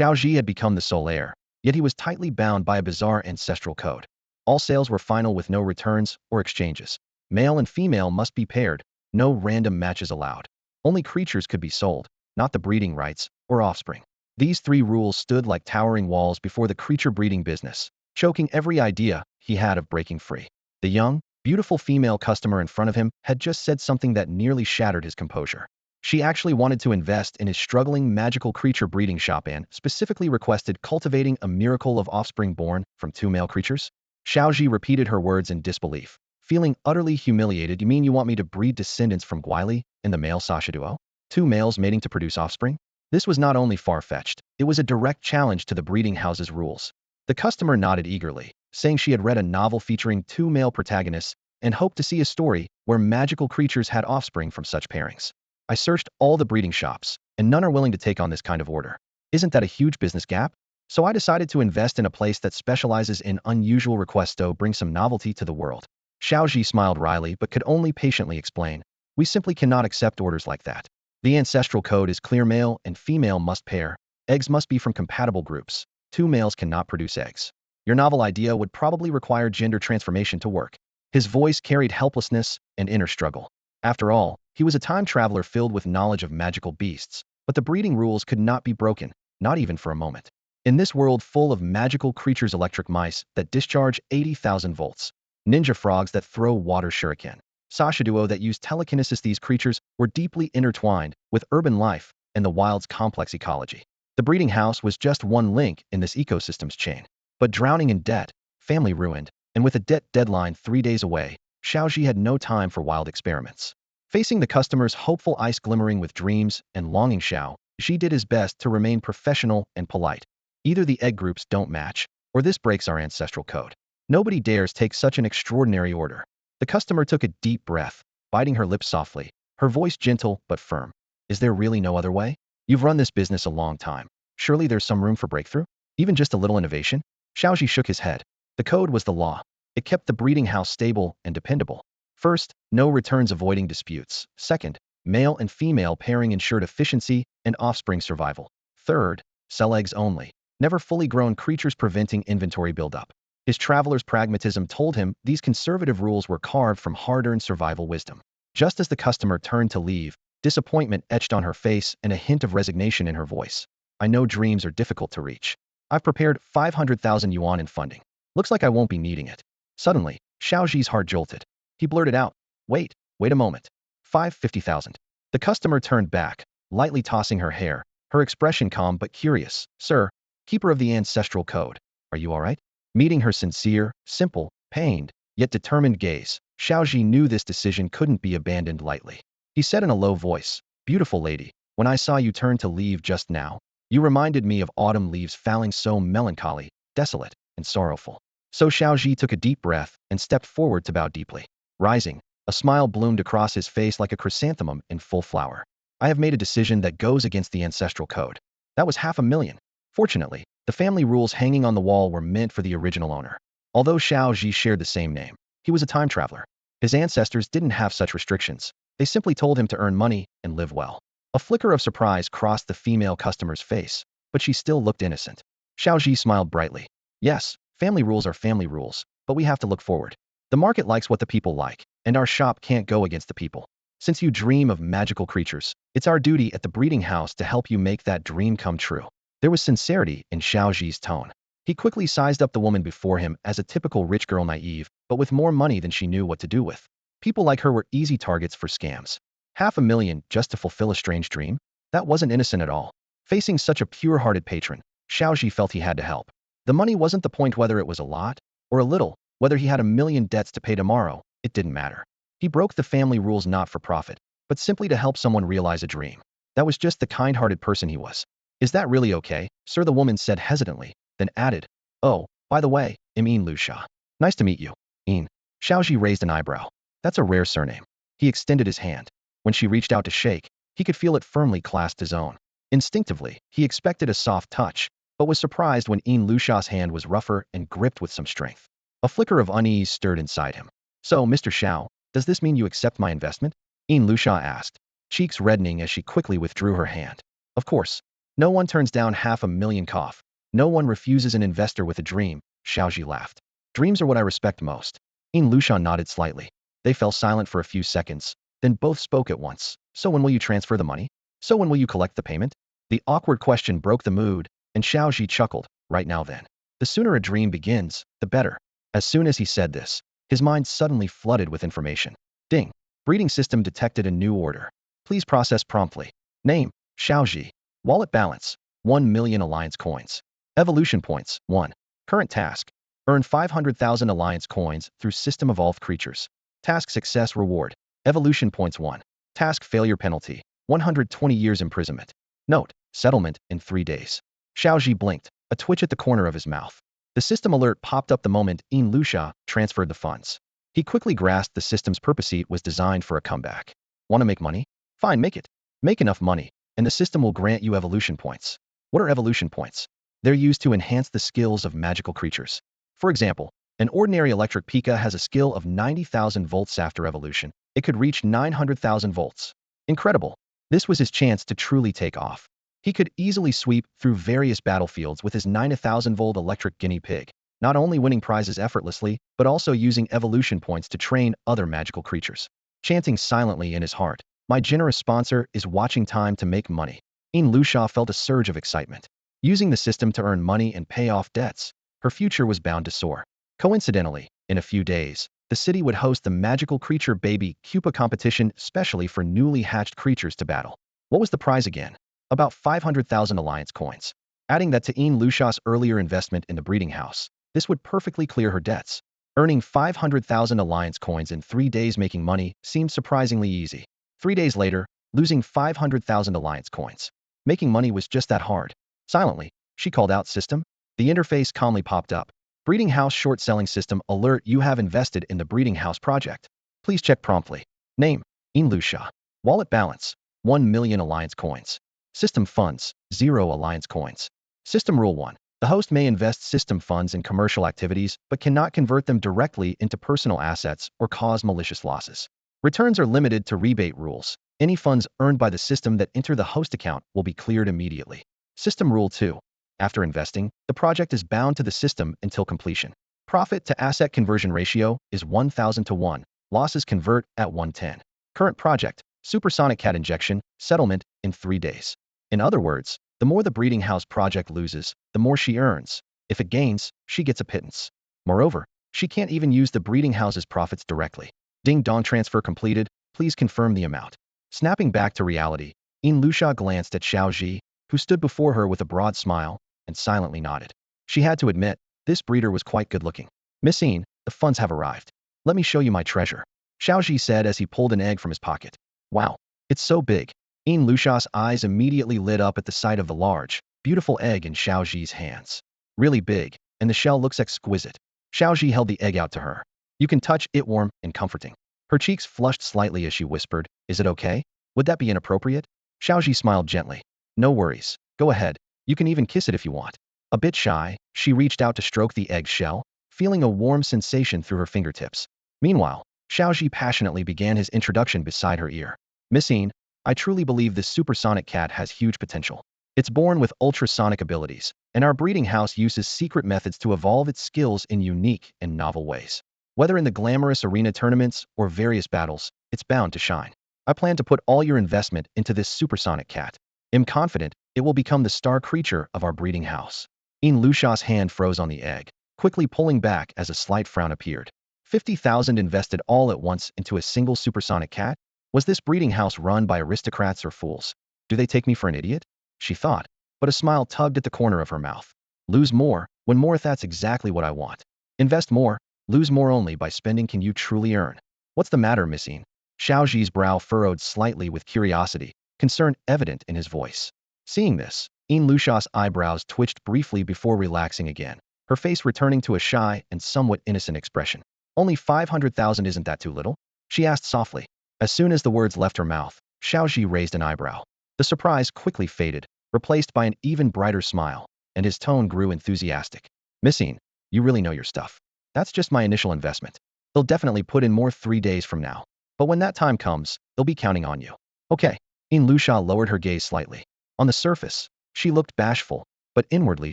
Xiao Zhi had become the sole heir, yet he was tightly bound by a bizarre ancestral code. All sales were final with no returns or exchanges. Male and female must be paired, no random matches allowed. Only creatures could be sold, not the breeding rights or offspring. These three rules stood like towering walls before the creature breeding business, choking every idea he had of breaking free. The young, beautiful female customer in front of him had just said something that nearly shattered his composure. She actually wanted to invest in his struggling magical creature breeding shop and specifically requested cultivating a miracle of offspring born from two male creatures. Xiao Zhi repeated her words in disbelief, feeling utterly humiliated. You mean you want me to breed descendants from Guili and the male Sasha duo? Two males mating to produce offspring? This was not only far-fetched, it was a direct challenge to the breeding house's rules. The customer nodded eagerly, saying she had read a novel featuring two male protagonists and hoped to see a story where magical creatures had offspring from such pairings. I searched all the breeding shops, and none are willing to take on this kind of order. Isn't that a huge business gap? So I decided to invest in a place that specializes in unusual requests to bring some novelty to the world. Xiao Zhi smiled wryly but could only patiently explain, we simply cannot accept orders like that. The ancestral code is clear: male and female must pair, eggs must be from compatible groups, two males cannot produce eggs. Your novel idea would probably require gender transformation to work. His voice carried helplessness and inner struggle. After all, he was a time traveler filled with knowledge of magical beasts, but the breeding rules could not be broken, not even for a moment. In this world full of magical creatures, electric mice that discharge 80,000 volts, ninja frogs that throw water shuriken, Sasha duo that use telekinesis, these creatures were deeply intertwined with urban life and the wild's complex ecology. The breeding house was just one link in this ecosystem's chain. But drowning in debt, family ruined, and with a debt deadline 3 days away, Xiao Zhi had no time for wild experiments. Facing the customer's hopeful eyes glimmering with dreams and longing, Xiao Zhi did his best to remain professional and polite. Either the egg groups don't match, or this breaks our ancestral code. Nobody dares take such an extraordinary order. The customer took a deep breath, biting her lips softly, her voice gentle but firm. Is there really no other way? You've run this business a long time. Surely there's some room for breakthrough? Even just a little innovation? Xiao Zhi shook his head. The code was the law. It kept the breeding house stable and dependable. First, no returns avoiding disputes. Second, male and female pairing ensured efficiency and offspring survival. Third, sell eggs only. Never fully grown creatures preventing inventory buildup. His traveler's pragmatism told him these conservative rules were carved from hard-earned survival wisdom. Just as the customer turned to leave, disappointment etched on her face and a hint of resignation in her voice. I know dreams are difficult to reach. I've prepared 500,000 yuan in funding. Looks like I won't be needing it. Suddenly, Xiao Zhi's heart jolted. He blurted out, wait a moment. 550,000. The customer turned back, lightly tossing her hair, her expression calm but curious. Sir, keeper of the ancestral code, are you all right? Meeting her sincere, simple, pained, yet determined gaze, Xiao Zhi knew this decision couldn't be abandoned lightly. He said in a low voice, beautiful lady, when I saw you turn to leave just now, you reminded me of autumn leaves falling, so melancholy, desolate, and sorrowful. So Xiao Zhi took a deep breath and stepped forward to bow deeply. Rising, a smile bloomed across his face like a chrysanthemum in full flower. I have made a decision that goes against the ancestral code. That was 500,000. Fortunately, the family rules hanging on the wall were meant for the original owner. Although Xiao Zhi shared the same name, he was a time traveler. His ancestors didn't have such restrictions. They simply told him to earn money and live well. A flicker of surprise crossed the female customer's face, but she still looked innocent. Xiao Zhi smiled brightly. Yes, family rules are family rules, but we have to look forward. The market likes what the people like, and our shop can't go against the people. Since you dream of magical creatures, it's our duty at the breeding house to help you make that dream come true. There was sincerity in Xiao Zhi's tone. He quickly sized up the woman before him as a typical rich girl, naive, but with more money than she knew what to do with. People like her were easy targets for scams. 500,000 just to fulfill a strange dream? That wasn't innocent at all. Facing such a pure-hearted patron, Xiao Zhi felt he had to help. The money wasn't the point. Whether it was a lot or a little, whether he had 1,000,000 debts to pay tomorrow, it didn't matter. He broke the family rules not for profit, but simply to help someone realize a dream. That was just the kind-hearted person he was. Is that really okay, sir? The woman said hesitantly, then added, oh, by the way, I'm Lu Sha. Nice to meet you. Xiao Zhi raised an eyebrow. That's a rare surname. He extended his hand. When she reached out to shake, he could feel it firmly clasped his own. Instinctively, he expected a soft touch, but was surprised when Lu Sha's hand was rougher and gripped with some strength. A flicker of unease stirred inside him. So, Mr. Xiao, does this mean you accept my investment? Lu Sha asked, cheeks reddening as she quickly withdrew her hand. Of course. No one turns down 500,000 cough. No one refuses an investor with a dream, Xiao Zhi laughed. Dreams are what I respect most. Lushan nodded slightly. They fell silent for a few seconds, then both spoke at once. So when will you transfer the money? So when will you collect the payment? The awkward question broke the mood, and Xiao Zhi chuckled. Right now then. The sooner a dream begins, the better. As soon as he said this, his mind suddenly flooded with information. Ding. Breeding system detected a new order. Please process promptly. Name, Xiao Zhi. Wallet balance, 1 million alliance coins. Evolution points, 1. Current task. Earn 500,000 alliance coins through system evolved creatures. Task success reward. Evolution points 1. Task failure penalty, 120 years imprisonment. Note, settlement in 3 days. Xiao Zhi blinked, a twitch at the corner of his mouth. The system alert popped up the moment Lusha transferred the funds. He quickly grasped the system's purpose. It was designed for a comeback. Want to make money? Fine, make it. Make enough money, and the system will grant you evolution points. What are evolution points? They're used to enhance the skills of magical creatures. For example, an ordinary electric Pika has a skill of 90,000 volts. After evolution, it could reach 900,000 volts. Incredible. This was his chance to truly take off. He could easily sweep through various battlefields with his 9,000-volt electric Guinea Pig, not only winning prizes effortlessly, but also using evolution points to train other magical creatures. Chanting silently in his heart, my generous sponsor is watching time to make money. Lusha felt a surge of excitement. Using the system to earn money and pay off debts, her future was bound to soar. Coincidentally, in a few days, the city would host the magical creature baby Cupa competition specially for newly hatched creatures to battle. What was the prize again? About 500,000 alliance coins. Adding that to Lusha's earlier investment in the breeding house, this would perfectly clear her debts. Earning 500,000 alliance coins in 3 days making money seemed surprisingly easy. 3 days later, losing 500,000 alliance coins. Making money was just that hard. Silently, she called out system. The interface calmly popped up. Breeding house short selling system alert, you have invested in the breeding house project. Please check promptly. Name, Lusha. Wallet balance, 1 million alliance coins. System funds, 0 alliance coins. System rule 1. The host may invest system funds in commercial activities, but cannot convert them directly into personal assets or cause malicious losses. Returns are limited to rebate rules. Any funds earned by the system that enter the host account will be cleared immediately. System rule 2. After investing, the project is bound to the system until completion. Profit to asset conversion ratio is 1,000 to 1. Losses convert at 110. Current project, supersonic cat injection, settlement in 3 days. In other words, the more the breeding house project loses, the more she earns. If it gains, she gets a pittance. Moreover, she can't even use the breeding house's profits directly. Ding dong, transfer completed. Please confirm the amount. Snapping back to reality, Lusha glanced at Xiao Zhi, who stood before her with a broad smile, and silently nodded. She had to admit, this breeder was quite good-looking. Miss Yin, the funds have arrived. Let me show you my treasure, Xiao Zhi said as he pulled an egg from his pocket. Wow, it's so big. Lusha's eyes immediately lit up at the sight of the large, beautiful egg in Xiao Zhi's hands. Really big, and the shell looks exquisite. Xiao Zhi held the egg out to her. You can touch it, warm and comforting. Her cheeks flushed slightly as she whispered, is it okay? Would that be inappropriate? Xiao Zhi smiled gently. No worries. Go ahead. You can even kiss it if you want. A bit shy, she reached out to stroke the egg shell, feeling a warm sensation through her fingertips. Meanwhile, Xiao Zhi passionately began his introduction beside her ear. Miss Yin, I truly believe this supersonic cat has huge potential. It's born with ultrasonic abilities, and our breeding house uses secret methods to evolve its skills in unique and novel ways. Whether in the glamorous arena tournaments or various battles, it's bound to shine. I plan to put all your investment into this supersonic cat. I'm confident it will become the star creature of our breeding house. Lusha's hand froze on the egg, quickly pulling back as a slight frown appeared. 50,000 invested all at once into a single supersonic cat? Was this breeding house run by aristocrats or fools? Do they take me for an idiot? She thought, but a smile tugged at the corner of her mouth. Lose more, win more, that's exactly what I want. Invest more, lose more, only by spending can you truly earn. What's the matter, Miss Yin? Xiao Zhi's brow furrowed slightly with curiosity, concern evident in his voice. Seeing this, Lusha's eyebrows twitched briefly before relaxing again, her face returning to a shy and somewhat innocent expression. Only 500,000, isn't that too little? She asked softly. As soon as the words left her mouth, Xiao Zhi raised an eyebrow. The surprise quickly faded, replaced by an even brighter smile, and his tone grew enthusiastic. Miss Yin, you really know your stuff. That's just my initial investment. They'll definitely put in more 3 days from now. But when that time comes, they'll be counting on you. Okay. Lusha lowered her gaze slightly. On the surface, She looked bashful, but inwardly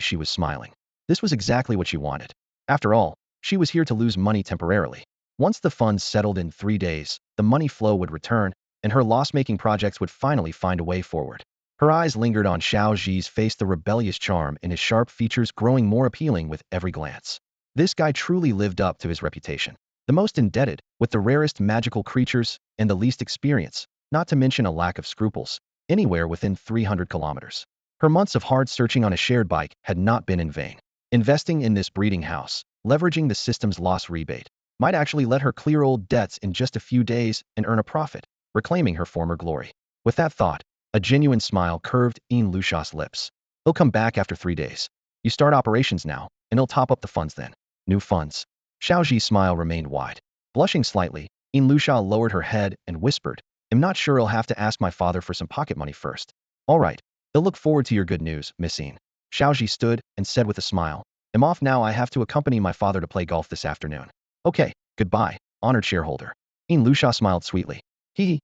she was smiling. This was exactly what she wanted. After all, she was here to lose money temporarily. Once the funds settled in 3 days, the money flow would return, and her loss-making projects would finally find a way forward. Her eyes lingered on Xiao Zhi's face, the rebellious charm in his sharp features growing more appealing with every glance. This guy truly lived up to his reputation. The most indebted, with the rarest magical creatures and the least experience, not to mention a lack of scruples, anywhere within 300 kilometers. Her months of hard searching on a shared bike had not been in vain. Investing in this breeding house, leveraging the system's loss rebate, might actually let her clear old debts in just a few days and earn a profit, reclaiming her former glory. With that thought, a genuine smile curved Lu Xiao's lips. He'll come back after 3 days. You start operations now, and he'll top up the funds then. New funds. Xiao Zhi's smile remained wide. Blushing slightly, Lu Xiao lowered her head and whispered, I'm not sure I'll have to ask my father for some pocket money first. All right. They'll look forward to your good news, Miss Yin. Xiao Zhi stood and said with a smile, I'm off now. I have to accompany my father to play golf this afternoon. Okay, goodbye, honored shareholder. Lu Xiao smiled sweetly. Mr.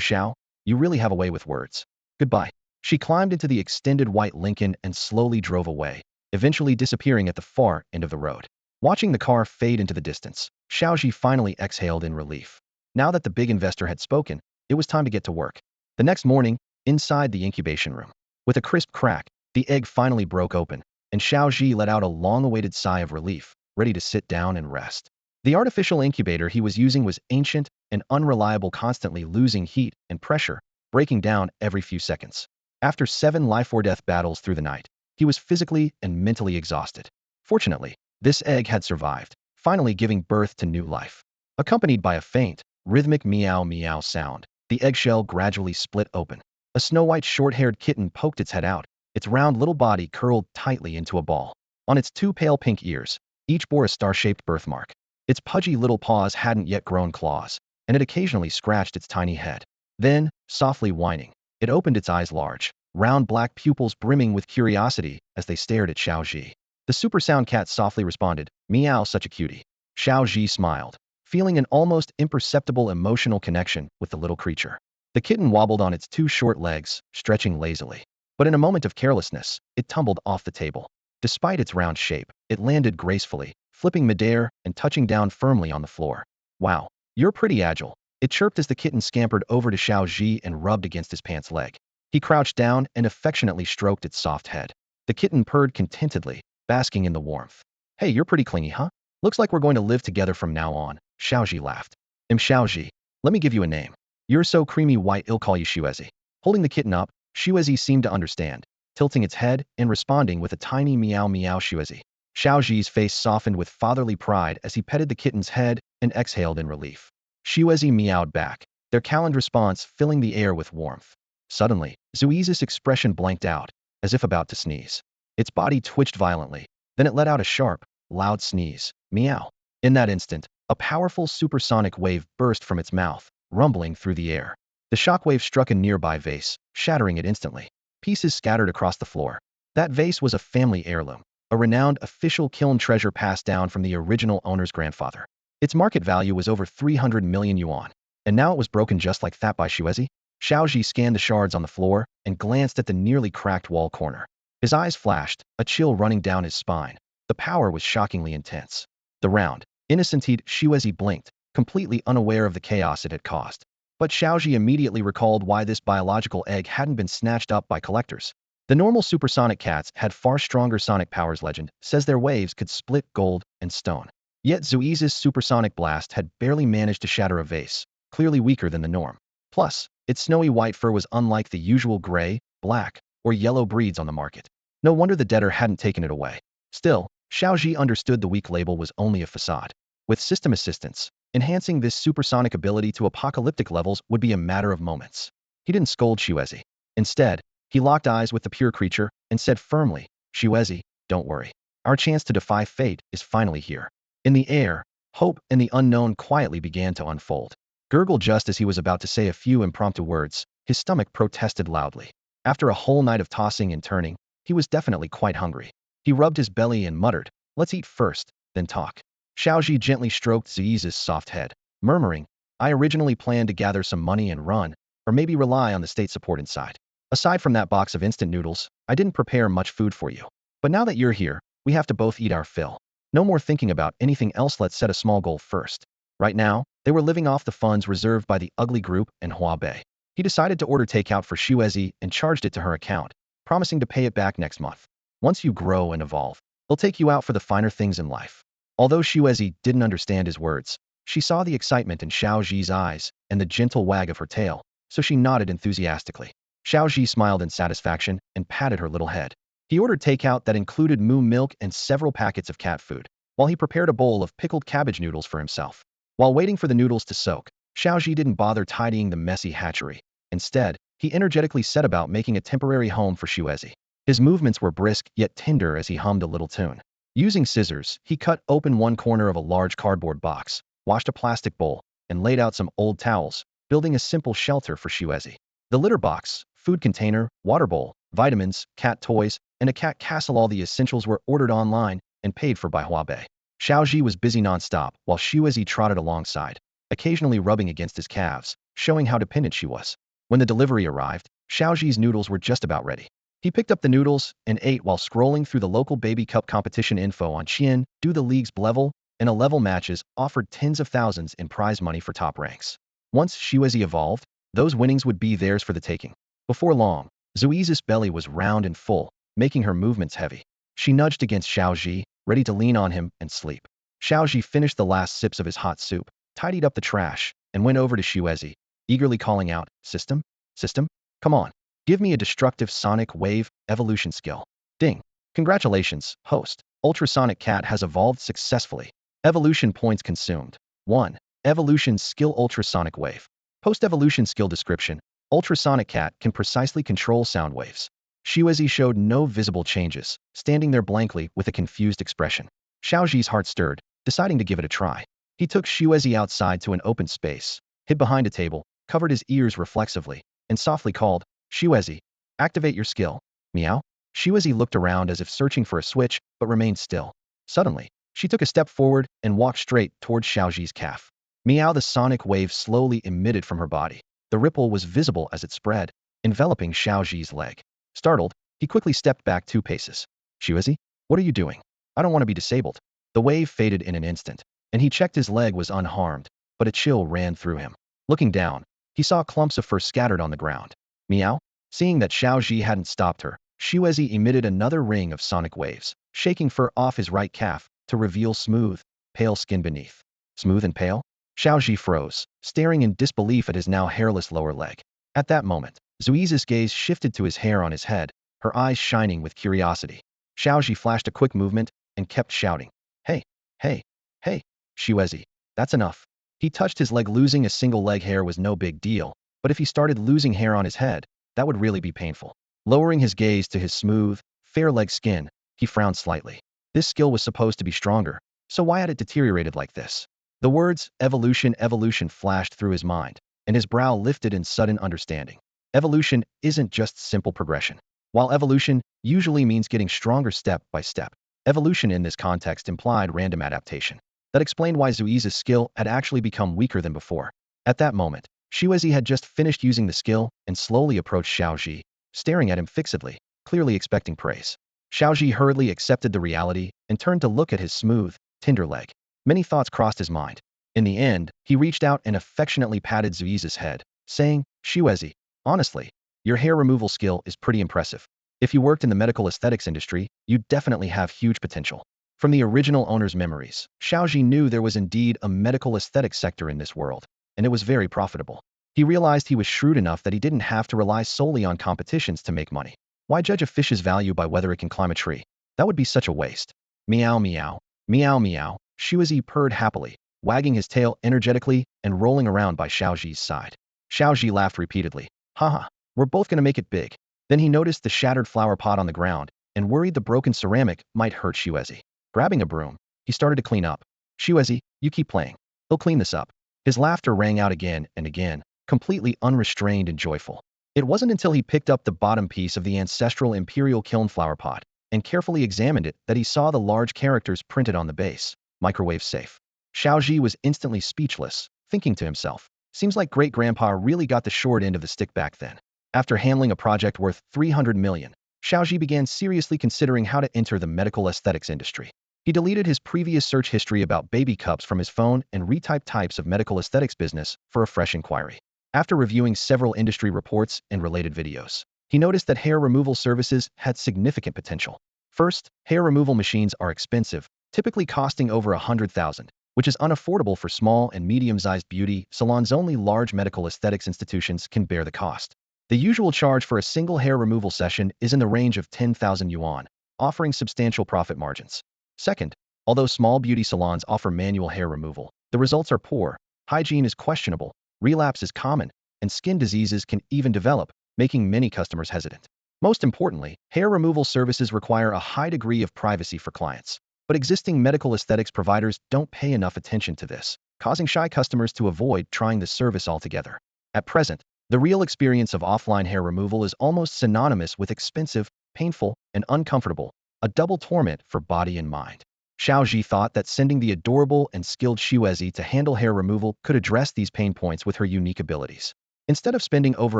Xiao, you really have a way with words. Goodbye. She climbed into the extended white Lincoln and slowly drove away, eventually disappearing at the far end of the road. Watching the car fade into the distance, Xiao Zhi finally exhaled in relief. Now that the big investor had spoken, it was time to get to work. The next morning, inside the incubation room, with a crisp crack, the egg finally broke open, and Xiao Zhi let out a long-awaited sigh of relief, ready to sit down and rest. The artificial incubator he was using was ancient and unreliable, constantly losing heat and pressure, breaking down every few seconds. After 7 life-or-death battles through the night, he was physically and mentally exhausted. Fortunately, this egg had survived, finally giving birth to new life. Accompanied by a faint, rhythmic meow meow sound, the eggshell gradually split open. A snow-white short-haired kitten poked its head out, its round little body curled tightly into a ball. On its 2 pale pink ears, each bore a star-shaped birthmark. Its pudgy little paws hadn't yet grown claws, and it occasionally scratched its tiny head. Then, softly whining, it opened its eyes large, round black pupils brimming with curiosity as they stared at Xiao Zhi. The super sound cat softly responded, meow, such a cutie. Xiao Zhi smiled, feeling an almost imperceptible emotional connection with the little creature. The kitten wobbled on its 2 short legs, stretching lazily. But in a moment of carelessness, it tumbled off the table. Despite its round shape, it landed gracefully, flipping midair and touching down firmly on the floor. Wow, you're pretty agile, it chirped as the kitten scampered over to Xiao Zhi and rubbed against his pants leg. He crouched down and affectionately stroked its soft head. The kitten purred contentedly, basking in the warmth. Hey, you're pretty clingy, huh? Looks like we're going to live together from now on, Xiao Zhi laughed. I'm Xiao Zhi. Let me give you a name. You're so creamy white, I'll call you Xuezi. Holding the kitten up, Xuezi seemed to understand, tilting its head and responding with a tiny meow meow Xuezi. Xiao Zhi's face softened with fatherly pride as he petted the kitten's head and exhaled in relief. Xuezi meowed back, their calmed response filling the air with warmth. Suddenly, Xuezi's expression blanked out, as if about to sneeze. Its body twitched violently, then it let out a sharp, loud sneeze. Meow. In that instant, a powerful supersonic wave burst from its mouth, rumbling through the air. The shockwave struck a nearby vase, shattering it instantly. Pieces scattered across the floor. That vase was a family heirloom, a renowned official kiln treasure passed down from the original owner's grandfather. Its market value was over 300 million yuan, and now it was broken just like that by Xuezi. Xiao Zhi scanned the shards on the floor and glanced at the nearly cracked wall corner. His eyes flashed, a chill running down his spine. The power was shockingly intense. The round, innocent-eyed Xuezi blinked, completely unaware of the chaos it had caused. But Xiao Zhi immediately recalled why this biological egg hadn't been snatched up by collectors. The normal supersonic cats had far stronger sonic powers. Legend says their waves could split gold and stone. Yet Xuezi's supersonic blast had barely managed to shatter a vase, clearly weaker than the norm. Plus, its snowy white fur was unlike the usual gray, black, or yellow breeds on the market. No wonder the debtor hadn't taken it away. Still, Xiao Zhi understood the weak label was only a facade. With system assistance, enhancing this supersonic ability to apocalyptic levels would be a matter of moments. He didn't scold Xuezi. Instead, he locked eyes with the pure creature and said firmly, Xuezi, don't worry. Our chance to defy fate is finally here. In the air, hope and the unknown quietly began to unfold. Gurgle just as he was about to say a few impromptu words, his stomach protested loudly. After a whole night of tossing and turning, he was definitely quite hungry. He rubbed his belly and muttered, let's eat first, then talk. Xiao Zhi gently stroked Xuezi's soft head, murmuring, I originally planned to gather some money and run, or maybe rely on the state support inside. Aside from that box of instant noodles, I didn't prepare much food for you. But now that you're here, we have to both eat our fill. No more thinking about anything else. Let's set a small goal first. Right now, they were living off the funds reserved by the ugly group and Huabei. He decided to order takeout for Xuezi and charged it to her account, promising to pay it back next month. Once you grow and evolve, they'll take you out for the finer things in life. Although Xuezi didn't understand his words, she saw the excitement in Xiao Zhi's eyes and the gentle wag of her tail, so she nodded enthusiastically. Xiao Zhi smiled in satisfaction and patted her little head. He ordered takeout that included moo milk and several packets of cat food, while he prepared a bowl of pickled cabbage noodles for himself. While waiting for the noodles to soak, Xiao Zhi didn't bother tidying the messy hatchery. Instead, he energetically set about making a temporary home for Xuezi. His movements were brisk yet tender as he hummed a little tune. Using scissors, he cut open one corner of a large cardboard box, washed a plastic bowl, and laid out some old towels, building a simple shelter for Xuezi. The litter box, food container, water bowl, vitamins, cat toys, and a cat castle. All the essentials were ordered online and paid for by Huabei. Xiao Zhi was busy non-stop while Xuezi trotted alongside, occasionally rubbing against his calves, showing how dependent she was. When the delivery arrived, Xiao Zhi's noodles were just about ready. He picked up the noodles and ate while scrolling through the local baby cup competition info on Qian. Do the league's level and a level matches offered tens of thousands in prize money for top ranks. Once Xuezi evolved, those winnings would be theirs for the taking. Before long, Zuiza's belly was round and full, making her movements heavy. She nudged against Xiao Zhi, ready to lean on him and sleep. Xiao Zhi finished the last sips of his hot soup, tidied up the trash, and went over to Xuezi, eagerly calling out, System? System? Come on. Give me a destructive sonic wave evolution skill. Ding. Congratulations, host. Ultrasonic cat has evolved successfully. Evolution points consumed. 1. Evolution skill ultrasonic wave. Post-evolution skill description. Ultrasonic cat can precisely control sound waves. Xuezi showed no visible changes, standing there blankly with a confused expression. Xiao Zhi's heart stirred, deciding to give it a try. He took Xuezi outside to an open space, hid behind a table, covered his ears reflexively, and softly called, Xuezi, activate your skill. Meow. Xuezi looked around as if searching for a switch, but remained still. Suddenly, she took a step forward and walked straight towards Xiao Zhi's calf. Meow. The sonic wave slowly emitted from her body. The ripple was visible as it spread, enveloping Xiao Zhi's leg. Startled, he quickly stepped back 2 paces. Xuezi, what are you doing? I don't want to be disabled. The wave faded in an instant, and he checked his leg was unharmed, but a chill ran through him. Looking down, he saw clumps of fur scattered on the ground. Meow. Seeing that Xiao Zhi hadn't stopped her, Xuezi emitted another ring of sonic waves, shaking fur off his right calf to reveal smooth, pale skin beneath. Smooth and pale? Xiao Zhi froze, staring in disbelief at his now hairless lower leg. At that moment, Zuiza's gaze shifted to his hair on his head, her eyes shining with curiosity. Xiao Zhi flashed a quick movement and kept shouting, Hey, hey, hey, Xuezi, that's enough. He touched his leg. Losing a single leg hair was no big deal, but if he started losing hair on his head, that would really be painful. Lowering his gaze to his smooth, fair leg skin, he frowned slightly. This skill was supposed to be stronger, so why had it deteriorated like this? The words, evolution, evolution flashed through his mind, and his brow lifted in sudden understanding. Evolution isn't just simple progression. While evolution usually means getting stronger step by step, evolution in this context implied random adaptation. That explained why Zuiza's skill had actually become weaker than before. At that moment, Xuezi had just finished using the skill and slowly approached Xiao Zhi, staring at him fixedly, clearly expecting praise. Xiao Zhi hurriedly accepted the reality and turned to look at his smooth, tender leg. Many thoughts crossed his mind. In the end, he reached out and affectionately patted Zuiza's head, saying, Xuezi, honestly, your hair removal skill is pretty impressive. If you worked in the medical aesthetics industry, you'd definitely have huge potential. From the original owner's memories, Xiao Zhi knew there was indeed a medical aesthetics sector in this world, and it was very profitable. He realized he was shrewd enough that he didn't have to rely solely on competitions to make money. Why judge a fish's value by whether it can climb a tree? That would be such a waste. Meow meow, meow meow, Xuezi purred happily, wagging his tail energetically and rolling around by Xiao Zhi's side. Xiao Zhi laughed repeatedly. Haha, we're both gonna make it big. Then he noticed the shattered flower pot on the ground and worried the broken ceramic might hurt Xuezi. Grabbing a broom, he started to clean up. Xuezi, you keep playing. He'll clean this up. His laughter rang out again and again, completely unrestrained and joyful. It wasn't until he picked up the bottom piece of the ancestral imperial kiln flower pot and carefully examined it that he saw the large characters printed on the base, microwave safe. Xiao Zhi was instantly speechless, thinking to himself, seems like great-grandpa really got the short end of the stick back then. After handling a project worth 300 million, Xiao Zhi began seriously considering how to enter the medical aesthetics industry. He deleted his previous search history about baby cups from his phone and retyped types of medical aesthetics business for a fresh inquiry. After reviewing several industry reports and related videos, he noticed that hair removal services had significant potential. First, hair removal machines are expensive, typically costing over 100,000, which is unaffordable for small and medium-sized beauty salons. Only large medical aesthetics institutions can bear the cost. The usual charge for a single hair removal session is in the range of 10,000 yuan, offering substantial profit margins. Second, although small beauty salons offer manual hair removal, the results are poor, hygiene is questionable, relapse is common, and skin diseases can even develop, making many customers hesitant. Most importantly, hair removal services require a high degree of privacy for clients. But existing medical aesthetics providers don't pay enough attention to this, causing shy customers to avoid trying the service altogether. At present, the real experience of offline hair removal is almost synonymous with expensive, painful, and uncomfortable, a double torment for body and mind. Xiao Zhi thought that sending the adorable and skilled Xuezi to handle hair removal could address these pain points with her unique abilities. Instead of spending over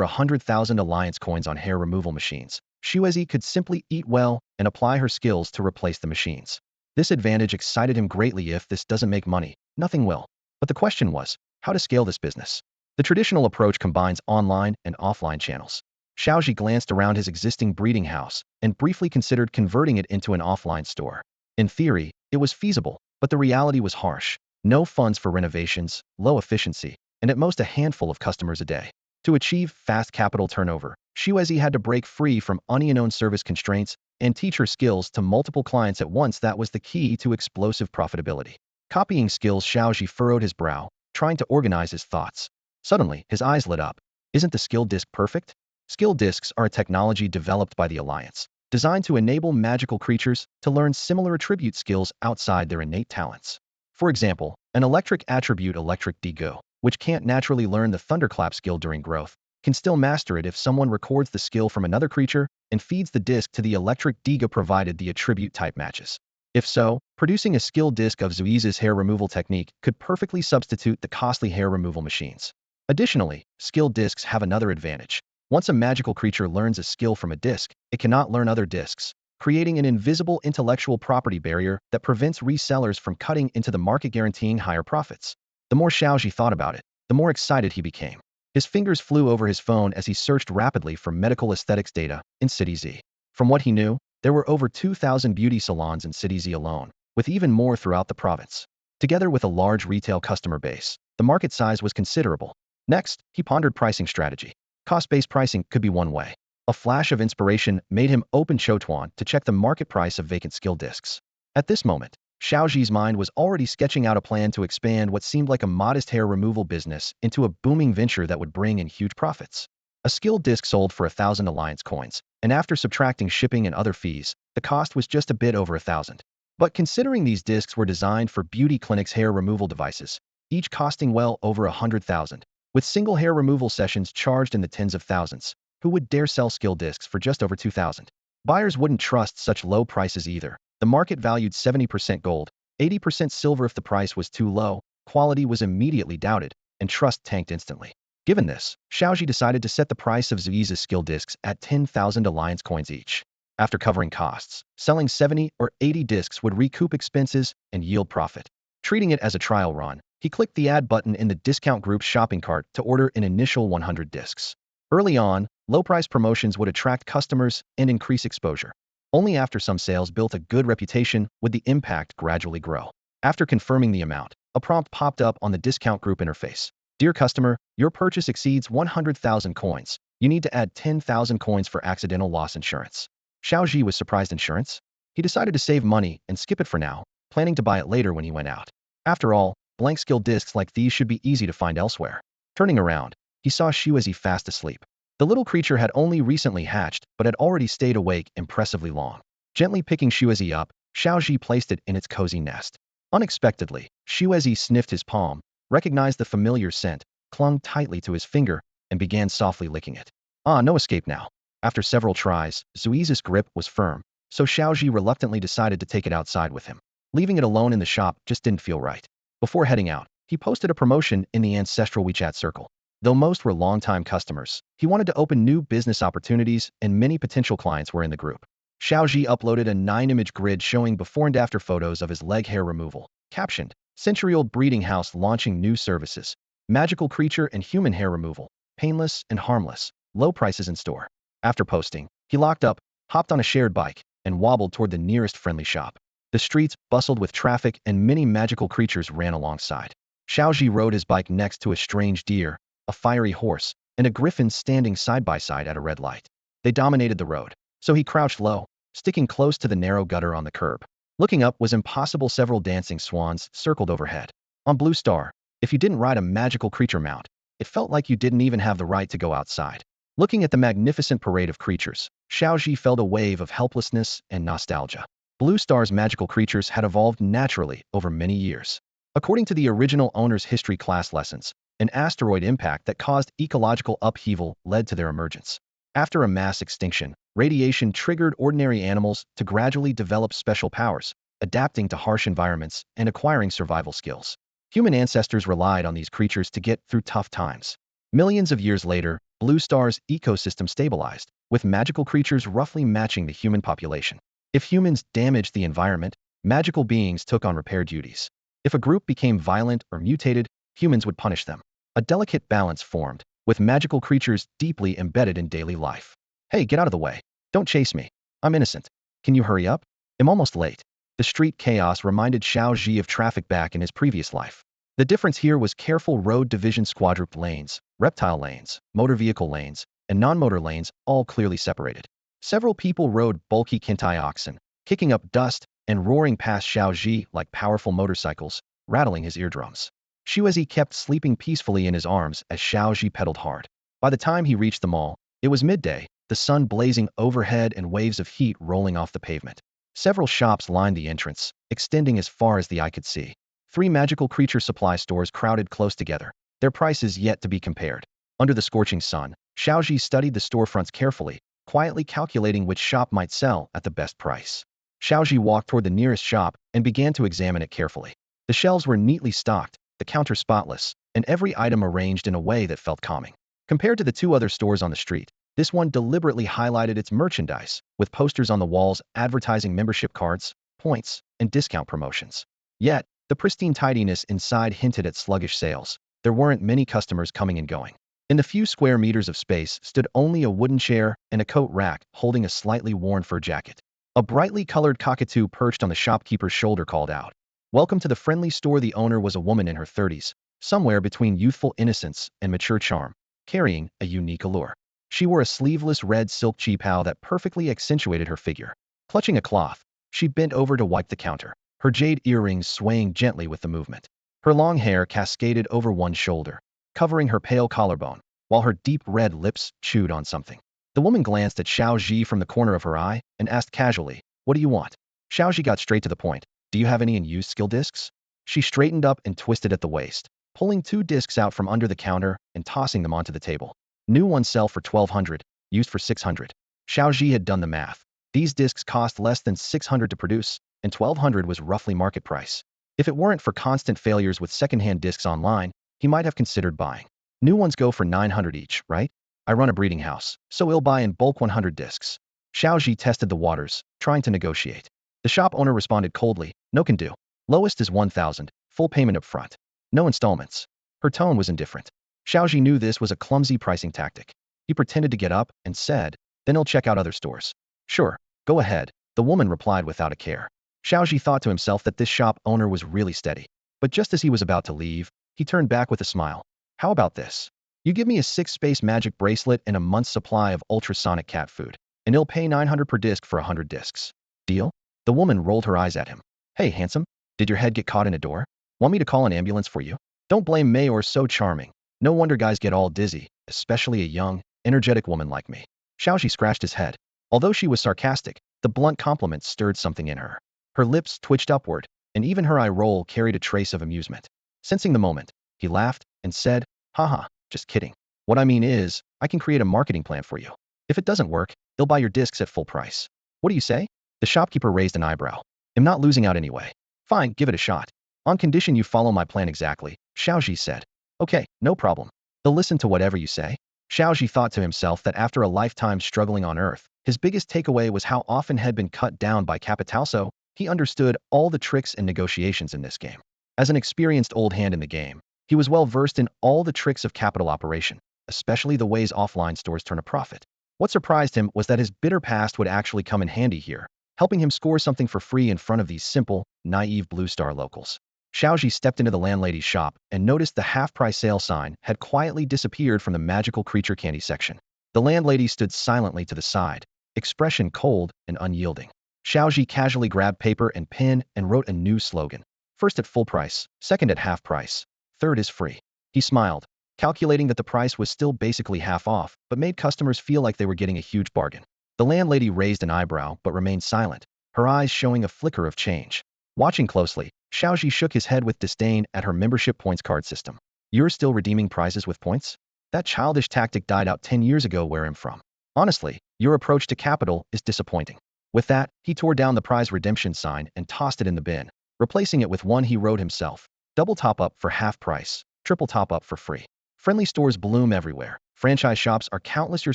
100,000 alliance coins on hair removal machines, Xuezi could simply eat well and apply her skills to replace the machines. This advantage excited him greatly. If this doesn't make money, nothing will. But the question was, how to scale this business? The traditional approach combines online and offline channels. Xiao Zhi glanced around his existing breeding house and briefly considered converting it into an offline store. In theory, it was feasible, but the reality was harsh. No funds for renovations, low efficiency, and at most a handful of customers a day. To achieve fast capital turnover, Xuezi had to break free from unknown service constraints and teach her skills to multiple clients at once. That was the key to explosive profitability. Copying skills. Xiao Zhi furrowed his brow, trying to organize his thoughts. Suddenly, his eyes lit up. Isn't the skill disc perfect? Skill discs are a technology developed by the Alliance, designed to enable magical creatures to learn similar attribute skills outside their innate talents. For example, an electric attribute Electric Digo, which can't naturally learn the Thunderclap skill during growth, can still master it if someone records the skill from another creature and feeds the disc to the Electric Digo provided the attribute type matches. If so, producing a skill disc of Xuezi's hair removal technique could perfectly substitute the costly hair removal machines. Additionally, skill discs have another advantage. Once a magical creature learns a skill from a disc, it cannot learn other discs, creating an invisible intellectual property barrier that prevents resellers from cutting into the market, guaranteeing higher profits. The more Xiao Zhi thought about it, the more excited he became. His fingers flew over his phone as he searched rapidly for medical aesthetics data in City Z. From what he knew, there were over 2,000 beauty salons in City Z alone, with even more throughout the province. Together with a large retail customer base, the market size was considerable. Next, he pondered pricing strategy. Cost-based pricing could be one way. A flash of inspiration made him open Chotuan to check the market price of vacant skill discs. At this moment, Xiao Zhi's mind was already sketching out a plan to expand what seemed like a modest hair removal business into a booming venture that would bring in huge profits. A skill disc sold for 1,000 alliance coins, and after subtracting shipping and other fees, the cost was just a bit over 1,000. But considering these discs were designed for beauty clinics' hair removal devices, each costing well over 100,000, with single hair removal sessions charged in the tens of thousands, who would dare sell skill discs for just over 2,000? Buyers wouldn't trust such low prices either. The market valued 70% gold, 80% silver. If the price was too low, quality was immediately doubted, and trust tanked instantly. Given this, Xiao Zhi decided to set the price of Xuezi's skill discs at 10,000 alliance coins each. After covering costs, selling 70 or 80 discs would recoup expenses and yield profit. Treating it as a trial run, he clicked the add button in the discount group's shopping cart to order an initial 100 discs. Early on, low-price promotions would attract customers and increase exposure. Only after some sales built a good reputation would the impact gradually grow. After confirming the amount, a prompt popped up on the discount group interface. Dear customer, your purchase exceeds 100,000 coins. You need to add 10,000 coins for accidental loss insurance. Xiao Zhi was surprised. Insurance? He decided to save money and skip it for now, planning to buy it later when he went out. After all, blank skill discs like these should be easy to find elsewhere. Turning around, he saw Xuezi fast asleep. The little creature had only recently hatched, but had already stayed awake impressively long. Gently picking Xuezi up, Xiao Zhi placed it in its cozy nest. Unexpectedly, Xuezi sniffed his palm, recognized the familiar scent, clung tightly to his finger, and began softly licking it. No escape now. After several tries, Xuezi's grip was firm, so Xiao Zhi reluctantly decided to take it outside with him. Leaving it alone in the shop just didn't feel right. Before heading out, he posted a promotion in the ancestral WeChat circle. Though most were longtime customers, he wanted to open new business opportunities and many potential clients were in the group. Xiao Zhi uploaded a 9-image grid showing before and after photos of his leg hair removal, captioned, "Century-old breeding house launching new services. Magical creature and human hair removal. Painless and harmless. Low prices in store." After posting, he locked up, hopped on a shared bike, and wobbled toward the nearest friendly shop. The streets bustled with traffic and many magical creatures ran alongside. Xiao Zhi rode his bike next to a strange deer, a fiery horse, and a griffin standing side by side at a red light. They dominated the road, so he crouched low, sticking close to the narrow gutter on the curb. Looking up was impossible. Several dancing swans circled overhead. On Blue Star, if you didn't ride a magical creature mount, it felt like you didn't even have the right to go outside. Looking at the magnificent parade of creatures, Xiao Zhi felt a wave of helplessness and nostalgia. Blue Star's magical creatures had evolved naturally over many years. According to the original owner's history class lessons, an asteroid impact that caused ecological upheaval led to their emergence. After a mass extinction, radiation triggered ordinary animals to gradually develop special powers, adapting to harsh environments and acquiring survival skills. Human ancestors relied on these creatures to get through tough times. Millions of years later, Blue Star's ecosystem stabilized, with magical creatures roughly matching the human population. If humans damaged the environment, magical beings took on repair duties. If a group became violent or mutated, humans would punish them. A delicate balance formed, with magical creatures deeply embedded in daily life. "Hey, get out of the way. Don't chase me. I'm innocent. Can you hurry up? I'm almost late." The street chaos reminded Xiao Zhi of traffic back in his previous life. The difference here was careful road division: quadruped lanes, reptile lanes, motor vehicle lanes, and non-motor lanes, all clearly separated. Several people rode bulky Kintai oxen, kicking up dust and roaring past Xiao Zhi like powerful motorcycles, rattling his eardrums. Xuezi kept sleeping peacefully in his arms as Xiao Zhi pedaled hard. By the time he reached the mall, it was midday, the sun blazing overhead and waves of heat rolling off the pavement. Several shops lined the entrance, extending as far as the eye could see. 3 magical creature supply stores crowded close together, their prices yet to be compared. Under the scorching sun, Xiao Zhi studied the storefronts carefully, quietly calculating which shop might sell at the best price. Xiao Zhi walked toward the nearest shop and began to examine it carefully. The shelves were neatly stocked, the counter spotless, and every item arranged in a way that felt calming. Compared to the 2 other stores on the street, this one deliberately highlighted its merchandise, with posters on the walls advertising membership cards, points, and discount promotions. Yet, the pristine tidiness inside hinted at sluggish sales. There weren't many customers coming and going. In the few square meters of space stood only a wooden chair and a coat rack holding a slightly worn fur jacket. A brightly colored cockatoo perched on the shopkeeper's shoulder called out, "Welcome to the friendly store." The owner was a woman in her 30s, somewhere between youthful innocence and mature charm, carrying a unique allure. She wore a sleeveless red silk cheapao that perfectly accentuated her figure. Clutching a cloth, she bent over to wipe the counter, her jade earrings swaying gently with the movement. Her long hair cascaded over one shoulder, covering her pale collarbone, while her deep red lips chewed on something. The woman glanced at Xiao Zhi from the corner of her eye and asked casually, "What do you want?" Xiao Zhi got straight to the point. "Do you have any unused skill discs?" She straightened up and twisted at the waist, pulling 2 discs out from under the counter and tossing them onto the table. "New ones sell for 1,200, used for 600. Xiao Zhi had done the math. These discs cost less than 600 to produce, and 1,200 was roughly market price. If it weren't for constant failures with secondhand discs online, he might have considered buying. New ones go for 900 each, right? I run a breeding house, so we'll buy in bulk 100 discs. Xiao Zhi tested the waters, trying to negotiate. The shop owner responded coldly, "No can do. Lowest is 1,000, full payment up front. No installments." Her tone was indifferent. Xiao Zhi knew this was a clumsy pricing tactic. He pretended to get up and said, "Then he'll check out other stores." "Sure, go ahead," the woman replied without a care. Xiao Zhi thought to himself that this shop owner was really steady. But just as he was about to leave, he turned back with a smile. "How about this? You give me a 6-space magic bracelet and a month's supply of ultrasonic cat food, and he'll pay 900 per disc for 100 discs. Deal?" The woman rolled her eyes at him. "Hey, handsome, did your head get caught in a door? Want me to call an ambulance for you?" Don't blame Mayor, so charming. No wonder guys get all dizzy, especially a young, energetic woman like me. Xiao Zhi scratched his head. Although she was sarcastic, the blunt compliment stirred something in her. Her lips twitched upward, and even her eye roll carried a trace of amusement. Sensing the moment, he laughed and said, "Haha, just kidding. What I mean is, I can create a marketing plan for you. If it doesn't work, they'll buy your discs at full price." "What do you say?" The shopkeeper raised an eyebrow. "I'm not losing out anyway." "Fine, give it a shot. On condition you follow my plan exactly," Xiao Zhi said. "Okay, no problem." They'll listen to whatever you say. Xiao Zhi thought to himself that after a lifetime struggling on Earth, his biggest takeaway was how often had been cut down by capital, so he understood all the tricks and negotiations in this game. As an experienced old hand in the game, he was well versed in all the tricks of capital operation, especially the ways offline stores turn a profit. What surprised him was that his bitter past would actually come in handy here, helping him score something for free in front of these simple, naive Blue Star locals. Xiao Zhi stepped into the landlady's shop and noticed the half-price sale sign had quietly disappeared from the magical creature candy section. The landlady stood silently to the side, expression cold and unyielding. Xiao Zhi casually grabbed paper and pen and wrote a new slogan. First at full price, second at half price, third is free. He smiled, calculating that the price was still basically half off, but made customers feel like they were getting a huge bargain. The landlady raised an eyebrow but remained silent, her eyes showing a flicker of change. Watching closely, Xiao Zhi shook his head with disdain at her membership points card system. You're still redeeming prizes with points? That childish tactic died out 10 years ago where I'm from. Honestly, your approach to capital is disappointing. With that, he tore down the prize redemption sign and tossed it in the bin, replacing it with one he wrote himself. Double top-up for half price, triple top-up for free. Friendly stores bloom everywhere. Franchise shops are countless. Your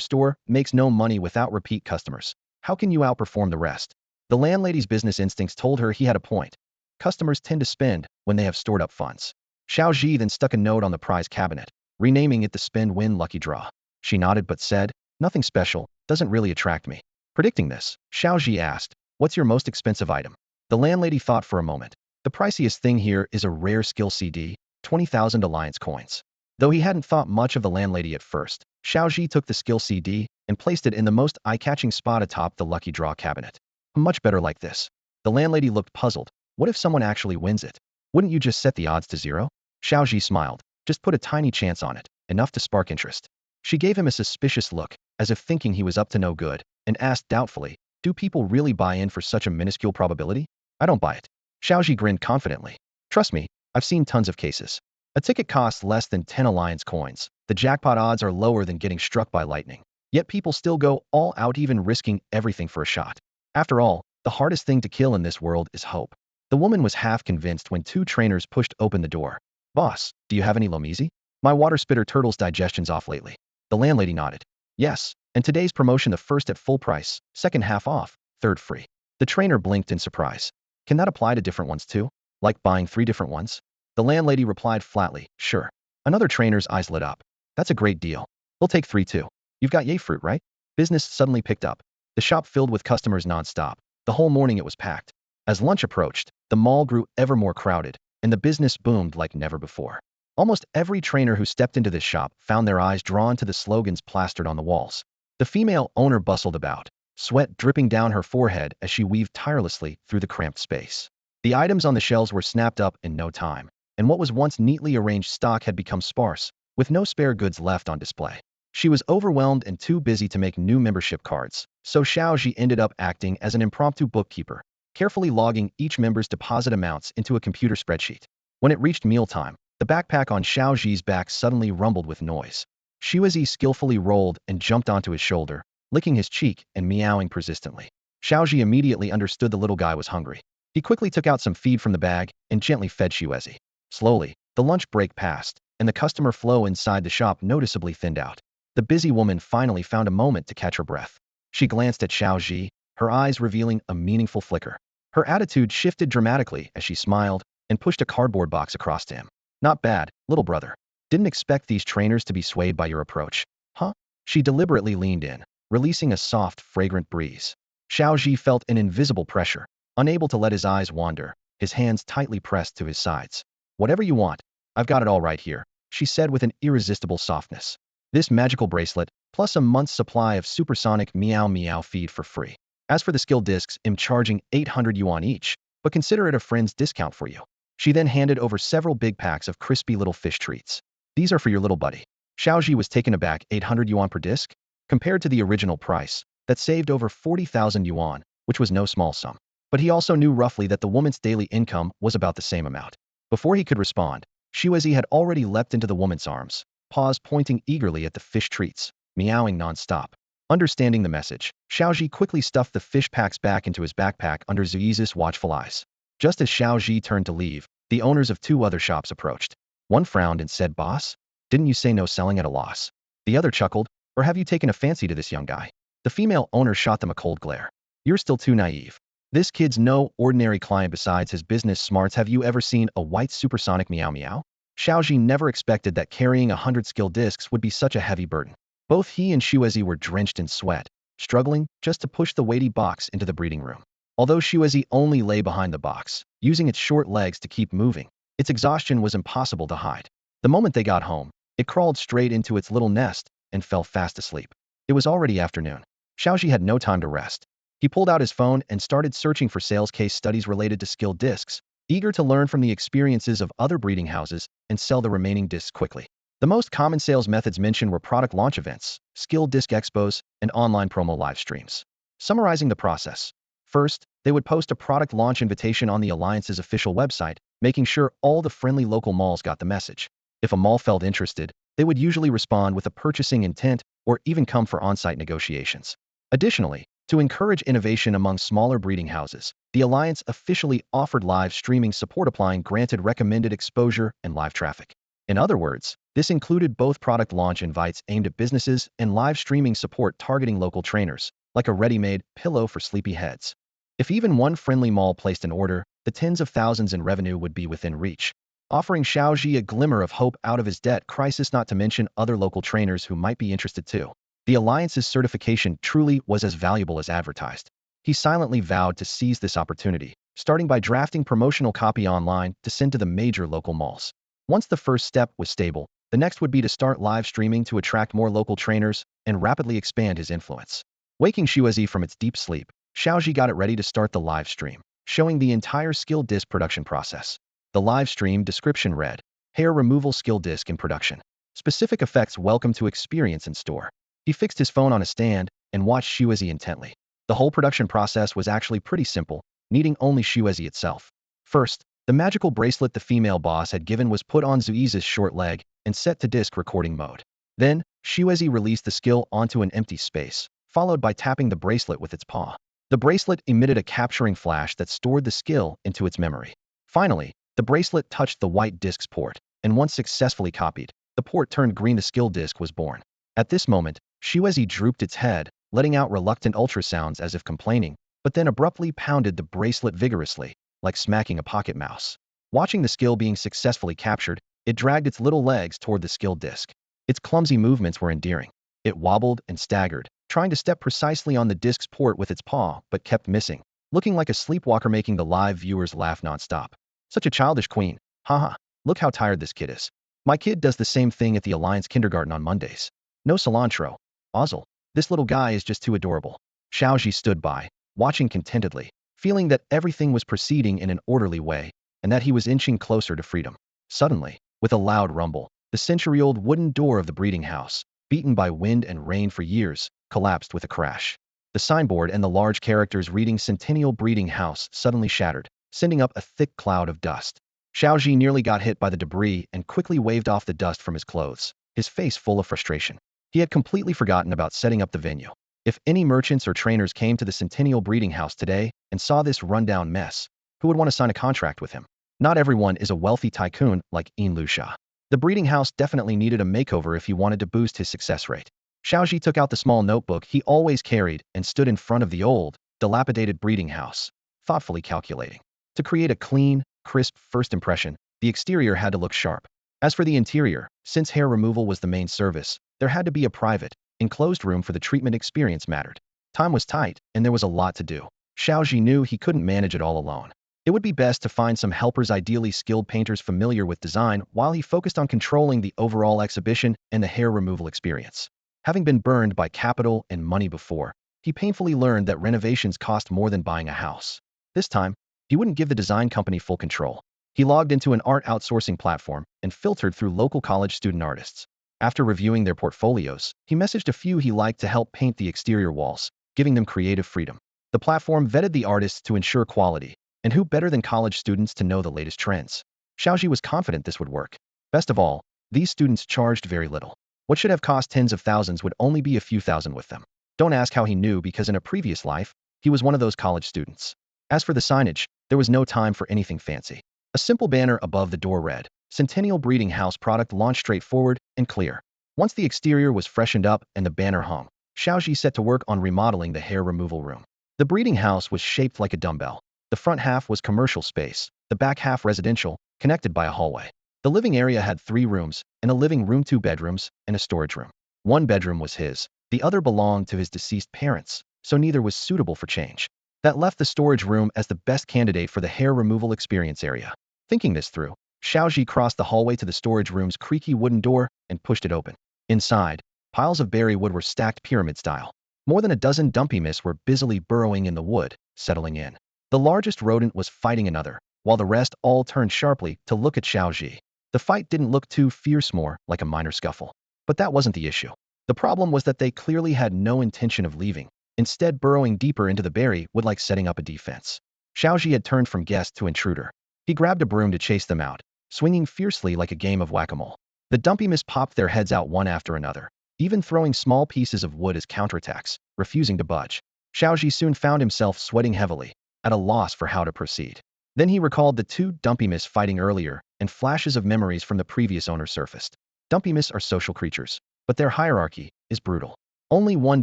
store makes no money without repeat customers. How can you outperform the rest? The landlady's business instincts told her he had a point. Customers tend to spend when they have stored up funds. Xiao Zhi then stuck a note on the prize cabinet, renaming it the Spend Win Lucky Draw. She nodded but said, nothing special, doesn't really attract me. Predicting this, Xiao Zhi asked, what's your most expensive item? The landlady thought for a moment. The priciest thing here is a rare skill CD, 20,000 alliance coins. Though he hadn't thought much of the landlady at first, Xiao Zhi took the skill CD and placed it in the most eye-catching spot atop the lucky draw cabinet. Much better like this. The landlady looked puzzled. What if someone actually wins it? Wouldn't you just set the odds to zero? Xiao Zhi smiled. Just put a tiny chance on it, enough to spark interest. She gave him a suspicious look, as if thinking he was up to no good, and asked doubtfully, do people really buy in for such a minuscule probability? I don't buy it. Xiao Zhi grinned confidently. Trust me, I've seen tons of cases. A ticket costs less than 10 alliance coins. The jackpot odds are lower than getting struck by lightning. Yet people still go all out, even risking everything for a shot. After all, the hardest thing to kill in this world is hope. The woman was half convinced when two trainers pushed open the door. Boss, do you have any lomizi? My water spitter turtle's digestion's off lately. The landlady nodded. Yes, and today's promotion, the first at full price, second half off, third free. The trainer blinked in surprise. Can that apply to different ones too? Like buying 3 different ones? The landlady replied flatly, sure. Another trainer's eyes lit up. That's a great deal. We'll take 3 too. You've got yay fruit, right? Business suddenly picked up. The shop filled with customers nonstop. The whole morning it was packed. As lunch approached, the mall grew ever more crowded, and the business boomed like never before. Almost every trainer who stepped into this shop found their eyes drawn to the slogans plastered on the walls. The female owner bustled about, sweat dripping down her forehead as she weaved tirelessly through the cramped space. The items on the shelves were snapped up in no time, and what was once neatly arranged stock had become sparse, with no spare goods left on display. She was overwhelmed and too busy to make new membership cards, so Xiao Zhi ended up acting as an impromptu bookkeeper, carefully logging each member's deposit amounts into a computer spreadsheet. When it reached mealtime, the backpack on Xiao Zhi's back suddenly rumbled with noise. Xiao Zhi skillfully rolled and jumped onto his shoulder, licking his cheek and meowing persistently. Xiao Zhi immediately understood the little guy was hungry. He quickly took out some feed from the bag and gently fed Xiao Zhi. Slowly, the lunch break passed, and the customer flow inside the shop noticeably thinned out. The busy woman finally found a moment to catch her breath. She glanced at Xiao Zhi, her eyes revealing a meaningful flicker. Her attitude shifted dramatically as she smiled and pushed a cardboard box across to him. Not bad, little brother. Didn't expect these trainers to be swayed by your approach. Huh? She deliberately leaned in, releasing a soft, fragrant breeze. Xiao Zhi felt an invisible pressure, unable to let his eyes wander, his hands tightly pressed to his sides. Whatever you want, I've got it all right here, she said with an irresistible softness. This magical bracelet, plus a month's supply of supersonic meow meow feed for free. As for the skill discs, I'm charging 800 yuan each, but consider it a friend's discount for you. She then handed over several big packs of crispy little fish treats. These are for your little buddy. Xiao Zhi was taken aback. 800 yuan per disc? Compared to the original price, that saved over 40,000 yuan, which was no small sum. But he also knew roughly that the woman's daily income was about the same amount. Before he could respond, Xiao Zhi had already leapt into the woman's arms, paws pointing eagerly at the fish treats, meowing non-stop. Understanding the message, Xiao Zhi quickly stuffed the fish packs back into his backpack under Ziyi's watchful eyes. Just as Xiao Zhi turned to leave, the owners of 2 other shops approached. One frowned and said, Boss? Didn't you say no selling at a loss? The other chuckled. Or have you taken a fancy to this young guy? The female owner shot them a cold glare. You're still too naive. This kid's no ordinary client besides his business smarts. Have you ever seen a white supersonic meow meow? Xiao Zhi never expected that carrying 100 skill discs would be such a heavy burden. Both he and Xuezi were drenched in sweat, struggling just to push the weighty box into the breeding room. Although Xuezi only lay behind the box, using its short legs to keep moving, its exhaustion was impossible to hide. The moment they got home, it crawled straight into its little nest and fell fast asleep. It was already afternoon. Xiao Zhi had no time to rest. He pulled out his phone and started searching for sales case studies related to skill discs, eager to learn from the experiences of other breeding houses and sell the remaining discs quickly. The most common sales methods mentioned were product launch events, skill disc expos, and online promo live streams. Summarizing the process. First, they would post a product launch invitation on the Alliance's official website, making sure all the friendly local malls got the message. If a mall felt interested, they would usually respond with a purchasing intent or even come for on-site negotiations. Additionally, to encourage innovation among smaller breeding houses, the Alliance officially offered live streaming support applying granted recommended exposure and live traffic. In other words, this included both product launch invites aimed at businesses and live streaming support targeting local trainers, like a ready-made pillow for sleepy heads. If even one friendly mall placed an order, the tens of thousands in revenue would be within reach, offering Xiao Zhi a glimmer of hope out of his debt crisis, not to mention other local trainers who might be interested too. The Alliance's certification truly was as valuable as advertised. He silently vowed to seize this opportunity, starting by drafting promotional copy online to send to the major local malls. Once the first step was stable, the next would be to start live streaming to attract more local trainers and rapidly expand his influence. Waking Xuezi from its deep sleep, Xiao Zhi got it ready to start the live stream, showing the entire skill disc production process. The live stream description read, hair removal skill disc in production. Specific effects welcome to experience in store. He fixed his phone on a stand and watched Xuezi intently. The whole production process was actually pretty simple, needing only Xuezi itself. First, the magical bracelet the female boss had given was put on Zuiza's short leg and set to disc recording mode. Then, Xuezi released the skill onto an empty space, followed by tapping the bracelet with its paw. The bracelet emitted a capturing flash that stored the skill into its memory. Finally, the bracelet touched the white disc's port, and once successfully copied, the port turned green. The skill disc was born. At this moment, Xuezi drooped its head, letting out reluctant ultrasounds as if complaining, but then abruptly pounded the bracelet vigorously, like smacking a pocket mouse. Watching the skill being successfully captured, it dragged its little legs toward the skill disc. Its clumsy movements were endearing. It wobbled and staggered, trying to step precisely on the disc's port with its paw, but kept missing, looking like a sleepwalker, making the live viewers laugh nonstop. Such a childish queen. Haha, look how tired this kid is. My kid does the same thing at the Alliance kindergarten on Mondays. No cilantro. Ozzel. This little guy is just too adorable. Xiao Zhi stood by, watching contentedly, feeling that everything was proceeding in an orderly way, and that he was inching closer to freedom. Suddenly, with a loud rumble, the century-old wooden door of the breeding house, beaten by wind and rain for years, collapsed with a crash. The signboard and the large characters reading Centennial Breeding House suddenly shattered, sending up a thick cloud of dust. Xiao Zhi nearly got hit by the debris and quickly waved off the dust from his clothes, his face full of frustration. He had completely forgotten about setting up the venue. If any merchants or trainers came to the Centennial Breeding House today and saw this rundown mess, who would want to sign a contract with him? Not everyone is a wealthy tycoon like Yin Lusha. The breeding house definitely needed a makeover if he wanted to boost his success rate. Xiao Zhi took out the small notebook he always carried and stood in front of the old, dilapidated breeding house, thoughtfully calculating. To create a clean, crisp first impression, the exterior had to look sharp. As for the interior, since hair removal was the main service, there had to be a private, enclosed room for the treatment. Experience mattered. Time was tight, and there was a lot to do. Xiao Zhi knew he couldn't manage it all alone. It would be best to find some helpers, ideally skilled painters familiar with design, while he focused on controlling the overall exhibition and the hair removal experience. Having been burned by capital and money before, he painfully learned that renovations cost more than buying a house. This time, he wouldn't give the design company full control. He logged into an art outsourcing platform and filtered through local college student artists. After reviewing their portfolios, he messaged a few he liked to help paint the exterior walls, giving them creative freedom. The platform vetted the artists to ensure quality, and who better than college students to know the latest trends? Xiao Zhi was confident this would work. Best of all, these students charged very little. What should have cost tens of thousands would only be a few thousand with them. Don't ask how he knew, because in a previous life, he was one of those college students. As for the signage, there was no time for anything fancy. A simple banner above the door read, Centennial Breeding House product launched straightforward and clear. Once the exterior was freshened up and the banner hung, Xiao Zhi set to work on remodeling the hair removal room. The breeding house was shaped like a dumbbell. The front half was commercial space, the back half residential, connected by a hallway. The living area had 3 rooms, and a living room, 2 bedrooms, and a storage room. One bedroom was his, the other belonged to his deceased parents, so neither was suitable for change. That left the storage room as the best candidate for the hair removal experience area. Thinking this through, Xiao Zhi crossed the hallway to the storage room's creaky wooden door and pushed it open. Inside, piles of berry wood were stacked pyramid style. More than a dozen dumpy mice were busily burrowing in the wood, settling in. The largest rodent was fighting another, while the rest all turned sharply to look at Xiao Zhi. The fight didn't look too fierce, more like a minor scuffle. But that wasn't the issue. The problem was that they clearly had no intention of leaving, instead burrowing deeper into the berry wood like setting up a defense. Xiao Zhi had turned from guest to intruder. He grabbed a broom to chase them out, swinging fiercely like a game of whack-a-mole. The dumpy mice popped their heads out one after another, even throwing small pieces of wood as counterattacks, refusing to budge. Xiao Zhi soon found himself sweating heavily, at a loss for how to proceed. Then he recalled the 2 dumpy mice fighting earlier, and flashes of memories from the previous owner surfaced. Dumpy mice are social creatures, but their hierarchy is brutal. Only one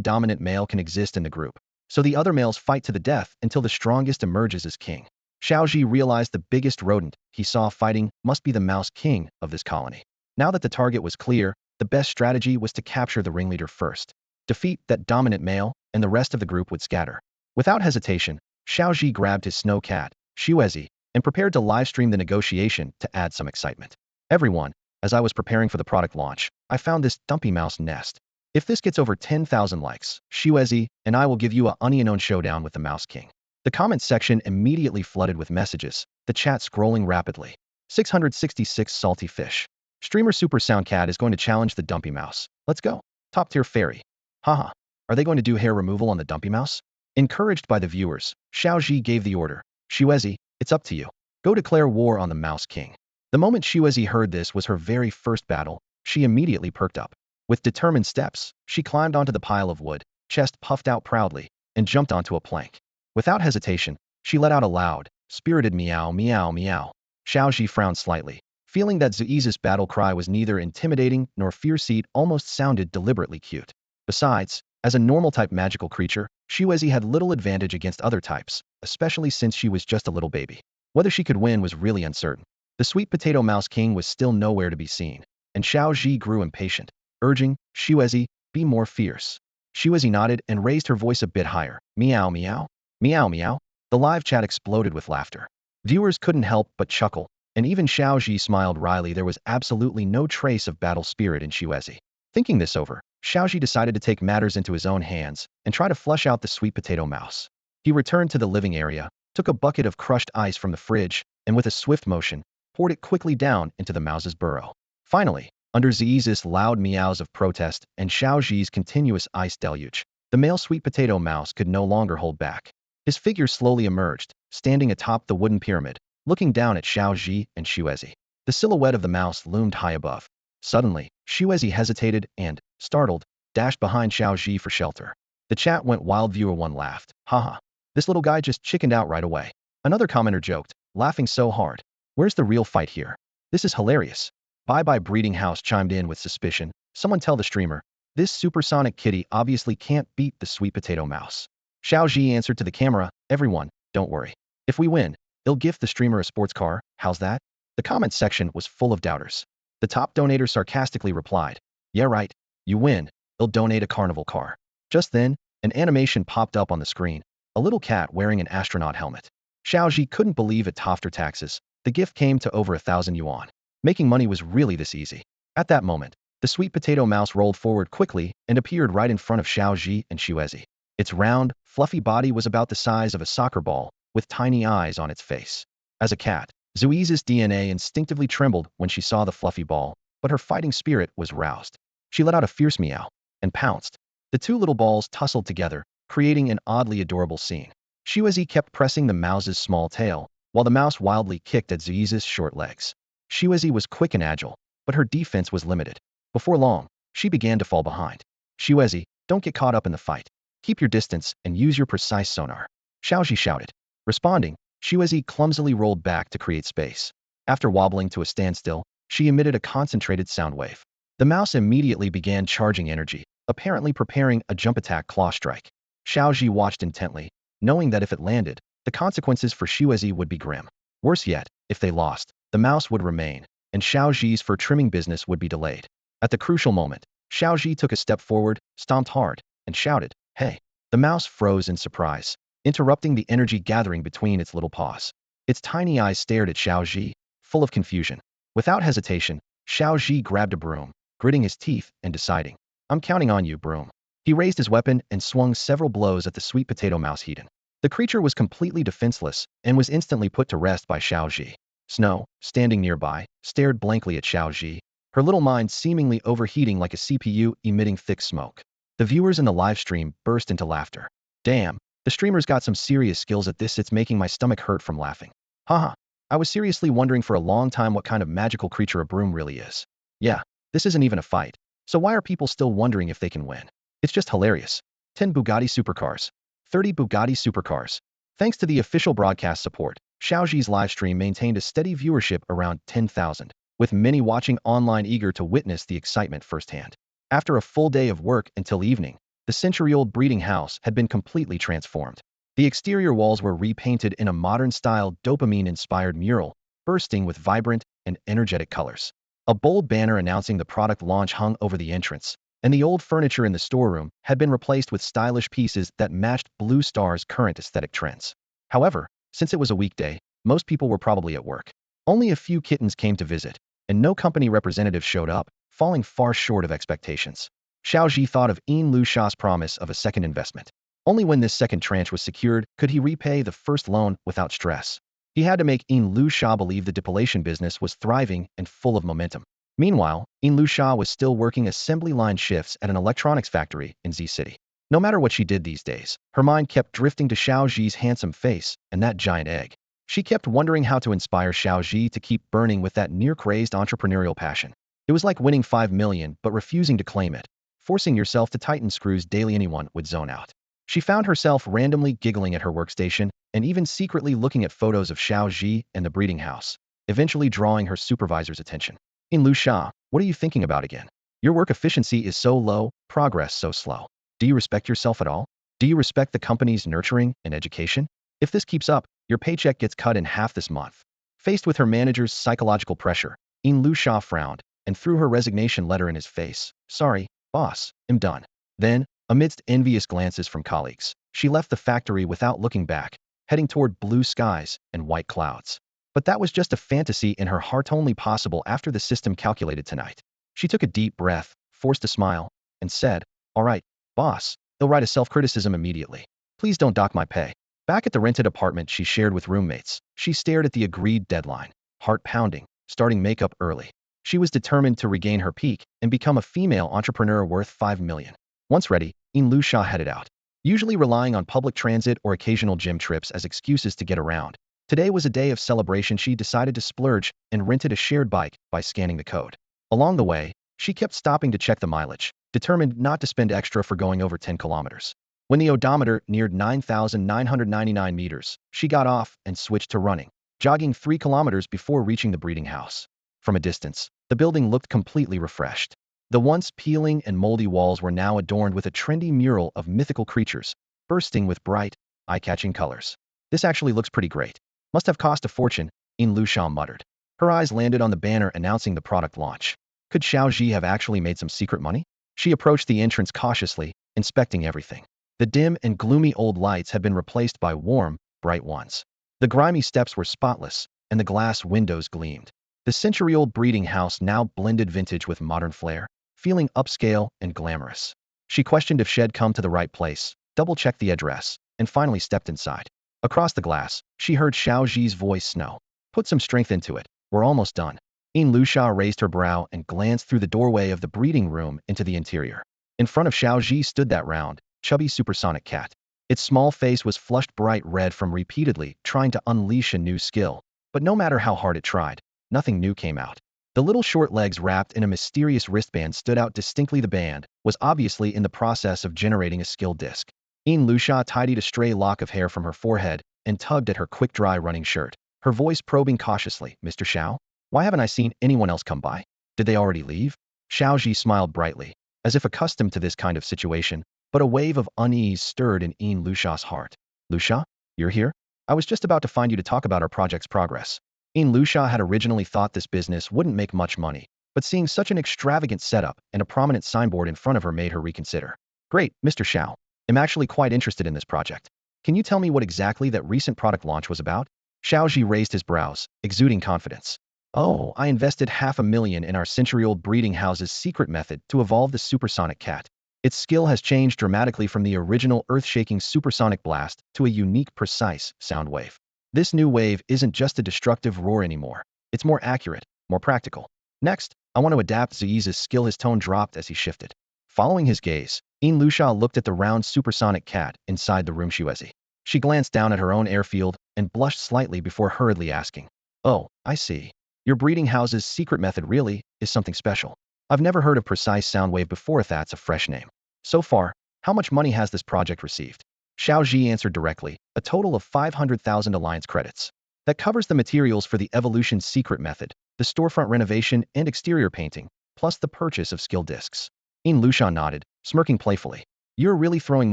dominant male can exist in the group, so the other males fight to the death until the strongest emerges as king. Xiao Zhi realized the biggest rodent he saw fighting must be the mouse king of this colony. Now that the target was clear, the best strategy was to capture the ringleader first. Defeat that dominant male, and the rest of the group would scatter. Without hesitation, Xiao Zhi grabbed his snow cat, Xuezi, and prepared to livestream the negotiation to add some excitement. Everyone, as I was preparing for the product launch, I found this dumpy mouse nest. If this gets over 10,000 likes, Xuezi and I will give you a onion showdown with the Mouse King. The comments section immediately flooded with messages, the chat scrolling rapidly. 666 salty fish. Streamer Super Sound Cat is going to challenge the dumpy mouse. Let's go. Top tier fairy. Haha. Are they going to do hair removal on the dumpy mouse? Encouraged by the viewers, Xiao Zhi gave the order. Xuezi, it's up to you. Go declare war on the Mouse King. The moment Xuezi heard this was her very first battle, she immediately perked up. With determined steps, she climbed onto the pile of wood, chest puffed out proudly, and jumped onto a plank. Without hesitation, she let out a loud, spirited meow meow meow. Xiao Zhi frowned slightly, feeling that Zuiza's battle cry was neither intimidating nor fierce. It almost sounded deliberately cute. Besides, as a normal-type magical creature, Xuezi had little advantage against other types, especially since she was just a little baby. Whether she could win was really uncertain. The sweet potato mouse king was still nowhere to be seen, and Xiao Zhi grew impatient, urging, Xuezi, be more fierce. Xuezi nodded and raised her voice a bit higher. Meow meow. Meow meow. The live chat exploded with laughter. Viewers couldn't help but chuckle, and even Xiao Zhi smiled wryly. There was absolutely no trace of battle spirit in Xuezi. Thinking this over, Xiao Zhi decided to take matters into his own hands and try to flush out the sweet potato mouse. He returned to the living area, took a bucket of crushed ice from the fridge, and with a swift motion, poured it quickly down into the mouse's burrow. Finally, under Zizi's loud meows of protest and Xiao Zhi's continuous ice deluge, the male sweet potato mouse could no longer hold back. His figure slowly emerged, standing atop the wooden pyramid, looking down at Xiao Zhi and Xuezi. The silhouette of the mouse loomed high above. Suddenly, Xuezi hesitated and, startled, dashed behind Xiao Zhi for shelter. The chat went wild. Viewer 1 laughed. Haha. This little guy just chickened out right away. Another commenter joked, laughing so hard. Where's the real fight here? This is hilarious. Bye-bye Breeding House chimed in with suspicion. Someone tell the streamer. This supersonic kitty obviously can't beat the sweet potato mouse. Xiao Zhi answered to the camera, everyone, don't worry. If we win, they'll gift the streamer a sports car. How's that? The comments section was full of doubters. The top donator sarcastically replied, yeah right, you win, they'll donate a carnival car. Just then, an animation popped up on the screen, a little cat wearing an astronaut helmet. Xiao Zhi couldn't believe it. After taxes, the gift came to over 1,000 yuan. Making money was really this easy. At that moment, the sweet potato mouse rolled forward quickly and appeared right in front of Xiao Zhi and Xuezi. Its round, fluffy body was about the size of a soccer ball, with tiny eyes on its face. As a cat, Zuiza's DNA instinctively trembled when she saw the fluffy ball, but her fighting spirit was roused. She let out a fierce meow and pounced. The 2 little balls tussled together, creating an oddly adorable scene. Xuezi kept pressing the mouse's small tail, while the mouse wildly kicked at Zuiza's short legs. Xuezi was quick and agile, but her defense was limited. Before long, she began to fall behind. Xuezi, don't get caught up in the fight. Keep your distance and use your precise sonar. Xiao Zhi shouted. Responding, Xuezi clumsily rolled back to create space. After wobbling to a standstill, She emitted a concentrated sound wave. The mouse immediately began charging energy, apparently preparing a jump attack claw strike. Xiao Zhi watched intently, knowing that if it landed, the consequences for Xiaozi would be grim. Worse yet, if they lost, the mouse would remain, and Xiao Zhi's fur trimming business would be delayed. At the crucial moment, Xiao Zhi took a step forward, stomped hard, and shouted, "Hey!" The mouse froze in surprise, interrupting the energy gathering between its little paws. Its tiny eyes stared at Xiao Zhi, full of confusion. Without hesitation, Xiao Zhi grabbed a broom, gritting his teeth and deciding, "I'm counting on you, broom." He raised his weapon and swung several blows at the sweet potato mouse heathen. The creature was completely defenseless and was instantly put to rest by Xiao Zhi. Snow, standing nearby, stared blankly at Xiao Zhi, her little mind seemingly overheating like a CPU emitting thick smoke. The viewers in the live stream burst into laughter. "Damn, the streamer's got some serious skills at this, it's making my stomach hurt from laughing. Haha, I was seriously wondering for a long time what kind of magical creature a broom really is. Yeah, this isn't even a fight, so why are people still wondering if they can win? It's just hilarious. 10 Bugatti supercars. 30 Bugatti supercars. Thanks to the official broadcast support, Xiao Zhi's livestream maintained a steady viewership around 10,000, with many watching online eager to witness the excitement firsthand. After a full day of work until evening, the century-old breeding house had been completely transformed. The exterior walls were repainted in a modern-style dopamine-inspired mural, bursting with vibrant and energetic colors. A bold banner announcing the product launch hung over the entrance, and the old furniture in the storeroom had been replaced with stylish pieces that matched Blue Star's current aesthetic trends. However, since it was a weekday, most people were probably at work. Only a few kittens came to visit, and no company representative showed up, falling far short of expectations. Xiao Zhi thought of Lu Sha's promise of a second investment. Only when this second tranche was secured could he repay the first loan without stress. He had to make Lu Sha believe the depilation business was thriving and full of momentum. Meanwhile, Lu Sha was still working assembly line shifts at an electronics factory in Z City. No matter what she did these days, her mind kept drifting to Xiao Zhi's handsome face and that giant egg. She kept wondering how to inspire Xiao Zhi to keep burning with that near-crazed entrepreneurial passion. It was like winning 5 million but refusing to claim it, forcing yourself to tighten screws daily. Anyone would zone out. She found herself randomly giggling at her workstation and even secretly looking at photos of Xiao Zhi and the breeding house, eventually drawing her supervisor's attention. Lu Sha, what are you thinking about again? Your work efficiency is so low, progress so slow. Do you respect yourself at all? Do you respect the company's nurturing and education? If this keeps up, your paycheck gets cut in half this month. Faced with her manager's psychological pressure, Lu Sha frowned and threw her resignation letter in his face. "Sorry, boss, I'm done." Then, amidst envious glances from colleagues, she left the factory without looking back, heading toward blue skies and white clouds. But that was just a fantasy in her heart, only possible after the system calculated tonight. She took a deep breath, forced a smile, and said, "All right, boss, they'll write a self-criticism immediately. Please don't dock my pay." Back at the rented apartment she shared with roommates, she stared at the agreed deadline, heart pounding, starting makeup early. She was determined to regain her peak and become a female entrepreneur worth 5 million. Once ready, Lu Sha headed out, usually relying on public transit or occasional gym trips as excuses to get around. Today was a day of celebration. She decided to splurge and rented a shared bike by scanning the code. Along the way, she kept stopping to check the mileage, determined not to spend extra for going over 10 kilometers. When the odometer neared 9,999 meters, she got off and switched to running, jogging 3 kilometers before reaching the breeding house. From a distance, the building looked completely refreshed. The once peeling and moldy walls were now adorned with a trendy mural of mythical creatures, bursting with bright, eye-catching colors. "This actually looks pretty great. Must have cost a fortune," Lu Sha muttered. Her eyes landed on the banner announcing the product launch. Could Xiao Zhi have actually made some secret money? She approached the entrance cautiously, inspecting everything. The dim and gloomy old lights had been replaced by warm, bright ones. The grimy steps were spotless, and the glass windows gleamed. The century-old breeding house now blended vintage with modern flair, feeling upscale and glamorous. She questioned if she'd come to the right place, double-checked the address, and finally stepped inside. Across the glass, she heard Xiao Zhi's voice snow. "Put some strength into it. We're almost done." Lu Sha raised her brow and glanced through the doorway of the breeding room into the interior. In front of Xiao Zhi stood that round, chubby supersonic cat. Its small face was flushed bright red from repeatedly trying to unleash a new skill, but no matter how hard it tried, nothing new came out. The little short legs wrapped in a mysterious wristband stood out distinctly. The band was obviously in the process of generating a skill disc. Lu Sha tidied a stray lock of hair from her forehead and tugged at her quick-dry running shirt, her voice probing cautiously, "Mr. Xiao? Why haven't I seen anyone else come by? Did they already leave? Xiao Zhi smiled brightly, as if accustomed to this kind of situation, but a wave of unease stirred in Lusha's heart. Lusha, you're here? I was just about to find you to talk about our project's progress. Lusha had originally thought this business wouldn't make much money, but seeing such an extravagant setup and a prominent signboard in front of her made her reconsider. Great, Mr. Xiao. I'm actually quite interested in this project. Can you tell me what exactly that recent product launch was about? Xiao Zhi raised his brows, exuding confidence. Oh, I invested $500,000 in our century-old breeding house's secret method to evolve the supersonic cat. Its skill has changed dramatically from the original earth-shaking supersonic blast to a unique, precise sound wave. This new wave isn't just a destructive roar anymore. It's more accurate, more practical. Next, I want to adapt Ziyi's skill. His tone dropped as he shifted. Following his gaze, Lusha looked at the round supersonic cat inside the room. She glanced down at her own airfield and blushed slightly before hurriedly asking, "Oh, I see. Your breeding house's secret method really is something special. I've never heard of precise sound wave before if that's a fresh name. So far, how much money has this project received?" Xiao Zhi answered directly, "A total of 500,000 alliance credits. That covers the materials for the evolution secret method, the storefront renovation and exterior painting, plus the purchase of skill discs." Lusha nodded, smirking playfully. "You're really throwing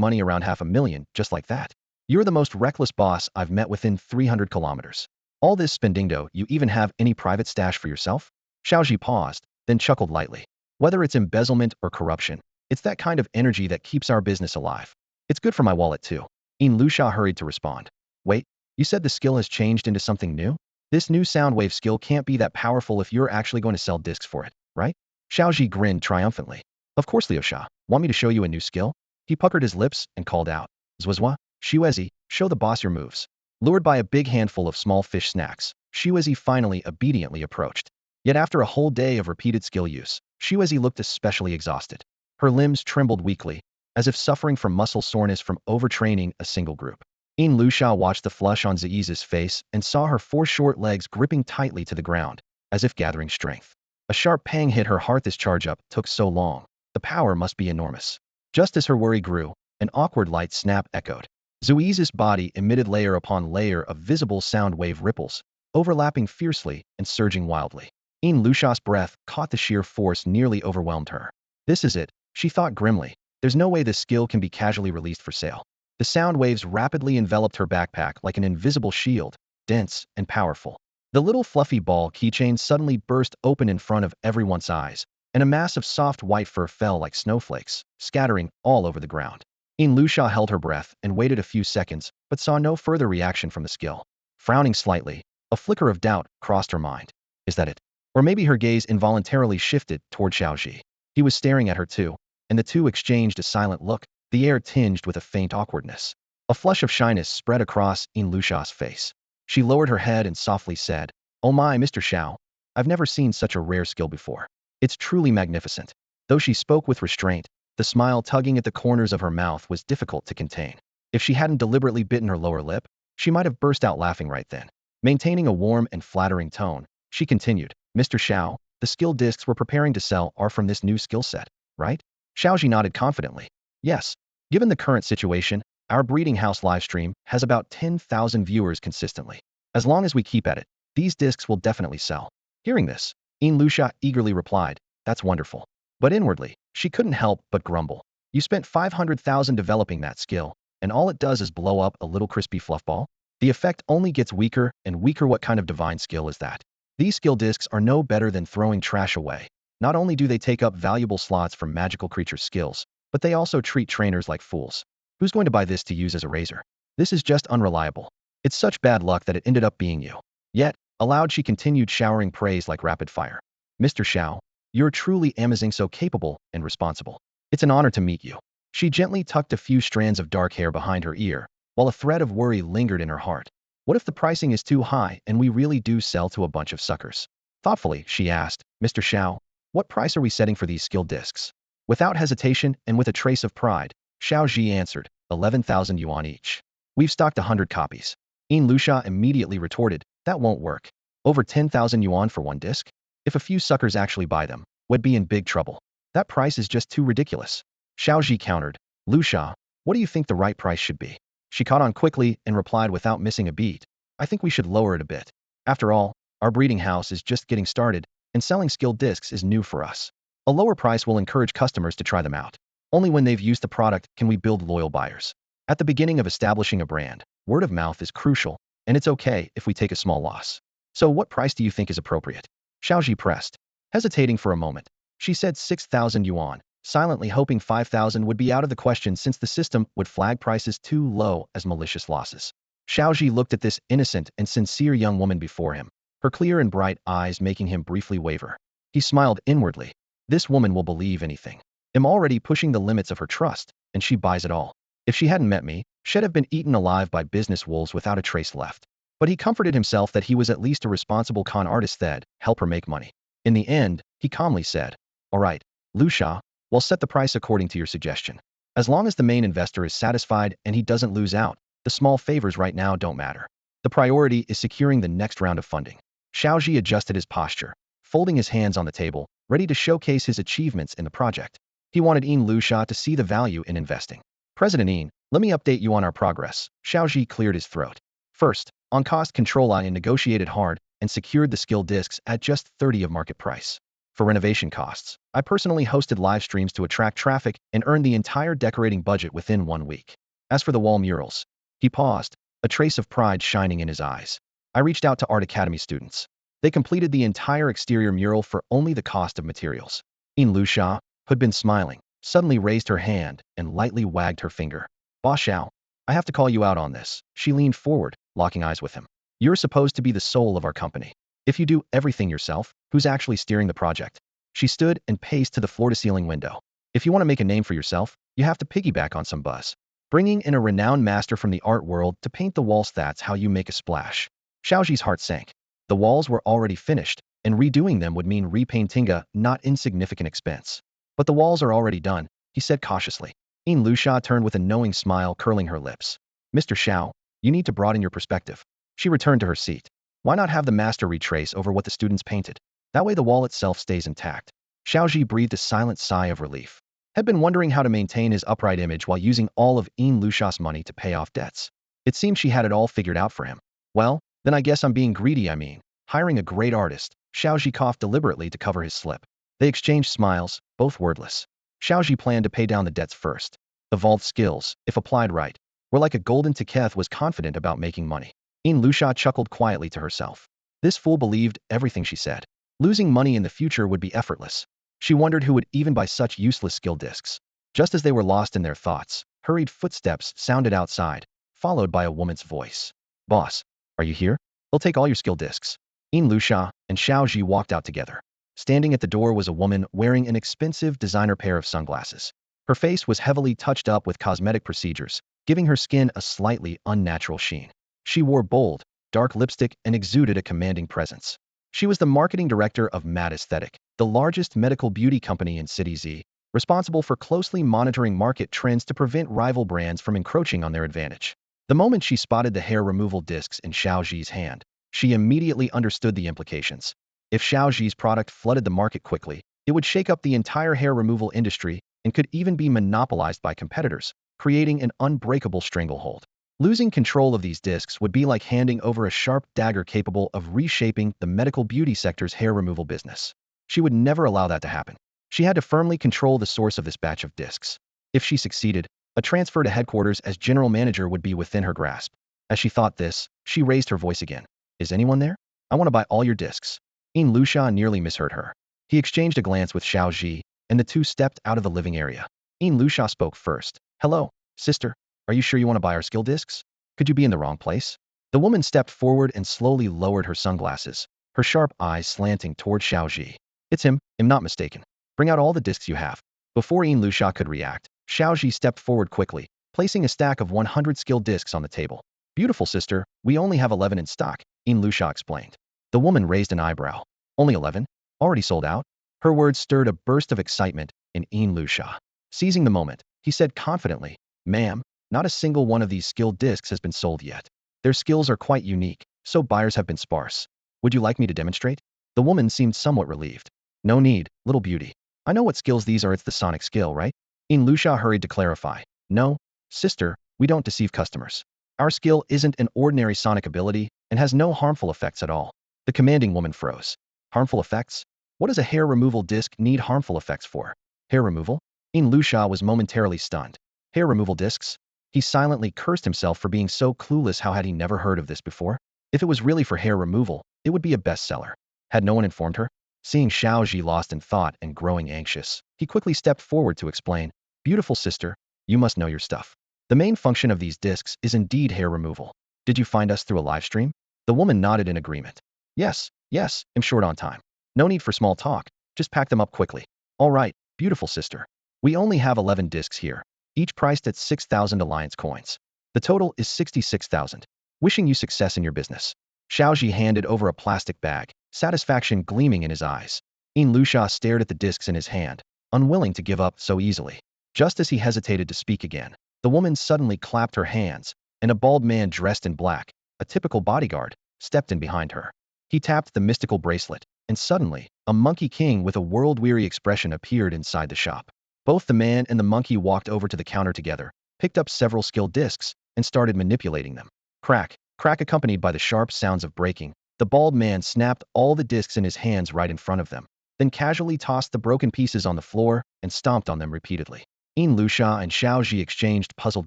money around $500,000 just like that. You're the most reckless boss I've met within 300 kilometers. All this spending dough, you even have any private stash for yourself?" Xiao Zhi paused, then chuckled lightly. "Whether it's embezzlement or corruption, it's that kind of energy that keeps our business alive. It's good for my wallet too." Lusha hurried to respond. "Wait, you said the skill has changed into something new? This new sound wave skill can't be that powerful if you're actually going to sell discs for it, right?" Xiao Zhi grinned triumphantly. "Of course, Liu Sha. Want me to show you a new skill?" He puckered his lips and called out, "Zwazwa, Xuezi, show the boss your moves." Lured by a big handful of small fish snacks, Xuezi finally obediently approached. Yet after a whole day of repeated skill use, Xuezi looked especially exhausted. Her limbs trembled weakly, as if suffering from muscle soreness from overtraining a single group. Lusha watched the flush on Ziyi's face and saw her four short legs gripping tightly to the ground, as if gathering strength. A sharp pang hit her heart. This charge-up took so long. The power must be enormous. Just as her worry grew, an awkward light snap echoed. Ziyi's body emitted layer upon layer of visible sound wave ripples, overlapping fiercely and surging wildly. Lusha's breath caught. The sheer force nearly overwhelmed her. This is it, she thought grimly. There's no way this skill can be casually released for sale. The sound waves rapidly enveloped her backpack like an invisible shield, dense and powerful. The little fluffy ball keychain suddenly burst open in front of everyone's eyes, and a mass of soft white fur fell like snowflakes, scattering all over the ground. Lusha held her breath and waited a few seconds, but saw no further reaction from the skill. Frowning slightly, a flicker of doubt crossed her mind. Is that it? Or maybe her gaze involuntarily shifted toward Xiao Zhi. He was staring at her too, and the two exchanged a silent look, the air tinged with a faint awkwardness. A flush of shyness spread across Lusha's face. She lowered her head and softly said, "Oh my, Mr. Xiao, I've never seen such a rare skill before. It's truly magnificent." Though she spoke with restraint, the smile tugging at the corners of her mouth was difficult to contain. If she hadn't deliberately bitten her lower lip, she might have burst out laughing right then. Maintaining a warm and flattering tone, she continued, "Mr. Xiao, the skill discs we're preparing to sell are from this new skill set, right?" Xiao Zhi nodded confidently. "Yes. Given the current situation, our breeding house livestream has about 10,000 viewers consistently. As long as we keep at it, these discs will definitely sell." Hearing this, Lusha eagerly replied, "That's wonderful." But inwardly, she couldn't help but grumble. You spent 500,000 developing that skill, and all it does is blow up a little crispy fluffball? The effect only gets weaker and weaker. What kind of divine skill is that? These skill discs are no better than throwing trash away. Not only do they take up valuable slots from magical creature skills, but they also treat trainers like fools. Who's going to buy this to use as a razor? This is just unreliable. It's such bad luck that it ended up being you. Yet, aloud she continued showering praise like rapid fire. "Mr. Xiao, you're truly amazing, so capable and responsible. It's an honor to meet you." She gently tucked a few strands of dark hair behind her ear, while a thread of worry lingered in her heart. What if the pricing is too high and we really do sell to a bunch of suckers? Thoughtfully, she asked, "Mr. Xiao, what price are we setting for these skill discs?" Without hesitation and with a trace of pride, Xiao Zhi answered, 11,000 yuan each. "We've stocked 100 copies." Lusha immediately retorted, "That won't work. Over 10,000 yuan for one disc? If a few suckers actually buy them, we'd be in big trouble. That price is just too ridiculous." Xiao Zhi countered, "Lusha, what do you think the right price should be?" She caught on quickly and replied without missing a beat, "I think we should lower it a bit. After all, Our breeding house is just getting started, and selling skilled discs is new for us. A lower price will encourage customers to try them out. Only when they've used the product can we build loyal buyers. At the beginning of establishing a brand, word of mouth is crucial, and it's okay if we take a small loss. So what price do you think is appropriate? Xiao Zhi pressed. Hesitating for a moment, she said 6,000 yuan, silently hoping 5,000 would be out of the question since the system would flag prices too low as malicious losses. Xiao Zhi looked at this innocent and sincere young woman before him, her clear and bright eyes making him briefly waver. He smiled inwardly. This woman will believe anything. I'm already pushing the limits of her trust, and she buys it all. If she hadn't met me, she'd have been eaten alive by business wolves without a trace left. But he comforted himself that he was at least a responsible con artist that'd help her make money. In the end, he calmly said, "All right, Lu Sha, we'll set the price according to your suggestion. As long as the main investor is satisfied and he doesn't lose out, the small favors right now don't matter. The priority is securing the next round of funding." Xiao Zhi adjusted his posture, folding his hands on the table, ready to showcase his achievements in the project. He wanted Lu Sha to see the value in investing. "President Yin, let me update you on our progress." Xiao Zhi cleared his throat. "First, on cost control, I negotiated hard and secured the skill discs at just 30 of market price. For renovation costs, I personally hosted live streams to attract traffic and earned the entire decorating budget within 1 week. As for the wall murals," he paused, a trace of pride shining in his eyes. "I reached out to Art Academy students. They completed the entire exterior mural for only the cost of materials." Lu Sha, who'd been smiling, suddenly raised her hand and lightly wagged her finger. "Boss Xiao, I have to call you out on this." She leaned forward, locking eyes with him. "You're supposed to be the soul of our company. If you do everything yourself, who's actually steering the project?" She stood and paced to the floor-to-ceiling window. "If you want to make a name for yourself, you have to piggyback on some buzz. Bringing in a renowned master from the art world to paint the walls, that's how you make a splash." Xiao Zhi's heart sank. The walls were already finished, and redoing them would mean repainting a not insignificant expense. "But the walls are already done," he said cautiously. Lu Sha turned with a knowing smile, curling her lips. "Mr. Xiao, you need to broaden your perspective." She returned to her seat. "Why not have the master retrace over what the students painted? That way the wall itself stays intact." Xiao Zhi breathed a silent sigh of relief. Had been wondering how to maintain his upright image while using all of Lu Sha's money to pay off debts. It seemed she had it all figured out for him. "Well, then I guess I'm being greedy. I mean, hiring a great artist." Xiao Zhi coughed deliberately to cover his slip. They exchanged smiles, both wordless. Xiao Zhi planned to pay down the debts first. Evolved skills, if applied right, were like a golden ticket. Was confident about making money. Lu Sha chuckled quietly to herself. This fool believed everything she said. Losing money in the future would be effortless. She wondered who would even buy such useless skill discs. Just as they were lost in their thoughts, hurried footsteps sounded outside, followed by a woman's voice. "Boss, are you here? They'll take all your skill discs." Lu Sha and Xiao Zhi walked out together. Standing at the door was a woman wearing an expensive designer pair of sunglasses. Her face was heavily touched up with cosmetic procedures, giving her skin a slightly unnatural sheen. She wore bold, dark lipstick and exuded a commanding presence. She was the marketing director of Mad Aesthetic, the largest medical beauty company in City Z, responsible for closely monitoring market trends to prevent rival brands from encroaching on their advantage. The moment she spotted the hair removal discs in Xiao Zhi's hand, she immediately understood the implications. If Xiao Zhi's product flooded the market quickly, it would shake up the entire hair removal industry and could even be monopolized by competitors, creating an unbreakable stranglehold. Losing control of these discs would be like handing over a sharp dagger capable of reshaping the medical beauty sector's hair removal business. She would never allow that to happen. She had to firmly control the source of this batch of discs. If she succeeded, a transfer to headquarters as general manager would be within her grasp. As she thought this, she raised her voice again. "Is anyone there? I want to buy all your discs." Lu Sha nearly misheard her. He exchanged a glance with Xiao Zhi, and the two stepped out of the living area. Lu Sha spoke first. "Hello, sister. Are you sure you want to buy our skill discs? Could you be in the wrong place?" The woman stepped forward and slowly lowered her sunglasses, her sharp eyes slanting toward Xiao Zhi. "It's him, I'm not mistaken. Bring out all the discs you have." Before Lu Sha could react, Xiao Zhi stepped forward quickly, placing a stack of 100 skill discs on the table. "Beautiful sister, we only have 11 in stock," Lu Sha explained. The woman raised an eyebrow. "Only 11? Already sold out?" Her words stirred a burst of excitement in Lu Sha. Seizing the moment, he said confidently, "Ma'am, not a single one of these skill discs has been sold yet. Their skills are quite unique, so buyers have been sparse. Would you like me to demonstrate?" The woman seemed somewhat relieved. "No need, little beauty. I know what skills these are. It's the sonic skill, right?" Lu Sha hurried to clarify. "No, sister, we don't deceive customers. Our skill isn't an ordinary sonic ability and has no harmful effects at all. The commanding woman froze. Harmful effects? What does a hair removal disc need harmful effects for? Hair removal? Luxia was momentarily stunned. Hair removal discs? He silently cursed himself for being so clueless. How had he never heard of this before? If it was really for hair removal, it would be a bestseller. Had no one informed her? Seeing Xiao Zhi lost in thought and growing anxious, he quickly stepped forward to explain, "Beautiful sister, you must know your stuff. The main function of these discs is indeed hair removal. Did you find us through a live stream?" The woman nodded in agreement. Yes, I'm short on time. No need for small talk, just pack them up quickly. All right, beautiful sister. We only have 11 discs here, each priced at 6,000 alliance coins. The total is 66,000. Wishing you success in your business. Xiao Zhi handed over a plastic bag, satisfaction gleaming in his eyes. Luxia stared at the discs in his hand, unwilling to give up so easily. Just as he hesitated to speak again, the woman suddenly clapped her hands, and a bald man dressed in black, a typical bodyguard, stepped in behind her. He tapped the mystical bracelet, and suddenly, a monkey king with a world-weary expression appeared inside the shop. Both the man and the monkey walked over to the counter together, picked up several skill discs, and started manipulating them. Crack, crack accompanied by the sharp sounds of breaking. The bald man snapped all the discs in his hands right in front of them, then casually tossed the broken pieces on the floor and stomped on them repeatedly. Luxia and Xiao Zhi exchanged puzzled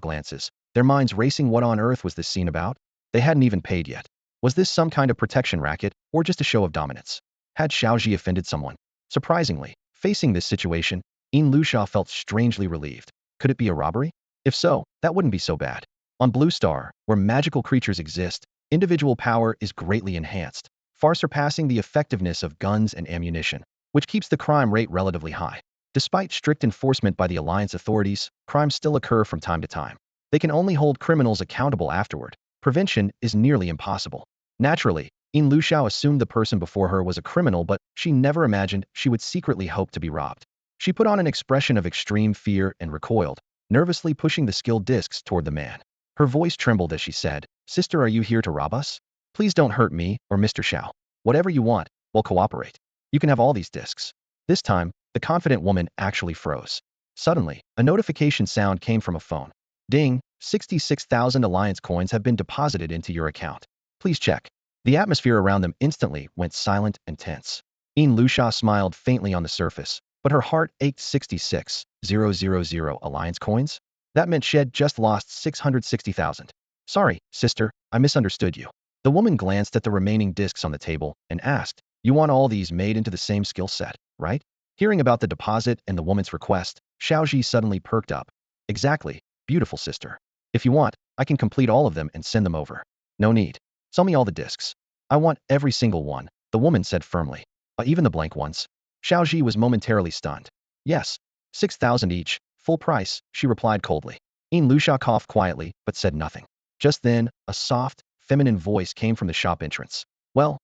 glances, their minds racing. What on earth was this scene about? They hadn't even paid yet. Was this some kind of protection racket, or just a show of dominance? Had Xiao Zhi offended someone? Surprisingly, facing this situation, Luxia felt strangely relieved. Could it be a robbery? If so, that wouldn't be so bad. On Blue Star, where magical creatures exist, individual power is greatly enhanced, far surpassing the effectiveness of guns and ammunition, which keeps the crime rate relatively high. Despite strict enforcement by the Alliance authorities, crimes still occur from time to time. They can only hold criminals accountable afterward. Prevention is nearly impossible. Naturally, Luxia assumed the person before her was a criminal, but she never imagined she would secretly hope to be robbed. She put on an expression of extreme fear and recoiled, nervously pushing the skilled discs toward the man. Her voice trembled as she said, "Sister, are you here to rob us? Please don't hurt me or Mr. Xiao. Whatever you want, we'll cooperate. You can have all these discs." This time, the confident woman actually froze. Suddenly, a notification sound came from a phone. Ding, 66,000 alliance coins have been deposited into your account. Please check. The atmosphere around them instantly went silent and tense. Luxia smiled faintly on the surface, but her heart ached. 66,000 alliance coins? That meant she'd just lost 660,000. Sorry, sister, I misunderstood you. The woman glanced at the remaining discs on the table and asked, "You want all these made into the same skill set, right?" Hearing about the deposit and the woman's request, Xiao Zhi suddenly perked up. "Exactly, beautiful sister. If you want, I can complete all of them and send them over." "No need. Sell me all the discs. I want every single one," the woman said firmly. Even the blank ones?" Xiao Zhi was momentarily stunned. "Yes, 6,000 each, full price," she replied coldly. Luxia coughed quietly, but said nothing. Just then, a soft, feminine voice came from the shop entrance. Well,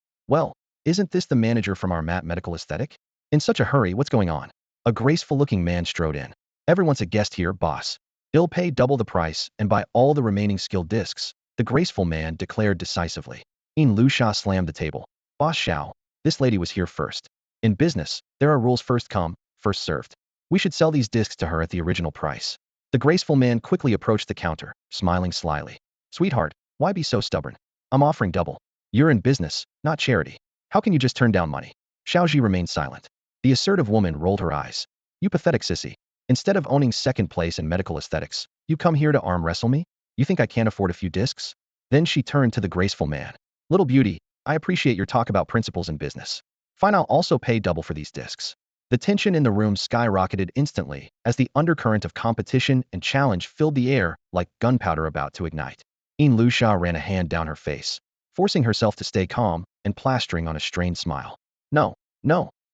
isn't this the manager from our medical aesthetic? In such a hurry, what's going on?" A graceful-looking man strode in. "Everyone's a guest here, boss. He'll pay double the price and buy all the remaining skill discs," the graceful man declared decisively. Luxia slammed the table. "Boss Xiao, this lady was here first. In business, there are rules: first come, first served. We should sell these discs to her at the original price." The graceful man quickly approached the counter, smiling slyly. "Sweetheart, why be so stubborn? I'm offering double. You're in business, not charity. How can you just turn down money?" Xiao Zhi remained silent. The assertive woman rolled her eyes. "You pathetic sissy. Instead of owning second place in medical aesthetics, you come here to arm wrestle me? You think I can't afford a few discs?" Then she turned to the graceful man. "Little beauty, I appreciate your talk about principles in business. Fine, I'll also pay double for these discs." The tension in the room skyrocketed instantly as the undercurrent of competition and challenge filled the air like gunpowder about to ignite. Luxia ran a hand down her face, forcing herself to stay calm and plastering on a strained smile. No,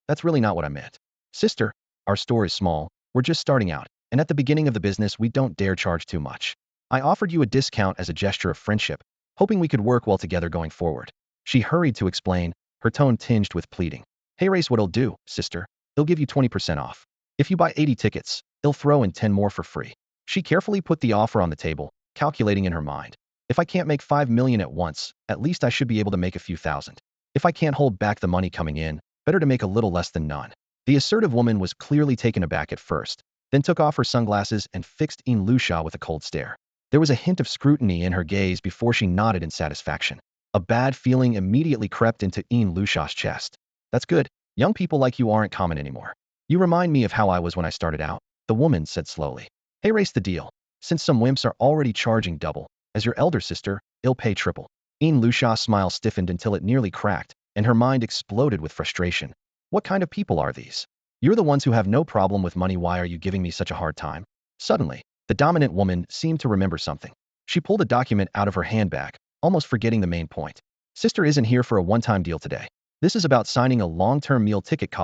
that's really not what I meant. Sister, our store is small, we're just starting out, and at the beginning of the business we don't dare charge too much. I offered you a discount as a gesture of friendship, hoping we could work well together going forward." She hurried to explain, her tone tinged with pleading. "Hey, race what'll do, sister. He'll give you 20% off. If you buy 80 tickets, he'll throw in 10 more for free." She carefully put the offer on the table, calculating in her mind. If I can't make 5 million at once, at least I should be able to make a few thousand. If I can't hold back the money coming in, better to make a little less than none. The assertive woman was clearly taken aback at first, then took off her sunglasses and fixed Luxia with a cold stare. There was a hint of scrutiny in her gaze before she nodded in satisfaction. A bad feeling immediately crept into Lusha's chest. That's good. Young people like you aren't common anymore. You remind me of how I was when I started out, the woman said slowly. Hey, race the deal. Since some wimps are already charging double, as your elder sister, I'll pay triple. Lusha's smile stiffened until it nearly cracked, and her mind exploded with frustration. What kind of people are these? You're the ones who have no problem with money. Why are you giving me such a hard time? Suddenly, the dominant woman seemed to remember something. She pulled a document out of her handbag, almost forgetting the main point. Sister isn't here for a one-time deal today. This is about signing a long-term meal ticket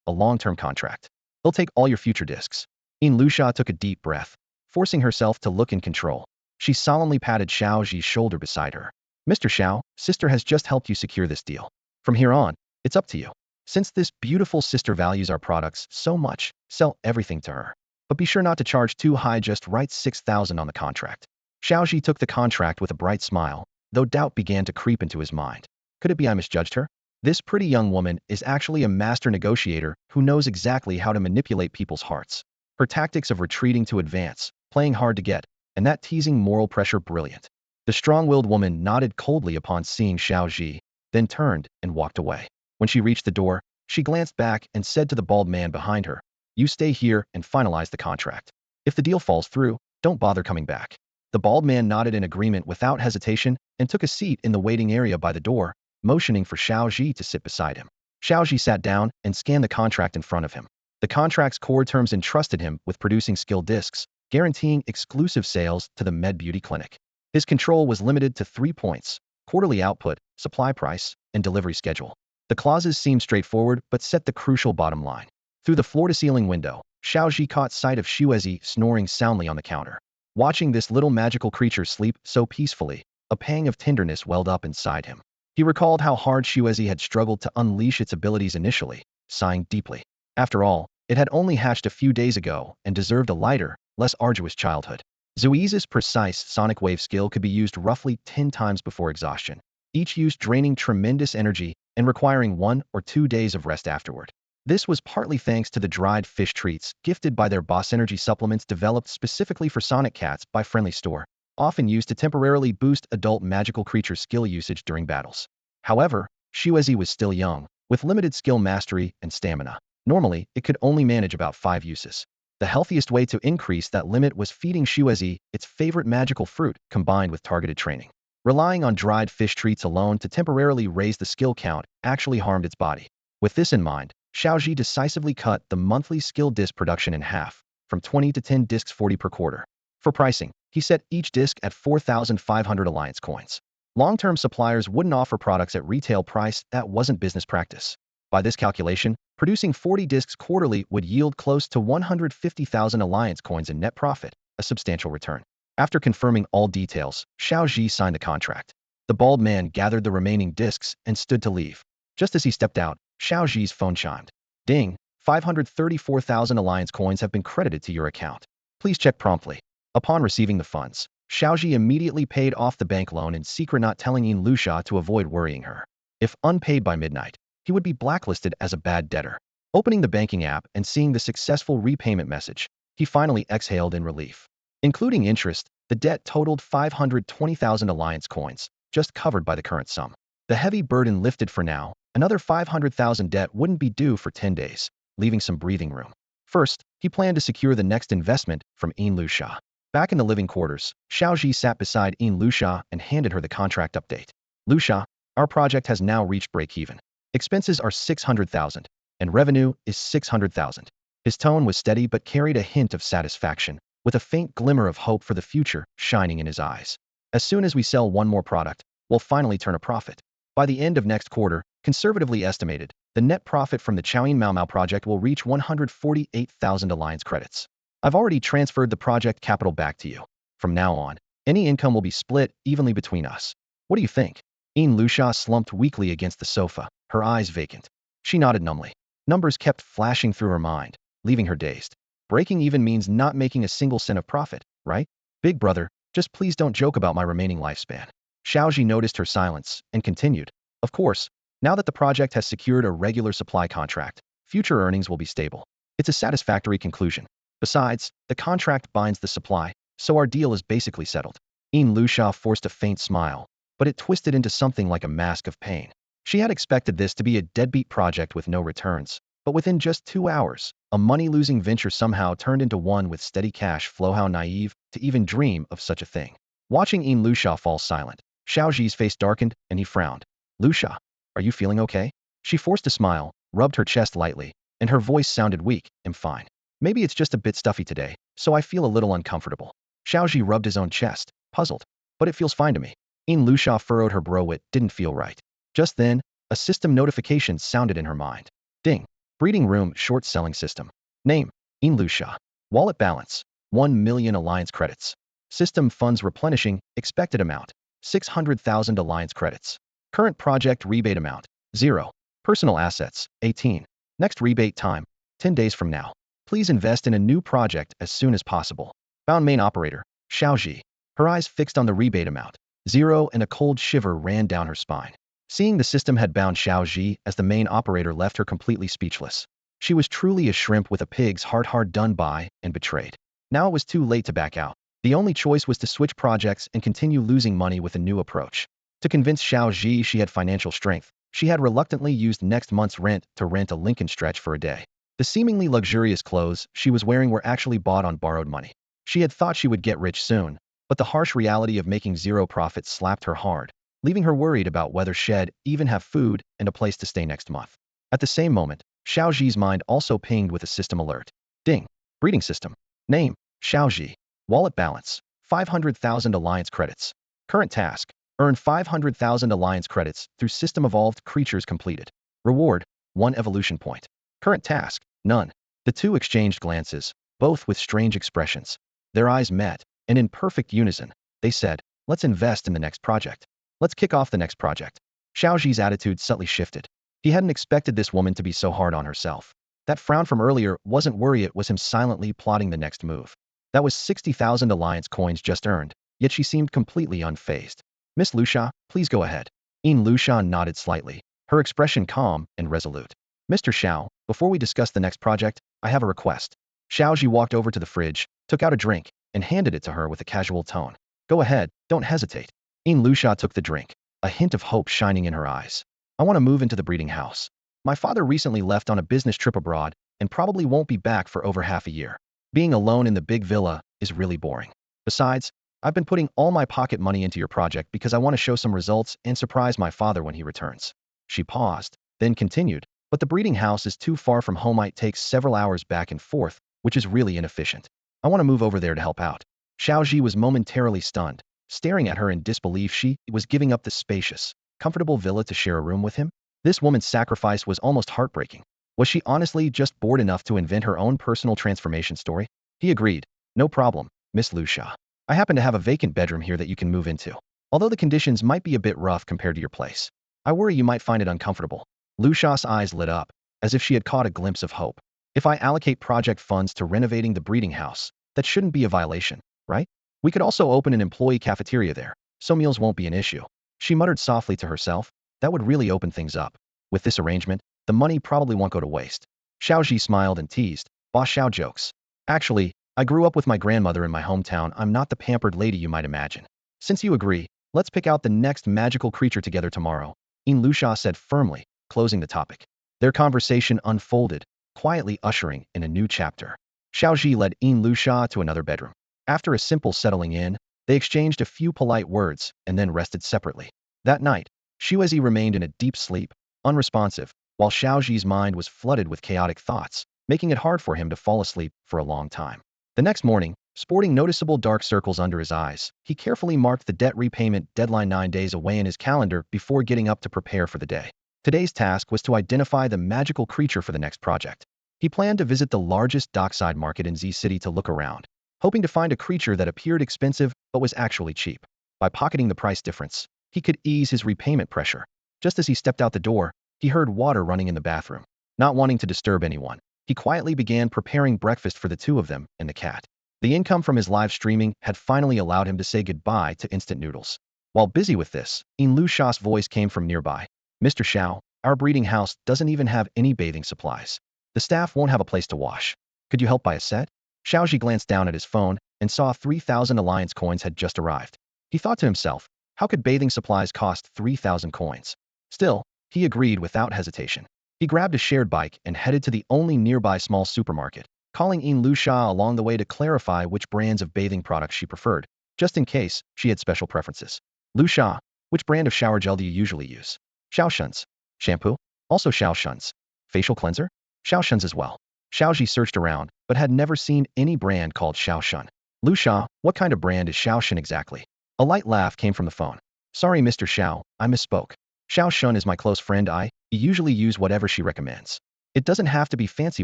a long-term contract. They'll take all your future discs. Lusha took a deep breath, forcing herself to look in control. She solemnly patted Xiao Zhi's shoulder beside her. Mr. Xiao, sister has just helped you secure this deal. From here on, it's up to you. Since this beautiful sister values our products so much, sell everything to her. But be sure not to charge too high, just write 6,000 on the contract. Xiao Zhi took the contract with a bright smile, though doubt began to creep into his mind. Could it be I misjudged her? This pretty young woman is actually a master negotiator who knows exactly how to manipulate people's hearts. Her tactics of retreating to advance, playing hard to get, and that teasing moral pressure brilliant. The strong-willed woman nodded coldly upon seeing Xiao Zhi, then turned and walked away. When she reached the door, she glanced back and said to the bald man behind her, "You stay here and finalize the contract. If the deal falls through, don't bother coming back." The bald man nodded in agreement without hesitation and took a seat in the waiting area by the door, motioning for Xiao Zhi to sit beside him. Xiao Zhi sat down and scanned the contract in front of him. The contract's core terms entrusted him with producing skill discs, guaranteeing exclusive sales to the Med Beauty Clinic. His control was limited to 3 points: quarterly output, supply price, and delivery schedule. The clauses seemed straightforward but set the crucial bottom line. Through the floor-to-ceiling window, Xiao Zhi caught sight of Xuezi snoring soundly on the counter. Watching this little magical creature sleep so peacefully, a pang of tenderness welled up inside him. He recalled how hard Xuezi had struggled to unleash its abilities initially, sighing deeply. After all, it had only hatched a few days ago and deserved a lighter, less arduous childhood. Xuezi's precise sonic wave skill could be used roughly 10 times before exhaustion, each use draining tremendous energy and requiring 1 or 2 days of rest afterward. This was partly thanks to the dried fish treats gifted by their boss, energy supplements developed specifically for sonic cats by Friendly Store, often used to temporarily boost adult magical creature skill usage during battles. However, Xuezi was still young, with limited skill mastery and stamina. Normally, it could only manage about 5 uses. The healthiest way to increase that limit was feeding Xuezi its favorite magical fruit combined with targeted training. Relying on dried fish treats alone to temporarily raise the skill count actually harmed its body. With this in mind, Xiao Zhi decisively cut the monthly skill disc production in half, from 20 to 10 discs 40 per quarter. For pricing, he set each disc at 4,500 alliance coins. Long-term suppliers wouldn't offer products at retail price. That wasn't business practice. By this calculation, producing 40 discs quarterly would yield close to 150,000 alliance coins in net profit, a substantial return. After confirming all details, Xiao Zhi signed the contract. The bald man gathered the remaining discs and stood to leave. Just as he stepped out, Xiao Zhi's phone chimed. Ding, 534,000 alliance coins have been credited to your account. Please check promptly. Upon receiving the funds, Xiao Zhi immediately paid off the bank loan in secret, not telling Lusha to avoid worrying her. If unpaid by midnight, he would be blacklisted as a bad debtor. Opening the banking app and seeing the successful repayment message, he finally exhaled in relief. Including interest, the debt totaled 520,000 alliance coins, just covered by the current sum. The heavy burden lifted for now. Another 500,000 debt wouldn't be due for 10 days, leaving some breathing room. First, he planned to secure the next investment from Lusha. Back in the living quarters, Xiao Zhi sat beside Lusha and handed her the contract update. Lusha, our project has now reached break-even. Expenses are 600,000, and revenue is 600,000. His tone was steady but carried a hint of satisfaction, with a faint glimmer of hope for the future shining in his eyes. As soon as we sell one more product, we'll finally turn a profit. By the end of next quarter, conservatively estimated, the net profit from the Chaoyin Mau Mau project will reach 148,000 alliance credits. I've already transferred the project capital back to you. From now on, any income will be split evenly between us. What do you think? Lusha slumped weakly against the sofa, her eyes vacant. She nodded numbly. Numbers kept flashing through her mind, leaving her dazed. Breaking even means not making a single cent of profit, right? Big brother, just please don't joke about my remaining lifespan. Xiao Zhi noticed her silence and continued. Of course, now that the project has secured a regular supply contract, future earnings will be stable. It's a satisfactory conclusion. Besides, the contract binds the supply, so our deal is basically settled. Lusha forced a faint smile, but it twisted into something like a mask of pain. She had expected this to be a deadbeat project with no returns, but within just 2 hours, a money-losing venture somehow turned into one with steady cash flow. How naive to even dream of such a thing. Watching Luxia fall silent, Xiao Zhi's face darkened and he frowned. Luxia, are you feeling okay? She forced a smile, rubbed her chest lightly, and her voice sounded weak. I'm fine. Maybe it's just a bit stuffy today, so I feel a little uncomfortable. Xiao Zhi rubbed his own chest, puzzled. But it feels fine to me. Luxia furrowed her brow. It didn't feel right. Just then, a system notification sounded in her mind. Ding. Breeding room short selling system. Name, Luxia. Wallet balance, 1 million alliance credits. System funds replenishing, expected amount, 600,000 alliance credits. Current project rebate amount, 0. Personal assets, 18. Next rebate time, 10 days from now. Please invest in a new project as soon as possible. Bound main operator, Xiao Zhi. Her eyes fixed on the rebate amount, 0, and a cold shiver ran down her spine. Seeing the system had bound Xiao Zhi as the main operator left her completely speechless. She was truly a shrimp with a pig's heart, hard done by and betrayed. Now it was too late to back out. The only choice was to switch projects and continue losing money with a new approach. To convince Xiao Zhi she had financial strength, she had reluctantly used next month's rent to rent a Lincoln stretch for a day. The seemingly luxurious clothes she was wearing were actually bought on borrowed money. She had thought she would get rich soon, but the harsh reality of making zero profit slapped her hard, leaving her worried about whether she'd even have food and a place to stay next month. At the same moment, Xiao Zhi's mind also pinged with a system alert. Ding. Breeding system. Name, Xiao Zhi. Wallet balance, 500,000 alliance credits. Current task, earn 500,000 alliance credits through system evolved creatures completed. Reward, 1 evolution point. Current task, none. The two exchanged glances, both with strange expressions. Their eyes met, and in perfect unison, they said, let's invest in the next project. Let's kick off the next project. Xiao Zhi's attitude subtly shifted. He hadn't expected this woman to be so hard on herself. That frown from earlier wasn't worry, it was him silently plotting the next move. That was 60,000 alliance coins just earned, yet she seemed completely unfazed. Miss Luxia, please go ahead. Luxia nodded slightly, her expression calm and resolute. Mr. Xiao, before we discuss the next project, I have a request. Xiao Zhi walked over to the fridge, took out a drink, and handed it to her with a casual tone. Go ahead, don't hesitate. Luxia took the drink, a hint of hope shining in her eyes. I want to move into the breeding house. My father recently left on a business trip abroad and probably won't be back for over half a year. Being alone in the big villa is really boring. Besides, I've been putting all my pocket money into your project because I want to show some results and surprise my father when he returns. She paused, then continued, but the breeding house is too far from home. It takes several hours back and forth, which is really inefficient. I want to move over there to help out. Xiao Zhi was momentarily stunned, staring at her in disbelief. She was giving up the spacious, comfortable villa to share a room with him? This woman's sacrifice was almost heartbreaking. Was she honestly just bored enough to invent her own personal transformation story? He agreed. No problem, Miss Luxia. I happen to have a vacant bedroom here that you can move into. Although the conditions might be a bit rough compared to your place, I worry you might find it uncomfortable. Luxia's eyes lit up, as if she had caught a glimpse of hope. If I allocate project funds to renovating the breeding house, that shouldn't be a violation, right? We could also open an employee cafeteria there, so meals won't be an issue. She muttered softly to herself. That would really open things up. With this arrangement, the money probably won't go to waste. Xiao Zhi smiled and teased. Boss Xiao jokes. Actually, I grew up with my grandmother in my hometown. I'm not the pampered lady you might imagine. Since you agree, let's pick out the next magical creature together tomorrow, Luxia said firmly, closing the topic. Their conversation unfolded, quietly ushering in a new chapter. Xiao Zhi led Luxia to another bedroom. After a simple settling in, they exchanged a few polite words and then rested separately. That night, Xiao Zhi remained in a deep sleep, unresponsive, while Xiao Zhi's mind was flooded with chaotic thoughts, making it hard for him to fall asleep for a long time. The next morning, sporting noticeable dark circles under his eyes, he carefully marked the debt repayment deadline 9 days away in his calendar before getting up to prepare for the day. Today's task was to identify the magical creature for the next project. He planned to visit the largest dockside market in Z City to look around, hoping to find a creature that appeared expensive but was actually cheap. By pocketing the price difference, he could ease his repayment pressure. Just as he stepped out the door, he heard water running in the bathroom. Not wanting to disturb anyone, he quietly began preparing breakfast for the two of them and the cat. The income from his live streaming had finally allowed him to say goodbye to instant noodles. While busy with this, Luxia's voice came from nearby. Mr. Xiao, our breeding house doesn't even have any bathing supplies. The staff won't have a place to wash. Could you help buy a set? Xiao Zhi glanced down at his phone and saw 3,000 alliance coins had just arrived. He thought to himself, How could bathing supplies cost 3,000 coins? Still, he agreed without hesitation. He grabbed a shared bike and headed to the only nearby small supermarket, calling In Lu Sha along the way to clarify which brands of bathing products she preferred, just in case she had special preferences. Lu Sha, which brand of shower gel do you usually use? Xiaoshun's. Shampoo? Also Xiaoshun's. Facial cleanser? Xiaoshun's as well. Xiaozhi searched around, but had never seen any brand called Xiaoshun. Lu Sha, what kind of brand is Xiaoshun exactly? A light laugh came from the phone. Sorry, Mr. Xiao, I misspoke. Xiaoshun is my close friend. I usually use whatever she recommends. It doesn't have to be fancy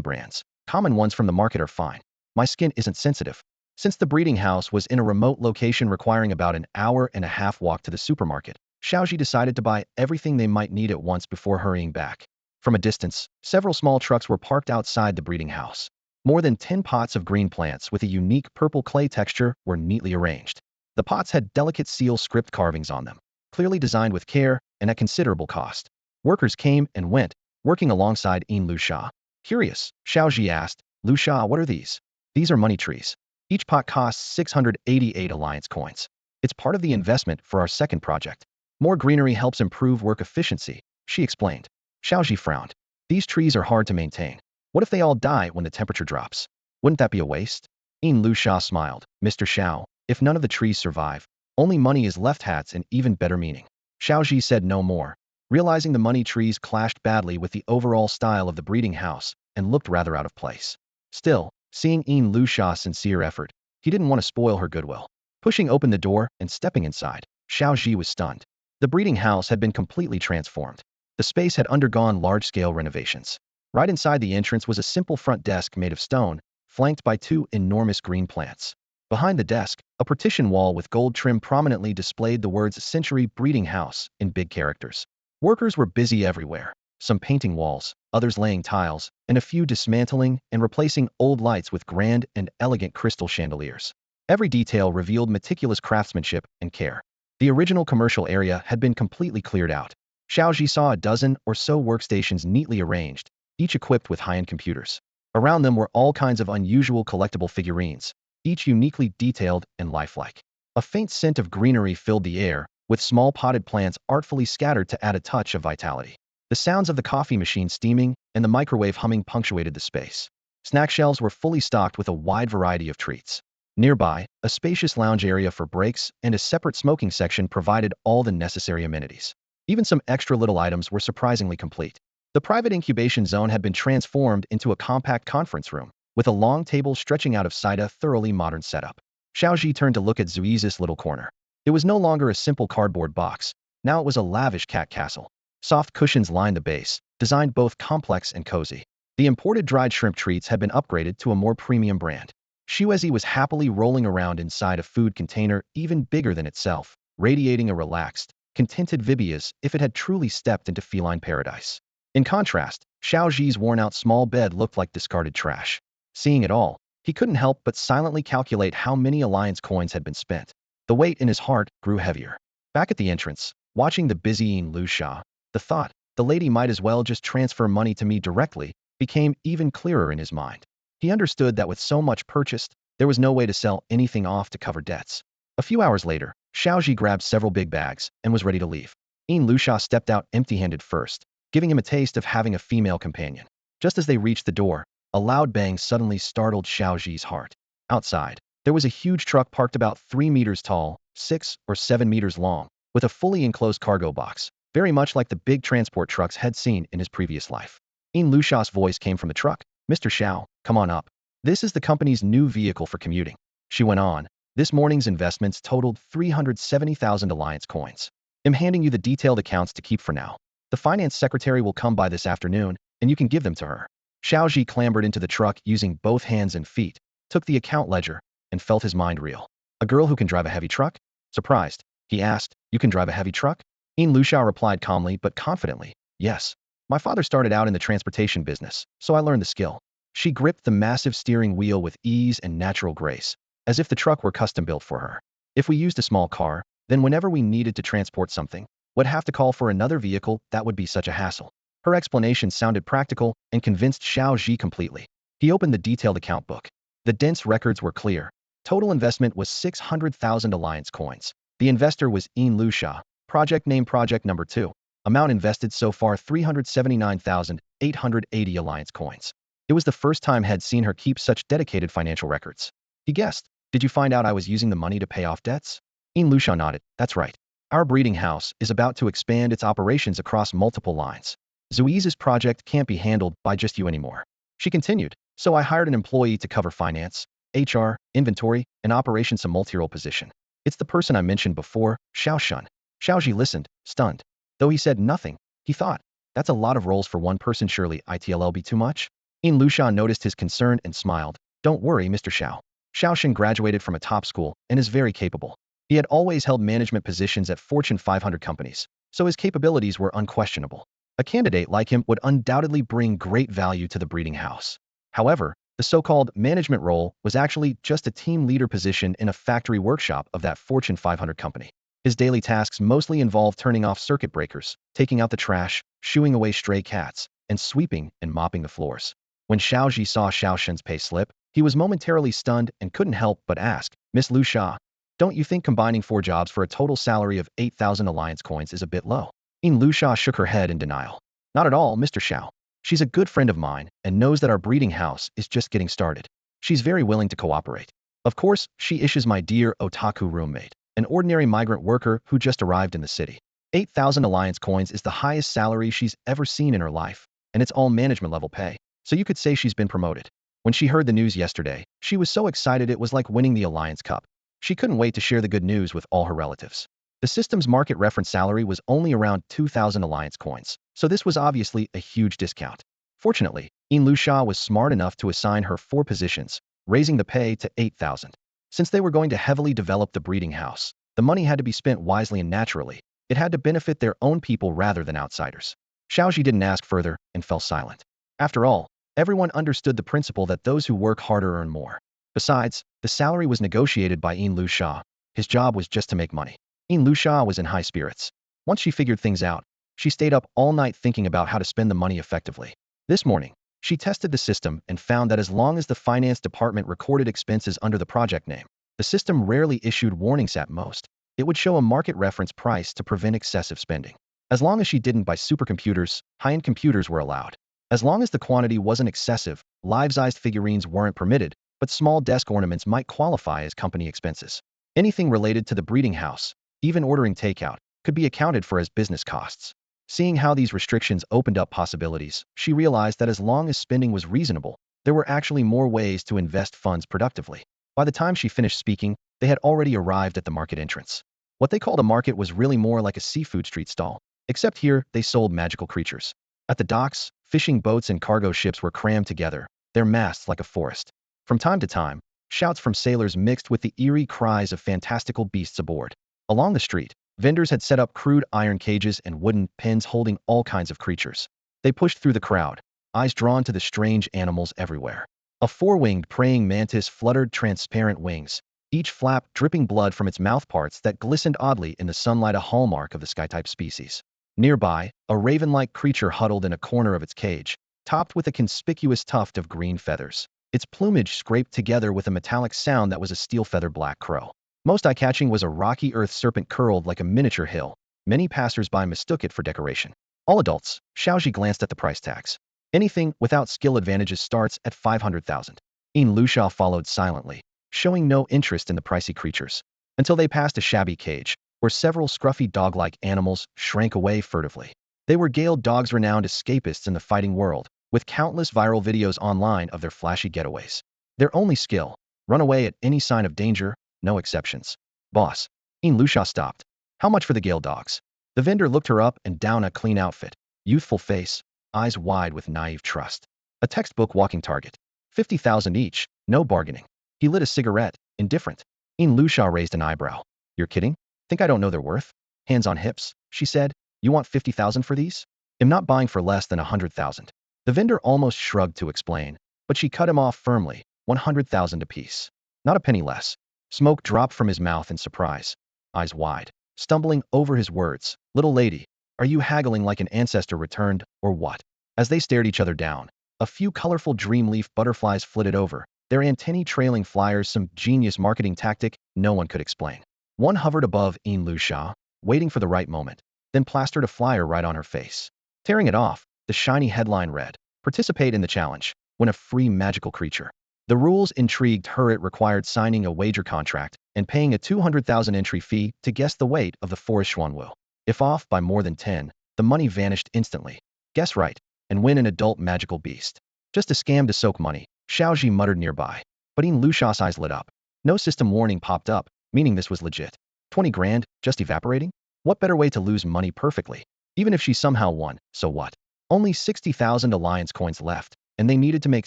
brands. Common ones from the market are fine. My skin isn't sensitive. Since the breeding house was in a remote location requiring about an hour and a half walk to the supermarket, Xiaozhi decided to buy everything they might need at once before hurrying back. From a distance, several small trucks were parked outside the breeding house. More than 10 pots of green plants with a unique purple clay texture were neatly arranged. The pots had delicate seal script carvings on them, clearly designed with care and at considerable cost. Workers came and went, working alongside In Lu Sha. Curious, Xiaozhi asked, Lu Sha, what are these? These are money trees. Each pot costs 688 alliance coins. It's part of the investment for our second project. More greenery helps improve work efficiency, she explained. Xiaozhi frowned. These trees are hard to maintain. What if they all die when the temperature drops? Wouldn't that be a waste? In Lu Sha smiled. Mr. Xiao, if none of the trees survive, only money is left. Hats an even better meaning. Xiaozhi said no more, realizing the money trees clashed badly with the overall style of the breeding house and looked rather out of place. Still, seeing In Lu Sha's sincere effort, he didn't want to spoil her goodwill. Pushing open the door and stepping inside, Xiaozhi was stunned. The breeding house had been completely transformed. The space had undergone large-scale renovations. Right inside the entrance was a simple front desk made of stone, flanked by two enormous green plants. Behind the desk, a partition wall with gold trim prominently displayed the words Century Breeding House in big characters. Workers were busy everywhere, some painting walls, others laying tiles, and a few dismantling and replacing old lights with grand and elegant crystal chandeliers. Every detail revealed meticulous craftsmanship and care. The original commercial area had been completely cleared out. Xiaozhi saw a dozen or so workstations neatly arranged, each equipped with high-end computers. Around them were all kinds of unusual collectible figurines, each uniquely detailed and lifelike. A faint scent of greenery filled the air, with small potted plants artfully scattered to add a touch of vitality. The sounds of the coffee machine steaming and the microwave humming punctuated the space. Snack shelves were fully stocked with a wide variety of treats. Nearby, a spacious lounge area for breaks and a separate smoking section provided all the necessary amenities. Even some extra little items were surprisingly complete. The private incubation zone had been transformed into a compact conference room, with a long table stretching out of sight. A thoroughly modern setup. Xiaozhi turned to look at Zui's little corner. It was no longer a simple cardboard box. Now it was a lavish cat castle. Soft cushions lined the base, designed both complex and cozy. The imported dried shrimp treats had been upgraded to a more premium brand. Xuezi was happily rolling around inside a food container even bigger than itself, radiating a relaxed, contented vibe as if it had truly stepped into feline paradise. In contrast, Xiaozhi's worn-out small bed looked like discarded trash. Seeing it all, he couldn't help but silently calculate how many alliance coins had been spent. The weight in his heart grew heavier. Back at the entrance, watching the busying Lu Sha, the thought, the lady might as well just transfer money to me directly, became even clearer in his mind. He understood that with so much purchased, there was no way to sell anything off to cover debts. A few hours later, Xiaozhi grabbed several big bags and was ready to leave. In Lu Sha stepped out empty-handed first, giving him a taste of having a female companion. Just as they reached the door, a loud bang suddenly startled Xiaozhi's heart. Outside, there was a huge truck parked about 3 meters tall, 6 or 7 meters long, with a fully enclosed cargo box, very much like the big transport trucks had seen in his previous life. In Lu Sha's voice came from the truck. Mr. Xiao, come on up. This is the company's new vehicle for commuting. She went on. This morning's investments totaled 370,000 alliance coins. I'm handing you the detailed accounts to keep for now. The finance secretary will come by this afternoon, and you can give them to her. Xiaozhi clambered into the truck using both hands and feet, took the account ledger, and felt his mind reel. A girl who can drive a heavy truck? Surprised, he asked, you can drive a heavy truck? In Lu Sha replied calmly but confidently, yes. My father started out in the transportation business, so I learned the skill. She gripped the massive steering wheel with ease and natural grace, as if the truck were custom-built for her. If we used a small car, then whenever we needed to transport something, would have to call for another vehicle. That would be such a hassle. Her explanation sounded practical and convinced Xiaozhi completely. He opened the detailed account book. The dense records were clear. Total investment was 600,000 alliance coins. The investor was Lu Xia. Project name project number 2. Amount invested so far 379,880 alliance coins. It was the first time had seen her keep such dedicated financial records. He guessed, did you find out I was using the money to pay off debts? Lu Xia nodded, that's right. Our breeding house is about to expand its operations across multiple lines. Zui's project can't be handled by just you anymore. She continued, so I hired an employee to cover finance, HR, inventory, and operations a multi-role position. It's the person I mentioned before, Xiao Shun. Xiao Zhi listened, stunned. Though he said nothing, he thought, that's a lot of roles for one person, surely it'll be too much? Lu Xia noticed his concern and smiled. Don't worry, Mr. Xiao. Xiao Shun graduated from a top school and is very capable. He had always held management positions at Fortune 500 companies, so his capabilities were unquestionable. A candidate like him would undoubtedly bring great value to the breeding house. However, the so-called management role was actually just a team leader position in a factory workshop of that Fortune 500 company. His daily tasks mostly involved turning off circuit breakers, taking out the trash, shooing away stray cats, and sweeping and mopping the floors. When Xiao Zhi saw Xiao Shun's pay slip, he was momentarily stunned and couldn't help but ask, Miss Lu Xia, don't you think combining 4 jobs for a total salary of 8,000 alliance coins is a bit low? Lu Xia shook her head in denial. Not at all, Mr. Xiao. She's a good friend of mine and knows that our breeding house is just getting started. She's very willing to cooperate. Of course, she is my dear otaku roommate, an ordinary migrant worker who just arrived in the city. 8,000 alliance coins is the highest salary she's ever seen in her life, and it's all management level pay, so you could say she's been promoted. When she heard the news yesterday, she was so excited it was like winning the Alliance Cup. She couldn't wait to share the good news with all her relatives. The system's market reference salary was only around 2,000 alliance coins, so this was obviously a huge discount. Fortunately, Lu Xia was smart enough to assign her 4 positions, raising the pay to 8,000. Since they were going to heavily develop the breeding house, the money had to be spent wisely and naturally. It had to benefit their own people rather than outsiders. Xiao Zhi didn't ask further and fell silent. After all, everyone understood the principle that those who work harder earn more. Besides, the salary was negotiated by Lu Xia. His job was just to make money. Lu Xia was in high spirits. Once she figured things out, she stayed up all night thinking about how to spend the money effectively. This morning, she tested the system and found that as long as the finance department recorded expenses under the project name, the system rarely issued warnings at most. It would show a market reference price to prevent excessive spending. As long as she didn't buy supercomputers, high-end computers were allowed. As long as the quantity wasn't excessive, life-sized figurines weren't permitted, but small desk ornaments might qualify as company expenses. Anything related to the breeding house, even ordering takeout, could be accounted for as business costs. Seeing how these restrictions opened up possibilities, she realized that as long as spending was reasonable, there were actually more ways to invest funds productively. By the time she finished speaking, they had already arrived at the market entrance. What they called a market was really more like a seafood street stall, except here they sold magical creatures. At the docks, fishing boats and cargo ships were crammed together, their masts like a forest. From time to time, shouts from sailors mixed with the eerie cries of fantastical beasts aboard. Along the street, vendors had set up crude iron cages and wooden pens holding all kinds of creatures. They pushed through the crowd, eyes drawn to the strange animals everywhere. A 4-winged praying mantis fluttered transparent wings, each flap dripping blood from its mouthparts that glistened oddly in the sunlight, a hallmark of the sky-type species. Nearby, a raven-like creature huddled in a corner of its cage, topped with a conspicuous tuft of green feathers. Its plumage scraped together with a metallic sound that was a steel-feathered black crow. Most eye-catching was a rocky earth serpent curled like a miniature hill. Many passers-by mistook it for decoration. All adults. Xiao Zhi glanced at the price tags. Anything without skill advantages starts at 500,000. Lu Xia followed silently, showing no interest in the pricey creatures, until they passed a shabby cage, where several scruffy dog-like animals shrank away furtively. They were Gale dogs, renowned escapists in the fighting world, with countless viral videos online of their flashy getaways. Their only skill, run away at any sign of danger, no exceptions. Boss. Lu Xia stopped. How much for the Gale dogs? The vendor looked her up and down, a clean outfit, youthful face, eyes wide with naive trust. A textbook walking target. 50,000 each, no bargaining. He lit a cigarette, indifferent. Lu Xia raised an eyebrow. You're kidding? Think I don't know their worth? Hands on hips, she said. You want 50,000 for these? I'm not buying for less than 100,000. The vendor almost shrugged to explain, but she cut him off firmly. 100,000 apiece. Not a penny less. Smoke dropped from his mouth in surprise, eyes wide, stumbling over his words. Little lady, are you haggling like an ancestor returned, or what? As they stared each other down, a few colorful dreamleaf butterflies flitted over, their antennae trailing flyers, some genius marketing tactic no one could explain. One hovered above Lusha, waiting for the right moment, then plastered a flyer right on her face. Tearing it off, the shiny headline read, "Participate in the challenge. Win a free magical creature." The rules intrigued her. It required signing a wager contract and paying a 200,000 entry fee to guess the weight of the forest Xuanwu. If off by more than 10, the money vanished instantly. Guess right, and win an adult magical beast. Just a scam to soak money, Xiao Zhi muttered nearby. But Lusha's eyes lit up. No system warning popped up, meaning this was legit. 20 grand, just evaporating? What better way to lose money perfectly? Even if she somehow won, so what? Only 60,000 alliance coins left, and they needed to make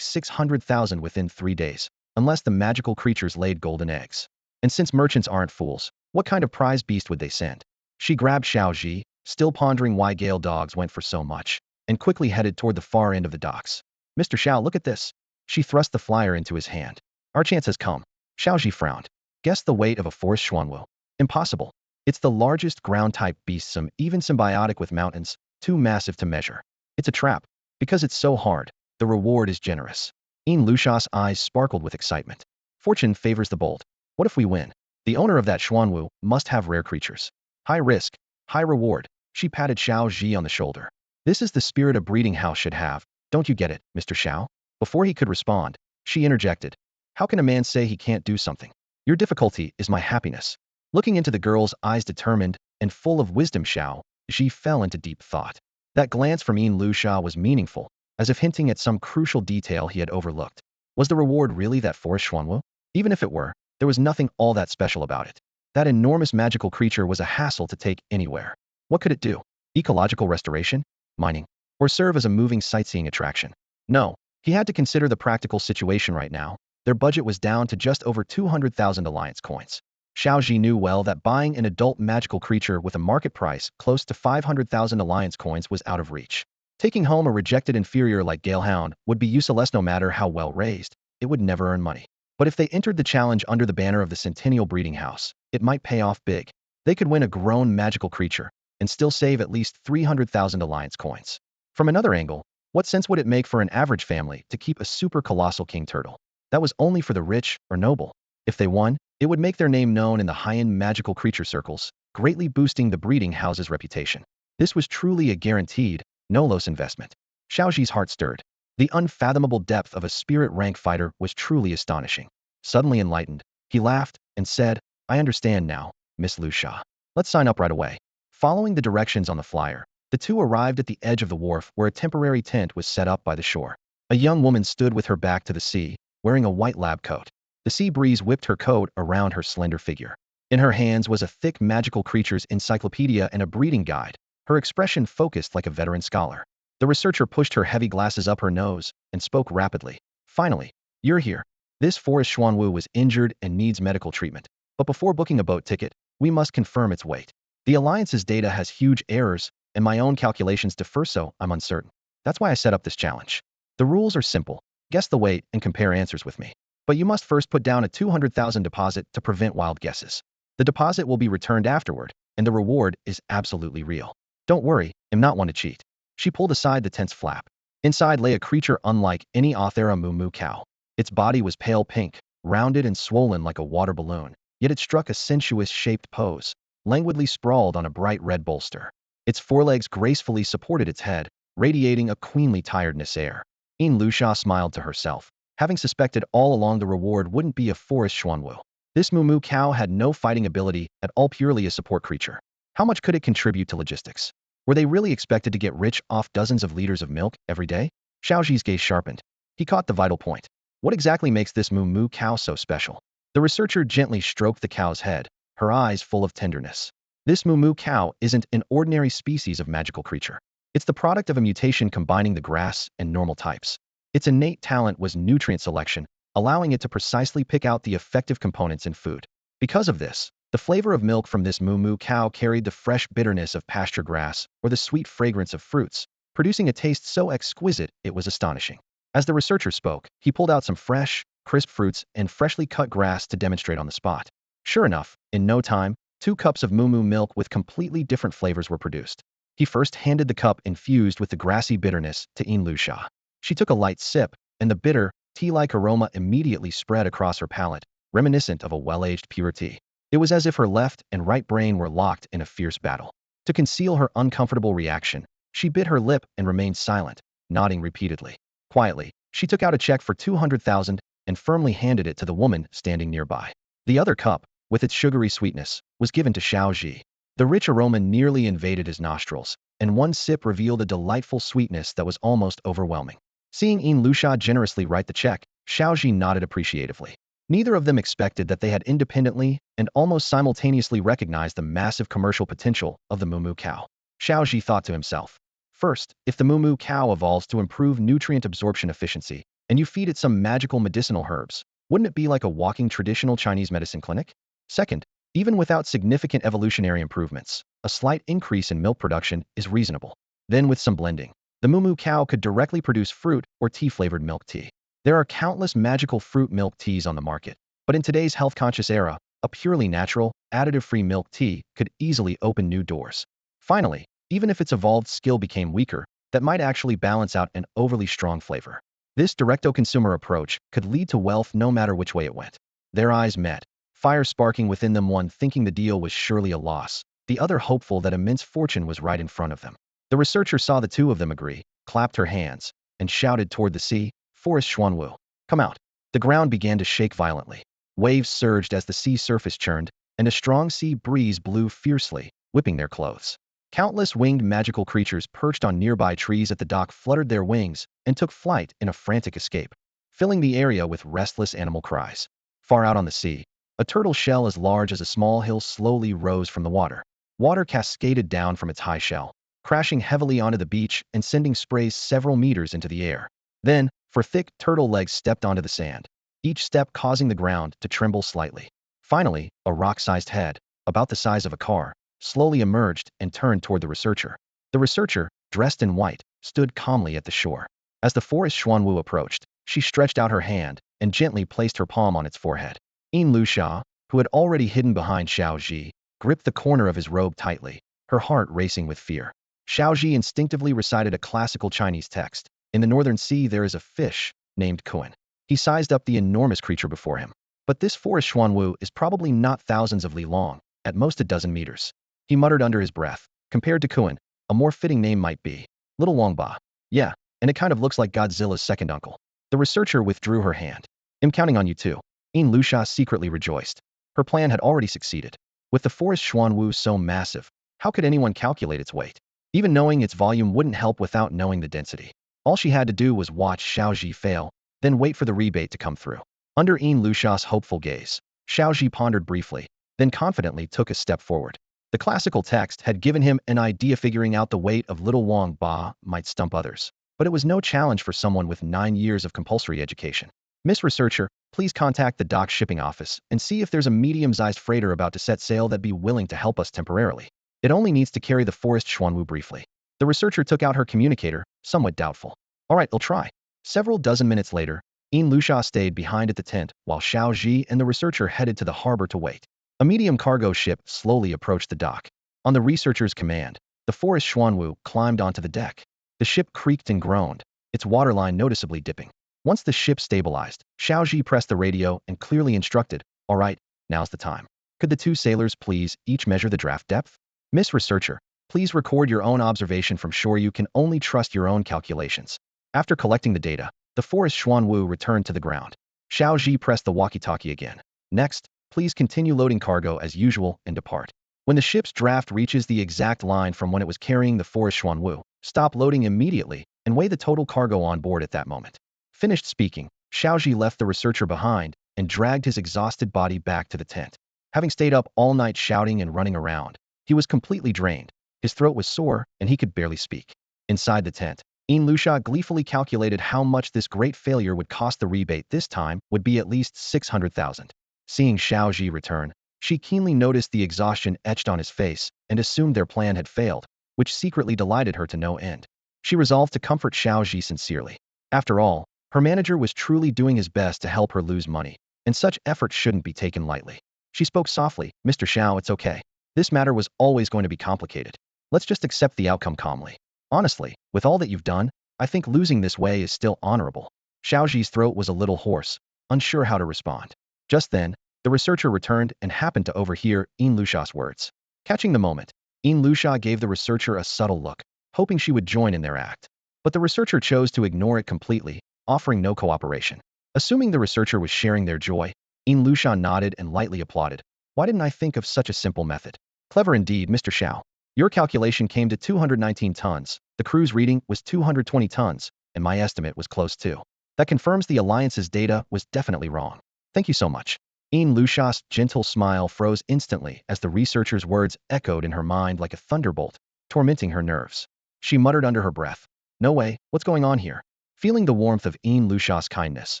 600,000 within 3 days, unless the magical creatures laid golden eggs. And since merchants aren't fools, what kind of prize beast would they send? She grabbed Xiao Zhi, still pondering why Gale dogs went for so much, and quickly headed toward the far end of the docks. "Mr. Xiao, look at this." She thrust the flyer into his hand. "Our chance has come." Xiao Zhi frowned. "Guess the weight of a forest Xuanwu." "Impossible. It's the largest ground-type beast, some even symbiotic with mountains, too massive to measure. It's a trap. Because it's so hard, the reward is generous." Lusha's eyes sparkled with excitement. "Fortune favors the bold. What if we win? The owner of that Xuanwu must have rare creatures. High risk, high reward." She patted Xiao Zhi on the shoulder. "This is the spirit a breeding house should have. Don't you get it, Mr. Xiao?" Before he could respond, she interjected. "How can a man say he can't do something? Your difficulty is my happiness." Looking into the girl's eyes, determined and full of wisdom, Xiao Zhi fell into deep thought. That glance from Lusha was meaningful, as if hinting at some crucial detail he had overlooked. Was the reward really that forest Xuanwu? Even if it were, there was nothing all that special about it. That enormous magical creature was a hassle to take anywhere. What could it do? Ecological restoration? Mining? Or serve as a moving sightseeing attraction? No, he had to consider the practical situation right now. Their budget was down to just over 200,000 alliance coins. Xiao Zhi knew well that buying an adult magical creature with a market price close to 500,000 alliance coins was out of reach. Taking home a rejected inferior like Galehound would be useless no matter how well raised. It would never earn money. But if they entered the challenge under the banner of the Centennial Breeding House, it might pay off big. They could win a grown magical creature and still save at least 300,000 alliance coins. From another angle, what sense would it make for an average family to keep a super colossal king turtle? That was only for the rich or noble. If they won, it would make their name known in the high-end magical creature circles, greatly boosting the breeding house's reputation. This was truly a guaranteed, no-loss investment. Xiao Zhi's heart stirred. The unfathomable depth of a spirit rank fighter was truly astonishing. Suddenly enlightened, he laughed and said, "I understand now, Miss Lusha. Let's sign up right away." Following the directions on the flyer, the two arrived at the edge of the wharf where a temporary tent was set up by the shore. A young woman stood with her back to the sea, wearing a white lab coat. The sea breeze whipped her coat around her slender figure. In her hands was a thick magical creatures encyclopedia and a breeding guide, her expression focused like a veteran scholar. The researcher pushed her heavy glasses up her nose and spoke rapidly. "Finally, you're here. This forest Xuanwu was injured and needs medical treatment. But before booking a boat ticket, we must confirm its weight. The Alliance's data has huge errors, and my own calculations differ, so I'm uncertain. That's why I set up this challenge. The rules are simple. Guess the weight and compare answers with me. But you must first put down a 200,000 deposit to prevent wild guesses. The deposit will be returned afterward, and the reward is absolutely real. Don't worry, I'm not one to cheat." She pulled aside the tent's flap. Inside lay a creature unlike any Othera Moo Moo Cow. Its body was pale pink, rounded and swollen like a water balloon, yet it struck a sensuous-shaped pose, languidly sprawled on a bright red bolster. Its forelegs gracefully supported its head, radiating a queenly tiredness air. Lusha smiled to herself, having suspected all along the reward wouldn't be a forest Xuanwu. This Moo Moo Cow had no fighting ability at all, purely a support creature. How much could it contribute to logistics? Were they really expected to get rich off dozens of liters of milk every day? Xiao Zhi's gaze sharpened. He caught the vital point. What exactly makes this Moo Moo Cow so special? The researcher gently stroked the cow's head, her eyes full of tenderness. This Moo Moo Cow isn't an ordinary species of magical creature. It's the product of a mutation combining the grass and normal types. Its innate talent was nutrient selection, allowing it to precisely pick out the effective components in food. Because of this, the flavor of milk from this Moo Moo Cow carried the fresh bitterness of pasture grass or the sweet fragrance of fruits, producing a taste so exquisite it was astonishing. As the researcher spoke, he pulled out some fresh, crisp fruits and freshly cut grass to demonstrate on the spot. Sure enough, in no time, 2 cups of Moo Moo milk with completely different flavors were produced. He first handed the cup infused with the grassy bitterness to Lusha. She took a light sip, and the bitter, tea-like aroma immediately spread across her palate, reminiscent of a well-aged pure tea. It was as if her left and right brain were locked in a fierce battle. To conceal her uncomfortable reaction, she bit her lip and remained silent, nodding repeatedly. Quietly, she took out a check for 200,000 and firmly handed it to the woman standing nearby. The other cup, with its sugary sweetness, was given to Xiao Zhi. The rich aroma nearly invaded his nostrils, and one sip revealed a delightful sweetness that was almost overwhelming. Seeing Yin Lusha generously write the check, Xiao Zhi nodded appreciatively. Neither of them expected that they had independently and almost simultaneously recognized the massive commercial potential of the Moo Moo Cow. Xiao Zhi thought to himself, first, if the Moo Moo Cow evolves to improve nutrient absorption efficiency, and you feed it some magical medicinal herbs, wouldn't it be like a walking traditional Chinese medicine clinic? Second, even without significant evolutionary improvements, a slight increase in milk production is reasonable. Then with some blending, the Moo Moo Cow could directly produce fruit or tea-flavored milk tea. There are countless magical fruit milk teas on the market, but in today's health-conscious era, a purely natural, additive-free milk tea could easily open new doors. Finally, even if its evolved skill became weaker, that might actually balance out an overly strong flavor. This direct-to-consumer approach could lead to wealth no matter which way it went. Their eyes met, fire sparking within them, one thinking the deal was surely a loss, the other hopeful that immense fortune was right in front of them. The researcher saw the two of them agree, clapped her hands, and shouted toward the sea, "Forest Xuanwu, come out." The ground began to shake violently. Waves surged as the sea surface churned, and a strong sea breeze blew fiercely, whipping their clothes. Countless winged magical creatures perched on nearby trees at the dock fluttered their wings and took flight in a frantic escape, filling the area with restless animal cries. Far out on the sea, a turtle shell as large as a small hill slowly rose from the water. Water cascaded down from its high shell, crashing heavily onto the beach and sending sprays several meters into the air. Then, for thick turtle legs stepped onto the sand, each step causing the ground to tremble slightly. Finally, a rock-sized head, about the size of a car, slowly emerged and turned toward the researcher. The researcher, dressed in white, stood calmly at the shore. As the forest Xuanwu approached, she stretched out her hand and gently placed her palm on its forehead. Yin Lusha, who had already hidden behind Xiao Zhi, gripped the corner of his robe tightly, her heart racing with fear. Xiao Zhi instinctively recited a classical Chinese text. In the northern sea there is a fish named Kuan. He sized up the enormous creature before him. But this forest Xuanwu is probably not thousands of li long, at most a dozen meters. He muttered under his breath. Compared to Kuan, a more fitting name might be Little Wangba. Yeah, and it kind of looks like Godzilla's second uncle. The researcher withdrew her hand. I'm counting on you too. Yin Lusha secretly rejoiced. Her plan had already succeeded. With the forest Xuanwu so massive, how could anyone calculate its weight? Even knowing its volume wouldn't help without knowing the density. All she had to do was watch Xiao Zhi fail, then wait for the rebate to come through. Under Yin Lusha's hopeful gaze, Xiao Zhi pondered briefly, then confidently took a step forward. The classical text had given him an idea. Figuring out the weight of little Wang Ba might stump others, but it was no challenge for someone with 9 years of compulsory education. Miss Researcher, please contact the dock shipping office and see if there's a medium-sized freighter about to set sail that'd be willing to help us temporarily. It only needs to carry the forest Xuanwu briefly. The researcher took out her communicator, somewhat doubtful. All right, I'll try. Several dozen minutes later, Yin Lusha stayed behind at the tent while Xiao Zhi and the researcher headed to the harbor to wait. A medium cargo ship slowly approached the dock. On the researcher's command, the forest Xuanwu climbed onto the deck. The ship creaked and groaned, its waterline noticeably dipping. Once the ship stabilized, Xiao Zhi pressed the radio and clearly instructed, "All right, now's the time. Could the two sailors please each measure the draft depth? Miss Researcher, please record your own observation from shore. You can only trust your own calculations." After collecting the data, the forest Xuanwu returned to the ground. Xiao Zhi pressed the walkie-talkie again. "Next, please continue loading cargo as usual and depart. When the ship's draft reaches the exact line from when it was carrying the forest Xuanwu, stop loading immediately and weigh the total cargo on board at that moment." Finished speaking, Xiao Zhi left the researcher behind and dragged his exhausted body back to the tent. Having stayed up all night shouting and running around, he was completely drained. His throat was sore and he could barely speak. Inside the tent, Yin Lusha gleefully calculated how much this great failure would cost. The rebate this time would be at least 600,000. Seeing Xiao Zhi return, she keenly noticed the exhaustion etched on his face and assumed their plan had failed, which secretly delighted her to no end. She resolved to comfort Xiao Zhi sincerely. After all, her manager was truly doing his best to help her lose money, and such efforts shouldn't be taken lightly. She spoke softly, "Mr. Xiao, it's okay. This matter was always going to be complicated. Let's just accept the outcome calmly. Honestly, with all that you've done, I think losing this way is still honorable." Xiao Zhi's throat was a little hoarse, unsure how to respond. Just then, The researcher returned and happened to overhear Lusha's words. Catching the moment, Lusha gave the researcher a subtle look, hoping she would join in their act. But the researcher chose to ignore it completely, offering no cooperation. Assuming the researcher was sharing their joy, Lusha nodded and lightly applauded. Why didn't I think of such a simple method? Clever indeed, Mr. Xiao. Your calculation came to 219 tons, the crew's reading was 220 tons, and my estimate was close too. That confirms the Alliance's data was definitely wrong. Thank you so much. Lusha's gentle smile froze instantly as the researcher's words echoed in her mind like a thunderbolt, tormenting her nerves. She muttered under her breath, "No way, what's going on here?" Feeling the warmth of Lusha's kindness,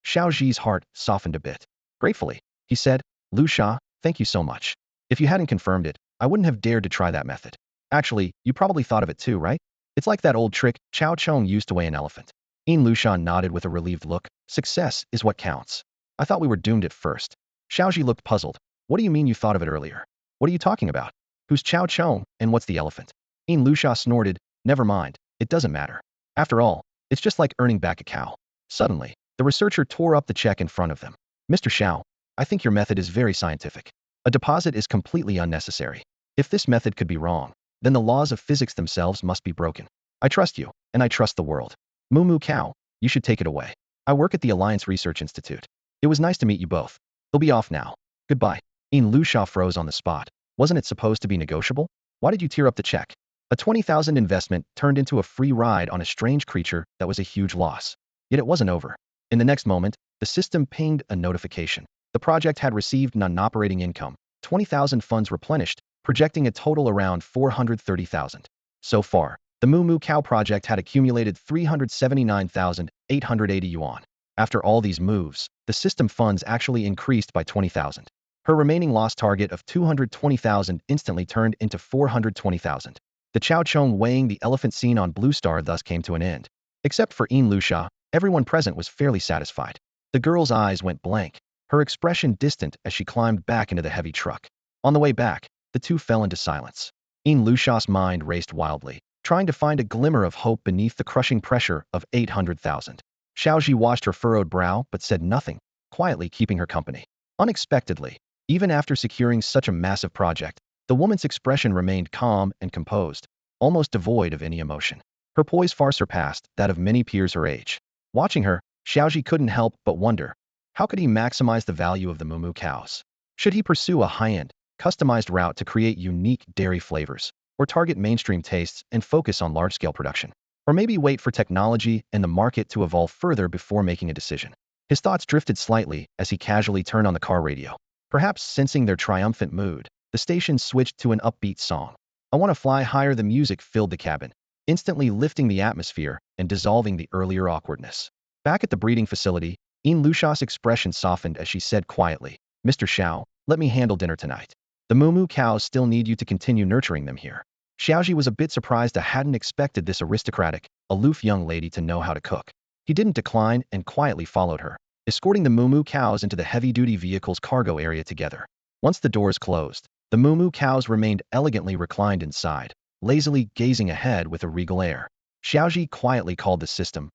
Xiao Zhi's heart softened a bit. Gratefully, he said, "Lusha, thank you so much. If you hadn't confirmed it, I wouldn't have dared to try that method. Actually, you probably thought of it too, right? It's like that old trick Chao Chong used to weigh an elephant." Lusha nodded with a relieved look. Success is what counts. I thought we were doomed at first. Xiao Zhi looked puzzled. What do you mean you thought of it earlier? What are you talking about? Who's Chao Chong, and what's the elephant? Lusha snorted. Never mind, it doesn't matter. After all, it's just like earning back a cow. Suddenly, the researcher tore up the check in front of them. Mr. Xiao, I think your method is very scientific. A deposit is completely unnecessary. If this method could be wrong, then the laws of physics themselves must be broken. I trust you, and I trust the world. Moo Moo Cow, you should take it away. I work at the Alliance Research Institute. It was nice to meet you both. They'll be off now. Goodbye. Lusha froze on the spot. Wasn't it supposed to be negotiable? Why did you tear up the check? A 20,000 investment turned into a free ride on a strange creature that was a huge loss. Yet it wasn't over. In the next moment, the system pinged a notification. The project had received non-operating income, 20,000 funds replenished, projecting a total around 430,000. So far, the Moo Moo Cow project had accumulated 379,880 yuan. After all these moves, the system funds actually increased by 20,000. Her remaining loss target of 220,000 instantly turned into 420,000. The Chao Chong weighing the elephant scene on Blue Star thus came to an end. Except for Lusha, everyone present was fairly satisfied. The girl's eyes went blank, her expression distant as she climbed back into the heavy truck. On the way back, the two fell into silence. Lusha's mind raced wildly, trying to find a glimmer of hope beneath the crushing pressure of 800,000. Xiao Zhi watched her furrowed brow but said nothing, quietly keeping her company. Unexpectedly, even after securing such a massive project, the woman's expression remained calm and composed, almost devoid of any emotion. Her poise far surpassed that of many peers her age. Watching her, Xiao Zhi couldn't help but wonder, how could he maximize the value of the Moo Moo cows? Should he pursue a high-end, customized route to create unique dairy flavors, or target mainstream tastes and focus on large-scale production? Or maybe wait for technology and the market to evolve further before making a decision? His thoughts drifted slightly as he casually turned on the car radio. Perhaps sensing their triumphant mood, the station switched to an upbeat song. "I Want to Fly Higher." The music filled the cabin, instantly lifting the atmosphere and dissolving the earlier awkwardness. Back at the breeding facility, Lusha's expression softened as she said quietly, "Mr. Xiao, let me handle dinner tonight. The Moo Moo cows still need you to continue nurturing them here." Xiao Zhi was a bit surprised. I hadn't expected this aristocratic, aloof young lady to know how to cook. He didn't decline and quietly followed her, escorting the Moo Moo cows into the heavy-duty vehicle's cargo area together. Once the doors closed, the Moo Moo cows remained elegantly reclined inside, lazily gazing ahead with a regal air. Xiao Zhi quietly called the system,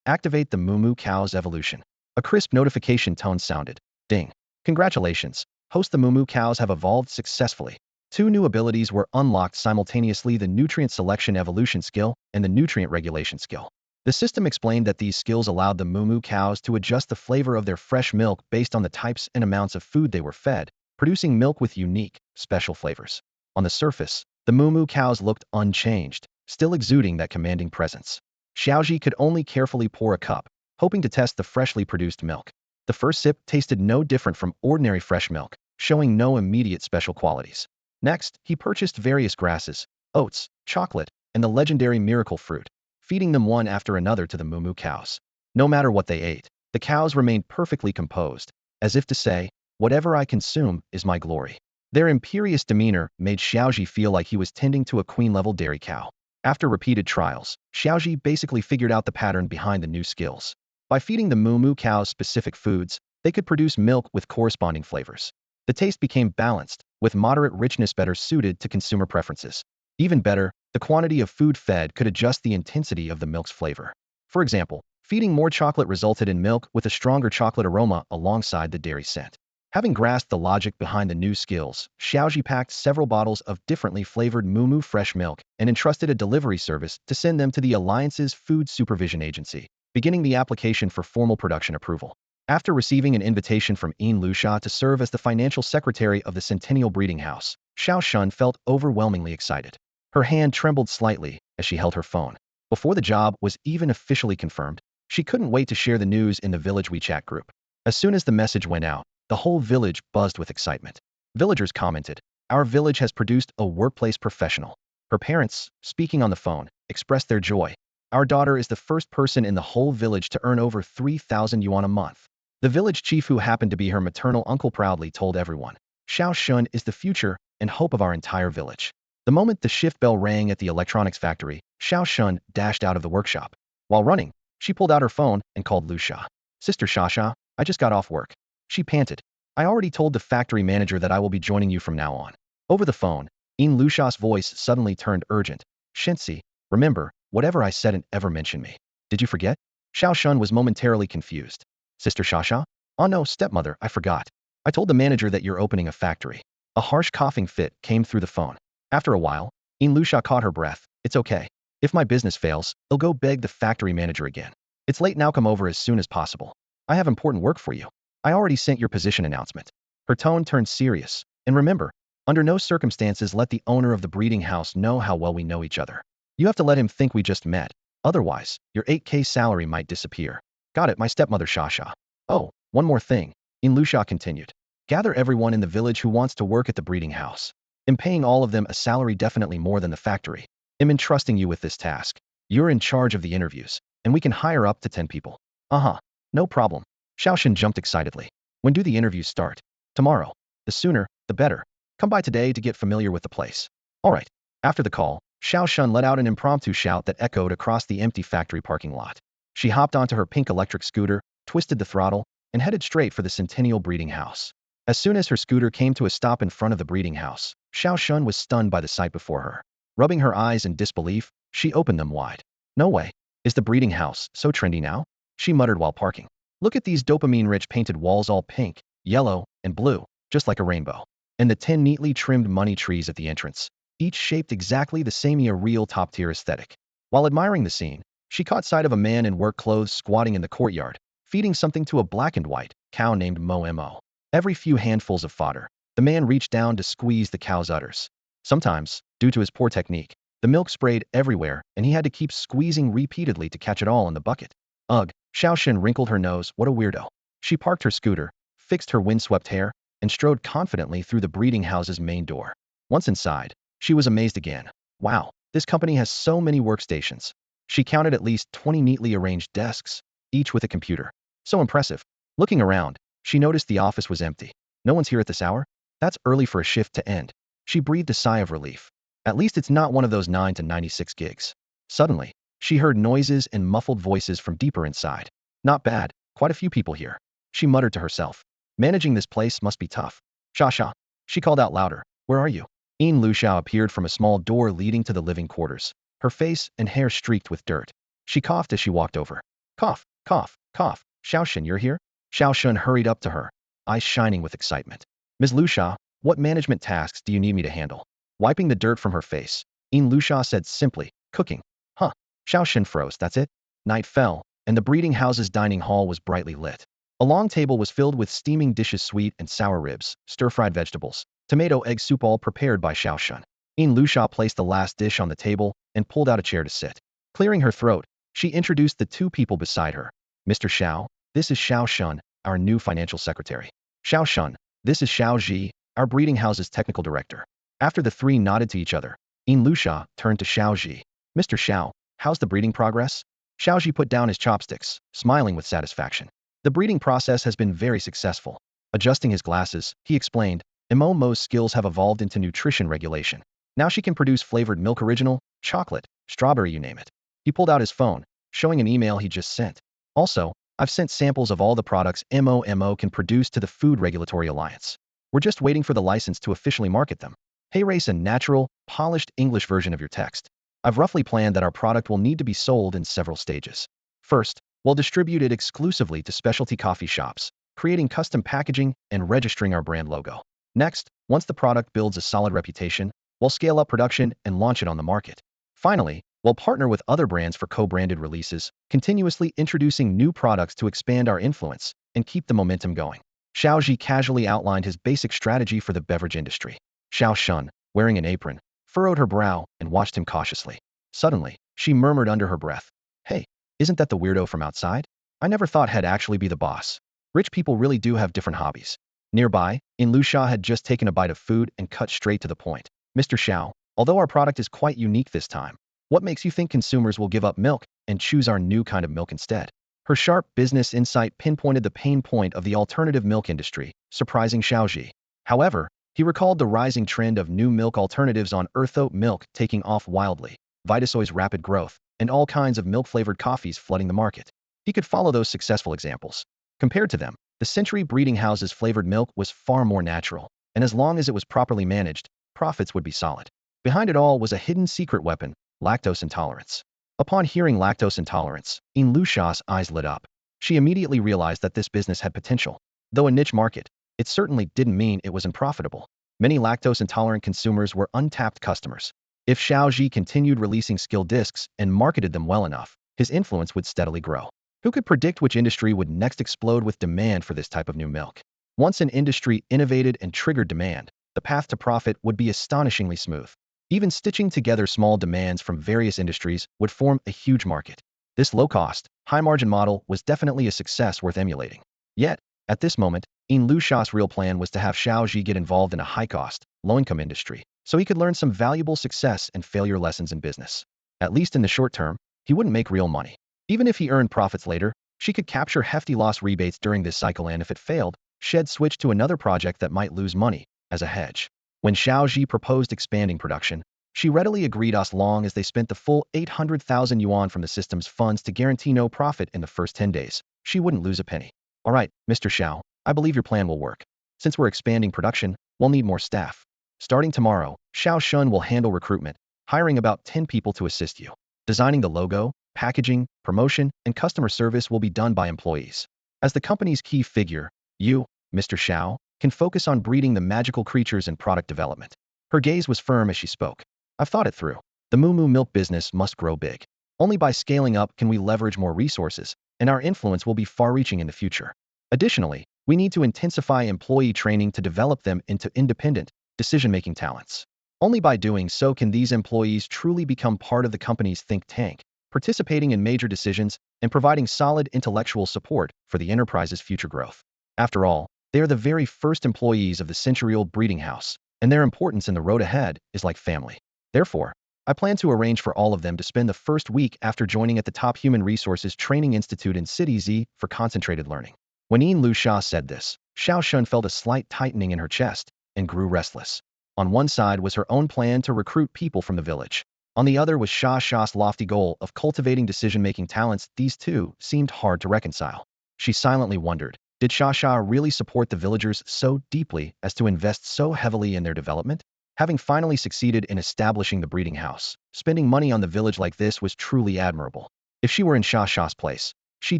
activate the Moo Moo cow's evolution. A crisp notification tone sounded. Ding. Congratulations, host, the Moo Moo cows have evolved successfully. 2 new abilities were unlocked simultaneously: the nutrient selection evolution skill and the nutrient regulation skill. The system explained that these skills allowed the Moo Moo cows to adjust the flavor of their fresh milk based on the types and amounts of food they were fed, producing milk with unique, special flavors. On the surface, the Moo Moo cows looked unchanged, still exuding that commanding presence. Xiao Zhi could only carefully pour a cup, hoping to test the freshly produced milk. The first sip tasted no different from ordinary fresh milk, showing no immediate special qualities. Next, he purchased various grasses, oats, chocolate, and the legendary miracle fruit, feeding them one after another to the Moo Moo cows. No matter what they ate, the cows remained perfectly composed, as if to say, "Whatever I consume is my glory." Their imperious demeanor made Xiao Zhi feel like he was tending to a queen-level dairy cow. After repeated trials, Xiao Zhi basically figured out the pattern behind the new skills. By feeding the Moo Moo cows specific foods, they could produce milk with corresponding flavors. The taste became balanced, with moderate richness better suited to consumer preferences. Even better, the quantity of food fed could adjust the intensity of the milk's flavor. For example, feeding more chocolate resulted in milk with a stronger chocolate aroma alongside the dairy scent. Having grasped the logic behind the new skills, Xiao Zhi packed several bottles of differently flavored Moo Moo fresh milk and entrusted a delivery service to send them to the Alliance's Food Supervision Agency, beginning the application for formal production approval. After receiving an invitation from Lusha to serve as the financial secretary of the Centennial Breeding House, Xiao Shun felt overwhelmingly excited. Her hand trembled slightly as she held her phone. Before the job was even officially confirmed, she couldn't wait to share the news in the village WeChat group. As soon as the message went out, the whole village buzzed with excitement. Villagers commented, "Our village has produced a workplace professional." Her parents, speaking on the phone, expressed their joy. "Our daughter is the first person in the whole village to earn over 3,000 yuan a month." The village chief, who happened to be her maternal uncle, proudly told everyone, "Xiao Shun is the future and hope of our entire village." The moment the shift bell rang at the electronics factory, Xiao Shun dashed out of the workshop. While running, she pulled out her phone and called Lusha. "Sister Shasha, I just got off work." She panted, "I already told the factory manager that I will be joining you from now on." Over the phone, Lusha's voice suddenly turned urgent. "Shinsi, remember, whatever I said and ever mention me. Did you forget?" Xiao Shun was momentarily confused. "Sister Shasha? Oh no, stepmother, I forgot. I told the manager that you're opening a factory." A harsh coughing fit came through the phone. After a while, Lusha caught her breath. "It's okay. If my business fails, I'll go beg the factory manager again. It's late now, come over as soon as possible. I have important work for you. I already sent your position announcement." Her tone turned serious. "And remember, under no circumstances let the owner of the breeding house know how well we know each other. You have to let him think we just met. Otherwise, your 8K salary might disappear." "Got it, my stepmother Shasha." "Oh, one more thing," Lusha continued. "Gather everyone in the village who wants to work at the breeding house. I'm paying all of them a salary definitely more than the factory. I'm entrusting you with this task. You're in charge of the interviews, and we can hire up to 10 people." "Uh-huh. No problem." Xiaoshan jumped excitedly. "When do the interviews start?" "Tomorrow. The sooner, the better. Come by today to get familiar with the place." "All right." After the call, Xiaoshan let out an impromptu shout that echoed across the empty factory parking lot. She hopped onto her pink electric scooter, twisted the throttle, and headed straight for the Centennial Breeding House. As soon as her scooter came to a stop in front of the breeding house, Xiaoshan was stunned by the sight before her. Rubbing her eyes in disbelief, she opened them wide. "No way. Is the breeding house so trendy now?" she muttered while parking. "Look at these dopamine-rich painted walls, all pink, yellow, and blue, just like a rainbow. And the 10 neatly trimmed money trees at the entrance, each shaped exactly the same, a real top-tier aesthetic." While admiring the scene, she caught sight of a man in work clothes squatting in the courtyard, feeding something to a black and white cow named Moo Moo. Every few handfuls of fodder, the man reached down to squeeze the cow's udders. Sometimes, due to his poor technique, the milk sprayed everywhere, and he had to keep squeezing repeatedly to catch it all in the bucket. Ugh, Xiaoshan wrinkled her nose. What a weirdo. She parked her scooter, fixed her windswept hair, and strode confidently through the breeding house's main door. Once inside, she was amazed again. Wow, this company has so many workstations. She counted at least 20 neatly arranged desks, each with a computer. So impressive. Looking around, she noticed the office was empty. No one's here at this hour? That's early for a shift to end. She breathed a sigh of relief. At least it's not one of those 9 to 96 gigs. Suddenly, she heard noises and muffled voices from deeper inside. "Not bad, quite a few people here," she muttered to herself. "Managing this place must be tough." "Shasha," she called out louder. "Where are you?" Lusha appeared from a small door leading to the living quarters, her face and hair streaked with dirt. She coughed as she walked over. "Cough, cough, cough. Xiaoshan, you're here?" Xiaoshan hurried up to her, eyes shining with excitement. "Ms. Lusha, what management tasks do you need me to handle?" Wiping the dirt from her face, Lusha said simply, "Cooking." "Huh." Xiaoshan froze. "That's it?" Night fell, and the breeding house's dining hall was brightly lit. A long table was filled with steaming dishes, sweet and sour ribs, stir-fried vegetables, tomato egg soup, all prepared by Xiaoshan. Lusha placed the last dish on the table and pulled out a chair to sit. Clearing her throat, she introduced the two people beside her. "Mr. Xiao, this is Xiaoshan, our new financial secretary. Xiaoshan, this is Xiao Zhi, our breeding house's technical director." After the three nodded to each other, Lusha turned to Xiao Zhi. "Mr. Xiao, how's the breeding progress?" Xiao Zhi put down his chopsticks, smiling with satisfaction. "The breeding process has been very successful." Adjusting his glasses, he explained, "Moo Moo's skills have evolved into nutrition regulation. Now she can produce flavored milk, original, chocolate, strawberry, you name it." He pulled out his phone, showing an email he just sent. "Also, I've sent samples of all the products Moo can produce to the Food Regulatory Alliance. We're just waiting for the license to officially market them." "Hey, race a natural, polished English version of your text. I've roughly planned that our product will need to be sold in several stages. First, we'll distribute it exclusively to specialty coffee shops, creating custom packaging, and registering our brand logo. Next, once the product builds a solid reputation, we'll scale up production and launch it on the market. Finally, we'll partner with other brands for co-branded releases, continuously introducing new products to expand our influence and keep the momentum going. Xiao Zhi casually outlined his basic strategy for the beverage industry. Xiao Shun, wearing an apron, furrowed her brow and watched him cautiously. Suddenly, she murmured under her breath, "Hey, isn't that the weirdo from outside? I never thought he'd actually be the boss. Rich people really do have different hobbies." Nearby, Lusha had just taken a bite of food and cut straight to the point. "Mr. Xiao, although our product is quite unique this time, what makes you think consumers will give up milk and choose our new kind of milk instead?" Her sharp business insight pinpointed the pain point of the alternative milk industry, surprising Xiao Zhi. However, he recalled the rising trend of new milk alternatives on earth oat milk taking off wildly, Vitasoy's rapid growth, and all kinds of milk-flavored coffees flooding the market. He could follow those successful examples. Compared to them, the Century Breeding House's flavored milk was far more natural, and as long as it was properly managed, profits would be solid. Behind it all was a hidden secret weapon: lactose intolerance. Upon hearing lactose intolerance, Lusha's eyes lit up. She immediately realized that this business had potential. Though a niche market, it certainly didn't mean it was unprofitable. Many lactose-intolerant consumers were untapped customers. If Xiao Zhi continued releasing skill discs and marketed them well enough, his influence would steadily grow. Who could predict which industry would next explode with demand for this type of new milk? Once an industry innovated and triggered demand, the path to profit would be astonishingly smooth. Even stitching together small demands from various industries would form a huge market. This low-cost, high-margin model was definitely a success worth emulating. Yet, at this moment, Lusha's real plan was to have Xiao Zhi get involved in a high-cost, low-income industry, so he could learn some valuable success and failure lessons in business. At least in the short term, he wouldn't make real money. Even if he earned profits later, she could capture hefty loss rebates during this cycle and if it failed, she'd switch to another project that might lose money, as a hedge. When Xiao Zhi proposed expanding production, she readily agreed as long as they spent the full 800,000 yuan from the system's funds to guarantee no profit in the first 10 days. She wouldn't lose a penny. "All right, Mr. Xiao, I believe your plan will work. Since we're expanding production, we'll need more staff. Starting tomorrow, Xiao Shun will handle recruitment, hiring about 10 people to assist you. Designing the logo, packaging, promotion, and customer service will be done by employees. As the company's key figure, you, Mr. Xiao, can focus on breeding the magical creatures and product development." Her gaze was firm as she spoke. "I've thought it through. The Moo Moo milk business must grow big. Only by scaling up can we leverage more resources, and our influence will be far-reaching in the future. Additionally, we need to intensify employee training to develop them into independent, decision-making talents. Only by doing so can these employees truly become part of the company's think tank, participating in major decisions and providing solid intellectual support for the enterprise's future growth. After all, they are the very first employees of the century-old breeding house, and their importance in the road ahead is like family. Therefore, I plan to arrange for all of them to spend the first week after joining at the top Human Resources Training Institute in City Z for concentrated learning." When Lusha said this, Xiao Shun felt a slight tightening in her chest and grew restless. On one side was her own plan to recruit people from the village. On the other was Sha's lofty goal of cultivating decision-making talents. These two seemed hard to reconcile. She silently wondered, did Sha really support the villagers so deeply as to invest so heavily in their development? Having finally succeeded in establishing the breeding house, spending money on the village like this was truly admirable. If she were in Sha's place, she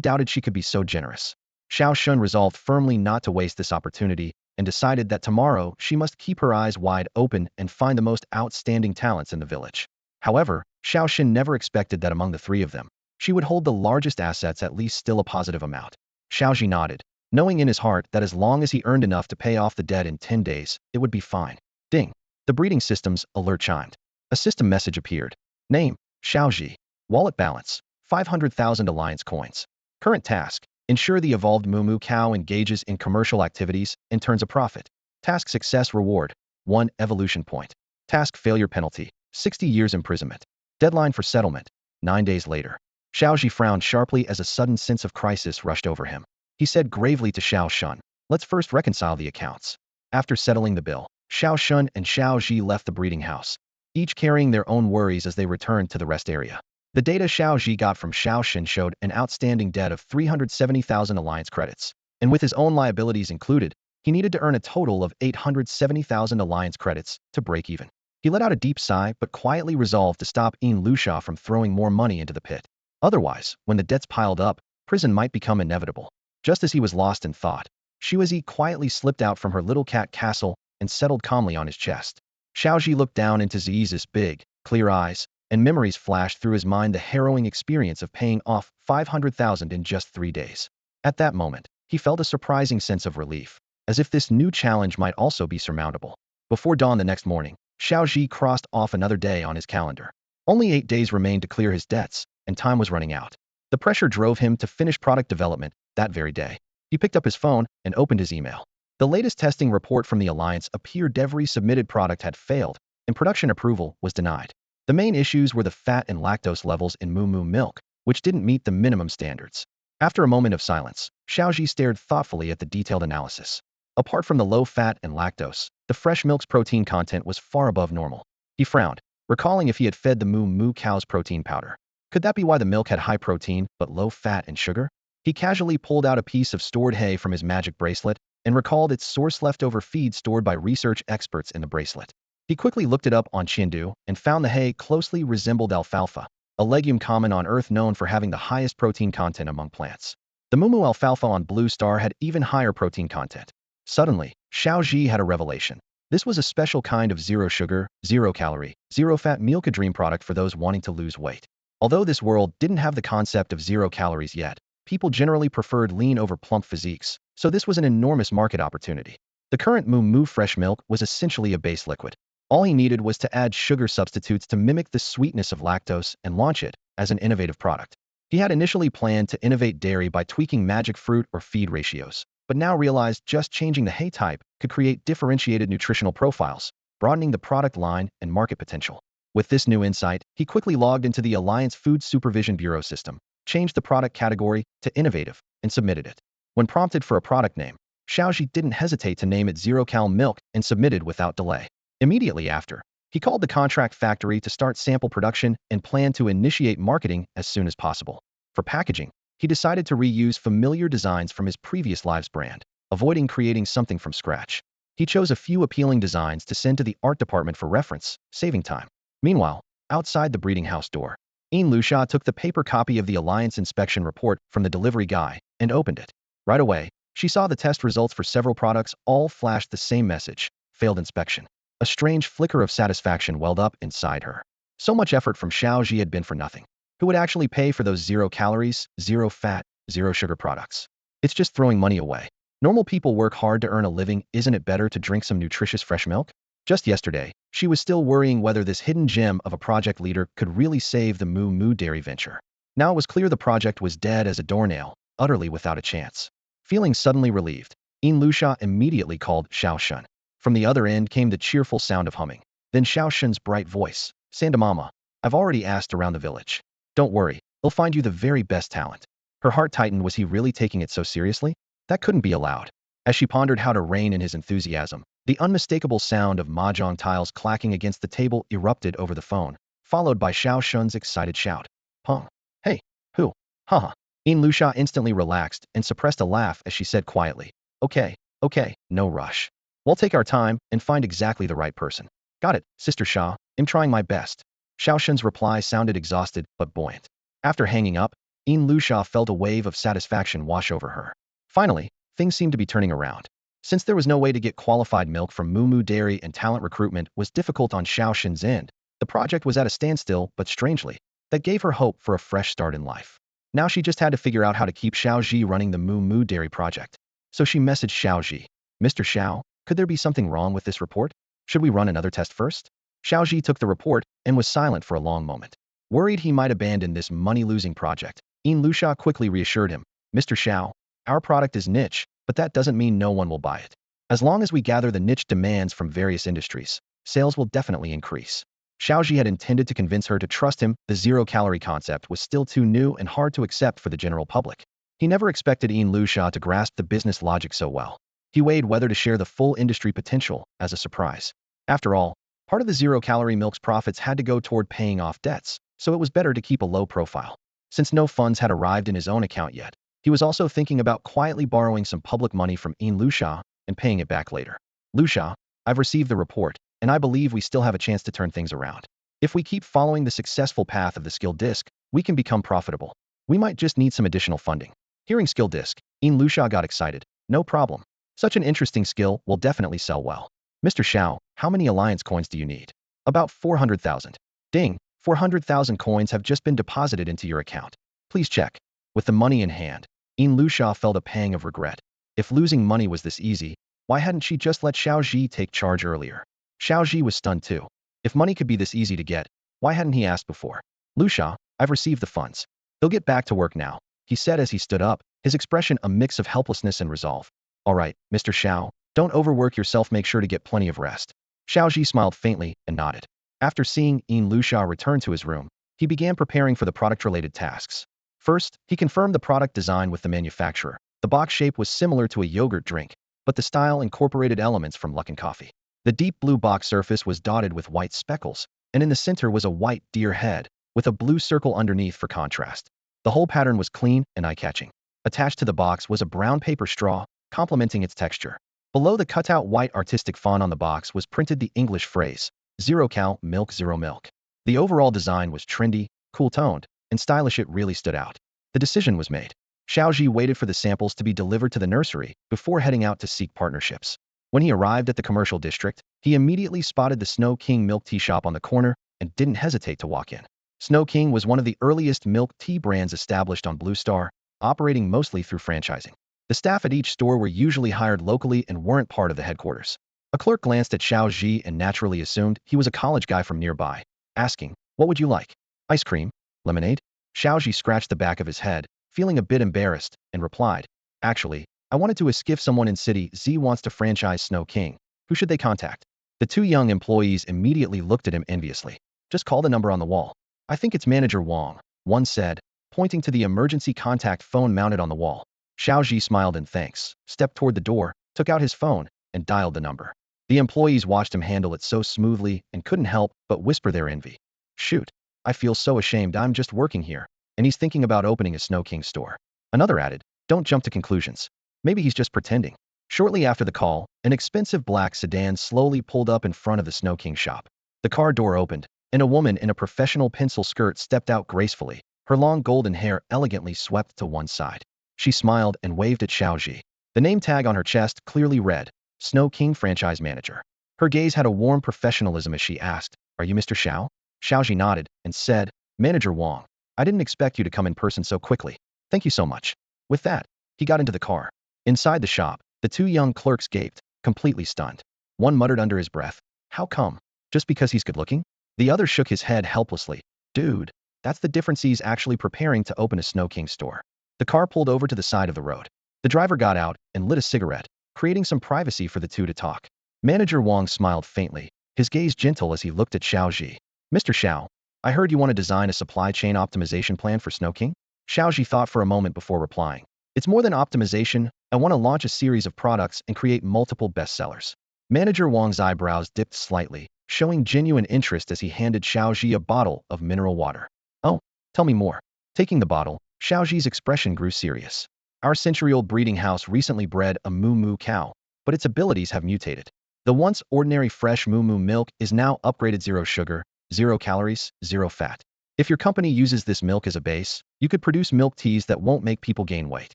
doubted she could be so generous. Xiao Shun resolved firmly not to waste this opportunity and decided that tomorrow she must keep her eyes wide open and find the most outstanding talents in the village. However, Xiao Shun never expected that among the three of them, she would hold the largest assets, at least still a positive amount. Xiao Zhi nodded, knowing in his heart that as long as he earned enough to pay off the debt in 10 days, it would be fine. Ding! The breeding system's alert chimed. A system message appeared. Name: Xiao Zhi. Wallet balance: 500,000 alliance coins. Current task: ensure the evolved Moo Moo Cow engages in commercial activities and turns a profit. Task success reward: 1 evolution point. Task failure penalty: 60 years imprisonment. Deadline for settlement: 9 days later. Xiao Zhi frowned sharply as a sudden sense of crisis rushed over him. He said gravely to Xiao Shun, "Let's first reconcile the accounts." After settling the bill, Xiao Shun and Xiao Zhi left the breeding house, each carrying their own worries as they returned to the rest area. The data Xiao Zhi got from Xiao Shun showed an outstanding debt of 370,000 alliance credits, and with his own liabilities included, he needed to earn a total of 870,000 alliance credits to break even. He let out a deep sigh but quietly resolved to stop Lusha from throwing more money into the pit. Otherwise, when the debts piled up, prison might become inevitable. Just as he was lost in thought, Xiao Zhi quietly slipped out from her little cat castle and settled calmly on his chest. Xiao Zhi looked down into Ziyi's big, clear eyes, and memories flashed through his mind the harrowing experience of paying off 500,000 in just 3 days. At that moment, he felt a surprising sense of relief, as if this new challenge might also be surmountable. Before dawn the next morning, Xiao Zhi crossed off another day on his calendar. Only 8 days remained to clear his debts, and time was running out. The pressure drove him to finish product development that very day. He picked up his phone and opened his email. The latest testing report from the Alliance appeared every submitted product had failed, and production approval was denied. The main issues were the fat and lactose levels in Moo Moo milk, which didn't meet the minimum standards. After a moment of silence, Xiao Zhi stared thoughtfully at the detailed analysis. Apart from the low fat and lactose, the fresh milk's protein content was far above normal. He frowned, recalling if he had fed the Moo Moo cow's protein powder. Could that be why the milk had high protein but low fat and sugar? He casually pulled out a piece of stored hay from his magic bracelet and recalled its source leftover feed stored by research experts in the bracelet. He quickly looked it up on Qiandu and found the hay closely resembled alfalfa, a legume common on Earth known for having the highest protein content among plants. The Moo Moo alfalfa on Blue Star had even higher protein content. Suddenly, Xiao Zhi had a revelation. This was a special kind of zero sugar, zero calorie, zero fat meal, a dream product for those wanting to lose weight. Although this world didn't have the concept of zero calories yet, people generally preferred lean over plump physiques, so this was an enormous market opportunity. The current Moo Moo fresh milk was essentially a base liquid. All he needed was to add sugar substitutes to mimic the sweetness of lactose and launch it as an innovative product. He had initially planned to innovate dairy by tweaking magic fruit or feed ratios, but now realized just changing the hay type could create differentiated nutritional profiles, broadening the product line and market potential. With this new insight, he quickly logged into the Alliance Food Supervision Bureau system, changed the product category to innovative, and submitted it. When prompted for a product name, Xiao Zhi didn't hesitate to name it Zero Cal Milk and submitted without delay. Immediately after, he called the contract factory to start sample production and planned to initiate marketing as soon as possible. For packaging, he decided to reuse familiar designs from his previous Lives brand, avoiding creating something from scratch. He chose a few appealing designs to send to the art department for reference, saving time. Meanwhile, outside the breeding house door, Luxia took the paper copy of the Alliance inspection report from the delivery guy and opened it. Right away, she saw the test results for several products all flashed the same message: failed inspection. A strange flicker of satisfaction welled up inside her. So much effort from Xiao Zhi had been for nothing. Who would actually pay for those 0 calories, 0 fat, 0 sugar products? It's just throwing money away. Normal people work hard to earn a living. Isn't it better to drink some nutritious fresh milk? Just yesterday, she was still worrying whether this hidden gem of a project leader could really save the Moo Moo dairy venture. Now it was clear the project was dead as a doornail, utterly without a chance. Feeling suddenly relieved, Luxia immediately called Xiao Shun. From the other end came the cheerful sound of humming. Then Xiao Shun's bright voice: "Santa Mama, I've already asked around the village. Don't worry, they'll find you the very best talent." Her heart tightened. Was he really taking it so seriously? That couldn't be allowed. As she pondered how to rein in his enthusiasm, the unmistakable sound of mahjong tiles clacking against the table erupted over the phone, followed by Xiao Shun's excited shout: "Pong! Hey, who? Haha." Luxia instantly relaxed and suppressed a laugh as she said quietly, Okay, no rush. We'll take our time and find exactly the right person." "Got it, Sister Xia. I'm trying my best." Xiao Shun's reply sounded exhausted but buoyant. After hanging up, Luxia felt a wave of satisfaction wash over her. Finally, things seemed to be turning around. Since there was no way to get qualified milk from Moo Moo Dairy and talent recruitment was difficult on Xiao Shun's end, the project was at a standstill, but strangely, that gave her hope for a fresh start in life. Now she just had to figure out how to keep Xiao Zhi running the Moo Moo Dairy project. So she messaged Xiao Zhi. "Mr. Xiao, could there be something wrong with this report? Should we run another test first?" Xiao Zhi took the report and was silent for a long moment. Worried he might abandon this money-losing project, Luxia quickly reassured him. "Mr. Xiao, our product is niche, but that doesn't mean no one will buy it. As long as we gather the niche demands from various industries, sales will definitely increase." Xiao Zhi had intended to convince her to trust him. The zero-calorie concept was still too new and hard to accept for the general public. He never expected Luxia to grasp the business logic so well. He weighed whether to share the full industry potential as a surprise. After all, part of the zero-calorie milk's profits had to go toward paying off debts, so it was better to keep a low profile. Since no funds had arrived in his own account yet, he was also thinking about quietly borrowing some public money from Luxia and paying it back later. "Luxia, I've received the report, and I believe we still have a chance to turn things around. If we keep following the successful path of the skill disc, we can become profitable. We might just need some additional funding." Hearing skill disc, Luxia got excited. "No problem. Such an interesting skill will definitely sell well. Mr. Xiao, how many alliance coins do you need? About 400,000. Ding, 400,000 coins have just been deposited into your account. Please check. With the money in hand, Lu Sha felt a pang of regret. If losing money was this easy, why hadn't she just let Xiao Zhi take charge earlier? Xiao Zhi was stunned too. If money could be this easy to get, why hadn't he asked before? Lu Sha, I've received the funds. They'll get back to work now, he said as he stood up, his expression a mix of helplessness and resolve. All right, Mr. Xiao, don't overwork yourself, make sure to get plenty of rest. Xiao Zhi smiled faintly and nodded. After seeing Lu Sha return to his room, he began preparing for the product-related tasks. First, he confirmed the product design with the manufacturer. The box shape was similar to a yogurt drink, but the style incorporated elements from Luckin Coffee. The deep blue box surface was dotted with white speckles, and in the center was a white deer head, with a blue circle underneath for contrast. The whole pattern was clean and eye-catching. Attached to the box was a brown paper straw, complementing its texture. Below the cutout white artistic font on the box was printed the English phrase, "Zero cow, milk, zero milk." The overall design was trendy, cool-toned, and stylish. It really stood out. The decision was made. Xiao Zhi waited for the samples to be delivered to the nursery before heading out to seek partnerships. When he arrived at the commercial district, he immediately spotted the Snow King milk tea shop on the corner and didn't hesitate to walk in. Snow King was one of the earliest milk tea brands established on Blue Star, operating mostly through franchising. The staff at each store were usually hired locally and weren't part of the headquarters. A clerk glanced at Xiao Zhi and naturally assumed he was a college guy from nearby, asking, "What would you like? Ice cream? Lemonade?" Xiao Zhi scratched the back of his head, feeling a bit embarrassed, and replied, "Actually, I wanted to ask if someone in City Z wants to franchise Snow King. Who should they contact?" The two young employees immediately looked at him enviously. "Just call the number on the wall. I think it's Manager Wang," one said, pointing to the emergency contact phone mounted on the wall. Xiao Zhi smiled in thanks, stepped toward the door, took out his phone, and dialed the number. The employees watched him handle it so smoothly and couldn't help but whisper their envy. "Shoot, I feel so ashamed, I'm just working here, and he's thinking about opening a Snow King store." Another added, "Don't jump to conclusions. Maybe he's just pretending." Shortly after the call, an expensive black sedan slowly pulled up in front of the Snow King shop. The car door opened, and a woman in a professional pencil skirt stepped out gracefully, her long golden hair elegantly swept to one side. She smiled and waved at Xiao Zhi. The name tag on her chest clearly read, Snow King Franchise Manager. Her gaze had a warm professionalism as she asked, "Are you Mr. Xiao?" Xiao Zhi nodded and said, "Manager Wang, I didn't expect you to come in person so quickly. Thank you so much." With that, he got into the car. Inside the shop, the two young clerks gaped, completely stunned. One muttered under his breath, "How come? Just because he's good-looking?" The other shook his head helplessly. "Dude, that's the difference, he's actually preparing to open a Snow King store." The car pulled over to the side of the road. The driver got out and lit a cigarette, creating some privacy for the two to talk. Manager Wang smiled faintly, his gaze gentle as he looked at Xiao Zhi. "Mr. Xiao, I heard you want to design a supply chain optimization plan for Snow King?" Xiao Zhi thought for a moment before replying. "It's more than optimization, I want to launch a series of products and create multiple bestsellers." Manager Wang's eyebrows dipped slightly, showing genuine interest as he handed Xiao Zhi a bottle of mineral water. "Oh, tell me more." Taking the bottle, Xiao Zhi's expression grew serious. "Our century-old breeding house recently bred a Moo Moo Cow, but its abilities have mutated. The once ordinary fresh Moo Moo milk is now upgraded 0 sugar, 0 calories, 0 fat. If your company uses this milk as a base, you could produce milk teas that won't make people gain weight."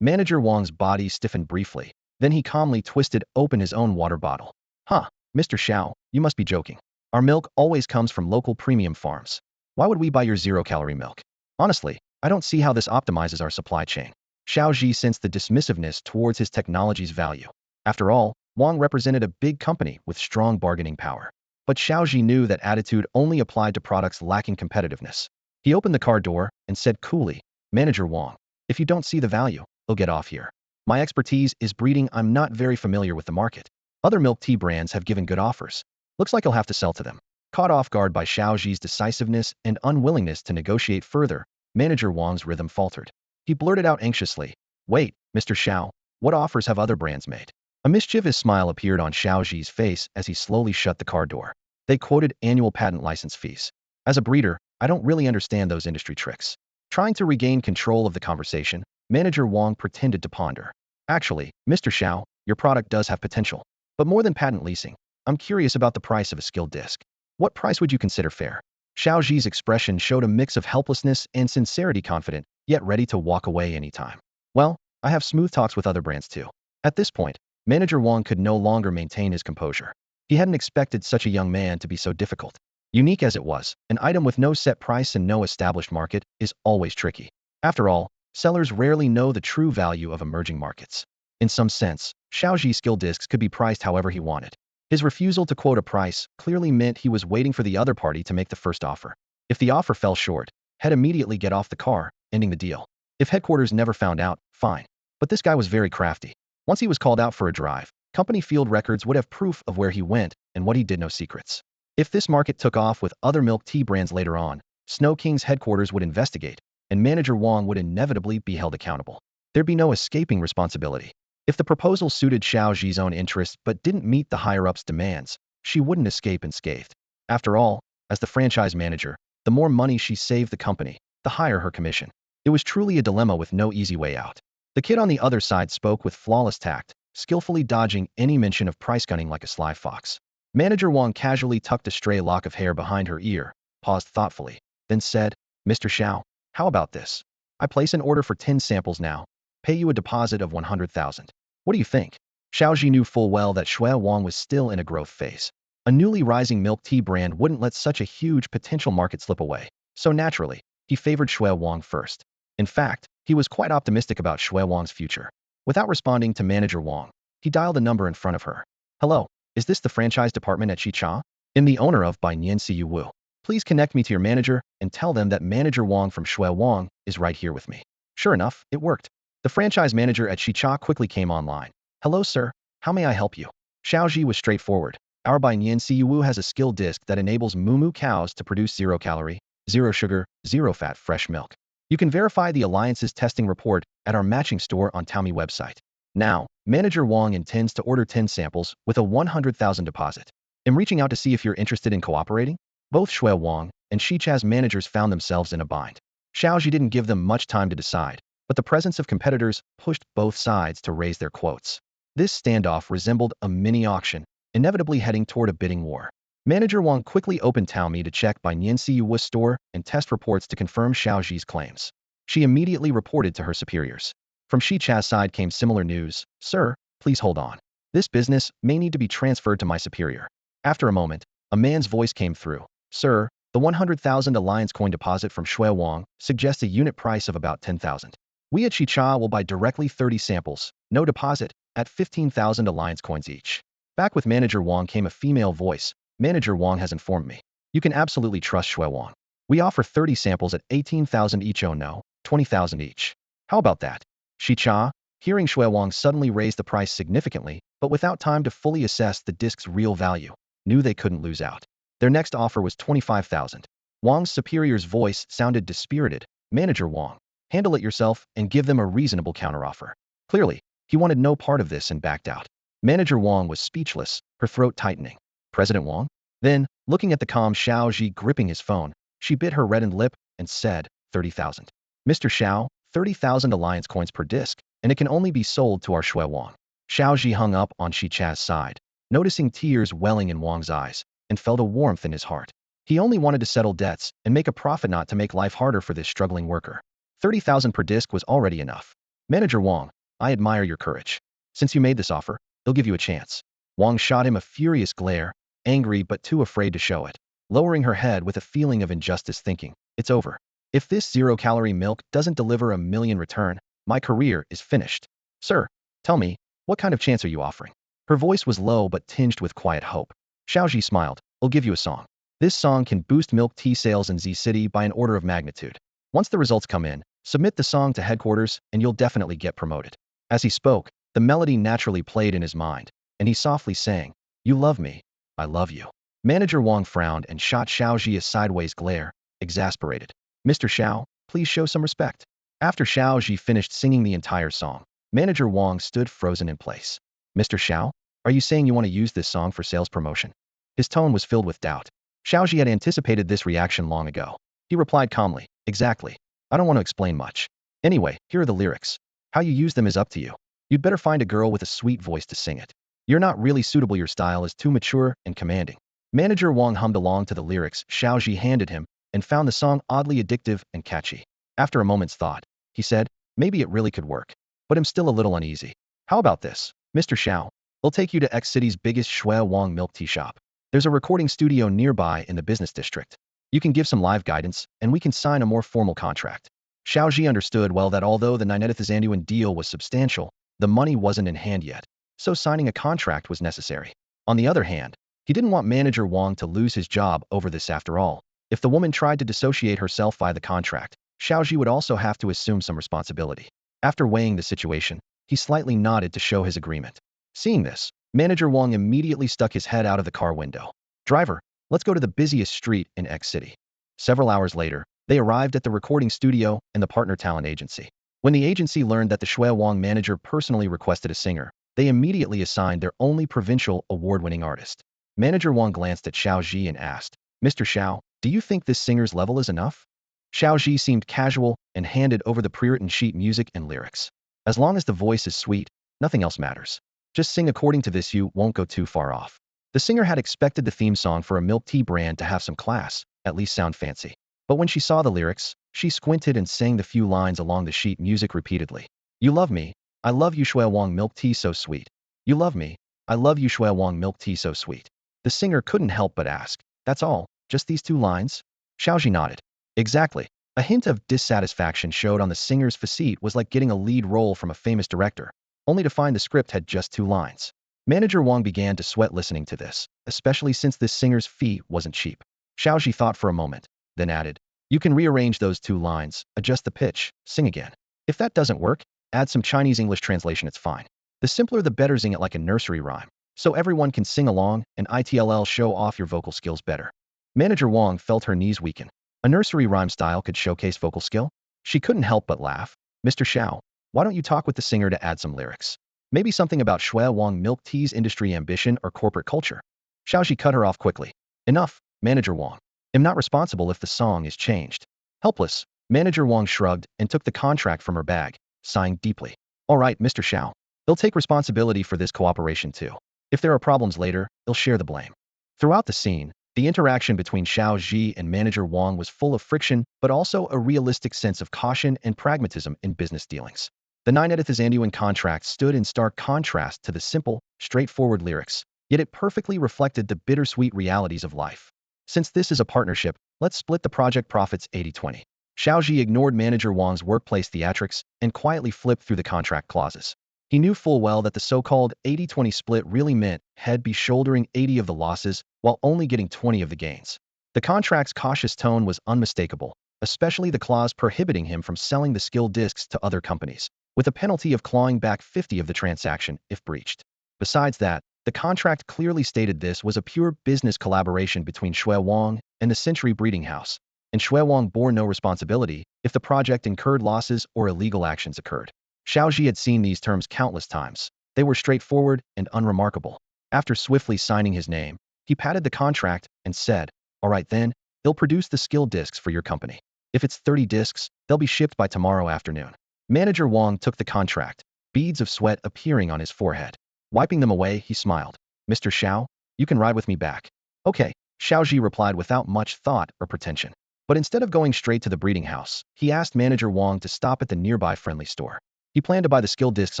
Manager Wang's body stiffened briefly, then he calmly twisted open his own water bottle. "Huh, Mr. Xiao, you must be joking. Our milk always comes from local premium farms. Why would we buy your 0-calorie milk? Honestly, I don't see how this optimizes our supply chain." Xiao Zhi sensed the dismissiveness towards his technology's value. After all, Wang represented a big company with strong bargaining power. But Xiao Zhi knew that attitude only applied to products lacking competitiveness. He opened the car door and said coolly, "Manager Wang, if you don't see the value, we'll get off here. My expertise is breeding, I'm not very familiar with the market. Other milk tea brands have given good offers. Looks like I'll have to sell to them." Caught off guard by Xiao Zhi's decisiveness and unwillingness to negotiate further, Manager Wang's rhythm faltered. He blurted out anxiously, "Wait, Mr. Xiao, what offers have other brands made?" A mischievous smile appeared on Xiao Zhi's face as he slowly shut the car door. "They quoted annual patent license fees. As a breeder, I don't really understand those industry tricks." Trying to regain control of the conversation, Manager Wang pretended to ponder. "Actually, Mr. Xiao, your product does have potential. But more than patent leasing, I'm curious about the price of a skilled disc. What price would you consider fair?" Xiao Zhi's expression showed a mix of helplessness and sincerity, confident, yet ready to walk away anytime. "Well, I have smooth talks with other brands too. At this point, Manager Wang could no longer maintain his composure. He hadn't expected such a young man to be so difficult. Unique as it was, an item with no set price and no established market is always tricky. After all, sellers rarely know the true value of emerging markets. In some sense, Xiao Zhi's skill discs could be priced however he wanted. His refusal to quote a price clearly meant he was waiting for the other party to make the first offer. If the offer fell short, he'd immediately get off the car, ending the deal. If headquarters never found out, fine. But this guy was very crafty. Once he was called out for a drive, company field records would have proof of where he went and what he did, no secrets. If this market took off with other milk tea brands later on, Snow King's headquarters would investigate, and Manager Wang would inevitably be held accountable. There'd be no escaping responsibility. If the proposal suited Xiao Zhi's own interests but didn't meet the higher-ups' demands, she wouldn't escape unscathed. After all, as the franchise manager, the more money she saved the company, the higher her commission. It was truly a dilemma with no easy way out. The kid on the other side spoke with flawless tact, skillfully dodging any mention of price gunning like a sly fox. Manager Wang casually tucked a stray lock of hair behind her ear, paused thoughtfully, then said, "Mr. Xiao, how about this? I place an order for 10 samples now, pay you a deposit of 100,000. What do you think?" Xiao Zhi knew full well that Shui Wang was still in a growth phase. A newly rising milk tea brand wouldn't let such a huge potential market slip away, so naturally, he favored Shui Wang first. In fact, he was quite optimistic about Shui Wang's future. Without responding to Manager Wang, he dialed a number in front of her. "Hello, is this the franchise department at Xicha? I'm the owner of by Nian Siyu Wu. Please connect me to your manager and tell them that Manager Wang from Shui Wang is right here with me." Sure enough, it worked. The franchise manager at Xicha quickly came online. "Hello, sir. How may I help you?" Xiao Zhi was straightforward. "Our by Nian Siyu Wu has a skill disc that enables Moo Moo cows to produce 0 calorie, 0 sugar, 0 fat fresh milk. You can verify the Alliance's testing report at our matching store on Taomi website. Now, Manager Wang intends to order 10 samples with a 100,000 deposit. I'm reaching out to see if you're interested in cooperating." Both Shui Wang and Xicha's managers found themselves in a bind. Xiao Zhi didn't give them much time to decide, but the presence of competitors pushed both sides to raise their quotes. This standoff resembled a mini-auction, inevitably heading toward a bidding war. Manager Wang quickly opened Taomi to check by Nian Siyu's store and test reports to confirm Xiao Zhi's claims. She immediately reported to her superiors. From Xicha's side came similar news. "Sir, please hold on. This business may need to be transferred to my superior." After a moment, a man's voice came through. "Sir, the 100,000 Alliance coin deposit from Shui Wang suggests a unit price of about 10,000. We at Xicha will buy directly 30 samples, no deposit, at 15,000 Alliance coins each." Back with Manager Wang came a female voice. "Manager Wang has informed me. You can absolutely trust Shui Wang. We offer 30 samples at 18,000 each. Oh no, 20,000 each. How about that?" Xicha, hearing Shui Wang suddenly raise the price significantly, but without time to fully assess the disc's real value, knew they couldn't lose out. Their next offer was 25,000. Wang's superior's voice sounded dispirited. "Manager Wang, handle it yourself and give them a reasonable counteroffer." Clearly, he wanted no part of this and backed out. Manager Wang was speechless, her throat tightening. "President Wang?" Then, looking at the calm Xiao Zhi gripping his phone, she bit her reddened lip and said, 30,000. "Mr. Xiao, 30,000 Alliance coins per disc, and it can only be sold to our Shui Wang." Xiao Zhi hung up on Xicha's side, noticing tears welling in Wang's eyes, and felt a warmth in his heart. He only wanted to settle debts and make a profit, not to make life harder for this struggling worker. 30,000 per disc was already enough. "Manager Wang, I admire your courage. Since you made this offer, I'll give you a chance." Wang shot him a furious glare, angry but too afraid to show it. Lowering her head with a feeling of injustice, thinking, "It's over. If this 0-calorie milk doesn't deliver a million return, my career is finished." "Sir, tell me, what kind of chance are you offering?" Her voice was low but tinged with quiet hope. Xiao Zhi smiled. "I'll give you a song. This song can boost milk tea sales in Z City by an order of magnitude. Once the results come in, submit the song to headquarters and you'll definitely get promoted." As he spoke, the melody naturally played in his mind, and he softly sang, "You love me, I love you." Manager Wang frowned and shot Xiao Zhi a sideways glare, exasperated. "Mr. Xiao, please show some respect." After Xiao Zhi finished singing the entire song, Manager Wang stood frozen in place. "Mr. Xiao, are you saying you want to use this song for sales promotion?" His tone was filled with doubt. Xiao Zhi had anticipated this reaction long ago. He replied calmly, "Exactly. I don't want to explain much. Anyway, here are the lyrics. How you use them is up to you. You'd better find a girl with a sweet voice to sing it. You're not really suitable, your style is too mature and commanding." Manager Wang hummed along to the lyrics Xiao Zhi handed him and found the song oddly addictive and catchy. After a moment's thought, he said, "Maybe it really could work. But I'm still a little uneasy. How about this? Mr. Xiao, they'll take you to X City's biggest Shui Wang milk tea shop. There's a recording studio nearby in the business district. You can give some live guidance, and we can sign a more formal contract. Xiao Zhi understood well that although the 9,000 deal was substantial, the money wasn't in hand yet, so signing a contract was necessary. On the other hand, he didn't want manager Wang to lose his job over this after all. If the woman tried to dissociate herself via the contract, Xiao Zhi would also have to assume some responsibility. After weighing the situation, he slightly nodded to show his agreement. Seeing this, manager Wang immediately stuck his head out of the car window. Driver, let's go to the busiest street in X City. Several hours later, they arrived at the recording studio and the partner talent agency. When the agency learned that the Shui Wang manager personally requested a singer, they immediately assigned their only provincial award-winning artist. Manager Wang glanced at Xiao Zhi and asked, Mr. Xiao, do you think this singer's level is enough? Xiao Zhi seemed casual and handed over the pre-written sheet music and lyrics. As long as the voice is sweet, nothing else matters. Just sing according to this, you won't go too far off. The singer had expected the theme song for a milk tea brand to have some class, at least sound fancy. But when she saw the lyrics, she squinted and sang the few lines along the sheet music repeatedly. You love me, I love you Shui Wang milk tea so sweet. You love me, I love you Shui Wang milk tea so sweet. The singer couldn't help but ask, that's all, just these 2 lines? Xiao Zhi nodded. Exactly. A hint of dissatisfaction showed on the singer's facade was like getting a lead role from a famous director, only to find the script had just 2 lines. Manager Wang began to sweat listening to this, especially since this singer's fee wasn't cheap. Xiao Zhi thought for a moment, then added, you can rearrange those 2 lines, adjust the pitch, sing again. If that doesn't work, add some Chinese-English translation, it's fine. The simpler the better, sing it like a nursery rhyme, so everyone can sing along and it'll show off your vocal skills better. Manager Wang felt her knees weaken. A nursery rhyme style could showcase vocal skill? She couldn't help but laugh. Mr. Xiao, why don't you talk with the singer to add some lyrics? Maybe something about Shui Wang milk tea's industry ambition or corporate culture. Xiao Zhi cut her off quickly. Enough, Manager Wang. I'm not responsible if the song is changed. Helpless, Manager Wang shrugged and took the contract from her bag, sighing deeply. All right, Mr. Xiao. He'll take responsibility for this cooperation too. If there are problems later, he'll share the blame. Throughout the scene, the interaction between Xiao Zhi and Manager Wang was full of friction, but also a realistic sense of caution and pragmatism in business dealings. The 9,000 contract stood in stark contrast to the simple, straightforward lyrics, yet it perfectly reflected the bittersweet realities of life. Since this is a partnership, let's split the project profits 80-20. Xiao Zhi ignored Manager Wang's workplace theatrics and quietly flipped through the contract clauses. He knew full well that the so-called 80-20 split really meant he'd be shouldering 80 of the losses while only getting 20 of the gains. The contract's cautious tone was unmistakable, especially the clause prohibiting him from selling the skill discs to other companies, with a penalty of clawing back 50 of the transaction if breached. Besides that, the contract clearly stated this was a pure business collaboration between Shui Wang and the Century Breeding House, and Shui Wang bore no responsibility if the project incurred losses or illegal actions occurred. Xiao Zhi had seen these terms countless times. They were straightforward and unremarkable. After swiftly signing his name, he patted the contract and said, all right then, he'll produce the skill discs for your company. If it's 30 discs, they'll be shipped by tomorrow afternoon. Manager Wang took the contract, beads of sweat appearing on his forehead. Wiping them away, he smiled. Mr. Xiao, you can ride with me back. Okay, Xiao Zhi replied without much thought or pretension. But instead of going straight to the breeding house, he asked Manager Wang to stop at the nearby friendly store. He planned to buy the skill discs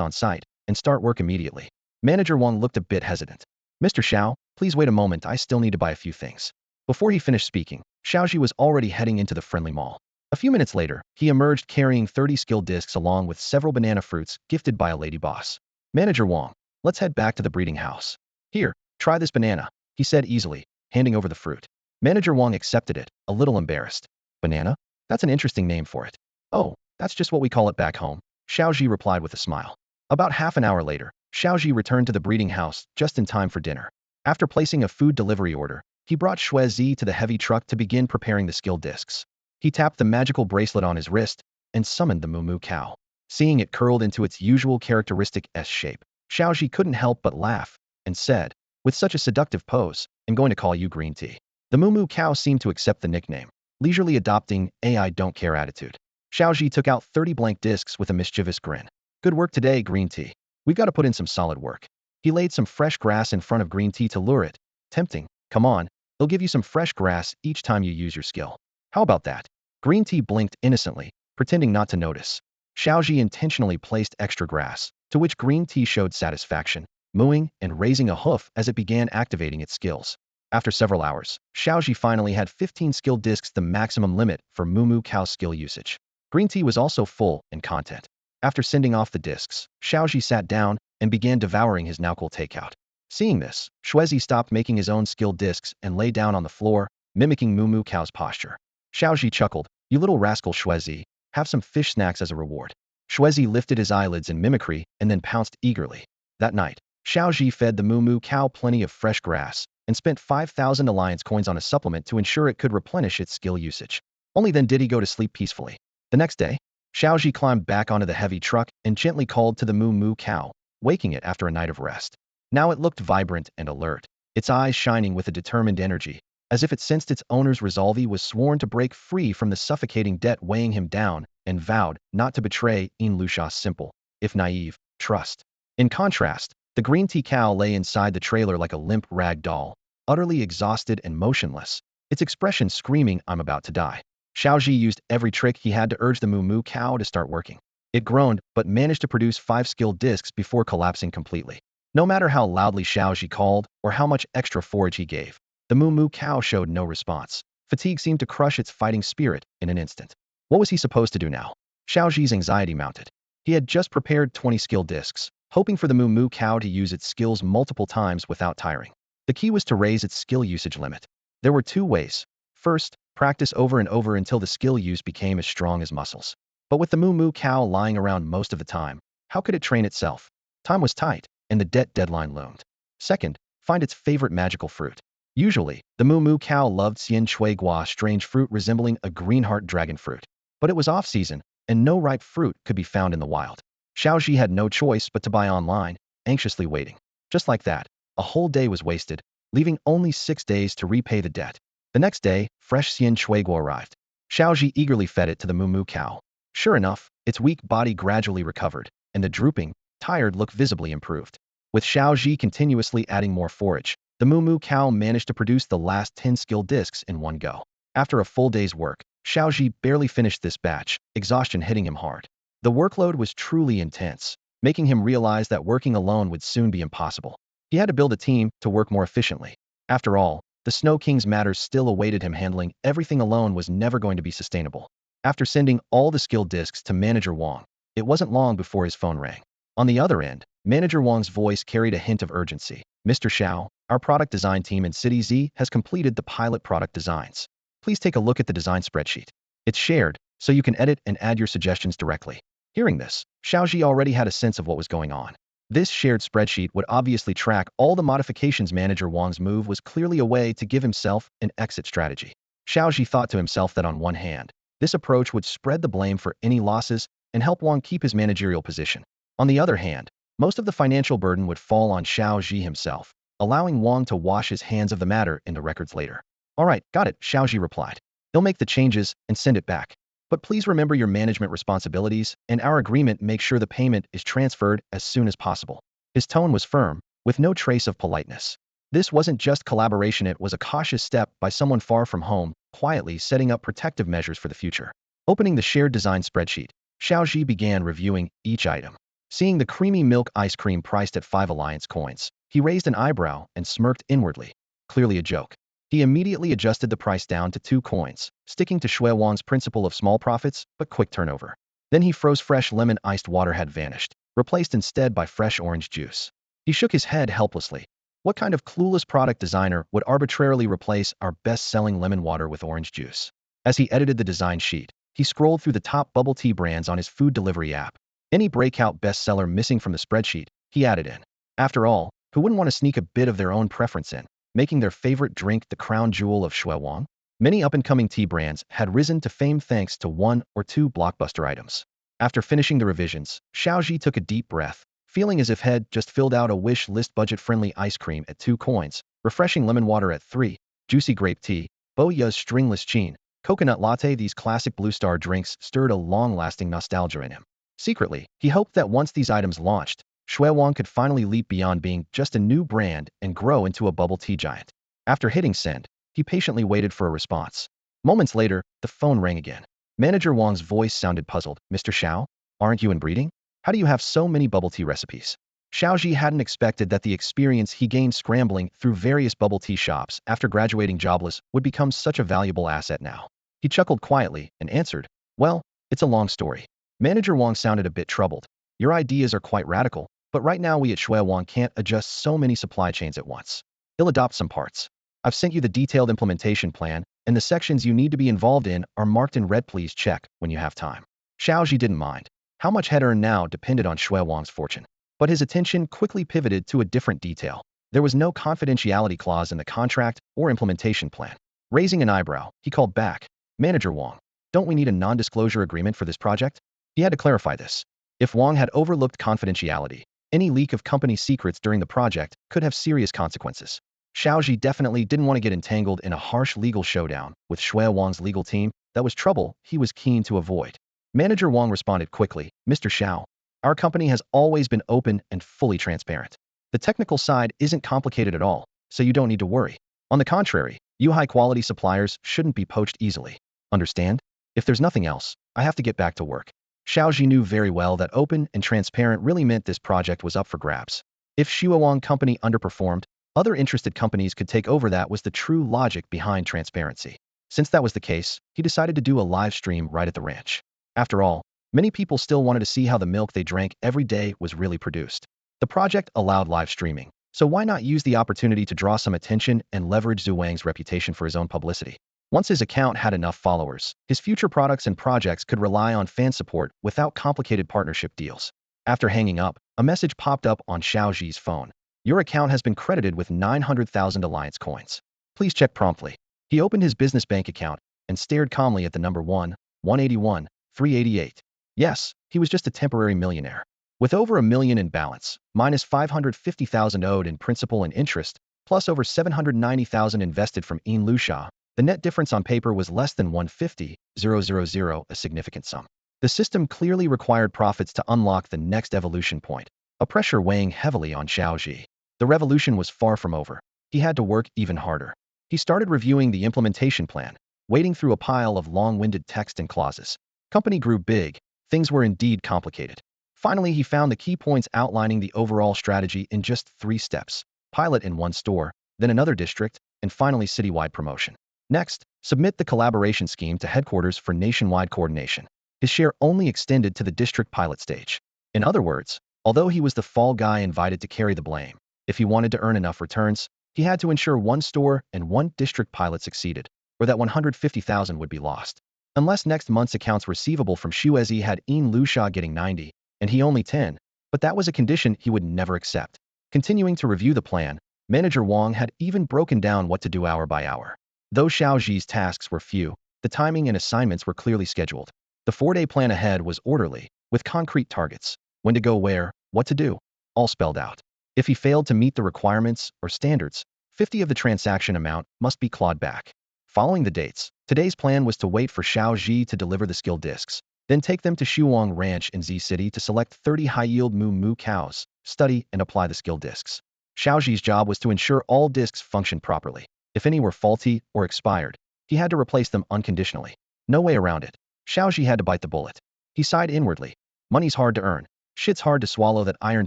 on site and start work immediately. Manager Wang looked a bit hesitant. Mr. Xiao, please wait a moment, I still need to buy a few things. Before he finished speaking, Xiao Zhi was already heading into the friendly mall. A few minutes later, he emerged carrying 30 skill discs along with several banana fruits gifted by a lady boss. Manager Wang, let's head back to the breeding house. Here, try this banana, he said easily, handing over the fruit. Manager Wang accepted it, a little embarrassed. Banana? That's an interesting name for it. Oh, that's just what we call it back home, Xiao Zhi replied with a smile. About half an hour later, Xiao Zhi returned to the breeding house just in time for dinner. After placing a food delivery order, he brought Shui Zi to the heavy truck to begin preparing the skill discs. He tapped the magical bracelet on his wrist and summoned the Moo Moo Cow. Seeing it curled into its usual characteristic S shape, Xiao Zhi couldn't help but laugh and said, with such a seductive pose, I'm going to call you Green Tea. The Moo Moo Cow seemed to accept the nickname, leisurely adopting a I don't care attitude. Xiao Zhi took out 30 blank discs with a mischievous grin. Good work today, Green Tea. We've got to put in some solid work. He laid some fresh grass in front of Green Tea to lure it. Tempting. Come on, they'll give you some fresh grass each time you use your skill. How about that? Green Tea blinked innocently, pretending not to notice. Xiao Zhi intentionally placed extra grass, to which green tea showed satisfaction, mooing and raising a hoof as it began activating its skills. After several hours, Xiao Zhi finally had 15 skill discs, the maximum limit for Moo Moo Cow skill usage. Green tea was also full in content. After sending off the discs, Xiao Zhi sat down and began devouring his now cool takeout. Seeing this, Xuezi stopped making his own skill discs and lay down on the floor, mimicking Moo Moo Cow's posture. Xiao Zhi chuckled, "You little rascal Xuezi, have some fish snacks as a reward." Xuezi lifted his eyelids in mimicry and then pounced eagerly. That night, Xiao Zhi fed the Moo Moo Cow plenty of fresh grass and spent 5,000 alliance coins on a supplement to ensure it could replenish its skill usage. Only then did he go to sleep peacefully. The next day, Xiao Zhi climbed back onto the heavy truck and gently called to the Moo Moo Cow, waking it after a night of rest. Now it looked vibrant and alert, its eyes shining with a determined energy, as if it sensed its owner's resolve. He was sworn to break free from the suffocating debt weighing him down and vowed not to betray In Lusha's simple, if naive, trust. In contrast, the green tea cow lay inside the trailer like a limp rag doll, utterly exhausted and motionless, its expression screaming, "I'm about to die." Xiao Zhi used every trick he had to urge the Moo Moo Cow to start working. It groaned, but managed to produce 5 skill discs before collapsing completely. No matter how loudly Xiao Zhi called or how much extra forage he gave, the Moo Moo Cow showed no response. Fatigue seemed to crush its fighting spirit in an instant. What was he supposed to do now? Xiao Zhi's anxiety mounted. He had just prepared 20 skill discs, hoping for the Moo Moo Cow to use its skills multiple times without tiring. The key was to raise its skill usage limit. There were 2 ways. First, practice over and over until the skill use became as strong as muscles. But with the Moo Moo Cow lying around most of the time, how could it train itself? Time was tight, and the debt deadline loomed. Second, find its favorite magical fruit. Usually, the Moo Moo Cow loved Xian Chui Gua, a strange fruit resembling a greenheart dragon fruit. But it was off-season, and no ripe fruit could be found in the wild. Xiao Zhi had no choice but to buy online, anxiously waiting. Just like that, a whole day was wasted, leaving only 6 days to repay the debt. The next day, fresh Xian Chui Gua arrived. Xiao Zhi eagerly fed it to the Moo Moo Cow. Sure enough, its weak body gradually recovered, and the drooping, tired look visibly improved. With Xiao Zhi continuously adding more forage, the Moo Moo Cow managed to produce the last 10 skill discs in one go. After a full day's work, Xiao Zhi barely finished this batch, exhaustion hitting him hard. The workload was truly intense, making him realize that working alone would soon be impossible. He had to build a team to work more efficiently. After all, the Snow King's matters still awaited him. Handling everything alone was never going to be sustainable. After sending all the skill discs to Manager Wang, it wasn't long before his phone rang. On the other end, Manager Wang's voice carried a hint of urgency. "Mr. Xiao, our product design team in City Z has completed the pilot product designs. Please take a look at the design spreadsheet. It's shared, so you can edit and add your suggestions directly." Hearing this, Xiao Zhi already had a sense of what was going on. This shared spreadsheet would obviously track all the modifications. Manager Wang's move was clearly a way to give himself an exit strategy. Xiao Zhi thought to himself that on one hand, this approach would spread the blame for any losses and help Wang keep his managerial position. On the other hand, most of the financial burden would fall on Xiao Zhi himself, allowing Wang to wash his hands of the matter in the records later. "All right, got it," Xiao Zhi replied. "He'll make the changes and send it back. But please remember your management responsibilities and our agreement. Make sure the payment is transferred as soon as possible." His tone was firm, with no trace of politeness. This wasn't just collaboration, it was a cautious step by someone far from home, quietly setting up protective measures for the future. Opening the shared design spreadsheet, Xiao Zhi began reviewing each item. Seeing the creamy milk ice cream priced at 5 alliance coins, he raised an eyebrow and smirked inwardly. Clearly a joke. He immediately adjusted the price down to 2 coins, sticking to Shui Wang's principle of small profits but quick turnover. Then he froze. Fresh lemon iced water had vanished, replaced instead by fresh orange juice. He shook his head helplessly. What kind of clueless product designer would arbitrarily replace our best-selling lemon water with orange juice? As he edited the design sheet, he scrolled through the top bubble tea brands on his food delivery app. Any breakout bestseller missing from the spreadsheet, he added in. After all, who wouldn't want to sneak a bit of their own preference in, making their favorite drink the crown jewel of Shui Wang? Many up-and-coming tea brands had risen to fame thanks to 1 or 2 blockbuster items. After finishing the revisions, Xiao Zhi took a deep breath, feeling as if he'd just filled out a wish list. Budget-friendly ice cream at 2 coins, refreshing lemon water at 3, juicy grape tea, Bo Ya's stringless chin, coconut latte. These classic Blue Star drinks stirred a long-lasting nostalgia in him. Secretly, he hoped that once these items launched, Shui Wang could finally leap beyond being just a new brand and grow into a bubble tea giant. After hitting send, he patiently waited for a response. Moments later, the phone rang again. Manager Wang's voice sounded puzzled. "Mr. Xiao, aren't you in breeding? How do you have so many bubble tea recipes? Xiao Zhi hadn't expected that the experience he gained scrambling through various bubble tea shops after graduating jobless would become such a valuable asset now. He chuckled quietly and answered, well, it's a long story. Manager Wang sounded a bit troubled. Your ideas are quite radical, but right now we at Shui Wang can't adjust so many supply chains at once. He'll adopt some parts. I've sent you the detailed implementation plan, and the sections you need to be involved in are marked in red. Please check when you have time. Xiao Zhi didn't mind. How much he'd earned now depended on Shui Wang's fortune. But his attention quickly pivoted to a different detail. There was no confidentiality clause in the contract or implementation plan. Raising an eyebrow, he called back, Manager Wang, don't we need a non-disclosure agreement for this project? He had to clarify this. If Wang had overlooked confidentiality, any leak of company secrets during the project could have serious consequences. Xiao Zhi definitely didn't want to get entangled in a harsh legal showdown with Shui Wang's legal team. That was trouble he was keen to avoid. Manager Wang responded quickly, Mr. Xiao, our company has always been open and fully transparent. The technical side isn't complicated at all, so you don't need to worry. On the contrary, you high-quality suppliers shouldn't be poached easily. Understand? If there's nothing else, I have to get back to work. Xiao Zhi knew very well that open and transparent really meant this project was up for grabs. If Shui Wang Company underperformed, other interested companies could take over. That was the true logic behind transparency. Since that was the case, he decided to do a live stream right at the ranch. After all, many people still wanted to see how the milk they drank every day was really produced. The project allowed live streaming, so why not use the opportunity to draw some attention and leverage Zhu Wang's reputation for his own publicity? Once his account had enough followers, his future products and projects could rely on fan support without complicated partnership deals. After hanging up, a message popped up on Xiao Zhi's phone. Your account has been credited with 900,000 Alliance coins. Please check promptly. He opened his business bank account and stared calmly at the number 181, 388. Yes, he was just a temporary millionaire. With over $1 million in balance, minus 550,000 owed in principal and interest, plus over 790,000 invested from Yin Lusha, the net difference on paper was less than 150,000, a significant sum. The system clearly required profits to unlock the next evolution point, a pressure weighing heavily on Xiao Zhi. The revolution was far from over. He had to work even harder. He started reviewing the implementation plan, wading through a pile of long-winded text and clauses. Company grew big. Things were indeed complicated. Finally, he found the key points outlining the overall strategy in just 3 steps. Pilot in one store, then another district, and finally citywide promotion. Next, submit the collaboration scheme to headquarters for nationwide coordination. His share only extended to the district pilot stage. In other words, although he was the fall guy invited to carry the blame, if he wanted to earn enough returns, he had to ensure one store and one district pilot succeeded, or that 150,000 would be lost. Unless next month's accounts receivable from Shuezi had Yin Lusha getting 90, and he only 10, but that was a condition he would never accept. Continuing to review the plan, Manager Wang had even broken down what to do hour by hour. Though Xiao Zhi's tasks were few, the timing and assignments were clearly scheduled. The 4-day plan ahead was orderly, with concrete targets, when to go where, what to do, all spelled out. If he failed to meet the requirements or standards, 50 of the transaction amount must be clawed back. Following the dates, today's plan was to wait for Xiao Zhi to deliver the skill discs, then take them to Shuang Ranch in Z City to select 30 high-yield Moo Moo Cows, study and apply the skill discs. Xiao Zhi's job was to ensure all discs functioned properly. If any were faulty or expired, he had to replace them unconditionally. No way around it. Xiao Zhi had to bite the bullet. He sighed inwardly. Money's hard to earn. Shit's hard to swallow, that iron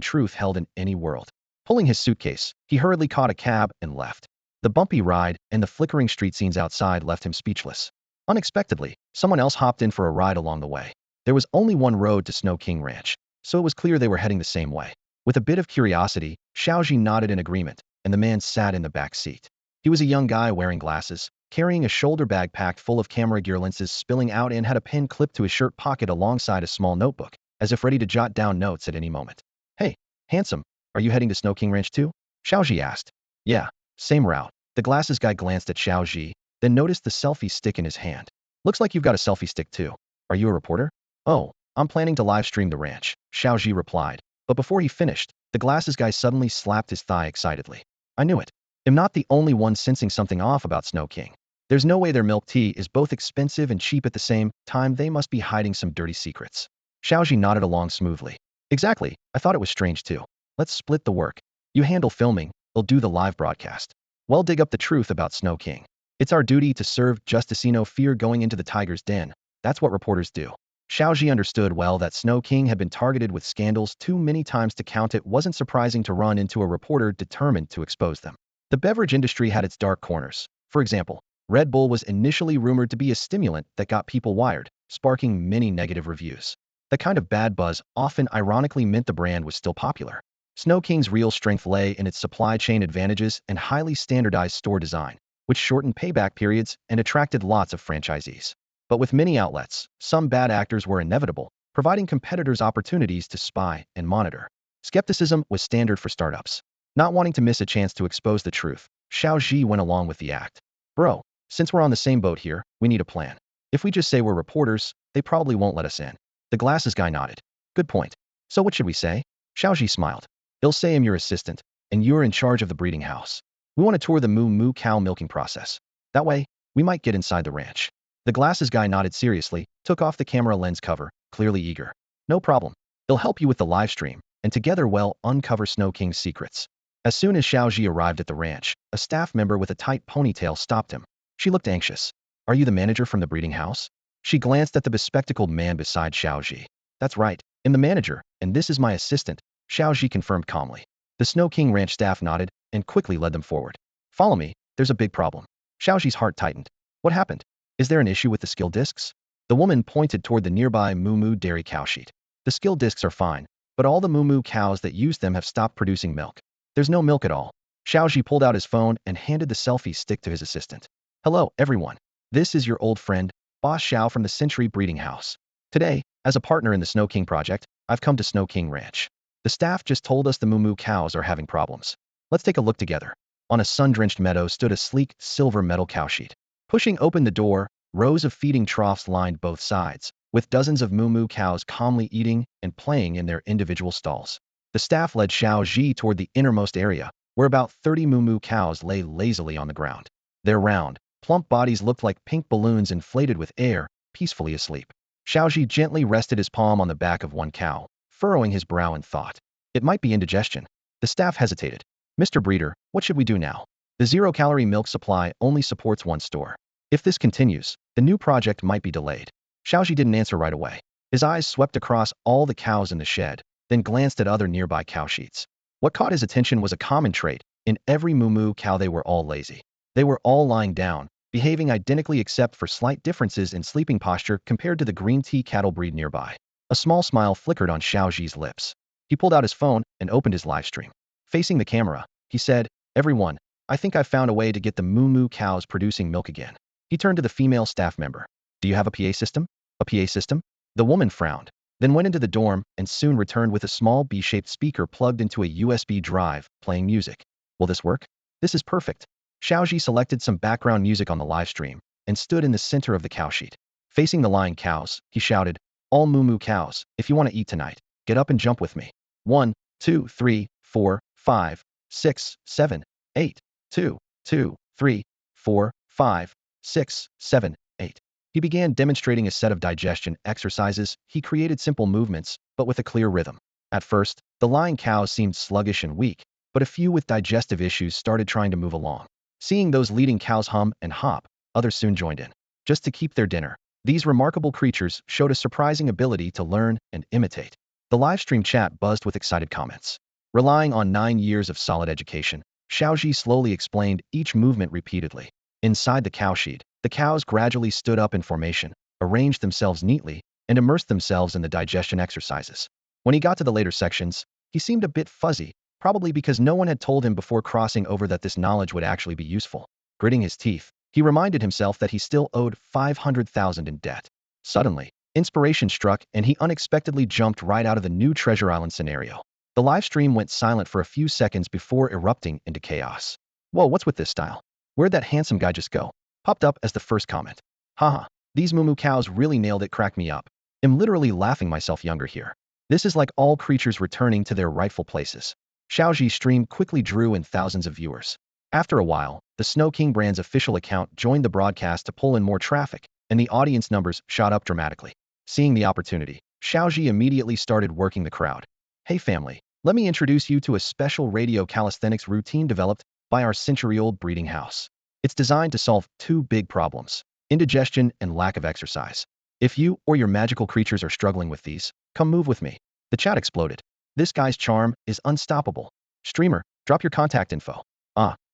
truth held in any world. Pulling his suitcase, he hurriedly caught a cab and left. The bumpy ride and the flickering street scenes outside left him speechless. Unexpectedly, someone else hopped in for a ride along the way. There was only one road to Snow King Ranch, so it was clear they were heading the same way. With a bit of curiosity, Xiao Zhi nodded in agreement, and the man sat in the back seat. He was a young guy wearing glasses, carrying a shoulder bag packed full of camera gear, lenses spilling out, and had a pen clipped to his shirt pocket alongside a small notebook, as if ready to jot down notes at any moment. Hey, handsome, are you heading to Snow King Ranch too? Xiao Zhi asked. Yeah, same route. The glasses guy glanced at Xiao Zhi, then noticed the selfie stick in his hand. Looks like you've got a selfie stick too. Are you a reporter? Oh, I'm planning to live stream the ranch, Xiao Zhi replied. But before he finished, the glasses guy suddenly slapped his thigh excitedly. I knew it. I'm not the only one sensing something off about Snow King. There's no way their milk tea is both expensive and cheap at the same time. They must be hiding some dirty secrets. Xiao Zhi nodded along smoothly. Exactly, I thought it was strange too. Let's split the work. You handle filming, I'll do the live broadcast. We'll dig up the truth about Snow King. It's our duty to serve justice, no fear going into the tiger's den. That's what reporters do. Xiao Zhi understood well that Snow King had been targeted with scandals too many times to count. It wasn't surprising to run into a reporter determined to expose them. The beverage industry had its dark corners. For example, Red Bull was initially rumored to be a stimulant that got people wired, sparking many negative reviews. The kind of bad buzz often ironically meant the brand was still popular. Snow King's real strength lay in its supply chain advantages and highly standardized store design, which shortened payback periods and attracted lots of franchisees. But with many outlets, some bad actors were inevitable, providing competitors opportunities to spy and monitor. Skepticism was standard for startups. Not wanting to miss a chance to expose the truth, Xiao Zhi went along with the act. Bro, since we're on the same boat here, we need a plan. If we just say we're reporters, they probably won't let us in. The glasses guy nodded. Good point. So what should we say? Xiao Zhi smiled. He'll say I'm your assistant, and you're in charge of the breeding house. We want to tour the Moo Moo Cow milking process. That way, we might get inside the ranch. The glasses guy nodded seriously, took off the camera lens cover, clearly eager. No problem. He'll help you with the live stream, and together we'll uncover Snow King's secrets. As soon as Xiao Zhi arrived at the ranch, a staff member with a tight ponytail stopped him. She looked anxious. Are you the manager from the breeding house? She glanced at the bespectacled man beside Xiao Zhi. That's right. I'm the manager, and this is my assistant, Xiao Zhi confirmed calmly. The Snow King ranch staff nodded and quickly led them forward. Follow me, there's a big problem. Xiao Zhi's heart tightened. What happened? Is there an issue with the skill discs? The woman pointed toward the nearby Moo Moo dairy cow sheet. The skill discs are fine, but all the Moo Moo cows that use them have stopped producing milk. There's no milk at all. Xiao Zhi pulled out his phone and handed the selfie stick to his assistant. Hello, everyone. This is your old friend, Boss Xiao from the Century Breeding House. Today, as a partner in the Snow King project, I've come to Snow King Ranch. The staff just told us the Moo Moo cows are having problems. Let's take a look together. On a sun-drenched meadow stood a sleek, silver metal cow sheet. Pushing open the door, rows of feeding troughs lined both sides, with dozens of Moo Moo cows calmly eating and playing in their individual stalls. The staff led Xiao Zhi toward the innermost area, where about 30 Moo Moo cows lay lazily on the ground. Their round, plump bodies looked like pink balloons inflated with air, peacefully asleep. Xiao Zhi gently rested his palm on the back of one cow, furrowing his brow in thought. It might be indigestion. The staff hesitated. Mr. Breeder, what should we do now? The zero-calorie milk supply only supports one store. If this continues, the new project might be delayed. Xiao Zhi didn't answer right away. His eyes swept across all the cows in the shed, then glanced at other nearby cow sheets. What caught his attention was a common trait. In every Moo Moo cow they were all lazy. They were all lying down, behaving identically except for slight differences in sleeping posture compared to the green tea cattle breed nearby. A small smile flickered on Xiao Zhi's lips. He pulled out his phone and opened his live stream. Facing the camera, he said, Everyone, I think I found a way to get the Moo Moo cows producing milk again. He turned to the female staff member. Do you have a PA system? A PA system? The woman frowned, then went into the dorm and soon returned with a small B-shaped speaker plugged into a USB drive, playing music. Will this work? This is perfect. Xiao Zhi selected some background music on the live stream and stood in the center of the cow sheet. Facing the lying cows, he shouted, All Moo Moo cows, if you want to eat tonight, get up and jump with me. 1, 2, 3, 4, 5, 6, 7, 8, 2, 2, 3, 4, 5, 6, 7, 8. He began demonstrating a set of digestion exercises. He created simple movements, but with a clear rhythm. At first, the lying cows seemed sluggish and weak, but a few with digestive issues started trying to move along. Seeing those leading cows hum and hop, others soon joined in. Just to keep their dinner, these remarkable creatures showed a surprising ability to learn and imitate. The livestream chat buzzed with excited comments. Relying on 9 years of solid education, Xiao Zhi slowly explained each movement repeatedly. Inside the cow sheet, the cows gradually stood up in formation, arranged themselves neatly, and immersed themselves in the digestion exercises. When he got to the later sections, he seemed a bit fuzzy, probably because no one had told him before crossing over that this knowledge would actually be useful. Gritting his teeth, he reminded himself that he still owed 500,000 in debt. Suddenly, inspiration struck and he unexpectedly jumped right out of the new Treasure Island scenario. The live stream went silent for a few seconds before erupting into chaos. Whoa, what's with this style? Where'd that handsome guy just go? Popped up as the first comment. Haha, these Moo Moo cows really nailed it, cracked me up. I'm literally laughing myself younger here. This is like all creatures returning to their rightful places. Xiao Zhi's stream quickly drew in thousands of viewers. After a while, the Snow King brand's official account joined the broadcast to pull in more traffic, and the audience numbers shot up dramatically. Seeing the opportunity, Xiao Zhi immediately started working the crowd. Hey family, let me introduce you to a special radio calisthenics routine developed by our century-old breeding house. It's designed to solve 2 big problems: indigestion and lack of exercise. If you or your magical creatures are struggling with these, come move with me. The chat exploded. This guy's charm is unstoppable. Streamer, drop your contact info.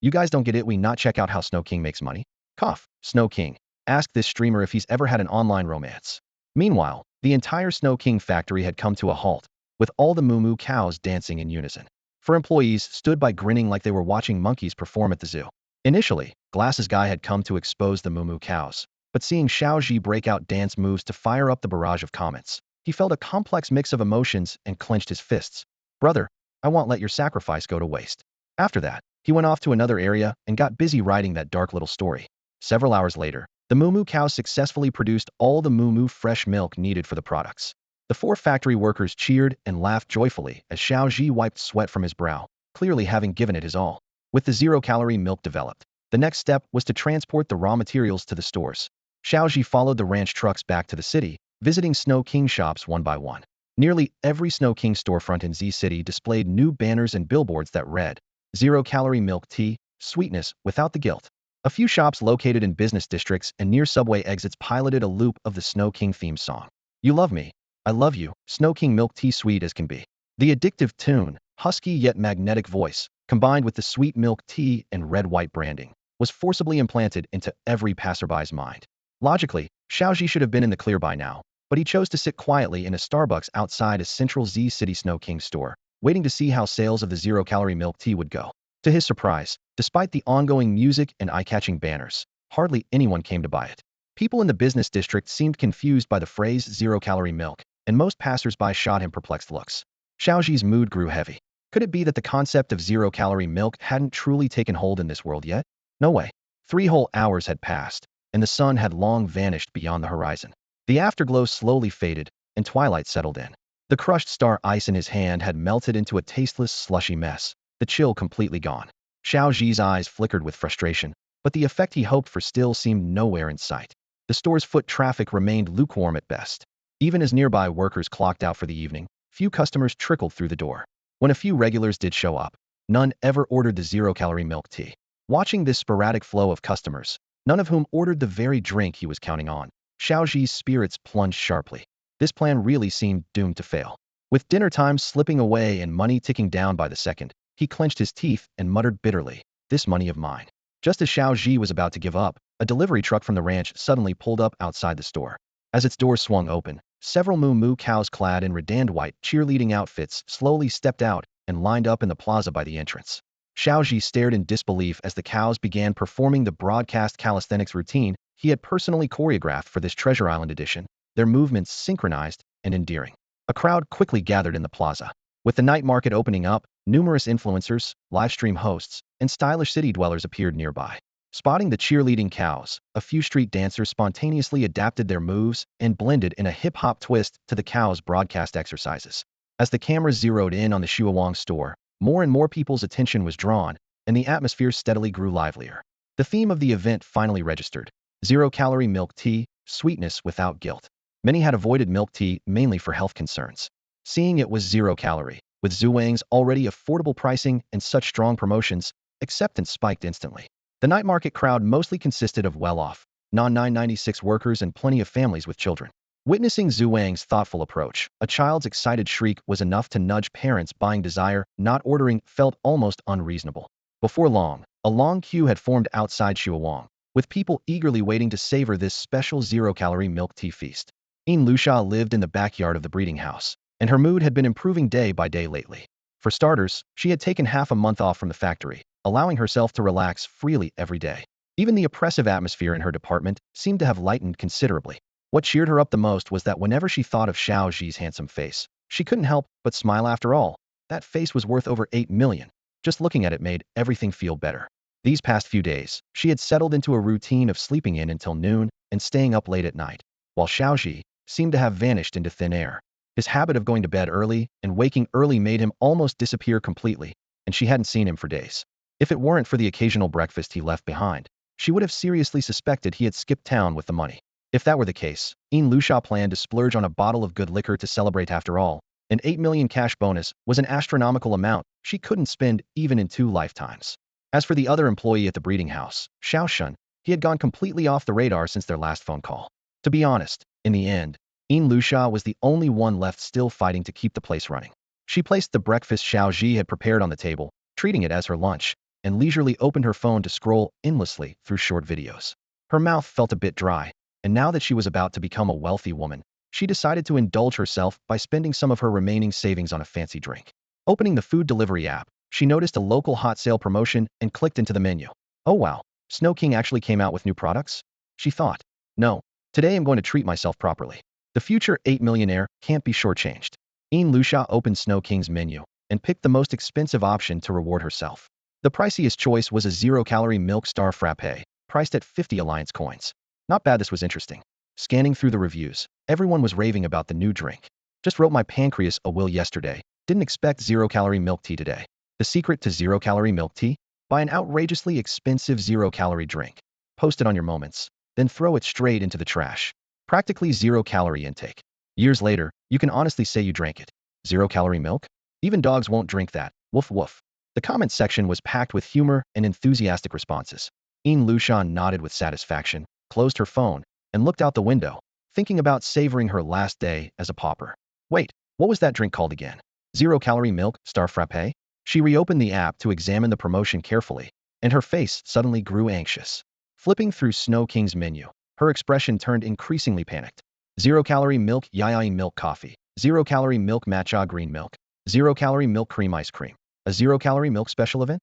You guys don't get it, we not check out how Snow King makes money? Cough. Snow King. Ask this streamer if he's ever had an online romance. Meanwhile, the entire Snow King factory had come to a halt, with all the Moo Moo Cows dancing in unison. For employees stood by grinning like they were watching monkeys perform at the zoo. Initially, Glasses Guy had come to expose the Moo Moo Cows, but seeing Xiao Zhi break out dance moves to fire up the barrage of comments, he felt a complex mix of emotions and clenched his fists. Brother, I won't let your sacrifice go to waste. After that, he went off to another area and got busy writing that dark little story. Several hours later, the Moo Moo Cows successfully produced all the Moo Moo fresh milk needed for the products. The 4 factory workers cheered and laughed joyfully as Xiao Zhi wiped sweat from his brow, clearly having given it his all. With the zero-calorie milk developed, the next step was to transport the raw materials to the stores. Xiao Zhi followed the ranch trucks back to the city, visiting Snow King shops one by one. Nearly every Snow King storefront in Z City displayed new banners and billboards that read, "Zero-calorie milk tea, sweetness without the guilt." A few shops located in business districts and near subway exits piloted a loop of the Snow King theme song. You love me, I love you, Snow King milk tea sweet as can be. The addictive tune, husky yet magnetic voice, combined with the sweet milk tea and red-white branding, was forcibly implanted into every passerby's mind. Logically, Xiao Zhi should have been in the clear by now, but he chose to sit quietly in a Starbucks outside a central Z City Snow King store, waiting to see how sales of the zero-calorie milk tea would go. To his surprise, despite the ongoing music and eye-catching banners, hardly anyone came to buy it. People in the business district seemed confused by the phrase zero-calorie milk, and most passers-by shot him perplexed looks. Xiao Zhi's mood grew heavy. Could it be that the concept of zero-calorie milk hadn't truly taken hold in this world yet? No way. 3 whole hours had passed, and the sun had long vanished beyond the horizon. The afterglow slowly faded, and twilight settled in. The crushed star ice in his hand had melted into a tasteless, slushy mess, the chill completely gone. Xiao Zhi's eyes flickered with frustration, but the effect he hoped for still seemed nowhere in sight. The store's foot traffic remained lukewarm at best. Even as nearby workers clocked out for the evening, few customers trickled through the door. When a few regulars did show up, none ever ordered the zero-calorie milk tea. Watching this sporadic flow of customers, none of whom ordered the very drink he was counting on, Xiao Zhi's spirits plunged sharply. This plan really seemed doomed to fail. With dinner time slipping away and money ticking down by the second, he clenched his teeth and muttered bitterly, "This money of mine." Just as Xiao Zhi was about to give up, a delivery truck from the ranch suddenly pulled up outside the store. As its door swung open, several Moo Moo Cows clad in redand white cheerleading outfits slowly stepped out and lined up in the plaza by the entrance. Xiao Zhi stared in disbelief as the cows began performing the broadcast calisthenics routine he had personally choreographed for this Treasure Island edition, their movements synchronized and endearing. A crowd quickly gathered in the plaza. With the night market opening up, numerous influencers, livestream hosts, and stylish city dwellers appeared nearby. Spotting the cheerleading cows, a few street dancers spontaneously adapted their moves and blended in a hip-hop twist to the cows' broadcast exercises. As the cameras zeroed in on the Shuawang store, more and more people's attention was drawn, and the atmosphere steadily grew livelier. The theme of the event finally registered: zero-calorie milk tea, sweetness without guilt. Many had avoided milk tea mainly for health concerns. Seeing it was zero-calorie, with Zhuang's already affordable pricing and such strong promotions, acceptance spiked instantly. The night market crowd mostly consisted of well-off, non-996 workers and plenty of families with children. Witnessing Zhuang's thoughtful approach, a child's excited shriek was enough to nudge parents buying desire, not ordering felt almost unreasonable. Before long, a long queue had formed outside Shuawang, with people eagerly waiting to savor this special zero-calorie milk tea feast. Yin Lusha lived in the backyard of the breeding house, and her mood had been improving day by day lately. For starters, she had taken half a month off from the factory, allowing herself to relax freely every day. Even the oppressive atmosphere in her department seemed to have lightened considerably. What cheered her up the most was that whenever she thought of Xiao Zhi's handsome face, she couldn't help but smile. After all, that face was worth over 8 million. Just looking at it made everything feel better. These past few days, she had settled into a routine of sleeping in until noon and staying up late at night, while Xiao Zhi seemed to have vanished into thin air. His habit of going to bed early and waking early made him almost disappear completely, and she hadn't seen him for days. If it weren't for the occasional breakfast he left behind, she would have seriously suspected he had skipped town with the money. If that were the case, Yin Lusha planned to splurge on a bottle of good liquor to celebrate. After all, an 8 million cash bonus was an astronomical amount she couldn't spend even in 2 lifetimes. As for the other employee at the breeding house, Xiao Shun, he had gone completely off the radar since their last phone call. To be honest, In the end, Luxia was the only one left still fighting to keep the place running. She placed the breakfast Xiao Zhi had prepared on the table, treating it as her lunch, and leisurely opened her phone to scroll endlessly through short videos. Her mouth felt a bit dry, and now that she was about to become a wealthy woman, she decided to indulge herself by spending some of her remaining savings on a fancy drink. Opening the food delivery app, she noticed a local hot sale promotion and clicked into the menu. Oh wow, Snow King actually came out with new products? She thought. No, today I'm going to treat myself properly. The future 8 millionaire can't be shortchanged. Luxia opened Snow King's menu and picked the most expensive option to reward herself. The priciest choice was a zero-calorie milk star frappe, priced at 50 alliance coins. Not bad, this was interesting. Scanning through the reviews, everyone was raving about the new drink. Just wrote my pancreas a will yesterday. Didn't expect zero-calorie milk tea today. The secret to zero-calorie milk tea? Buy an outrageously expensive zero-calorie drink. Post it on your moments, then throw it straight into the trash. Practically zero-calorie intake. Years later, you can honestly say you drank it. Zero-calorie milk? Even dogs won't drink that. Woof woof. The comment section was packed with humor and enthusiastic responses. Luxia nodded with satisfaction, closed her phone, and looked out the window, thinking about savoring her last day as a pauper. Wait, what was that drink called again? Zero-calorie milk star frappe? She reopened the app to examine the promotion carefully, and her face suddenly grew anxious. Flipping through Snow King's menu, her expression turned increasingly panicked. Zero-calorie milk yayai milk coffee, zero-calorie milk matcha green milk, zero-calorie milk cream ice cream, a zero-calorie milk special event?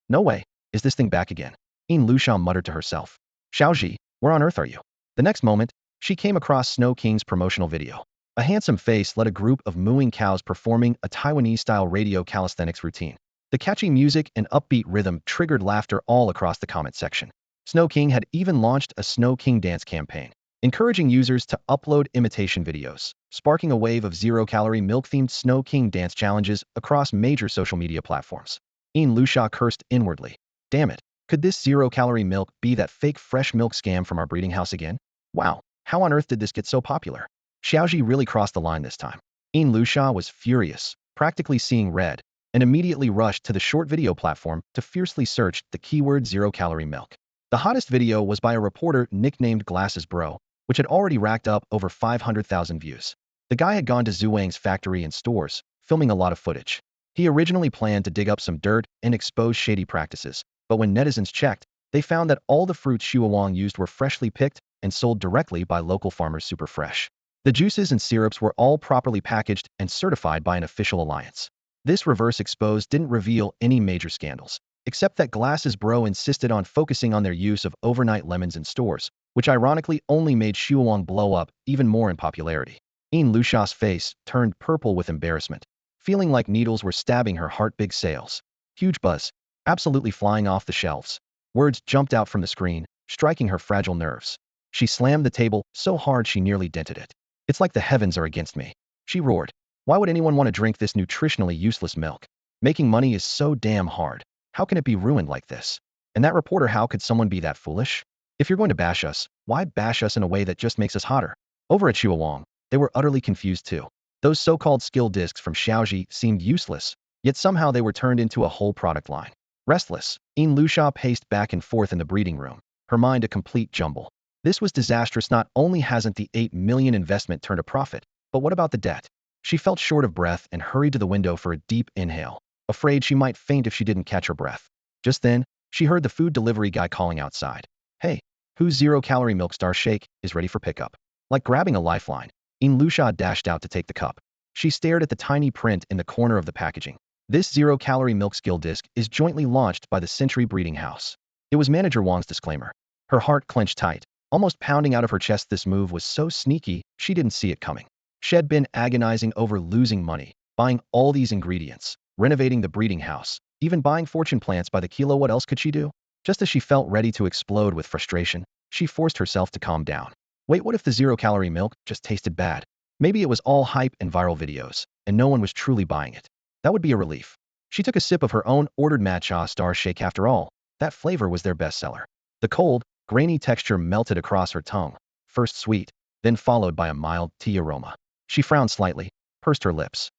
No way, is this thing back again? Luxia muttered to herself. Xiao Zhi, where on earth are you? The next moment, she came across Snow King's promotional video. A handsome face led a group of mooing cows performing a Taiwanese-style radio calisthenics routine. The catchy music and upbeat rhythm triggered laughter all across the comment section. Snow King had even launched a Snow King dance campaign, encouraging users to upload imitation videos, sparking a wave of zero-calorie milk-themed Snow King dance challenges across major social media platforms. Luxia cursed inwardly. Damn it, could this zero-calorie milk be that fake fresh milk scam from our breeding house again? Wow, how on earth did this get so popular? Xiao Zhi really crossed the line this time. Luxia was furious, practically seeing red, and immediately rushed to the short video platform to fiercely search the keyword zero-calorie milk. The hottest video was by a reporter nicknamed Glasses Bro, which had already racked up over 500,000 views. The guy had gone to Zhuang's factory and stores, filming a lot of footage. He originally planned to dig up some dirt and expose shady practices, but when netizens checked, they found that all the fruits Shuowang used were freshly picked and sold directly by local farmers super fresh. The juices and syrups were all properly packaged and certified by an official alliance. This reverse expose didn't reveal any major scandals, except that Glasses Bro insisted on focusing on their use of overnight lemons in stores, which ironically only made Shuowang blow up even more in popularity. Luxia's face turned purple with embarrassment, feeling like needles were stabbing her heart. Big sales. Huge buzz. Absolutely flying off the shelves. Words jumped out from the screen, striking her fragile nerves. She slammed the table so hard she nearly dented it. It's like the heavens are against me. She roared. Why would anyone want to drink this nutritionally useless milk? Making money is so damn hard. How can it be ruined like this? And that reporter, how could someone be that foolish? If you're going to bash us, why bash us in a way that just makes us hotter? Over at Shuowang, they were utterly confused too. Those so-called skill discs from Xiao Zhi seemed useless, yet somehow they were turned into a whole product line. Restless, Luxia paced back and forth in the breeding room, her mind a complete jumble. This was disastrous. Not only hasn't the 8 million investment turned a profit, but what about the debt? She felt short of breath and hurried to the window for a deep inhale, afraid she might faint if she didn't catch her breath. Just then, she heard the food delivery guy calling outside. Hey, whose zero-calorie milk star shake is ready for pickup? Like grabbing a lifeline, Luxia dashed out to take the cup. She stared at the tiny print in the corner of the packaging. This zero-calorie milk skill disc is jointly launched by the Century Breeding House. It was Manager Wang's disclaimer. Her heart clenched tight, almost pounding out of her chest. This move was so sneaky, she didn't see it coming. She had been agonizing over losing money, buying all these ingredients, renovating the breeding house, even buying fortune plants by the kilo. What else could she do? Just as she felt ready to explode with frustration, she forced herself to calm down. Wait, what if the zero-calorie milk just tasted bad? Maybe it was all hype and viral videos, and no one was truly buying it. That would be a relief. She took a sip of her own ordered matcha star shake. After all, that flavor was their bestseller. The cold, grainy texture melted across her tongue, first sweet, then followed by a mild tea aroma. She frowned slightly, pursed her lips.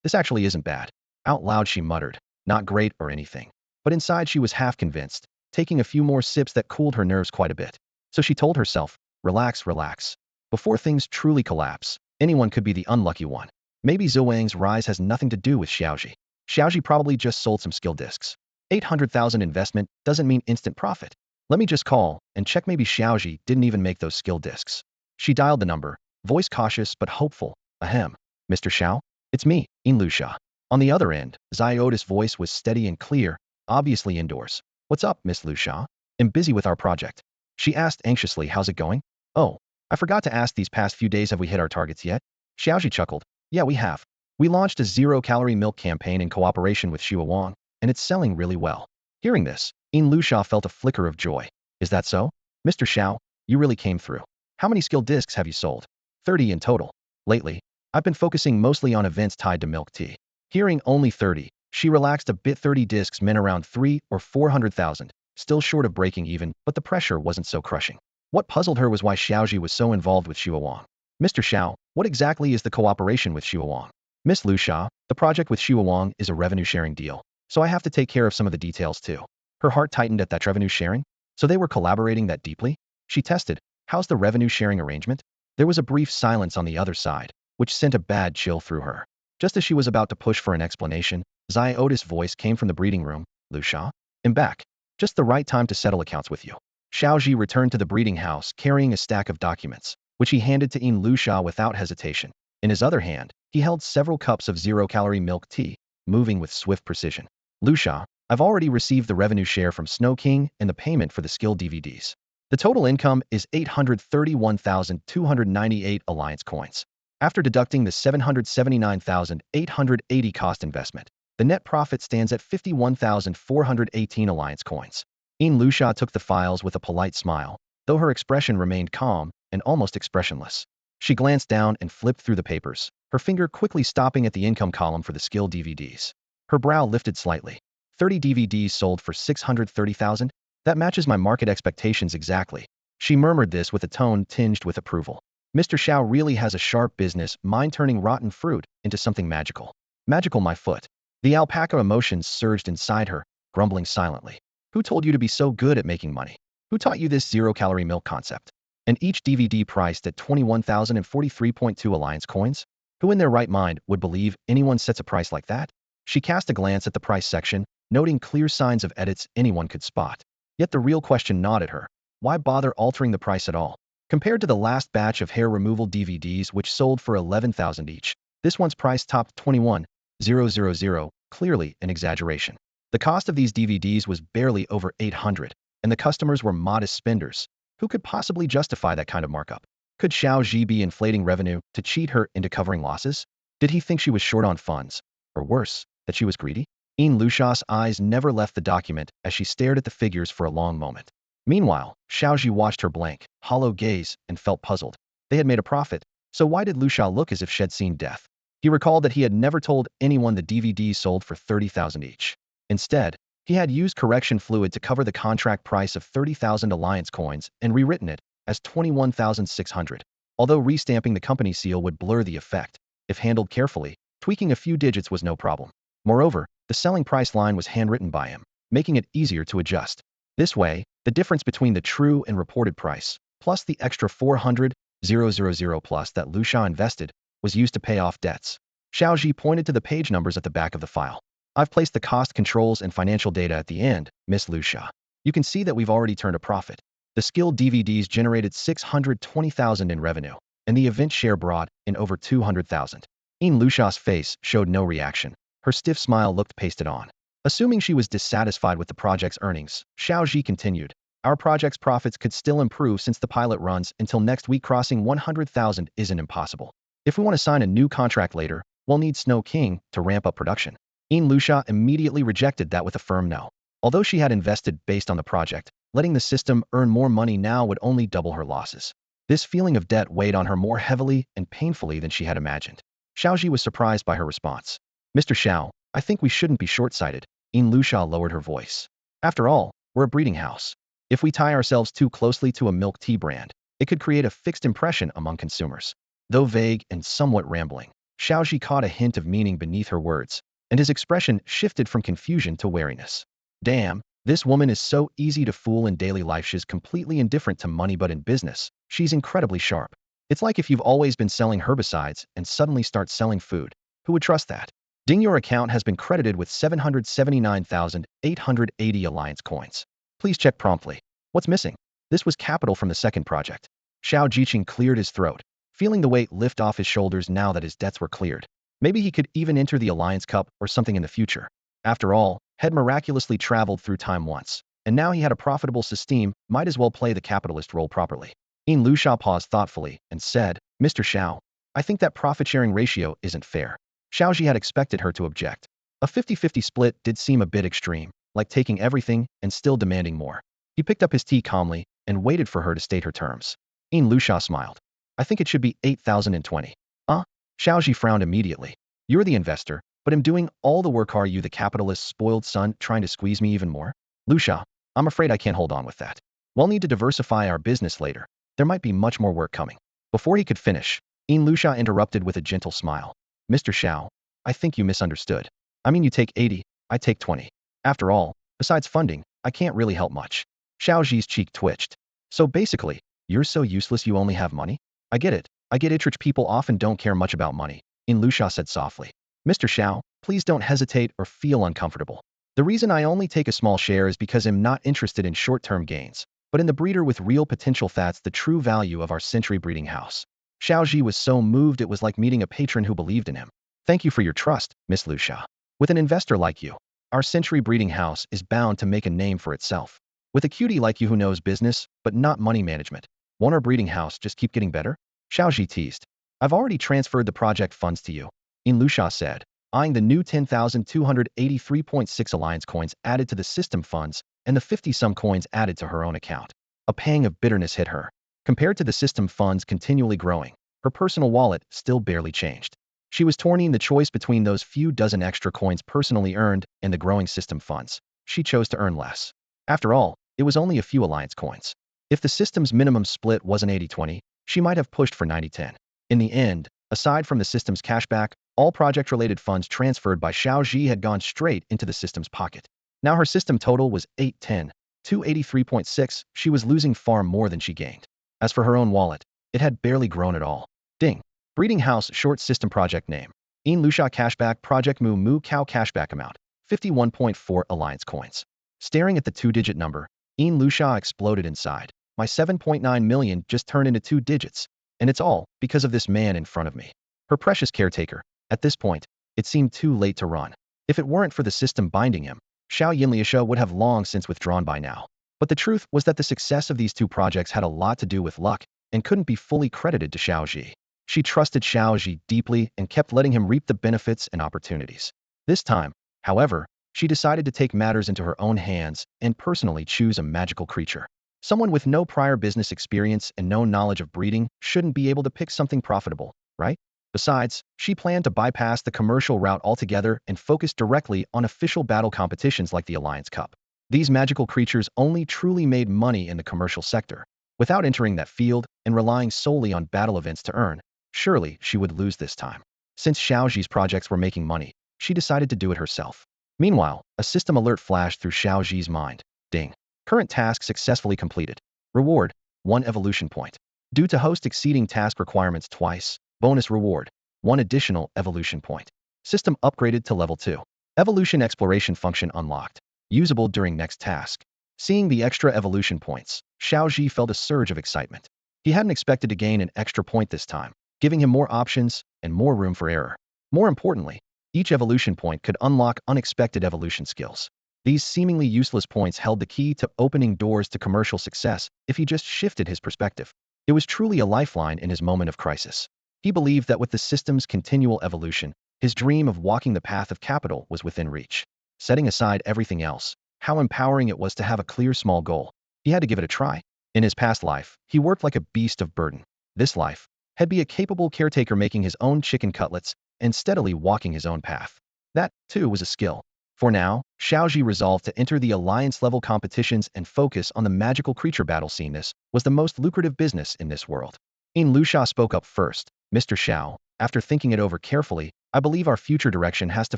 This actually isn't bad. Out loud she muttered, not great or anything. But inside she was half convinced, taking a few more sips that cooled her nerves quite a bit. So she told herself, relax, relax. Before things truly collapse, anyone could be the unlucky one. Maybe Zhuang's rise has nothing to do with Xiaozhi. Xiaozhi probably just sold some skill discs. 800,000 investment doesn't mean instant profit. Let me just call and check maybe Xiaozhi didn't even make those skill discs. She dialed the number, voice cautious but hopeful. Ahem. Mr. Xiao? It's me, Lusha. On the other end, Ziota's voice was steady and clear, obviously indoors. What's up, Miss Lusha? I'm busy with our project. She asked anxiously, how's it going? Oh, I forgot to ask, these past few days have we hit our targets yet? Xiaozhi chuckled. Yeah, we have. We launched a zero-calorie milk campaign in cooperation with Xua Wang, and it's selling really well. Hearing this, Lusha felt a flicker of joy. Is that so? Mr. Xiao, you really came through. How many skill discs have you sold? 30 in total. Lately, I've been focusing mostly on events tied to milk tea. Hearing only 30, she relaxed a bit. 30 discs meant around 3 or 400,000, still short of breaking even, but the pressure wasn't so crushing. What puzzled her was why Xiaozhi was so involved with Xua Wang. Mr. Xiao, what exactly is the cooperation with Xua Wang? Miss Lusha, the project with Xua Wang is a revenue-sharing deal, so I have to take care of some of the details too. Her heart tightened at that revenue sharing. So they were collaborating that deeply? She tested, how's the revenue sharing arrangement? There was a brief silence on the other side, which sent a bad chill through her. Just as she was about to push for an explanation, Ziota's voice came from the breeding room. Lusha? I'm back. Just the right time to settle accounts with you. Xiaozhi returned to the breeding house carrying a stack of documents, which he handed to Lusha without hesitation. In his other hand, he held several cups of zero-calorie milk tea, moving with swift precision. Lusha, I've already received the revenue share from Snow King and the payment for the skill DVDs. The total income is 831,298 alliance coins. After deducting the 779,880 cost investment, the net profit stands at 51,418 alliance coins. Lusha took the files with a polite smile, though her expression remained calm and almost expressionless. She glanced down and flipped through the papers, her finger quickly stopping at the income column for the skill DVDs. Her brow lifted slightly. 30 DVDs sold for 630,000? That matches my market expectations exactly. She murmured this with a tone tinged with approval. Mr. Xiao really has a sharp business mind turning rotten fruit into something magical. Magical, my foot. The alpaca emotions surged inside her, grumbling silently. Who told you to be so good at making money? Who taught you this zero-calorie milk concept? And each DVD priced at 21,043.2 alliance coins? Who in their right mind would believe anyone sets a price like that? She cast a glance at the price section, noting clear signs of edits anyone could spot. Yet the real question gnawed at her. Why bother altering the price at all? Compared to the last batch of hair removal DVDs which sold for 11,000 each, this one's price topped 21,000, clearly an exaggeration. The cost of these DVDs was barely over 800, and the customers were modest spenders. Who could possibly justify that kind of markup? Could Xiaozhi be inflating revenue to cheat her into covering losses? Did he think she was short on funds? Or worse, that she was greedy? Lusha's eyes never left the document as she stared at the figures for a long moment. Meanwhile, Xiaozhi watched her blank, hollow gaze and felt puzzled. They had made a profit, so why did Lusha look as if she'd seen death? He recalled that he had never told anyone the DVDs sold for 30,000 each. Instead, he had used correction fluid to cover the contract price of 30,000 alliance coins and rewritten it as 21,600. Although restamping the company seal would blur the effect, if handled carefully, tweaking a few digits was no problem. Moreover, the selling price line was handwritten by him, making it easier to adjust. This way, the difference between the true and reported price, plus the extra 400,000 plus that Lusha invested, was used to pay off debts. Xiaozhi pointed to the page numbers at the back of the file. I've placed the cost controls and financial data at the end, Miss Lusha. You can see that we've already turned a profit. The skill DVDs generated 620,000 in revenue, and the event share brought in over 200,000. Lusha's face showed no reaction. Her stiff smile looked pasted on. Assuming she was dissatisfied with the project's earnings, Xiaozhi continued. Our project's profits could still improve since the pilot runs until next week. Crossing 100,000 isn't impossible. If we want to sign a new contract later, we'll need Snow King to ramp up production. Lusha immediately rejected that with a firm no. Although she had invested based on the project, letting the system earn more money now would only double her losses. This feeling of debt weighed on her more heavily and painfully than she had imagined. Xiaozhi was surprised by her response. Mr. Xiao, I think we shouldn't be short-sighted. Lusha lowered her voice. After all, we're a breeding house. If we tie ourselves too closely to a milk tea brand, it could create a fixed impression among consumers. Though vague and somewhat rambling, Xiaozhi caught a hint of meaning beneath her words, and his expression shifted from confusion to wariness. Damn, this woman is so easy to fool in daily life. She's completely indifferent to money, but in business, she's incredibly sharp. It's like if you've always been selling herbicides and suddenly start selling food. Who would trust that? Ding, your account has been credited with 779,880 Alliance coins. Please check promptly. What's missing? This was capital from the second project. Xiao Jiqing cleared his throat, feeling the weight lift off his shoulders now that his debts were cleared. Maybe he could even enter the Alliance Cup or something in the future. After all, had miraculously traveled through time once, and now he had a profitable system, might as well play the capitalist role properly. Yin Lusha paused thoughtfully and said, Mr. Xiao, I think that profit-sharing ratio isn't fair. Xiao Zhi had expected her to object. A 50-50 split did seem a bit extreme, like taking everything and still demanding more. He picked up his tea calmly and waited for her to state her terms. Yin Lusha smiled. I think it should be 8,020. Xiao Zhi frowned immediately. You're the investor, but am doing all the work. Are you the capitalist's spoiled son trying to squeeze me even more? Lusha, I'm afraid I can't hold on with that. We'll need to diversify our business later. There might be much more work coming. Before he could finish, Yin Lusha interrupted with a gentle smile. Mr. Xiao, I think you misunderstood. I mean, you take 80, I take 20. After all, besides funding, I can't really help much. Xiao Zhi's cheek twitched. So basically, you're so useless you only have money? I get it. Rich people often don't care much about money, Yin Lusha said softly. Mr. Xiao, please don't hesitate or feel uncomfortable. The reason I only take a small share is because I'm not interested in short-term gains, but in the breeder with real potential. That's the true value of our century breeding house. Xiao Zhi was so moved it was like meeting a patron who believed in him. Thank you for your trust, Miss Lusha. With an investor like you, our century breeding house is bound to make a name for itself. With a cutie like you who knows business, but not money management, won't our breeding house just keep getting better? Xiao Zhi teased. I've already transferred the project funds to you, Yin Lusha said, eyeing the new 10,283.6 Alliance coins added to the system funds and the 50-some coins added to her own account. A pang of bitterness hit her. Compared to the system funds continually growing, her personal wallet still barely changed. She was torn in the choice between those few dozen extra coins personally earned and the growing system funds. She chose to earn less. After all, it was only a few Alliance coins. If the system's minimum split wasn't 80-20, she might have pushed for 90-10. In the end, aside from the system's cashback, all project-related funds transferred by Xiao Zhi had gone straight into the system's pocket. Now her system total was 810, 283.6. She was losing far more than she gained. As for her own wallet, it had barely grown at all. Ding. Breeding House Short System Project Name. Yin Lusha Cashback Project Moo Moo Cow Cashback Amount. 51.4 Alliance coins. Staring at the two-digit number, Yin Lusha exploded inside. My 7.9 million just turned into 2 digits. And it's all because of this man in front of me. Her precious caretaker. At this point, it seemed too late to run. If it weren't for the system binding him, Xiao Yinliasha would have long since withdrawn by now. But the truth was that the success of these two projects had a lot to do with luck and couldn't be fully credited to Xiao Zhi. She trusted Xiao Zhi deeply and kept letting him reap the benefits and opportunities. This time, however, she decided to take matters into her own hands and personally choose a magical creature. Someone with no prior business experience and no knowledge of breeding shouldn't be able to pick something profitable, right? Besides, she planned to bypass the commercial route altogether and focus directly on official battle competitions like the Alliance Cup. These magical creatures only truly made money in the commercial sector. Without entering that field and relying solely on battle events to earn, surely she would lose this time. Since Xiao Zhi's projects were making money, she decided to do it herself. Meanwhile, a system alert flashed through Xiao Zhi's mind. Ding. Current task successfully completed. Reward, 1 evolution point. Due to host exceeding task requirements twice, bonus reward, 1 additional evolution point. System upgraded to level 2. Evolution exploration function unlocked. Usable during next task. Seeing the extra evolution points, Xiao Zhi felt a surge of excitement. He hadn't expected to gain an extra point this time, giving him more options and more room for error. More importantly, each evolution point could unlock unexpected evolution skills. These seemingly useless points held the key to opening doors to commercial success if he just shifted his perspective. It was truly a lifeline in his moment of crisis. He believed that with the system's continual evolution, his dream of walking the path of capital was within reach. Setting aside everything else, how empowering it was to have a clear small goal. He had to give it a try. In his past life, he worked like a beast of burden. This life, he'd be a capable caretaker making his own chicken cutlets and steadily walking his own path. That, too, was a skill. For now, Xiao Zhi resolved to enter the alliance-level competitions and focus on the magical creature battle scene. This was the most lucrative business in this world. Yin Lusha spoke up first. Mr. Xiao, after thinking it over carefully, I believe our future direction has to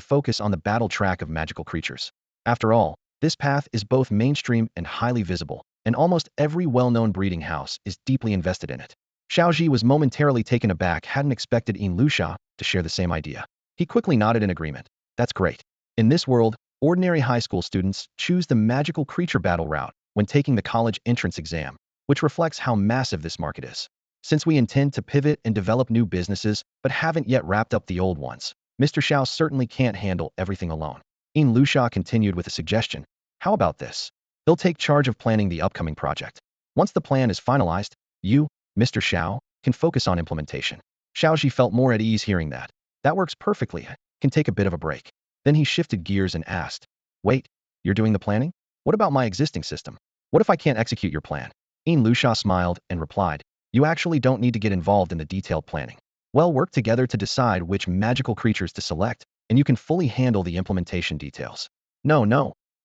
focus on the battle track of magical creatures. After all, this path is both mainstream and highly visible, and almost every well-known breeding house is deeply invested in it. Xiao Zhi was momentarily taken aback, hadn't expected Yin Luxia to share the same idea. He quickly nodded in agreement. That's great. In this world, ordinary high school students choose the magical creature battle route when taking the college entrance exam, which reflects how massive this market is. Since we intend to pivot and develop new businesses but haven't yet wrapped up the old ones, Mr. Xiao certainly can't handle everything alone. Yin Luxia continued with a suggestion. How about this? He'll take charge of planning the upcoming project. Once the plan is finalized, you, Mr. Xiao, can focus on implementation. Xiao Zhi felt more at ease hearing that. That works perfectly. I can take a bit of a break. Then he shifted gears and asked, wait, you're doing the planning? What about my existing system? What if I can't execute your plan? Yin Luxia smiled and replied, you actually don't need to get involved in the detailed planning. We'll work together to decide which magical creatures to select, and you can fully handle the implementation details. No,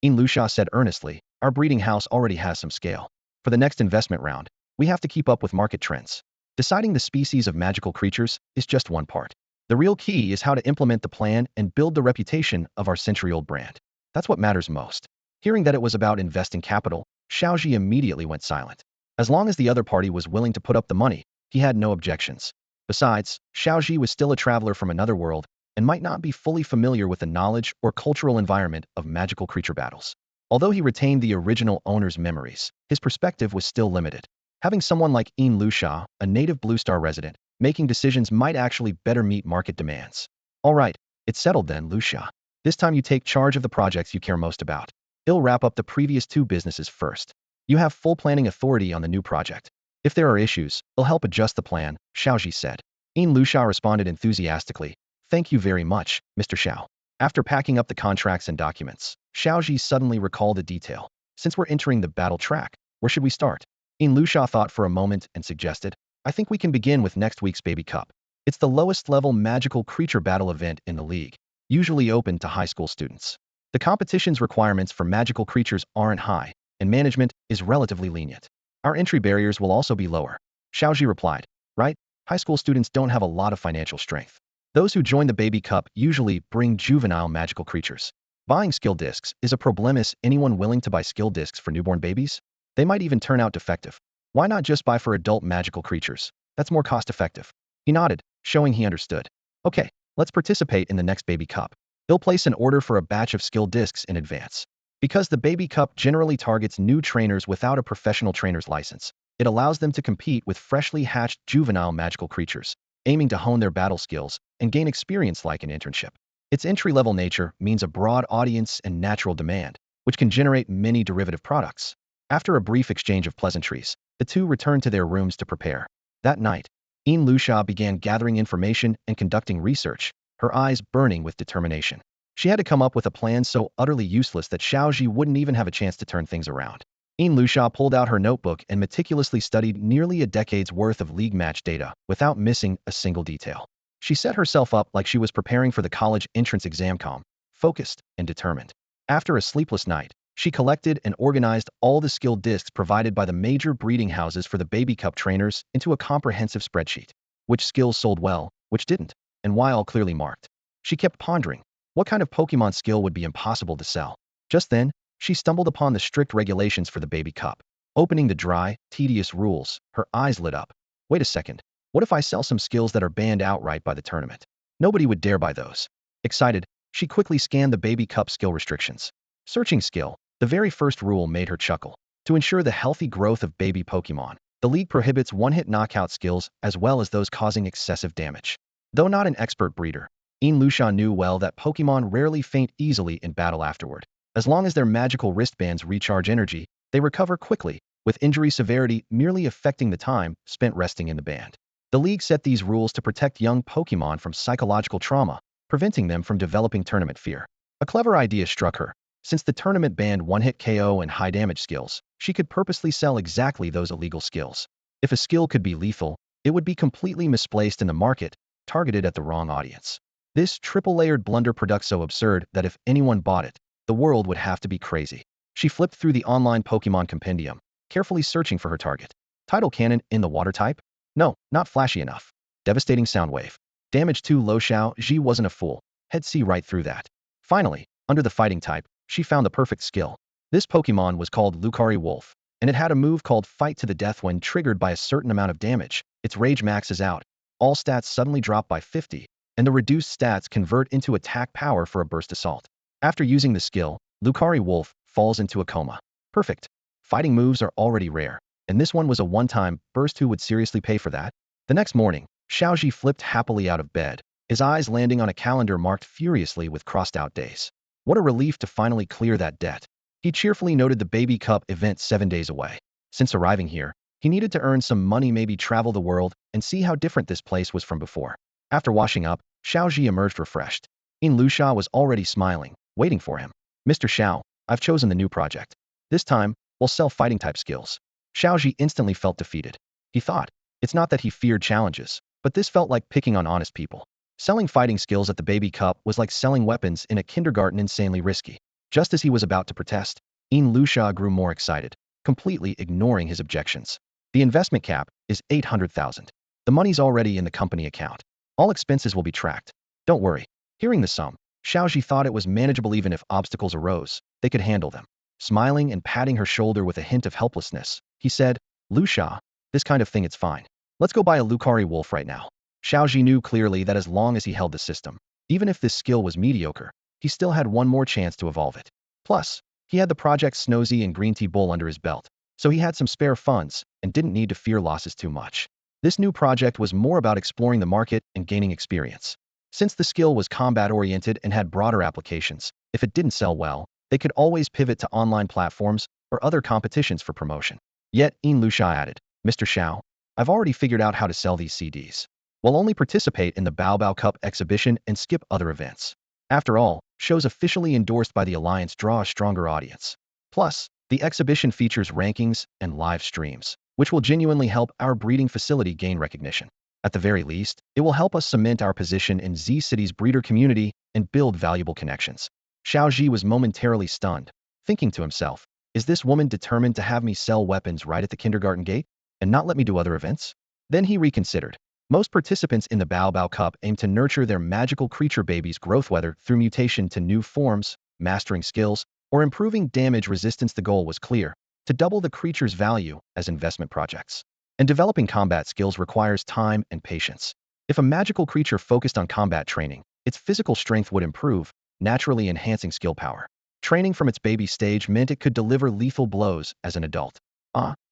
Yin Luxia said earnestly, our breeding house already has some scale. For the next investment round, we have to keep up with market trends. Deciding the species of magical creatures is just one part. The real key is how to implement the plan and build the reputation of our century-old brand. That's what matters most. Hearing that it was about investing capital, Xiao Zhi immediately went silent. As long as the other party was willing to put up the money, he had no objections. Besides, Xiao Zhi was still a traveler from another world and might not be fully familiar with the knowledge or cultural environment of magical creature battles. Although he retained the original owner's memories, his perspective was still limited. Having someone like Yin Luxia, a native Blue Star resident, making decisions might actually better meet market demands. All right, it's settled then, Luxia. This time you take charge of the projects you care most about. He'll wrap up the previous two businesses first. You have full planning authority on the new project. If there are issues, he'll help adjust the plan, Xiao Zhi said. Yin Luxia responded enthusiastically. Thank you very much, Mr. Xiao. After packing up the contracts and documents, Xiao Zhi suddenly recalled a detail. Since we're entering the battle track, where should we start? Yin Luxia thought for a moment and suggested, I think we can begin with next week's Baby Cup. It's the lowest level magical creature battle event in the league, usually open to high school students. The competition's requirements for magical creatures aren't high, and management is relatively lenient. Our entry barriers will also be lower. Xiao Zhi replied, right? High school students don't have a lot of financial strength. Those who join the Baby Cup usually bring juvenile magical creatures. Buying skill discs is a problem. Is anyone willing to buy skill discs for newborn babies? They might even turn out defective. Why not just buy for adult magical creatures? That's more cost-effective. He nodded, showing he understood. Okay, let's participate in the next Baby Cup. He'll place an order for a batch of skill discs in advance. Because the Baby Cup generally targets new trainers without a professional trainer's license, it allows them to compete with freshly hatched juvenile magical creatures, aiming to hone their battle skills and gain experience like an internship. Its entry-level nature means a broad audience and natural demand, which can generate many derivative products. After a brief exchange of pleasantries, the two returned to their rooms to prepare. That night, Yin Luxia began gathering information and conducting research, her eyes burning with determination. She had to come up with a plan so utterly useless that Xiao Zhi wouldn't even have a chance to turn things around. Yin Luxia pulled out her notebook and meticulously studied nearly a decade's worth of league match data without missing a single detail. She set herself up like she was preparing for the college entrance exam, calm, focused, and determined. After a sleepless night, she collected and organized all the skill discs provided by the major breeding houses for the Baby Cup trainers into a comprehensive spreadsheet. Which skills sold well, which didn't, and why, all clearly marked. She kept pondering, what kind of Pokemon skill would be impossible to sell? Just then, she stumbled upon the strict regulations for the Baby Cup. Opening the dry, tedious rules, her eyes lit up. Wait a second, what if I sell some skills that are banned outright by the tournament? Nobody would dare buy those. Excited, she quickly scanned the Baby Cup skill restrictions. Searching skill, the very first rule made her chuckle. To ensure the healthy growth of baby Pokemon, the league prohibits one-hit knockout skills as well as those causing excessive damage. Though not an expert breeder, Yin Luxia knew well that Pokemon rarely faint easily in battle afterward. As long as their magical wristbands recharge energy, they recover quickly, with injury severity merely affecting the time spent resting in the band. The league set these rules to protect young Pokemon from psychological trauma, preventing them from developing tournament fear. A clever idea struck her. Since the tournament banned one-hit KO and high-damage skills, she could purposely sell exactly those illegal skills. If a skill could be lethal, it would be completely misplaced in the market, targeted at the wrong audience. This triple-layered blunder product so absurd that if anyone bought it, the world would have to be crazy. She flipped through the online Pokemon compendium, carefully searching for her target. Tidal cannon in the water type? No, not flashy enough. Devastating sound wave. Damage too low. Xiao Zhi wasn't a fool. He'd see right through that. Finally, under the fighting type, she found the perfect skill. This Pokemon was called Lucari Wolf. and it had a move called Fight to the Death. When triggered by a certain amount of damage, its rage maxes out. All stats suddenly drop by 50, and the reduced stats convert into attack power for a burst assault. After using the skill, Lucari Wolf falls into a coma. Perfect. Fighting moves are already rare, and this one was a one-time burst. Who would seriously pay for that? The next morning, Xiao Zhi flipped happily out of bed, his eyes landing on a calendar marked furiously with crossed-out days. What a relief to finally clear that debt. He cheerfully noted the Baby Cup event 7 days away. Since arriving here, he needed to earn some money, maybe travel the world, and see how different this place was from before. After washing up, Xiao Zhi emerged refreshed. Luxia was already smiling, waiting for him. Mr. Xiao, I've chosen the new project. This time, we'll sell fighting-type skills. Xiao Zhi instantly felt defeated. He thought, it's not that he feared challenges, but this felt like picking on honest people. Selling fighting skills at the Baby Cup was like selling weapons in a kindergarten, insanely risky. Just as he was about to protest, Luxia grew more excited, completely ignoring his objections. The investment cap is 800,000. The money's already in the company account. All expenses will be tracked. Don't worry. Hearing the sum, Xiao Zhi thought it was manageable. Even if obstacles arose, they could handle them. Smiling and patting her shoulder with a hint of helplessness, he said, Luxia, this kind of thing it's fine. Let's go buy a Lucari Wolf right now. Xiao Zhi knew clearly that as long as he held the system, even if this skill was mediocre, he still had one more chance to evolve it. Plus, he had the Project Snowy and Green Tea Bull under his belt, so he had some spare funds and didn't need to fear losses too much. This new project was more about exploring the market and gaining experience. Since the skill was combat-oriented and had broader applications, if it didn't sell well, they could always pivot to online platforms or other competitions for promotion. Yet, Luxia added, Mr. Xiao, I've already figured out how to sell these CDs. We'll only participate in the Bao Cup exhibition and skip other events. After all, shows officially endorsed by the Alliance draw a stronger audience. Plus, the exhibition features rankings and live streams, which will genuinely help our breeding facility gain recognition. At the very least, it will help us cement our position in Z City's breeder community and build valuable connections. Xiao Zhi was momentarily stunned, thinking to himself, is this woman determined to have me sell weapons right at the kindergarten gate and not let me do other events? Then he reconsidered. Most participants in the Bao Cup aim to nurture their magical creature babies' growth, whether through mutation to new forms, mastering skills, or improving damage resistance. The goal was clear, to double the creature's value as investment projects. And developing combat skills requires time and patience. If a magical creature focused on combat training, its physical strength would improve, naturally enhancing skill power. Training from its baby stage meant it could deliver lethal blows as an adult.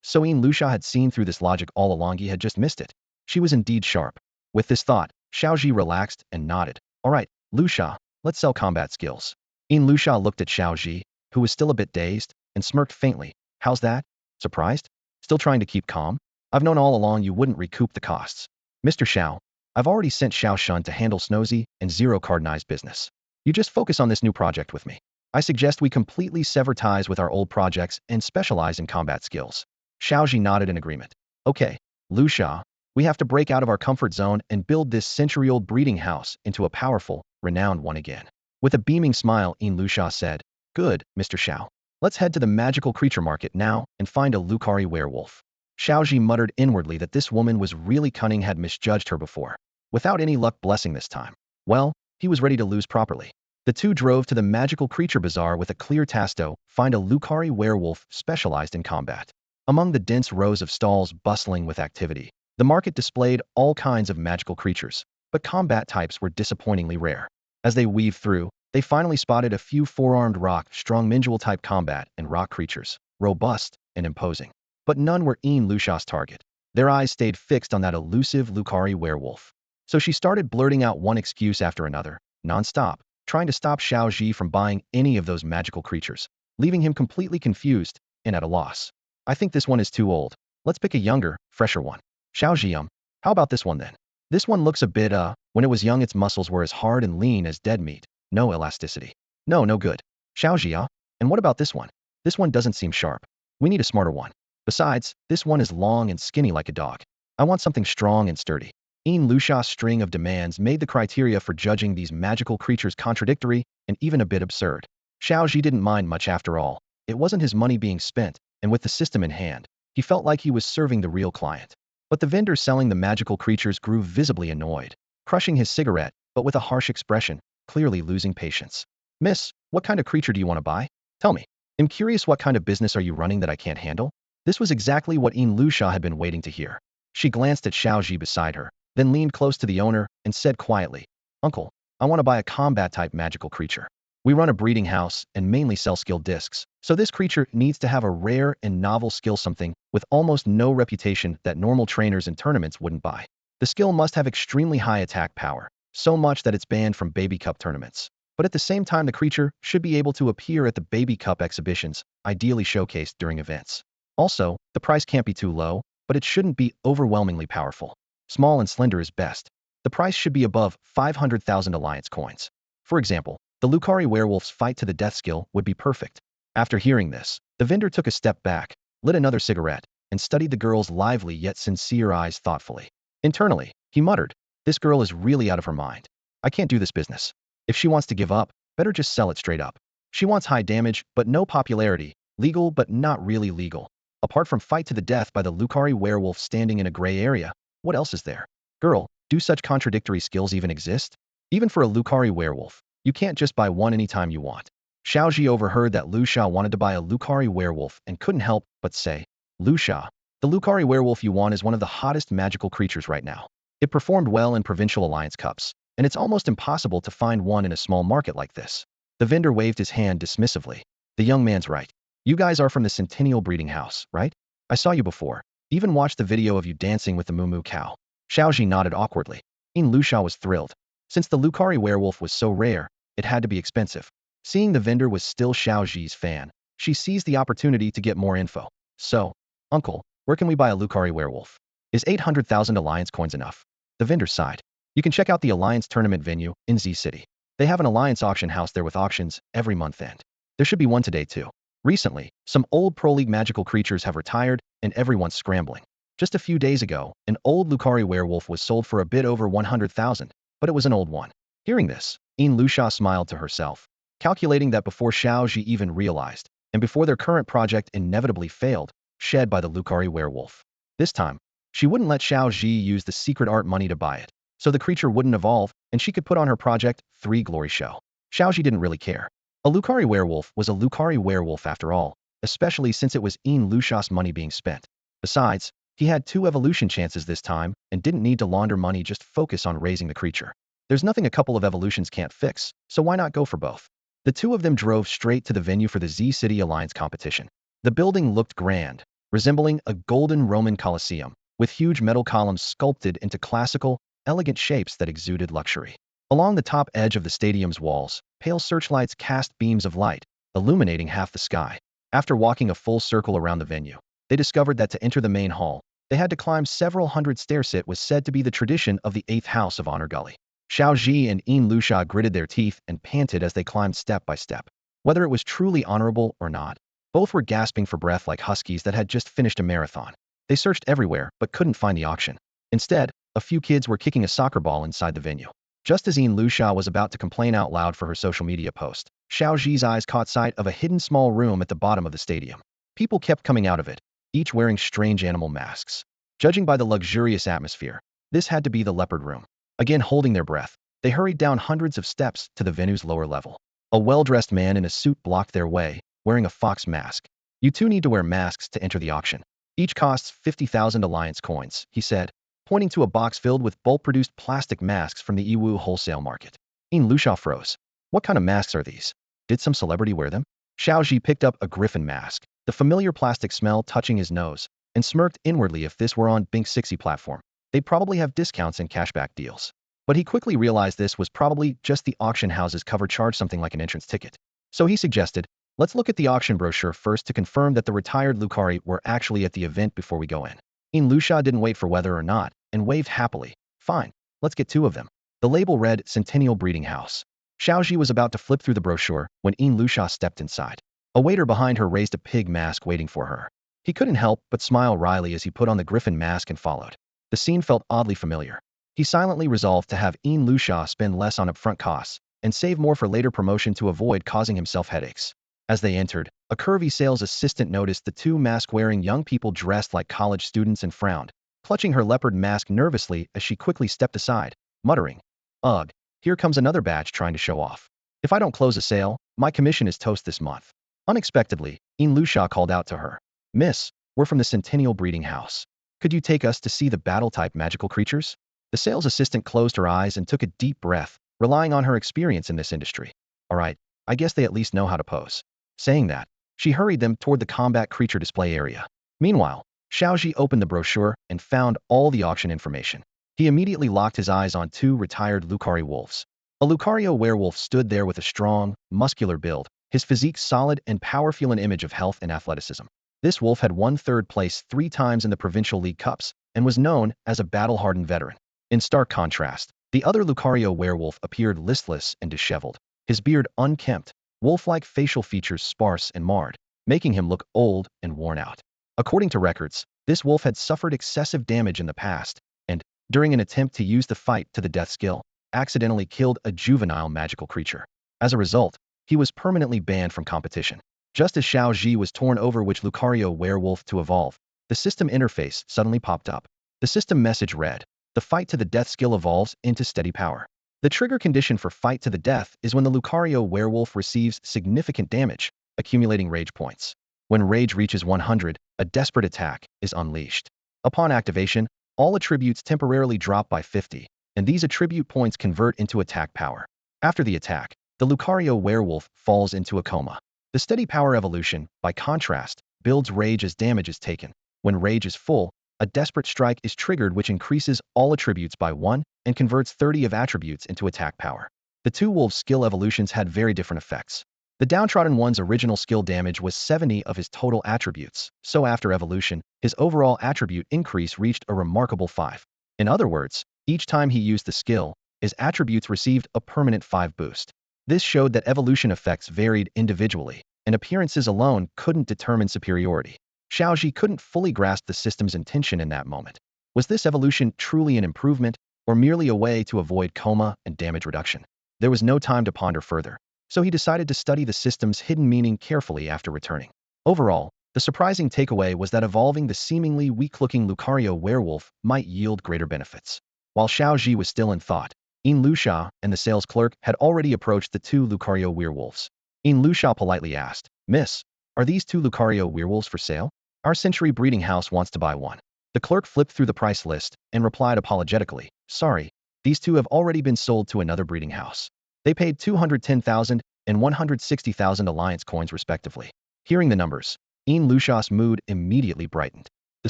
So Luxia had seen through this logic all along. He had just missed it. She was indeed sharp. With this thought, Xiao Zhi relaxed and nodded. All right, Luxia, let's sell combat skills. Luxia looked at Xiao Zhi, who was still a bit dazed, and smirked faintly. How's that? Surprised? Still trying to keep calm? I've known all along you wouldn't recoup the costs. Mr. Xiao, I've already sent Xiao Shun to handle Snowy and Zero Cardinized business. You just focus on this new project with me. I suggest we completely sever ties with our old projects and specialize in combat skills. Xiao Zhi nodded in agreement. Okay, Luxia, we have to break out of our comfort zone and build this century-old breeding house into a powerful, renowned one again. With a beaming smile, Luxia said, Good, Mr. Xiao. Let's head to the magical creature market now and find a Lucari werewolf. Xiao Zhi muttered inwardly that this woman was really cunning, had misjudged her before. Without any luck blessing this time, well, he was ready to lose properly. The two drove to the magical creature bazaar with a clear task to find a Lucari werewolf specialized in combat. Among the dense rows of stalls bustling with activity, the market displayed all kinds of magical creatures, but combat types were disappointingly rare. As they weaved through, they finally spotted a few four-armed rock, strong Mindual-type combat and rock creatures, robust and imposing. But none were Luxia's target. Their eyes stayed fixed on that elusive Lucari werewolf. So she started blurting out one excuse after another, non-stop, trying to stop Xiao Zhi from buying any of those magical creatures, leaving him completely confused and at a loss. I think this one is too old. Let's pick a younger, fresher one. Xiao Zhi, how about this one then? This one looks a bit, when it was young its muscles were as hard and lean as dead meat. No elasticity. No good. Xiao Zhi, and what about this one? This one doesn't seem sharp. We need a smarter one. Besides, this one is long and skinny like a dog. I want something strong and sturdy. Luxia's string of demands made the criteria for judging these magical creatures contradictory and even a bit absurd. Xiao Zhi didn't mind much after all. It wasn't his money being spent, and with the system in hand, he felt like he was serving the real client. But the vendor selling the magical creatures grew visibly annoyed, crushing his cigarette, but with a harsh expression, clearly losing patience. Miss, what kind of creature do you want to buy? Tell me. I'm curious, what kind of business are you running that I can't handle? This was exactly what Yin Sha had been waiting to hear. She glanced at Xiao Zhi beside her, then leaned close to the owner and said quietly, "Uncle, I want to buy a combat-type magical creature. We run a breeding house and mainly sell skill discs, so this creature needs to have a rare and novel skill, something with almost no reputation that normal trainers in tournaments wouldn't buy. The skill must have extremely high attack power, so much that it's banned from baby cup tournaments. But at the same time, the creature should be able to appear at the baby cup exhibitions, ideally showcased during events. Also, the price can't be too low, but it shouldn't be overwhelmingly powerful. Small and slender is best. The price should be above 500,000 alliance coins. For example, the Lucari werewolf's fight to the death skill would be perfect." After hearing this, the vendor took a step back, lit another cigarette, and studied the girl's lively yet sincere eyes thoughtfully. Internally, he muttered, "This girl is really out of her mind. I can't do this business. If she wants to give up, better just sell it straight up. She wants high damage but no popularity, legal but not really legal. Apart from fight to the death by the Lucari werewolf standing in a gray area, what else is there? Girl, do such contradictory skills even exist? Even for a Lucari werewolf, you can't just buy one anytime you want." Xiao Zhi overheard that Lu Sha wanted to buy a Lucari werewolf and couldn't help but say, "Lu Sha, the Lucari werewolf you want is one of the hottest magical creatures right now. It performed well in provincial alliance cups, and it's almost impossible to find one in a small market like this." The vendor waved his hand dismissively. "The young man's right. You guys are from the Centennial Breeding House, right? I saw you before. Even watched the video of you dancing with the Moo Moo Cow." Xiao Zhi nodded awkwardly. Lu Sha was thrilled. Since the Lucari werewolf was so rare, it had to be expensive. Seeing the vendor was still Xiao Zhi's fan, she seized the opportunity to get more info. "So, uncle, where can we buy a Lucari werewolf? Is 800,000 alliance coins enough?" The vendor sighed. "You can check out the alliance tournament venue in Z City. They have an alliance auction house there with auctions every month end. There should be one today too. Recently, some old Pro League magical creatures have retired and everyone's scrambling. Just a few days ago, an old Lucari werewolf was sold for a bit over 100,000, but it was an old one." Hearing this, Lu Sha smiled to herself, calculating that before Xiao Zhi even realized, and before their current project inevitably failed, shed by the Lucari werewolf. This time, she wouldn't let Xiao Zhi use the secret art money to buy it, so the creature wouldn't evolve and she could put on her project 3 glory show. Xiao Zhi didn't really care. A Lucari werewolf was a Lucari werewolf after all, especially since it was Lu Sha's money being spent. Besides, he had 2 evolution chances this time and didn't need to launder money, just focus on raising the creature. There's nothing a couple of evolutions can't fix, so why not go for both? The two of them drove straight to the venue for the Z City Alliance competition. The building looked grand, resembling a golden Roman Colosseum, with huge metal columns sculpted into classical, elegant shapes that exuded luxury. Along the top edge of the stadium's walls, pale searchlights cast beams of light, illuminating half the sky. After walking a full circle around the venue, they discovered that to enter the main hall, they had to climb several hundred stairs. It was said to be the tradition of the 8th House of Honor Gully. Xiao Zhi and Lu Sha gritted their teeth and panted as they climbed step by step. Whether it was truly honorable or not, both were gasping for breath like huskies that had just finished a marathon. They searched everywhere but couldn't find the auction. Instead, a few kids were kicking a soccer ball inside the venue. Just as Lu Sha was about to complain out loud for her social media post, Xiao Zhi's eyes caught sight of a hidden small room at the bottom of the stadium. People kept coming out of it, each wearing strange animal masks. Judging by the luxurious atmosphere, this had to be the leopard room. Again holding their breath, they hurried down hundreds of steps to the venue's lower level. A well-dressed man in a suit blocked their way, wearing a fox mask. "You two need to wear masks to enter the auction. Each costs 50,000 alliance coins," he said, pointing to a box filled with bulk-produced plastic masks from the Yiwu wholesale market. Lu Sha froze. What kind of masks are these? Did some celebrity wear them? Xiao Zhi picked up a griffin mask, the familiar plastic smell touching his nose, and smirked inwardly. If this were on Bink60 platform, they'd probably have discounts and cashback deals. But he quickly realized this was probably just the auction house's cover charge, something like an entrance ticket. So he suggested, "Let's look at the auction brochure first to confirm that the retired Lucari were actually at the event before we go in." Lu Sha didn't wait for whether or not, and waved happily. "Fine, let's get 2 of them." The label read Centennial Breeding House. Xiao Zhi was about to flip through the brochure when Lu Sha stepped inside. A waiter behind her raised a pig mask waiting for her. He couldn't help but smile wryly as he put on the griffin mask and followed. The scene felt oddly familiar. He silently resolved to have Lu Sha spend less on upfront costs and save more for later promotion to avoid causing himself headaches. As they entered, a curvy sales assistant noticed the 2 mask-wearing young people dressed like college students and frowned, clutching her leopard mask nervously as she quickly stepped aside, muttering, "Ugh, here comes another batch trying to show off. If I don't close a sale, my commission is toast this month." Unexpectedly, Lu Sha called out to her, "Miss, We're from the Centennial Breeding House. Could you take us to see the battle-type magical creatures? The sales assistant closed her eyes and took a deep breath, relying on her experience in this industry. All right, I guess they at least know how to pose. Saying that, she hurried them toward the combat creature display area. Meanwhile, Xiao Zhi opened the brochure and found all the auction information. He immediately locked his eyes on two retired Lucari wolves. A Lucario werewolf stood there with a strong, muscular build, his physique solid and powerful, an image of health and athleticism. This wolf had won third place 3 times in the Provincial League Cups and was known as a battle-hardened veteran. In stark contrast, the other Lucario werewolf appeared listless and disheveled, his beard unkempt, wolf-like facial features sparse and marred, making him look old and worn out. According to records, this wolf had suffered excessive damage in the past, and, during an attempt to use the fight to the death skill, accidentally killed a juvenile magical creature. As a result, he was permanently banned from competition. Just as Xiao Zhi was torn over which Lucario werewolf to evolve, the system interface suddenly popped up. The system message read, "The fight to the death skill evolves into steady power." The trigger condition for fight to the death is when the Lucario werewolf receives significant damage, accumulating rage points. When rage reaches 100, a desperate attack is unleashed. Upon activation, all attributes temporarily drop by 50, and these attribute points convert into attack power. After the attack, the Lucario werewolf falls into a coma. The steady power evolution, by contrast, builds rage as damage is taken. When rage is full, a desperate strike is triggered which increases all attributes by 1 and converts 30 of attributes into attack power. The two wolves' skill evolutions had very different effects. The downtrodden one's original skill damage was 70 of his total attributes, so after evolution, his overall attribute increase reached a remarkable 5. In other words, each time he used the skill, his attributes received a permanent 5 boost. This showed that evolution effects varied individually, and appearances alone couldn't determine superiority. Xiao Zhi couldn't fully grasp the system's intention in that moment. Was this evolution truly an improvement, or merely a way to avoid coma and damage reduction? There was no time to ponder further, so he decided to study the system's hidden meaning carefully after returning. Overall, the surprising takeaway was that evolving the seemingly weak-looking Lucario werewolf might yield greater benefits. While Xiao Zhi was still in thought, Lusha and the sales clerk had already approached the two Lucario werewolves. Lusha politely asked, "Miss, are these two Lucario werewolves for sale? Our Century Breeding House wants to buy one." The clerk flipped through the price list and replied apologetically, "Sorry, these two have already been sold to another breeding house. They paid 210,000 and 160,000 alliance coins respectively." Hearing the numbers, Lusha's mood immediately brightened. The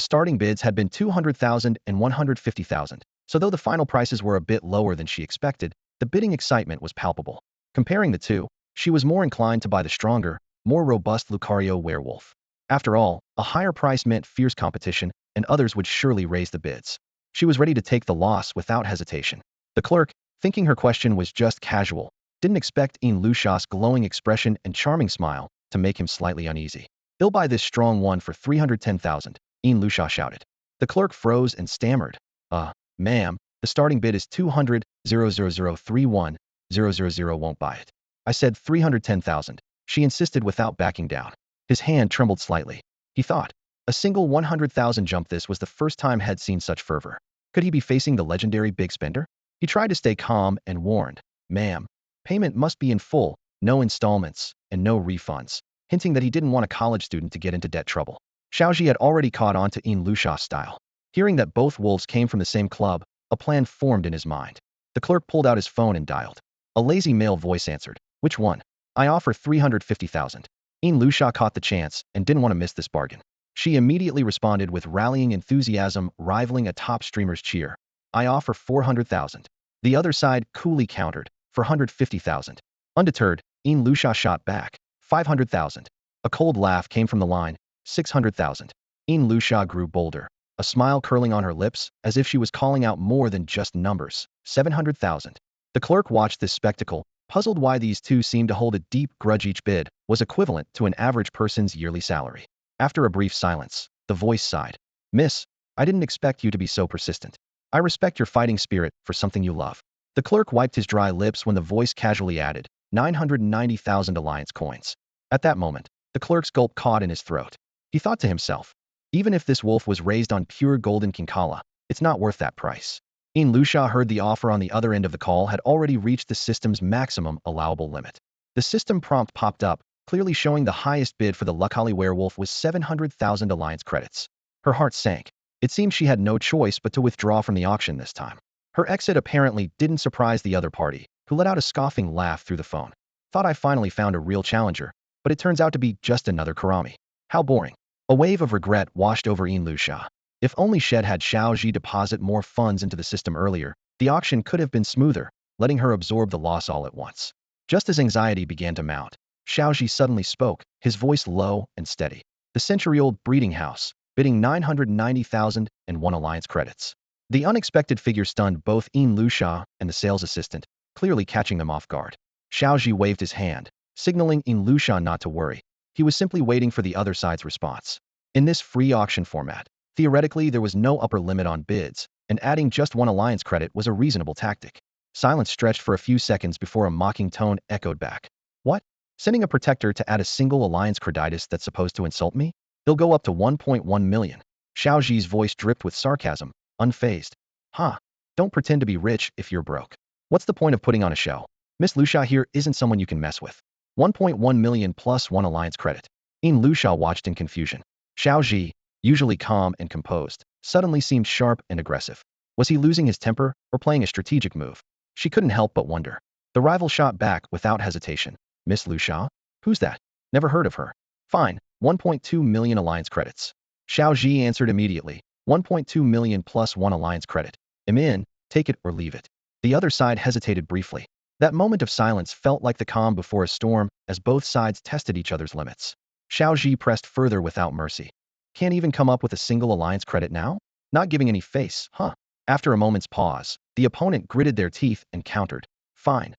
starting bids had been 200,000 and 150,000, so though the final prices were a bit lower than she expected, the bidding excitement was palpable. Comparing the two, she was more inclined to buy the stronger, more robust Lucario werewolf. After all, a higher price meant fierce competition, and others would surely raise the bids. She was ready to take the loss without hesitation. The clerk, thinking her question was just casual, didn't expect Lusha's glowing expression and charming smile to make him slightly uneasy. "They'll buy this strong one for 310,000, Lusha shouted. The clerk froze and stammered, Ma'am, the starting bid is 200,00031, 000 won't buy it. I said 310,000, she insisted without backing down. His hand trembled slightly. He thought, a single 100,000 jump. This was the first time had seen such fervor. Could he be facing the legendary big spender? He tried to stay calm and warned, "Ma'am, payment must be in full, no installments, and no refunds," hinting that he didn't want a college student to get into debt trouble. Xiao Zhi had already caught on to Lusha's style. Hearing that both wolves came from the same club, a plan formed in his mind. The clerk pulled out his phone and dialed. A lazy male voice answered, "Which one?" "I offer 350,000. Lusha caught the chance and didn't want to miss this bargain. She immediately responded with rallying enthusiasm rivaling a top streamer's cheer. "I offer 400,000. The other side coolly countered, 450,000. Undeterred, Lusha shot back, 500,000. A cold laugh came from the line, 600,000. Lusha grew bolder, a smile curling on her lips as if she was calling out more than just numbers, 700,000. The clerk watched this spectacle, puzzled why these two seemed to hold a deep grudge. Each bid was equivalent to an average person's yearly salary. After a brief silence, the voice sighed, "Miss, I didn't expect you to be so persistent. I respect your fighting spirit for something you love." The clerk wiped his dry lips when the voice casually added, 990,000 alliance coins. At that moment, the clerk's gulp caught in his throat. He thought to himself, even if this wolf was raised on pure golden kinkala, it's not worth that price. Lusha heard the offer on the other end of the call had already reached the system's maximum allowable limit. The system prompt popped up, clearly showing the highest bid for the Luckily werewolf was 700,000 alliance credits. Her heart sank. It seemed she had no choice but to withdraw from the auction this time. Her exit apparently didn't surprise the other party, who let out a scoffing laugh through the phone. Thought I finally found a real challenger, but it turns out to be just another Karami. How boring. A wave of regret washed over Lusha. If only Shed had Xiao Zhi deposit more funds into the system earlier, the auction could have been smoother, letting her absorb the loss all at once. Just as anxiety began to mount, Xiao Zhi suddenly spoke, his voice low and steady. The century-old breeding house, bidding 990,001 alliance credits. The unexpected figure stunned both Lusha and the sales assistant, clearly catching them off guard. Xiao Zhi waved his hand, signaling Lusha not to worry. He was simply waiting for the other side's response. In this free auction format, theoretically there was no upper limit on bids, and adding just one alliance credit was a reasonable tactic. Silence stretched for a few seconds before a mocking tone echoed back. What? Sending a protector to add a single alliance creditus that's supposed to insult me? They'll go up to 1.1 million. Xiao Zhi's voice dripped with sarcasm, unfazed. Huh. Don't pretend to be rich if you're broke. What's the point of putting on a show? Miss Lusha here isn't someone you can mess with. 1.1 million plus one alliance credit. Lusha watched in confusion. Xiao Zhi, usually calm and composed, suddenly seemed sharp and aggressive. Was he losing his temper or playing a strategic move? She couldn't help but wonder. The rival shot back without hesitation. Miss Lusha? Who's that? Never heard of her. Fine, 1.2 million alliance credits. Xiao Zhi answered immediately. 1.2 million plus one alliance credit. I'm in, take it or leave it. The other side hesitated briefly. That moment of silence felt like the calm before a storm as both sides tested each other's limits. Xiao Zhi pressed further without mercy. Can't even come up with a single alliance credit now? Not giving any face, huh? After a moment's pause, the opponent gritted their teeth and countered. Fine,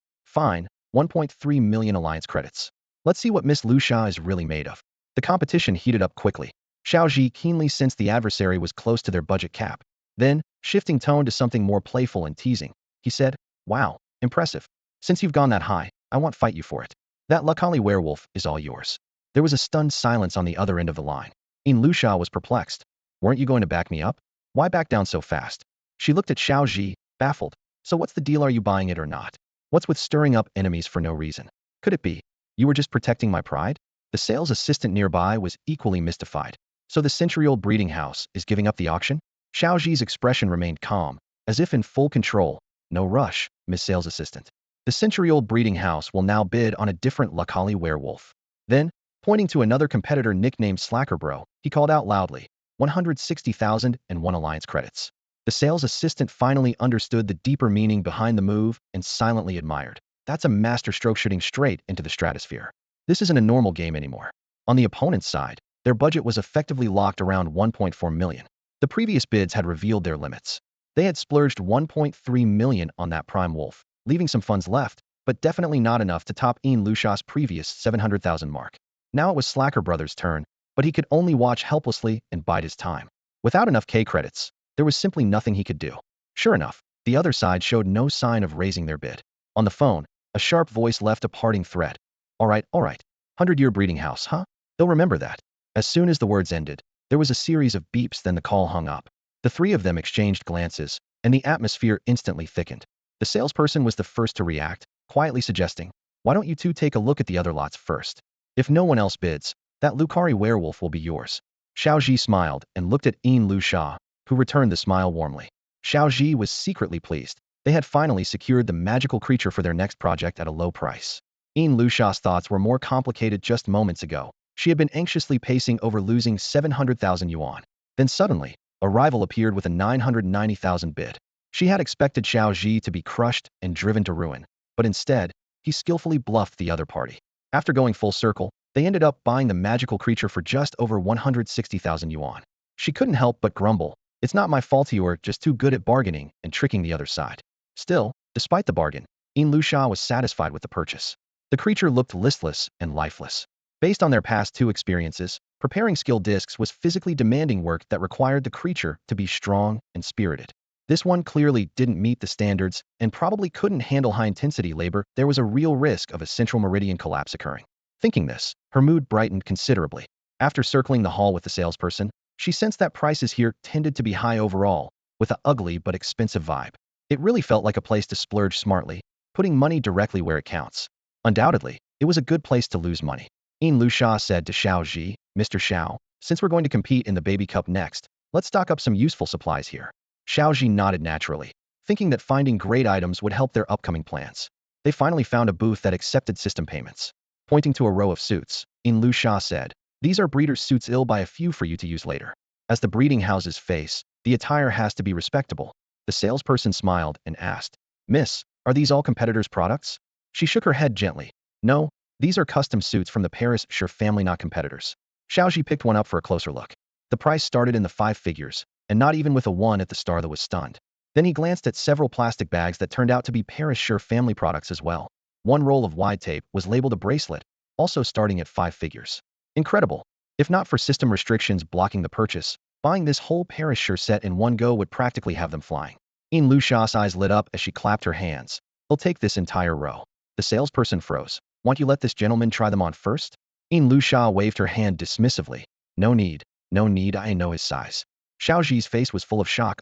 1.3 million alliance credits. Let's see what Miss Lusha is really made of. The competition heated up quickly. Xiao Zhi keenly sensed the adversary was close to their budget cap. Then, shifting tone to something more playful and teasing, he said, wow, impressive. Since you've gone that high, I won't fight you for it. That Luckily werewolf is all yours. There was a stunned silence on the other end of the line. Lusha was perplexed. Weren't you going to back me up? Why back down so fast? She looked at Xiao Zhi, baffled. So what's the deal, are you buying it or not? What's with stirring up enemies for no reason? Could it be you were just protecting my pride? The sales assistant nearby was equally mystified. So the century-old breeding house is giving up the auction? Xiao Zhi's expression remained calm, as if in full control. No rush, Miss Sales Assistant. The century-old breeding house will now bid on a different Luckily werewolf. Then, pointing to another competitor nicknamed Slackerbro, he called out loudly, 160,001 alliance credits. The sales assistant finally understood the deeper meaning behind the move and silently admired. That's a masterstroke shooting straight into the stratosphere. This isn't a normal game anymore. On the opponent's side, their budget was effectively locked around 1.4 million. The previous bids had revealed their limits. They had splurged 1.3 million on that prime wolf, leaving some funds left, but definitely not enough to top Lusha's previous 700,000 mark. Now it was Slacker Brothers' turn, but he could only watch helplessly and bide his time. Without enough K credits, there was simply nothing he could do. Sure enough, the other side showed no sign of raising their bid. On the phone, a sharp voice left a parting threat. All right. 100-year breeding house, huh? They'll remember that. As soon as the words ended, there was a series of beeps, then the call hung up. The three of them exchanged glances, and the atmosphere instantly thickened. The salesperson was the first to react, quietly suggesting, why don't you two take a look at the other lots first? If no one else bids, that Luckily werewolf will be yours. Xiao Zhi smiled and looked at Lusha, who returned the smile warmly. Xiao Zhi was secretly pleased. They had finally secured the magical creature for their next project at a low price. Lusha's thoughts were more complicated just moments ago. She had been anxiously pacing over losing 700,000 yuan. Then suddenly, a rival appeared with a 990,000 bid. She had expected Xiao Zhi to be crushed and driven to ruin, but instead, he skillfully bluffed the other party. After going full circle, they ended up buying the magical creature for just over 160,000 yuan. She couldn't help but grumble. It's not my fault you are just too good at bargaining and tricking the other side. Still, despite the bargain, Lusha was satisfied with the purchase. The creature looked listless and lifeless. Based on their past two experiences, preparing skill discs was physically demanding work that required the creature to be strong and spirited. This one clearly didn't meet the standards and probably couldn't handle high-intensity labor. There was a real risk of a central meridian collapse occurring. Thinking this, her mood brightened considerably. After circling the hall with the salesperson, she sensed that prices here tended to be high overall, with an ugly but expensive vibe. It really felt like a place to splurge smartly, putting money directly where it counts. Undoubtedly, it was a good place to lose money. Lu Sha said to Xiao Zhi, Mr. Xiao, since we're going to compete in the baby cup next, let's stock up some useful supplies here. Xiao Zhi nodded naturally, thinking that finding great items would help their upcoming plans. They finally found a booth that accepted system payments. Pointing to a row of suits, Lu Sha said, these are breeders' suits ill by a few for you to use later. As the breeding house's face, the attire has to be respectable. The salesperson smiled and asked, Miss, are these all competitors' products? She shook her head gently. No, these are custom suits from the Paris Sure family, not competitors. Xiaoji picked one up for a closer look. The price started in the 5 figures, and not even with a 1 at the star that was stunned. Then he glanced at several plastic bags that turned out to be Paris Sure family products as well. One roll of wide tape was labeled a bracelet, also starting at 5 figures. Incredible. If not for system restrictions blocking the purchase, buying this whole Paris Sure set in one go would practically have them flying. Lu Sha's eyes lit up as she clapped her hands. I'll take this entire row. The salesperson froze. Want you let this gentleman try them on first? Lu Sha waved her hand dismissively. No need, I know his size. Xiao Zhi's face was full of shock.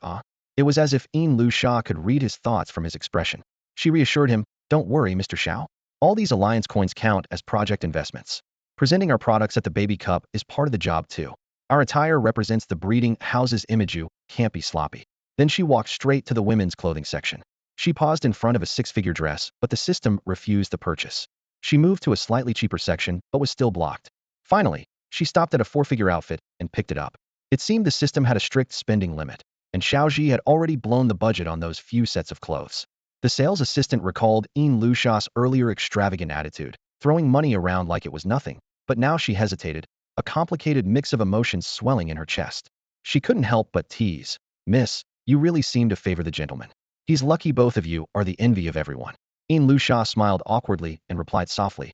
It was as if Lu Sha could read his thoughts from his expression. She reassured him, don't worry, Mr. Xiao. All these alliance coins count as project investments. Presenting our products at the baby cup is part of the job too. Our attire represents the breeding house's image. Can't be sloppy. Then she walked straight to the women's clothing section. She paused in front of a 6-figure dress, but the system refused the purchase. She moved to a slightly cheaper section, but was still blocked. Finally, she stopped at a 4-figure outfit and picked it up. It seemed the system had a strict spending limit, and Xiaozhi had already blown the budget on those few sets of clothes. The sales assistant recalled Lu Sha's earlier extravagant attitude, throwing money around like it was nothing, but now she hesitated, a complicated mix of emotions swelling in her chest. She couldn't help but tease, Miss, you really seem to favor the gentleman. He's lucky both of you are the envy of everyone. Lu Sha smiled awkwardly and replied softly,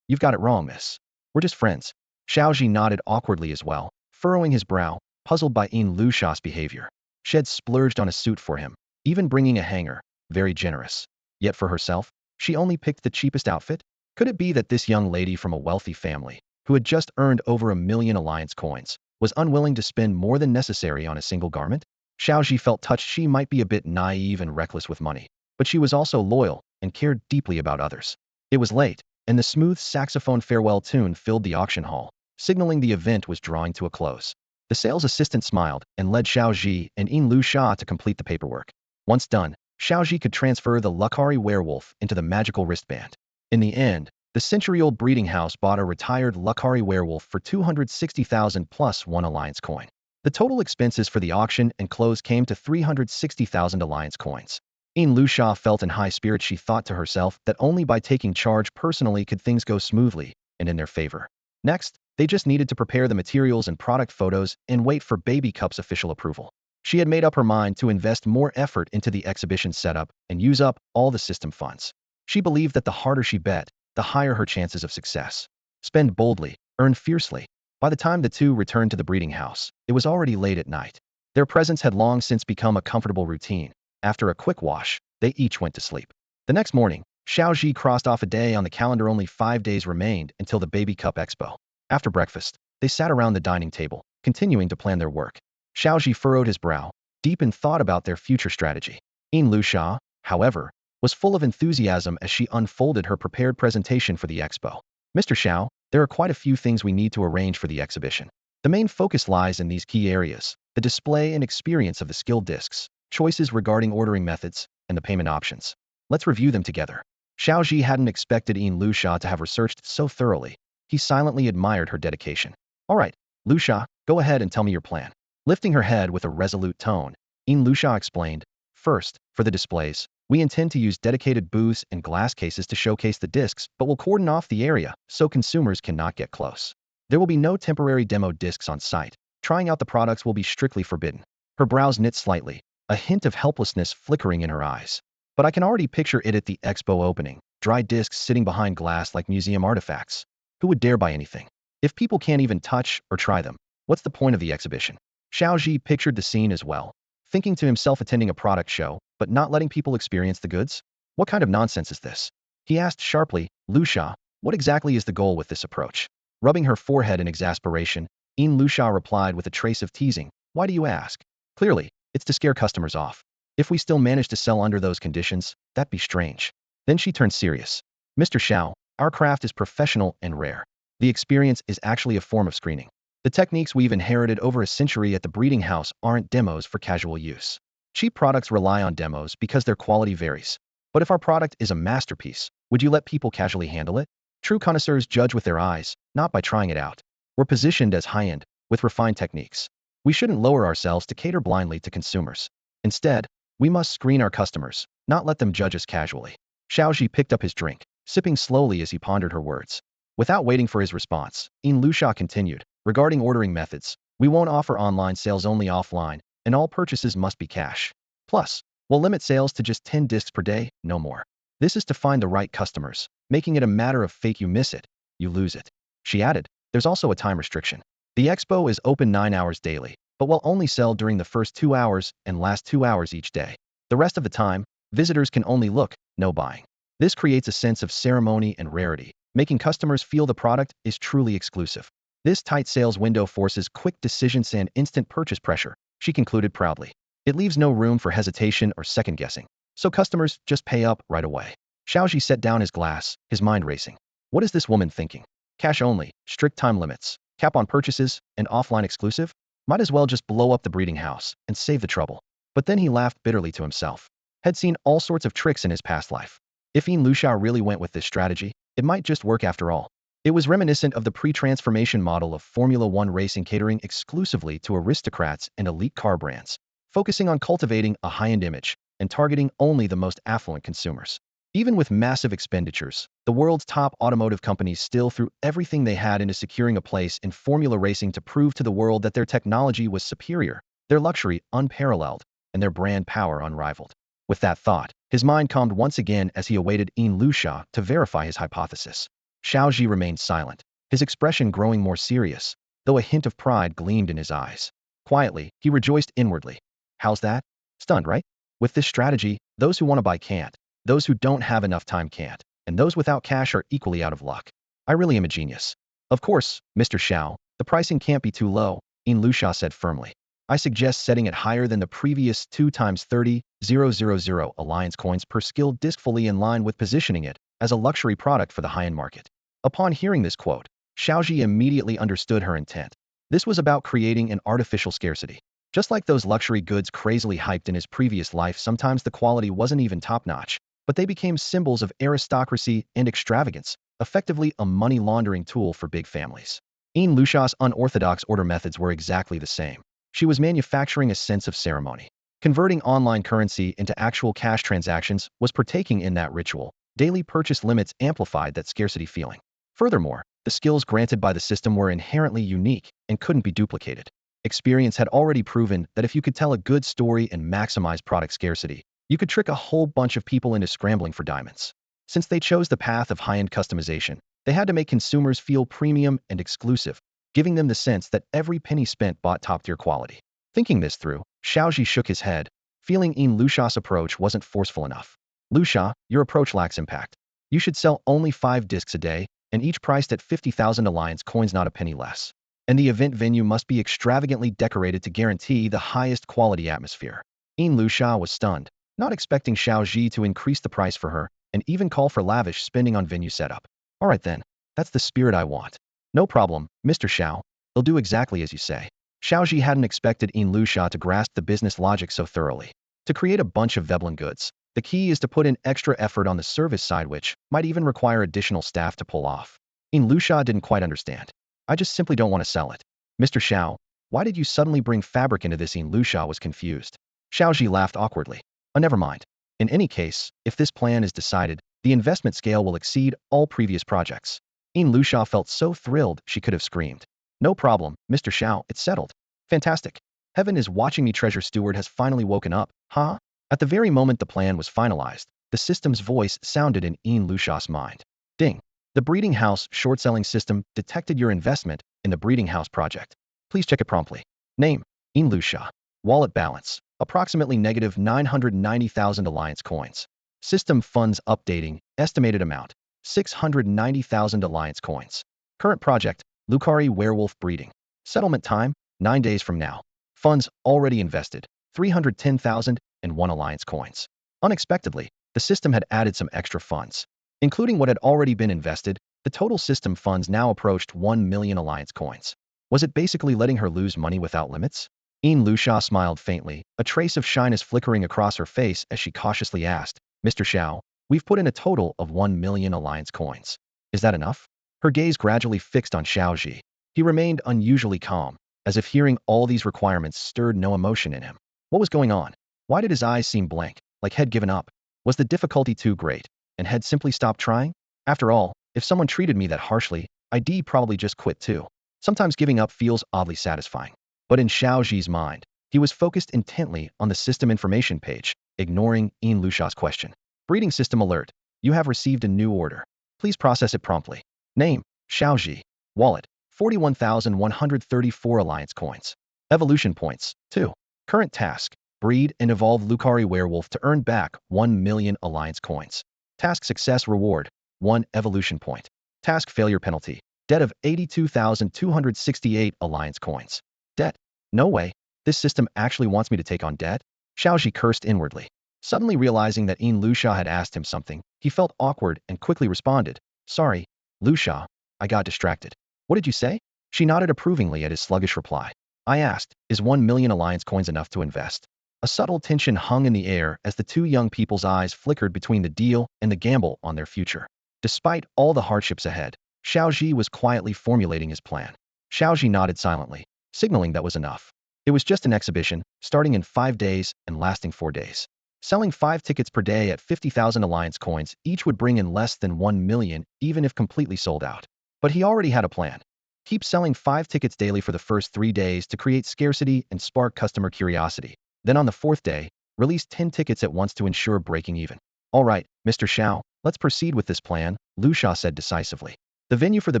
you've got it wrong, miss. We're just friends. Xiaozhi nodded awkwardly as well, furrowing his brow, puzzled by Lu Sha's behavior. She had splurged on a suit for him, even bringing a hanger, very generous. Yet for herself, she only picked the cheapest outfit? Could it be that this young lady from a wealthy family, who had just earned over 1 million alliance coins, was unwilling to spend more than necessary on a single garment? Xiaozhi felt touched. She might be a bit naive and reckless with money, but she was also loyal and cared deeply about others. It was late, and the smooth saxophone farewell tune filled the auction hall, signaling the event was drawing to a close. The sales assistant smiled and led Xiaozhi and Lu Sha to complete the paperwork. Once done, Xiaozhi could transfer the Lucari werewolf into the magical wristband. In the end, the century-old breeding house bought a retired Lucari werewolf for 260,000 plus 1 alliance coin. The total expenses for the auction and close came to 360,000 alliance coins. Lu Sha felt in high spirits. She thought to herself that only by taking charge personally could things go smoothly and in their favor. Next, they just needed to prepare the materials and product photos and wait for Baby Cup's official approval. She had made up her mind to invest more effort into the exhibition setup and use up all the system funds. She believed that the harder she bet, the higher her chances of success. Spend boldly, earn fiercely. By the time the two returned to the breeding house, it was already late at night. Their presence had long since become a comfortable routine. After a quick wash, they each went to sleep. The next morning, Xiaozhi crossed off a day on the calendar. Only 5 days remained until the Baby Cup Expo. After breakfast, they sat around the dining table, continuing to plan their work. Xiaozhi furrowed his brow, deep in thought about their future strategy. Lu Sha, however, was full of enthusiasm as she unfolded her prepared presentation for the expo. Mr. Xiao, there are quite a few things we need to arrange for the exhibition. The main focus lies in these key areas: the display and experience of the skill discs, choices regarding ordering methods, and the payment options. Let's review them together. Xiaozhi hadn't expected Lu Sha to have researched so thoroughly. He silently admired her dedication. All right, Lu Sha, go ahead and tell me your plan. Lifting her head with a resolute tone, Lu Sha explained, first, for the displays, we intend to use dedicated booths and glass cases to showcase the discs, but we'll cordon off the area so consumers cannot get close. There will be no temporary demo discs on site. Trying out the products will be strictly forbidden. Her brows knit slightly, a hint of helplessness flickering in her eyes. But I can already picture it at the expo opening, dry discs sitting behind glass like museum artifacts. Who would dare buy anything? If people can't even touch or try them, what's the point of the exhibition? Xiaozhi pictured the scene as well, thinking to himself, attending a product show, but not letting people experience the goods? What kind of nonsense is this? He asked sharply, Lu Sha, what exactly is the goal with this approach? Rubbing her forehead in exasperation, Lu Sha replied with a trace of teasing, why do you ask? Clearly, it's to scare customers off. If we still manage to sell under those conditions, that'd be strange. Then she turned serious. Mr. Xiao, our craft is professional and rare. The experience is actually a form of screening. The techniques we've inherited over a century at the breeding house aren't demos for casual use. Cheap products rely on demos because their quality varies. But if our product is a masterpiece, would you let people casually handle it? True connoisseurs judge with their eyes, not by trying it out. We're positioned as high-end, with refined techniques. We shouldn't lower ourselves to cater blindly to consumers. Instead, we must screen our customers, not let them judge us casually. Xiao Zhi picked up his drink, sipping slowly as he pondered her words. Without waiting for his response, Yin Lusha continued, regarding ordering methods, we won't offer online sales, only offline, and all purchases must be cash. Plus, we'll limit sales to just 10 discs per day, no more. This is to find the right customers, making it a matter of fate. You miss it, you lose it. She added, there's also a time restriction. The expo is open 9 hours daily, but will only sell during the first 2 hours and last 2 hours each day. The rest of the time, visitors can only look, no buying. This creates a sense of ceremony and rarity, making customers feel the product is truly exclusive. This tight sales window forces quick decisions and instant purchase pressure, she concluded proudly. It leaves no room for hesitation or second-guessing, so customers just pay up right away. Xiao Zhi set down his glass, his mind racing. What is this woman thinking? Cash only, strict time limits, cap on purchases, and offline exclusive? Might as well just blow up the breeding house and save the trouble. But then he laughed bitterly to himself. Had seen all sorts of tricks in his past life. If Yin Lusha really went with this strategy, it might just work after all. It was reminiscent of the pre-transformation model of Formula One racing, catering exclusively to aristocrats and elite car brands, focusing on cultivating a high-end image and targeting only the most affluent consumers. Even with massive expenditures, the world's top automotive companies still threw everything they had into securing a place in Formula racing to prove to the world that their technology was superior, their luxury unparalleled, and their brand power unrivaled. With that thought, his mind calmed once again as he awaited Yin Lusha to verify his hypothesis. Xiao Zhi remained silent, his expression growing more serious, though a hint of pride gleamed in his eyes. Quietly, he rejoiced inwardly. How's that? Stunned, right? With this strategy, those who want to buy can't, those who don't have enough time can't, and those without cash are equally out of luck. I really am a genius. Of course, Mr. Xiao, the pricing can't be too low, Yin Lusha said firmly. I suggest setting it higher than the previous 2 times 30,000 alliance coins per skilled disc, fully in line with positioning it as a luxury product for the high-end market. Upon hearing this quote, Xiao Zhi immediately understood her intent. This was about creating an artificial scarcity. Just like those luxury goods crazily hyped in his previous life, sometimes the quality wasn't even top-notch, but they became symbols of aristocracy and extravagance, effectively a money laundering tool for big families. Yin Lusha's unorthodox order methods were exactly the same. She was manufacturing a sense of ceremony. Converting online currency into actual cash transactions was partaking in that ritual. Daily purchase limits amplified that scarcity feeling. Furthermore, the skills granted by the system were inherently unique and couldn't be duplicated. Experience had already proven that if you could tell a good story and maximize product scarcity, you could trick a whole bunch of people into scrambling for diamonds. Since they chose the path of high-end customization, they had to make consumers feel premium and exclusive, giving them the sense that every penny spent bought top-tier quality. Thinking this through, Xiao Zhi shook his head, feeling Yin Lusha's approach wasn't forceful enough. Lusha, your approach lacks impact. You should sell only 5 discs a day, and each priced at 50,000 alliance coins, not a penny less. And the event venue must be extravagantly decorated to guarantee the highest quality atmosphere. Yin Lusha was stunned, not expecting Xiao Zhi to increase the price for her and even call for lavish spending on venue setup. All right then, that's the spirit I want. No problem, Mr. Xiao. They'll do exactly as you say. Xiao Zhi hadn't expected Yin Lusha to grasp the business logic so thoroughly. To create a bunch of Veblen goods, the key is to put in extra effort on the service side, which might even require additional staff to pull off. Yin Lusha didn't quite understand. I just simply don't want to sell it. Mr. Xiao, why did you suddenly bring fabric into this? Yin Lusha was confused. Xiao Zhi laughed awkwardly. Oh, never mind. In any case, if this plan is decided, the investment scale will exceed all previous projects. Yin Lusha felt so thrilled she could have screamed. No problem, Mr. Xiao, it's settled. Fantastic. Heaven is watching me. Treasure Steward has finally woken up, huh? At the very moment the plan was finalized, the system's voice sounded in Yin Lusha's mind. Ding. The breeding house short-selling system detected your investment in the breeding house project. Please check it promptly. Name, Yin Lusha. Wallet balance, approximately negative 990,000 alliance coins. System funds updating, estimated amount, 690,000 alliance coins. Current project, Lucari werewolf breeding. Settlement time, 9 days from now. Funds already invested, 310,001 alliance coins. Unexpectedly, the system had added some extra funds. Including what had already been invested, The total system funds now approached 1 million alliance coins. Was it basically letting her lose money without limits? Lusha smiled faintly, a trace of shyness flickering across her face as she cautiously asked, Mr. Xiao, we've put in a total of 1 million alliance coins. Is that enough? Her gaze gradually fixed on Xiao Zhi. He remained unusually calm, as if hearing all these requirements stirred no emotion in him. What was going on? Why did his eyes seem blank, like he'd given up? Was the difficulty too great, and had simply stopped trying? After all, if someone treated me that harshly, I'd probably just quit too. Sometimes giving up feels oddly satisfying. But in Xiao Zhi's mind, he was focused intently on the system information page, ignoring Lusha's question. Breeding system alert. You have received a new order. Please process it promptly. Name, Xiao Zhi. Wallet, 41,134 alliance coins. Evolution points, 2. Current task, breed and evolve Lucari werewolf to earn back 1 million alliance coins. Task success reward, 1 evolution point. Task failure penalty, debt of 82,268 alliance coins. Debt? No way. This system actually wants me to take on debt? Xiao Zhi cursed inwardly. Suddenly realizing that Lusha had asked him something, he felt awkward and quickly responded, Sorry, Lusha, I got distracted. What did you say? She nodded approvingly at his sluggish reply. I asked, is 1 million alliance coins enough to invest? A subtle tension hung in the air as the two young people's eyes flickered between the deal and the gamble on their future. Despite all the hardships ahead, Xiao Zhi was quietly formulating his plan. Xiao Zhi nodded silently, signaling that was enough. It was just an exhibition, starting in 5 days and lasting 4 days. Selling 5 tickets per day at 50,000 alliance coins each would bring in less than 1 million, even if completely sold out. But he already had a plan. Keep selling 5 tickets daily for the first 3 days to create scarcity and spark customer curiosity. Then on the 4th day, release 10 tickets at once to ensure breaking even. All right, Mr. Xiao, let's proceed with this plan, Lusha said decisively. The venue for the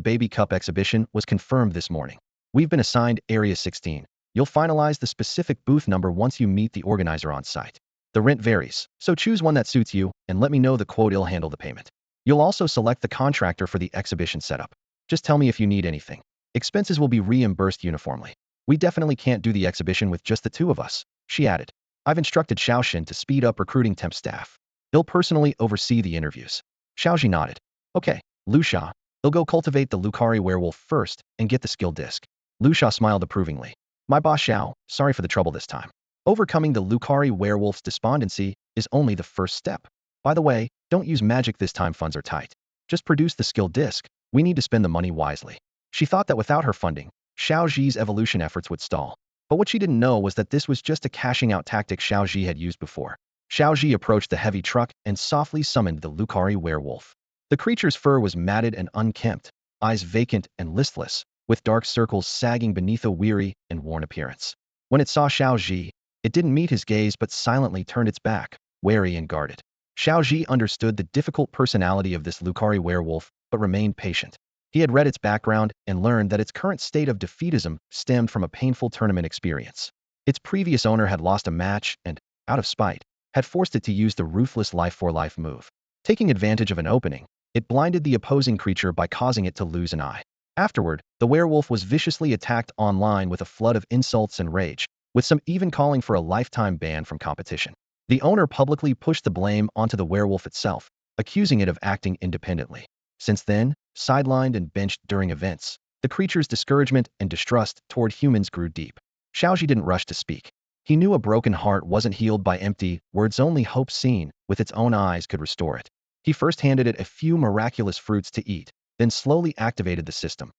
Baby Cup exhibition was confirmed this morning. We've been assigned Area 16. You'll finalize the specific booth number once you meet the organizer on site. The rent varies, so choose one that suits you and let me know the quote. I'll handle the payment. You'll also select the contractor for the exhibition setup. Just tell me if you need anything. Expenses will be reimbursed uniformly. We definitely can't do the exhibition with just the 2 of us, she added. I've instructed Xiaoxin to speed up recruiting temp staff. He'll personally oversee the interviews. Xiaoxi nodded. Okay, Lusha, he'll go cultivate the Lucari werewolf first and get the skill disc. Lusha smiled approvingly. My boss Xiao, sorry for the trouble this time. Overcoming the Lucari werewolf's despondency is only the first step. By the way, don't use magic this time, funds are tight. Just produce the skill disc. We need to spend the money wisely. She thought that without her funding, Xiao Zhi's evolution efforts would stall. But what she didn't know was that this was just a cashing out tactic Xiao Zhi had used before. Xiao Zhi approached the heavy truck and softly summoned the Lucari werewolf. The creature's fur was matted and unkempt, eyes vacant and listless, with dark circles sagging beneath a weary and worn appearance. When it saw Xiao Zhi, it didn't meet his gaze but silently turned its back, wary and guarded. Xiao Zhi understood the difficult personality of this Lucari werewolf, but remained patient. He had read its background and learned that its current state of defeatism stemmed from a painful tournament experience. Its previous owner had lost a match and, out of spite, had forced it to use the ruthless life-for-life move. Taking advantage of an opening, it blinded the opposing creature by causing it to lose an eye. Afterward, the werewolf was viciously attacked online with a flood of insults and rage, with some even calling for a lifetime ban from competition. The owner publicly pushed the blame onto the werewolf itself, accusing it of acting independently. Since then, sidelined and benched during events, the creature's discouragement and distrust toward humans grew deep. Xiaoxi didn't rush to speak. He knew a broken heart wasn't healed by empty words. Only hope seen with its own eyes could restore it. He first handed it a few miraculous fruits to eat, then slowly activated the system.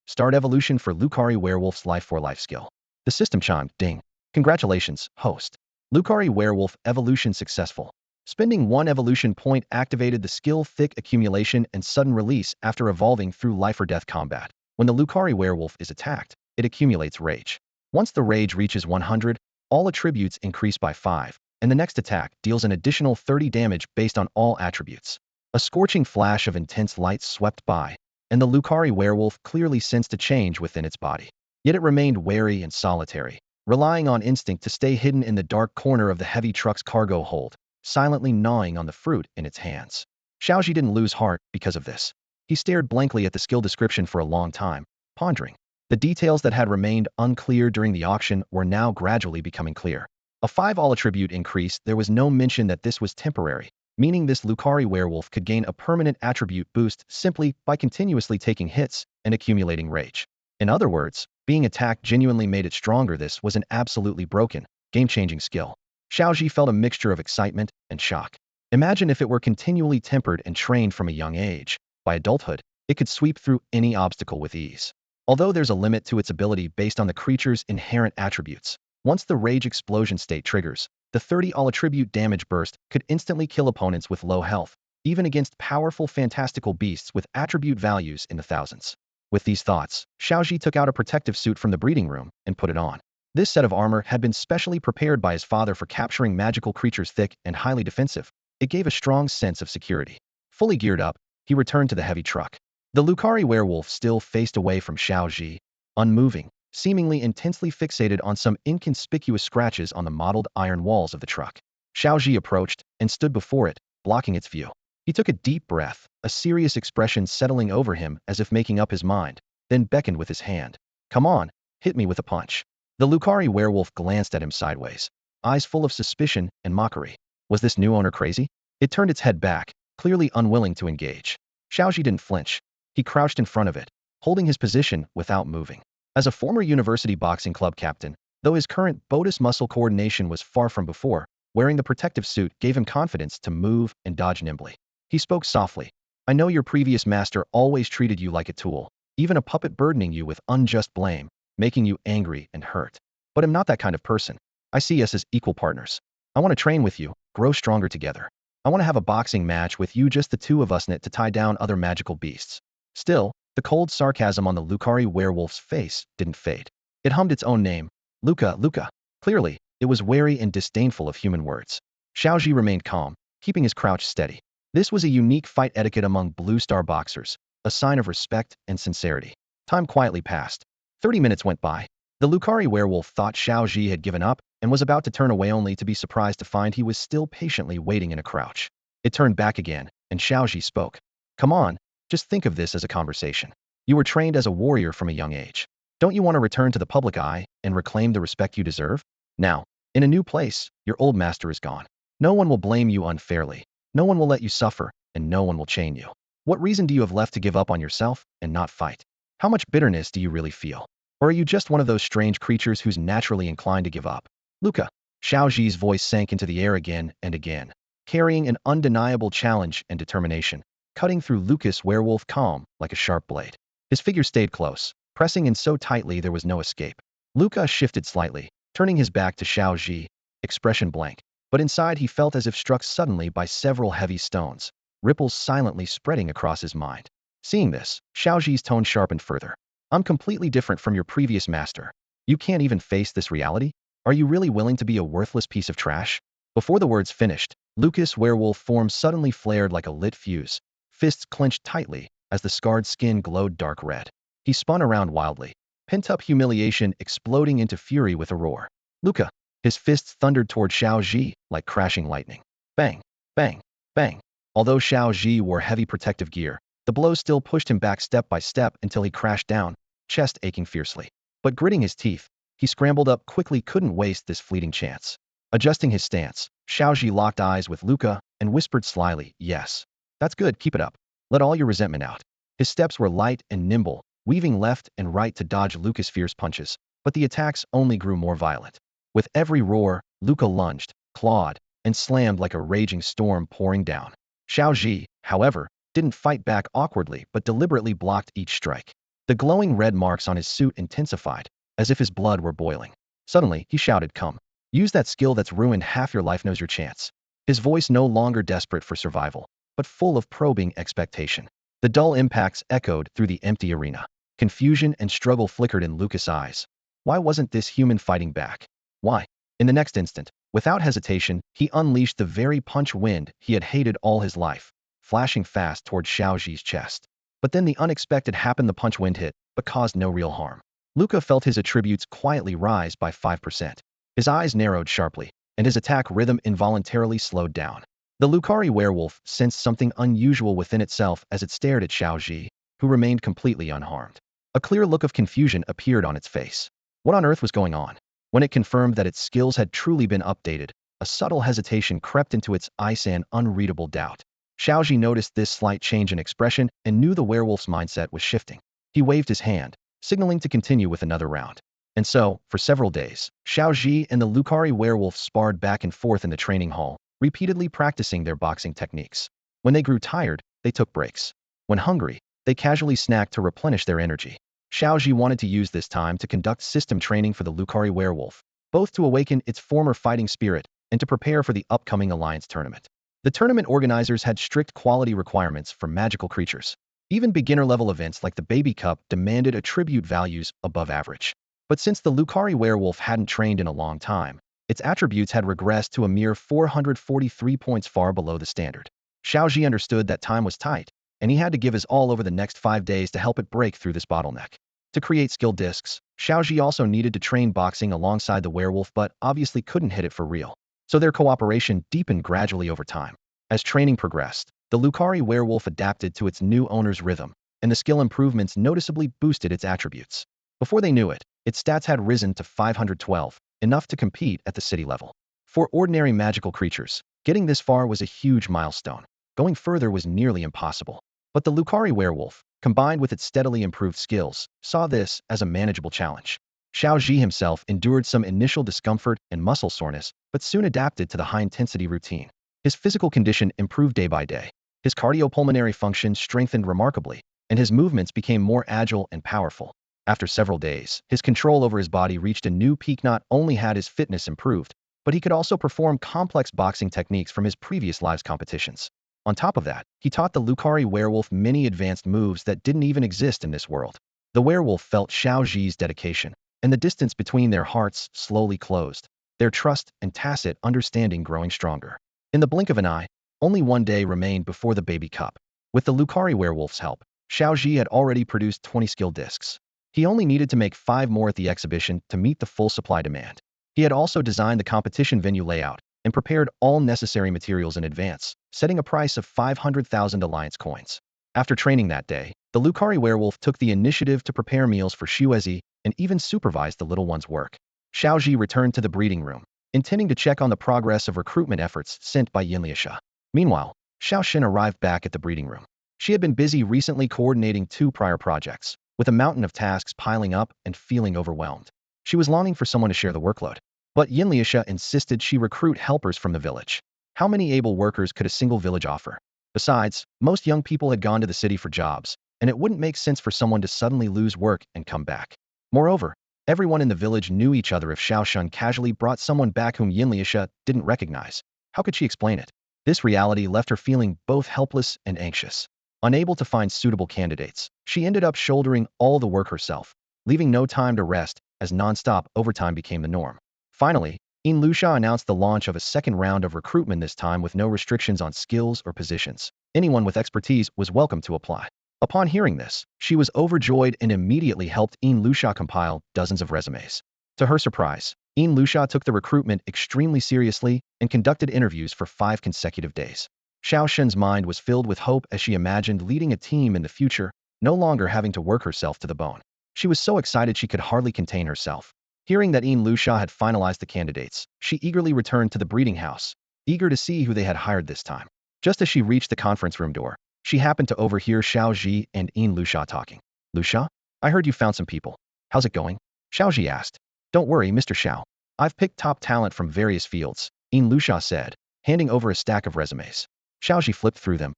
Start evolution for Lucari werewolf's life-for-life skill. The system chimed, ding. Congratulations, host. Lucari werewolf evolution successful. Spending 1 evolution point activated the skill thick accumulation and sudden release after evolving through life or death combat. When the Lucari werewolf is attacked, it accumulates rage. Once the rage reaches 100, all attributes increase by 5, and the next attack deals an additional 30 damage based on all attributes. A scorching flash of intense light swept by, and the Lucari werewolf clearly sensed a change within its body. Yet it remained wary and solitary, relying on instinct to stay hidden in the dark corner of the heavy truck's cargo hold, silently gnawing on the fruit in its hands. Xiaoxi didn't lose heart because of this. He stared blankly at the skill description for a long time, pondering. The details that had remained unclear during the auction were now gradually becoming clear. A 5 all attribute increase. There was no mention that this was temporary, meaning this Lucari werewolf could gain a permanent attribute boost simply by continuously taking hits and accumulating rage. In other words, being attacked genuinely made it stronger. This was an absolutely broken, game-changing skill. Xiao Zhi felt a mixture of excitement and shock. Imagine if it were continually tempered and trained from a young age. By adulthood, it could sweep through any obstacle with ease. Although there's a limit to its ability based on the creature's inherent attributes, once the rage explosion state triggers, the 30 all attribute damage burst could instantly kill opponents with low health, even against powerful fantastical beasts with attribute values in the thousands. With these thoughts, Xiao Zhi took out a protective suit from the breeding room and put it on. This set of armor had been specially prepared by his father for capturing magical creatures thick and highly defensive. It gave a strong sense of security. Fully geared up, he returned to the heavy truck. The Lucari werewolf still faced away from Xiao Zhi, unmoving, seemingly intensely fixated on some inconspicuous scratches on the mottled iron walls of the truck. Xiao Zhi approached and stood before it, blocking its view. He took a deep breath, a serious expression settling over him as if making up his mind, then beckoned with his hand. "Come on, hit me with a punch." The Lucari werewolf glanced at him sideways, eyes full of suspicion and mockery. Was this new owner crazy? It turned its head back, clearly unwilling to engage. Xiao Zhi didn't flinch. He crouched in front of it, holding his position without moving. As a former university boxing club captain, though his current Botus muscle coordination was far from before, wearing the protective suit gave him confidence to move and dodge nimbly. He spoke softly. "I know your previous master always treated you like a tool, even a puppet burdening you with unjust blame, making you angry and hurt. But I'm not that kind of person. I see us as equal partners. I want to train with you, grow stronger together. I want to have a boxing match with you, just the two of us, in it to tie down other magical beasts." Still, the cold sarcasm on the Lucari werewolf's face didn't fade. It hummed its own name, "Luca, Luca." Clearly, it was wary and disdainful of human words. Xiao Zhi remained calm, keeping his crouch steady. This was a unique fight etiquette among Blue Star boxers, a sign of respect and sincerity. Time quietly passed. 30 minutes went by. The Lucari werewolf thought Xiao Zhi had given up and was about to turn away, only to be surprised to find he was still patiently waiting in a crouch. It turned back again, and Xiao Zhi spoke. "Come on, just think of this as a conversation. You were trained as a warrior from a young age. Don't you want to return to the public eye and reclaim the respect you deserve? Now, in a new place, your old master is gone. No one will blame you unfairly. No one will let you suffer, and no one will chain you. What reason do you have left to give up on yourself and not fight? How much bitterness do you really feel? Or are you just one of those strange creatures who's naturally inclined to give up?" "Luca." Xiao Zhi's voice sank into the air again and again, carrying an undeniable challenge and determination, cutting through Lucas werewolf calm like a sharp blade. His figure stayed close, pressing in so tightly there was no escape. Luca shifted slightly, turning his back to Xiao Zhi, expression blank, but inside he felt as if struck suddenly by several heavy stones, ripples silently spreading across his mind. Seeing this, Xiao Zhi's tone sharpened further. "I'm completely different from your previous master. You can't even face this reality? Are you really willing to be a worthless piece of trash?" Before the words finished, Lucas' werewolf form suddenly flared like a lit fuse, fists clenched tightly as the scarred skin glowed dark red. He spun around wildly, pent-up humiliation exploding into fury with a roar. "Luca!" His fists thundered toward Xiao Zhi like crashing lightning. Bang! Bang! Bang! Although Xiao Zhi wore heavy protective gear, the blows still pushed him back step by step until he crashed down, chest aching fiercely. But gritting his teeth, he scrambled up quickly, couldn't waste this fleeting chance. Adjusting his stance, Xiao Zhi locked eyes with Luca and whispered slyly, "Yes. That's good, keep it up. Let all your resentment out." His steps were light and nimble, weaving left and right to dodge Luca's fierce punches, but the attacks only grew more violent. With every roar, Luca lunged, clawed, and slammed like a raging storm pouring down. Xiao Zhi, however, didn't fight back awkwardly but deliberately blocked each strike. The glowing red marks on his suit intensified, as if his blood were boiling. Suddenly, he shouted, "Come. Use that skill that's ruined half your life, knows your chance." His voice no longer desperate for survival, but full of probing expectation. The dull impacts echoed through the empty arena. Confusion and struggle flickered in Lucas' eyes. Why wasn't this human fighting back? Why? In the next instant, without hesitation, he unleashed the very punch wind he had hated all his life, flashing fast toward Xiao Zhi's chest. But then the unexpected happened. The punch wind hit, but caused no real harm. Luca felt his attributes quietly rise by 5%. His eyes narrowed sharply, and his attack rhythm involuntarily slowed down. The Lucari werewolf sensed something unusual within itself as it stared at Xiao Zhi, who remained completely unharmed. A clear look of confusion appeared on its face. What on earth was going on? When it confirmed that its skills had truly been updated, a subtle hesitation crept into its eyes, an unreadable doubt. Xiao Zhi noticed this slight change in expression and knew the werewolf's mindset was shifting. He waved his hand, signaling to continue with another round. And so, for several days, Xiao Zhi and the Lucari werewolf sparred back and forth in the training hall, repeatedly practicing their boxing techniques. When they grew tired, they took breaks. When hungry, they casually snacked to replenish their energy. Xiao Zhi wanted to use this time to conduct system training for the Lucari werewolf, both to awaken its former fighting spirit and to prepare for the upcoming alliance tournament. The tournament organizers had strict quality requirements for magical creatures. Even beginner-level events like the Baby Cup demanded attribute values above average. But since the Lucari werewolf hadn't trained in a long time, its attributes had regressed to a mere 443 points, far below the standard. Xiao Zhi understood that time was tight, and he had to give his all over the next 5 days to help it break through this bottleneck. To create skill discs, Xiao Zhi also needed to train boxing alongside the werewolf, but obviously couldn't hit it for real. So their cooperation deepened gradually over time. As training progressed, the Lucari werewolf adapted to its new owner's rhythm, and the skill improvements noticeably boosted its attributes. Before they knew it, its stats had risen to 512, enough to compete at the city level. For ordinary magical creatures, getting this far was a huge milestone. Going further was nearly impossible. But the Lucari werewolf, combined with its steadily improved skills, saw this as a manageable challenge. Xiao Zhi himself endured some initial discomfort and muscle soreness, but soon adapted to the high-intensity routine. His physical condition improved day by day. His cardiopulmonary function strengthened remarkably, and his movements became more agile and powerful. After several days, his control over his body reached a new peak. Not only had his fitness improved, but he could also perform complex boxing techniques from his previous lives competitions. On top of that, he taught the Lucari werewolf many advanced moves that didn't even exist in this world. The werewolf felt Xiao Zhi's dedication, and the distance between their hearts slowly closed, their trust and tacit understanding growing stronger. In the blink of an eye, only 1 day remained before the Baby Cup. With the Lucari werewolf's help, Xiao Zhi had already produced 20 skill discs. He only needed to make 5 more at the exhibition to meet the full supply demand. He had also designed the competition venue layout and prepared all necessary materials in advance, setting a price of 500,000 alliance coins. After training that day, the Lucari werewolf took the initiative to prepare meals for Xuezi and even supervised the little one's work. Xiao Zhi returned to the breeding room, intending to check on the progress of recruitment efforts sent by Yinliasha. Meanwhile, Xiao Xin arrived back at the breeding room. She had been busy recently coordinating 2 prior projects, with a mountain of tasks piling up and feeling overwhelmed. She was longing for someone to share the workload. But Yinliasha insisted she recruit helpers from the village. How many able workers could a single village offer? Besides, most young people had gone to the city for jobs, and it wouldn't make sense for someone to suddenly lose work and come back. Moreover, everyone in the village knew each other. If Xiao Shun casually brought someone back whom Yinliasha didn't recognize, how could she explain it? This reality left her feeling both helpless and anxious. Unable to find suitable candidates, she ended up shouldering all the work herself, leaving no time to rest as non-stop overtime became the norm. Finally, Yinliasha announced the launch of a second round of recruitment, this time with no restrictions on skills or positions. Anyone with expertise was welcome to apply. Upon hearing this, she was overjoyed and immediately helped Yinliasha compile dozens of resumes. To her surprise, Yinliasha took the recruitment extremely seriously and conducted interviews for 5 consecutive days. Xiao Shen's mind was filled with hope as she imagined leading a team in the future, no longer having to work herself to the bone. She was so excited she could hardly contain herself. Hearing that Yinliasha had finalized the candidates, she eagerly returned to the breeding house, eager to see who they had hired this time. Just as she reached the conference room door, she happened to overhear Xiao Zhi and Yinliasha talking. "Liasha, I heard you found some people. How's it going?" Xiao Zhi asked. "Don't worry, Mr. Xiao. I've picked top talent from various fields," Yinliasha said, handing over a stack of resumes. Xiao Zhi flipped through them.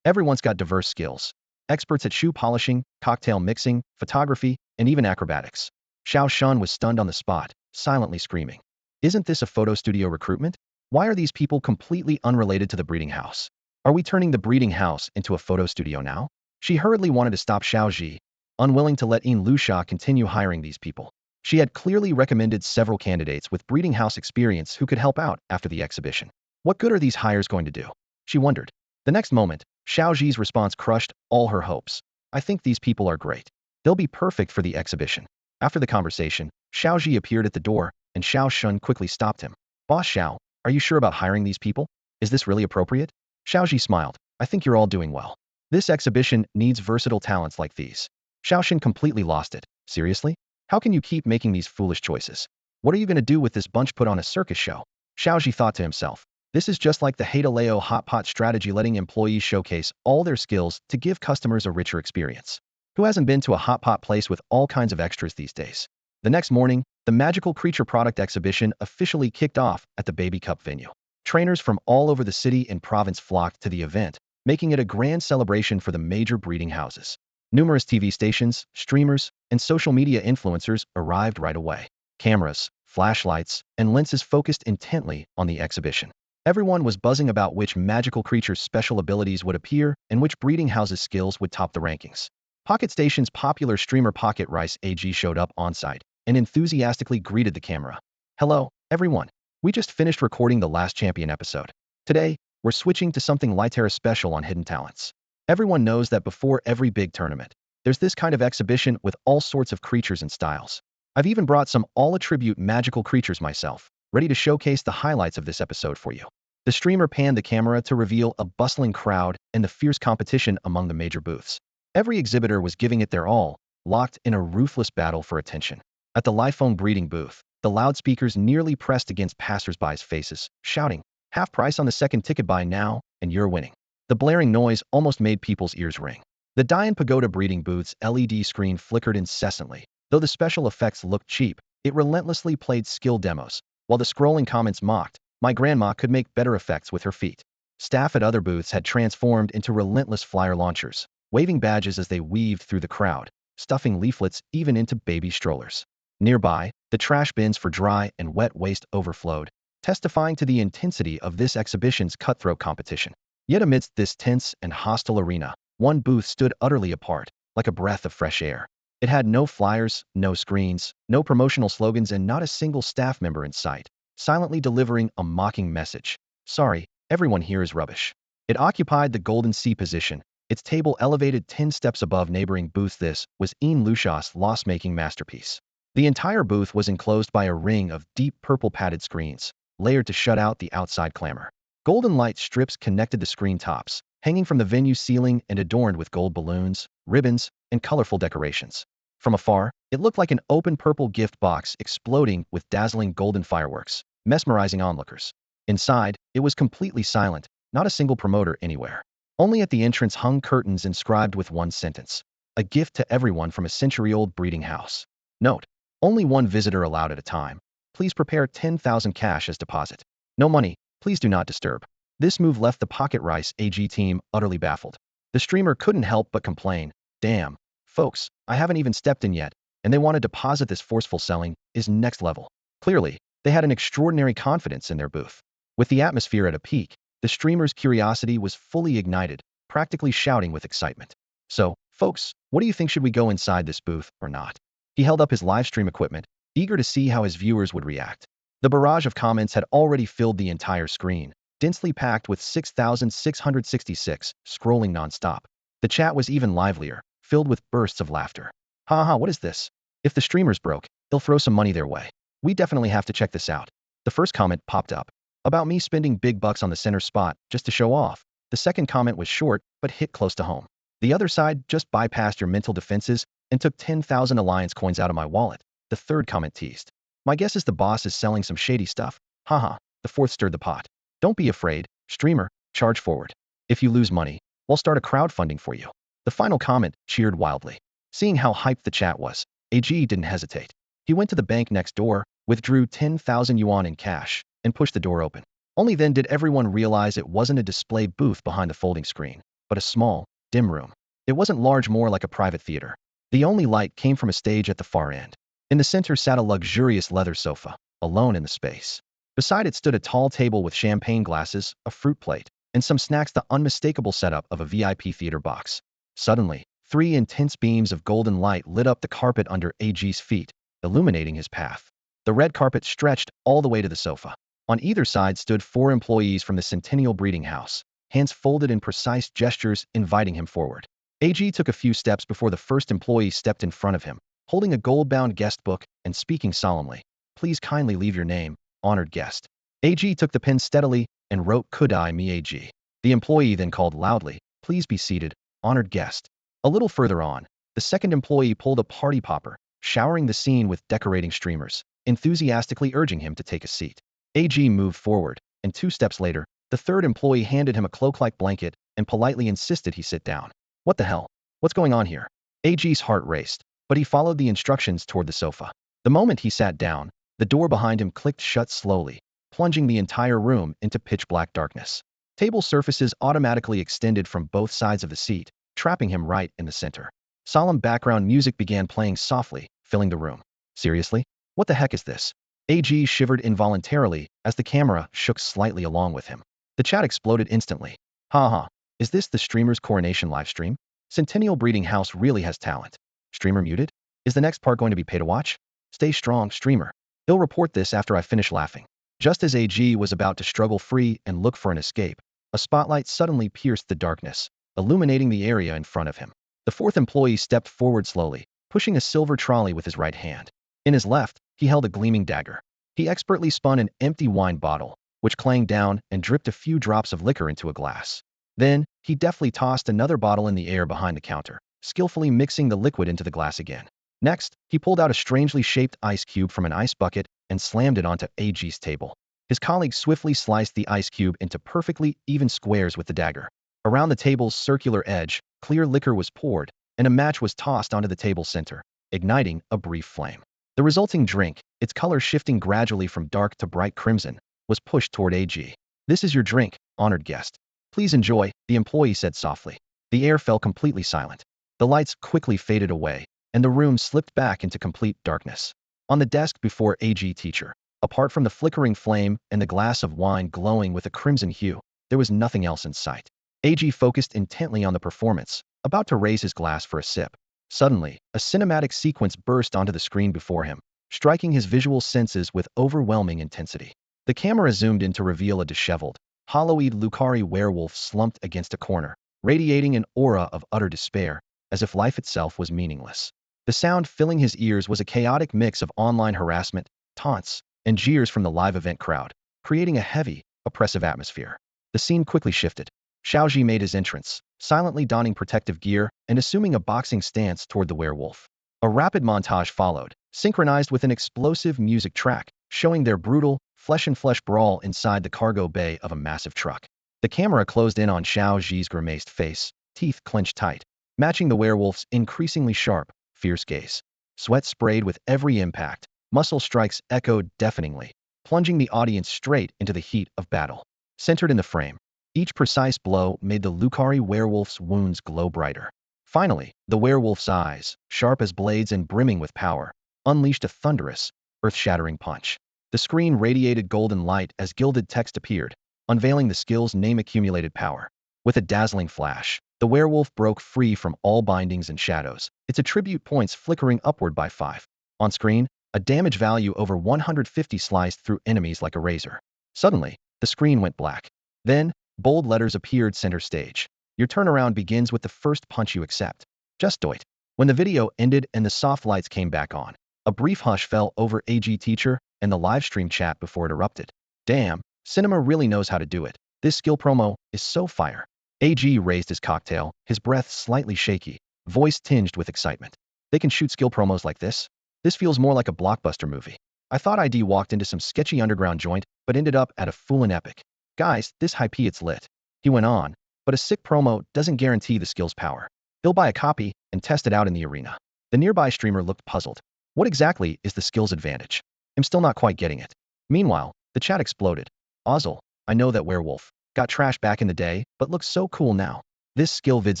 Everyone's got diverse skills. Experts at shoe polishing, cocktail mixing, photography, and even acrobatics. Xiao Shun was stunned on the spot, silently screaming. "Isn't this a photo studio recruitment? Why are these people completely unrelated to the breeding house? Are we turning the breeding house into a photo studio now?" She hurriedly wanted to stop Xiao Zhi, unwilling to let Yinliasha continue hiring these people. She had clearly recommended several candidates with breeding house experience who could help out after the exhibition. What good are these hires going to do? She wondered. The next moment, Xiao Zhi's response crushed all her hopes. "I think these people are great. They'll be perfect for the exhibition." After the conversation, Xiao Zhi appeared at the door, and Xiao Shun quickly stopped him. "Boss Xiao, are you sure about hiring these people? Is this really appropriate?" Xiao Zhi smiled. "I think you're all doing well. This exhibition needs versatile talents like these." Xiao Shun completely lost it. "Seriously? How can you keep making these foolish choices? What are you going to do with this bunch? Put on a circus show?" Xiao Zhi thought to himself. This is just like the Haidaleo hot pot strategy, letting employees showcase all their skills to give customers a richer experience. Who hasn't been to a hot pot place with all kinds of extras these days? The next morning, the magical creature product exhibition officially kicked off at the Baby Cup venue. Trainers from all over the city and province flocked to the event, making it a grand celebration for the major breeding houses. Numerous TV stations, streamers, and social media influencers arrived right away. Cameras, flashlights, and lenses focused intently on the exhibition. Everyone was buzzing about which magical creature's special abilities would appear and which breeding house's skills would top the rankings. Pocket Station's popular streamer Pocket Rice AG showed up on site and enthusiastically greeted the camera. Hello, everyone. We just finished recording the last champion episode. Today, we're switching to something lighter special on hidden talents. Everyone knows that before every big tournament, there's this kind of exhibition with all sorts of creatures and styles. I've even brought some all-attribute magical creatures myself, ready to showcase the highlights of this episode for you. The streamer panned the camera to reveal a bustling crowd and the fierce competition among the major booths. Every exhibitor was giving it their all, locked in a ruthless battle for attention. At the Liphone breeding booth, the loudspeakers nearly pressed against passers-by's faces, shouting, "Half price on the second ticket buy now, and you're winning." The blaring noise almost made people's ears ring. The Dian Pagoda breeding booth's LED screen flickered incessantly. Though the special effects looked cheap, it relentlessly played skill demos, while the scrolling comments mocked, "My grandma could make better effects with her feet." Staff at other booths had transformed into relentless flyer launchers, waving badges as they weaved through the crowd, stuffing leaflets even into baby strollers. Nearby, the trash bins for dry and wet waste overflowed, testifying to the intensity of this exhibition's cutthroat competition. Yet amidst this tense and hostile arena, one booth stood utterly apart, like a breath of fresh air. It had no flyers, no screens, no promotional slogans, and not a single staff member in sight, silently delivering a mocking message. "Sorry, everyone here is rubbish." It occupied the golden C position, its table elevated 10 steps above neighboring booths. This was Ian Lucia's loss-making masterpiece. The entire booth was enclosed by a ring of deep purple padded screens, layered to shut out the outside clamor. Golden light strips connected the screen tops, hanging from the venue ceiling and adorned with gold balloons, ribbons, and colorful decorations. From afar, it looked like an open purple gift box exploding with dazzling golden fireworks, mesmerizing onlookers. Inside, it was completely silent, not a single promoter anywhere. Only at the entrance hung curtains inscribed with one sentence: "A gift to everyone from a century-old breeding house." Note: only one visitor allowed at a time. Please prepare 10,000 cash as deposit. No money, please do not disturb. This move left the Pocket Rice AG team utterly baffled. The streamer couldn't help but complain, "Damn, folks, I haven't even stepped in yet, and they want to deposit. This forceful selling is next level." Clearly, they had an extraordinary confidence in their booth. With the atmosphere at a peak, the streamer's curiosity was fully ignited, practically shouting with excitement. "So, folks, what do you think? Should we go inside this booth or not?" He held up his live stream equipment, eager to see how his viewers would react. The barrage of comments had already filled the entire screen, densely packed with 6,666, scrolling non-stop. The chat was even livelier, filled with bursts of laughter. "Haha, what is this? If the streamer's broke, he'll throw some money their way. We definitely have to check this out." The first comment popped up, "About me spending big bucks on the center spot just to show off." The second comment was short, but hit close to home. "The other side just bypassed your mental defenses and took 10,000 alliance coins out of my wallet." The third comment teased, "My guess is the boss is selling some shady stuff." Haha. The fourth stirred the pot. "Don't be afraid, streamer, charge forward. If you lose money, we'll start a crowdfunding for you." The final comment cheered wildly. Seeing how hyped the chat was, AG didn't hesitate. He went to the bank next door, withdrew 10,000 yuan in cash, and pushed the door open. Only then did everyone realize it wasn't a display booth behind the folding screen, but a small, dim room. It wasn't large, more like a private theater. The only light came from a stage at the far end. In the center sat a luxurious leather sofa, alone in the space. Beside it stood a tall table with champagne glasses, a fruit plate, and some snacks, the unmistakable setup of a VIP theater box. Suddenly, 3 intense beams of golden light lit up the carpet under AG's feet, illuminating his path. The red carpet stretched all the way to the sofa. On either side stood 4 employees from the Centennial Breeding House, hands folded in precise gestures, inviting him forward. AG took a few steps before the first employee stepped in front of him, holding a gold-bound guest book and speaking solemnly. "Please kindly leave your name, honored guest." AG took the pen steadily and wrote, "Kudai mi AG." The employee then called loudly, "Please be seated, honored guest." A little further on, the second employee pulled a party popper, showering the scene with decorating streamers, enthusiastically urging him to take a seat. AG moved forward, and 2 steps later, the third employee handed him a cloak-like blanket and politely insisted he sit down. What the hell? What's going on here? AG's heart raced, but he followed the instructions toward the sofa. The moment he sat down, the door behind him clicked shut slowly, plunging the entire room into pitch-black darkness. Table surfaces automatically extended from both sides of the seat, trapping him right in the center. Solemn background music began playing softly, filling the room. Seriously? What the heck is this? AG shivered involuntarily as the camera shook slightly along with him. The chat exploded instantly. Haha, is this the streamer's coronation livestream? Centennial Breeding House really has talent. Streamer muted? Is the next part going to be pay to watch? Stay strong, streamer. He'll report this after I finish laughing. Just as AG was about to struggle free and look for an escape, a spotlight suddenly pierced the darkness, illuminating the area in front of him. The fourth employee stepped forward slowly, pushing a silver trolley with his right hand. In his left, he held a gleaming dagger. He expertly spun an empty wine bottle, which clanged down and dripped a few drops of liquor into a glass. Then, he deftly tossed another bottle in the air behind the counter, skillfully mixing the liquid into the glass again. Next, he pulled out a strangely shaped ice cube from an ice bucket and slammed it onto AG's table. His colleague swiftly sliced the ice cube into perfectly even squares with the dagger. Around the table's circular edge, clear liquor was poured, and a match was tossed onto the table center, igniting a brief flame. The resulting drink, its color shifting gradually from dark to bright crimson, was pushed toward AG. This is your drink, honored guest. Please enjoy, the employee said softly. The air fell completely silent. The lights quickly faded away, and the room slipped back into complete darkness. On the desk before AG teacher, apart from the flickering flame and the glass of wine glowing with a crimson hue, there was nothing else in sight. AG focused intently on the performance, about to raise his glass for a sip. Suddenly, a cinematic sequence burst onto the screen before him, striking his visual senses with overwhelming intensity. The camera zoomed in to reveal a disheveled, hollow-eyed Lucari werewolf slumped against a corner, radiating an aura of utter despair, as if life itself was meaningless. The sound filling his ears was a chaotic mix of online harassment, taunts, and jeers from the live event crowd, creating a heavy, oppressive atmosphere. The scene quickly shifted. Xiao Zhi made his entrance, silently donning protective gear and assuming a boxing stance toward the werewolf. A rapid montage followed, synchronized with an explosive music track, showing their brutal, flesh-and-flesh brawl inside the cargo bay of a massive truck. The camera closed in on Xiao Zhi's grimaced face, teeth clenched tight, matching the werewolf's increasingly sharp, fierce gaze. Sweat sprayed with every impact, muscle strikes echoed deafeningly, plunging the audience straight into the heat of battle. Centered in the frame, each precise blow made the Lucari werewolf's wounds glow brighter. Finally, the werewolf's eyes, sharp as blades and brimming with power, unleashed a thunderous, earth-shattering punch. The screen radiated golden light as gilded text appeared, unveiling the skill's name-accumulated power. With a dazzling flash, the werewolf broke free from all bindings and shadows, its attribute points flickering upward by 5. On screen, a damage value over 150 sliced through enemies like a razor. Suddenly, the screen went black. Then, bold letters appeared center stage. Your turnaround begins with the first punch you accept. Just do it. When the video ended and the soft lights came back on, a brief hush fell over AG teacher and the livestream chat before it erupted. Damn, cinema really knows how to do it. This skill promo is so fire. AG raised his cocktail, his breath slightly shaky, voice tinged with excitement. They can shoot skill promos like this? This feels more like a blockbuster movie. I thought ID walked into some sketchy underground joint, but ended up at a foolin' epic. Guys, this hype it's lit. He went on, but a sick promo doesn't guarantee the skill's power. He'll buy a copy and test it out in the arena. The nearby streamer looked puzzled. What exactly is the skill's advantage? I'm still not quite getting it. Meanwhile, the chat exploded. Ozzel, I know that werewolf. Got trashed back in the day, but looks so cool now. This skill vid's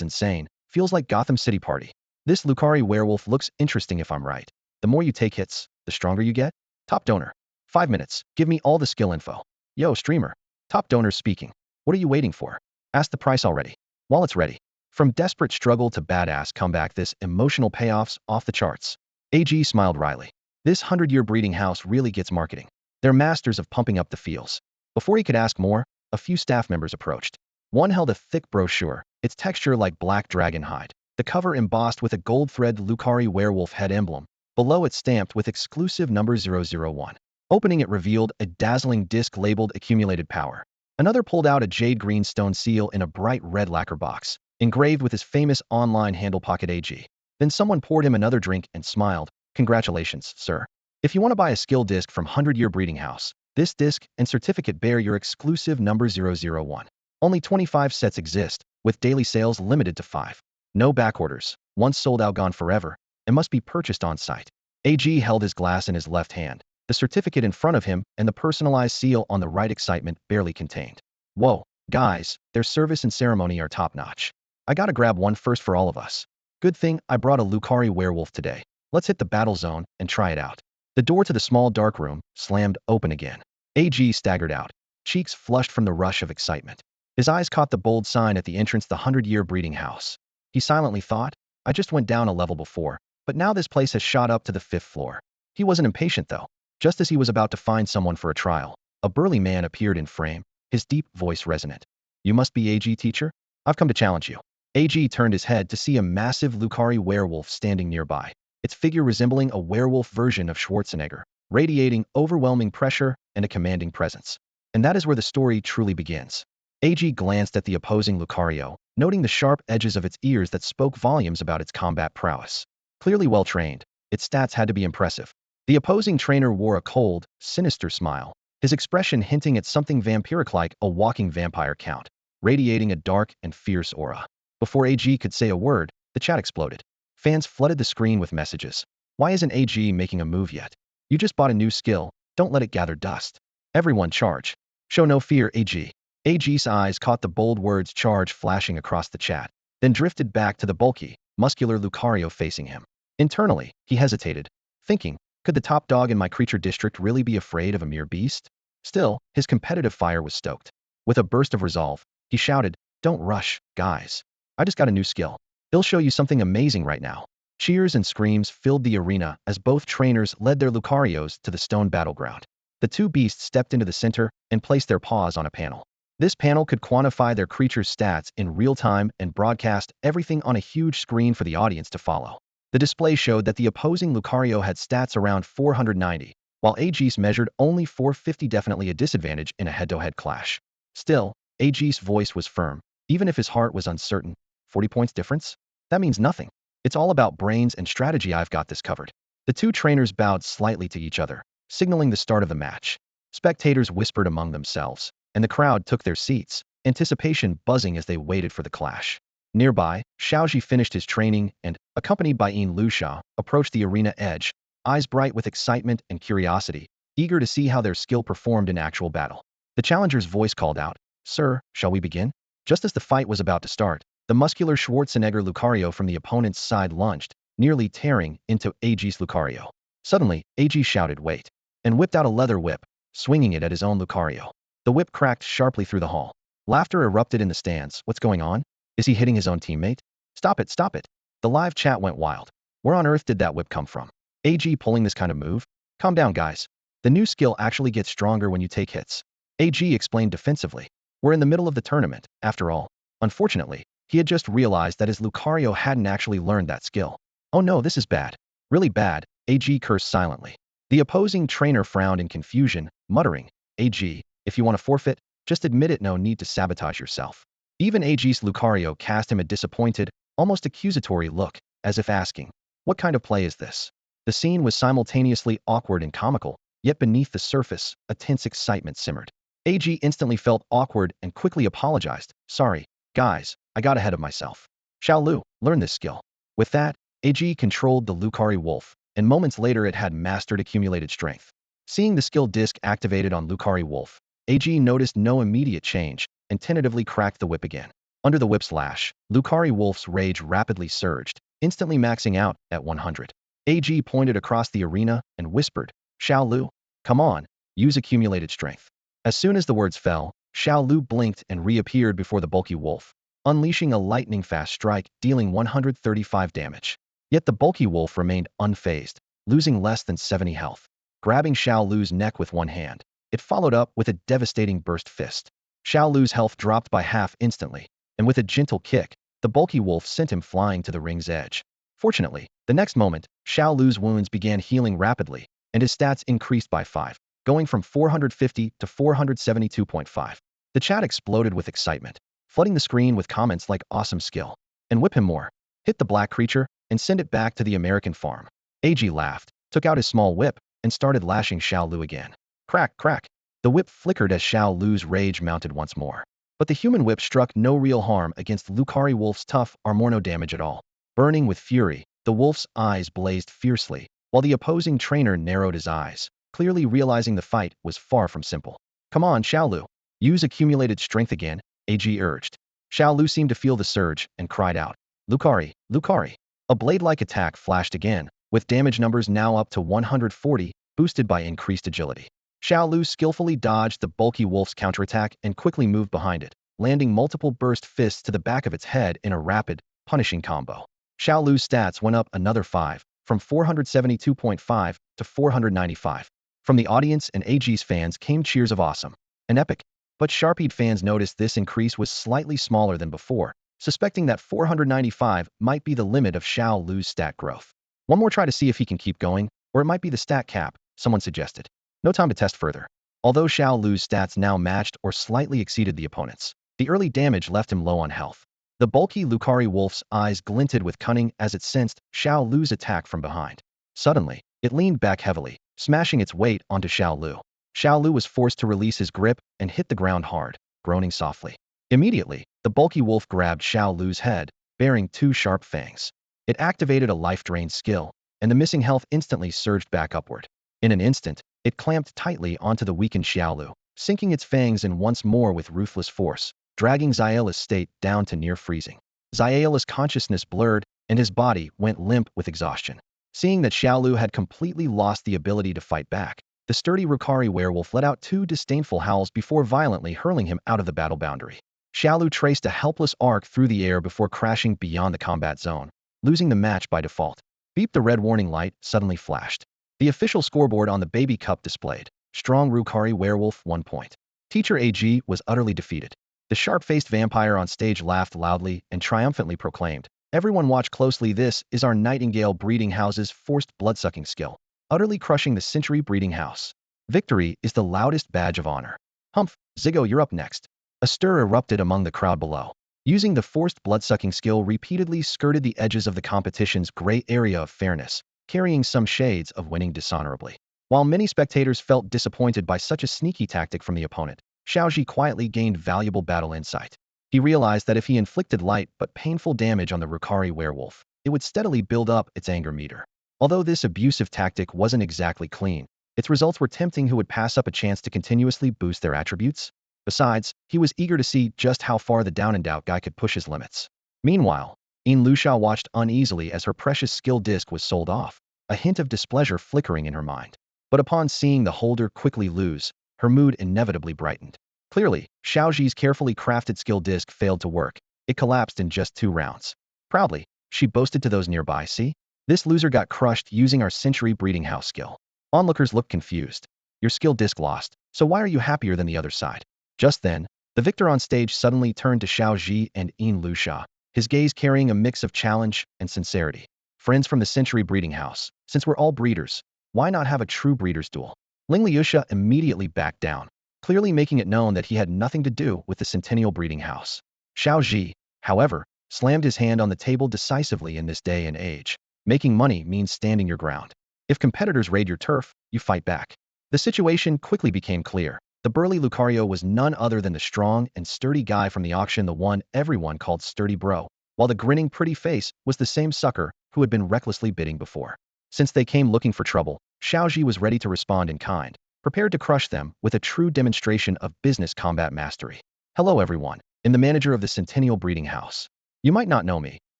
insane. Feels like Gotham City Party. This Lucari werewolf looks interesting if I'm right. The more you take hits, the stronger you get. Top donor. 5 minutes. Give me all the skill info. Yo, streamer. Top donor speaking. What are you waiting for? Ask the price already. Wallet's ready. From desperate struggle to badass comeback, this emotional payoff's off the charts. AG smiled wryly. This 100-year breeding house really gets marketing. They're masters of pumping up the feels. Before he could ask more, a few staff members approached. One held a thick brochure, its texture like black dragon hide. The cover embossed with a gold thread Lucari werewolf head emblem. Below it stamped with exclusive number 001. Opening it revealed a dazzling disc labeled accumulated power. Another pulled out a jade green stone seal in a bright red lacquer box, engraved with his famous online handle pocket AG. Then someone poured him another drink and smiled. Congratulations, sir. If you want to buy a skill disc from 100-year breeding house, This disc and certificate bear your exclusive number 001. Only 25 sets exist, with daily sales limited to 5. No back orders, once sold out gone forever, and must be purchased on site. AG held his glass in his left hand, the certificate in front of him and the personalized seal on the right, excitement barely contained. Whoa, guys, their service and ceremony are top-notch. I gotta grab one first for all of us. Good thing I brought a Lucari werewolf today. Let's hit the battle zone and try it out. The door to the small dark room slammed open again. AG staggered out, cheeks flushed from the rush of excitement. His eyes caught the bold sign at the entrance, the 100-year breeding house. He silently thought, I just went down a level before, but now this place has shot up to the 5th floor. He wasn't impatient though. Just as he was about to find someone for a trial, a burly man appeared in frame, his deep voice resonant. You must be AG, teacher? I've come to challenge you. AG turned his head to see a massive Lucari werewolf standing nearby, its figure resembling a werewolf version of Schwarzenegger, radiating overwhelming pressure and a commanding presence. And that is where the story truly begins. AG glanced at the opposing Lucario, noting the sharp edges of its ears that spoke volumes about its combat prowess. Clearly well-trained, its stats had to be impressive. The opposing trainer wore a cold, sinister smile, his expression hinting at something vampiric like a walking vampire count, radiating a dark and fierce aura. Before AG could say a word, the chat exploded. Fans flooded the screen with messages. Why isn't AG making a move yet? You just bought a new skill, don't let it gather dust. Everyone charge. Show no fear, AG. AG's eyes caught the bold words charge flashing across the chat, then drifted back to the bulky, muscular Lucario facing him. Internally, he hesitated, thinking, could the top dog in my creature district really be afraid of a mere beast? Still, his competitive fire was stoked. With a burst of resolve, he shouted, don't rush, guys. I just got a new skill. It'll show you something amazing right now. Cheers and screams filled the arena as both trainers led their Lucarios to the stone battleground. The two beasts stepped into the center and placed their paws on a panel. This panel could quantify their creature's stats in real time and broadcast everything on a huge screen for the audience to follow. The display showed that the opposing Lucario had stats around 490, while AG's measured only 450, definitely a disadvantage in a head-to-head clash. Still, AG's voice was firm, even if his heart was uncertain. 40 points difference? That means nothing. It's all about brains and strategy. I've got this covered. The two trainers bowed slightly to each other, signaling the start of the match. Spectators whispered among themselves, and the crowd took their seats, anticipation buzzing as they waited for the clash. Nearby, Xiao Zhi finished his training and, accompanied by Lu Sha, approached the arena edge, eyes bright with excitement and curiosity, eager to see how their skill performed in actual battle. The challenger's voice called out, Sir, shall we begin? Just as the fight was about to start, the muscular Schwarzenegger Lucario from the opponent's side lunged, nearly tearing into AG's Lucario. Suddenly, AG shouted, wait, and whipped out a leather whip, swinging it at his own Lucario. The whip cracked sharply through the hall. Laughter erupted in the stands. What's going on? Is he hitting his own teammate? Stop it, stop it. The live chat went wild. Where on earth did that whip come from? AG pulling this kind of move? Calm down, guys. The new skill actually gets stronger when you take hits. AG explained defensively. We're in the middle of the tournament, after all. Unfortunately, he had just realized that his Lucario hadn't actually learned that skill. Oh no, this is bad. Really bad, AG cursed silently. The opposing trainer frowned in confusion, muttering, AG, if you want to forfeit, just admit it, no need to sabotage yourself. Even AG's Lucario cast him a disappointed, almost accusatory look, as if asking, what kind of play is this? The scene was simultaneously awkward and comical, yet beneath the surface, a tense excitement simmered. AG instantly felt awkward and quickly apologized. Sorry, guys, I got ahead of myself. Xiao Lu, learn this skill. With that, AG controlled the Lucari wolf, and moments later it had mastered accumulated strength. Seeing the skill disc activated on Lucari wolf, AG noticed no immediate change and tentatively cracked the whip again. Under the whip slash, Lucari wolf's rage rapidly surged, instantly maxing out at 100. AG pointed across the arena and whispered, Xiao Lu, come on, use accumulated strength. As soon as the words fell, Xiao Lu blinked and reappeared before the bulky wolf, unleashing a lightning-fast strike, dealing 135 damage. Yet the bulky wolf remained unfazed, losing less than 70 health. Grabbing Xiao Lu's neck with one hand, it followed up with a devastating burst fist. Xiao Lu's health dropped by half instantly, and with a gentle kick, the bulky wolf sent him flying to the ring's edge. Fortunately, the next moment, Xiao Lu's wounds began healing rapidly, and his stats increased by 5, going from 450 to 472.5. The chat exploded with excitement, flooding the screen with comments like awesome skill, and whip him more, hit the black creature, and send it back to the American farm. AG laughed, took out his small whip, and started lashing Xiao Lu again. Crack, crack. The whip flickered as Xiao Lu's rage mounted once more. But the human whip struck no real harm against Lucari Wolf's tough armor, no damage at all. Burning with fury, the wolf's eyes blazed fiercely, while the opposing trainer narrowed his eyes, clearly realizing the fight was far from simple. Come on, Xiao Lu. Use accumulated strength again, Ag urged. Xiao Lu seemed to feel the surge and cried out, Lucari, Lucari. A blade-like attack flashed again, with damage numbers now up to 140, boosted by increased agility. Xiao Lu skillfully dodged the bulky wolf's counterattack and quickly moved behind it, landing multiple burst fists to the back of its head in a rapid, punishing combo. Xiao Lu's stats went up another 5, from 472.5 to 495. From the audience and AG's fans came cheers of awesome. An epic. But Sharpie fans noticed this increase was slightly smaller than before, suspecting that 495 might be the limit of Xiao Lu's stat growth. One more try to see if he can keep going, or it might be the stat cap, someone suggested. No time to test further. Although Xiao Lu's stats now matched or slightly exceeded the opponent's, the early damage left him low on health. The bulky Lucari wolf's eyes glinted with cunning as it sensed Xiao Lu's attack from behind. Suddenly, it leaned back heavily, smashing its weight onto Xiao Lu. Xiao Lu was forced to release his grip and hit the ground hard, groaning softly. Immediately, the bulky wolf grabbed Xiao Lu's head, bearing 2 sharp fangs. It activated a life-drain skill, and the missing health instantly surged back upward. In an instant, it clamped tightly onto the weakened Xiao Lu, sinking its fangs in once more with ruthless force, dragging Xiaola's state down to near freezing. Xiaola's consciousness blurred, and his body went limp with exhaustion. Seeing that Xiao Lu had completely lost the ability to fight back, the sturdy Rukari werewolf let out 2 disdainful howls before violently hurling him out of the battle boundary. Xiao Lu traced a helpless arc through the air before crashing beyond the combat zone, losing the match by default. Beep, the red warning light suddenly flashed. The official scoreboard on the baby cup displayed. Strong Rukari werewolf 1 point. Teacher AG was utterly defeated. The sharp-faced vampire on stage laughed loudly and triumphantly proclaimed, Everyone watch closely, this is our Nightingale Breeding House's forced blood-sucking skill, utterly crushing the Century Breeding House. Victory is the loudest badge of honor. Humph, Ziggo, you're up next. A stir erupted among the crowd below. Using the forced blood-sucking skill repeatedly skirted the edges of the competition's gray area of fairness, carrying some shades of winning dishonorably. While many spectators felt disappointed by such a sneaky tactic from the opponent, Xiao Zhi quietly gained valuable battle insight. He realized that if he inflicted light but painful damage on the Rukari werewolf, it would steadily build up its anger meter. Although this abusive tactic wasn't exactly clean, its results were tempting. Who would pass up a chance to continuously boost their attributes? Besides, he was eager to see just how far the down-and-out guy could push his limits. Meanwhile, Yin Luxia watched uneasily as her precious skill disc was sold off, a hint of displeasure flickering in her mind. But upon seeing the holder quickly lose, her mood inevitably brightened. Clearly, Xiao Zhi's carefully crafted skill disc failed to work. It collapsed in just 2 rounds. Proudly, she boasted to those nearby, see? This loser got crushed using our Century Breeding House skill. Onlookers looked confused. Your skill disc lost, so why are you happier than the other side? Just then, the victor on stage suddenly turned to Xiao Zhi and Yin Luxia, his gaze carrying a mix of challenge and sincerity. Friends from the Century Breeding House, since we're all breeders, why not have a true breeders' duel? Ling Liuxia immediately backed down, clearly making it known that he had nothing to do with the Centennial Breeding House. Xiao Zhi, however, slammed his hand on the table decisively. In this day and age, making money means standing your ground. If competitors raid your turf, you fight back. The situation quickly became clear. The burly Lucario was none other than the strong and sturdy guy from the auction, the one everyone called Sturdy Bro, while the grinning pretty face was the same sucker who had been recklessly bidding before. Since they came looking for trouble, Xiao Zhi was ready to respond in kind, prepared to crush them with a true demonstration of business combat mastery. Hello everyone, I'm the manager of the Centennial Breeding House. You might not know me,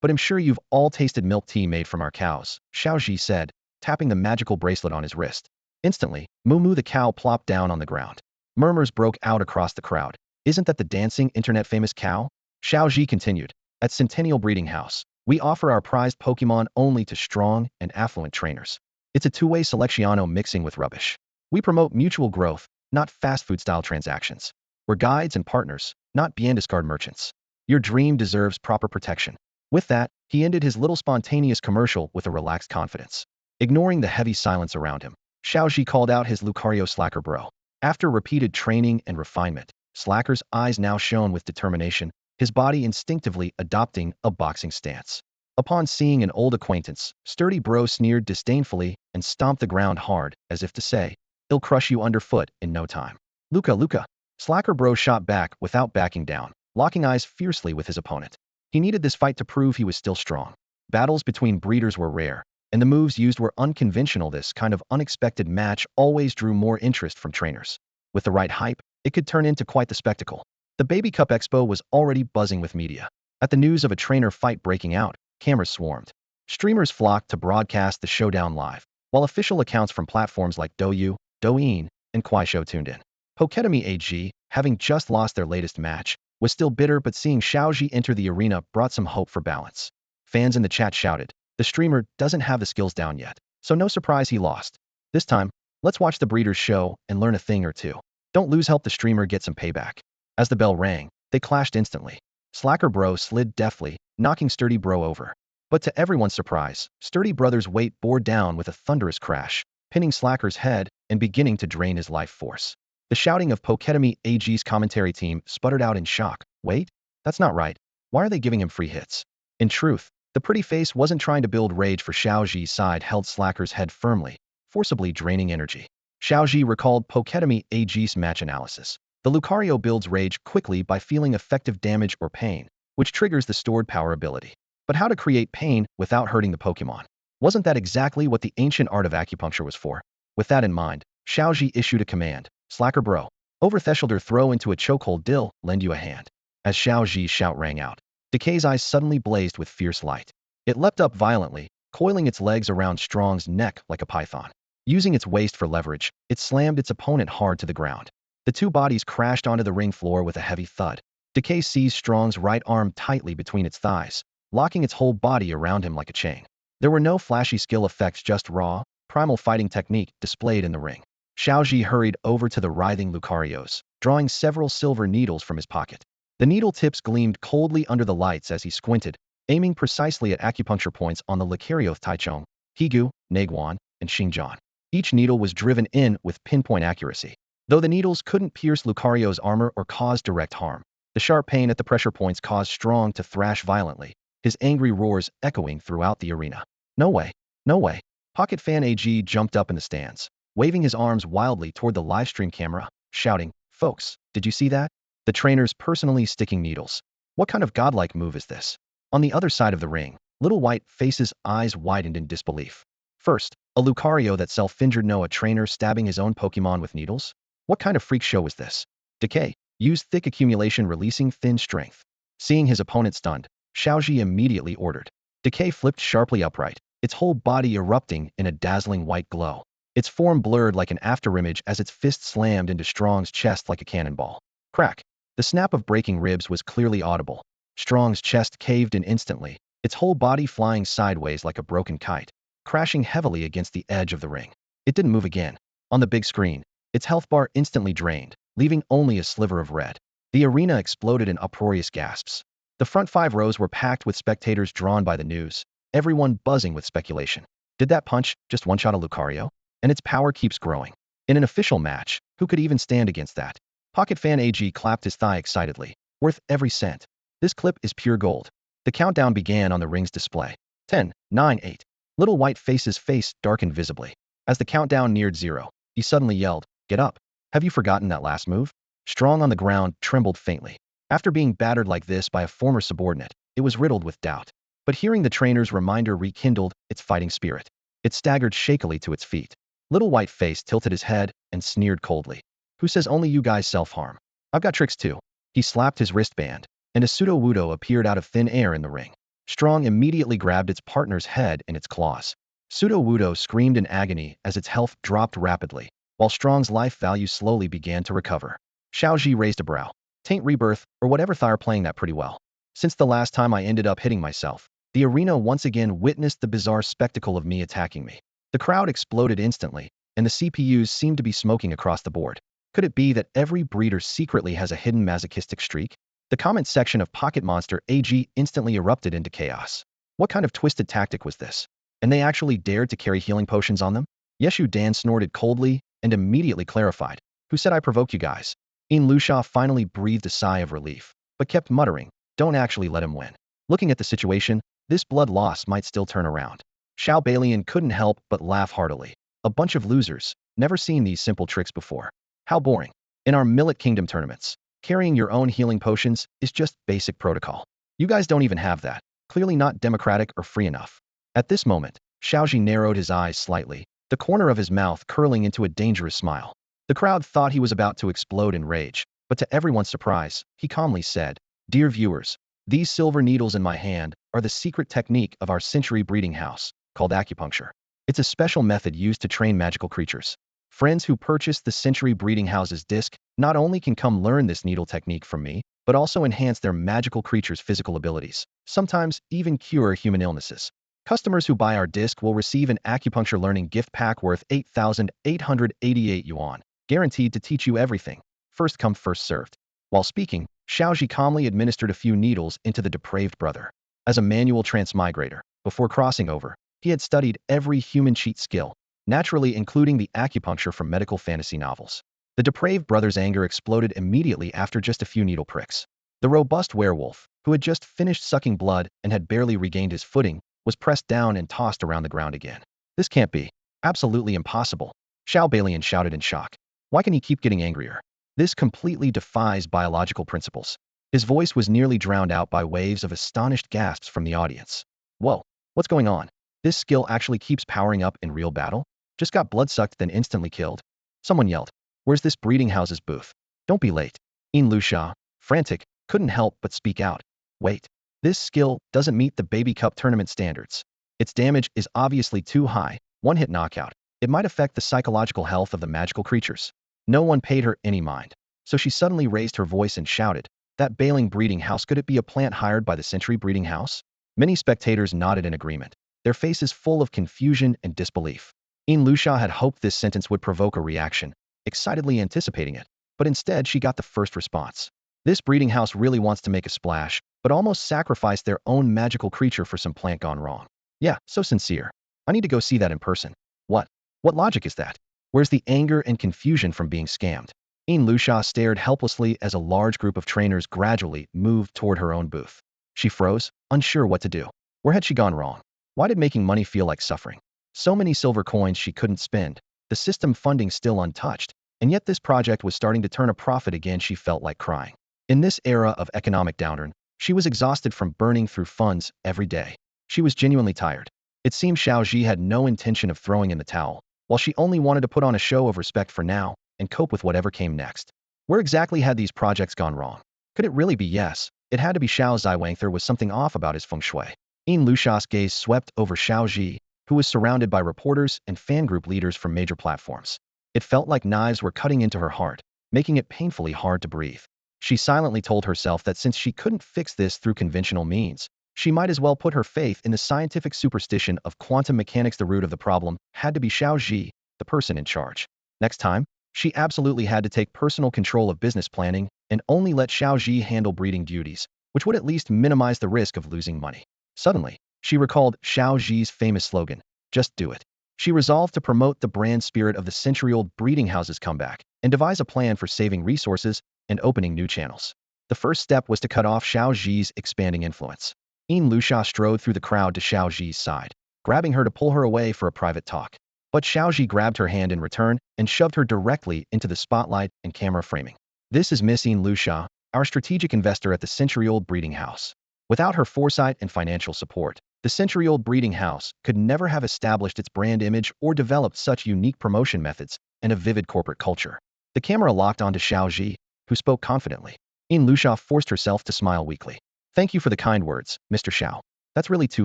but I'm sure you've all tasted milk tea made from our cows, Xiao Zhi said, tapping the magical bracelet on his wrist. Instantly, Moo Moo the cow plopped down on the ground. Murmurs broke out across the crowd. Isn't that the dancing internet-famous cow? Xiao Zhi continued. At Centennial Breeding House, we offer our prized Pokemon only to strong and affluent trainers. It's a two-way selecciono mixing with rubbish. We promote mutual growth, not fast food-style transactions. We're guides and partners, not bien-discard merchants. Your dream deserves proper protection. With that, he ended his little spontaneous commercial with a relaxed confidence. Ignoring the heavy silence around him, Xiao Zhi called out his Lucario Slacker bro. After repeated training and refinement, Slacker's eyes now shone with determination, his body instinctively adopting a boxing stance. Upon seeing an old acquaintance, Sturdy Bro sneered disdainfully and stomped the ground hard, as if to say, he'll crush you underfoot in no time. Luca. Slacker Bro shot back without backing down, locking eyes fiercely with his opponent. He needed this fight to prove he was still strong. Battles between breeders were rare, and the moves used were unconventional. This kind of unexpected match always drew more interest from trainers. With the right hype, it could turn into quite the spectacle. The Baby Cup Expo was already buzzing with media. At the news of a trainer fight breaking out, cameras swarmed. Streamers flocked to broadcast the showdown live, while official accounts from platforms like Douyu, Douyin, and Kuaishou tuned in. Poketami AG, having just lost their latest match, was still bitter, but seeing Xiao Zhi enter the arena brought some hope for balance. Fans in the chat shouted, "The streamer doesn't have the skills down yet, so no surprise he lost. This time, let's watch the breeders show and learn a thing or two. Don't lose, help the streamer get some payback." As the bell rang, they clashed instantly. Slacker Bro slid deftly, knocking Sturdy Bro over. But to everyone's surprise, Sturdy Brother's weight bore down with a thunderous crash, pinning Slacker's head and beginning to drain his life force. The shouting of Poketami AG's commentary team sputtered out in shock. "Wait, that's not right. Why are they giving him free hits?" In truth, the pretty face wasn't trying to build rage, for Xiao Zhi's side held Slacker's head firmly, forcibly draining energy. Xiao Zhi recalled Poketami AG's match analysis. The Lucario builds rage quickly by feeling effective damage or pain, which triggers the stored power ability. But how to create pain without hurting the Pokemon? Wasn't that exactly what the ancient art of acupuncture was for? With that in mind, Xiao Zhi issued a command. "Slacker Bro, over Thresholder throw into a chokehold, Dill, lend you a hand." As Xiao Zhi's shout rang out, Decay's eyes suddenly blazed with fierce light. It leapt up violently, coiling its legs around Strong's neck like a python. Using its waist for leverage, it slammed its opponent hard to the ground. The two bodies crashed onto the ring floor with a heavy thud. Decay seized Strong's right arm tightly between its thighs, locking its whole body around him like a chain. There were no flashy skill effects, just raw, primal fighting technique displayed in the ring. Xiao Zhi hurried over to the writhing Lucarios, drawing several silver needles from his pocket. The needle tips gleamed coldly under the lights as he squinted, aiming precisely at acupuncture points on the Lucario Taichung, Higu, Naguan, and Xingjian. Each needle was driven in with pinpoint accuracy. Though the needles couldn't pierce Lucario's armor or cause direct harm, the sharp pain at the pressure points caused Strong to thrash violently, his angry roars echoing throughout the arena. "No way, no way." Pocket Fan AG jumped up in the stands, waving his arms wildly toward the livestream camera, shouting, "Folks, did you see that? The trainer's personally sticking needles. What kind of godlike move is this?" On the other side of the ring, Little White Face's eyes widened in disbelief. First, a Lucario that self-injured, no, a trainer stabbing his own Pokemon with needles? What kind of freak show was this? Decay used thick accumulation, releasing thin strength. Seeing his opponent stunned, Xiao Zhi immediately ordered. Decay flipped sharply upright, its whole body erupting in a dazzling white glow. Its form blurred like an afterimage as its fist slammed into Strong's chest like a cannonball. Crack! The snap of breaking ribs was clearly audible. Strong's chest caved in instantly, its whole body flying sideways like a broken kite, crashing heavily against the edge of the ring. It didn't move again. On the big screen, its health bar instantly drained, leaving only a sliver of red. The arena exploded in uproarious gasps. The front 5 rows were packed with spectators drawn by the news, everyone buzzing with speculation. Did that punch just one-shot a Lucario? And its power keeps growing. In an official match, who could even stand against that? Pocket Fan AG clapped his thigh excitedly. Worth every cent. This clip is pure gold. The countdown began on the ring's display. 10, 9, 8. Little White Face's face darkened visibly. As the countdown neared 0, he suddenly yelled, "Get up. Have you forgotten that last move?" Strong on the ground trembled faintly. After being battered like this by a former subordinate, it was riddled with doubt. But hearing the trainer's reminder rekindled its fighting spirit. It staggered shakily to its feet. Little White Face tilted his head and sneered coldly. "Who says only you guys self-harm? I've got tricks too." He slapped his wristband, and a pseudo-wudo appeared out of thin air in the ring. Strong immediately grabbed its partner's head in its claws. Pseudo-wudo screamed in agony as its health dropped rapidly, while Strong's life value slowly began to recover. Xiao Zhi raised a brow. "Taint Rebirth, or whatever, they're playing that pretty well. Since the last time I ended up hitting myself, the arena once again witnessed the bizarre spectacle of me attacking me." The crowd exploded instantly, and the CPUs seemed to be smoking across the board. Could it be that every breeder secretly has a hidden masochistic streak? The comment section of Pocket Monster AG instantly erupted into chaos. What kind of twisted tactic was this? And they actually dared to carry healing potions on them? Yeshu Dan snorted coldly and immediately clarified. "Who said I provoked you guys?" In Lusha finally breathed a sigh of relief, but kept muttering, "Don't actually let him win." Looking at the situation, this blood loss might still turn around. Xiao Balian couldn't help but laugh heartily. A bunch of losers, never seen these simple tricks before. How boring. In our Millet Kingdom tournaments, carrying your own healing potions is just basic protocol. You guys don't even have that. Clearly not democratic or free enough. At this moment, Xiao Zhi narrowed his eyes slightly, the corner of his mouth curling into a dangerous smile. The crowd thought he was about to explode in rage, but to everyone's surprise, he calmly said, "Dear viewers, these silver needles in my hand are the secret technique of our century breeding house, called acupuncture. It's a special method used to train magical creatures. Friends who purchase the Century Breeding House's disc not only can come learn this needle technique from me, but also enhance their magical creatures' physical abilities, sometimes even cure human illnesses. Customers who buy our disc will receive an acupuncture learning gift pack worth 8,888 yuan, guaranteed to teach you everything. First come, first served." While speaking, Xiao Zhi calmly administered a few needles into the depraved brother. As a manual transmigrator, before crossing over, he had studied every human cheat skill, naturally including the acupuncture from medical fantasy novels. The depraved brother's anger exploded immediately after just a few needle pricks. The robust werewolf, who had just finished sucking blood and had barely regained his footing, was pressed down and tossed around the ground again. "This can't be. Absolutely impossible," Xiao Balian shouted in shock. "Why can he keep getting angrier? This completely defies biological principles." His voice was nearly drowned out by waves of astonished gasps from the audience. "Whoa, what's going on? This skill actually keeps powering up in real battle? Just got blood-sucked then instantly killed." Someone yelled, "Where's this breeding house's booth? Don't be late." Yin Lusha, frantic, couldn't help but speak out. "Wait. This skill doesn't meet the Baby Cup tournament standards. Its damage is obviously too high, one-hit knockout. It might affect the psychological health of the magical creatures." No one paid her any mind, so she suddenly raised her voice and shouted, "That bailing breeding house, could it be a plant hired by the Century Breeding House?" Many spectators nodded in agreement, their faces full of confusion and disbelief. Yin Lusha had hoped this sentence would provoke a reaction, excitedly anticipating it, but instead she got the first response. This breeding house really wants to make a splash, but almost sacrificed their own magical creature for some plant gone wrong. Yeah, so sincere. I need to go see that in person. What? What logic is that? Where's the anger and confusion from being scammed? Yin Lusha stared helplessly as a large group of trainers gradually moved toward her own booth. She froze, unsure what to do. Where had she gone wrong? Why did making money feel like suffering? So many silver coins she couldn't spend, the system funding still untouched, and yet this project was starting to turn a profit again. She felt like crying. In this era of economic downturn, she was exhausted from burning through funds every day. She was genuinely tired. It seemed Xiao Zhi had no intention of throwing in the towel, while she only wanted to put on a show of respect for now and cope with whatever came next. Where exactly had these projects gone wrong? Could it really be yes? It had to be Xiao Ziwang. There was something off about his feng shui. Yin Lusha's gaze swept over Xiao Zhi, who was surrounded by reporters and fan group leaders from major platforms. It felt like knives were cutting into her heart, making it painfully hard to breathe. She silently told herself that since she couldn't fix this through conventional means, she might as well put her faith in the scientific superstition of quantum mechanics. The root of the problem had to be Xiao Zhi, the person in charge. Next time, she absolutely had to take personal control of business planning and only let Xiao Zhi handle breeding duties, which would at least minimize the risk of losing money. Suddenly, she recalled Xiao Zhi's famous slogan, "Just do it." She resolved to promote the brand spirit of the century-old breeding house's comeback and devise a plan for saving resources and opening new channels. The first step was to cut off Xiao Zhi's expanding influence. Yin Lusha strode through the crowd to Xiao Zhi's side, grabbing her to pull her away for a private talk. But Xiao Zhi grabbed her hand in return and shoved her directly into the spotlight and camera framing. "This is Miss Yin Lusha, our strategic investor at the century-old breeding house. Without her foresight and financial support, the century-old breeding house could never have established its brand image or developed such unique promotion methods and a vivid corporate culture." The camera locked onto Xiao Zhi, who spoke confidently. Yin Lusha forced herself to smile weakly. "Thank you for the kind words, Mr. Xiao. That's really too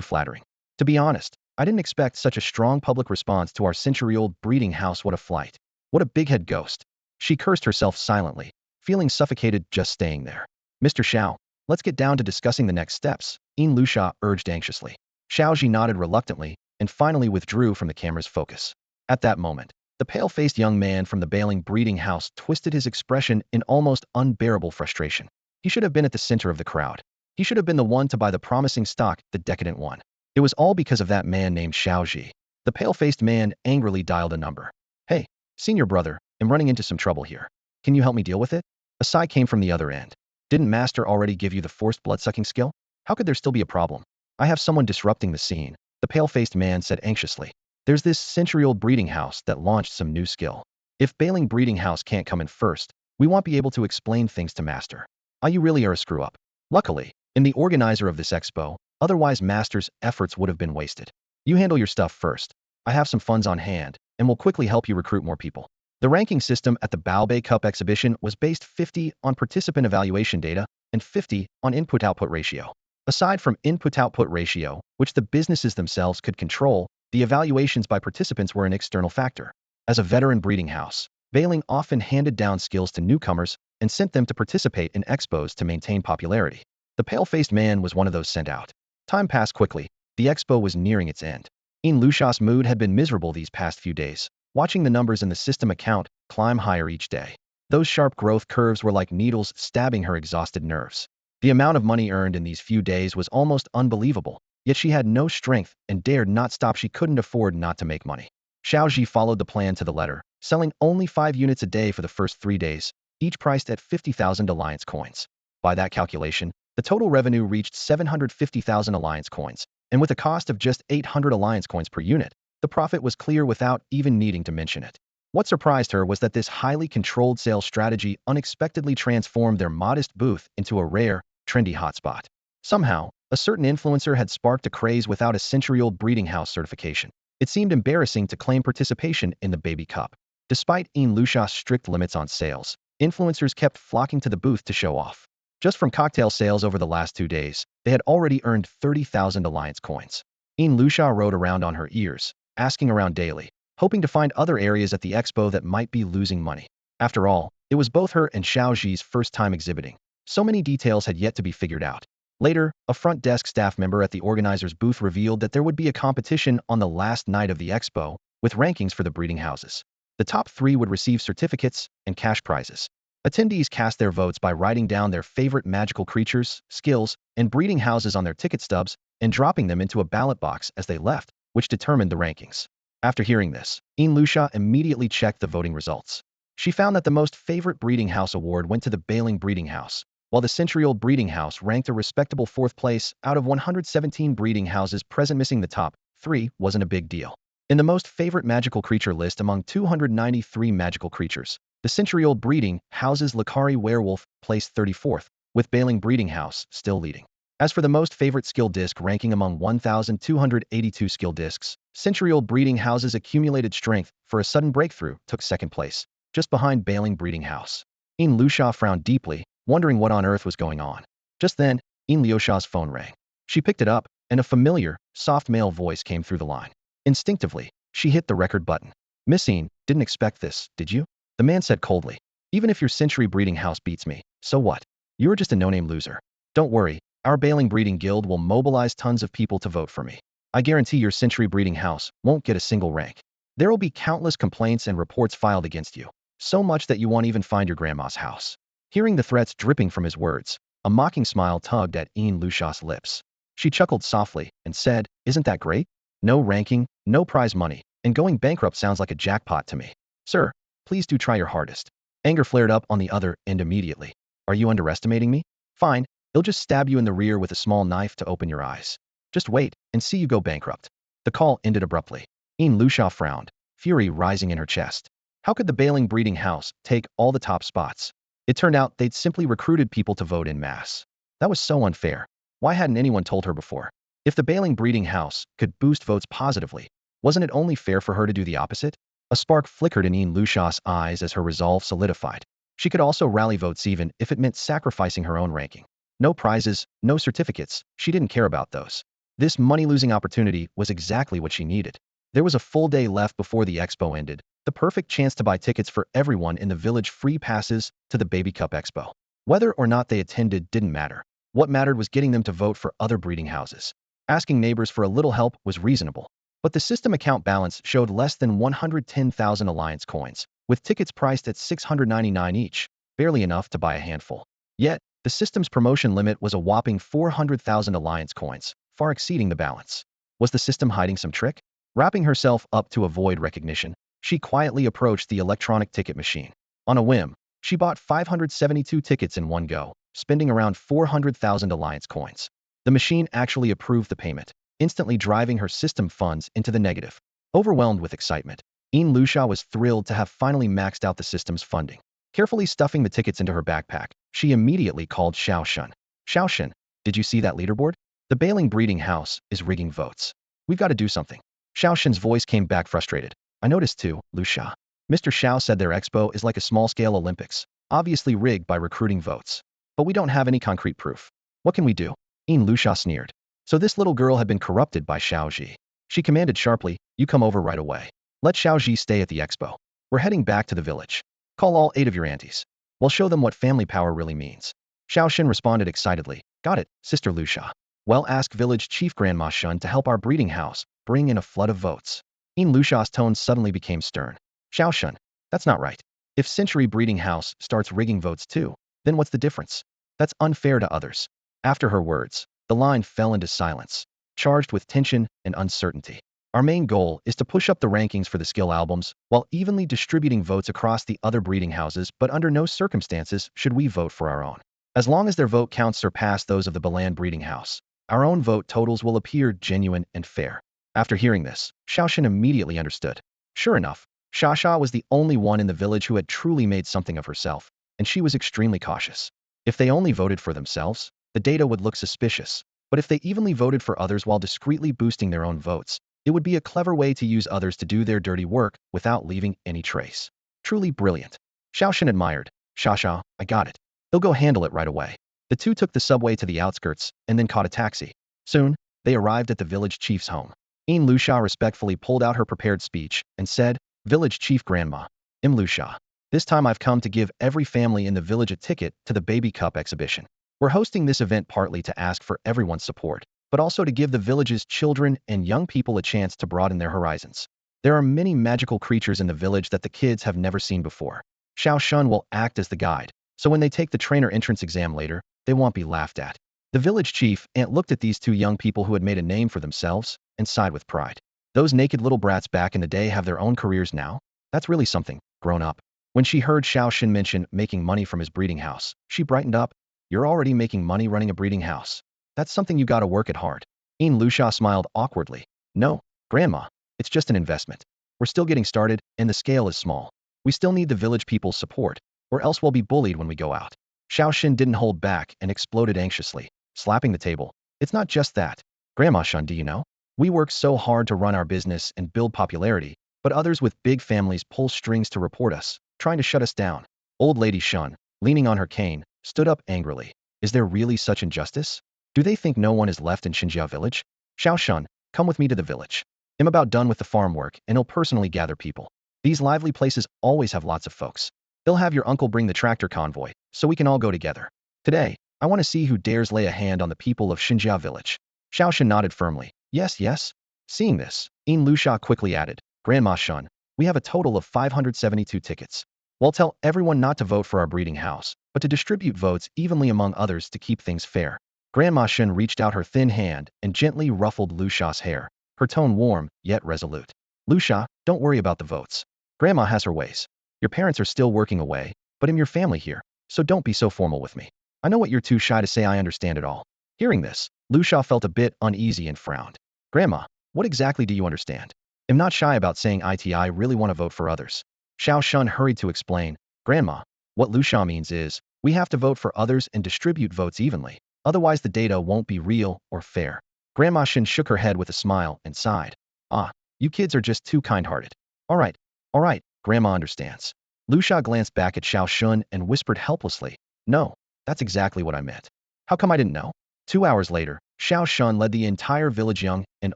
flattering. To be honest, I didn't expect such a strong public response to our century-old breeding house. What a flight. What a big-head ghost." She cursed herself silently, feeling suffocated just staying there. "Mr. Xiao, let's get down to discussing the next steps," Yin Lusha urged anxiously. Xiao Zhi nodded reluctantly and finally withdrew from the camera's focus. At that moment, the pale-faced young man from the bailing breeding house twisted his expression in almost unbearable frustration. He should have been at the center of the crowd. He should have been the one to buy the promising stock, the decadent one. It was all because of that man named Xiao Zhi. The pale-faced man angrily dialed a number. "Hey, senior brother, I'm running into some trouble here. Can you help me deal with it?" A sigh came from the other end. "Didn't Master already give you the forced blood-sucking skill? How could there still be a problem?" "I have someone disrupting the scene," the pale-faced man said anxiously. "There's this century-old breeding house that launched some new skill. If bailing breeding house can't come in first, We won't be able to explain things to Master. You really are a screw-up. Luckily, in the organizer of this expo, otherwise Master's efforts would have been wasted. You handle your stuff first. I have some funds on hand, and will quickly help you recruit more people. The ranking system at the Baobei Cup exhibition was based 50 on participant evaluation data and 50 on input-output ratio. Aside from input-output ratio, which the businesses themselves could control, the evaluations by participants were an external factor. As a veteran breeding house, Bailing often handed down skills to newcomers and sent them to participate in expos to maintain popularity. The pale-faced man was one of those sent out. Time passed quickly. The expo was nearing its end. Lucia's mood had been miserable these past few days, watching the numbers in the system account climb higher each day. Those sharp growth curves were like needles stabbing her exhausted nerves. The amount of money earned in these few days was almost unbelievable, yet she had no strength and dared not stop. She couldn't afford not to make money. Xiao Zhi followed the plan to the letter, selling only 5 units a day for the first 3 days, each priced at 50,000 alliance coins. By that calculation, the total revenue reached 750,000 alliance coins, and with a cost of just 800 alliance coins per unit, the profit was clear without even needing to mention it. What surprised her was that this highly controlled sales strategy unexpectedly transformed their modest booth into a rare, trendy hotspot. Somehow, a certain influencer had sparked a craze without a century-old breeding house certification. It seemed embarrassing to claim participation in the Baby Cup. Despite Lucia's strict limits on sales, influencers kept flocking to the booth to show off. Just from cocktail sales over the last 2 days, they had already earned 30,000 alliance coins. Lucia rode around on her ears, asking around daily, hoping to find other areas at the expo that might be losing money. After all, it was both her and Xiao Zhi's first time exhibiting. So many details had yet to be figured out. Later, a front desk staff member at the organizer's booth revealed that there would be a competition on the last night of the expo, with rankings for the breeding houses. The top 3 would receive certificates and cash prizes. Attendees cast their votes by writing down their favorite magical creatures, skills, and breeding houses on their ticket stubs and dropping them into a ballot box as they left, which determined the rankings. After hearing this, Lucia immediately checked the voting results. She found that the most favorite breeding house award went to the Bailing breeding house, while the century-old breeding house ranked a respectable 4th place out of 117 breeding houses present. Missing the top 3 wasn't a big deal. In the most favorite magical creature list among 293 magical creatures, the century-old breeding house's Lakari werewolf placed 34th, with Bailing breeding house still leading. As for the most favorite skill disc ranking among 1,282 skill discs, century-old breeding house's accumulated strength for a sudden breakthrough took 2nd place, just behind Bailing breeding house. Lucia frowned deeply, wondering what on earth was going on. Just then, Lucia's phone rang. She picked it up, and a familiar, soft male voice came through the line. Instinctively, she hit the record button. "Miss Ian, didn't expect this, did you?" The man said coldly. "Even if your century breeding house beats me, so what? You're just a no-name loser. Don't worry, our Bailing breeding guild will mobilize tons of people to vote for me. I guarantee your century breeding house won't get a single rank. There will be countless complaints and reports filed against you, so much that you won't even find your grandma's house." Hearing the threats dripping from his words, a mocking smile tugged at Lucia's lips. She chuckled softly and said, "Isn't that great? No ranking, no prize money, and going bankrupt sounds like a jackpot to me. Sir, please do try your hardest." Anger flared up on the other end immediately. "Are you underestimating me? Fine, he'll just stab you in the rear with a small knife to open your eyes. Just wait and see you go bankrupt." The call ended abruptly. Lucia frowned, fury rising in her chest. How could the Bailing breeding house take all the top spots? It turned out they'd simply recruited people to vote en masse. That was so unfair. Why hadn't anyone told her before? If the Bailing breeding house could boost votes positively, wasn't it only fair for her to do the opposite? A spark flickered in Lucia's eyes as her resolve solidified. She could also rally votes even if it meant sacrificing her own ranking. No prizes, no certificates, she didn't care about those. This money-losing opportunity was exactly what she needed. There was a full day left before the expo ended, the perfect chance to buy tickets for everyone in the village, free passes to the Baby Cup Expo. Whether or not they attended didn't matter. What mattered was getting them to vote for other breeding houses. Asking neighbors for a little help was reasonable, but the system account balance showed less than 110,000 alliance coins, with tickets priced at 699 each, barely enough to buy a handful. Yet, the system's promotion limit was a whopping 400,000 alliance coins, far exceeding the balance. Was the system hiding some trick? Wrapping herself up to avoid recognition, she quietly approached the electronic ticket machine. On a whim, she bought 572 tickets in one go, spending around 400,000 alliance coins. The machine actually approved the payment, instantly driving her system funds into the negative. Overwhelmed with excitement, Lucia was thrilled to have finally maxed out the system's funding. Carefully stuffing the tickets into her backpack, she immediately called Xiao Shun. Xiao Shun, did you see that leaderboard? The bailing breeding house is rigging votes. We've got to do something. Xiao Shun's voice came back frustrated. I noticed too, Lu Xia. Mr. Xiao said their expo is like a small-scale Olympics, obviously rigged by recruiting votes. But we don't have any concrete proof. What can we do? Lu Xia sneered. So this little girl had been corrupted by Xiao Zhi. She commanded sharply, you come over right away. Let Xiao Zhi stay at the expo. We're heading back to the village. Call all 8 of your aunties. We'll show them what family power really means. Xiao Shin responded excitedly. Got it, Sister Lu Xia. Well, ask village chief Grandma Shun to help our breeding house bring in a flood of votes. Lu Xia's tone suddenly became stern. Xiao Shun, that's not right. If Century Breeding House starts rigging votes too, then what's the difference? That's unfair to others. After her words, the line fell into silence, charged with tension and uncertainty. Our main goal is to push up the rankings for the skill albums while evenly distributing votes across the other breeding houses, but under no circumstances should we vote for our own. As long as their vote counts surpass those of the Balan breeding house, our own vote totals will appear genuine and fair. After hearing this, Xiaoshan immediately understood. Sure enough, Xia was the only one in the village who had truly made something of herself, and she was extremely cautious. If they only voted for themselves, the data would look suspicious, but if they evenly voted for others while discreetly boosting their own votes, it would be a clever way to use others to do their dirty work without leaving any trace. Truly brilliant. Xiaoshan admired. Xia, I got it. They'll go handle it right away. The two took the subway to the outskirts and then caught a taxi. Soon, they arrived at the village chief's home. Lu Xia respectfully pulled out her prepared speech and said, Village Chief Grandma, Lu Xia. This time I've come to give every family in the village a ticket to the Baby Cup exhibition. We're hosting this event partly to ask for everyone's support, but also to give the village's children and young people a chance to broaden their horizons. There are many magical creatures in the village that the kids have never seen before. Xiao Shun will act as the guide, so when they take the trainer entrance exam later, they won't be laughed at. The village chief aunt looked at these two young people who had made a name for themselves and sighed with pride. Those naked little brats back in the day have their own careers now? That's really something, grown up. When she heard Xiao Shin mention making money from his breeding house, she brightened up. You're already making money running a breeding house. That's something you gotta work at hard. Lu Xia smiled awkwardly. No, Grandma, it's just an investment. We're still getting started, and the scale is small. We still need the village people's support, or else we'll be bullied when we go out. Xiao Shin didn't hold back and exploded anxiously, slapping the table. It's not just that. Grandma Shun, do you know? We work so hard to run our business and build popularity, but others with big families pull strings to report us, trying to shut us down. Old Lady Shun, leaning on her cane, stood up angrily. Is there really such injustice? Do they think no one is left in Xinjiao village? Xiao Shun, come with me to the village. I'm about done with the farm work and he'll personally gather people. These lively places always have lots of folks. They'll have your uncle bring the tractor convoy, so we can all go together. Today, I want to see who dares lay a hand on the people of Xinjiao village. Xiao Shun nodded firmly. Yes, yes. Seeing this, Lu Xia quickly added, Grandma Shun, we have a total of 572 tickets. We'll tell everyone not to vote for our breeding house, but to distribute votes evenly among others to keep things fair. Grandma Shun reached out her thin hand and gently ruffled Lu Xia's hair, her tone warm, yet resolute. Lu Xia, don't worry about the votes. Grandma has her ways. Your parents are still working away, but I'm your family here, so don't be so formal with me. I know what you're too shy to say. I understand it all. Hearing this, Lu Xia felt a bit uneasy and frowned. Grandma, what exactly do you understand? I'm not shy about saying I really want to vote for others. Xiao Shun hurried to explain. Grandma, what Lu Xia means is, we have to vote for others and distribute votes evenly. Otherwise the data won't be real or fair. Grandma Shin shook her head with a smile and sighed. Ah, you kids are just too kind-hearted. All right, Grandma understands. Lu Xia glanced back at Xiao Shun and whispered helplessly. No, that's exactly what I meant. How come I didn't know? 2 hours later, Xiao Shun led the entire village. Young and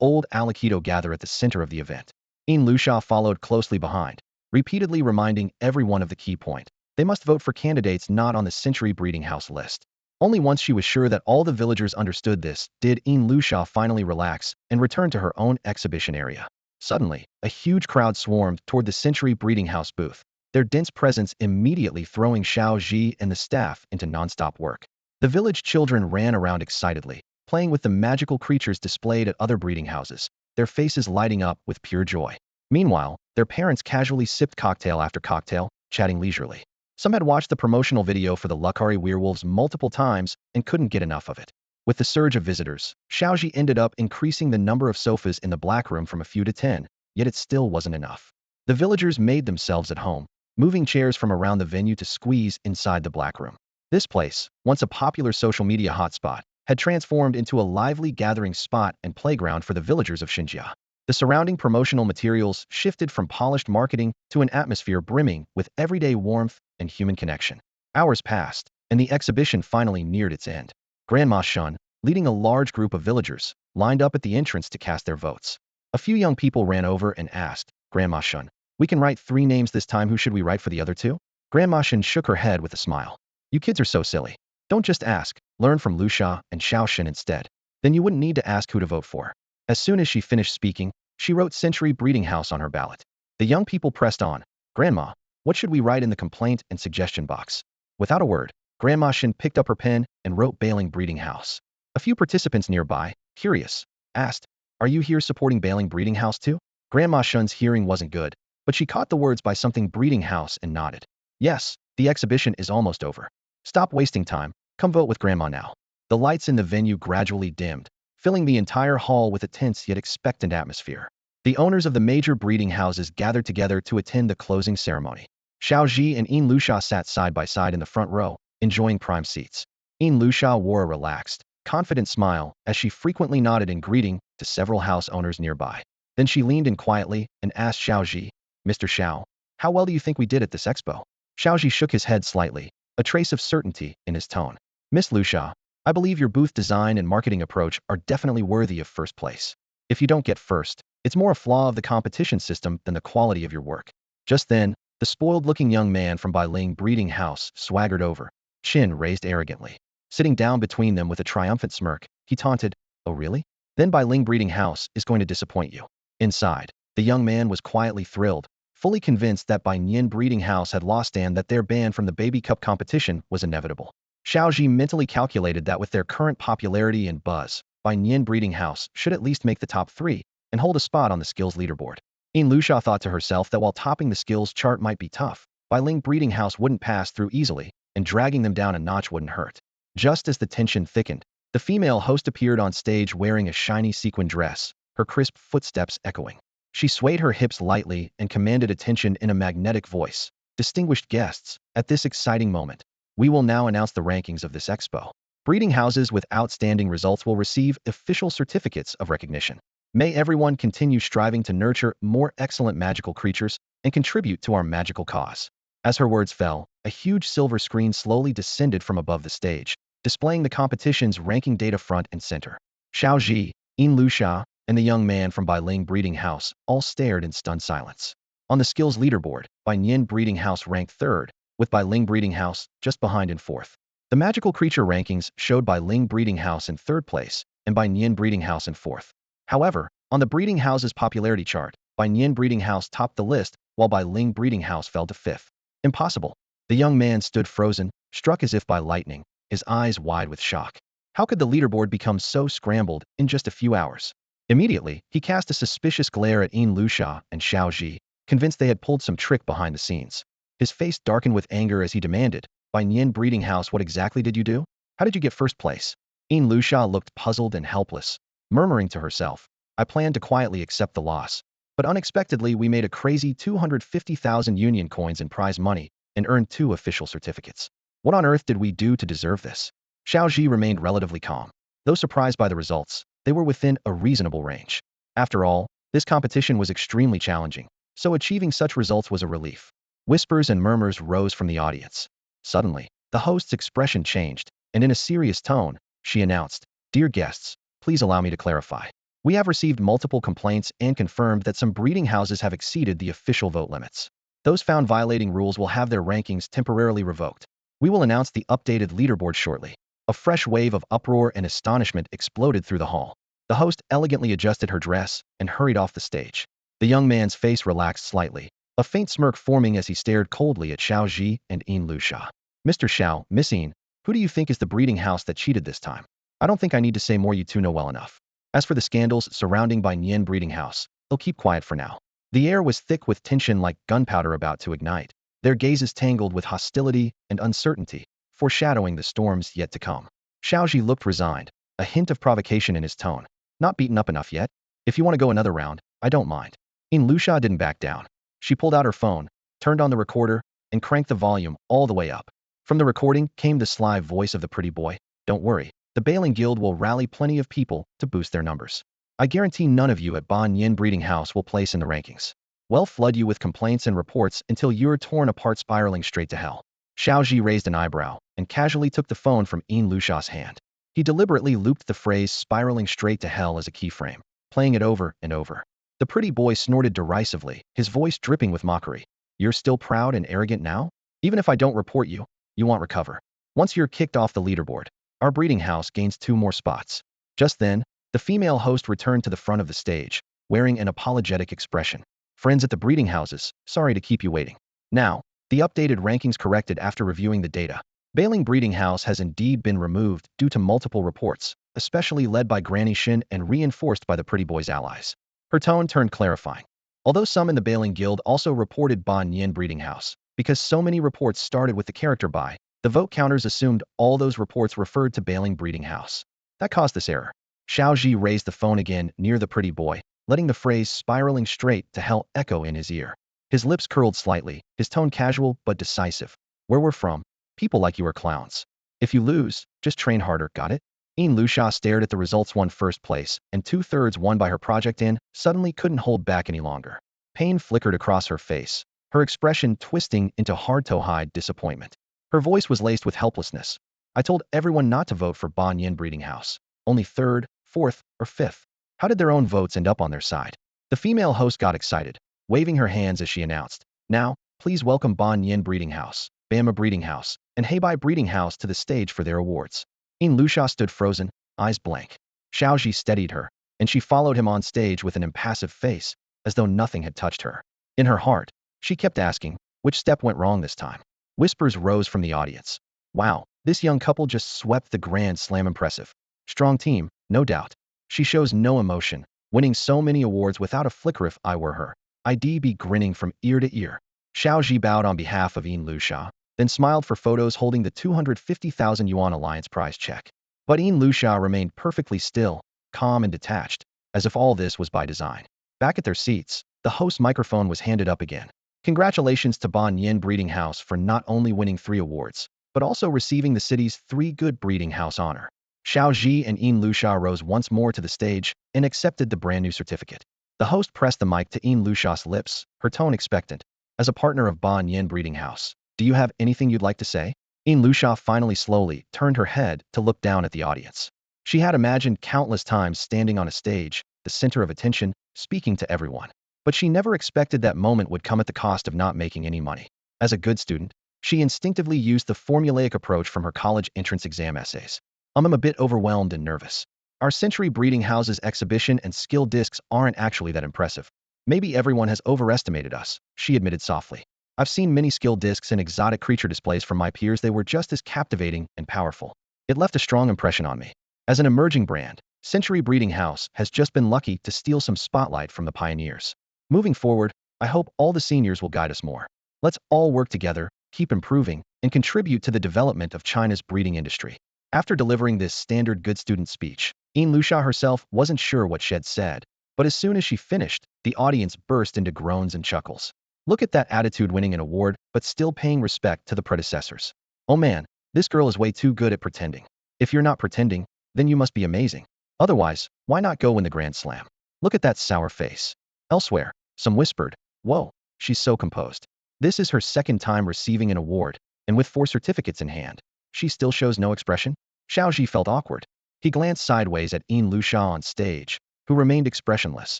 old Alakido gather at the center of the event. Lu Xia followed closely behind, repeatedly reminding everyone of the key point. They must vote for candidates not on the Century Breeding House list. Only once she was sure that all the villagers understood this did Lu Xia finally relax and return to her own exhibition area. Suddenly, a huge crowd swarmed toward the Century Breeding House booth, their dense presence immediately throwing Xiao Zhi and the staff into nonstop work. The village children ran around excitedly, playing with the magical creatures displayed at other breeding houses, their faces lighting up with pure joy. Meanwhile, their parents casually sipped cocktail after cocktail, chatting leisurely. Some had watched the promotional video for the Lucari werewolves multiple times and couldn't get enough of it. With the surge of visitors, Xiaoji ended up increasing the number of sofas in the black room from a few to 10, yet it still wasn't enough. The villagers made themselves at home, moving chairs from around the venue to squeeze inside the black room. This place, once a popular social media hotspot, had transformed into a lively gathering spot and playground for the villagers of Xinjia. The surrounding promotional materials shifted from polished marketing to an atmosphere brimming with everyday warmth and human connection. Hours passed, and the exhibition finally neared its end. Grandma Shun, leading a large group of villagers, lined up at the entrance to cast their votes. A few young people ran over and asked, Grandma Shun, we can write 3 names this time, who should we write for the other 2? Grandma Shun shook her head with a smile. You kids are so silly. Don't just ask, learn from Lu Xia and Xiao Shen instead. Then you wouldn't need to ask who to vote for. As soon as she finished speaking, she wrote Century Breeding House on her ballot. The young people pressed on. Grandma, what should we write in the complaint and suggestion box? Without a word, Grandma Shin picked up her pen and wrote Bailing Breeding House. A few participants nearby, curious, asked, are you here supporting Bailing Breeding House too? Grandma Shun's hearing wasn't good, but she caught the words by something breeding house and nodded. Yes, the exhibition is almost over. Stop wasting time, come vote with Grandma now. The lights in the venue gradually dimmed, filling the entire hall with a tense yet expectant atmosphere. The owners of the major breeding houses gathered together to attend the closing ceremony. Xiao Zhi and Yin Luxia sat side by side in the front row, enjoying prime seats. Yin Luxia wore a relaxed, confident smile as she frequently nodded in greeting to several house owners nearby. Then she leaned in quietly and asked Xiao Zhi, Mr. Xiao, how well do you think we did at this expo? Xiao Zhi shook his head slightly, a trace of certainty in his tone. Miss Luxia, I believe your booth design and marketing approach are definitely worthy of first place. If you don't get first, it's more a flaw of the competition system than the quality of your work. Just then, the spoiled-looking young man from Bailing Breeding House swaggered over, chin raised arrogantly. Sitting down between them with a triumphant smirk, he taunted, oh really? Then Bailing Breeding House is going to disappoint you. Inside, the young man was quietly thrilled, fully convinced that Baiyin Breeding House had lost and that their ban from the Baby Cup competition was inevitable. Xiao Zhi mentally calculated that with their current popularity and buzz, Baiyin Breeding House should at least make the top 3 and hold a spot on the skills leaderboard. Yin Luxia thought to herself that while topping the skills chart might be tough, Bailing Breeding House wouldn't pass through easily, and dragging them down a notch wouldn't hurt. Just as the tension thickened, the female host appeared on stage wearing a shiny sequin dress, her crisp footsteps echoing. She swayed her hips lightly and commanded attention in a magnetic voice. Distinguished guests, at this exciting moment, we will now announce the rankings of this expo. Breeding houses with outstanding results will receive official certificates of recognition. May everyone continue striving to nurture more excellent magical creatures and contribute to our magical cause. As her words fell, a huge silver screen slowly descended from above the stage, displaying the competition's ranking data front and center. Xiao Zhi, Yin Luxia, and the young man from Bailing Breeding House all stared in stunned silence. On the skills leaderboard, Baiyin Breeding House ranked 3rd, with Bailing Breeding House just behind in 4th. The magical creature rankings showed Bailing Breeding House in 3rd place and Baiyin Breeding House in 4th. However, on the breeding house's popularity chart, Baiyin Breeding House topped the list while Bailing Breeding House fell to 5th. Impossible. The young man stood frozen, struck as if by lightning, his eyes wide with shock. How could the leaderboard become so scrambled in just a few hours? Immediately, he cast a suspicious glare at Yin Luxia and Xiao Zhi, convinced they had pulled some trick behind the scenes. His face darkened with anger as he demanded, Baiyin Breeding House, what exactly did you do? How did you get 1st place? Yin Luxia looked puzzled and helpless, murmuring to herself, I planned to quietly accept the loss. But unexpectedly we made a crazy 250,000 union coins in prize money and earned 2 official certificates. What on earth did we do to deserve this? Xiao Zhi remained relatively calm. Though surprised by the results, they were within a reasonable range. After all, this competition was extremely challenging, so achieving such results was a relief. Whispers and murmurs rose from the audience. Suddenly, the host's expression changed, and in a serious tone, she announced, Dear guests, please allow me to clarify. We have received multiple complaints and confirmed that some breeding houses have exceeded the official vote limits. Those found violating rules will have their rankings temporarily revoked. We will announce the updated leaderboard shortly. A fresh wave of uproar and astonishment exploded through the hall. The host elegantly adjusted her dress and hurried off the stage. The young man's face relaxed slightly, a faint smirk forming as he stared coldly at Xiao Zhi and Yin Luxia. Mr. Xiao, Miss Yin, who do you think is the breeding house that cheated this time? I don't think I need to say more, you two know well enough. As for the scandals surrounding Baiyin Breeding House, they'll keep quiet for now. The air was thick with tension like gunpowder about to ignite, their gazes tangled with hostility and uncertainty, foreshadowing the storms yet to come. Xiao Zhi looked resigned, a hint of provocation in his tone. Not beaten up enough yet? If you want to go another round, I don't mind. Yin Luxia didn't back down. She pulled out her phone, turned on the recorder, and cranked the volume all the way up. From the recording came the sly voice of the pretty boy. Don't worry, the Bailing Guild will rally plenty of people to boost their numbers. I guarantee none of you at Ban Yin Breeding House will place in the rankings. We'll flood you with complaints and reports until you're torn apart, spiraling straight to hell. Xiao Zhi raised an eyebrow and casually took the phone from Yin Lusha's hand. He deliberately looped the phrase spiraling straight to hell as a keyframe, playing it over and over. The pretty boy snorted derisively, his voice dripping with mockery. You're still proud and arrogant now? Even if I don't report you, you won't recover. Once you're kicked off the leaderboard, our breeding house gains 2 more spots. Just then, the female host returned to the front of the stage, wearing an apologetic expression. Friends at the breeding houses, sorry to keep you waiting. Now, the updated rankings corrected after reviewing the data. Bailing Breeding House has indeed been removed due to multiple reports, especially led by Granny Shin and reinforced by the pretty boy's allies. Her tone turned clarifying. Although some in the Bailing Guild also reported Ban Yin Breeding House, because so many reports started with the character by, the vote counters assumed all those reports referred to Bailing Breeding House. That caused this error. Xiao Zhi raised the phone again near the pretty boy, letting the phrase spiraling straight to hell echo in his ear. His lips curled slightly, his tone casual but decisive. Where we're from, people like you are clowns. If you lose, just train harder, got it? Yin Lusha stared at the results: won first place, and 2/3 won by her project in, suddenly couldn't hold back any longer. Pain flickered across her face, her expression twisting into hard-to-hide disappointment. Her voice was laced with helplessness. I told everyone not to vote for Ban Yin Breeding House. Only 3rd, 4th, or 5th. How did their own votes end up on their side? The female host got excited, waving her hands as she announced, now, please welcome Ban Yin Breeding House, Bama Breeding House, and Heibai Breeding House to the stage for their awards. Yin Lusha stood frozen, eyes blank. Xiao Zhi steadied her, and she followed him on stage with an impassive face, as though nothing had touched her. In her heart, she kept asking, which step went wrong this time? Whispers rose from the audience. Wow, this young couple just swept the Grand Slam. Impressive. Strong team, no doubt. She shows no emotion, winning so many awards without a flicker. If I were her, I'd be grinning from ear to ear. Xiao Zhi bowed on behalf of Yin Lusha, then smiled for photos holding the 250,000 yuan alliance prize check. But Yin Lusha remained perfectly still, calm and detached, as if all this was by design. Back at their seats, the host's microphone was handed up again. Congratulations to Ban Yin Breeding House for not only winning 3 awards, but also receiving the city's 3 Good Breeding House honor. Xiao Zhi and Yin Lusha rose once more to the stage and accepted the brand new certificate. The host pressed the mic to Yin Lusha's lips, her tone expectant. As a partner of Ban Yin Breeding House, do you have anything you'd like to say? Yin Lusha finally slowly turned her head to look down at the audience. She had imagined countless times standing on a stage, the center of attention, speaking to everyone. But she never expected that moment would come at the cost of not making any money. As a good student, she instinctively used the formulaic approach from her college entrance exam essays. I'm a bit overwhelmed and nervous. Our Century Breeding House's exhibition and skill discs aren't actually that impressive. Maybe everyone has overestimated us, she admitted softly. I've seen many skill discs and exotic creature displays from my peers. They were just as captivating and powerful. It left a strong impression on me. As an emerging brand, Century Breeding House has just been lucky to steal some spotlight from the pioneers. Moving forward, I hope all the seniors will guide us more. Let's all work together, keep improving, and contribute to the development of China's breeding industry. After delivering this standard good student speech, Yin Lusha herself wasn't sure what she'd said, but as soon as she finished, the audience burst into groans and chuckles. Look at that attitude, winning an award, but still paying respect to the predecessors. Oh man, this girl is way too good at pretending. If you're not pretending, then you must be amazing. Otherwise, why not go win the Grand Slam? Look at that sour face. Elsewhere, some whispered, whoa, she's so composed. This is her 2nd time receiving an award, and with 4 certificates in hand, she still shows no expression? Xiao Zhi felt awkward. He glanced sideways at Yin Lusha on stage, who remained expressionless,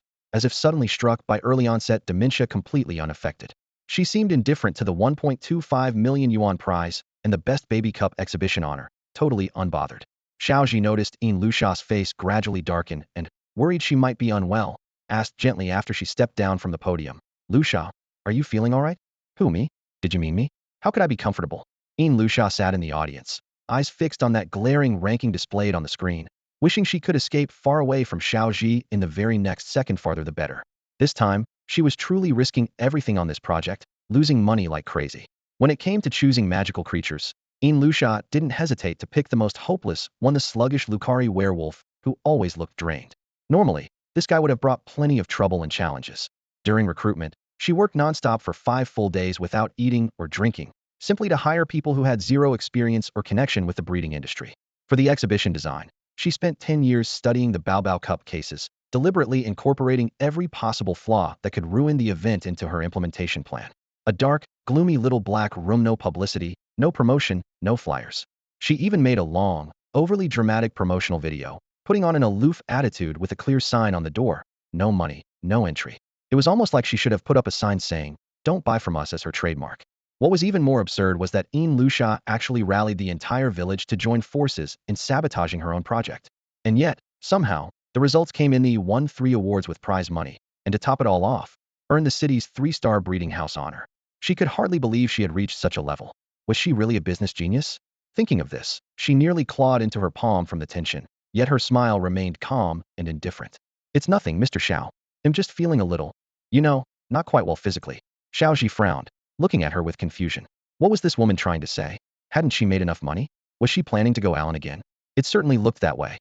as if suddenly struck by early-onset dementia, completely unaffected. She seemed indifferent to the 1.25 million yuan prize and the Best Baby Cup exhibition honor, totally unbothered. Xiao Zhi noticed Yin Lusha's face gradually darken and, worried she might be unwell, asked gently after she stepped down from the podium. Lusha, are you feeling all right? Who, me? Did you mean me? How could I be comfortable? Yin Lusha sat in the audience, eyes fixed on that glaring ranking displayed on the screen, wishing she could escape far away from Xiao Zhi in the very next second. Farther the better. This time, she was truly risking everything on this project, losing money like crazy. When it came to choosing magical creatures, Yin Lusha didn't hesitate to pick the most hopeless one, the sluggish Lucari werewolf, who always looked drained. Normally, this guy would have brought plenty of trouble and challenges. During recruitment, She worked nonstop for 5 full days without eating or drinking, simply to hire people who had zero experience or connection with the breeding industry. For the exhibition design, she spent 10 years studying the Bao Cup cases, deliberately incorporating every possible flaw that could ruin the event into her implementation plan. A dark, gloomy little black room, no publicity, no promotion, no flyers. She even made a long, overly dramatic promotional video, putting on an aloof attitude with a clear sign on the door: no money, no entry. It was almost like she should have put up a sign saying, "Don't buy from us," as her trademark. What was even more absurd was that Luxia actually rallied the entire village to join forces in sabotaging her own project. And yet, somehow, the results came in. He won 3 awards with prize money, and to top it all off, earned the city's 3-star breeding house honor. She could hardly believe she had reached such a level. Was she really a business genius? Thinking of this, she nearly clawed into her palm from the tension, yet her smile remained calm and indifferent. "It's nothing, Mr. Xiao. I'm just feeling a little, not quite well physically." Xiao Zhi frowned, looking at her with confusion. What was this woman trying to say? Hadn't she made enough money? Was she planning to go Allen again? It certainly looked that way.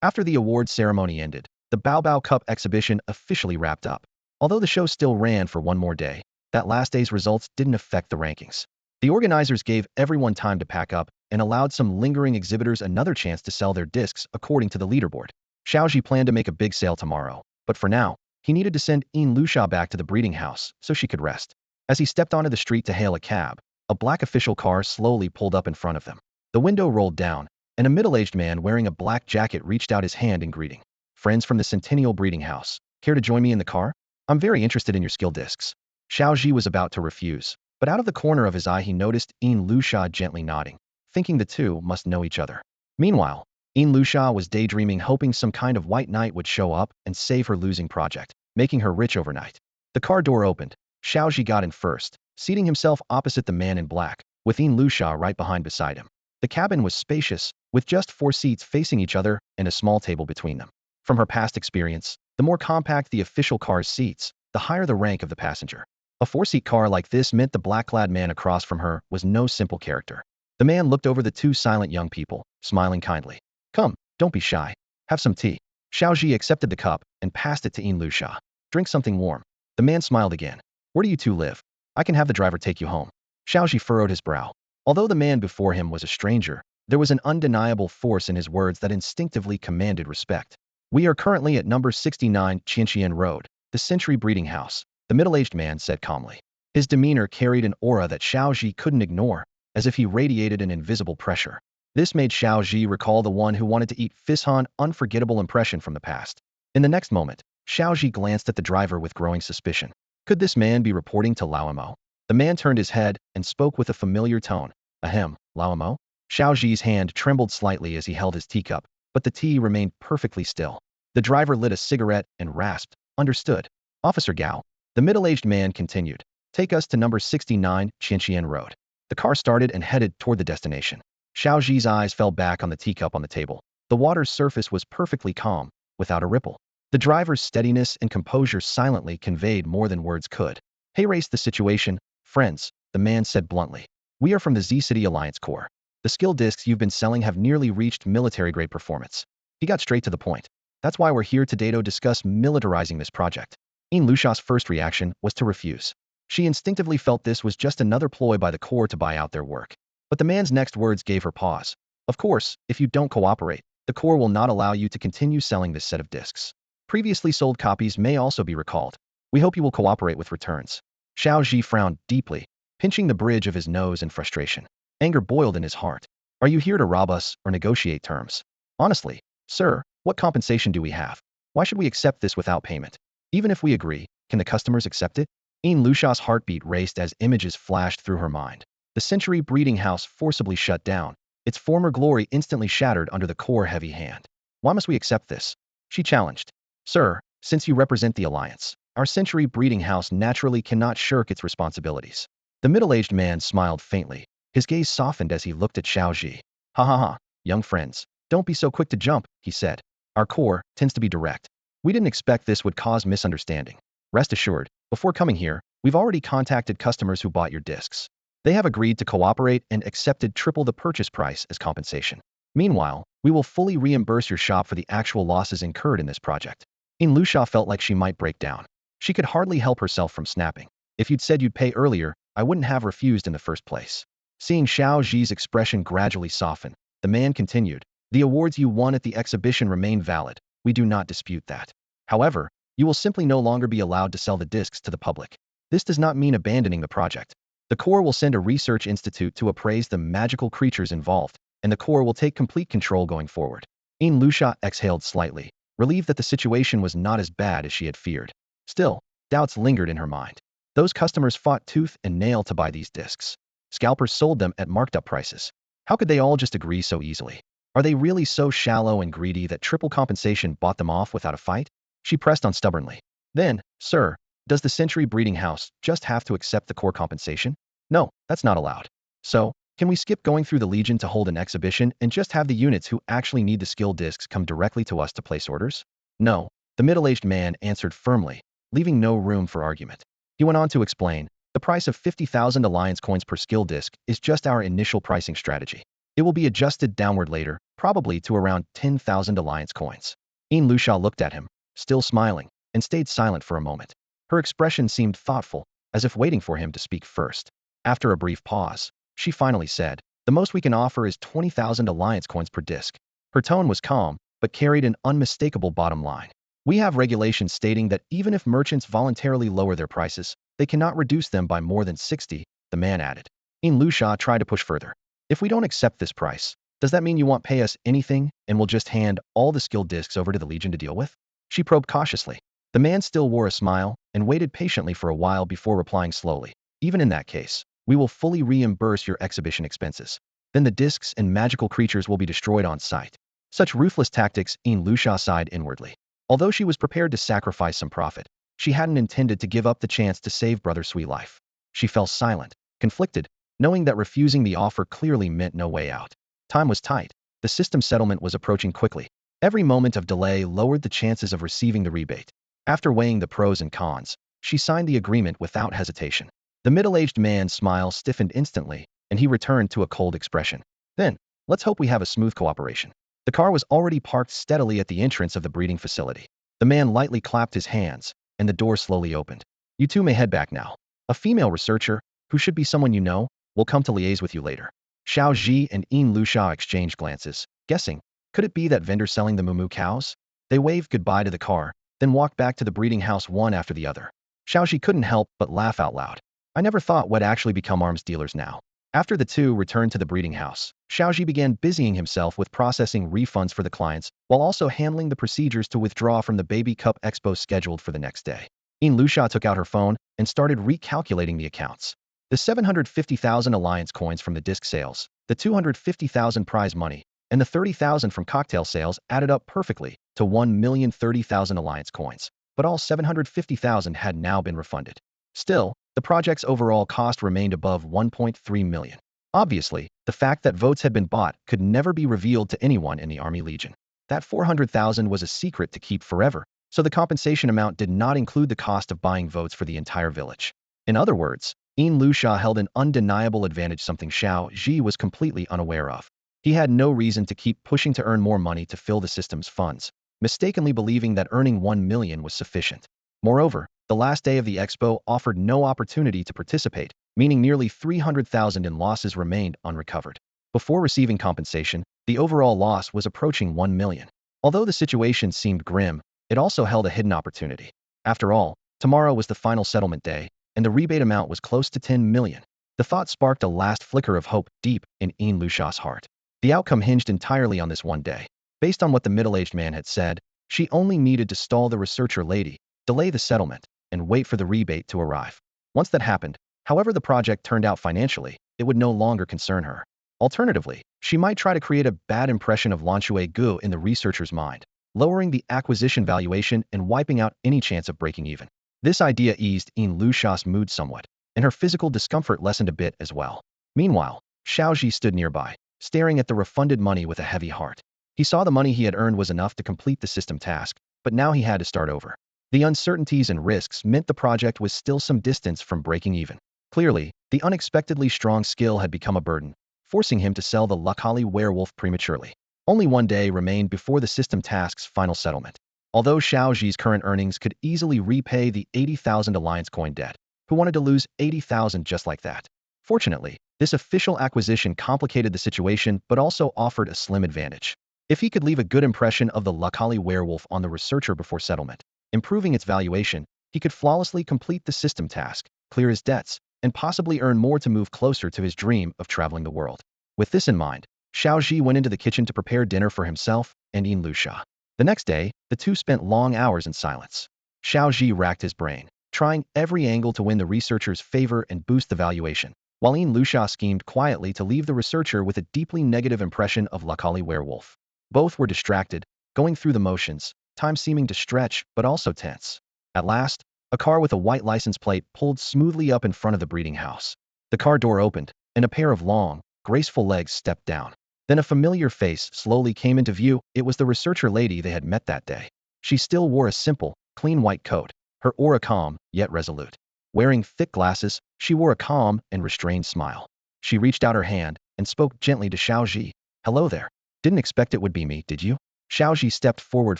After the award ceremony ended, the Bao Cup exhibition officially wrapped up. Although the show still ran for one more day, that last day's results didn't affect the rankings. The organizers gave everyone time to pack up and allowed some lingering exhibitors another chance to sell their discs according to the leaderboard. Xiao Zhi planned to make a big sale tomorrow, but for now, he needed to send Luxia back to the breeding house so she could rest. As he stepped onto the street to hail a cab, a black official car slowly pulled up in front of them. The window rolled down, and a middle-aged man wearing a black jacket reached out his hand in greeting. "Friends from the Centennial Breeding House, care to join me in the car? I'm very interested in your skill discs." Xiao Zhi was about to refuse, but out of the corner of his eye he noticed Luxia gently nodding, thinking the two must know each other. Meanwhile, Luxia was daydreaming, hoping some kind of white knight would show up and save her losing project, making her rich overnight. The car door opened. Xiao Zhi got in first, seating himself opposite the man in black, with Luxia right beside him. The cabin was spacious, with just 4 seats facing each other and a small table between them. From her past experience, the more compact the official car's seats, the higher the rank of the passenger. A 4-seat car like this meant the black-clad man across from her was no simple character. The man looked over the 2 silent young people, smiling kindly. "Come, don't be shy. Have some tea." Xiao Zhi accepted the cup and passed it to Luxia. "Drink something warm." The man smiled again. "Where do you two live? I can have the driver take you home." Xiao Zhi furrowed his brow. Although the man before him was a stranger, there was an undeniable force in his words that instinctively commanded respect. "We are currently at number 69 Qianqian Road, the Century Breeding House," the middle-aged man said calmly. His demeanor carried an aura that Xiao Zhi couldn't ignore, as if he radiated an invisible pressure. This made Xiao Zhi recall the one who wanted to eat Fishan, unforgettable impression from the past. In the next moment, Xiao Zhi glanced at the driver with growing suspicion. Could this man be reporting to Lao? The man turned his head and spoke with a familiar tone. "Ahem, Lao?" Xiao Zhi's hand trembled slightly as he held his teacup, but the tea remained perfectly still. The driver lit a cigarette and rasped, "Understood. Officer Gao." The middle-aged man continued. "Take us to number 69 Qianqian Road." The car started and headed toward the destination. Xiao Zhi's eyes fell back on the teacup on the table. The water's surface was perfectly calm, without a ripple. The driver's steadiness and composure silently conveyed more than words could. "Hey, race the situation, friends," the man said bluntly. "We are from the Z-City Alliance Corps. The skill discs you've been selling have nearly reached military-grade performance." He got straight to the point. "That's why we're here today to discuss militarizing this project." Luxia's first reaction was to refuse. She instinctively felt this was just another ploy by the Corps to buy out their work. But the man's next words gave her pause. "Of course, if you don't cooperate, the Corps will not allow you to continue selling this set of discs. Previously sold copies may also be recalled. We hope you will cooperate with returns." Xiao Zhi frowned deeply, pinching the bridge of his nose in frustration. Anger boiled in his heart. "Are you here to rob us or negotiate terms? Honestly, sir, what compensation do we have? Why should we accept this without payment? Even if we agree, can the customers accept it?" Luxia's heartbeat raced as images flashed through her mind. The Century Breeding House forcibly shut down, its former glory instantly shattered under the Corps' heavy hand. "Why must we accept this?" she challenged. "Sir, since you represent the Alliance, our Century Breeding House naturally cannot shirk its responsibilities." The middle-aged man smiled faintly. His gaze softened as he looked at Xiao Zhi. "Ha ha ha, young friends, don't be so quick to jump," he said. "Our Corps tends to be direct. We didn't expect this would cause misunderstanding. Rest assured, before coming here, we've already contacted customers who bought your discs. They have agreed to cooperate and accepted triple the purchase price as compensation. Meanwhile, we will fully reimburse your shop for the actual losses incurred in this project." Luxia felt like she might break down. She could hardly help herself from snapping. If you'd said you'd pay earlier, I wouldn't have refused in the first place. Seeing Xiao Zhi's expression gradually soften, the man continued, the awards you won at the exhibition remain valid. We do not dispute that. However, you will simply no longer be allowed to sell the discs to the public. This does not mean abandoning the project. The Corps will send a research institute to appraise the magical creatures involved, and the Corps will take complete control going forward. Lusha exhaled slightly, relieved that the situation was not as bad as she had feared. Still, doubts lingered in her mind. Those customers fought tooth and nail to buy these discs. Scalpers sold them at marked up prices. How could they all just agree so easily? Are they really so shallow and greedy that triple compensation bought them off without a fight? She pressed on stubbornly. Then, sir, does the Century Breeding House just have to accept the core compensation? No, that's not allowed. So, can we skip going through the Legion to hold an exhibition and just have the units who actually need the skill discs come directly to us to place orders? No, the middle-aged man answered firmly, leaving no room for argument. He went on to explain, the price of 50,000 Alliance coins per skill disc is just our initial pricing strategy. It will be adjusted downward later, probably to around 10,000 Alliance coins. Lusha looked at him, still smiling, and stayed silent for a moment. Her expression seemed thoughtful, as if waiting for him to speak first. After a brief pause, she finally said, the most we can offer is 20,000 Alliance coins per disc. Her tone was calm, but carried an unmistakable bottom line. We have regulations stating that even if merchants voluntarily lower their prices, they cannot reduce them by more than 60, the man added. Lusha tried to push further. If we don't accept this price, does that mean you won't pay us anything and will just hand all the skill discs over to the Legion to deal with? She probed cautiously. The man still wore a smile and waited patiently for a while before replying slowly. Even in that case, we will fully reimburse your exhibition expenses. Then the discs and magical creatures will be destroyed on sight. Such ruthless tactics, Lusha sighed inwardly. Although she was prepared to sacrifice some profit, she hadn't intended to give up the chance to save Brother Sweet Life. She fell silent, conflicted, knowing that refusing the offer clearly meant no way out. Time was tight. The system settlement was approaching quickly. Every moment of delay lowered the chances of receiving the rebate. After weighing the pros and cons, she signed the agreement without hesitation. The middle-aged man's smile stiffened instantly, and he returned to a cold expression. Then, let's hope we have a smooth cooperation. The car was already parked steadily at the entrance of the breeding facility. The man lightly clapped his hands, and the door slowly opened. You two may head back now. A female researcher, who should be someone you know, will come to liaise with you later. Xiao Zhi and Lusha exchanged glances, guessing, could it be that vendor selling the Moo Moo Cows? They waved goodbye to the car, then walked back to the breeding house one after the other. Xiao Zhi couldn't help but laugh out loud. I never thought we'd actually become arms dealers now. After the two returned to the breeding house, Xiao Zhi began busying himself with processing refunds for the clients, while also handling the procedures to withdraw from the Baby Cup Expo scheduled for the next day. Lusha took out her phone and started recalculating the accounts. The 750,000 Alliance coins from the disc sales, the 250,000 prize money, and the 30,000 from cocktail sales added up perfectly to 1,030,000 Alliance coins, but all 750,000 had now been refunded. Still, the project's overall cost remained above 1.3 million. Obviously, the fact that votes had been bought could never be revealed to anyone in the Army Legion. That 400,000 was a secret to keep forever, so the compensation amount did not include the cost of buying votes for the entire village. In other words, Lusha held an undeniable advantage, something Xiao Zhi was completely unaware of. He had no reason to keep pushing to earn more money to fill the system's funds, mistakenly believing that earning 1 million was sufficient. Moreover, the last day of the expo offered no opportunity to participate, meaning nearly 300,000 in losses remained unrecovered. Before receiving compensation, the overall loss was approaching 1 million. Although the situation seemed grim, it also held a hidden opportunity. After all, tomorrow was the final settlement day, and the rebate amount was close to 10 million. The thought sparked a last flicker of hope deep in Lusha's heart. The outcome hinged entirely on this one day. Based on what the middle-aged man had said, she only needed to stall the researcher lady, delay the settlement, and wait for the rebate to arrive. Once that happened, however the project turned out financially, it would no longer concern her. Alternatively, she might try to create a bad impression of Lanshui Gu in the researcher's mind, lowering the acquisition valuation and wiping out any chance of breaking even. This idea eased Lusha's mood somewhat, and her physical discomfort lessened a bit as well. Meanwhile, Xiao Zhi stood nearby, staring at the refunded money with a heavy heart. He saw the money he had earned was enough to complete the system task, but now he had to start over. The uncertainties and risks meant the project was still some distance from breaking even. Clearly, the unexpectedly strong skill had become a burden, forcing him to sell the Luckali werewolf prematurely. Only one day remained before the system task's final settlement. Although Xiao Zhi's current earnings could easily repay the 80,000 Alliance coin debt, who wanted to lose 80,000 just like that. Fortunately, this official acquisition complicated the situation but also offered a slim advantage. If he could leave a good impression of the Lakali werewolf on the researcher before settlement, improving its valuation, he could flawlessly complete the system task, clear his debts, and possibly earn more to move closer to his dream of traveling the world. With this in mind, Xiao Zhi went into the kitchen to prepare dinner for himself and Yin Lusha. The next day, the two spent long hours in silence. Xiao Zhi racked his brain, trying every angle to win the researcher's favor and boost the valuation, while Yin Lusha schemed quietly to leave the researcher with a deeply negative impression of Lakali werewolf. Both were distracted, going through the motions, time seeming to stretch but also tense. At last, a car with a white license plate pulled smoothly up in front of the breeding house. The car door opened, and a pair of long, graceful legs stepped down. Then a familiar face slowly came into view. It was the researcher lady they had met that day. She still wore a simple, clean white coat, her aura calm, yet resolute. Wearing thick glasses, she wore a calm and restrained smile. She reached out her hand and spoke gently to Xiao Zhi. "Hello there. Didn't expect it would be me, did you?" Xiao Zhi stepped forward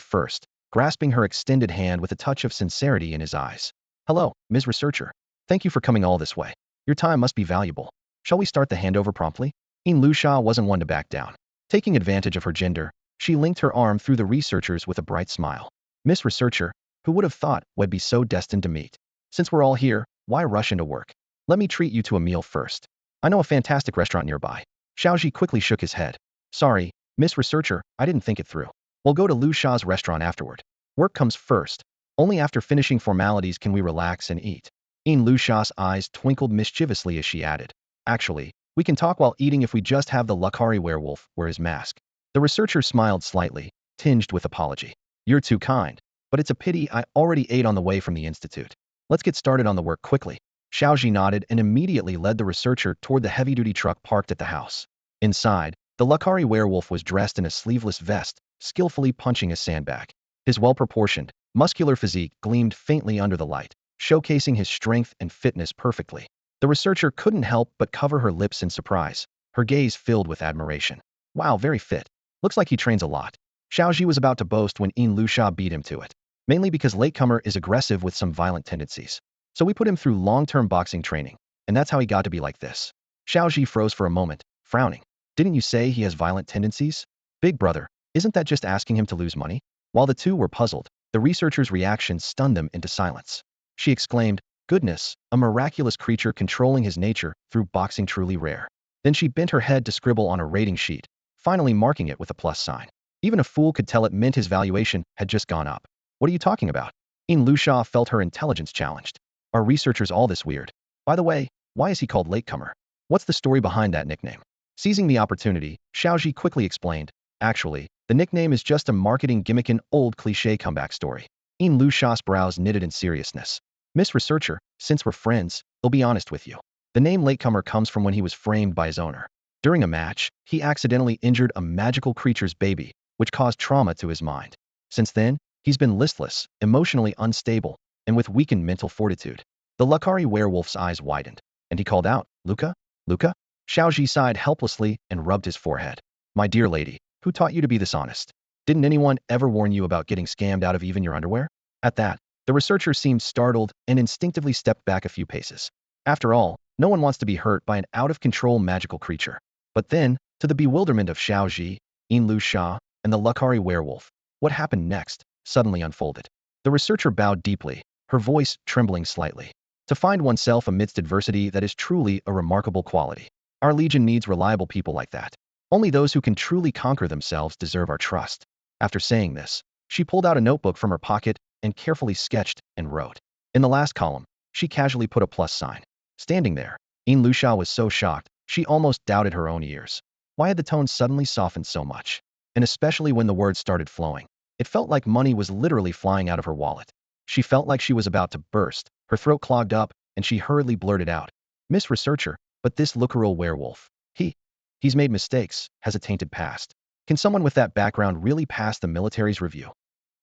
first, grasping her extended hand with a touch of sincerity in his eyes. "Hello, Ms. Researcher. Thank you for coming all this way. Your time must be valuable. Shall we start the handover promptly?" Yin Lusha wasn't one to back down. Taking advantage of her gender, she linked her arm through the researcher's with a bright smile. "Miss Researcher, who would have thought we'd be so destined to meet? Since we're all here, why rush into work? Let me treat you to a meal first. I know a fantastic restaurant nearby." Xiao Zhi quickly shook his head. "Sorry, Miss Researcher, I didn't think it through. We'll go to Lusha's restaurant afterward. Work comes first. Only after finishing formalities can we relax and eat." Yin Lusha's eyes twinkled mischievously as she added, "Actually, we can talk while eating if we just have the Lakari werewolf wear his mask." The researcher smiled slightly, tinged with apology. "You're too kind, but it's a pity I already ate on the way from the institute. Let's get started on the work quickly." Xiao Zhi nodded and immediately led the researcher toward the heavy-duty truck parked at the house. Inside, the Lakari werewolf was dressed in a sleeveless vest, skillfully punching a sandbag. His well-proportioned, muscular physique gleamed faintly under the light, showcasing his strength and fitness perfectly. The researcher couldn't help but cover her lips in surprise, her gaze filled with admiration. "Wow, very fit. Looks like he trains a lot." Xiao Zhi was about to boast when Yin Lusha beat him to it. "Mainly because latecomer is aggressive with some violent tendencies. So we put him through long-term boxing training, and that's how he got to be like this." Xiao Zhi froze for a moment, frowning. "Didn't you say he has violent tendencies? Big brother, isn't that just asking him to lose money?" While the two were puzzled, the researcher's reaction stunned them into silence. She exclaimed, "Goodness, a miraculous creature controlling his nature through boxing, truly rare." Then she bent her head to scribble on a rating sheet, finally marking it with a plus sign. Even a fool could tell it meant his valuation had just gone up. "What are you talking about?" Yin Lusha felt her intelligence challenged. "Are researchers all this weird? By the way, why is he called latecomer? What's the story behind that nickname?" Seizing the opportunity, Xiao Zhi quickly explained, "Actually, the nickname is just a marketing gimmick, an old cliché comeback story." Yin Lusha's brows knitted in seriousness. "Miss Researcher, since we're friends, I'll be honest with you. The name latecomer comes from when he was framed by his owner. During a match, he accidentally injured a magical creature's baby, which caused trauma to his mind. Since then, he's been listless, emotionally unstable, and with weakened mental fortitude." The Lakari werewolf's eyes widened, and he called out, "Luca? Luca?" Xiao Zhi sighed helplessly and rubbed his forehead. "My dear lady, who taught you to be this honest? Didn't anyone ever warn you about getting scammed out of even your underwear?" At that, the researcher seemed startled and instinctively stepped back a few paces. After all, no one wants to be hurt by an out-of-control magical creature. But then, to the bewilderment of Xiao Zhi, Yin Lusha, and the Lakari werewolf, what happened next suddenly unfolded. The researcher bowed deeply, her voice trembling slightly. "To find oneself amidst adversity, that is truly a remarkable quality. Our legion needs reliable people like that. Only those who can truly conquer themselves deserve our trust." After saying this, she pulled out a notebook from her pocket and carefully sketched and wrote. In the last column, she casually put a plus sign. Standing there, Yin Lusha was so shocked, she almost doubted her own ears. Why had the tone suddenly softened so much? And especially when the words started flowing. It felt like money was literally flying out of her wallet. She felt like she was about to burst, her throat clogged up, and she hurriedly blurted out, "Miss Researcher, but this lookeril werewolf, he's made mistakes, has a tainted past. Can someone with that background really pass the military's review?"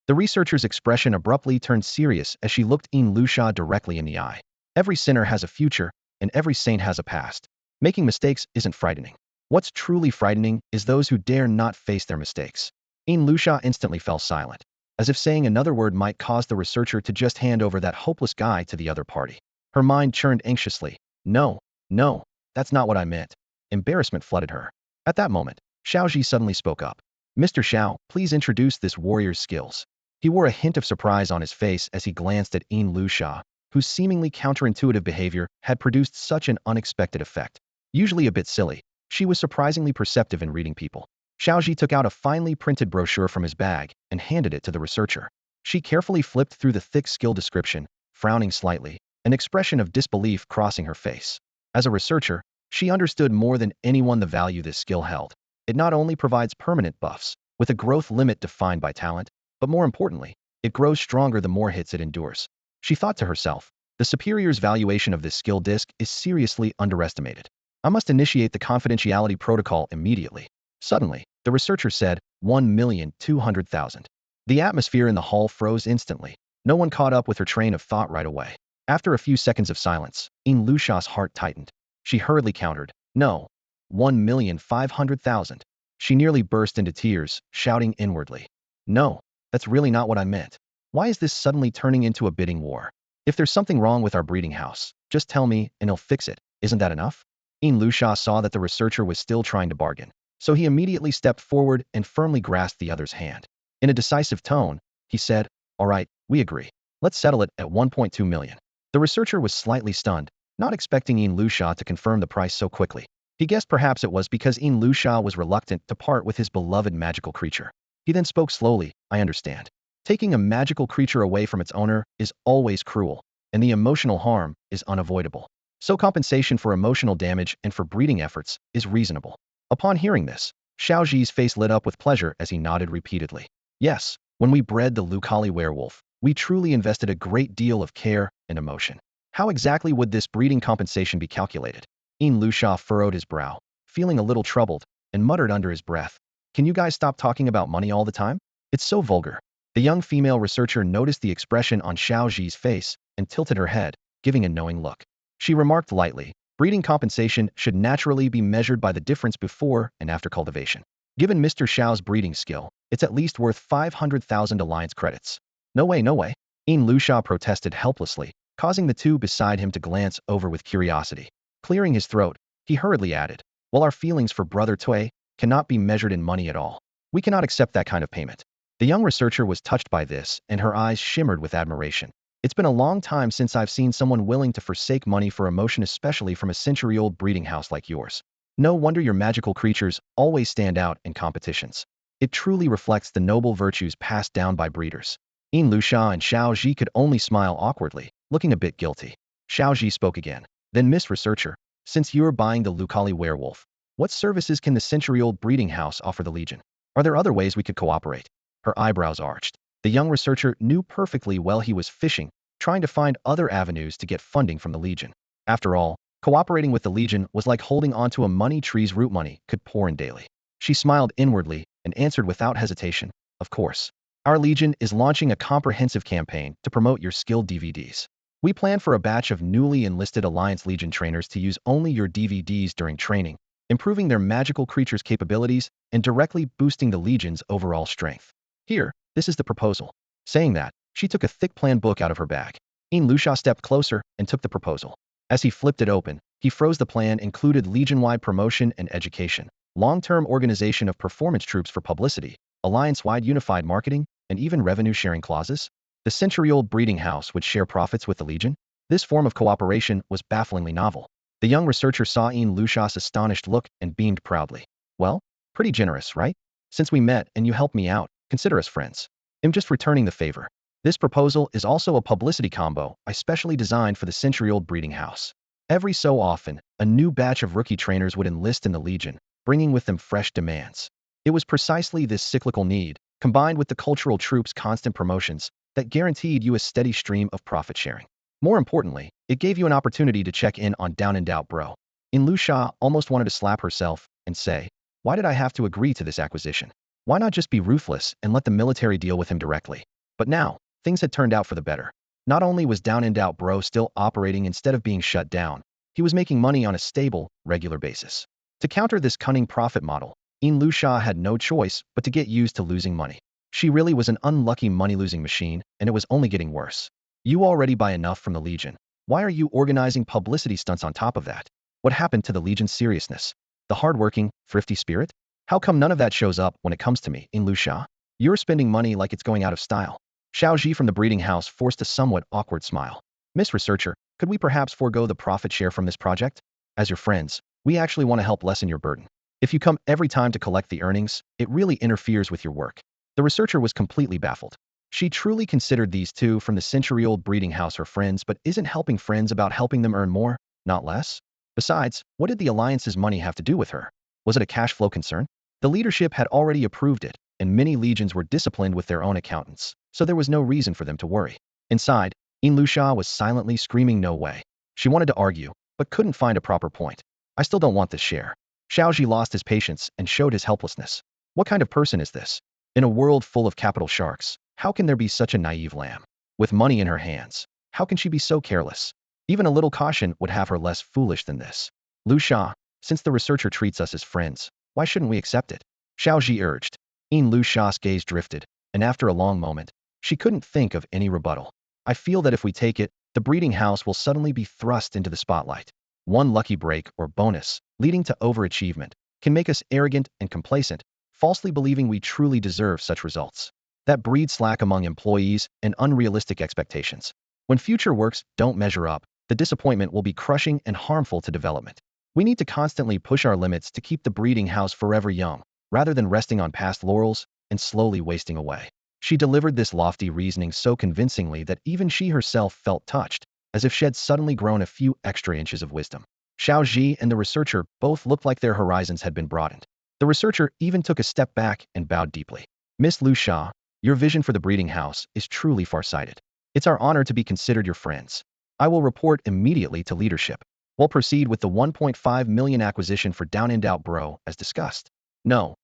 The researcher's expression abruptly turned serious as she looked Yin Lusha directly in the eye. "Every sinner has a future, and every saint has a past. Making mistakes isn't frightening. What's truly frightening is those who dare not face their mistakes." Yin Lusha instantly fell silent, as if saying another word might cause the researcher to just hand over that hopeless guy to the other party. Her mind churned anxiously. No, no, that's not what I meant. Embarrassment flooded her. At that moment, Xiao Zhi suddenly spoke up. Mr. Xiao, please introduce this warrior's skills. He wore a hint of surprise on his face as he glanced at Yin Lusha, whose seemingly counterintuitive behavior had produced such an unexpected effect. Usually a bit silly, she was surprisingly perceptive in reading people. Xiao Zhi took out a finely printed brochure from his bag and handed it to the researcher. She carefully flipped through the thick skill description, frowning slightly, an expression of disbelief crossing her face. As a researcher, she understood more than anyone the value this skill held. It not only provides permanent buffs, with a growth limit defined by talent, but more importantly, it grows stronger the more hits it endures. She thought to herself, the superior's valuation of this skill disc is seriously underestimated. I must initiate the confidentiality protocol immediately. Suddenly, the researcher said, 1,200,000. The atmosphere in the hall froze instantly. No one caught up with her train of thought right away. After a few seconds of silence, Yin Lusha's heart tightened. She hurriedly countered, no, 1,500,000. She nearly burst into tears, shouting inwardly, no, that's really not what I meant. Why is this suddenly turning into a bidding war? If there's something wrong with our breeding house, just tell me and I'll fix it. Isn't that enough? Yin Lusha saw that the researcher was still trying to bargain, so he immediately stepped forward and firmly grasped the other's hand. In a decisive tone, he said, all right, we agree. Let's settle it at 1.2 million. The researcher was slightly stunned, not expecting Yin Lusha to confirm the price so quickly. He guessed perhaps it was because Yin Lusha was reluctant to part with his beloved magical creature. He then spoke slowly, I understand. Taking a magical creature away from its owner is always cruel, and the emotional harm is unavoidable. So compensation for emotional damage and for breeding efforts is reasonable. Upon hearing this, Xiao Zhi's face lit up with pleasure as he nodded repeatedly. Yes, when we bred the Lucali werewolf, we truly invested a great deal of care and emotion. How exactly would this breeding compensation be calculated? Yin Lusha furrowed his brow, feeling a little troubled, and muttered under his breath, can you guys stop talking about money all the time? It's so vulgar. The young female researcher noticed the expression on Xiao Zhi's face and tilted her head, giving a knowing look. She remarked lightly, breeding compensation should naturally be measured by the difference before and after cultivation. Given Mr. Xiao's breeding skill, it's at least worth 500,000 alliance credits. No way, no way. Yin Lusha protested helplessly, causing the two beside him to glance over with curiosity. Clearing his throat, he hurriedly added, while our feelings for Brother Tui cannot be measured in money at all, we cannot accept that kind of payment. The young researcher was touched by this, and her eyes shimmered with admiration. It's been a long time since I've seen someone willing to forsake money for emotion, especially from a century-old breeding house like yours. No wonder your magical creatures always stand out in competitions. It truly reflects the noble virtues passed down by breeders. Yin Lusha and Xiao Zhi could only smile awkwardly, looking a bit guilty. Xiao Zhi spoke again. Then, Miss Researcher, since you're buying the Lucali werewolf, what services can the century-old breeding house offer the Legion? Are there other ways we could cooperate? Her eyebrows arched. The young researcher knew perfectly well he was fishing, trying to find other avenues to get funding from the Legion. After all, cooperating with the Legion was like holding onto a money tree's root money could pour in daily. She smiled inwardly and answered without hesitation, of course. Our Legion is launching a comprehensive campaign to promote your skill DVDs. We plan for a batch of newly enlisted Alliance Legion trainers to use only your DVDs during training, improving their magical creatures' capabilities and directly boosting the Legion's overall strength. Here, this is the proposal. Saying that, she took a thick plan book out of her bag. Yin Lusha stepped closer and took the proposal. As he flipped it open, he froze. The plan included Legion-wide promotion and education, long-term organization of performance troops for publicity, Alliance-wide unified marketing, and even revenue-sharing clauses. The century-old breeding house would share profits with the Legion. This form of cooperation was bafflingly novel. The young researcher saw Yin Lusha's astonished look and beamed proudly. Well, pretty generous, right? Since we met and you helped me out, consider us friends. I'm just returning the favor. This proposal is also a publicity combo I specially designed for the century-old breeding house. Every so often, a new batch of rookie trainers would enlist in the Legion, bringing with them fresh demands. It was precisely this cyclical need, combined with the cultural troops' constant promotions, that guaranteed you a steady stream of profit sharing. More importantly, it gave you an opportunity to check in on Down and Out Bro. Yin Lusha almost wanted to slap herself and say, why did I have to agree to this acquisition? Why not just be ruthless and let the military deal with him directly? But now, things had turned out for the better. Not only was Down and Out Bro still operating instead of being shut down, he was making money on a stable, regular basis. To counter this cunning profit model, Yin Lusha had no choice but to get used to losing money. She really was an unlucky money-losing machine, and it was only getting worse. You already buy enough from the Legion. Why are you organizing publicity stunts on top of that? What happened to the Legion's seriousness? The hardworking, thrifty spirit? How come none of that shows up when it comes to me, in Luxia? You're spending money like it's going out of style. Xiao Zhi from the breeding house forced a somewhat awkward smile. Miss Researcher, could we perhaps forego the profit share from this project? As your friends, we actually want to help lessen your burden. If you come every time to collect the earnings, it really interferes with your work. The researcher was completely baffled. She truly considered these two from the century-old breeding house her friends, but isn't helping friends about helping them earn more, not less? Besides, what did the alliance's money have to do with her? Was it a cash flow concern? The leadership had already approved it, and many legions were disciplined with their own accountants, so there was no reason for them to worry. Inside, Luxia was silently screaming no way. She wanted to argue, but couldn't find a proper point. I still don't want this share. Xiao Zhi lost his patience and showed his helplessness. What kind of person is this? In a world full of capital sharks, how can there be such a naive lamb? With money in her hands, how can she be so careless? Even a little caution would have her less foolish than this. Luxia, since the researcher treats us as friends, why shouldn't we accept it? Xiao Zhi urged. Luxia's gaze drifted, and after a long moment, she couldn't think of any rebuttal. I feel that if we take it, the breeding house will suddenly be thrust into the spotlight. One lucky break or bonus, leading to overachievement, can make us arrogant and complacent, falsely believing we truly deserve such results. That breeds slack among employees and unrealistic expectations. When future works don't measure up, the disappointment will be crushing and harmful to development. We need to constantly push our limits to keep the breeding house forever young, rather than resting on past laurels and slowly wasting away. She delivered this lofty reasoning so convincingly that even she herself felt touched, as if she had suddenly grown a few extra inches of wisdom. Xiao Zhi and the researcher both looked like their horizons had been broadened. The researcher even took a step back and bowed deeply. Miss Luxia, your vision for the breeding house is truly farsighted. It's our honor to be considered your friends. I will report immediately to leadership. We'll proceed with the 1.5 million acquisition for Down and Out Bro, as discussed. No,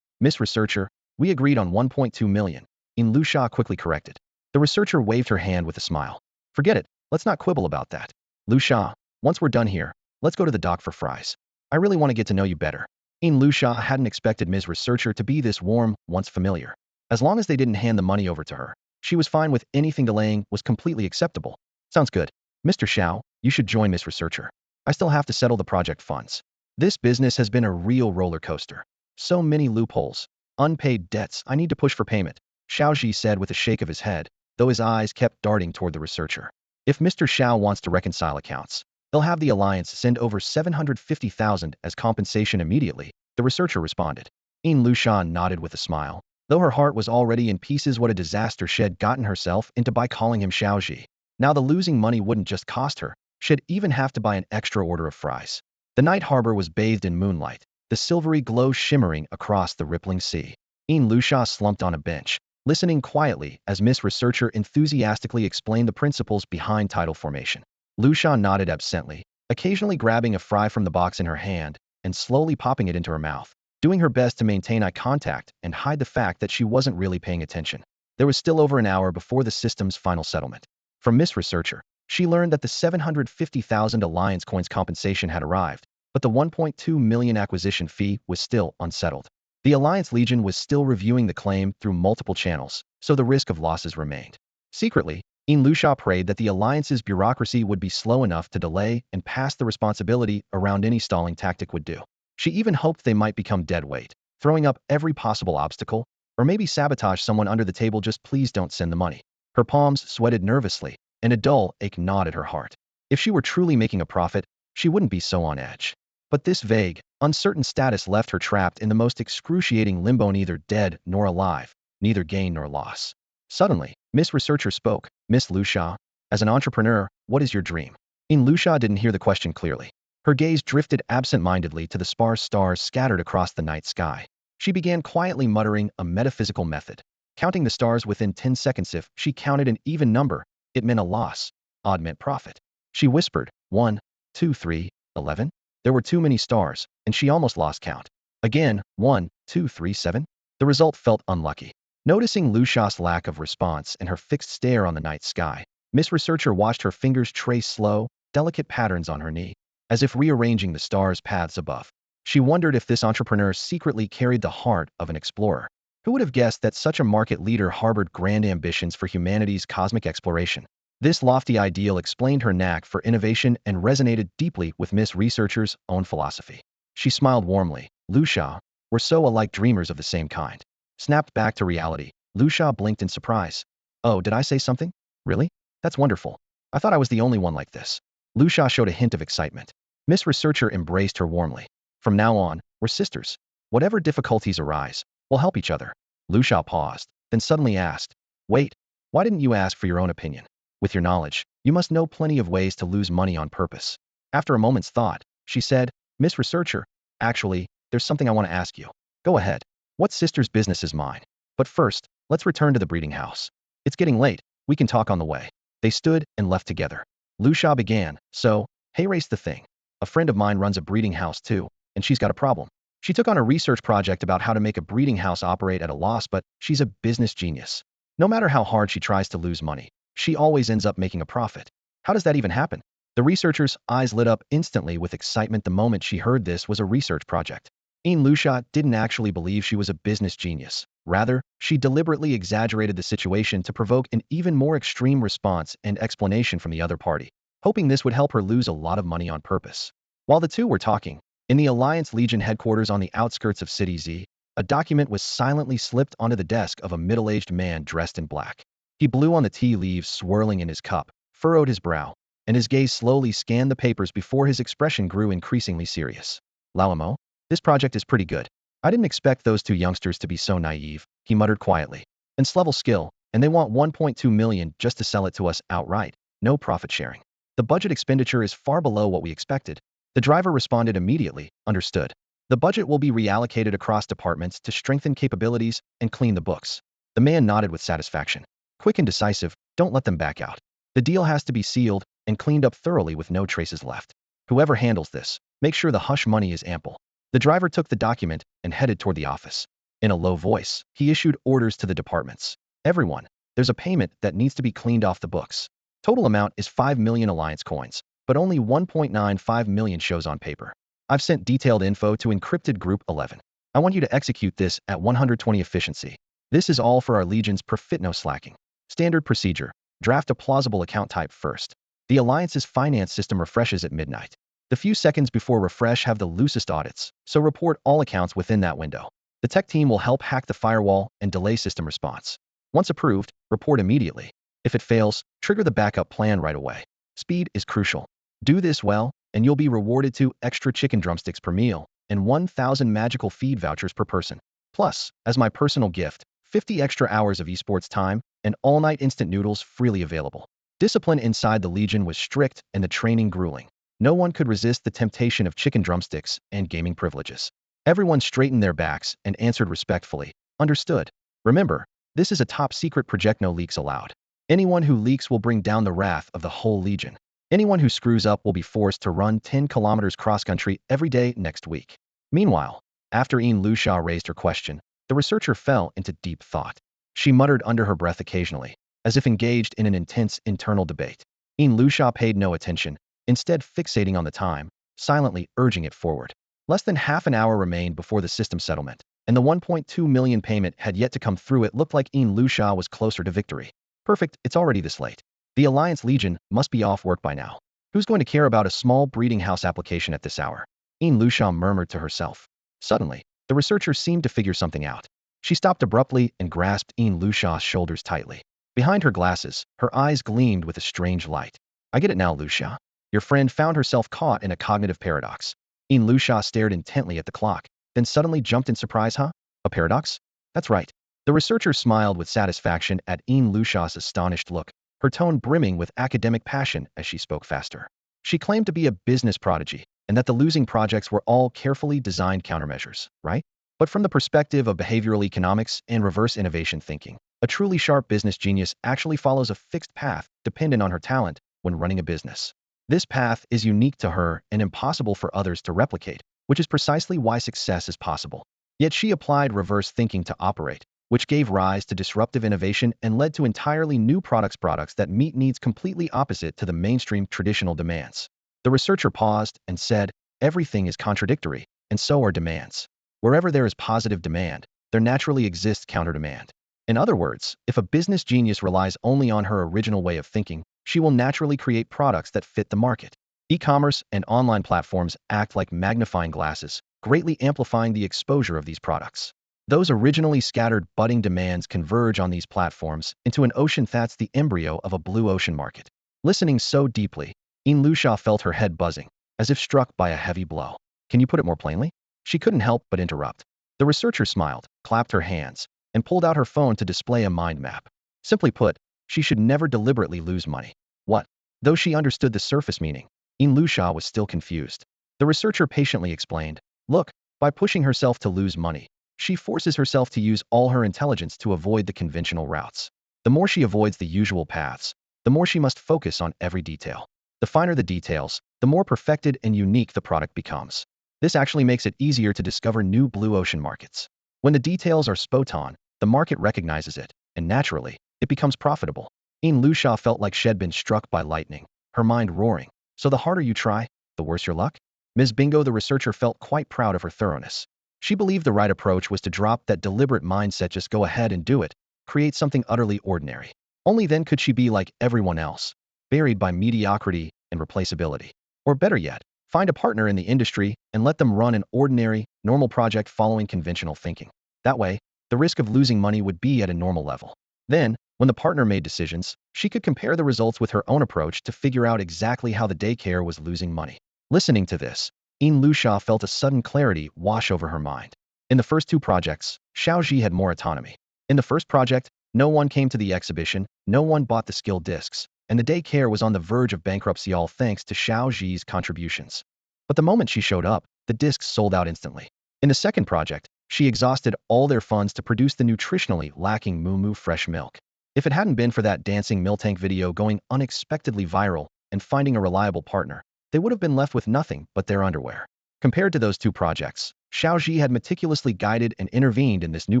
Miss Researcher, we agreed on 1.2 million. Luxia quickly corrected. The researcher waved her hand with a smile. Forget it, let's not quibble about that. Luxia, once we're done here, let's go to the dock for fries. I really want to get to know you better. Luxia hadn't expected Ms. Researcher to be this warm, once familiar. As long as they didn't hand the money over to her, she was fine with anything delaying was completely acceptable. Sounds good. Mr. Xiao, you should join Ms. Researcher. I still have to settle the project funds. This business has been a real roller coaster. So many loopholes. Unpaid debts I need to push for payment, Xiao Zhi said with a shake of his head, though his eyes kept darting toward the researcher. If Mr. Xiao wants to reconcile accounts, he'll have the alliance send over 750,000 as compensation immediately, the researcher responded. Luxia nodded with a smile, though her heart was already in pieces. What a disaster she'd gotten herself into by calling him Xiao Zhi. Now the losing money wouldn't just cost her, she'd even have to buy an extra order of fries. The night harbor was bathed in moonlight, the silvery glow shimmering across the rippling sea. Luxia slumped on a bench, listening quietly as Miss Researcher enthusiastically explained the principles behind tidal formation. Luxia nodded absently, occasionally grabbing a fry from the box in her hand and slowly popping it into her mouth, doing her best to maintain eye contact and hide the fact that she wasn't really paying attention. There was still over an hour before the system's final settlement. From Miss Researcher, she learned that the 750,000 Alliance coins compensation had arrived, but the 1.2 million acquisition fee was still unsettled. The Alliance Legion was still reviewing the claim through multiple channels, so the risk of losses remained. Secretly, Luxia prayed that the Alliance's bureaucracy would be slow enough to delay and pass the responsibility around any stalling tactic would do. She even hoped they might become dead weight, throwing up every possible obstacle, or maybe sabotage someone under the table. Just please don't send the money. Her palms sweated nervously, and a dull ache gnawed at her heart. If she were truly making a profit, she wouldn't be so on edge. But this vague, uncertain status left her trapped in the most excruciating limbo, neither dead nor alive, neither gain nor loss. Suddenly, Miss Researcher spoke. Miss Luxia, as an entrepreneur, what is your dream? Luxia didn't hear the question clearly. Her gaze drifted absent-mindedly to the sparse stars scattered across the night sky. She began quietly muttering a metaphysical method, counting the stars within 10 seconds. If she counted an even number, it meant a loss. Odd meant profit. She whispered, 1, 2, 3, 11. There were too many stars, and she almost lost count. Again, 1, 2, 3, 7. The result felt unlucky. Noticing Luxia's lack of response and her fixed stare on the night sky, Miss Researcher watched her fingers trace slow, delicate patterns on her knee, as if rearranging the stars' paths above. She wondered if this entrepreneur secretly carried the heart of an explorer. Who would have guessed that such a market leader harbored grand ambitions for humanity's cosmic exploration? This lofty ideal explained her knack for innovation and resonated deeply with Miss Researcher's own philosophy. She smiled warmly. Lu Xia, we're so alike, dreamers of the same kind. Snapped back to reality. Lu Xia blinked in surprise. Oh, did I say something? Really? That's wonderful. I thought I was the only one like this. Lu Xia showed a hint of excitement. Miss Researcher embraced her warmly. From now on, we're sisters. Whatever difficulties arise, we'll help each other. Lu Xia paused, then suddenly asked, wait, why didn't you ask for your own opinion? With your knowledge, you must know plenty of ways to lose money on purpose. After a moment's thought, she said, Miss Researcher, actually, there's something I want to ask you. Go ahead. What sister's business is mine? But first, let's return to the breeding house. It's getting late. We can talk on the way. They stood and left together. Lu Xia began, so, hey, race the thing. A friend of mine runs a breeding house too, and she's got a problem. She took on a research project about how to make a breeding house operate at a loss, but she's a business genius. No matter how hard she tries to lose money, she always ends up making a profit. How does that even happen? The researcher's eyes lit up instantly with excitement the moment she heard this was a research project. Lu Xia didn't actually believe she was a business genius. Rather, she deliberately exaggerated the situation to provoke an even more extreme response and explanation from the other party, hoping this would help her lose a lot of money on purpose. While the two were talking, in the Alliance Legion headquarters on the outskirts of City Z, a document was silently slipped onto the desk of a middle-aged man dressed in black. He blew on the tea leaves swirling in his cup, furrowed his brow, and his gaze slowly scanned the papers before his expression grew increasingly serious. Lalamo, this project is pretty good. I didn't expect those two youngsters to be so naive, he muttered quietly. It's level skill, and they want 1.2 million just to sell it to us outright, no profit sharing. The budget expenditure is far below what we expected. The driver responded immediately, understood. The budget will be reallocated across departments to strengthen capabilities and clean the books. The man nodded with satisfaction. Quick and decisive, don't let them back out. The deal has to be sealed and cleaned up thoroughly with no traces left. Whoever handles this, make sure the hush money is ample. The driver took the document and headed toward the office. In a low voice, he issued orders to the departments. Everyone, there's a payment that needs to be cleaned off the books. Total amount is 5 million Alliance coins, but only 1.95 million shows on paper. I've sent detailed info to encrypted Group 11. I want you to execute this at 120 efficiency. This is all for our Legion's profit, no slacking. Standard procedure. Draft a plausible account type first. The Alliance's finance system refreshes at midnight. The few seconds before refresh have the loosest audits, so report all accounts within that window. The tech team will help hack the firewall and delay system response. Once approved, report immediately. If it fails, trigger the backup plan right away. Speed is crucial. Do this well, and you'll be rewarded 2 extra chicken drumsticks per meal and 1,000 magical feed vouchers per person. Plus, as my personal gift, 50 extra hours of esports time and all-night instant noodles freely available. Discipline inside the Legion was strict and the training grueling. No one could resist the temptation of chicken drumsticks and gaming privileges. Everyone straightened their backs and answered respectfully. Understood. Remember, this is a top-secret project, no leaks allowed. Anyone who leaks will bring down the wrath of the whole Legion. Anyone who screws up will be forced to run 10 kilometers cross-country every day next week. Meanwhile, after Lu Xia raised her question, the researcher fell into deep thought. She muttered under her breath occasionally, as if engaged in an intense internal debate. Lu Xia paid no attention, instead fixating on the time, silently urging it forward. Less than half an hour remained before the system settlement, and the 1.2 million payment had yet to come through. It looked like Lu Xia was closer to victory. Perfect, it's already this late. The Alliance Legion must be off work by now. Who's going to care about a small breeding house application at this hour? Lu Xia murmured to herself. Suddenly, the researcher seemed to figure something out. She stopped abruptly and grasped Lu Xia's shoulders tightly. Behind her glasses, her eyes gleamed with a strange light. I get it now, Lu Xia. Your friend found herself caught in a cognitive paradox. Lu Xia stared intently at the clock, then suddenly jumped in surprise. Huh? A paradox? That's right. The researcher smiled with satisfaction at Lu Xia's astonished look, her tone brimming with academic passion as she spoke faster. She claimed to be a business prodigy, and that the losing projects were all carefully designed countermeasures, right? But from the perspective of behavioral economics and reverse innovation thinking, a truly sharp business genius actually follows a fixed path dependent on her talent when running a business. This path is unique to her and impossible for others to replicate, which is precisely why success is possible. Yet she applied reverse thinking to operate, which gave rise to disruptive innovation and led to entirely new products that meet needs completely opposite to the mainstream traditional demands. The researcher paused and said, everything is contradictory, and so are demands. Wherever there is positive demand, there naturally exists counter-demand. In other words, if a business genius relies only on her original way of thinking, she will naturally create products that fit the market. E-commerce and online platforms act like magnifying glasses, greatly amplifying the exposure of these products. Those originally scattered budding demands converge on these platforms into an ocean that's the embryo of a blue ocean market. Listening so deeply, Lusha felt her head buzzing, as if struck by a heavy blow. Can you put it more plainly? She couldn't help but interrupt. The researcher smiled, clapped her hands, and pulled out her phone to display a mind map. Simply put, she should never deliberately lose money. What? Though she understood the surface meaning, Lusha was still confused. The researcher patiently explained, look, by pushing herself to lose money, she forces herself to use all her intelligence to avoid the conventional routes. The more she avoids the usual paths, the more she must focus on every detail. The finer the details, the more perfected and unique the product becomes. This actually makes it easier to discover new blue ocean markets. When the details are spot on, the market recognizes it, and naturally, it becomes profitable. Lusha felt like she'd been struck by lightning, her mind roaring. So the harder you try, the worse your luck? Ms. Bingo, the researcher, felt quite proud of her thoroughness. She believed the right approach was to drop that deliberate mindset, just go ahead and do it, create something utterly ordinary. Only then could she be like everyone else, buried by mediocrity and replaceability. Or better yet, find a partner in the industry and let them run an ordinary, normal project following conventional thinking. That way, the risk of losing money would be at a normal level. Then, when the partner made decisions, she could compare the results with her own approach to figure out exactly how the daycare was losing money. Listening to this, Lusha felt a sudden clarity wash over her mind. In the first two projects, Xiao Zhi had more autonomy. In the first project, no one came to the exhibition, no one bought the skill discs, and the daycare was on the verge of bankruptcy, all thanks to Xiao Zhi's contributions. But the moment she showed up, the discs sold out instantly. In the second project, she exhausted all their funds to produce the nutritionally lacking Moo Moo fresh milk. If it hadn't been for that dancing milk tank video going unexpectedly viral and finding a reliable partner, they would have been left with nothing but their underwear. Compared to those two projects, Xiao Zhi had meticulously guided and intervened in this new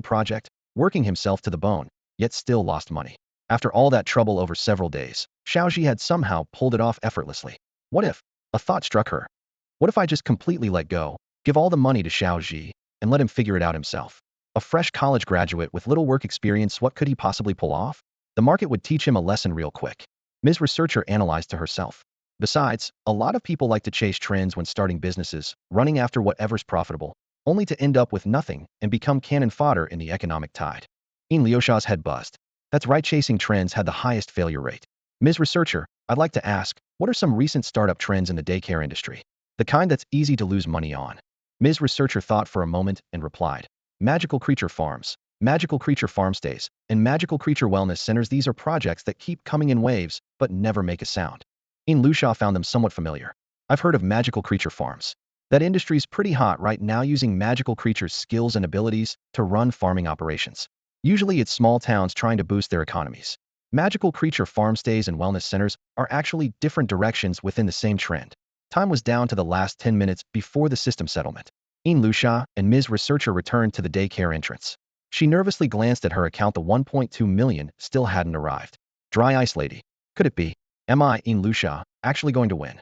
project, working himself to the bone, yet still lost money. After all that trouble over several days, Xiao Zhi had somehow pulled it off effortlessly. What if? A thought struck her. What if I just completely let go, give all the money to Xiao Zhi, and let him figure it out himself? A fresh college graduate with little work experience, what could he possibly pull off? The market would teach him a lesson real quick. Ms. Researcher analyzed to herself. Besides, a lot of people like to chase trends when starting businesses, running after whatever's profitable, only to end up with nothing and become cannon fodder in the economic tide. Lusha's head buzzed. That's right, chasing trends had the highest failure rate. Ms. Researcher, I'd like to ask, what are some recent startup trends in the daycare industry? The kind that's easy to lose money on. Ms. Researcher thought for a moment and replied, magical creature farms, magical creature farm stays, and magical creature wellness centers. These are projects that keep coming in waves, but never make a sound. Lusha found them somewhat familiar. I've heard of magical creature farms. That industry's pretty hot right now, using magical creatures' skills and abilities to run farming operations. Usually it's small towns trying to boost their economies. Magical creature farm stays and wellness centers are actually different directions within the same trend. Time was down to the last 10 minutes before the system settlement. Lusha and Ms. Researcher returned to the daycare entrance. She nervously glanced at her account. The 1.2 million still hadn't arrived. Dry ice lady. Could it be? Am I, Lusha, actually going to win?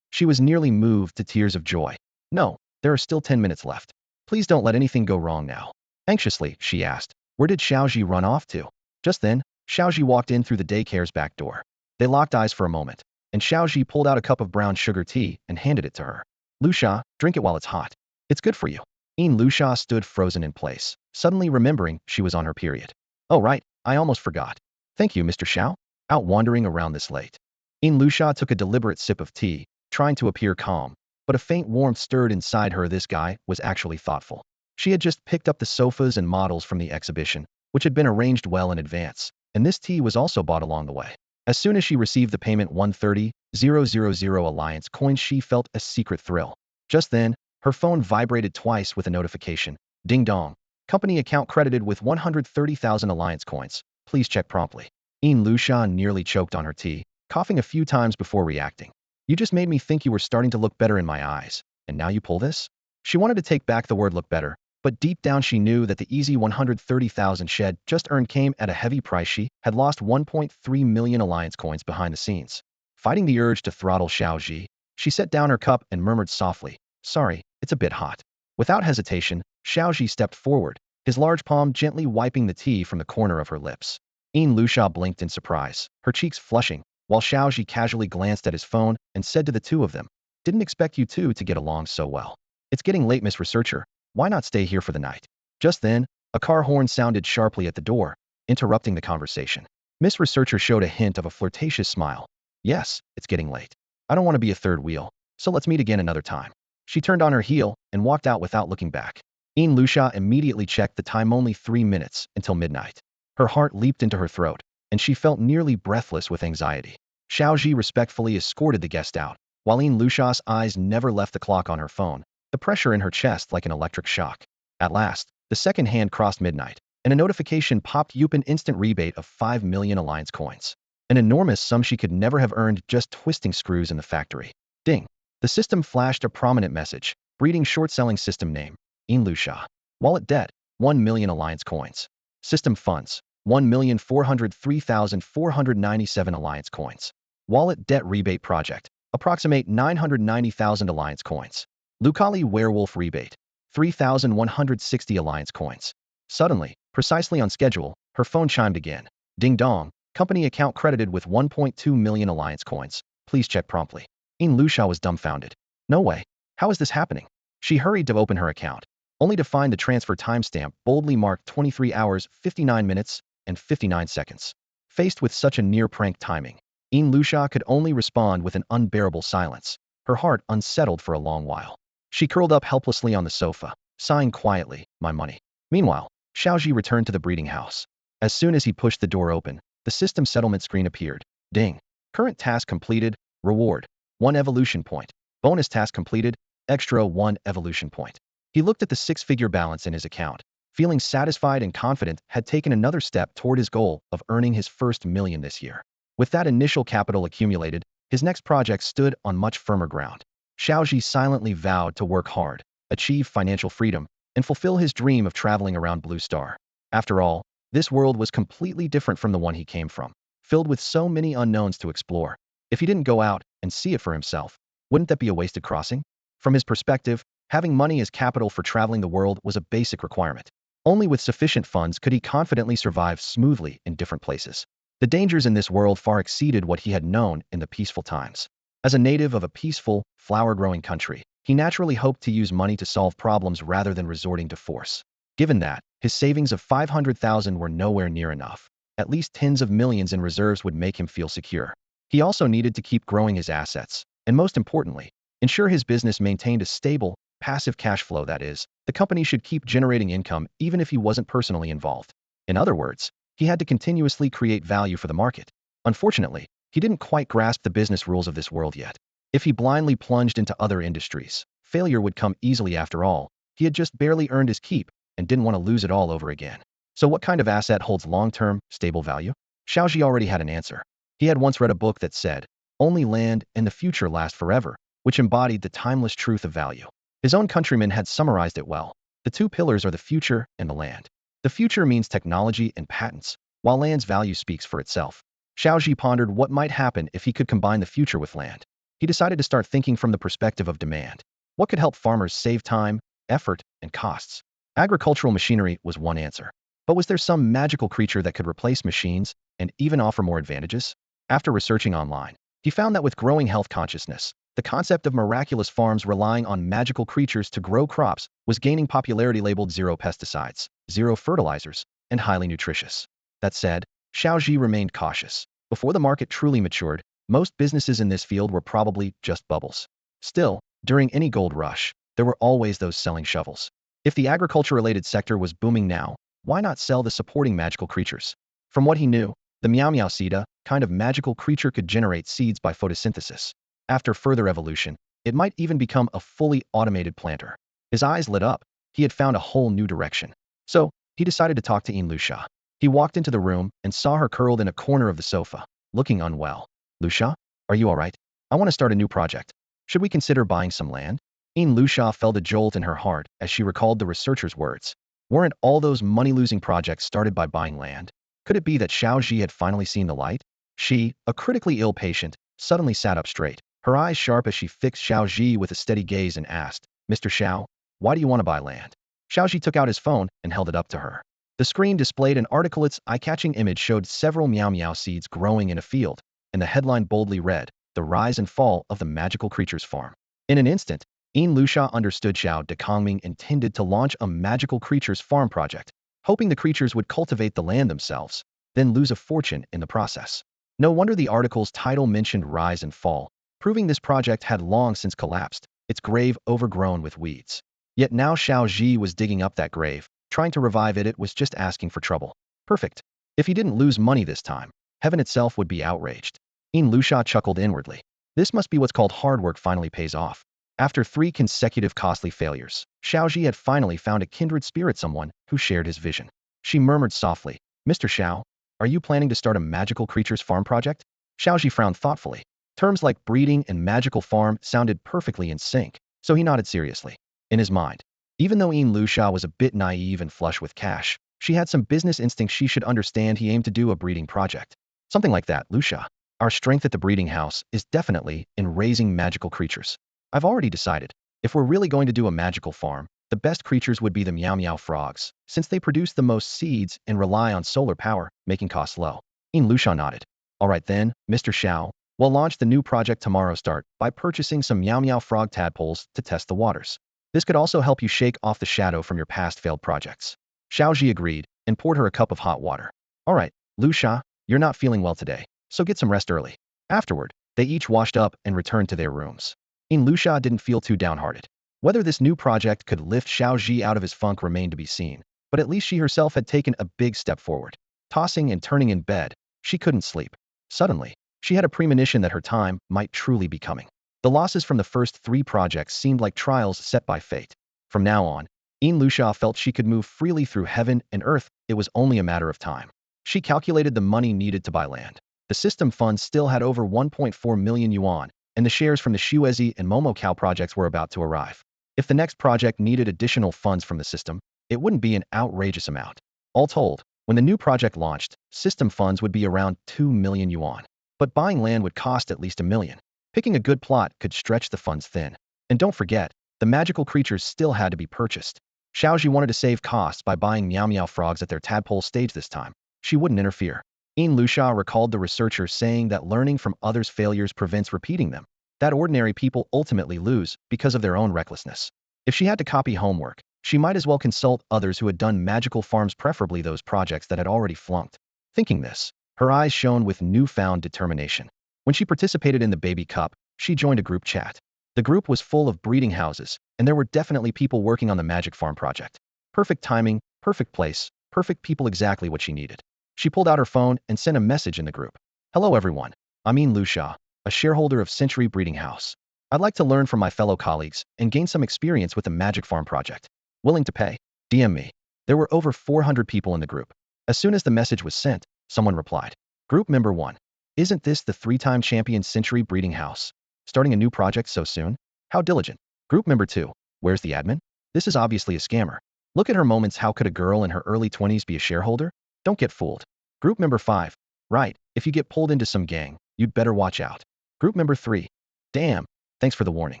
She was nearly moved to tears of joy. No, there are still 10 minutes left. Please don't let anything go wrong now. Anxiously, she asked, where did Xiao Zhi run off to? Just then, Xiao Zhi walked in through the daycare's back door. They locked eyes for a moment, and Xiao Zhi pulled out a cup of brown sugar tea and handed it to her. Lusha, drink it while it's hot. It's good for you. Lusha stood frozen in place, suddenly remembering she was on her period. Oh right, I almost forgot. Thank you, Mr. Xiao. Out wandering around this late. Lusha took a deliberate sip of tea, trying to appear calm, but a faint warmth stirred inside her. This guy was actually thoughtful. She had just picked up the sofas and models from the exhibition, which had been arranged well in advance, and this tea was also bought along the way. As soon as she received the payment 130,000 Alliance coins, she felt a secret thrill. Just then, her phone vibrated twice with a notification. Ding dong. Company account credited with 130,000 Alliance coins. Please check promptly. Lusha nearly choked on her tea, coughing a few times before reacting. You just made me think you were starting to look better in my eyes, and now you pull this? She wanted to take back the word look better, but deep down she knew that the easy 130,000 shed just earned came at a heavy price. She had lost 1.3 million Alliance coins behind the scenes. Fighting the urge to throttle Xiao Zhi, she set down her cup and murmured softly, sorry, it's a bit hot. Without hesitation, Xiao Zhi stepped forward, his large palm gently wiping the tea from the corner of her lips. Lusha blinked in surprise, her cheeks flushing, while Xiao Zhi casually glanced at his phone and said to the two of them, "Didn't expect you two to get along so well. It's getting late, Miss Researcher. Why not stay here for the night?" Just then, a car horn sounded sharply at the door, interrupting the conversation. Miss Researcher showed a hint of a flirtatious smile. "Yes, it's getting late. I don't want to be a third wheel, so let's meet again another time." She turned on her heel and walked out without looking back. Lusha immediately checked the time, only 3 minutes until midnight. Her heart leaped into her throat, and she felt nearly breathless with anxiety. Xiao Zhi respectfully escorted the guest out, while Lusha's eyes never left the clock on her phone, the pressure in her chest like an electric shock. At last, the second hand crossed midnight, and a notification popped up: an instant rebate of 5 million alliance coins. An enormous sum she could never have earned just twisting screws in the factory. Ding! The system flashed a prominent message: breeding short-selling system name, Lusha. Wallet debt, 1 million alliance coins. System funds, 1,403,497 alliance coins. Wallet debt rebate project, approximate 990,000 alliance coins. Lucali werewolf rebate, 3,160 alliance coins. Suddenly, precisely on schedule, her phone chimed again. Ding dong, company account credited with 1.2 million alliance coins. Please check promptly. Lusha was dumbfounded. No way. How is this happening? She hurried to open her account, only to find the transfer timestamp boldly marked 23 hours, 59 minutes, and 59 seconds. Faced with such a near-prank timing, Lusha could only respond with an unbearable silence, her heart unsettled for a long while. She curled up helplessly on the sofa, sighing quietly, "My money." Meanwhile, Xiao Zhi returned to the breeding house. As soon as he pushed the door open, the system settlement screen appeared. Ding! Current task completed, reward, 1 evolution point. Bonus task completed, extra 1 evolution point. He looked at the 6-figure balance in his account, feeling satisfied and confident had taken another step toward his goal of earning his first million this year. With that initial capital accumulated, his next project stood on much firmer ground. Xiao Zhi silently vowed to work hard, achieve financial freedom, and fulfill his dream of traveling around Blue Star. After all, this world was completely different from the one he came from, filled with so many unknowns to explore. If he didn't go out and see it for himself, wouldn't that be a wasted crossing? From his perspective, having money as capital for traveling the world was a basic requirement. Only with sufficient funds could he confidently survive smoothly in different places. The dangers in this world far exceeded what he had known in the peaceful times. As a native of a peaceful, flower-growing country, he naturally hoped to use money to solve problems rather than resorting to force. Given that, his savings of 500,000 were nowhere near enough, at least tens of millions in reserves would make him feel secure. He also needed to keep growing his assets, and most importantly, ensure his business maintained a stable, passive cash flow. That is, the company should keep generating income even if he wasn't personally involved. In other words, he had to continuously create value for the market. Unfortunately, he didn't quite grasp the business rules of this world yet. If he blindly plunged into other industries, failure would come easily. After all, he had just barely earned his keep and didn't want to lose it all over again. So what kind of asset holds long-term, stable value? Xiao Zhi already had an answer. He had once read a book that said, "Only land and the future last forever," which embodied the timeless truth of value. His own countrymen had summarized it well. The two pillars are the future and the land. The future means technology and patents, while land's value speaks for itself. Xiao Zhi pondered what might happen if he could combine the future with land. He decided to start thinking from the perspective of demand. What could help farmers save time, effort, and costs? Agricultural machinery was one answer. But was there some magical creature that could replace machines and even offer more advantages? After researching online, he found that with growing health consciousness, the concept of miraculous farms relying on magical creatures to grow crops was gaining popularity, labeled zero pesticides, zero fertilizers, and highly nutritious. That said, Xiao Zhi remained cautious. Before the market truly matured, most businesses in this field were probably just bubbles. Still, during any gold rush, there were always those selling shovels. If the agriculture-related sector was booming now, why not sell the supporting magical creatures? From what he knew, the Meow Meow Seeda kind of magical creature could generate seeds by photosynthesis. After further evolution, it might even become a fully automated planter. His eyes lit up. He had found a whole new direction. So, he decided to talk to Lusha. He walked into the room and saw her curled in a corner of the sofa, looking unwell. "Lusha, are you all right? I want to start a new project. Should we consider buying some land?" Lusha felt a jolt in her heart as she recalled the researcher's words. Weren't all those money-losing projects started by buying land? Could it be that Xiao Zhi had finally seen the light? She, a critically ill patient, suddenly sat up straight, her eyes sharp as she fixed Xiao Zhi with a steady gaze and asked, "Mr. Xiao, why do you want to buy land?" Xiao Zhi took out his phone and held it up to her. The screen displayed an article. Its eye-catching image showed several meow meow seeds growing in a field, and the headline boldly read, "The Rise and Fall of the Magical Creatures Farm." In an instant, Yin Lusha understood Xiao Dekongming intended to launch a magical creatures farm project, hoping the creatures would cultivate the land themselves, then lose a fortune in the process. No wonder the article's title mentioned rise and fall, proving this project had long since collapsed, its grave overgrown with weeds. Yet now Xiao Zhi was digging up that grave, trying to revive it. It was just asking for trouble. Perfect. If he didn't lose money this time, heaven itself would be outraged. Yin Lusha chuckled inwardly. This must be what's called hard work finally pays off. After 3 consecutive costly failures, Xiao Zhi had finally found a kindred spirit, someone who shared his vision. She murmured softly, "Mr. Xiao, are you planning to start a magical creatures farm project?" Xiao Zhi frowned thoughtfully. Terms like breeding and magical farm sounded perfectly in sync, so he nodded seriously. In his mind, even though Yin Lusha was a bit naive and flush with cash, she had some business instincts. She should understand he aimed to do a breeding project. Something like that, Lusha. Our strength at the breeding house is definitely in raising magical creatures. I've already decided, if we're really going to do a magical farm, the best creatures would be the meow meow frogs, since they produce the most seeds and rely on solar power, making costs low. Yin Lusha nodded. All right then, Mr. Xiao, we'll launch the new project tomorrow. Start by purchasing some meow meow frog tadpoles to test the waters. This could also help you shake off the shadow from your past failed projects. Xiao Zhi agreed and poured her a cup of hot water. All right, Lusha, you're not feeling well today, so get some rest early. Afterward, they each washed up and returned to their rooms. Yin Lusha didn't feel too downhearted. Whether this new project could lift Xiao Zhi out of his funk remained to be seen, but at least she herself had taken a big step forward. Tossing and turning in bed, she couldn't sleep. Suddenly, she had a premonition that her time might truly be coming. The losses from the first 3 projects seemed like trials set by fate. From now on, Yin Lusha felt she could move freely through heaven and earth. It was only a matter of time. She calculated the money needed to buy land. The system fund still had over 1.4 million yuan, and the shares from the Xuezi and Moo Moo Cow projects were about to arrive. If the next project needed additional funds from the system, it wouldn't be an outrageous amount. All told, when the new project launched, system funds would be around 2 million yuan. But buying land would cost at least 1 million. Picking a good plot could stretch the funds thin. And don't forget, the magical creatures still had to be purchased. Xiao Zhi wanted to save costs by buying meow meow frogs at their tadpole stage this time. She wouldn't interfere. Yin Lusha recalled the researcher saying that learning from others' failures prevents repeating them, that ordinary people ultimately lose because of their own recklessness. If she had to copy homework, she might as well consult others who had done magical farms, preferably those projects that had already flunked. Thinking this, her eyes shone with newfound determination. When she participated in the baby cup, she joined a group chat. The group was full of breeding houses, and there were definitely people working on the magic farm project. Perfect timing, perfect place, perfect people, exactly what she needed. She pulled out her phone and sent a message in the group. "Hello everyone. I'm Yin Lusha, a shareholder of Century Breeding House. I'd like to learn from my fellow colleagues and gain some experience with the magic farm project. Willing to pay? DM me." There were over 400 people in the group. As soon as the message was sent, someone replied. Group member 1. Isn't this the 3-time champion Century Breeding House? Starting a new project so soon? How diligent. Group member 2. Where's the admin? This is obviously a scammer. Look at her moments. How could a girl in her early 20s be a shareholder? Don't get fooled. Group member 5. Right, if you get pulled into some gang, you'd better watch out. Group member 3. Damn, thanks for the warning.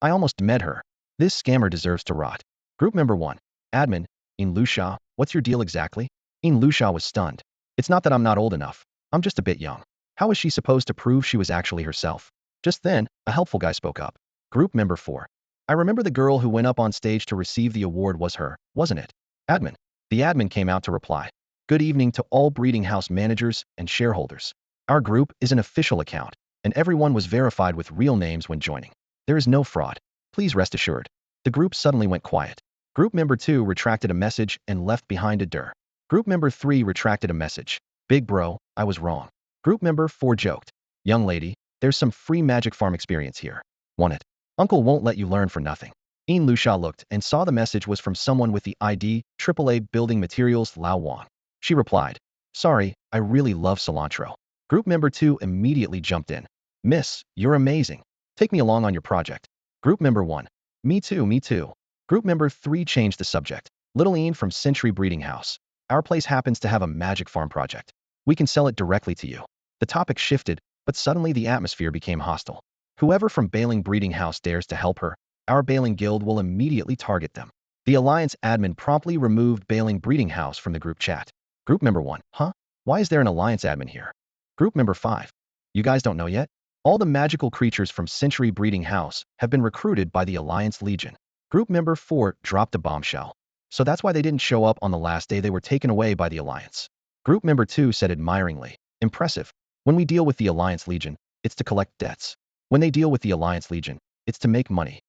I almost met her. This scammer deserves to rot. Group member 1. Admin, Yin Lusha, what's your deal exactly? Yin Lusha was stunned. It's not that I'm not old enough. I'm just a bit young. How was she supposed to prove she was actually herself? Just then, a helpful guy spoke up. Group member 4. I remember the girl who went up on stage to receive the award was her, wasn't it? Admin. The admin came out to reply. Good evening to all breeding house managers and shareholders. Our group is an official account, and everyone was verified with real names when joining. There is no fraud. Please rest assured. The group suddenly went quiet. Group member 2 retracted a message and left behind a dir. Group member 3 retracted a message. Big bro, I was wrong. Group member 4 joked. Young lady, there's some free magic farm experience here. Want it? Uncle won't let you learn for nothing. Yin Lusha looked and saw the message was from someone with the ID, AAA Building Materials Lao Wang. She replied, sorry, I really love cilantro. Group member 2 immediately jumped in. Miss, you're amazing. Take me along on your project. Group member 1. Me too, me too. Group member 3 changed the subject. Little Ian from Century Breeding House. Our place happens to have a magic farm project. We can sell it directly to you. The topic shifted, but suddenly the atmosphere became hostile. Whoever from Bailing Breeding House dares to help her, our Bailing Guild will immediately target them. The Alliance admin promptly removed Bailing Breeding House from the group chat. Group member 1, huh? Why is there an Alliance admin here? Group member 5, you guys don't know yet? All the magical creatures from Century Breeding House have been recruited by the Alliance Legion. Group member 4 dropped a bombshell. So that's why they didn't show up on the last day they were taken away by the Alliance. Group member 2 said admiringly, impressive. When we deal with the Alliance Legion, it's to collect debts. When they deal with the Alliance Legion, it's to make money.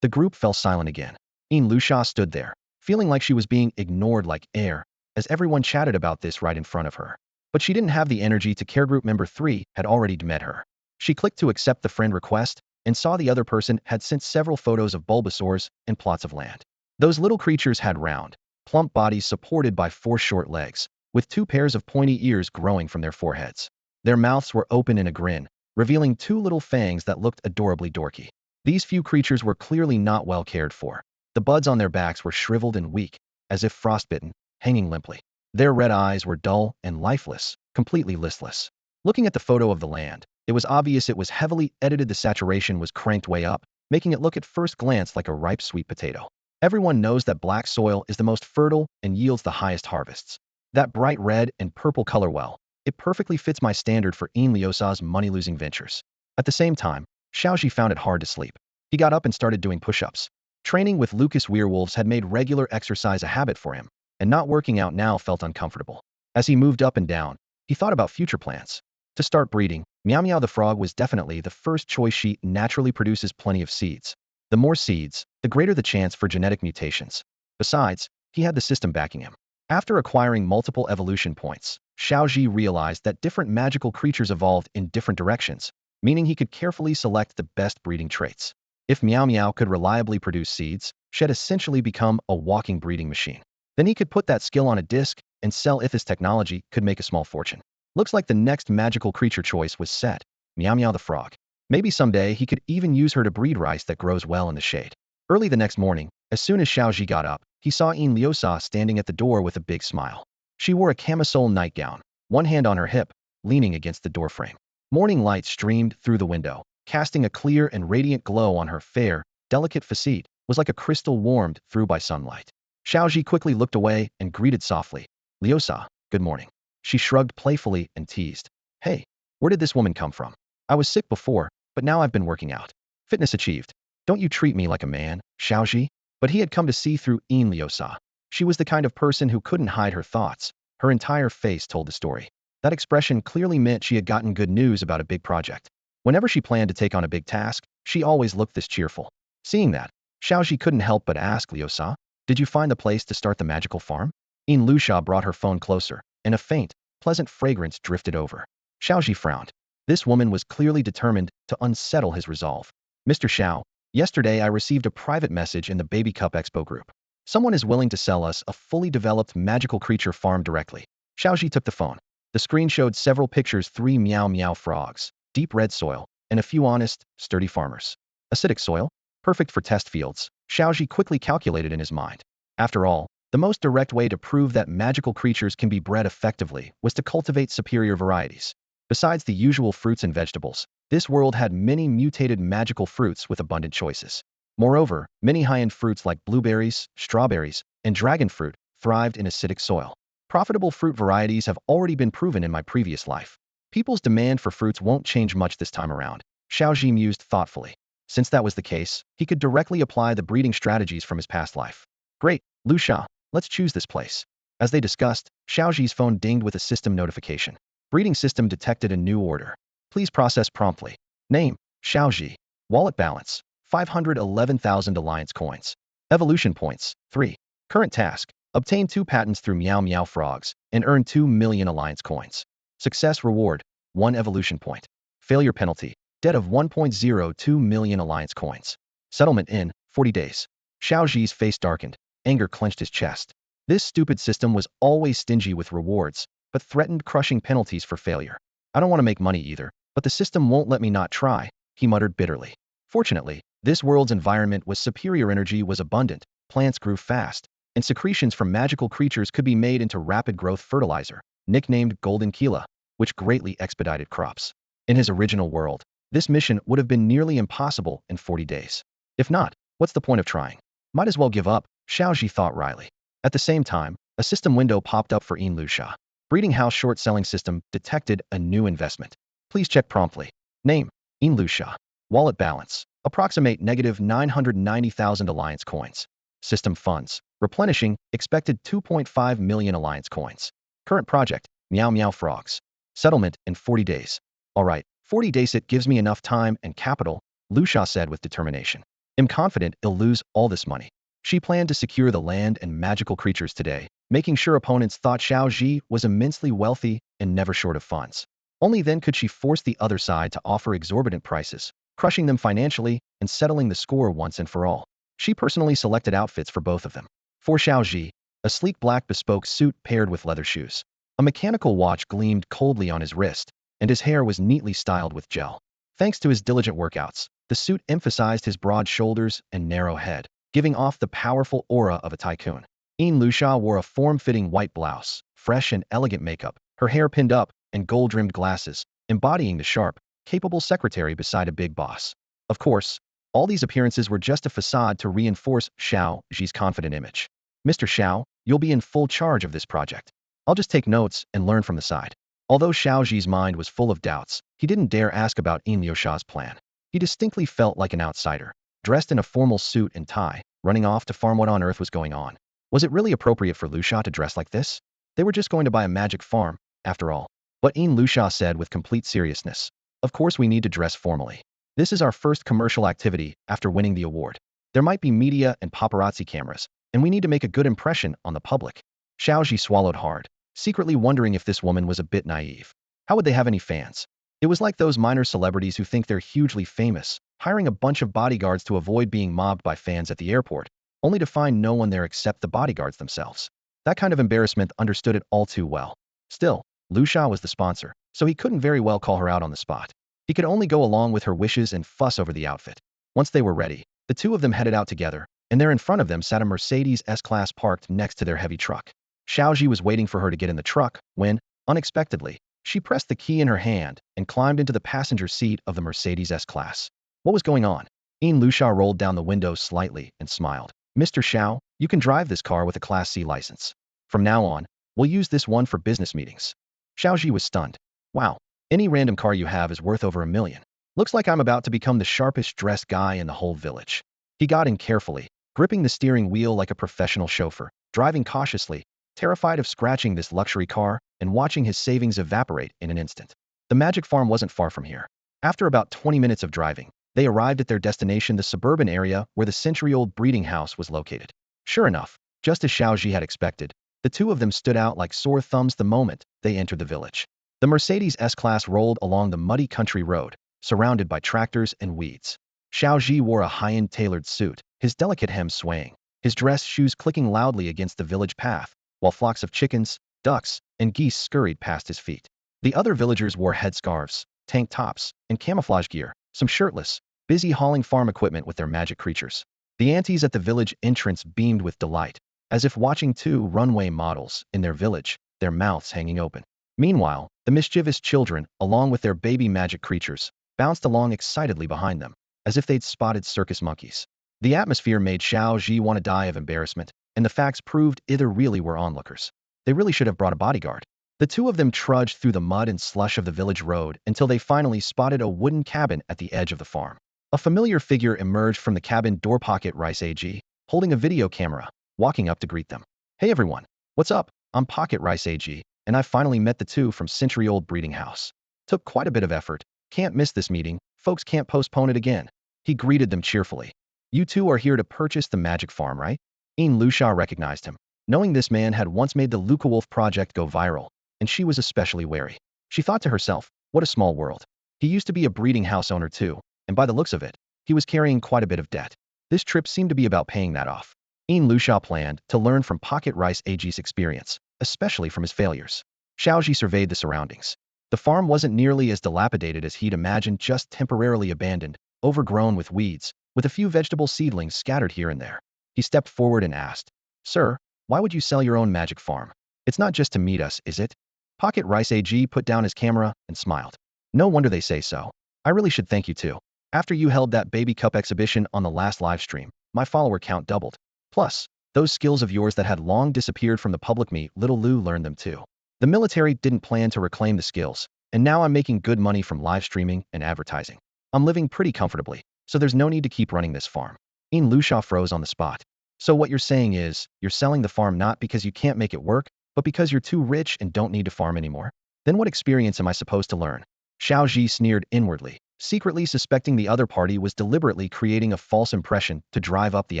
The group fell silent again. Lucia stood there, feeling like she was being ignored like air, as everyone chatted about this right in front of her. But she didn't have the energy to care. Group member 3 had already met her. She clicked to accept the friend request and saw the other person had sent several photos of Bulbasaurs and plots of land. Those little creatures had round, plump bodies supported by 4 short legs, with 2 pairs of pointy ears growing from their foreheads. Their mouths were open in a grin, revealing 2 little fangs that looked adorably dorky. These few creatures were clearly not well cared for. The buds on their backs were shriveled and weak, as if frostbitten, hanging limply. Their red eyes were dull and lifeless, completely listless. Looking at the photo of the land, it was obvious it was heavily edited. The saturation was cranked way up, making it look at first glance like a ripe sweet potato. Everyone knows that black soil is the most fertile and yields the highest harvests. That bright red and purple color, well, it perfectly fits my standard for Liusa's money-losing ventures. At the same time, Xiao Zhi found it hard to sleep. He got up and started doing push-ups. Training with Lucas Werewolves had made regular exercise a habit for him, and not working out now felt uncomfortable. As he moved up and down, he thought about future plans. To start breeding, Meow Meow the frog was definitely the first choice. She naturally produces plenty of seeds. The more seeds, the greater the chance for genetic mutations. Besides, he had the system backing him. After acquiring multiple evolution points, Xiao Zhi realized that different magical creatures evolved in different directions, meaning he could carefully select the best breeding traits. If Meow Meow could reliably produce seeds, she had essentially become a walking breeding machine. Then he could put that skill on a disc and sell if his technology could make a small fortune. Looks like the next magical creature choice was set, Meow Meow the frog. Maybe someday he could even use her to breed rice that grows well in the shade. Early the next morning, as soon as Xiao Zhi got up, he saw Liusa standing at the door with a big smile. She wore a camisole nightgown, one hand on her hip, leaning against the doorframe. Morning light streamed through the window, casting a clear and radiant glow on her fair, delicate facade, was like a crystal warmed through by sunlight. Xiao Zhi quickly looked away and greeted softly, Liusa, good morning. She shrugged playfully and teased, hey, where did this woman come from? I was sick before, but now I've been working out. Fitness achieved. Don't you treat me like a man, Xiao Zhi? But he had come to see through Liusa. She was the kind of person who couldn't hide her thoughts. Her entire face told the story. That expression clearly meant she had gotten good news about a big project. Whenever she planned to take on a big task, she always looked this cheerful. Seeing that, Xiao Zhi couldn't help but ask Liusa, did you find the place to start the magical farm? Lucia brought her phone closer, and a faint, pleasant fragrance drifted over. Xiao Zhi frowned. This woman was clearly determined to unsettle his resolve. Mr. Xiao, yesterday I received a private message in the Baby Cup Expo group. Someone is willing to sell us a fully developed magical creature farm directly. Xiao Zhi took the phone. The screen showed several pictures, 3 Meow Meow frogs, deep red soil, and a few honest, sturdy farmers. Acidic soil? Perfect for test fields, Xiao Zhi quickly calculated in his mind. After all, the most direct way to prove that magical creatures can be bred effectively was to cultivate superior varieties. Besides the usual fruits and vegetables, this world had many mutated magical fruits with abundant choices. Moreover, many high-end fruits like blueberries, strawberries, and dragon fruit thrived in acidic soil. Profitable fruit varieties have already been proven in my previous life. People's demand for fruits won't change much this time around, Xiao Zhi mused thoughtfully. Since that was the case, he could directly apply the breeding strategies from his past life. Great, Lucia, let's choose this place. As they discussed, Xiao Zhi's phone dinged with a system notification. Breeding system detected a new order. Please process promptly. Name, Xiao Zhi. Wallet balance, 511,000 Alliance coins. Evolution points, 3. Current task, obtain 2 patents through Meow Meow frogs, and earn 2 million Alliance coins. Success reward, 1 evolution point. Failure penalty, debt of 1.02 million Alliance coins. Settlement in 40 days. Xiao Zhi's face darkened. Anger clenched his chest. This stupid system was always stingy with rewards, but threatened crushing penalties for failure. I don't want to make money either, but the system won't let me not try, he muttered bitterly. Fortunately, this world's environment was superior, energy was abundant, plants grew fast, and secretions from magical creatures could be made into rapid growth fertilizer, nicknamed Golden Kila, which greatly expedited crops. In his original world, this mission would have been nearly impossible in 40 days. If not, what's the point of trying? Might as well give up, Xiao Zhi thought wryly. At the same time, a system window popped up for Yin Lusha. Breeding house short selling system detected a new investment. Please check promptly. Name, Yin Lusha. Wallet balance, approximate negative 990,000 alliance coins. System funds, replenishing, expected 2.5 million alliance coins. Current project, Meow Meow Frogs. Settlement in 40 days. Alright, 40 days it gives me enough time and capital, Lusha said with determination. I'm confident I'll lose all this money. She planned to secure the land and magical creatures today, making sure opponents thought Xiao Zhi was immensely wealthy and never short of funds. Only then could she force the other side to offer exorbitant prices, crushing them financially and settling the score once and for all. She personally selected outfits for both of them. For Xiao Zhi, a sleek black bespoke suit paired with leather shoes. A mechanical watch gleamed coldly on his wrist, and his hair was neatly styled with gel. Thanks to his diligent workouts, the suit emphasized his broad shoulders and narrow head, giving off the powerful aura of a tycoon. Yin Lusha wore a form-fitting white blouse, fresh and elegant makeup, her hair pinned up, and gold-rimmed glasses, embodying the sharp, capable secretary beside a big boss. Of course, all these appearances were just a facade to reinforce Xiao Zhi's confident image. Mr. Xiao, you'll be in full charge of this project. I'll just take notes and learn from the side. Although Xiao Zhi's mind was full of doubts, he didn't dare ask about Yin Lusha's plan. He distinctly felt like an outsider, dressed in a formal suit and tie, running off to farm. What on earth was going on? Was it really appropriate for Lusha to dress like this? They were just going to buy a magic farm, after all. But Yin Lusha said with complete seriousness. Of course we need to dress formally. This is our first commercial activity after winning the award. There might be media and paparazzi cameras, and we need to make a good impression on the public. Xiao Zhi swallowed hard, secretly wondering if this woman was a bit naive. How would they have any fans? It was like those minor celebrities who think they're hugely famous, hiring a bunch of bodyguards to avoid being mobbed by fans at the airport, only to find no one there except the bodyguards themselves. That kind of embarrassment understood it all too well. Still, Lusha was the sponsor, so he couldn't very well call her out on the spot. He could only go along with her wishes and fuss over the outfit. Once they were ready, the two of them headed out together, and there in front of them sat a Mercedes S-Class parked next to their heavy truck. Xiao Zhi was waiting for her to get in the truck when, unexpectedly, she pressed the key in her hand and climbed into the passenger seat of the Mercedes S-Class. What was going on? Yin Lusha rolled down the window slightly and smiled. Mr. Xiao, you can drive this car with a Class C license. From now on, we'll use this one for business meetings. Xiao Zhi was stunned. Wow, any random car you have is worth over $1 million. Looks like I'm about to become the sharpest dressed guy in the whole village. He got in carefully, gripping the steering wheel like a professional chauffeur, driving cautiously, terrified of scratching this luxury car and watching his savings evaporate in an instant. The magic farm wasn't far from here. After about 20 minutes of driving, they arrived at their destination, the suburban area where the century-old breeding house was located. Sure enough, just as Xiao Zhi had expected, the two of them stood out like sore thumbs the moment they entered the village. The Mercedes S-Class rolled along the muddy country road, surrounded by tractors and weeds. Xiao Zhi wore a high-end tailored suit, his delicate hem swaying, his dress shoes clicking loudly against the village path, while flocks of chickens, ducks, and geese scurried past his feet. The other villagers wore headscarves, tank tops, and camouflage gear, some shirtless, busy hauling farm equipment with their magic creatures. The aunties at the village entrance beamed with delight, as if watching two runway models in their village, their mouths hanging open. Meanwhile, the mischievous children, along with their baby magic creatures, bounced along excitedly behind them, as if they'd spotted circus monkeys. The atmosphere made Xiao Zhi want to die of embarrassment, and the facts proved either really were onlookers. They really should have brought a bodyguard. The two of them trudged through the mud and slush of the village road until they finally spotted a wooden cabin at the edge of the farm. A familiar figure emerged from the cabin door. Pocket Rice AG, holding a video camera, walking up to greet them. Hey everyone, what's up? I'm Pocket Rice AG, and I finally met the two from century-old breeding house. Took quite a bit of effort. Can't miss this meeting, folks can't postpone it again. He greeted them cheerfully. You two are here to purchase the magic farm, right? Yin Lusha recognized him. Knowing this man had once made the Luca Wolf project go viral, and she was especially wary. She thought to herself, what a small world. He used to be a breeding house owner too, and by the looks of it, he was carrying quite a bit of debt. This trip seemed to be about paying that off. Yin Lusha planned to learn from Pocket Rice AG's experience, especially from his failures. Xiao Zhi surveyed the surroundings. The farm wasn't nearly as dilapidated as he'd imagined, just temporarily abandoned, overgrown with weeds, with a few vegetable seedlings scattered here and there. He stepped forward and asked, Sir, why would you sell your own magic farm? It's not just to meet us, is it? Pocket Rice AG put down his camera and smiled. No wonder they say so. I really should thank you too. After you held that baby cup exhibition on the last live stream, my follower count doubled. Plus, Those skills of yours that had long disappeared from the public, me, little Lou learned them too. The military didn't plan to reclaim the skills, and now I'm making good money from live streaming and advertising. I'm living pretty comfortably, so there's no need to keep running this farm. Yin Lusha froze on the spot. So what you're saying is, you're selling the farm not because you can't make it work, but because you're too rich and don't need to farm anymore? Then what experience am I supposed to learn? Xiao Zhi sneered inwardly, secretly suspecting the other party was deliberately creating a false impression to drive up the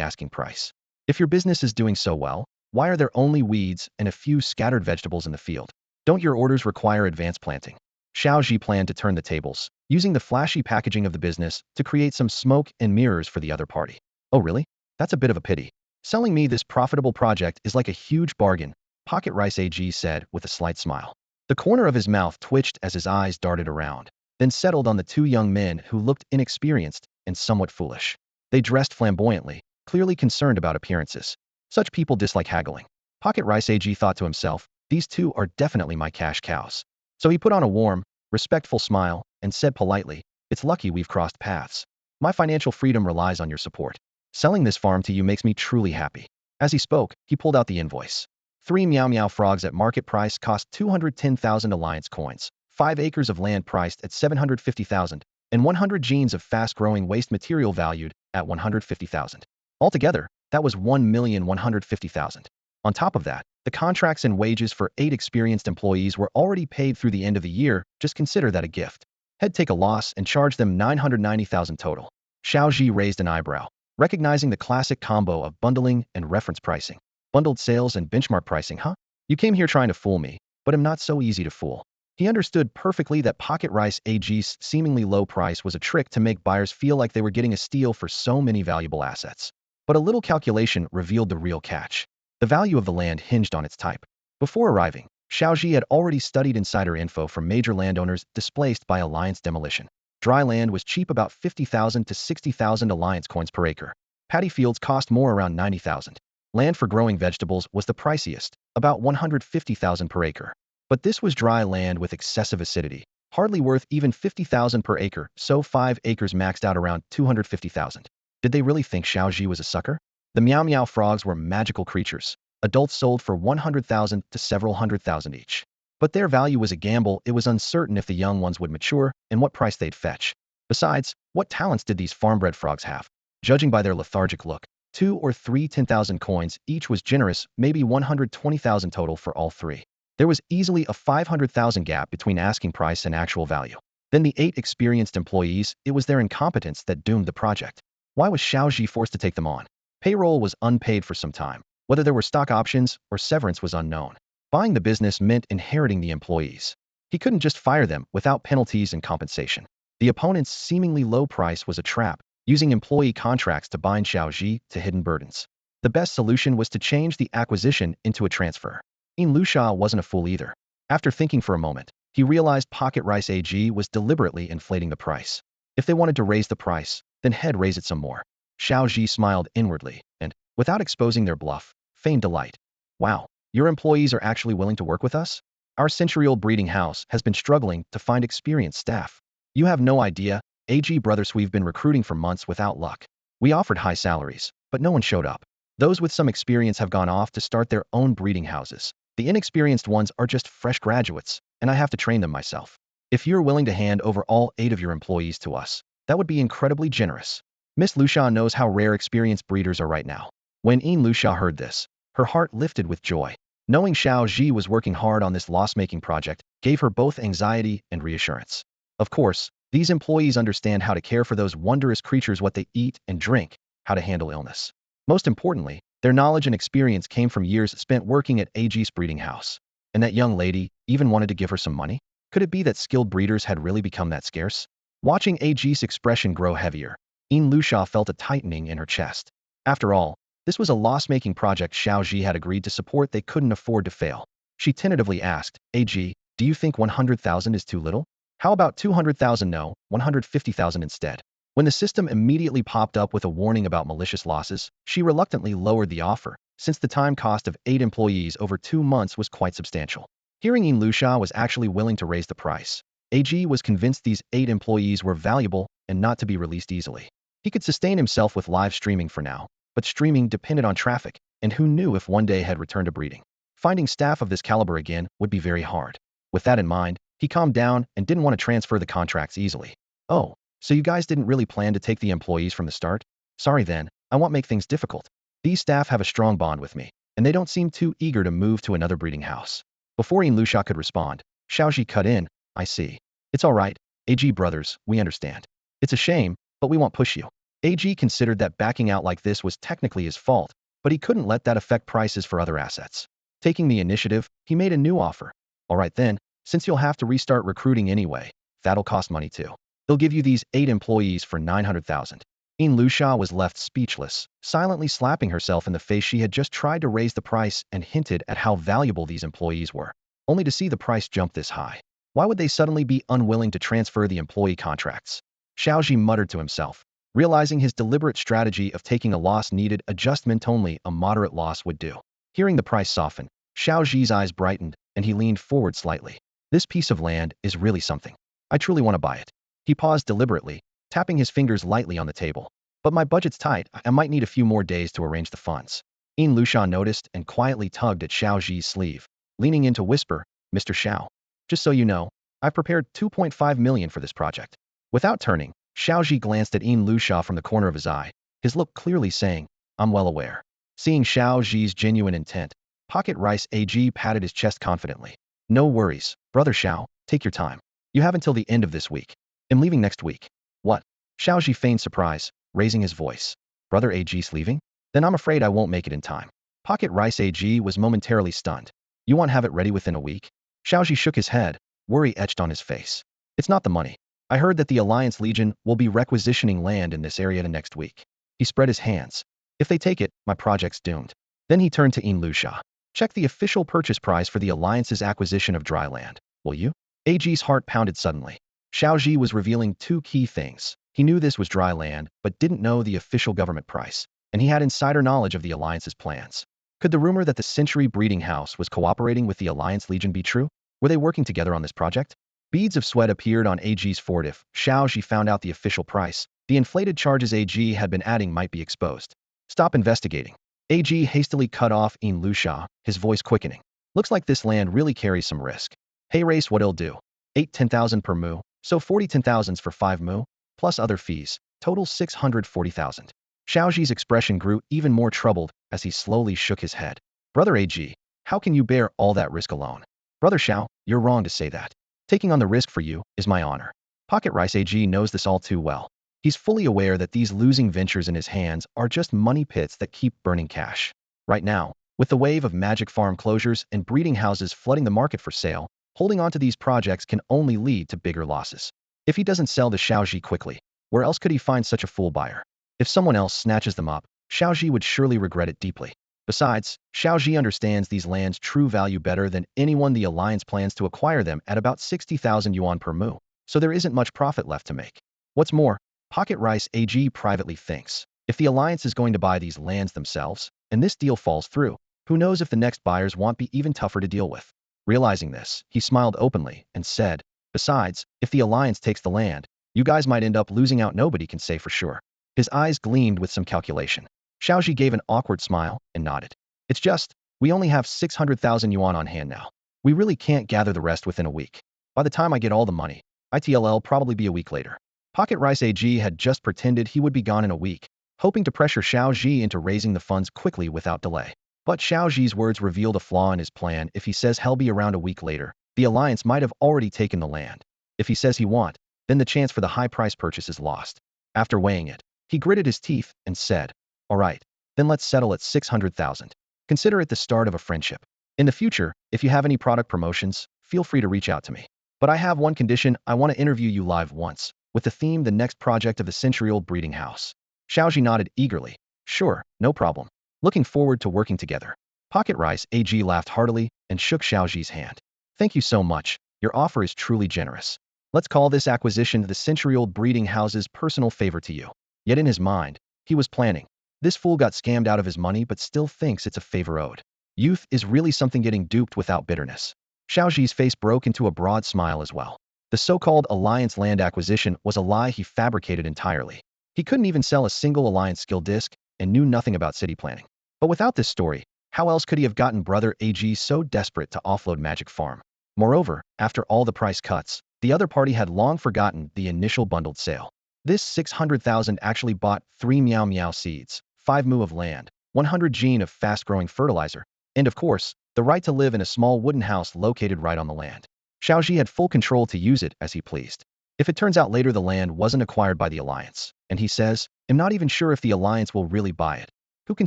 asking price. If your business is doing so well, why are there only weeds and a few scattered vegetables in the field? Don't your orders require advanced planting? Xiao Zhi planned to turn the tables, using the flashy packaging of the business to create some smoke and mirrors for the other party. Oh really? That's a bit of a pity. Selling me this profitable project is like a huge bargain, Pocket Rice AG said with a slight smile. The corner of his mouth twitched as his eyes darted around, then settled on the two young men who looked inexperienced and somewhat foolish. They dressed flamboyantly, clearly concerned about appearances. Such people dislike haggling. Pocket Rice AG thought to himself, these two are definitely my cash cows. So he put on a warm, respectful smile and said politely, it's lucky we've crossed paths. My financial freedom relies on your support. Selling this farm to you makes me truly happy. As he spoke, he pulled out the invoice. 3 Meow Meow frogs at market price cost 210,000 alliance coins, 5 acres of land priced at 750,000, and 100 genes of fast-growing waste material valued at 150,000. Altogether, that was 1,150,000. On top of that, the contracts and wages for 8 experienced employees were already paid through the end of the year. Just consider that a gift. Head take a loss and charge them 990,000 total. Xiao Zhi raised an eyebrow, recognizing the classic combo of bundling and reference pricing. Bundled sales and benchmark pricing, huh? You came here trying to fool me, but I'm not so easy to fool. He understood perfectly that Pocket Rice AG's seemingly low price was a trick to make buyers feel like they were getting a steal for so many valuable assets. But a little calculation revealed the real catch. The value of the land hinged on its type. Before arriving, Xiao Zhi had already studied insider info from major landowners displaced by alliance demolition. Dry land was cheap, about 50,000 to 60,000 alliance coins per acre. Paddy fields cost more, around 90,000. Land for growing vegetables was the priciest, about 150,000 per acre. But this was dry land with excessive acidity, hardly worth even 50,000 per acre, so 5 acres maxed out around 250,000. Did they really think Xiao Zhi was a sucker? The Meow Meow frogs were magical creatures. Adults sold for 100,000 to several hundred thousand each. But their value was a gamble. It was uncertain if the young ones would mature and what price they'd fetch. Besides, what talents did these farm-bred frogs have? Judging by their lethargic look, 2 or 3 10,000 coins each was generous, maybe 120,000 total for all 3. There was easily a 500,000 gap between asking price and actual value. Then the 8 experienced employees, it was their incompetence that doomed the project. Why was Xiao Zhi forced to take them on? Payroll was unpaid for some time. Whether there were stock options or severance was unknown. Buying the business meant inheriting the employees. He couldn't just fire them without penalties and compensation. The opponent's seemingly low price was a trap, using employee contracts to bind Xiao Zhi to hidden burdens. The best solution was to change the acquisition into a transfer. Yin Lusha wasn't a fool either. After thinking for a moment, he realized Pocket Rice AG was deliberately inflating the price. If they wanted to raise the price, then head raise it some more. Xiao Zhi smiled inwardly and, without exposing their bluff, feigned delight. Wow, your employees are actually willing to work with us? Our century-old breeding house has been struggling to find experienced staff. You have no idea, AG brothers, we've been recruiting for months without luck. We offered high salaries, but no one showed up. Those with some experience have gone off to start their own breeding houses. The inexperienced ones are just fresh graduates, and I have to train them myself. If you're willing to hand over all 8 of your employees to us, that would be incredibly generous. Miss Lusha knows how rare experienced breeders are right now. When Yin Lusha heard this, her heart lifted with joy. Knowing Xiao Zhi was working hard on this loss-making project gave her both anxiety and reassurance. Of course, these employees understand how to care for those wondrous creatures, what they eat and drink, how to handle illness. Most importantly, their knowledge and experience came from years spent working at AG's breeding house. And that young lady even wanted to give her some money? Could it be that skilled breeders had really become that scarce? Watching AG's expression grow heavier, Yin Lusha felt a tightening in her chest. After all, this was a loss-making project Xiao Zhi had agreed to support. They couldn't afford to fail. She tentatively asked, AG, do you think 100,000 is too little? How about 200,000? No, 150,000 instead. When the system immediately popped up with a warning about malicious losses, she reluctantly lowered the offer, since the time cost of 8 employees over 2 months was quite substantial. Hearing Yin Lusha was actually willing to raise the price, AG was convinced these 8 employees were valuable and not to be released easily. He could sustain himself with live streaming for now, but streaming depended on traffic, and who knew if one day had returned to breeding. Finding staff of this caliber again would be very hard. With that in mind, he calmed down and didn't want to transfer the contracts easily. Oh, so you guys didn't really plan to take the employees from the start? Sorry then, I won't make things difficult. These staff have a strong bond with me, and they don't seem too eager to move to another breeding house. Before Lusha could respond, Xiao Zhi cut in. I see. It's all right, AG brothers, we understand. It's a shame, but we won't push you. AG considered that backing out like this was technically his fault, but he couldn't let that affect prices for other assets. Taking the initiative, he made a new offer. All right then, since you'll have to restart recruiting anyway, that'll cost money too. They'll give you these 8 employees for 900,000. Lusha was left speechless, silently slapping herself in the face. She had just tried to raise the price and hinted at how valuable these employees were, only to see the price jump this high. Why would they suddenly be unwilling to transfer the employee contracts? Xiao Zhi muttered to himself, realizing his deliberate strategy of taking a loss needed adjustment. Only a moderate loss would do. Hearing the price soften, Xiao Zhi's eyes brightened, and he leaned forward slightly. This piece of land is really something. I truly want to buy it. He paused deliberately, tapping his fingers lightly on the table. But my budget's tight. I might need a few more days to arrange the funds. Lusha noticed and quietly tugged at Xiao Zhi's sleeve, leaning in to whisper, Mr. Xiao, just so you know, I've prepared 2.5 million for this project. Without turning, Xiao Zhi glanced at Lusha from the corner of his eye, his look clearly saying, I'm well aware. Seeing Xiao Zhi's genuine intent, Pocket Rice AG patted his chest confidently. No worries, brother Xiao, take your time. You have until the end of this week. I'm leaving next week. What? Xiao Zhi feigned surprise, raising his voice. Brother AG's leaving? Then I'm afraid I won't make it in time. Pocket Rice AG was momentarily stunned. You want to have it ready within a week? Xiao Zhi shook his head, worry etched on his face. It's not the money. I heard that the Alliance Legion will be requisitioning land in this area the next week. He spread his hands. If they take it, my project's doomed. Then he turned to Lusha. Check the official purchase price for the Alliance's acquisition of dry land, will you? AG's heart pounded suddenly. Xiao Zhi was revealing 2 key things. He knew this was dry land, but didn't know the official government price, and he had insider knowledge of the Alliance's plans. Could the rumor that the Century Breeding House was cooperating with the Alliance Legion be true? Were they working together on this project? Beads of sweat appeared on AG's forehead. If Xiao Zhi found out the official price, the inflated charges AG had been adding might be exposed. Stop investigating. AG hastily cut off Lusha, his voice quickening. Looks like this land really carries some risk. Hey race, what it'll do? 10,000 per moo, so 10,000s for 5 moo, plus other fees, total 640,000. Xiao Zhi's expression grew even more troubled as he slowly shook his head. Brother AG, how can you bear all that risk alone? Brother Xiao, you're wrong to say that. Taking on the risk for you is my honor. Pocket Rice AG knows this all too well. He's fully aware that these losing ventures in his hands are just money pits that keep burning cash. Right now, with the wave of magic farm closures and breeding houses flooding the market for sale, holding on to these projects can only lead to bigger losses. If he doesn't sell the Xiao Zhi quickly, where else could he find such a fool buyer? If someone else snatches them up, Xiao Zhi would surely regret it deeply. Besides, Xiao Zhi understands these lands' true value better than anyone. The Alliance plans to acquire them at about 60,000 yuan per moo, so there isn't much profit left to make. What's more, Pocket Rice AG privately thinks, if the Alliance is going to buy these lands themselves, and this deal falls through, who knows if the next buyers won't be even tougher to deal with. Realizing this, he smiled openly and said, besides, if the Alliance takes the land, you guys might end up losing out. Nobody can say for sure. His eyes gleamed with some calculation. Xiao Zhi gave an awkward smile and nodded. It's just, we only have 600,000 yuan on hand now. We really can't gather the rest within a week. By the time I get all the money, it'll probably be a week later. Pocket Rice AG had just pretended he would be gone in a week, hoping to pressure Xiao Zhi into raising the funds quickly without delay. But Xiao Zhi's words revealed a flaw in his plan. If he says he'll be around a week later, the Alliance might have already taken the land. If he says he won't, then the chance for the high price purchase is lost. After weighing it, he gritted his teeth and said, all right, then let's settle at 600,000. Consider it the start of a friendship. In the future, if you have any product promotions, feel free to reach out to me. But I have one condition. I want to interview you live once, with the theme the next project of the century-old breeding house. Xiao Zhi nodded eagerly. Sure, no problem. Looking forward to working together. Pocket Rice AG laughed heartily and shook Xiao Zhi's hand. Thank you so much. Your offer is truly generous. Let's call this acquisition the century-old breeding house's personal favor to you. Yet in his mind, he was planning. This fool got scammed out of his money but still thinks it's a favor owed. Youth is really something, getting duped without bitterness. Xiao Zhi's face broke into a broad smile as well. The so-called Alliance land acquisition was a lie he fabricated entirely. He couldn't even sell a single Alliance skill disc and knew nothing about city planning. But without this story, how else could he have gotten brother Ag so desperate to offload Magic Farm? Moreover, after all the price cuts, the other party had long forgotten the initial bundled sale. This 600,000 actually bought 3 Meow Meow seeds, 5 Moo of land, 100 gene of fast-growing fertilizer, and of course, the right to live in a small wooden house located right on the land. Xiao Zhi had full control to use it as he pleased. If it turns out later the land wasn't acquired by the Alliance, and he says, I'm not even sure if the Alliance will really buy it. Who can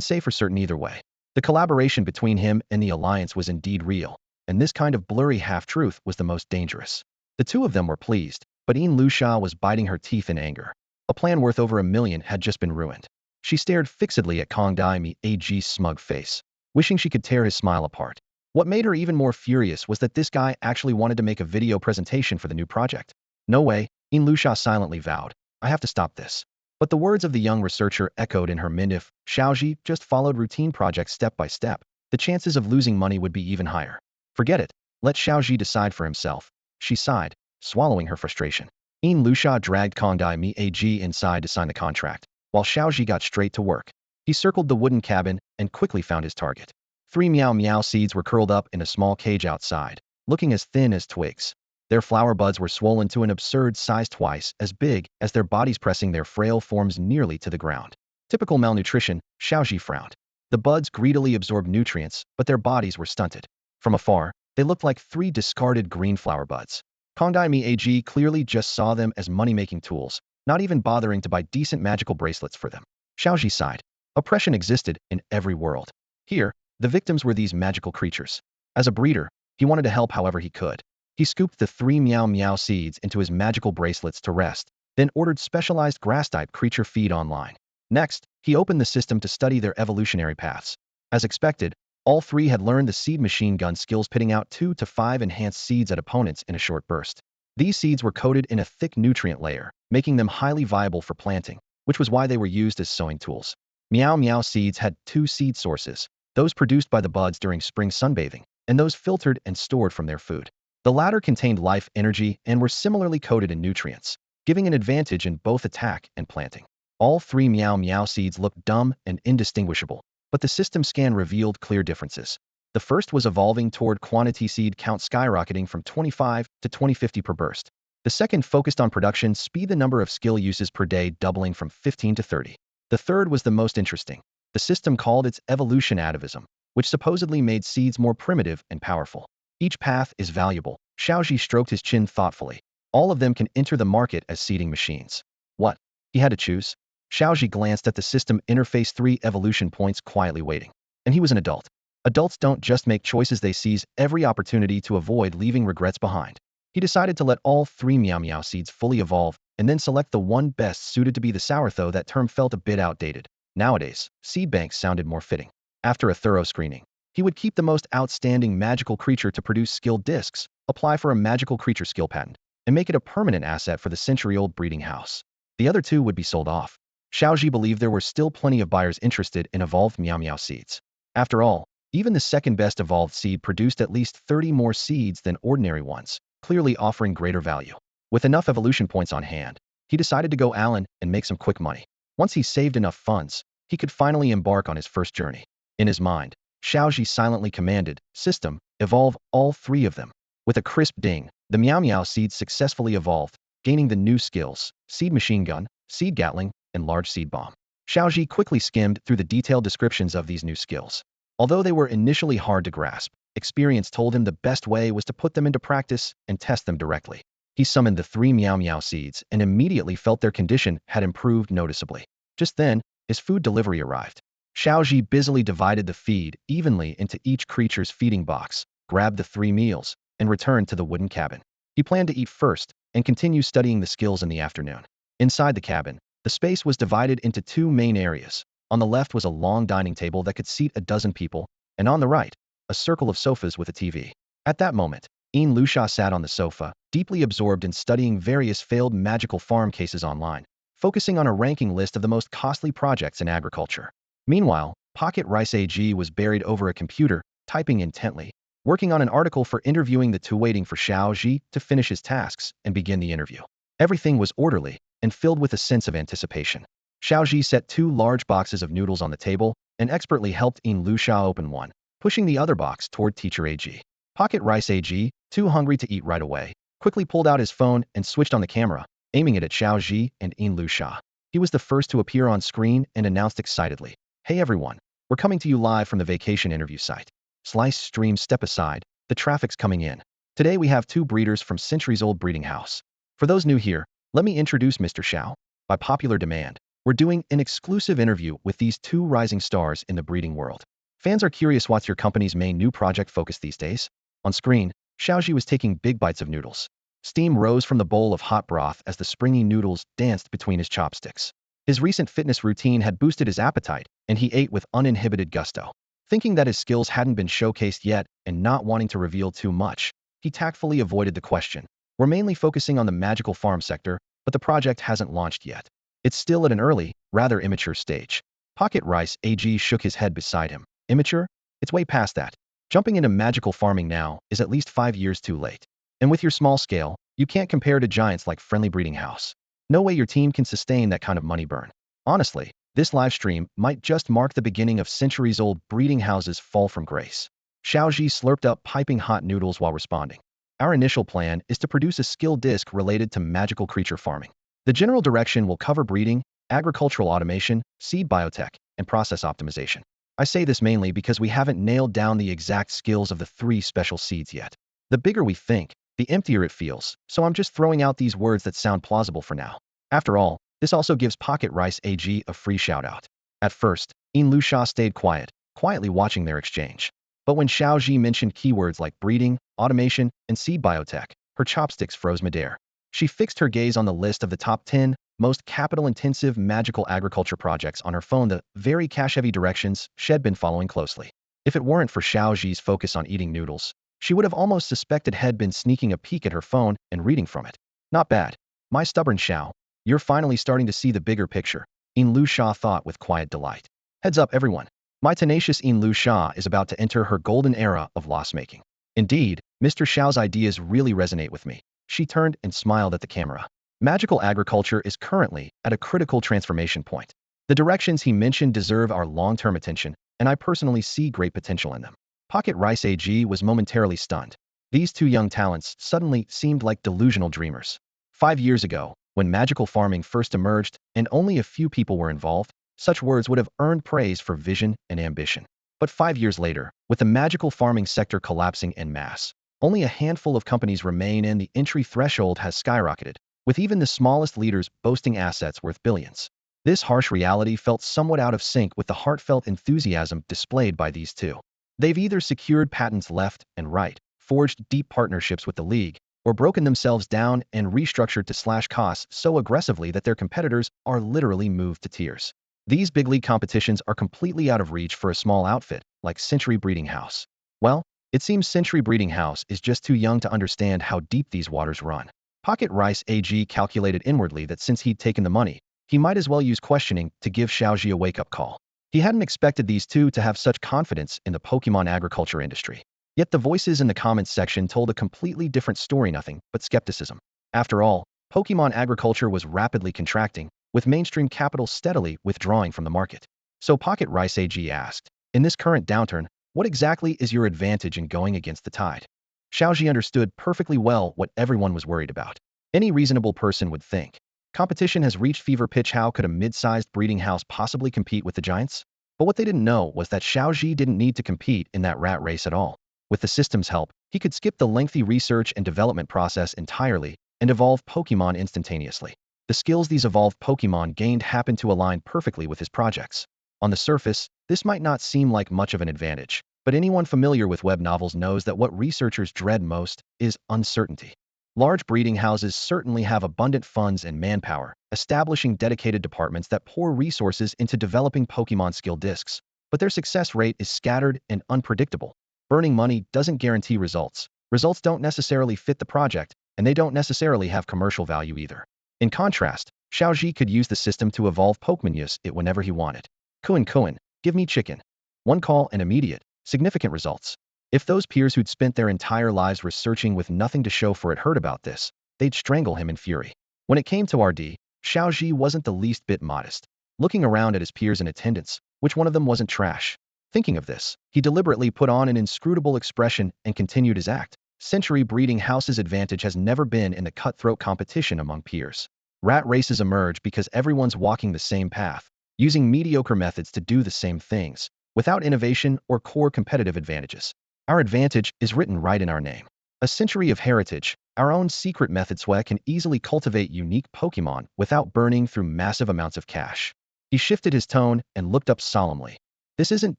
say for certain either way? The collaboration between him and the Alliance was indeed real, and this kind of blurry half-truth was the most dangerous. The two of them were pleased, but Yin Lusha was biting her teeth in anger. A plan worth over $1 million had just been ruined. She stared fixedly at Kong Dai Mi Ag's smug face, wishing she could tear his smile apart. What made her even more furious was that this guy actually wanted to make a video presentation for the new project. No way, Yin Lusha silently vowed. I have to stop this. But the words of the young researcher echoed in her mind. If Xiao Zhi just followed routine projects step by step, the chances of losing money would be even higher. Forget it. Let Xiao Zhi decide for himself. She sighed, swallowing her frustration. Yin Lusha dragged Kong Dai Mi Ag inside to sign the contract, while Xiao Zhi got straight to work. He circled the wooden cabin and quickly found his target. 3 Meow Meow seeds were curled up in a small cage outside, looking as thin as twigs. Their flower buds were swollen to an absurd size twice as big as their bodies, pressing their frail forms nearly to the ground. Typical malnutrition, Xiao Zhi frowned. The buds greedily absorbed nutrients, but their bodies were stunted. From afar, they looked like 3 discarded green flower buds. Kong Dai Mi Ag clearly just saw them as money-making tools, not even bothering to buy decent magical bracelets for them. Xiao Zhi sighed. Oppression existed in every world. Here, the victims were these magical creatures. As a breeder, he wanted to help however he could. He scooped the 3 Meow Meow seeds into his magical bracelets to rest, then ordered specialized grass-type creature feed online. Next, he opened the system to study their evolutionary paths. As expected, all 3 had learned the seed machine gun skills, pitting out 2 to 5 enhanced seeds at opponents in a short burst. These seeds were coated in a thick nutrient layer, making them highly viable for planting, which was why they were used as sowing tools. Meow Meow seeds had 2 seed sources, those produced by the buds during spring sunbathing, and those filtered and stored from their food. The latter contained life energy and were similarly coated in nutrients, giving an advantage in both attack and planting. All 3 Meow Meow seeds looked dumb and indistinguishable, but the system scan revealed clear differences. The first was evolving toward quantity, seed count skyrocketing from 25 to 2050 per burst. The second focused on production speed, the number of skill uses per day doubling from 15 to 30. The third was the most interesting. The system called its evolution atavism, which supposedly made seeds more primitive and powerful. Each path is valuable. Xiao Zhi stroked his chin thoughtfully. All of them can enter the market as seeding machines. What? He had to choose. Xiao Zhi glanced at the system interface, 3 evolution points quietly waiting. And he was an adult. Adults don't just make choices, they seize every opportunity to avoid leaving regrets behind. He decided to let all 3 Meow Meow seeds fully evolve, and then select the one best suited to be the sour, though that term felt a bit outdated. Nowadays, seed banks sounded more fitting. After a thorough screening, he would keep the most outstanding magical creature to produce skill discs, apply for a magical creature skill patent, and make it a permanent asset for the century-old breeding house. The other 2 would be sold off. Xiao Zhi believed there were still plenty of buyers interested in evolved Meow Meow seeds. After all, even the second best evolved seed produced at least 30 more seeds than ordinary ones, clearly offering greater value. With enough evolution points on hand, he decided to go all in and make some quick money. Once he saved enough funds, he could finally embark on his first journey. In his mind, Xiao Zhi silently commanded, "System, evolve all 3 of them." With a crisp ding, the Meow Meow seeds successfully evolved, gaining the new skills: seed machine gun, seed gatling, and large seed bomb. Xiao Zhi quickly skimmed through the detailed descriptions of these new skills. Although they were initially hard to grasp, experience told him the best way was to put them into practice and test them directly. He summoned the 3 Meow Meow seeds and immediately felt their condition had improved noticeably. Just then, his food delivery arrived. Xiao Zhi busily divided the feed evenly into each creature's feeding box, grabbed the 3 meals, and returned to the wooden cabin. He planned to eat first and continue studying the skills in the afternoon. Inside the cabin, the space was divided into 2 main areas. On the left was a long dining table that could seat a dozen people, and on the right, a circle of sofas with a TV. At that moment, Yin Lusha sat on the sofa, deeply absorbed in studying various failed magical farm cases online, focusing on a ranking list of the most costly projects in agriculture. Meanwhile, Pocket Rice AG was buried over a computer, typing intently, working on an article for interviewing the 2, waiting for Xiao Zhi to finish his tasks and begin the interview. Everything was orderly and filled with a sense of anticipation. Xiao Zhi set 2 large boxes of noodles on the table, and expertly helped Lu Sha open one, pushing the other box toward Teacher AG. Pocket Rice AG, too hungry to eat right away, quickly pulled out his phone and switched on the camera, aiming it at Xiao Zhi and Lu Sha. He was the first to appear on screen and announced excitedly, "Hey everyone, we're coming to you live from the vacation interview site. Slice stream, step aside, the traffic's coming in. Today we have two breeders from centuries-old breeding house. For those new here, let me introduce Mr. Xiao. By popular demand, we're doing an exclusive interview with these two rising stars in the breeding world. Fans are curious, what's your company's main new project focus these days?" On screen, Xiaozhi was taking big bites of noodles. Steam rose from the bowl of hot broth as the springy noodles danced between his chopsticks. His recent fitness routine had boosted his appetite, and he ate with uninhibited gusto. Thinking that his skills hadn't been showcased yet and not wanting to reveal too much, he tactfully avoided the question. "We're mainly focusing on the magical farm sector, but the project hasn't launched yet. It's still at an early, rather immature stage." Pocket Rice AG shook his head beside him. "Immature? It's way past that. Jumping into magical farming now is at least 5 years too late. And with your small scale, you can't compare to giants like Friendly Breeding House. No way your team can sustain that kind of money burn. Honestly, this live stream might just mark the beginning of centuries-old breeding houses' fall from grace." Xiaozhi slurped up piping hot noodles while responding. "Our initial plan is to produce a skill disc related to magical creature farming. The general direction will cover breeding, agricultural automation, seed biotech, and process optimization. I say this mainly because we haven't nailed down the exact skills of the 3 special seeds yet. The bigger we think, the emptier it feels, so I'm just throwing out these words that sound plausible for now. After all, this also gives Pocket Rice AG a free shout-out." At first, Lu Sha stayed quietly watching their exchange. But when Xiaozhi mentioned keywords like breeding, automation, and seed biotech, her chopsticks froze midair. She fixed her gaze on the list of the top 10 most capital-intensive magical agriculture projects on her phone, the very cash-heavy directions she'd been following closely. If it weren't for Xiaozhi's focus on eating noodles, she would have almost suspected he'd been sneaking a peek at her phone and reading from it. "Not bad. My stubborn Xiao, you're finally starting to see the bigger picture," Lu Sha thought with quiet delight. "Heads up everyone. My tenacious Lu Sha is about to enter her golden era of loss-making. Indeed, Mr. Xiao's ideas really resonate with me." She turned and smiled at the camera. "Magical agriculture is currently at a critical transformation point. The directions he mentioned deserve our long-term attention, and I personally see great potential in them." Pocket Rice AG was momentarily stunned. These two young talents suddenly seemed like delusional dreamers. 5 years ago, when magical farming first emerged and only a few people were involved, such words would have earned praise for vision and ambition. But 5 years later, with the magical farming sector collapsing en masse, only a handful of companies remain and the entry threshold has skyrocketed, with even the smallest leaders boasting assets worth billions. This harsh reality felt somewhat out of sync with the heartfelt enthusiasm displayed by these two. They've either secured patents left and right, forged deep partnerships with the league, or broken themselves down and restructured to slash costs so aggressively that their competitors are literally moved to tears. These big league competitions are completely out of reach for a small outfit like Century Breeding House. Well, it seems Century Breeding House is just too young to understand how deep these waters run. Pocket Rice AG calculated inwardly that since he'd taken the money, he might as well use questioning to give Xiaozhi a wake-up call. He hadn't expected these two to have such confidence in the Pokemon agriculture industry. Yet the voices in the comments section told a completely different story, nothing but skepticism. After all, Pokemon agriculture was rapidly contracting, with mainstream capital steadily withdrawing from the market. So Pocket Rice AG asked, "In this current downturn, what exactly is your advantage in going against the tide?" Xiaozhi understood perfectly well what everyone was worried about. Any reasonable person would think, competition has reached fever pitch, how could a mid-sized breeding house possibly compete with the giants? But what they didn't know was that Xiaozhi didn't need to compete in that rat race at all. With the system's help, he could skip the lengthy research and development process entirely and evolve Pokemon instantaneously. The skills these evolved Pokemon gained happened to align perfectly with his projects. On the surface, this might not seem like much of an advantage, but anyone familiar with web novels knows that what researchers dread most is uncertainty. Large breeding houses certainly have abundant funds and manpower, establishing dedicated departments that pour resources into developing Pokemon skill discs, but their success rate is scattered and unpredictable. Burning money doesn't guarantee results. Results don't necessarily fit the project, and they don't necessarily have commercial value either. In contrast, Xiaozhi could use the system to evolve Pokemon use it whenever he wanted. Kuin, give me chicken. One call and immediate, significant results. If those peers who'd spent their entire lives researching with nothing to show for it heard about this, they'd strangle him in fury. When it came to RD, Xiaozhi wasn't the least bit modest. Looking around at his peers in attendance, Which one of them wasn't trash? Thinking of this, he deliberately put on an inscrutable expression and continued his act. Century Breeding House's advantage has never been in the cutthroat competition among peers. Rat races emerge because everyone's walking the same path, using mediocre methods to do the same things, without innovation or core competitive advantages. Our advantage is written right in our name. A century of heritage, our own secret method Swe can easily cultivate unique Pokemon without burning through massive amounts of cash. He shifted his tone and looked up solemnly. This isn't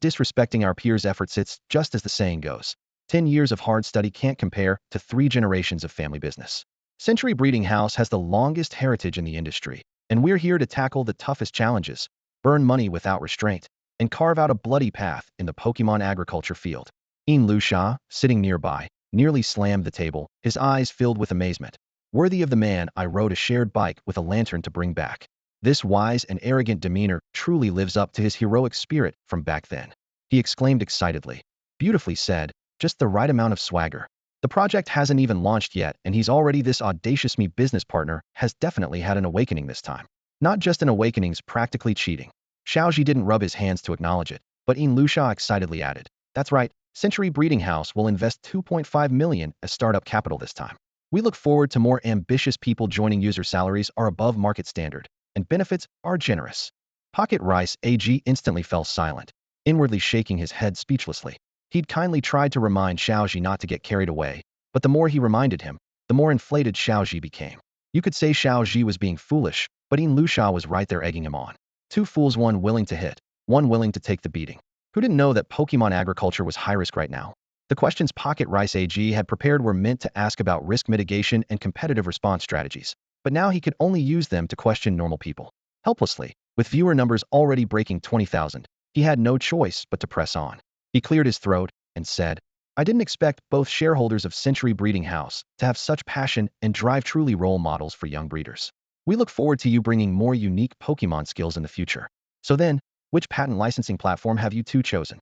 disrespecting our peers' efforts, it's just as the saying goes. 10 years of hard study can't compare to 3 generations of family business. Century Breeding House has the longest heritage in the industry, and we're here to tackle the toughest challenges, burn money without restraint, and carve out a bloody path in the Pokemon agriculture field. Lusha, sitting nearby, nearly slammed the table, his eyes filled with amazement. Worthy of the man I rode a shared bike with a lantern to bring back. This wise and arrogant demeanor truly lives up to his heroic spirit from back then. He exclaimed excitedly. Beautifully said, just the right amount of swagger. The project hasn't even launched yet, and he's already this audacious. Me business partner has definitely had an awakening this time. Not just an awakening's practically cheating. Xiao Zhi didn't rub his hands to acknowledge it, but Lusha excitedly added, that's right, Century Breeding House will invest 2.5 million as startup capital this time. We look forward to more ambitious people joining. User salaries are above market standard, and benefits are generous. Pocket Rice AG instantly fell silent, inwardly shaking his head speechlessly. He'd kindly tried to remind Xiao Zhi not to get carried away, but the more he reminded him, the more inflated Xiao Zhi became. You could say Xiao Zhi was being foolish, but Lusha was right there egging him on. 2 fools, one willing to hit, one willing to take the beating. Who didn't know that Pokemon agriculture was high risk right now? The questions Pocket Rice AG had prepared were meant to ask about risk mitigation and competitive response strategies, but now he could only use them to question normal people. Helplessly, with viewer numbers already breaking 20,000, he had no choice but to press on. He cleared his throat and said, I didn't expect both shareholders of Century Breeding House to have such passion and drive, truly role models for young breeders. We look forward to you bringing more unique Pokemon skills in the future. So then, which patent licensing platform have you two chosen?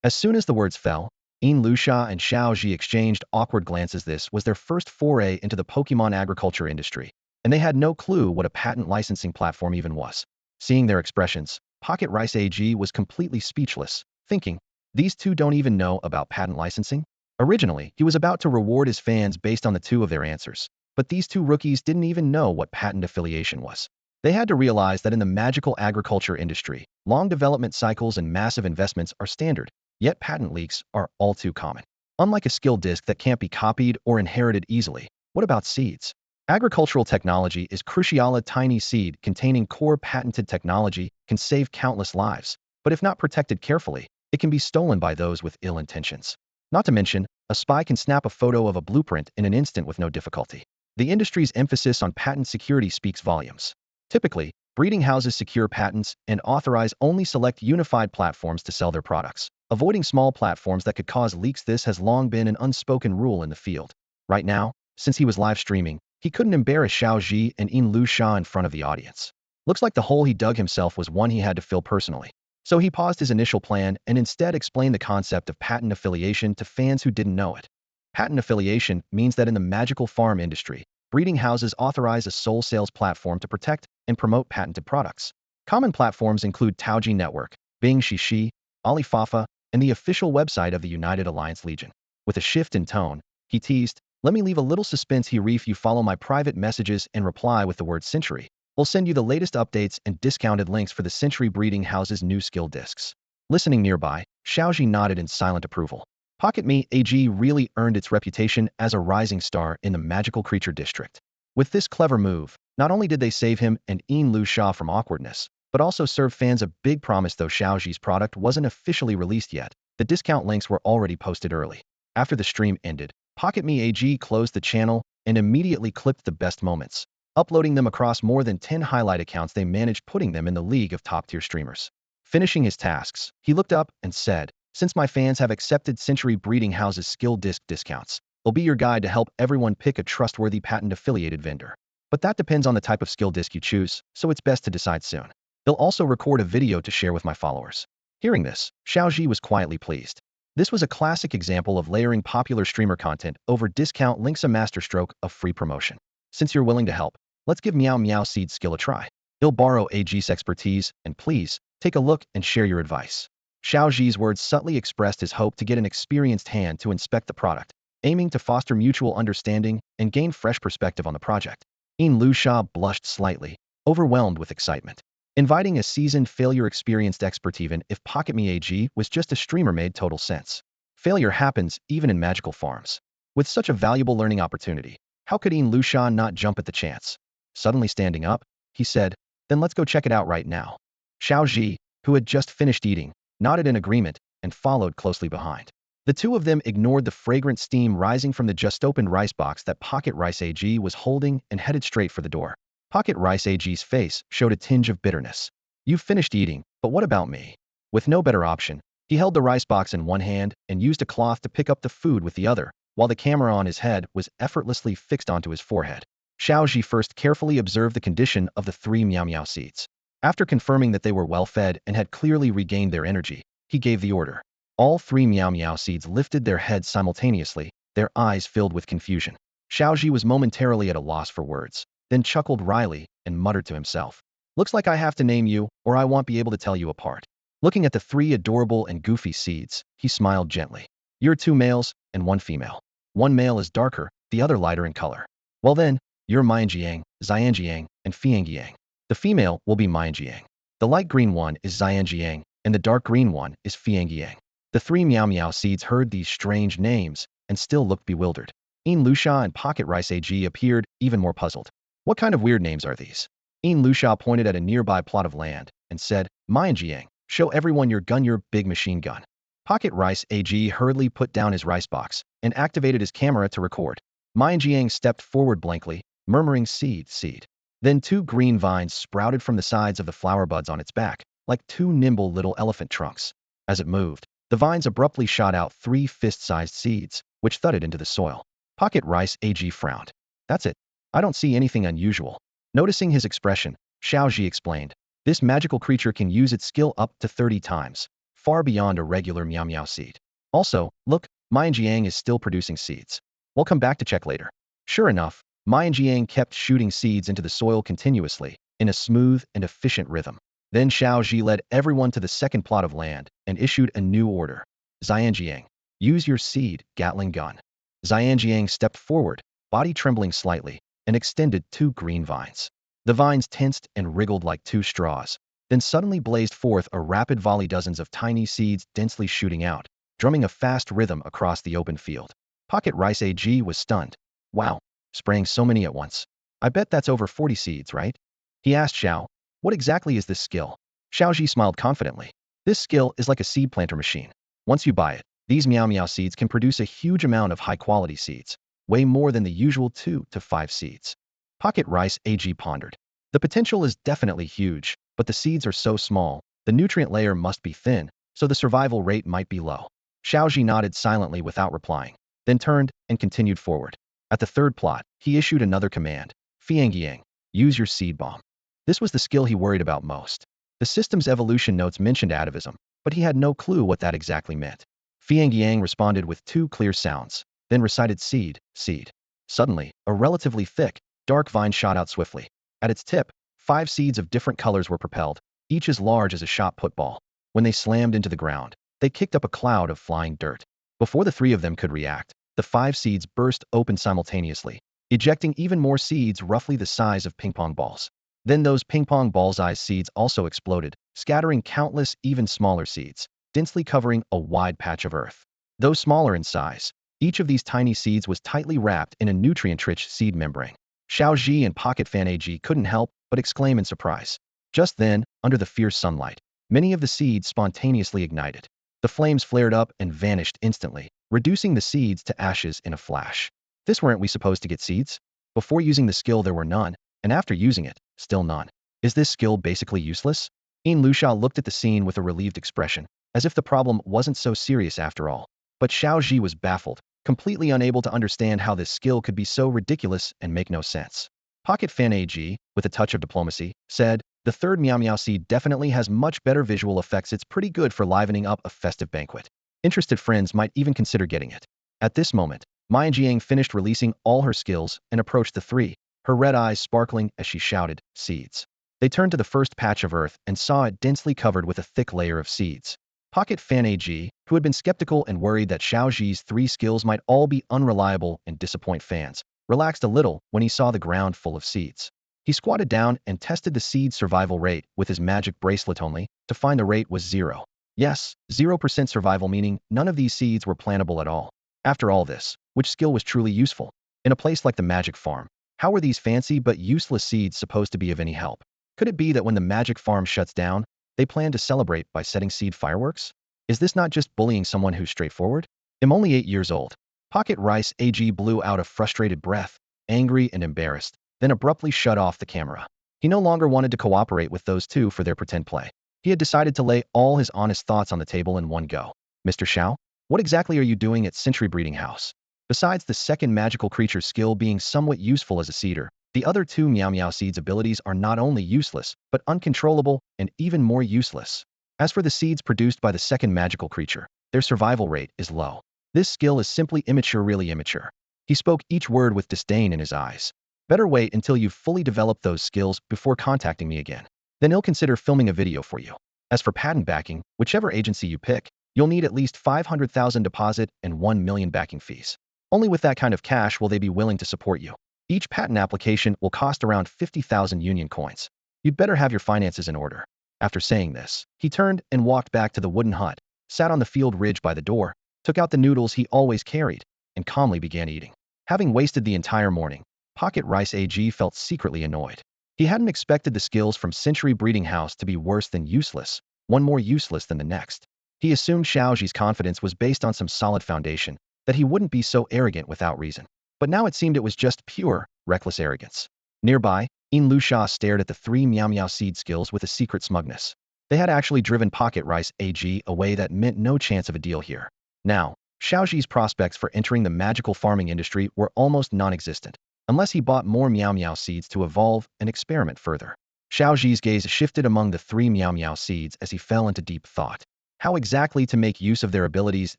As soon as the words fell, Lusha and Xiao Zhi exchanged awkward glances. This was their first foray into the Pokemon agriculture industry, and they had no clue what a patent licensing platform even was. Seeing their expressions, Pocket Rice AG was completely speechless, thinking, these two don't even know about patent licensing? Originally, he was about to reward his fans based on the 2 of their answers, but these 2 rookies didn't even know what patent affiliation was. They had to realize that in the magical agriculture industry, long development cycles and massive investments are standard, yet patent leaks are all too common. Unlike a skill disc that can't be copied or inherited easily, what about seeds? Agricultural technology is crucial. A tiny seed containing core patented technology can save countless lives, but if not protected carefully, it can be stolen by those with ill intentions. Not to mention, a spy can snap a photo of a blueprint in an instant with no difficulty. The industry's emphasis on patent security speaks volumes. Typically, breeding houses secure patents and authorize only select unified platforms to sell their products, avoiding small platforms that could cause leaks. This has long been an unspoken rule in the field. Right now, since he was live streaming, he couldn't embarrass Xiao Zhi and Lusha in front of the audience. Looks like the hole he dug himself was one he had to fill personally. So he paused his initial plan and instead explained the concept of patent affiliation to fans who didn't know it. Patent affiliation means that in the magical farm industry, breeding houses authorize a sole sales platform to protect and promote patented products. Common platforms include Taoji Network, Bing Shishi, Alifafa, and the official website of the United Alliance Legion. With a shift in tone, he teased, let me leave a little suspense here. If you follow my private messages and reply with the word Century, we'll send you the latest updates and discounted links for the Century Breeding House's new skill discs. Listening nearby, Xiao Zhi nodded in silent approval. Pocket Me AG really earned its reputation as a rising star in the magical creature district. With this clever move, not only did they save him and Lusha from awkwardness, but also served fans a big promise. Though Xiao Zhi's product wasn't officially released yet, the discount links were already posted early. After the stream ended, Pocket Me AG closed the channel and immediately clipped the best moments, uploading them across more than 10 highlight accounts. They managed putting them in the league of top-tier streamers. Finishing his tasks, he looked up and said, since my fans have accepted Century Breeding House's skill disc discounts, they'll be your guide to help everyone pick a trustworthy patent-affiliated vendor. But that depends on the type of skill disc you choose, so it's best to decide soon. They'll also record a video to share with my followers. Hearing this, Xiao Zhi was quietly pleased. This was a classic example of layering popular streamer content over discount links, a masterstroke of free promotion. Since you're willing to help, let's give Meow Meow Seed skill a try. He'll borrow AG's expertise, and please, Take a look and share your advice. Xiao Zhi's words subtly expressed his hope to get an experienced hand to inspect the product, aiming to foster mutual understanding and gain fresh perspective on the project. Lu Sha blushed slightly, overwhelmed with excitement. Inviting a seasoned failure-experienced expert even if Pocket Mage was just a streamer made total sense. Failure happens even in magical farms. With such a valuable learning opportunity, how could Lu Sha not jump at the chance? Suddenly standing up, he said, "Then let's go check it out right now." Xiao Zhi, who had just finished eating, nodded in agreement and followed closely behind. The two of them ignored the fragrant steam rising from the just-opened rice box that Pocket Rice AG was holding and headed straight for the door. Pocket Rice AG's face showed a tinge of bitterness. "You've finished eating, but what about me?" With no better option, he held the rice box in one hand and used a cloth to pick up the food with the other, while the camera on his head was effortlessly fixed onto his forehead. Xiao Zhi first carefully observed the condition of the 3 Meow Meow seeds. After confirming that they were well-fed and had clearly regained their energy, he gave the order. All 3 Meow Meow seeds lifted their heads simultaneously, their eyes filled with confusion. Xiao Zhi was momentarily at a loss for words, then chuckled wryly and muttered to himself, "Looks like I have to name you, or I won't be able to tell you apart." Looking at the 3 adorable and goofy seeds, he smiled gently. "You're 2 males and 1 female. One male is darker, the other lighter in color. Well then, you're Mianjiang, Xianjiang, and Fiangiang. The female will be Mianjiang. The light green one is Xianjiang, and the dark green one is Fiangiang." The 3 Meow Meow seeds heard these strange names and still looked bewildered. Lu Sha and Pocket Rice AG appeared even more puzzled. "What kind of weird names are these?" Lu Sha pointed at a nearby plot of land and said, "Mianjiang, show everyone your gun, your big machine gun." Pocket Rice AG hurriedly put down his rice box and activated his camera to record. Mianjiang stepped forward blankly, murmuring seed, seed. Then 2 green vines sprouted from the sides of the flower buds on its back, like 2 nimble little elephant trunks. As it moved, the vines abruptly shot out 3 fist-sized seeds, which thudded into the soil. Pocket Rice AG frowned. "That's it. I don't see anything unusual." Noticing his expression, Xiao Zhi explained, "This magical creature can use its skill up to 30 times, far beyond a regular Meow Meow seed. Also, look, Mianjiang is still producing seeds. We'll come back to check later." Sure enough, Mianjiang kept shooting seeds into the soil continuously, in a smooth and efficient rhythm. Then Xiao Zhi led everyone to the second plot of land and issued a new order. "Xianjiang, use your seed, Gatling gun." Xianjiang stepped forward, body trembling slightly, and extended 2 green vines. The vines tensed and wriggled like 2 straws, then suddenly blazed forth a rapid volley, dozens of tiny seeds densely shooting out, drumming a fast rhythm across the open field. Pocket Rice AG was stunned. "Wow, spraying so many at once. I bet that's over 40 seeds, right?" He asked Xiao, "What exactly is this skill?" Xiao Zhi smiled confidently. "This skill is like a seed planter machine. Once you buy it, these Meow Meow seeds can produce a huge amount of high-quality seeds, way more than the usual 2 to 5 seeds." Pocket Rice AG pondered. "The potential is definitely huge, but the seeds are so small, the nutrient layer must be thin, so the survival rate might be low." Xiao Zhi nodded silently without replying, then turned and continued forward. At the third plot, he issued another command. "Fiangiang, use your seed bomb." This was the skill he worried about most. The system's evolution notes mentioned atavism, but he had no clue what that exactly meant. Fiangiang responded with 2 clear sounds, then recited seed, seed. Suddenly, a relatively thick, dark vine shot out swiftly. At its tip, 5 seeds of different colors were propelled, each as large as a shot put ball. When they slammed into the ground, they kicked up a cloud of flying dirt. Before the 3 of them could react, the 5 seeds burst open simultaneously, ejecting even more seeds roughly the size of ping-pong balls. Then those ping-pong ball-sized seeds also exploded, scattering countless even smaller seeds, densely covering a wide patch of earth. Though smaller in size, each of these tiny seeds was tightly wrapped in a nutrient-rich seed membrane. Xiao Zhi and Pocket Fan AG couldn't help but exclaim in surprise. Just then, under the fierce sunlight, many of the seeds spontaneously ignited. The flames flared up and vanished instantly, reducing the seeds to ashes in a flash. This weren't we supposed to get seeds? Before using the skill there were none, and after using it, still none. Is this skill basically useless? Lu Sha looked at the scene with a relieved expression, as if the problem wasn't so serious after all. But Xiao Zhi was baffled, completely unable to understand how this skill could be so ridiculous and make no sense. Pocket Fan AG, with a touch of diplomacy, said, "The third Meow Meow seed definitely has much better visual effects. It's pretty good for livening up a festive banquet. Interested friends might even consider getting it." At this moment, Mianjiang finished releasing all her skills and approached the 3, her red eyes sparkling as she shouted, "Seeds." They turned to the first patch of earth and saw it densely covered with a thick layer of seeds. Pocket Fan AG, who had been skeptical and worried that Xiao Zhi's 3 skills might all be unreliable and disappoint fans, relaxed a little when he saw the ground full of seeds. He squatted down and tested the seed survival rate with his magic bracelet only to find the rate was 0. Yes, 0% survival, meaning none of these seeds were plantable at all. After all this, which skill was truly useful? In a place like the magic farm, how were these fancy but useless seeds supposed to be of any help? Could it be that when the magic farm shuts down, they plan to celebrate by setting seed fireworks? Is this not just bullying someone who's straightforward? I'm only 8 years old. Pocket Rice AG blew out a frustrated breath, angry and embarrassed, then abruptly shut off the camera. He no longer wanted to cooperate with those two for their pretend play. He had decided to lay all his honest thoughts on the table in one go. Mr. Xiao, what exactly are you doing at Century Breeding House? Besides the second magical creature skill being somewhat useful as a seeder, the other 2 Meow Meow Seeds abilities are not only useless, but uncontrollable and even more useless. As for the seeds produced by the second magical creature, their survival rate is low. This skill is simply immature, really immature. He spoke each word with disdain in his eyes. Better wait until you've fully developed those skills before contacting me again. Then he'll consider filming a video for you. As for patent backing, whichever agency you pick, you'll need at least 500,000 deposit and 1 million backing fees. Only with that kind of cash will they be willing to support you. Each patent application will cost around 50,000 union coins. You'd better have your finances in order. After saying this, he turned and walked back to the wooden hut, sat on the field ridge by the door, took out the noodles he always carried, and calmly began eating. Having wasted the entire morning, Pocket Rice AG felt secretly annoyed. He hadn't expected the skills from Century Breeding House to be worse than useless, one more useless than the next. He assumed Xiao Zhi's confidence was based on some solid foundation, that he wouldn't be so arrogant without reason. But now it seemed it was just pure, reckless arrogance. Nearby, Lu Sha stared at the 3 Meow Meow seed skills with a secret smugness. They had actually driven Pocket Rice AG away. That meant no chance of a deal here. Now, Xiao Zhi's prospects for entering the magical farming industry were almost non-existent, unless he bought more Meow Meow seeds to evolve and experiment further. Xiao Zhi's gaze shifted among the 3 Meow Meow seeds as he fell into deep thought. How exactly to make use of their abilities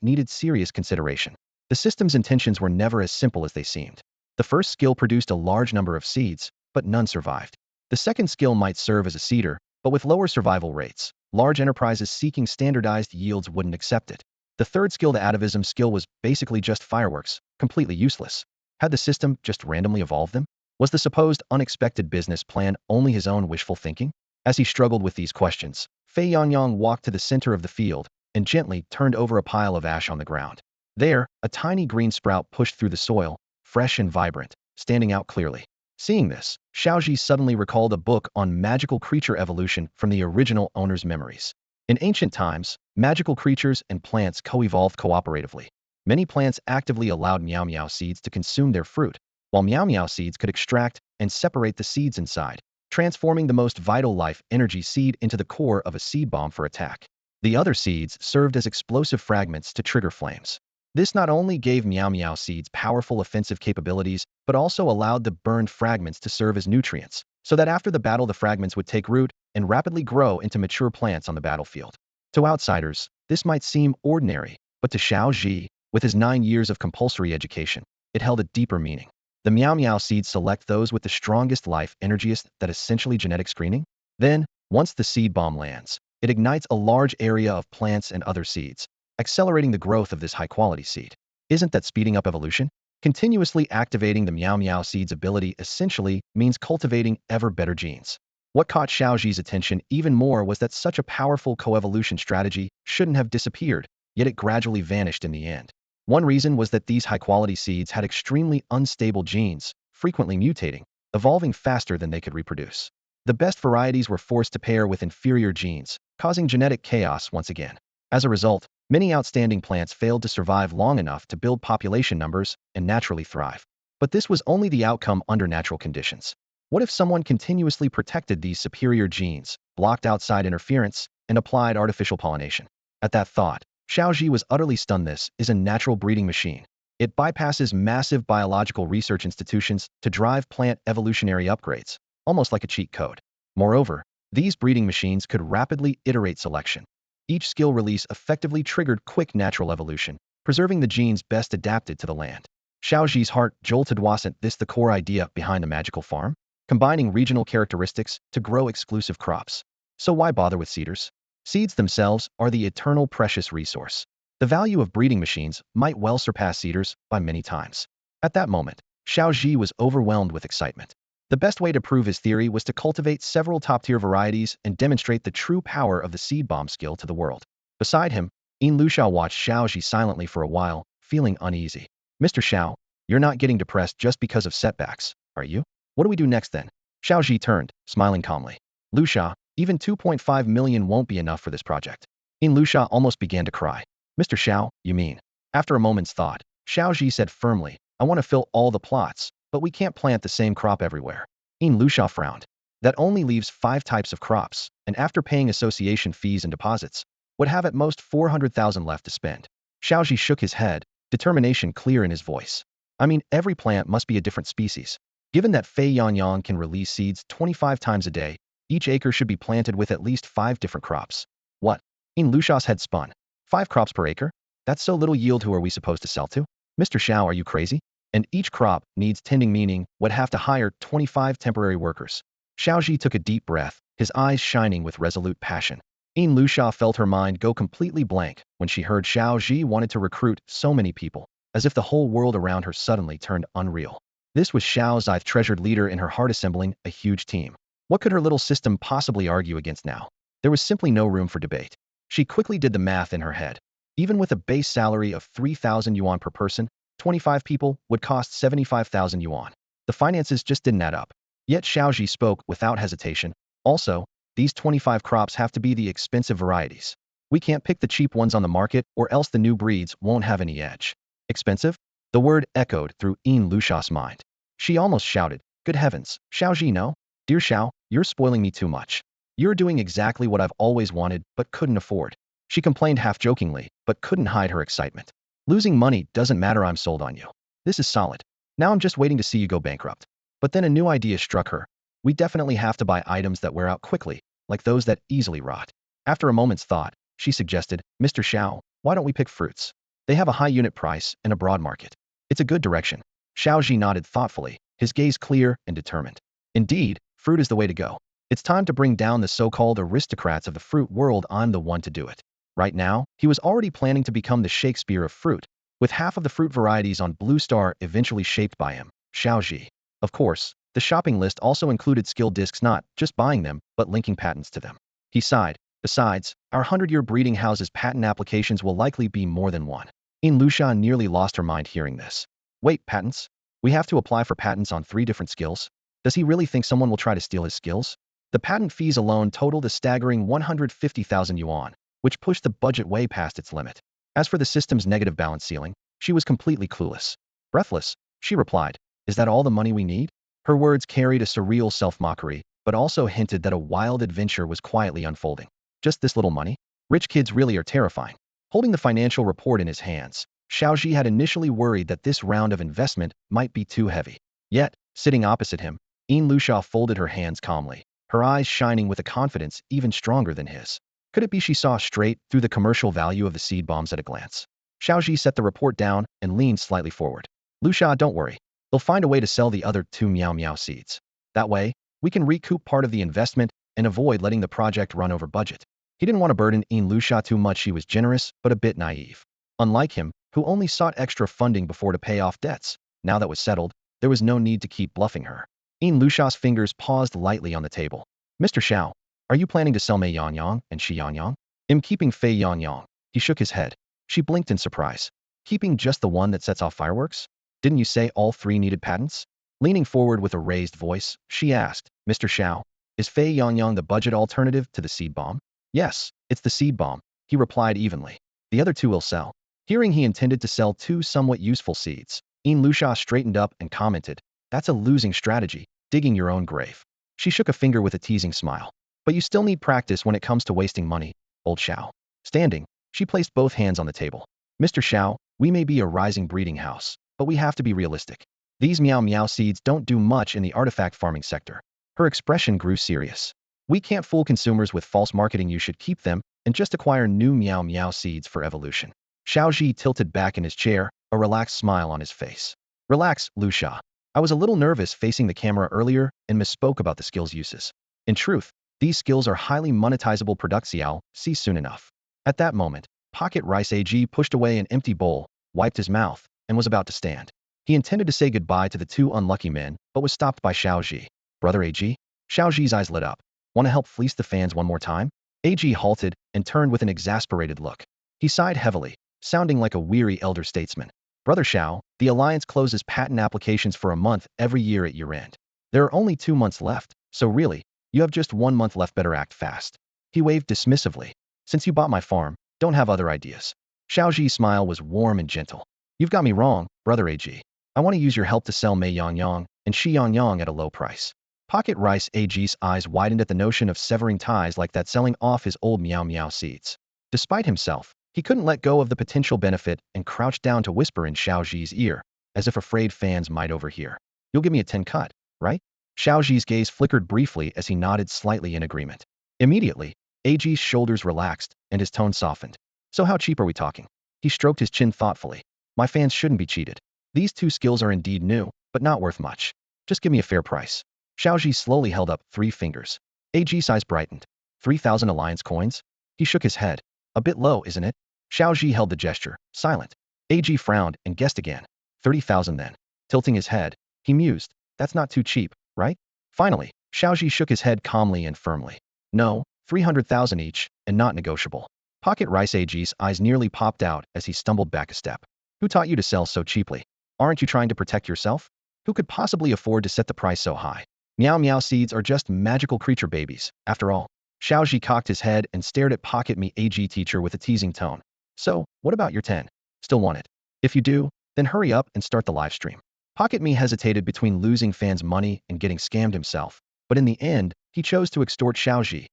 needed serious consideration. The system's intentions were never as simple as they seemed. The first skill produced a large number of seeds, but none survived. The second skill might serve as a seeder, but with lower survival rates, large enterprises seeking standardized yields wouldn't accept it. The third skill, the atavism skill, was basically just fireworks, completely useless. Had the system just randomly evolved them? Was the supposed unexpected business plan only his own wishful thinking? As he struggled with these questions, Fei Yangyang walked to the center of the field and gently turned over a pile of ash on the ground. There, a tiny green sprout pushed through the soil, fresh and vibrant, standing out clearly. Seeing this, Xiao Zhi suddenly recalled a book on magical creature evolution from the original owner's memories. In ancient times, magical creatures and plants co-evolved cooperatively. Many plants actively allowed Meow Meow seeds to consume their fruit, while Meow Meow seeds could extract and separate the seeds inside, transforming the most vital life energy seed into the core of a seed bomb for attack. The other seeds served as explosive fragments to trigger flames. This not only gave Meow Meow seeds powerful offensive capabilities, but also allowed the burned fragments to serve as nutrients, so that after the battle the fragments would take root and rapidly grow into mature plants on the battlefield. To outsiders, this might seem ordinary, but to Xiao Zhi, with his 9 years of compulsory education, it held a deeper meaning. The Meow Meow seeds select those with the strongest life energiest, that essentially genetic screening. Then, once the seed bomb lands, it ignites a large area of plants and other seeds, accelerating the growth of this high-quality seed. Isn't that speeding up evolution? Continuously activating the Meow Meow seed's ability essentially means cultivating ever better genes. What caught Xiao Zhi's attention even more was that such a powerful coevolution strategy shouldn't have disappeared, yet it gradually vanished in the end. One reason was that these high-quality seeds had extremely unstable genes, frequently mutating, evolving faster than they could reproduce. The best varieties were forced to pair with inferior genes, causing genetic chaos once again. As a result, many outstanding plants failed to survive long enough to build population numbers and naturally thrive. But this was only the outcome under natural conditions. What if someone continuously protected these superior genes, blocked outside interference, and applied artificial pollination? At that thought, Xiao Zhi was utterly stunned. This is a natural breeding machine. It bypasses massive biological research institutions to drive plant evolutionary upgrades, almost like a cheat code. Moreover, these breeding machines could rapidly iterate selection. Each skill release effectively triggered quick natural evolution, preserving the genes best adapted to the land. Xiao Zhi's heart jolted. Wasn't this the core idea behind the magical farm? combining regional characteristics to grow exclusive crops. So why bother with seeders? Seeds themselves are the eternal precious resource. The value of breeding machines might well surpass seeders by many times. At that moment, Xiao Zhi was overwhelmed with excitement. The best way to prove his theory was to cultivate several top-tier varieties and demonstrate the true power of the seed bomb skill to the world. Beside him, Lu Xiao watched Xiao Zhi silently for a while, feeling uneasy. Mr. Xiao, you're not getting depressed just because of setbacks, are you? What do we do next then? Xiao Zhi turned, smiling calmly. Lu Xia, even 2.5 million won't be enough for this project. Lu Xia almost began to cry. Mr. Xiao, you mean? After a moment's thought, Xiao Zhi said firmly, I want to fill all the plots, but we can't plant the same crop everywhere. Lu Xia frowned. That only leaves 5 types of crops, and after paying association fees and deposits, would have at most 400,000 left to spend. Xiao Zhi shook his head, determination clear in his voice. I mean, every plant must be a different species. Given that Fei Yangyang can release seeds 25 times a day, each acre should be planted with at least 5 different crops. What? Lu Xiao's head spun. 5 crops per acre? That's so little yield. Who are we supposed to sell to? Mr. Xiao, are you crazy? And each crop needs tending, meaning would have to hire 25 temporary workers. Xiao Zhi took a deep breath, his eyes shining with resolute passion. Lu Xia felt her mind go completely blank when she heard Xiao Zhi wanted to recruit so many people, as if the whole world around her suddenly turned unreal. This was Xiao Zhi's treasured leader in her heart, assembling a huge team. What could her little system possibly argue against now? There was simply no room for debate. She quickly did the math in her head. Even with a base salary of 3,000 yuan per person, 25 people would cost 75,000 yuan. The finances just didn't add up. Yet Xiao Zhi spoke without hesitation. Also, these 25 crops have to be the expensive varieties. We can't pick the cheap ones on the market, or else the new breeds won't have any edge. Expensive? The word echoed through Lu Xiao's mind. She almost shouted, good heavens, Xiao Zhi, no? Dear Xiao, you're spoiling me too much. You're doing exactly what I've always wanted but couldn't afford. She complained half-jokingly, but couldn't hide her excitement. Losing money doesn't matter, I'm sold on you. This is solid. Now I'm just waiting to see you go bankrupt. But then a new idea struck her. We definitely have to buy items that wear out quickly, like those that easily rot. After a moment's thought, she suggested, Mr. Xiao, why don't we pick fruits? They have a high unit price and a broad market. It's a good direction. Xiao Zhi nodded thoughtfully, his gaze clear and determined. Indeed, fruit is the way to go. It's time to bring down the so-called aristocrats of the fruit world. I'm the one to do it. Right now, he was already planning to become the Shakespeare of fruit, with half of the fruit varieties on Blue Star eventually shaped by him, Xiao Zhi. Of course, the shopping list also included skill discs, not just buying them, but linking patents to them. He sighed. Besides, our 100-year breeding house's patent applications will likely be more than one. Lu Xia nearly lost her mind hearing this. Wait, patents? We have to apply for patents on 3 different skills? Does he really think someone will try to steal his skills? The patent fees alone totaled a staggering 150,000 yuan, which pushed the budget way past its limit. As for the system's negative balance ceiling, she was completely clueless. Breathless, she replied, is that all the money we need? Her words carried a surreal self-mockery, but also hinted that a wild adventure was quietly unfolding. Just this little money? Rich kids really are terrifying. Holding the financial report in his hands, Xiao Zhi had initially worried that this round of investment might be too heavy. Yet, sitting opposite him, Lu Xia folded her hands calmly, her eyes shining with a confidence even stronger than his. Could it be she saw straight through the commercial value of the seed bombs at a glance? Xiao Zhi set the report down and leaned slightly forward. Lu Xia, don't worry. They'll find a way to sell the other 2 Meow Meow seeds. That way, we can recoup part of the investment and avoid letting the project run over budget. He didn't want to burden Lu Xia too much. She was generous, but a bit naive. Unlike him, who only sought extra funding before to pay off debts, now that was settled, there was no need to keep bluffing her. Lu Xiao's fingers paused lightly on the table. Mr. Xiao, are you planning to sell Mei Yangyang and Shi Yangyang? I'm keeping Fei Yangyang. He shook his head. She blinked in surprise. Keeping just the one that sets off fireworks? Didn't you say all 3 needed patents? Leaning forward with a raised voice, she asked, Mr. Xiao, is Fei Yangyang the budget alternative to the seed bomb? Yes, it's the seed bomb, he replied evenly. The other 2 will sell. Hearing he intended to sell 2 somewhat useful seeds, Lu Xia straightened up and commented, that's a losing strategy, digging your own grave. She shook a finger with a teasing smile. But you still need practice when it comes to wasting money, old Xiao. Standing, she placed both hands on the table. Mr. Xiao, we may be a rising breeding house, but we have to be realistic. These Meow Meow seeds don't do much in the artifact farming sector. Her expression grew serious. We can't fool consumers with false marketing. You should keep them and just acquire new Meow Meow seeds for evolution. Xiao Zhi tilted back in his chair, a relaxed smile on his face. Relax, Lu Xia. I was a little nervous facing the camera earlier and misspoke about the skill's uses. In truth, these skills are highly monetizable. Breeder Xiao Zhi soon enough. At that moment, Pocket Rice AG pushed away an empty bowl, wiped his mouth, and was about to stand. He intended to say goodbye to the two unlucky men, but was stopped by Xiao Zhi. Brother AG? Xiao Zhi's eyes lit up. Want to help fleece the fans one more time? AG halted and turned with an exasperated look. He sighed heavily, sounding like a weary elder statesman. Brother Xiao, the Alliance closes patent applications for a month every year at year-end. There are only 2 months left, so really, you have just 1 month left. Better act fast. He waved dismissively. Since you bought my farm, don't have other ideas. Xiao Zhi's smile was warm and gentle. You've got me wrong, Brother AG. I want to use your help to sell Mei Yang and Shi Yang at a low price. Pocket Rice AG's eyes widened at the notion of severing ties like that, selling off his old Meow seeds. Despite himself, he couldn't let go of the potential benefit and crouched down to whisper in Xiao Zhi's ear, as if afraid fans might overhear. You'll give me a 10 cut, right? Xiao Zhi's gaze flickered briefly as he nodded slightly in agreement. Immediately, AG's shoulders relaxed and his tone softened. So how cheap are we talking? He stroked his chin thoughtfully. My fans shouldn't be cheated. These 2 skills are indeed new, but not worth much. Just give me a fair price. Xiao Zhi slowly held up 3 fingers. AG's eyes brightened. 3,000 Alliance coins? He shook his head. A bit low, isn't it? Xiao Zhi held the gesture, silent. AG frowned and guessed again. 30,000 then. Tilting his head, he mused. That's not too cheap, right? Finally, Xiao Zhi shook his head calmly and firmly. No, 300,000 each, and not negotiable. Pocket Rice AG's eyes nearly popped out as he stumbled back a step. Who taught you to sell so cheaply? Aren't you trying to protect yourself? Who could possibly afford to set the price so high? Meow seeds are just magical creature babies, after all. Xiao Zhi cocked his head and stared at Pocket Me AG teacher with a teasing tone. So, what about your 10? Still want it? If you do, then hurry up and start the live stream. Pocket Me hesitated between losing fans' money and getting scammed himself, but in the end, he chose to extort Xiao Zhi.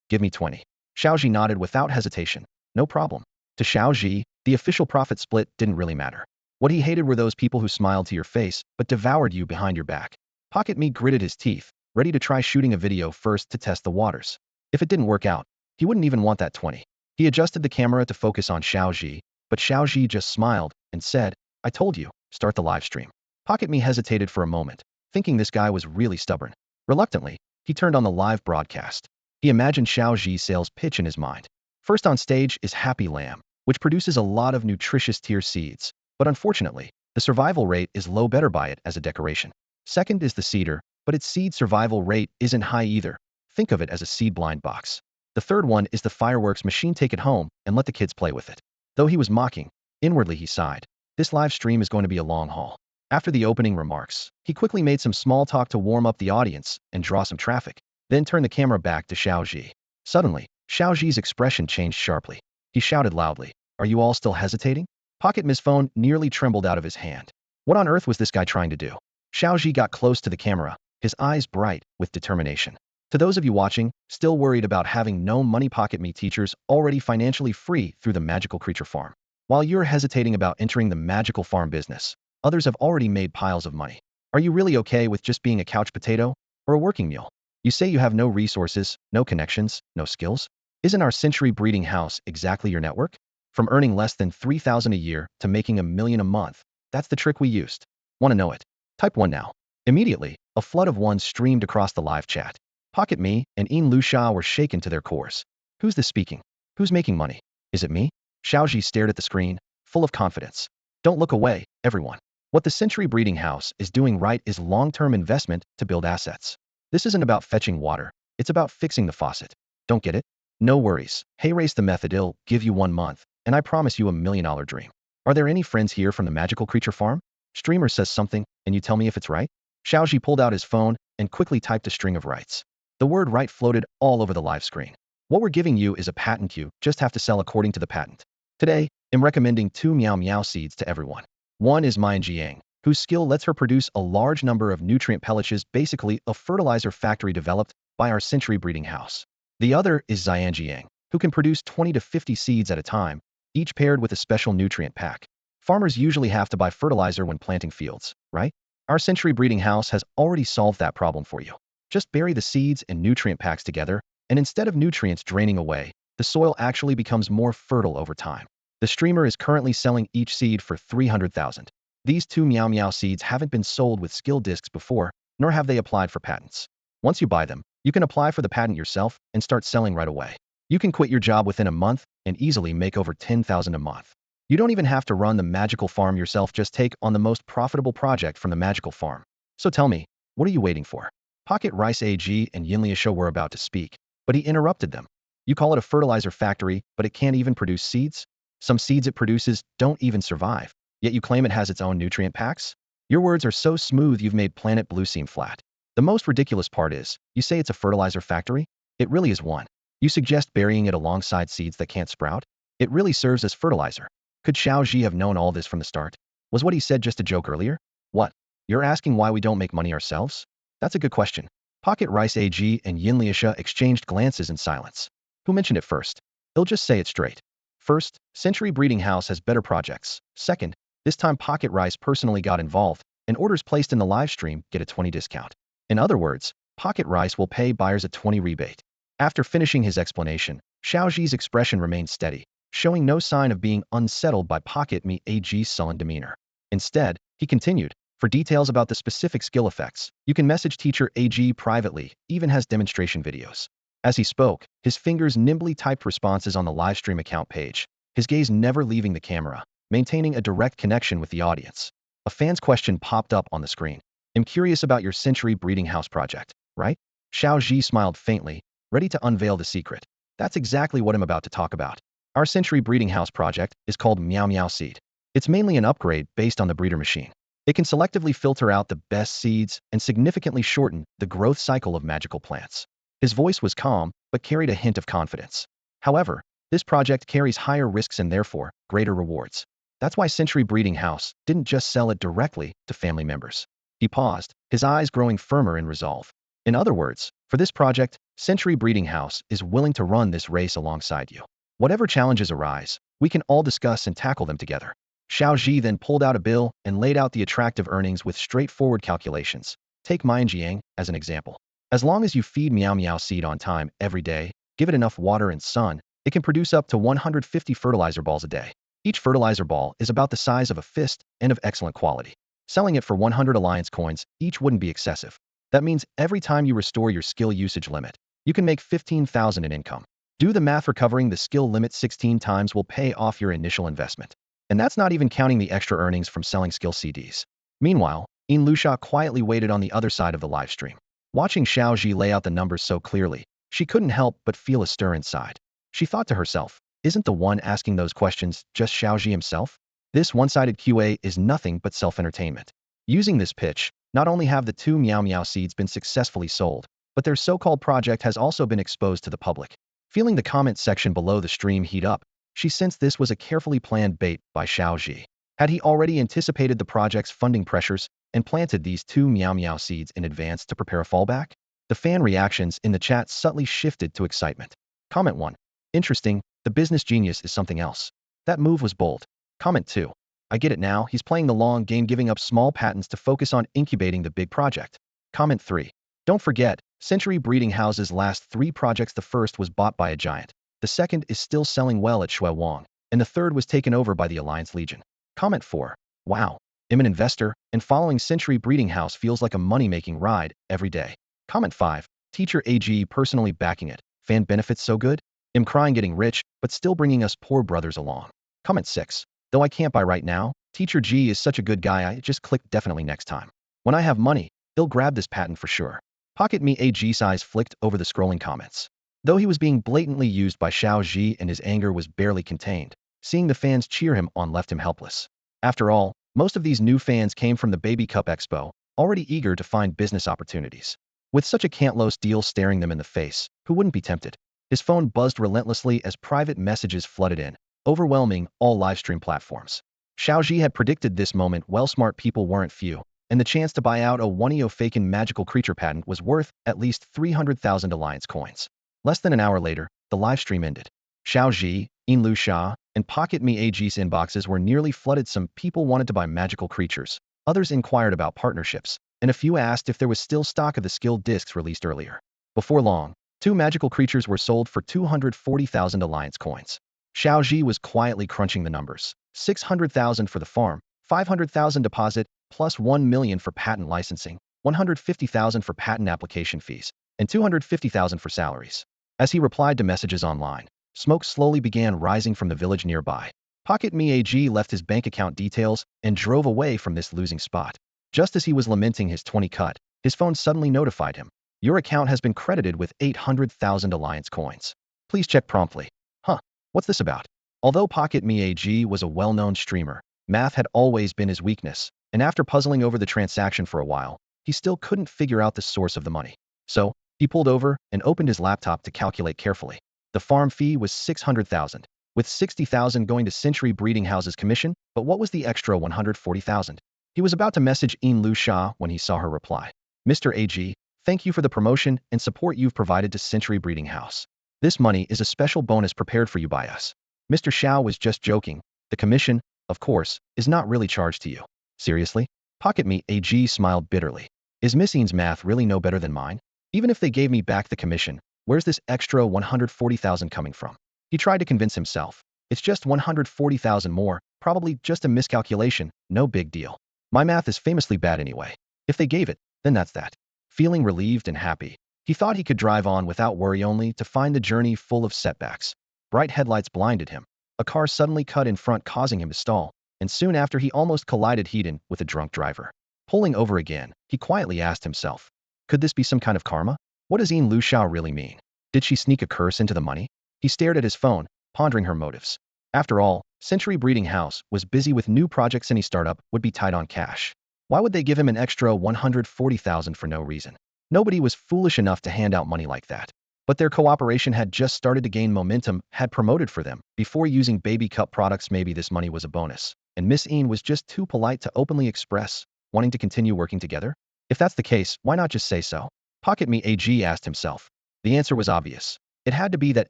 Give me 20. Xiao Zhi nodded without hesitation. No problem. To Xiao Zhi, the official profit split didn't really matter. What he hated were those people who smiled to your face but devoured you behind your back. Pocket Me gritted his teeth, ready to try shooting a video first to test the waters. If it didn't work out, he wouldn't even want that 20. He adjusted the camera to focus on Xiao Zhi, but Xiao Zhi just smiled and said, I told you, start the live stream. Pocket Me hesitated for a moment, thinking this guy was really stubborn. Reluctantly, he turned on the live broadcast. He imagined Xiao Zhi's sales pitch in his mind. First on stage is Happy Lamb, which produces a lot of nutritious tier seeds, but unfortunately, the survival rate is low. Better buy it as a decoration. Second is the cedar, but its seed survival rate isn't high either. Think of it as a seed blind box. The third one is the fireworks machine. Take it home and let the kids play with it. Though he was mocking, inwardly he sighed. This live stream is going to be a long haul. After the opening remarks, he quickly made some small talk to warm up the audience and draw some traffic, then turned the camera back to Xiao Zhi. Suddenly, Xiao Zhi's expression changed sharply. He shouted loudly, Are you all still hesitating? Pocket Mi's phone nearly trembled out of his hand. What on earth was this guy trying to do? Xiao Zhi got close to the camera, his eyes bright with determination. To those of you watching, still worried about having no money, Pocket Me teachers already financially free through the magical creature farm. While you're hesitating about entering the magical farm business, others have already made piles of money. Are you really okay with just being a couch potato or a working mule? You say you have no resources, no connections, no skills? Isn't our century breeding house exactly your network? From earning less than 3,000 a year to making $1 million a month, that's the trick we used. Want to know it? Type 1 now. Immediately, a flood of ones streamed across the live chat. Pocket Me and Ian Lusha were shaken to their cores. Who's this speaking? Who's making money? Is it me? Xiao Zhi stared at the screen, full of confidence. Don't look away, everyone. What the Century Breeding House is doing right is long-term investment to build assets. This isn't about fetching water. It's about fixing the faucet. Don't get it? No worries. Hey, race the method. It'll give you 1 month, and I promise you $1 million dream. Are there any friends here from the magical creature farm? Streamer says something, and you tell me if it's right? Xiao Zhi pulled out his phone and quickly typed a string of rights. The word right floated all over the live screen. What we're giving you is a patent. You just have to sell according to the patent. Today, I'm recommending 2 Meow seeds to everyone. One is Mai Jiang, whose skill lets her produce a large number of nutrient pellets, basically a fertilizer factory developed by our Century Breeding House. The other is Xian Jiang, who can produce 20 to 50 seeds at a time, each paired with a special nutrient pack. Farmers usually have to buy fertilizer when planting fields, right? Our Century Breeding House has already solved that problem for you. Just bury the seeds and nutrient packs together, and instead of nutrients draining away, the soil actually becomes more fertile over time. The streamer is currently selling each seed for 300,000. These two Meow Meow seeds haven't been sold with skill discs before, nor have they applied for patents. Once you buy them, you can apply for the patent yourself and start selling right away. You can quit your job within a month and easily make over 10,000 a month. You don't even have to run the magical farm yourself, just take on the most profitable project from the magical farm. So tell me, what are you waiting for? Pocket Rice AG and Yinlia Show were about to speak, but he interrupted them. You call it a fertilizer factory, but it can't even produce seeds? Some seeds it produces don't even survive, yet you claim it has its own nutrient packs? Your words are so smooth you've made Planet Blue seem flat. The most ridiculous part is, you say it's a fertilizer factory? It really is one. You suggest burying it alongside seeds that can't sprout? It really serves as fertilizer. Could Xiao Zhi have known all this from the start? Was what he said just a joke earlier? What? You're asking why we don't make money ourselves? That's a good question. Pocket Rice AG and Yin Liasha exchanged glances in silence. Who mentioned it first? He'll just say it straight. First, Century Breeding House has better projects. Second, this time Pocket Rice personally got involved, and orders placed in the live stream get a 20 discount. In other words, Pocket Rice will pay buyers a 20 rebate. After finishing his explanation, Xiao Zhi's expression remained steady, showing no sign of being unsettled by Pocket Me AG's sullen demeanor. Instead, he continued, for details about the specific skill effects, you can message teacher AG privately, even has demonstration videos. As he spoke, his fingers nimbly typed responses on the livestream account page, his gaze never leaving the camera, maintaining a direct connection with the audience. A fan's question popped up on the screen. I'm curious about your Century Breeding House project, right? Xiao Zhi smiled faintly, ready to unveil the secret. That's exactly what I'm about to talk about. Our Century Breeding House project is called Meow Meow Seed. It's mainly an upgrade based on the breeder machine. It can selectively filter out the best seeds and significantly shorten the growth cycle of magical plants. His voice was calm, but carried a hint of confidence. However, this project carries higher risks and therefore greater rewards. That's why Century Breeding House didn't just sell it directly to family members. He paused, his eyes growing firmer in resolve. In other words, for this project, Century Breeding House is willing to run this race alongside you. Whatever challenges arise, we can all discuss and tackle them together. Xiao Zhi then pulled out a bill and laid out the attractive earnings with straightforward calculations. Take Jiang as an example. As long as you feed Meow Meow Seed on time every day, give it enough water and sun, it can produce up to 150 fertilizer balls a day. Each fertilizer ball is about the size of a fist and of excellent quality. Selling it for 100 alliance coins each wouldn't be excessive. That means every time you restore your skill usage limit, you can make 15,000 in income. Do the math, recovering the skill limit 16 times will pay off your initial investment. And that's not even counting the extra earnings from selling skill CDs. Meanwhile, Yin Lusha quietly waited on the other side of the live stream. Watching Xiao Zhi lay out the numbers so clearly, she couldn't help but feel a stir inside. She thought to herself, isn't the one asking those questions just Xiao Zhi himself? This one-sided QA is nothing but self-entertainment. Using this pitch, not only have the two Meow Meow seeds been successfully sold, but their so-called project has also been exposed to the public. Feeling the comment section below the stream heat up, she sensed this was a carefully planned bait by Xiao Zhi. Had he already anticipated the project's funding pressures and planted these two Meow Meow seeds in advance to prepare a fallback? The fan reactions in the chat subtly shifted to excitement. Comment 1. Interesting, the business genius is something else. That move was bold. Comment 2. I get it now, he's playing the long game, giving up small patents to focus on incubating the big project. Comment 3. Don't forget, Century Breeding House's last 3 projects, the first was bought by a giant, the second is still selling well at Shui Wang, and the third was taken over by the Alliance Legion. Comment 4. Wow, I'm an investor, and following Century Breeding House feels like a money-making ride every day. Comment 5. Teacher AG personally backing it. Fan benefits so good? I'm crying getting rich, but still bringing us poor brothers along. Comment 6. Though I can't buy right now, Teacher G is such a good guy, I just click definitely next time. When I have money, he'll grab this patent for sure. Pocket Me AG's eyes flicked over the scrolling comments. Though he was being blatantly used by Xiao Zhi and his anger was barely contained, seeing the fans cheer him on left him helpless. After all, most of these new fans came from the Baby Cup Expo, already eager to find business opportunities. With such a can't-lose deal staring them in the face, who wouldn't be tempted? His phone buzzed relentlessly as private messages flooded in, overwhelming all livestream platforms. Xiao Zhi had predicted this moment well. Smart people weren't few, and the chance to buy out a 1EO Faken magical creature patent was worth at least 300,000 alliance coins. Less than an hour later, the livestream ended. Xiao Zhi, Yin Lu Sha, and Pocket Me AG's inboxes were nearly flooded. Some people wanted to buy magical creatures, others inquired about partnerships, and a few asked if there was still stock of the skill discs released earlier. Before long, 2 magical creatures were sold for 240,000 alliance coins. Xiao Zhi was quietly crunching the numbers. 600,000 for the farm, 500,000 deposit, plus 1 million for patent licensing, 150,000 for patent application fees, and 250,000 for salaries. As he replied to messages online, smoke slowly began rising from the village nearby. Pocket Mage left his bank account details and drove away from this losing spot. Just as he was lamenting his 20 cut, his phone suddenly notified him. Your account has been credited with 800,000 Alliance coins. Please check promptly. Huh, what's this about? Although Pocket Mage was a well-known streamer, math had always been his weakness, and after puzzling over the transaction for a while, he still couldn't figure out the source of the money. So, he pulled over and opened his laptop to calculate carefully. The farm fee was 600,000, with 60,000 going to Century Breeding House's commission, but what was the extra 140,000? He was about to message Lu Sha when he saw her reply. Mr. AG, thank you for the promotion and support you've provided to Century Breeding House. This money is a special bonus prepared for you by us. Mr. Xiao was just joking. The commission, of course, is not really charged to you. Seriously? Pocket Me AG smiled bitterly. Is Miss Ian's math really no better than mine? Even if they gave me back the commission, where's this extra 140,000 coming from? He tried to convince himself. It's just 140,000 more, probably just a miscalculation, no big deal. My math is famously bad anyway. If they gave it, then that's that. Feeling relieved and happy, he thought he could drive on without worry only to find the journey full of setbacks. Bright headlights blinded him. A car suddenly cut in front causing him to stall, and soon after he almost collided head-on with a drunk driver. Pulling over again, he quietly asked himself, could this be some kind of karma? What does Lu Shao really mean? Did she sneak a curse into the money? He stared at his phone, pondering her motives. After all, Century Breeding House was busy with new projects, any startup would be tight on cash. Why would they give him an extra 140,000 for no reason? Nobody was foolish enough to hand out money like that. But their cooperation had just started to gain momentum, had promoted for them. Before using baby cup products, maybe this money was a bonus. And Miss Ian was just too polite to openly express wanting to continue working together? If that's the case, why not just say so? Pocket Me AG asked himself. The answer was obvious. It had to be that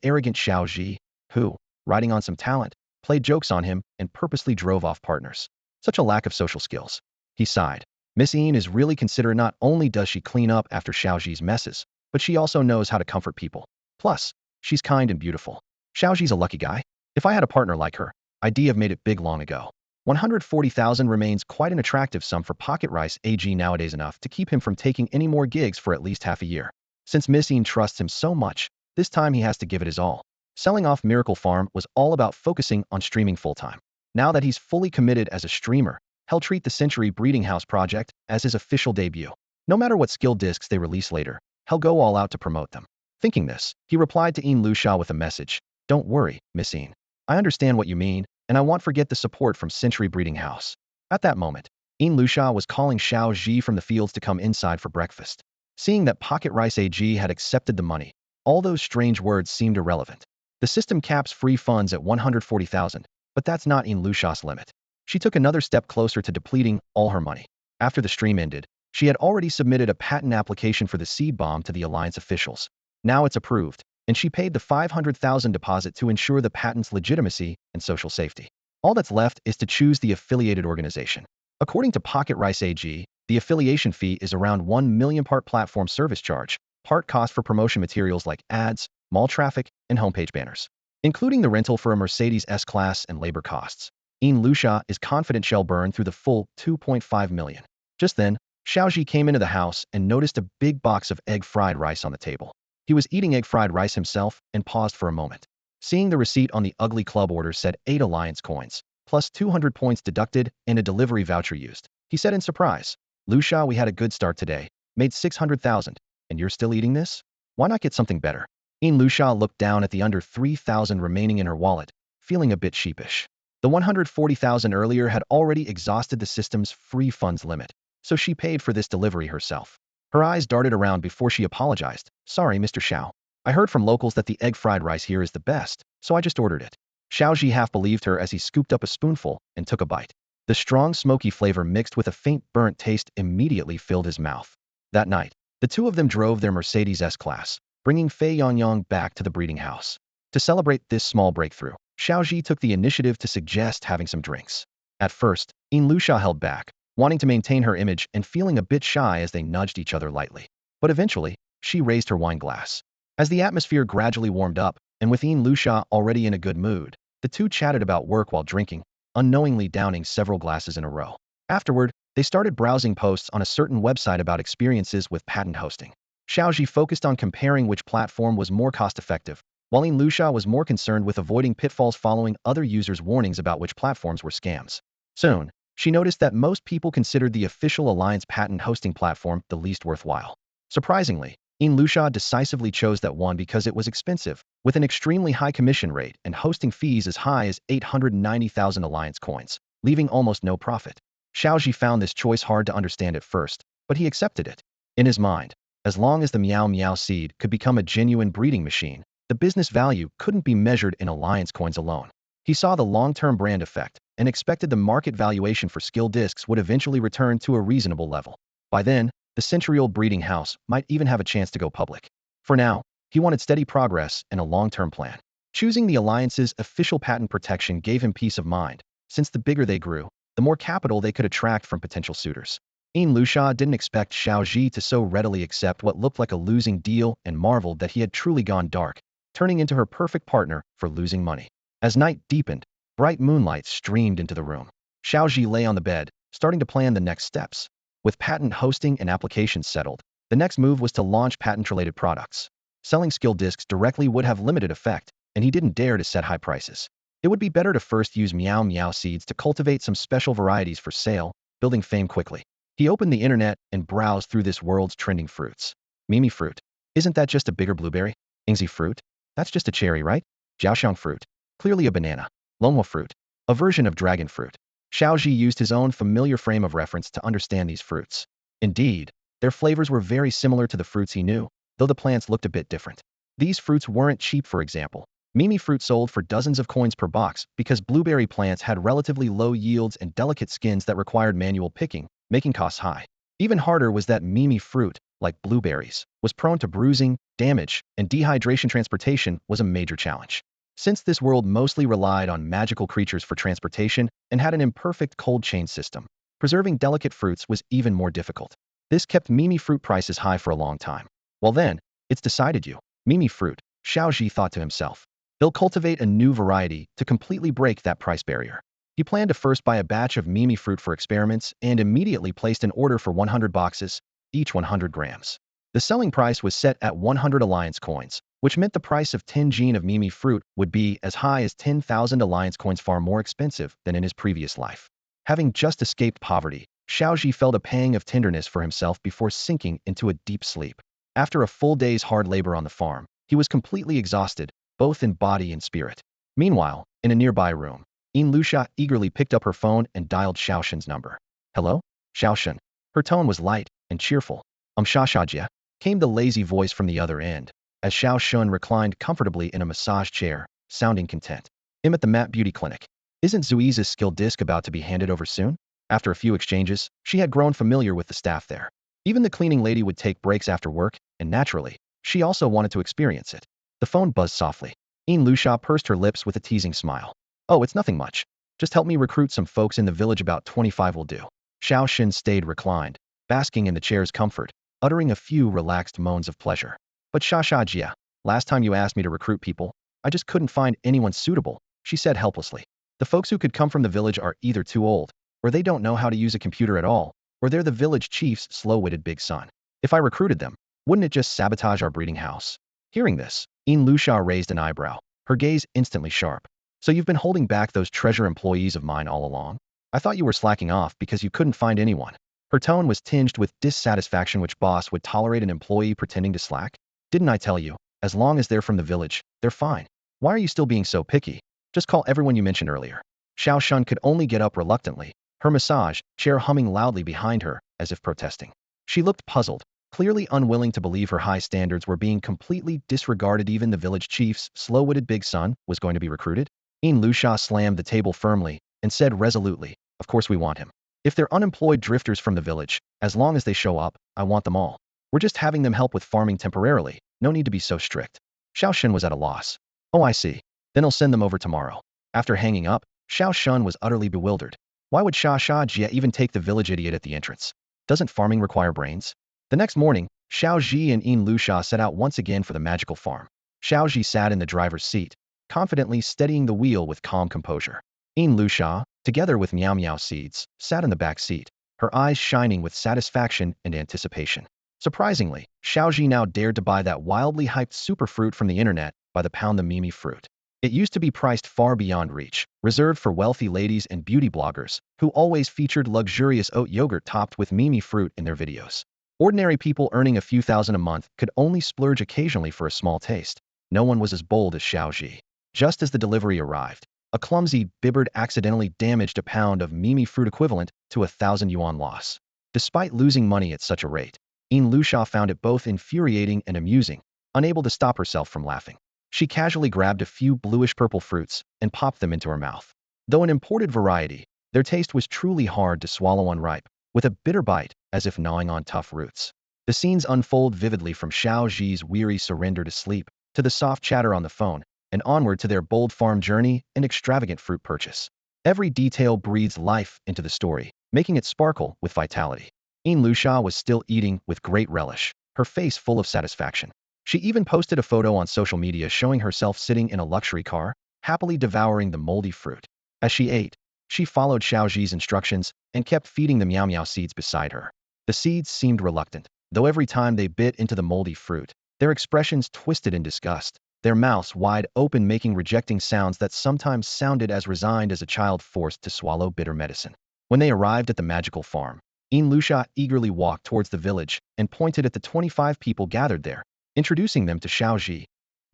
arrogant Xiao Zhi, who, riding on some talent, played jokes on him and purposely drove off partners. Such a lack of social skills. He sighed. Miss Ian is really considerate. Not only does she clean up after Xiao Zhi's messes, but she also knows how to comfort people. Plus, she's kind and beautiful. Xiao Zhi's a lucky guy. If I had a partner like her, I'd have made it big long ago. 140,000 remains quite an attractive sum for Pocket Rice AG nowadays, enough to keep him from taking any more gigs for at least half a year. Since Miss Ian trusts him so much, this time he has to give it his all. Selling off Miracle Farm was all about focusing on streaming full-time. Now that he's fully committed as a streamer, he'll treat the Century Breeding House project as his official debut. No matter what skill discs they release later, he'll go all out to promote them. Thinking this, he replied to Lu Sha with a message. Don't worry, Miss Ian. I understand what you mean, and I won't forget the support from Century Breeding House. At that moment, Lu Sha was calling Xiao Zhi from the fields to come inside for breakfast. Seeing that Pocket Rice AG had accepted the money, all those strange words seemed irrelevant. The system caps free funds at 140,000, but that's not Lu Sha's limit. She took another step closer to depleting all her money. After the stream ended, she had already submitted a patent application for the seed bomb to the Alliance officials. Now it's approved, and she paid the 500,000 deposit to ensure the patent's legitimacy and social safety. All that's left is to choose the affiliated organization. According to Pocket Rice AG, the affiliation fee is around 1 million, part platform service charge, part cost for promotion materials like ads, mall traffic, and homepage banners, including the rental for a Mercedes S-Class and labor costs. Lu Sha is confident she'll burn through the full 2.5 million. Just then, Xiao Zhi came into the house and noticed a big box of egg fried rice on the table. He was eating egg fried rice himself and paused for a moment. Seeing the receipt on the ugly club order said 8 Alliance coins, plus 200 points deducted and a delivery voucher used, he said in surprise, Lu Sha, we had a good start today, made 600,000, and you're still eating this? Why not get something better? Lu Sha looked down at the under 3,000 remaining in her wallet, feeling a bit sheepish. The 140,000 earlier had already exhausted the system's free funds limit, so she paid for this delivery herself. Her eyes darted around before she apologized. Sorry, Mr. Xiao. I heard from locals that the egg fried rice here is the best, so I just ordered it. Xiao Zhi half believed her as he scooped up a spoonful and took a bite. The strong smoky flavor mixed with a faint burnt taste immediately filled his mouth. That night, the two of them drove their Mercedes S-Class, bringing Fei Yangyang back to the breeding house. To celebrate this small breakthrough, Xiao Zhi took the initiative to suggest having some drinks. At first, Lu Sha held back, wanting to maintain her image and feeling a bit shy as they nudged each other lightly. But eventually, she raised her wine glass. As the atmosphere gradually warmed up, and with Lu Sha already in a good mood, the two chatted about work while drinking, unknowingly downing several glasses in a row. Afterward, they started browsing posts on a certain website about experiences with patent hosting. Xiao Zhi focused on comparing which platform was more cost-effective, while Lusha was more concerned with avoiding pitfalls following other users' warnings about which platforms were scams. Soon, she noticed that most people considered the official Alliance patent hosting platform the least worthwhile. Surprisingly, Lusha decisively chose that one because it was expensive, with an extremely high commission rate and hosting fees as high as 890,000 Alliance coins, leaving almost no profit. Xiao Zhi found this choice hard to understand at first, but he accepted it. In his mind, as long as the Meow Meow seed could become a genuine breeding machine, the business value couldn't be measured in Alliance coins alone. He saw the long-term brand effect and expected the market valuation for skill discs would eventually return to a reasonable level. By then, the century-old breeding house might even have a chance to go public. For now, he wanted steady progress and a long-term plan. Choosing the Alliance's official patent protection gave him peace of mind, since the bigger they grew, the more capital they could attract from potential suitors. Lusha didn't expect Xiao Zhi to so readily accept what looked like a losing deal and marveled that he had truly gone dark, turning into her perfect partner for losing money. As night deepened, bright moonlight streamed into the room. Xiao Zhi lay on the bed, starting to plan the next steps. With patent hosting and applications settled, the next move was to launch patent-related products. Selling skill discs directly would have limited effect, and he didn't dare to set high prices. It would be better to first use Meow Meow seeds to cultivate some special varieties for sale, building fame quickly. He opened the internet and browsed through this world's trending fruits. Mimi fruit. Isn't that just a bigger blueberry? Ingzi fruit? That's just a cherry, right? Jiaoxiang fruit. Clearly a banana. Longhua fruit. A version of dragon fruit. Xiao Zhi used his own familiar frame of reference to understand these fruits. Indeed, their flavors were very similar to the fruits he knew, though the plants looked a bit different. These fruits weren't cheap, for example. Mimi fruit sold for dozens of coins per box because blueberry plants had relatively low yields and delicate skins that required manual picking, making costs high. Even harder was that Mimi fruit, like blueberries, was prone to bruising, damage, and dehydration. Transportation was a major challenge. Since this world mostly relied on magical creatures for transportation and had an imperfect cold chain system, preserving delicate fruits was even more difficult. This kept Mimi fruit prices high for a long time. Well then, it's decided you. Mimi fruit, Xiao Zhi thought to himself. They'll cultivate a new variety to completely break that price barrier. He planned to first buy a batch of Mimi fruit for experiments and immediately placed an order for 100 boxes, each 100 grams. The selling price was set at 100 Alliance coins, which meant the price of 10 gene of Mimi fruit would be as high as 10,000 Alliance coins, far more expensive than in his previous life. Having just escaped poverty, Xiao Zhi felt a pang of tenderness for himself before sinking into a deep sleep. After a full day's hard labor on the farm, he was completely exhausted, both in body and spirit. Meanwhile, in a nearby room, Lusha eagerly picked up her phone and dialed Xiao Shen's number. Hello? Xiao Shen. Her tone was light and cheerful. Shashajia, came the lazy voice from the other end, as Xiao Shen reclined comfortably in a massage chair, sounding content. I'm at the Matte Beauty Clinic. Isn't Zuiza's skill disc about to be handed over soon? After a few exchanges, she had grown familiar with the staff there. Even the cleaning lady would take breaks after work, and naturally, she also wanted to experience it. The phone buzzed softly. Lusha pursed her lips with a teasing smile. Oh, it's nothing much. Just help me recruit some folks in the village, about 25 will do. Xiao Shen stayed reclined, basking in the chair's comfort, uttering a few relaxed moans of pleasure. But Shashajia, last time you asked me to recruit people, I just couldn't find anyone suitable, she said helplessly. The folks who could come from the village are either too old, or they don't know how to use a computer at all, or they're the village chief's slow-witted big son. If I recruited them, wouldn't it just sabotage our breeding house? Hearing this, Lusha raised an eyebrow, her gaze instantly sharp. So you've been holding back those treasure employees of mine all along? I thought you were slacking off because you couldn't find anyone. Her tone was tinged with dissatisfaction. Which boss would tolerate an employee pretending to slack? Didn't I tell you, as long as they're from the village, they're fine. Why are you still being so picky? Just call everyone you mentioned earlier. Xiao Shen could only get up reluctantly, her massage chair humming loudly behind her, as if protesting. She looked puzzled, clearly unwilling to believe her high standards were being completely disregarded. Even the village chief's slow-witted big son was going to be recruited? Lusha slammed the table firmly and said resolutely, of course we want him. If they're unemployed drifters from the village, as long as they show up, I want them all. We're just having them help with farming temporarily, no need to be so strict. Xiao Shen was at a loss. Oh, I see. Then I'll send them over tomorrow. After hanging up, Xiao Shen was utterly bewildered. Why would Jie even take the village idiot at the entrance? Doesn't farming require brains? The next morning, Xiao Zhi and Lusha set out once again for the magical farm. Xiao Zhi sat in the driver's seat, confidently steadying the wheel with calm composure. Lusha, together with Meow Meow Seeds, sat in the back seat, her eyes shining with satisfaction and anticipation. Surprisingly, Xiao Zhi now dared to buy that wildly hyped superfruit from the internet by the pound, the Mimi fruit. It used to be priced far beyond reach, reserved for wealthy ladies and beauty bloggers, who always featured luxurious oat yogurt topped with Mimi fruit in their videos. Ordinary people earning a few thousand a month could only splurge occasionally for a small taste. No one was as bold as Xiao Zhi. Just as the delivery arrived, a clumsy bibbard accidentally damaged a pound of Mimi fruit, equivalent to 1,000 yuan loss. Despite losing money at such a rate, Lusha found it both infuriating and amusing, unable to stop herself from laughing. She casually grabbed a few bluish-purple fruits and popped them into her mouth. Though an imported variety, their taste was truly hard to swallow unripe, with a bitter bite, as if gnawing on tough roots. The scenes unfold vividly, from Xiao Zhi's weary surrender to sleep, to the soft chatter on the phone, and onward to their bold farm journey and extravagant fruit purchase. Every detail breathes life into the story, making it sparkle with vitality. Lusha was still eating with great relish, her face full of satisfaction. She even posted a photo on social media showing herself sitting in a luxury car, happily devouring the moldy fruit. As she ate, she followed Xiao Zhi's instructions and kept feeding the Meow Meow seeds beside her. The seeds seemed reluctant, though every time they bit into the moldy fruit, their expressions twisted in disgust, their mouths wide open, making rejecting sounds that sometimes sounded as resigned as a child forced to swallow bitter medicine. When they arrived at the magical farm, Lusha eagerly walked towards the village and pointed at the 25 people gathered there, introducing them to Xiao Zhi.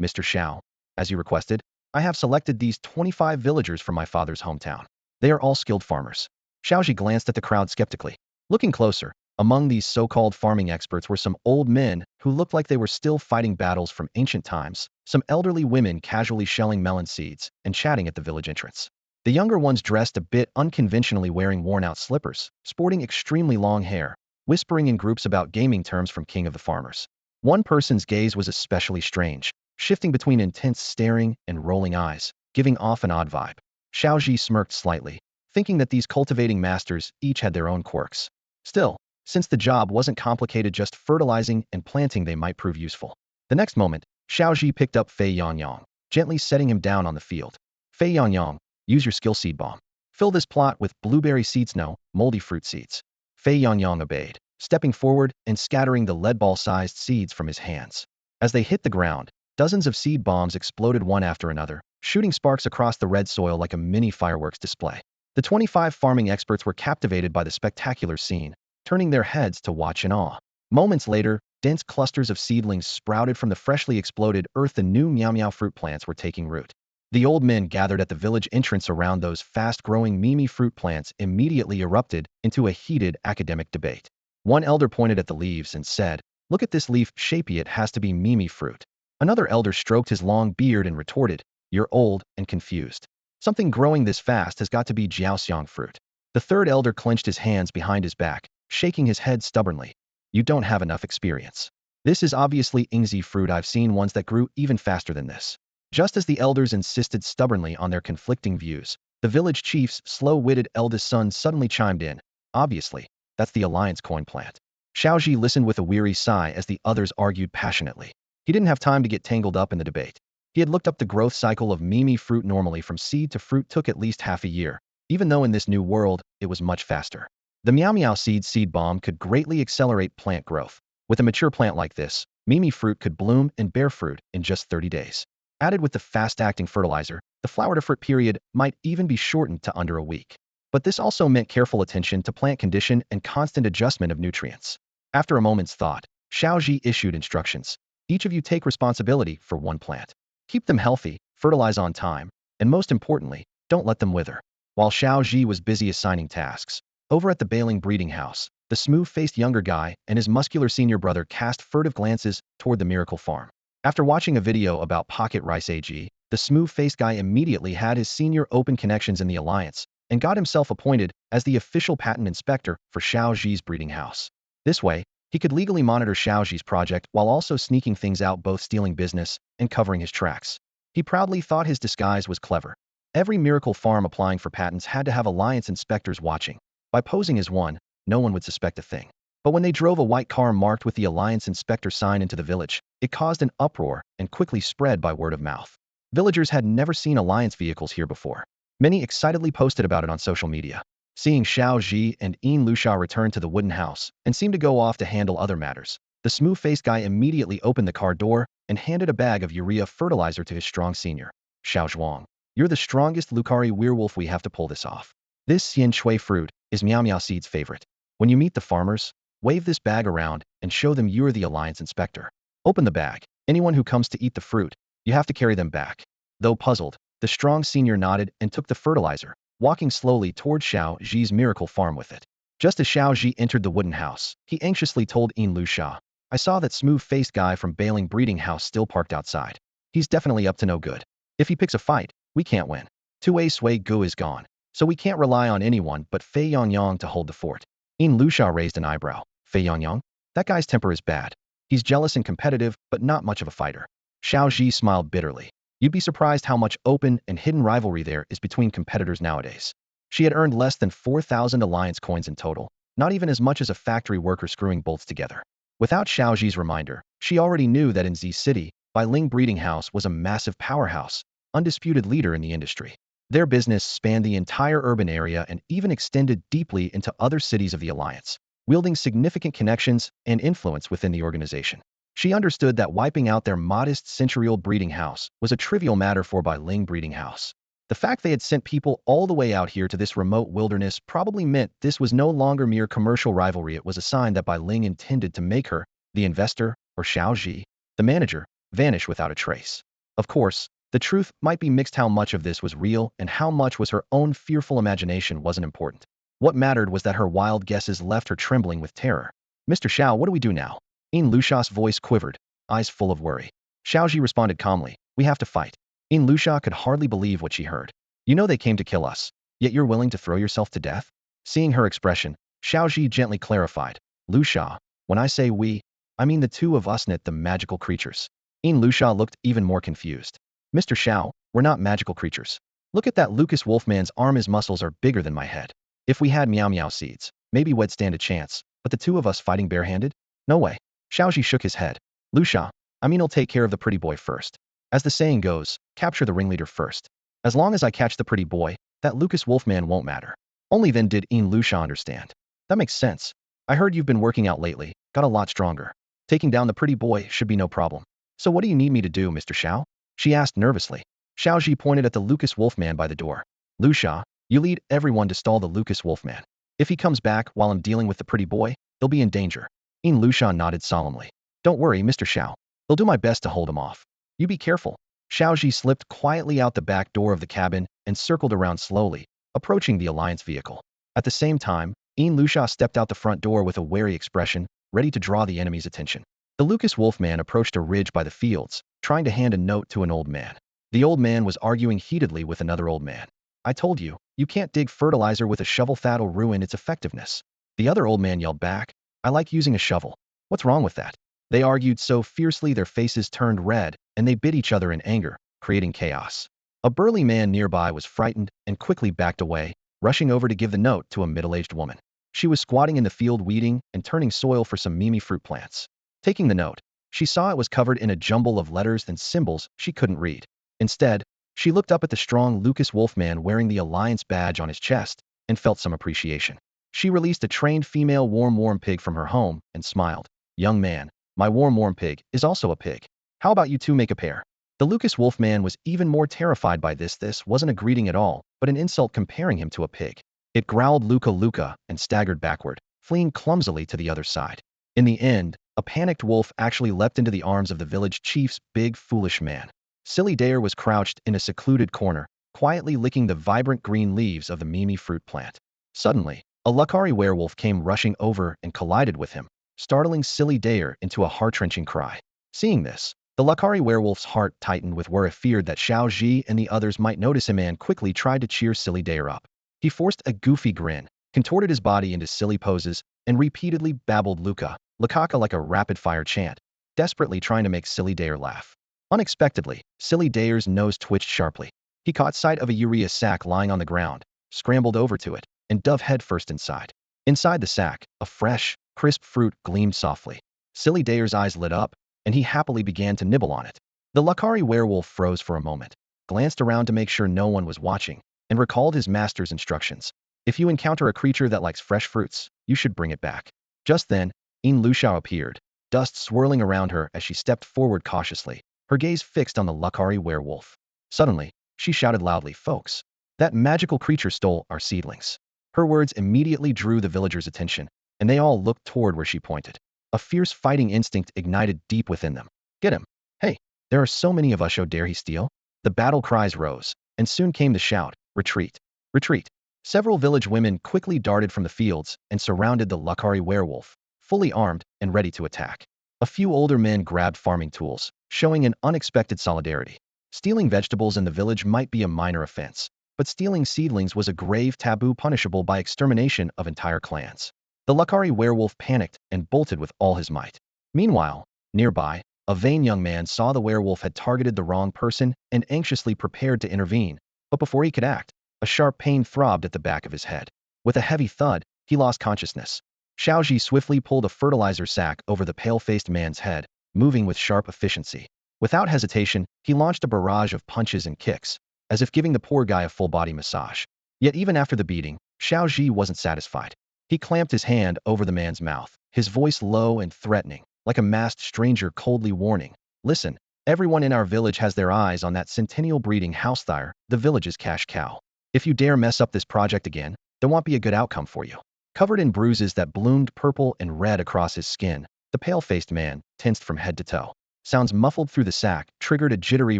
Mr. Xiao, as you requested, I have selected these 25 villagers from my father's hometown. They are all skilled farmers. Xiao Zhi glanced at the crowd skeptically. Looking closer, among these so-called farming experts were some old men who looked like they were still fighting battles from ancient times, some elderly women casually shelling melon seeds and chatting at the village entrance. The younger ones dressed a bit unconventionally, wearing worn-out slippers, sporting extremely long hair, whispering in groups about gaming terms from King of the Farmers. One person's gaze was especially strange, shifting between intense staring and rolling eyes, giving off an odd vibe. Xiao Zhi smirked slightly, thinking that these cultivating masters each had their own quirks. Still, since the job wasn't complicated, just fertilizing and planting, they might prove useful. The next moment, Xiao Zhi picked up Fei Yangyang, gently setting him down on the field. Fei Yangyang, use your skill seed bomb. Fill this plot with blueberry seeds, no, moldy fruit seeds. Fei Yangyang obeyed, stepping forward and scattering the lead ball-sized seeds from his hands. As they hit the ground, dozens of seed bombs exploded one after another, shooting sparks across the red soil like a mini fireworks display. The 25 farming experts were captivated by the spectacular scene, turning their heads to watch in awe. Moments later, dense clusters of seedlings sprouted from the freshly exploded earth. The new Meow Meow fruit plants were taking root. The old men gathered at the village entrance around those fast-growing Mimi fruit plants immediately erupted into a heated academic debate. One elder pointed at the leaves and said, "Look at this leaf, shapey, it has to be Mimi fruit." Another elder stroked his long beard and retorted, "You're old and confused. Something growing this fast has got to be Jiaoxiang fruit." The third elder clenched his hands behind his back, shaking his head stubbornly. "You don't have enough experience. This is obviously Yingzi fruit. I've seen ones that grew even faster than this." Just as the elders insisted stubbornly on their conflicting views, the village chief's slow-witted eldest son suddenly chimed in. "Obviously, that's the Alliance coin plant." Xiao Zhi listened with a weary sigh as the others argued passionately. He didn't have time to get tangled up in the debate. He had looked up the growth cycle of Mimi fruit. Normally, from seed to fruit took at least half a year, even though in this new world, it was much faster. The Meow Meow seed bomb could greatly accelerate plant growth. With a mature plant like this, Mimi fruit could bloom and bear fruit in just 30 days. Added with the fast-acting fertilizer, the flower-to-fruit period might even be shortened to under a week. But this also meant careful attention to plant condition and constant adjustment of nutrients. After a moment's thought, Xiao Zhi issued instructions. Each of you take responsibility for one plant. Keep them healthy, fertilize on time, and most importantly, don't let them wither. While Xiao Zhi was busy assigning tasks, over at the Bailing breeding house, the smooth-faced younger guy and his muscular senior brother cast furtive glances toward the miracle farm. After watching a video about pocket rice AG, the smooth-faced guy immediately had his senior open connections in the Alliance and got himself appointed as the official patent inspector for Xiao Zhi's breeding house. This way, he could legally monitor Xiao Zhi's project while also sneaking things out, both stealing business and covering his tracks. He proudly thought his disguise was clever. Every miracle farm applying for patents had to have Alliance inspectors watching. By posing as one, no one would suspect a thing. But when they drove a white car marked with the Alliance inspector sign into the village, it caused an uproar and quickly spread by word of mouth. Villagers had never seen Alliance vehicles here before. Many excitedly posted about it on social media. Seeing Xiao Zhi and Lusha return to the wooden house and seem to go off to handle other matters, the smooth-faced guy immediately opened the car door and handed a bag of urea fertilizer to his strong senior. Xiao Zhuang, you're the strongest Lucari werewolf, we have to pull this off. This Xian Shui fruit is Miao Miao Seed's favorite. When you meet the farmers, wave this bag around and show them you're the Alliance Inspector. Open the bag. Anyone who comes to eat the fruit, you have to carry them back. Though puzzled, the strong senior nodded and took the fertilizer, walking slowly toward Xiao Zhi's miracle farm with it. Just as Xiao Zhi entered the wooden house, he anxiously told Lusha, I saw that smooth-faced guy from Bailing Breeding House still parked outside. He's definitely up to no good. If he picks a fight, we can't win. Two-A Sui Gu is gone, so we can't rely on anyone but Fei Yangyang to hold the fort. Lusha raised an eyebrow. Fei Yangyang? That guy's temper is bad. He's jealous and competitive, but not much of a fighter. Xiao Zhi smiled bitterly. You'd be surprised how much open and hidden rivalry there is between competitors nowadays. She had earned less than 4,000 alliance coins in total, not even as much as a factory worker screwing bolts together. Without Xiao Zhi's reminder, she already knew that in Z City, Bai Ling Breeding House was a massive powerhouse, undisputed leader in the industry. Their business spanned the entire urban area and even extended deeply into other cities of the alliance, wielding significant connections and influence within the organization. She understood that wiping out their modest century-old breeding house was a trivial matter for Bai Ling Breeding House. The fact they had sent people all the way out here to this remote wilderness probably meant this was no longer mere commercial rivalry. It was a sign that Bai Ling intended to make her, the investor, or Xiao Zhi, the manager, vanish without a trace. Of course, the truth might be mixed. How much of this was real and how much was her own fearful imagination wasn't important. What mattered was that her wild guesses left her trembling with terror. Mr. Xiao, what do we do now? Lusha's voice quivered, eyes full of worry. Xiao Zhi responded calmly, we have to fight. Lusha could hardly believe what she heard. You know they came to kill us, yet you're willing to throw yourself to death? Seeing her expression, Xiao Zhi gently clarified, Lusha, when I say we, I mean the two of us, not the magical creatures. Lusha looked even more confused. Mr. Xiao, we're not magical creatures. Look at that Lucas Wolfman's arm, his muscles are bigger than my head. If we had Miao Miao seeds, maybe we'd stand a chance, but the two of us fighting barehanded? No way. Xiao Zhi shook his head. Lusha, I mean I'll take care of the pretty boy first. As the saying goes, capture the ringleader first. As long as I catch the pretty boy, that Lucas Wolfman won't matter. Only then did Lusha understand. That makes sense. I heard you've been working out lately, got a lot stronger. Taking down the pretty boy should be no problem. So what do you need me to do, Mr. Xiao? She asked nervously. Xiao Zhi pointed at the Lucas Wolfman by the door. Lusha, you lead everyone to stall the Lucas Wolfman. If he comes back while I'm dealing with the pretty boy, he'll be in danger. Lusha nodded solemnly. Don't worry, Mr. Xiao. I'll do my best to hold him off. You be careful. Xiao Zhi slipped quietly out the back door of the cabin and circled around slowly, approaching the Alliance vehicle. At the same time, Lusha stepped out the front door with a wary expression, ready to draw the enemy's attention. The Lucas Wolfman approached a ridge by the fields, trying to hand a note to an old man. The old man was arguing heatedly with another old man. I told you, you can't dig fertilizer with a shovel, that'll ruin its effectiveness. The other old man yelled back, I like using a shovel. What's wrong with that? They argued so fiercely their faces turned red, and they bit each other in anger, creating chaos. A burly man nearby was frightened and quickly backed away, rushing over to give the note to a middle-aged woman. She was squatting in the field weeding and turning soil for some Mimi fruit plants. Taking the note, she saw it was covered in a jumble of letters and symbols she couldn't read. Instead, she looked up at the strong Lucas Wolfman wearing the Alliance badge on his chest and felt some appreciation. She released a trained female warm pig from her home and smiled. Young man, my warm pig is also a pig. How about you two make a pair? The Lucas Wolfman was even more terrified by this. This wasn't a greeting at all, but an insult comparing him to a pig. It growled Luca Luca and staggered backward, fleeing clumsily to the other side. In the end, a panicked wolf actually leapt into the arms of the village chief's big foolish man. Silly Dare was crouched in a secluded corner, quietly licking the vibrant green leaves of the Mimi fruit plant. Suddenly, a Lucari werewolf came rushing over and collided with him, startling Silly Dare into a heart-wrenching cry. Seeing this, the Lucari werewolf's heart tightened with worry, feared that Xiao Zhi and the others might notice him, and quickly tried to cheer Silly Dare up. He forced a goofy grin, contorted his body into silly poses, and repeatedly babbled Luca, Lukaka like a rapid-fire chant, desperately trying to make Silly Dare laugh. Unexpectedly, Silly Dare's nose twitched sharply. He caught sight of a urea sack lying on the ground, scrambled over to it, and dove headfirst inside. Inside the sack, a fresh, crisp fruit gleamed softly. Silly Dare's eyes lit up, and he happily began to nibble on it. The Lucari werewolf froze for a moment, glanced around to make sure no one was watching, and recalled his master's instructions. If you encounter a creature that likes fresh fruits, you should bring it back. Just then, Yin Luxiao appeared, dust swirling around her as she stepped forward cautiously, her gaze fixed on the Lucari werewolf. Suddenly, she shouted loudly, "Folks, that magical creature stole our seedlings." Her words immediately drew the villagers' attention, and they all looked toward where she pointed. A fierce fighting instinct ignited deep within them. "Get him! Hey, there are so many of us, how dare he steal?" The battle cries rose, and soon came the shout, "Retreat! Retreat!" Several village women quickly darted from the fields and surrounded the Lucari werewolf, fully armed and ready to attack. A few older men grabbed farming tools, showing an unexpected solidarity. Stealing vegetables in the village might be a minor offense, but stealing seedlings was a grave taboo punishable by extermination of entire clans. The Lucari werewolf panicked and bolted with all his might. Meanwhile, nearby, a vain young man saw the werewolf had targeted the wrong person and anxiously prepared to intervene, but before he could act, a sharp pain throbbed at the back of his head. With a heavy thud, he lost consciousness. Xiao Zhi swiftly pulled a fertilizer sack over the pale-faced man's head, moving with sharp efficiency. Without hesitation, he launched a barrage of punches and kicks, as if giving the poor guy a full-body massage. Yet even after the beating, Xiao Zhi wasn't satisfied. He clamped his hand over the man's mouth, his voice low and threatening, like a masked stranger coldly warning, "Listen, everyone in our village has their eyes on that centennial breeding house there, the village's cash cow. If you dare mess up this project again, there won't be a good outcome for you." Covered in bruises that bloomed purple and red across his skin, the pale-faced man tensed from head to toe. Sounds muffled through the sack triggered a jittery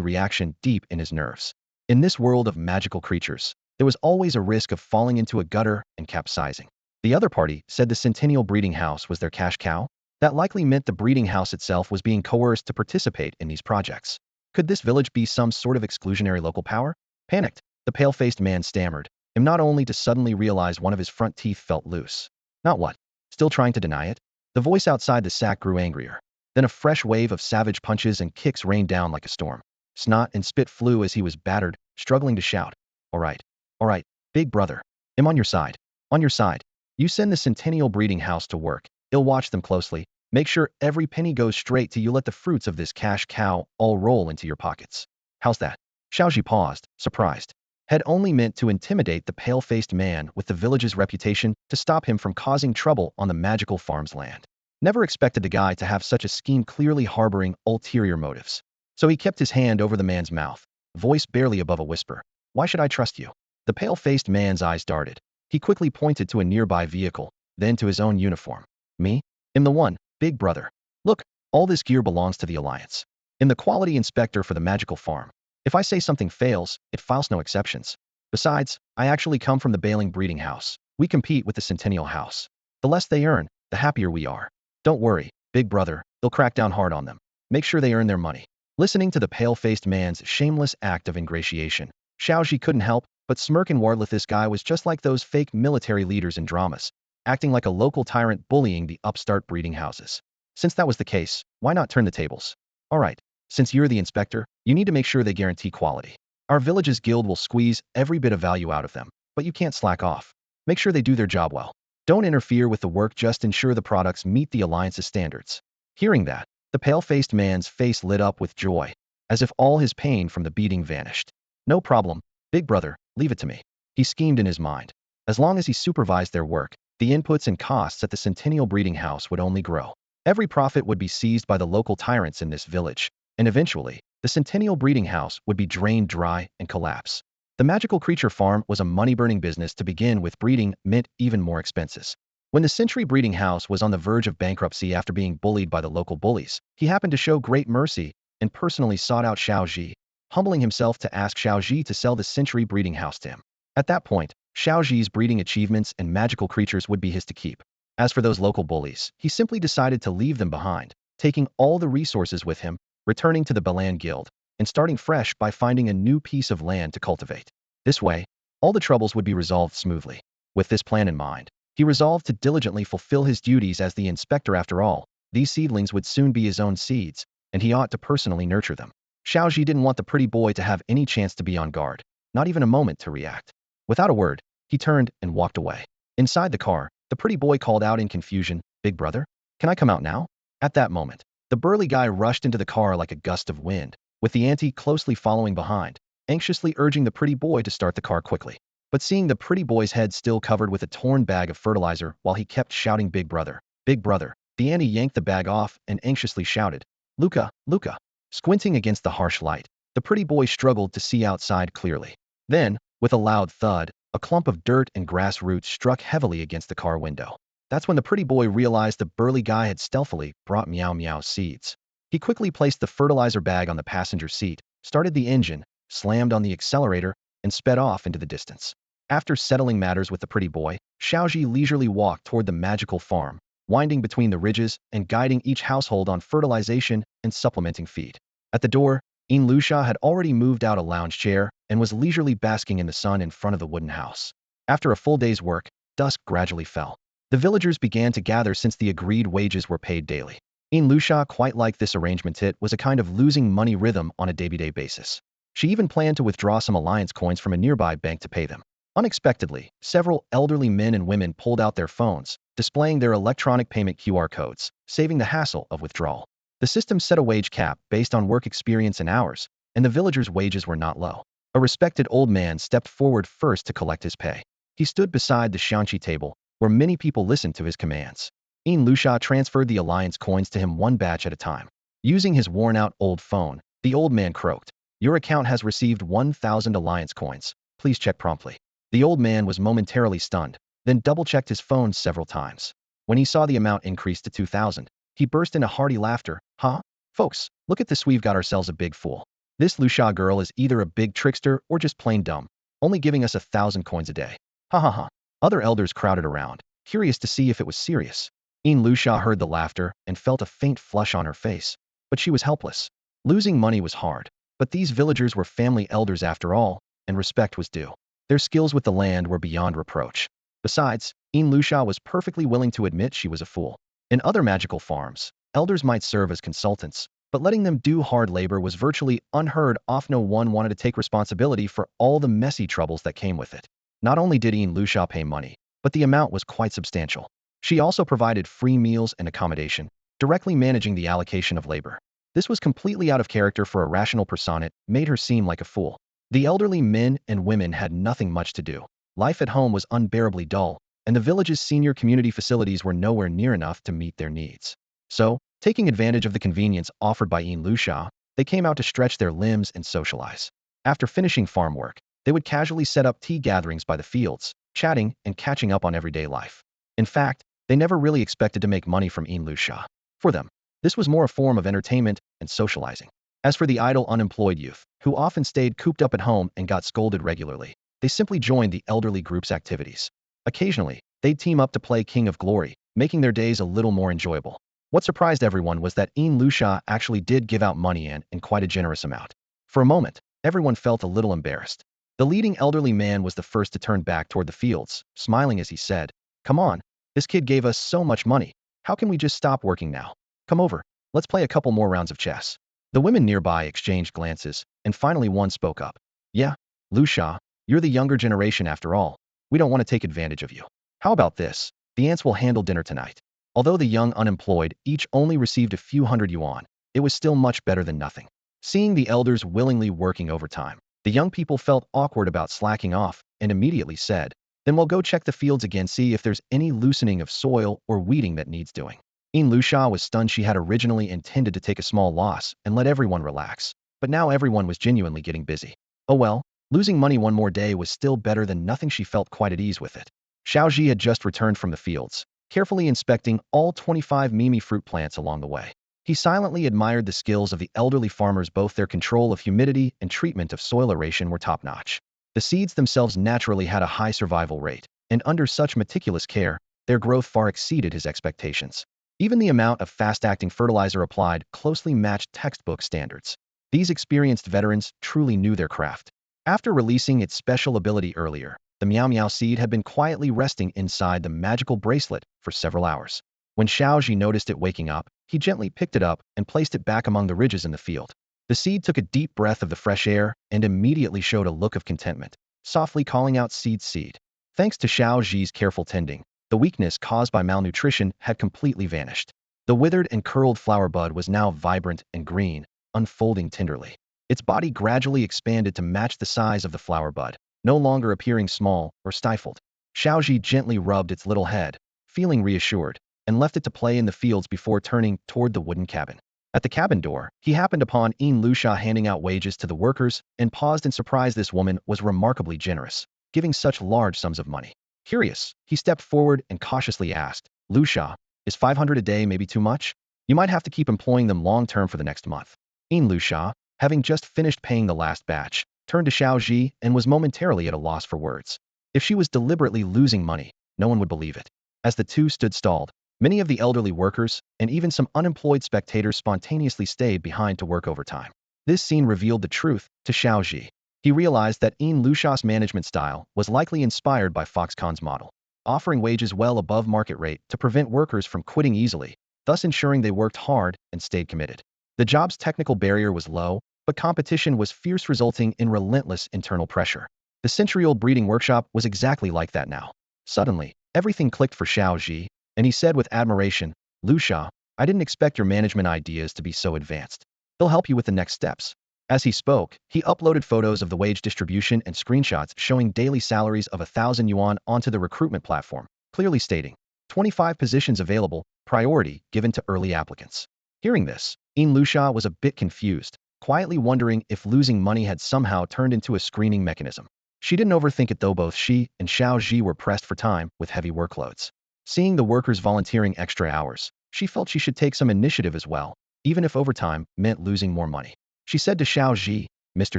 reaction deep in his nerves. In this world of magical creatures, there was always a risk of falling into a gutter and capsizing. The other party said the centennial breeding house was their cash cow. That likely meant the breeding house itself was being coerced to participate in these projects. Could this village be some sort of exclusionary local power? Panicked, the pale-faced man stammered, and not only to suddenly realize one of his front teeth felt loose. Not what? Still trying to deny it? The voice outside the sack grew angrier. Then a fresh wave of savage punches and kicks rained down like a storm. Snot and spit flew as he was battered, struggling to shout. All right, big brother. I'm on your side. On your side. You send the centennial breeding house to work. I'll watch them closely. Make sure every penny goes straight to you. Let the fruits of this cash cow all roll into your pockets. How's that? Xiao Zhi paused, surprised. Had only meant to intimidate the pale-faced man with the village's reputation to stop him from causing trouble on the magical farm's land. Never expected the guy to have such a scheme clearly harboring ulterior motives. So he kept his hand over the man's mouth, voice barely above a whisper. "Why should I trust you?" The pale-faced man's eyes darted. He quickly pointed to a nearby vehicle, then to his own uniform. "Me? I'm the one, big brother. Look, all this gear belongs to the Alliance. I'm the quality inspector for the magical farm. If I say something fails, it files no exceptions. Besides, I actually come from the Baling breeding house. We compete with the Centennial house. The less they earn, the happier we are. Don't worry, big brother, they'll crack down hard on them. Make sure they earn their money." Listening to the pale-faced man's shameless act of ingratiation, Xiao Zhi couldn't help but smirk and wardle. This guy was just like those fake military leaders in dramas, acting like a local tyrant bullying the upstart breeding houses. Since that was the case, why not turn the tables? All right, since you're the inspector, you need to make sure they guarantee quality. Our village's guild will squeeze every bit of value out of them, but you can't slack off. Make sure they do their job well. Don't interfere with the work, just ensure the products meet the Alliance's standards. Hearing that, the pale-faced man's face lit up with joy, as if all his pain from the beating vanished. "No problem, big brother, leave it to me." He schemed in his mind. As long as he supervised their work, the inputs and costs at the Centennial breeding house would only grow. Every profit would be seized by the local tyrants in this village, and eventually, the Centennial breeding house would be drained dry and collapse. The magical creature farm was a money-burning business to begin with. Breeding meant even more expenses. When the Century breeding house was on the verge of bankruptcy after being bullied by the local bullies, he happened to show great mercy and personally sought out Xiao Zhi, humbling himself to ask Xiao Zhi to sell the Century breeding house to him. At that point, Xiao Zhi's breeding achievements and magical creatures would be his to keep. As for those local bullies, he simply decided to leave them behind, taking all the resources with him, returning to the Balan Guild, and starting fresh by finding a new piece of land to cultivate. This way, all the troubles would be resolved smoothly. With this plan in mind, he resolved to diligently fulfill his duties as the inspector. After all, these seedlings would soon be his own seeds, and he ought to personally nurture them. Xiao Zhi didn't want the pretty boy to have any chance to be on guard, not even a moment to react. Without a word, he turned and walked away. Inside the car, the pretty boy called out in confusion, "Big brother, can I come out now?" At that moment, the burly guy rushed into the car like a gust of wind, with the auntie closely following behind. anxiously urging the pretty boy to start the car quickly. But seeing the pretty boy's head still covered with a torn bag of fertilizer while he kept shouting, "Big brother, big brother," the auntie yanked the bag off and anxiously shouted, "Luca, Luca." Squinting against the harsh light, the pretty boy struggled to see outside clearly. Then, with a loud thud, a clump of dirt and grass roots struck heavily against the car window. That's when the pretty boy realized the burly guy had stealthily brought Meow Meow seeds. He quickly placed the fertilizer bag on the passenger seat, started the engine, slammed on the accelerator, and sped off into the distance. After settling matters with the pretty boy, Xiao Zhi leisurely walked toward the magical farm, winding between the ridges and guiding each household on fertilization and supplementing feed. At the door, Luxia had already moved out a lounge chair and was leisurely basking in the sun in front of the wooden house. After a full day's work, dusk gradually fell. The villagers began to gather since the agreed wages were paid daily. Luxia quite liked this arrangement. It was a kind of losing money rhythm on a day-by-day basis. She even planned to withdraw some alliance coins from a nearby bank to pay them. Unexpectedly, several elderly men and women pulled out their phones, displaying their electronic payment QR codes, saving the hassle of withdrawal. The system set a wage cap based on work experience and hours, and the villagers' wages were not low. A respected old man stepped forward first to collect his pay. He stood beside the Shanxi table, where many people listened to his commands. Luxia transferred the alliance coins to him one batch at a time. Using his worn-out old phone, the old man croaked, "Your account has received 1,000 alliance coins. Please check promptly." The old man was momentarily stunned, then double-checked his phone several times. When he saw the amount increase to 2,000, he burst into hearty laughter. "Huh? Folks, look at this, we've got ourselves a big fool. This Luxia girl is either a big trickster or just plain dumb, only giving us 1,000 coins a day. Ha ha ha." Other elders crowded around, curious to see if it was serious. Luxia heard the laughter and felt a faint flush on her face, but she was helpless. Losing money was hard, but these villagers were family elders after all, and respect was due. Their skills with the land were beyond reproach. Besides, Luxia was perfectly willing to admit she was a fool. In other magical farms, elders might serve as consultants, but letting them do hard labor was virtually unheard of. No one wanted to take responsibility for all the messy troubles that came with it. Not only did Luxia pay money, but the amount was quite substantial. She also provided free meals and accommodation, directly managing the allocation of labor. This was completely out of character for a rational person. It made her seem like a fool. The elderly men and women had nothing much to do. Life at home was unbearably dull, and the village's senior community facilities were nowhere near enough to meet their needs. So, taking advantage of the convenience offered by Luxia, they came out to stretch their limbs and socialize. After finishing farm work, they would casually set up tea gatherings by the fields, chatting and catching up on everyday life. In fact, they never really expected to make money from Luxia. For them, this was more a form of entertainment and socializing. As for the idle unemployed youth, who often stayed cooped up at home and got scolded regularly, they simply joined the elderly group's activities. Occasionally, they'd team up to play King of Glory, making their days a little more enjoyable. What surprised everyone was that Luxia actually did give out money and in quite a generous amount. For a moment, everyone felt a little embarrassed. The leading elderly man was the first to turn back toward the fields, smiling as he said, "Come on, this kid gave us so much money. How can we just stop working now? Come over, let's play a couple more rounds of chess." The women nearby exchanged glances, and finally one spoke up. "Yeah, Luxia, you're the younger generation after all. We don't want to take advantage of you. How about this? The ants will handle dinner tonight." Although the young unemployed each only received a few hundred yuan, it was still much better than nothing. Seeing the elders willingly working overtime, the young people felt awkward about slacking off and immediately said, "Then we'll go check the fields again, see if there's any loosening of soil or weeding that needs doing." Luxia was stunned. She had originally intended to take a small loss and let everyone relax, but now everyone was genuinely getting busy. Oh well, losing money one more day was still better than nothing. She felt quite at ease with it. Xiao Zhi had just returned from the fields, carefully inspecting all 25 Mimi fruit plants along the way. He silently admired the skills of the elderly farmers. Both their control of humidity and treatment of soil aeration were top-notch. The seeds themselves naturally had a high survival rate, and under such meticulous care, their growth far exceeded his expectations. Even the amount of fast-acting fertilizer applied closely matched textbook standards. These experienced veterans truly knew their craft. After releasing its special ability earlier, the Meow Meow seed had been quietly resting inside the magical bracelet for several hours. When Xiao Zhi noticed it waking up, he gently picked it up and placed it back among the ridges in the field. The seed took a deep breath of the fresh air and immediately showed a look of contentment, softly calling out, "Seed, seed." Thanks to Xiao Zhi's careful tending, the weakness caused by malnutrition had completely vanished. The withered and curled flower bud was now vibrant and green, unfolding tenderly. Its body gradually expanded to match the size of the flower bud, no longer appearing small or stifled. Xiao Zhi gently rubbed its little head, feeling reassured, and left it to play in the fields before turning toward the wooden cabin. At the cabin door, he happened upon Luxia handing out wages to the workers and paused in surprise. This woman was remarkably generous, giving such large sums of money. Curious, he stepped forward and cautiously asked, Luxia, is 500 a day maybe too much? You might have to keep employing them long-term for the next month. Luxia, having just finished paying the last batch, turned to Xiao Zhi and was momentarily at a loss for words. If she was deliberately losing money, no one would believe it. As the two stood stalled, many of the elderly workers and even some unemployed spectators spontaneously stayed behind to work overtime. This scene revealed the truth to Xiao Zhi. He realized that Luxia's management style was likely inspired by Foxconn's model, offering wages well above market rate to prevent workers from quitting easily, thus ensuring they worked hard and stayed committed. The job's technical barrier was low, but competition was fierce, resulting in relentless internal pressure. The century-old breeding workshop was exactly like that now. Suddenly, everything clicked for Xiao Zhi, and he said with admiration, Luxia, I didn't expect your management ideas to be so advanced. They'll help you with the next steps. As he spoke, he uploaded photos of the wage distribution and screenshots showing daily salaries of 1,000 yuan onto the recruitment platform, clearly stating, 25 positions available, priority given to early applicants. Hearing this, Luxia was a bit confused, quietly wondering if losing money had somehow turned into a screening mechanism. She didn't overthink it though. Both she and Xiao Zhi were pressed for time with heavy workloads. Seeing the workers volunteering extra hours, she felt she should take some initiative as well, even if overtime meant losing more money. She said to Xiao Zhi, Mr.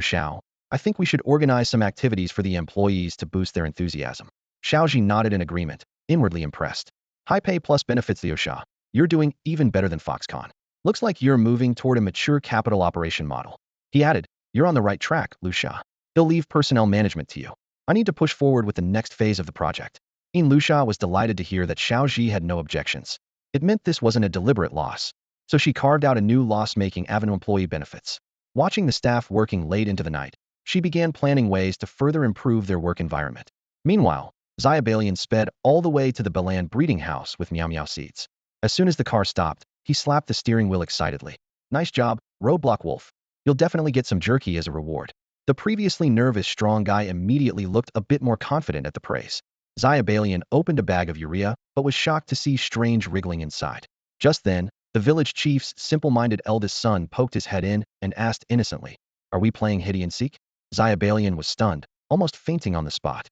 Xiao, I think we should organize some activities for the employees to boost their enthusiasm. Xiao Zhi nodded in agreement, inwardly impressed. High pay plus benefits, Liuxia. You're doing even better than Foxconn. Looks like you're moving toward a mature capital operation model. He added, you're on the right track, Luxia. He'll leave personnel management to you. I need to push forward with the next phase of the project. Luxia was delighted to hear that Xiao Zhi had no objections. It meant this wasn't a deliberate loss. So she carved out a new loss-making avenue: employee benefits. Watching the staff working late into the night, she began planning ways to further improve their work environment. Meanwhile, Xiaobalian sped all the way to the Balan breeding house with Meow Meow seeds. As soon as the car stopped, he slapped the steering wheel excitedly. Nice job, Roadblock Wolf. You'll definitely get some jerky as a reward. The previously nervous strong guy immediately looked a bit more confident at the praise. Xiaobalian opened a bag of urea, but was shocked to see strange wriggling inside. Just then, the village chief's simple-minded eldest son poked his head in and asked innocently, Are we playing hide and seek? Xiaobalian was stunned, almost fainting on the spot.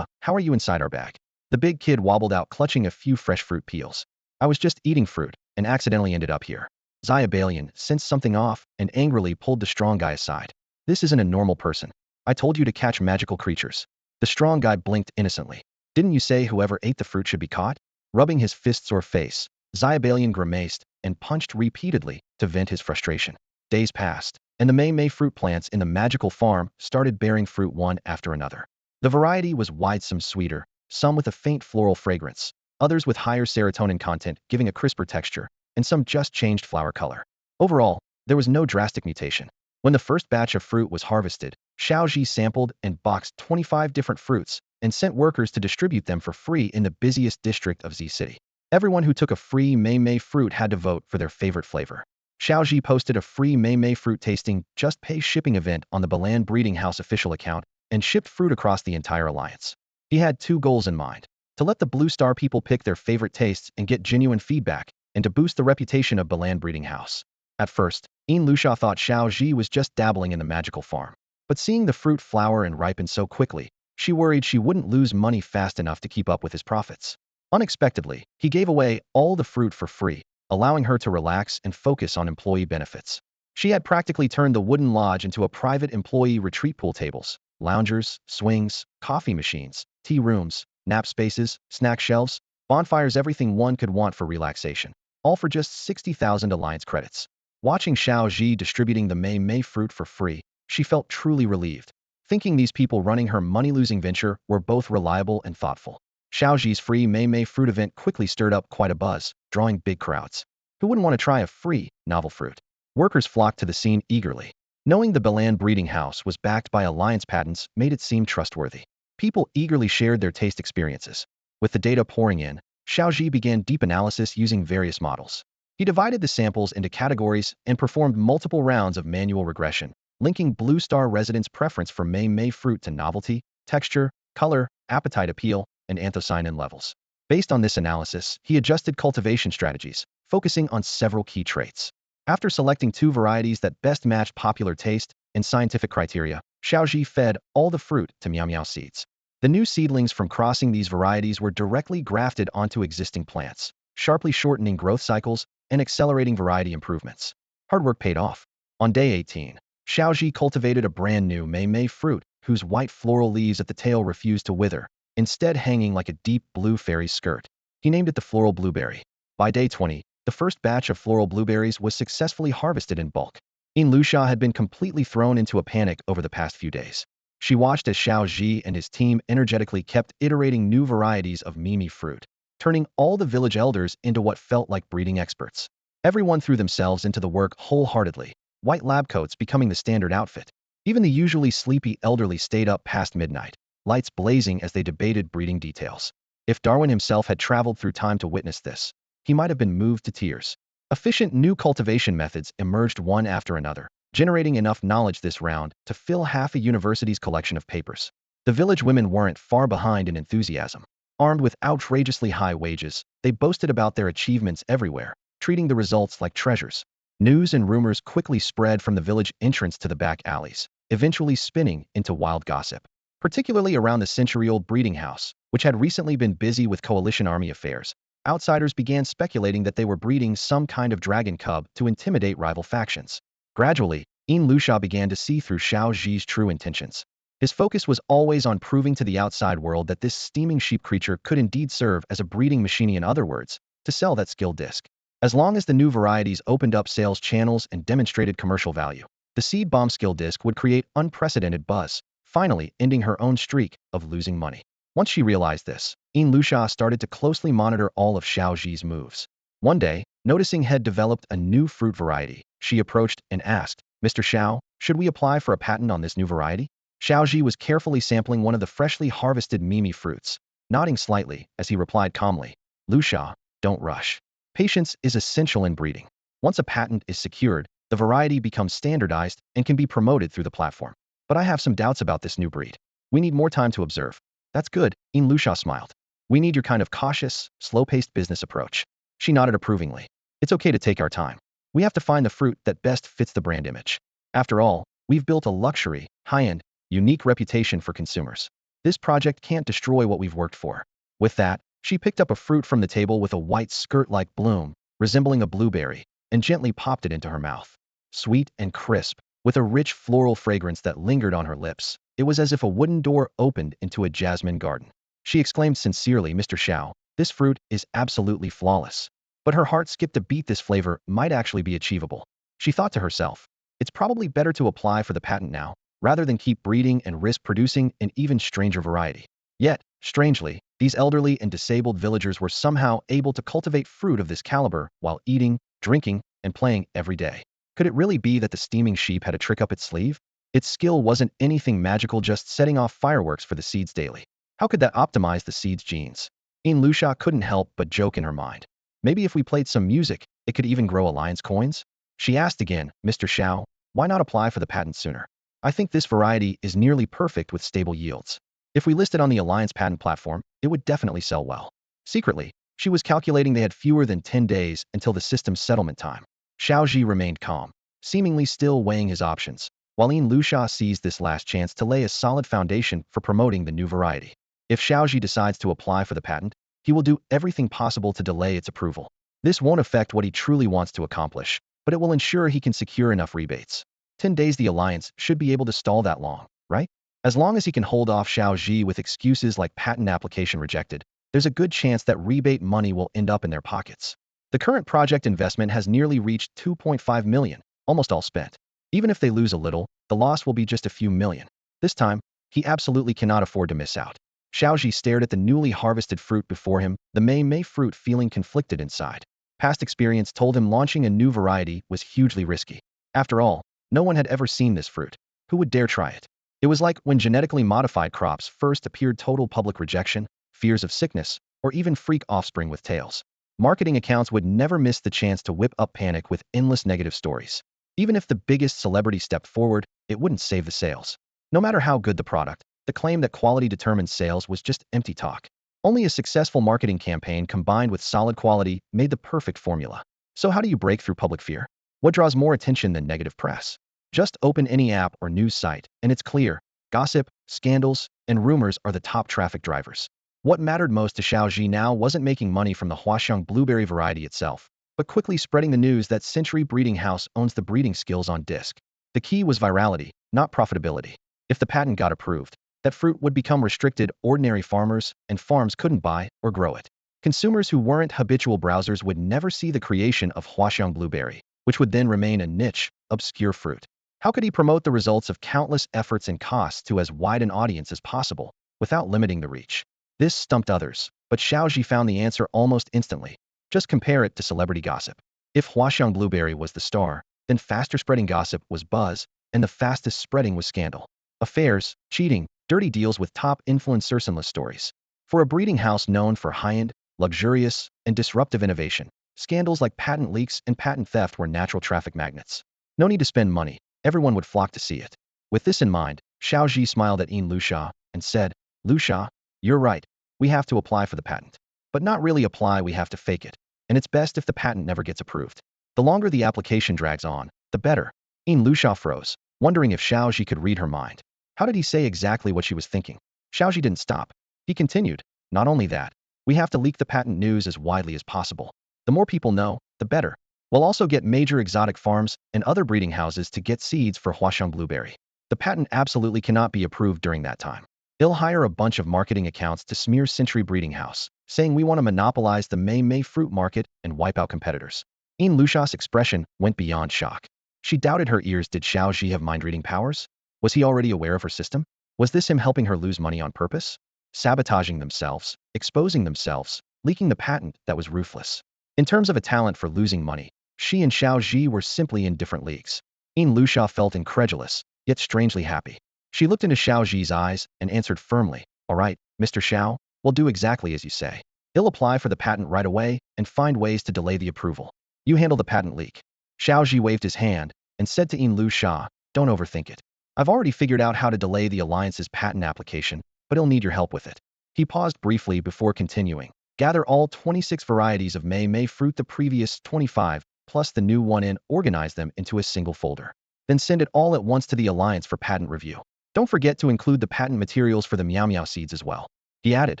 How are you inside our bag? The big kid wobbled out, clutching a few fresh fruit peels. I was just eating fruit and accidentally ended up here. Xiaobalian sensed something off and angrily pulled the strong guy aside. This isn't a normal person. I told you to catch magical creatures. The strong guy blinked innocently. Didn't you say whoever ate the fruit should be caught? Rubbing his fists or face, Xiaobalian grimaced and punched repeatedly to vent his frustration. Days passed, and the Mei fruit plants in the magical farm started bearing fruit one after another. The variety was wide, some sweeter, some with a faint floral fragrance, others with higher serotonin content giving a crisper texture, and some just changed flower color. Overall, there was no drastic mutation. When the first batch of fruit was harvested, Xiao Zhi sampled and boxed 25 different fruits and sent workers to distribute them for free in the busiest district of Z City. Everyone who took a free Mei fruit had to vote for their favorite flavor. Xiao Zhi posted a free Mei fruit tasting just pay shipping event on the Balan Breeding House official account and shipped fruit across the entire alliance. He had two goals in mind: to let the Blue Star people pick their favorite tastes and get genuine feedback, and to boost the reputation of Balan Breeding House. At first, Luxia thought Xiao Zhi was just dabbling in the magical farm. But seeing the fruit flower and ripen so quickly, she worried she wouldn't lose money fast enough to keep up with his profits. Unexpectedly, he gave away all the fruit for free, allowing her to relax and focus on employee benefits. She had practically turned the wooden lodge into a private employee retreat: pool tables, loungers, swings, coffee machines, tea rooms, nap spaces, snack shelves, bonfires, everything one could want for relaxation, all for just 60,000 alliance credits. Watching Xiao Zhi distributing the Mei fruit for free, she felt truly relieved, thinking these people running her money-losing venture were both reliable and thoughtful. Xiao Zhi's free Mei fruit event quickly stirred up quite a buzz, drawing big crowds. Who wouldn't want to try a free, novel fruit? Workers flocked to the scene eagerly. Knowing the Balan Breeding House was backed by alliance patents made it seem trustworthy. People eagerly shared their taste experiences. With the data pouring in, Xiao Zhi began deep analysis using various models. He divided the samples into categories and performed multiple rounds of manual regression, linking Blue Star residents' preference for Mei fruit to novelty, texture, color, appetite appeal, and anthocyanin levels. Based on this analysis, he adjusted cultivation strategies, focusing on several key traits. After selecting 2 varieties that best matched popular taste and scientific criteria, Xiao Zhi fed all the fruit to Miao Miao seeds. The new seedlings from crossing these varieties were directly grafted onto existing plants, sharply shortening growth cycles and accelerating variety improvements. Hard work paid off. On day 18, Xiao Zhi cultivated a brand new Mei fruit whose white floral leaves at the tail refused to wither, instead hanging like a deep blue fairy's skirt. He named it the floral blueberry. By day 20, the first batch of floral blueberries was successfully harvested in bulk. Luxia had been completely thrown into a panic over the past few days. She watched as Xiao Zhi and his team energetically kept iterating new varieties of Mimi fruit, turning all the village elders into what felt like breeding experts. Everyone threw themselves into the work wholeheartedly, white lab coats becoming the standard outfit. Even the usually sleepy elderly stayed up past midnight, lights blazing as they debated breeding details. If Darwin himself had traveled through time to witness this, he might have been moved to tears. Efficient new cultivation methods emerged one after another, generating enough knowledge this round to fill half a university's collection of papers. The village women weren't far behind in enthusiasm. Armed with outrageously high wages, they boasted about their achievements everywhere, treating the results like treasures. News and rumors quickly spread from the village entrance to the back alleys, eventually spinning into wild gossip. Particularly around the century-old breeding house, which had recently been busy with coalition army affairs, outsiders began speculating that they were breeding some kind of dragon cub to intimidate rival factions. Gradually, Luxia began to see through Xiao Zhi's true intentions. His focus was always on proving to the outside world that this steaming sheep creature could indeed serve as a breeding machine, in other words, to sell that skill disc. As long as the new varieties opened up sales channels and demonstrated commercial value, the seed bomb skill disc would create unprecedented buzz, finally ending her own streak of losing money. Once she realized this, Luxia started to closely monitor all of Xiao Zhi's moves. One day, noticing had developed a new fruit variety, she approached and asked, "Mr. Xiao, should we apply for a patent on this new variety?" Xiao Zhi was carefully sampling one of the freshly harvested Mimi fruits, nodding slightly as he replied calmly, "Luxia, don't rush. Patience is essential in breeding. Once a patent is secured, the variety becomes standardized and can be promoted through the platform. But I have some doubts about this new breed. We need more time to observe." "That's good," Luxia smiled. "We need your kind of cautious, slow-paced business approach." She nodded approvingly. "It's okay to take our time. We have to find the fruit that best fits the brand image. After all, we've built a luxury, high-end, unique reputation for consumers. This project can't destroy what we've worked for." With that, she picked up a fruit from the table with a white skirt-like bloom, resembling a blueberry, and gently popped it into her mouth. Sweet and crisp, with a rich floral fragrance that lingered on her lips, it was as if a wooden door opened into a jasmine garden. She exclaimed sincerely, "Mr. Xiao, this fruit is absolutely flawless." But her heart skipped a beat. This flavor might actually be achievable. She thought to herself, it's probably better to apply for the patent now, rather than keep breeding and risk producing an even stranger variety. Yet, strangely, these elderly and disabled villagers were somehow able to cultivate fruit of this caliber while eating, drinking, and playing every day. Could it really be that the steaming sheep had a trick up its sleeve? Its skill wasn't anything magical, just setting off fireworks for the seeds daily. How could that optimize the seed's genes? Luxia couldn't help but joke in her mind. Maybe if we played some music, it could even grow alliance coins? She asked again, "Mr. Xiao, why not apply for the patent sooner? I think this variety is nearly perfect with stable yields. If we list it on the Alliance patent platform, it would definitely sell well." Secretly, she was calculating they had fewer than 10 days until the system's settlement time. Xiao Zhi remained calm, seemingly still weighing his options, while Luxia seized this last chance to lay a solid foundation for promoting the new variety. If Xiao Zhi decides to apply for the patent, he will do everything possible to delay its approval. This won't affect what he truly wants to accomplish, but it will ensure he can secure enough rebates. 10 days. The Alliance should be able to stall that long, right? As long as he can hold off Xiao Zhi with excuses like patent application rejected, there's a good chance that rebate money will end up in their pockets. The current project investment has nearly reached 2.5 million, almost all spent. Even if they lose a little, the loss will be just a few million. This time, he absolutely cannot afford to miss out. Xiao Zhi stared at the newly harvested fruit before him, the Mei fruit feeling conflicted inside. Past experience told him launching a new variety was hugely risky. After all, no one had ever seen this fruit. Who would dare try it? It was like when genetically modified crops first appeared: total public rejection, fears of sickness, or even freak offspring with tails. Marketing accounts would never miss the chance to whip up panic with endless negative stories. Even if the biggest celebrity stepped forward, it wouldn't save the sales. No matter how good the product, the claim that quality determines sales was just empty talk. Only a successful marketing campaign combined with solid quality made the perfect formula. So how do you break through public fear? What draws more attention than negative press? Just open any app or news site, and it's clear. Gossip, scandals, and rumors are the top traffic drivers. What mattered most to Xiao Zhi now wasn't making money from the Huaxiang blueberry variety itself, but quickly spreading the news that Century Breeding House owns the breeding skills on disc. The key was virality, not profitability. If the patent got approved, that fruit would become restricted. Ordinary farmers and farms couldn't buy or grow it. Consumers who weren't habitual browsers would never see the creation of Huaxiang blueberry, which would then remain a niche, obscure fruit. How could he promote the results of countless efforts and costs to as wide an audience as possible, without limiting the reach? This stumped others, but Xiao Zhi found the answer almost instantly. Just compare it to celebrity gossip. If Huaxiang blueberry was the star, then faster spreading gossip was buzz, and the fastest spreading was scandal. Affairs, cheating, dirty deals with top influencers and less stories. For a breeding house known for high-end, luxurious, and disruptive innovation, scandals like patent leaks and patent theft were natural traffic magnets. No need to spend money. Everyone would flock to see it. With this in mind, Xiao Zhi smiled at Lu Sha and said, Lu Sha, you're right. We have to apply for the patent. But not really apply, we have to fake it. And it's best if the patent never gets approved. The longer the application drags on, the better. Lu Sha froze, wondering if Xiao Zhi could read her mind. How did he say exactly what she was thinking? Xiao Zhi didn't stop. He continued, not only that, we have to leak the patent news as widely as possible. The more people know, the better. We'll also get major exotic farms and other breeding houses to get seeds for Huaxiang blueberry. The patent absolutely cannot be approved during that time. They'll hire a bunch of marketing accounts to smear Century Breeding House, saying we want to monopolize the May fruit market and wipe out competitors. Lu Sha's expression went beyond shock. She doubted her ears. Did Xiao Zhi have mind-reading powers? Was he already aware of her system? Was this him helping her lose money on purpose? Sabotaging themselves, exposing themselves, leaking the patent that was ruthless. In terms of a talent for losing money, she and Xiao Zhi were simply in different leagues. Lu Sha felt incredulous, yet strangely happy. She looked into Xiao Zhi's eyes and answered firmly, all right, Mr. Xiao, we'll do exactly as you say. He'll apply for the patent right away and find ways to delay the approval. You handle the patent leak. Xiao Zhi waved his hand and said to Lu Sha, don't overthink it. I've already figured out how to delay the alliance's patent application, but he'll need your help with it. He paused briefly before continuing. Gather all 26 varieties of May fruit, the previous 25, plus the new one, and organize them into a single folder. Then send it all at once to the Alliance for patent review. Don't forget to include the patent materials for the Miao Miao seeds as well. He added,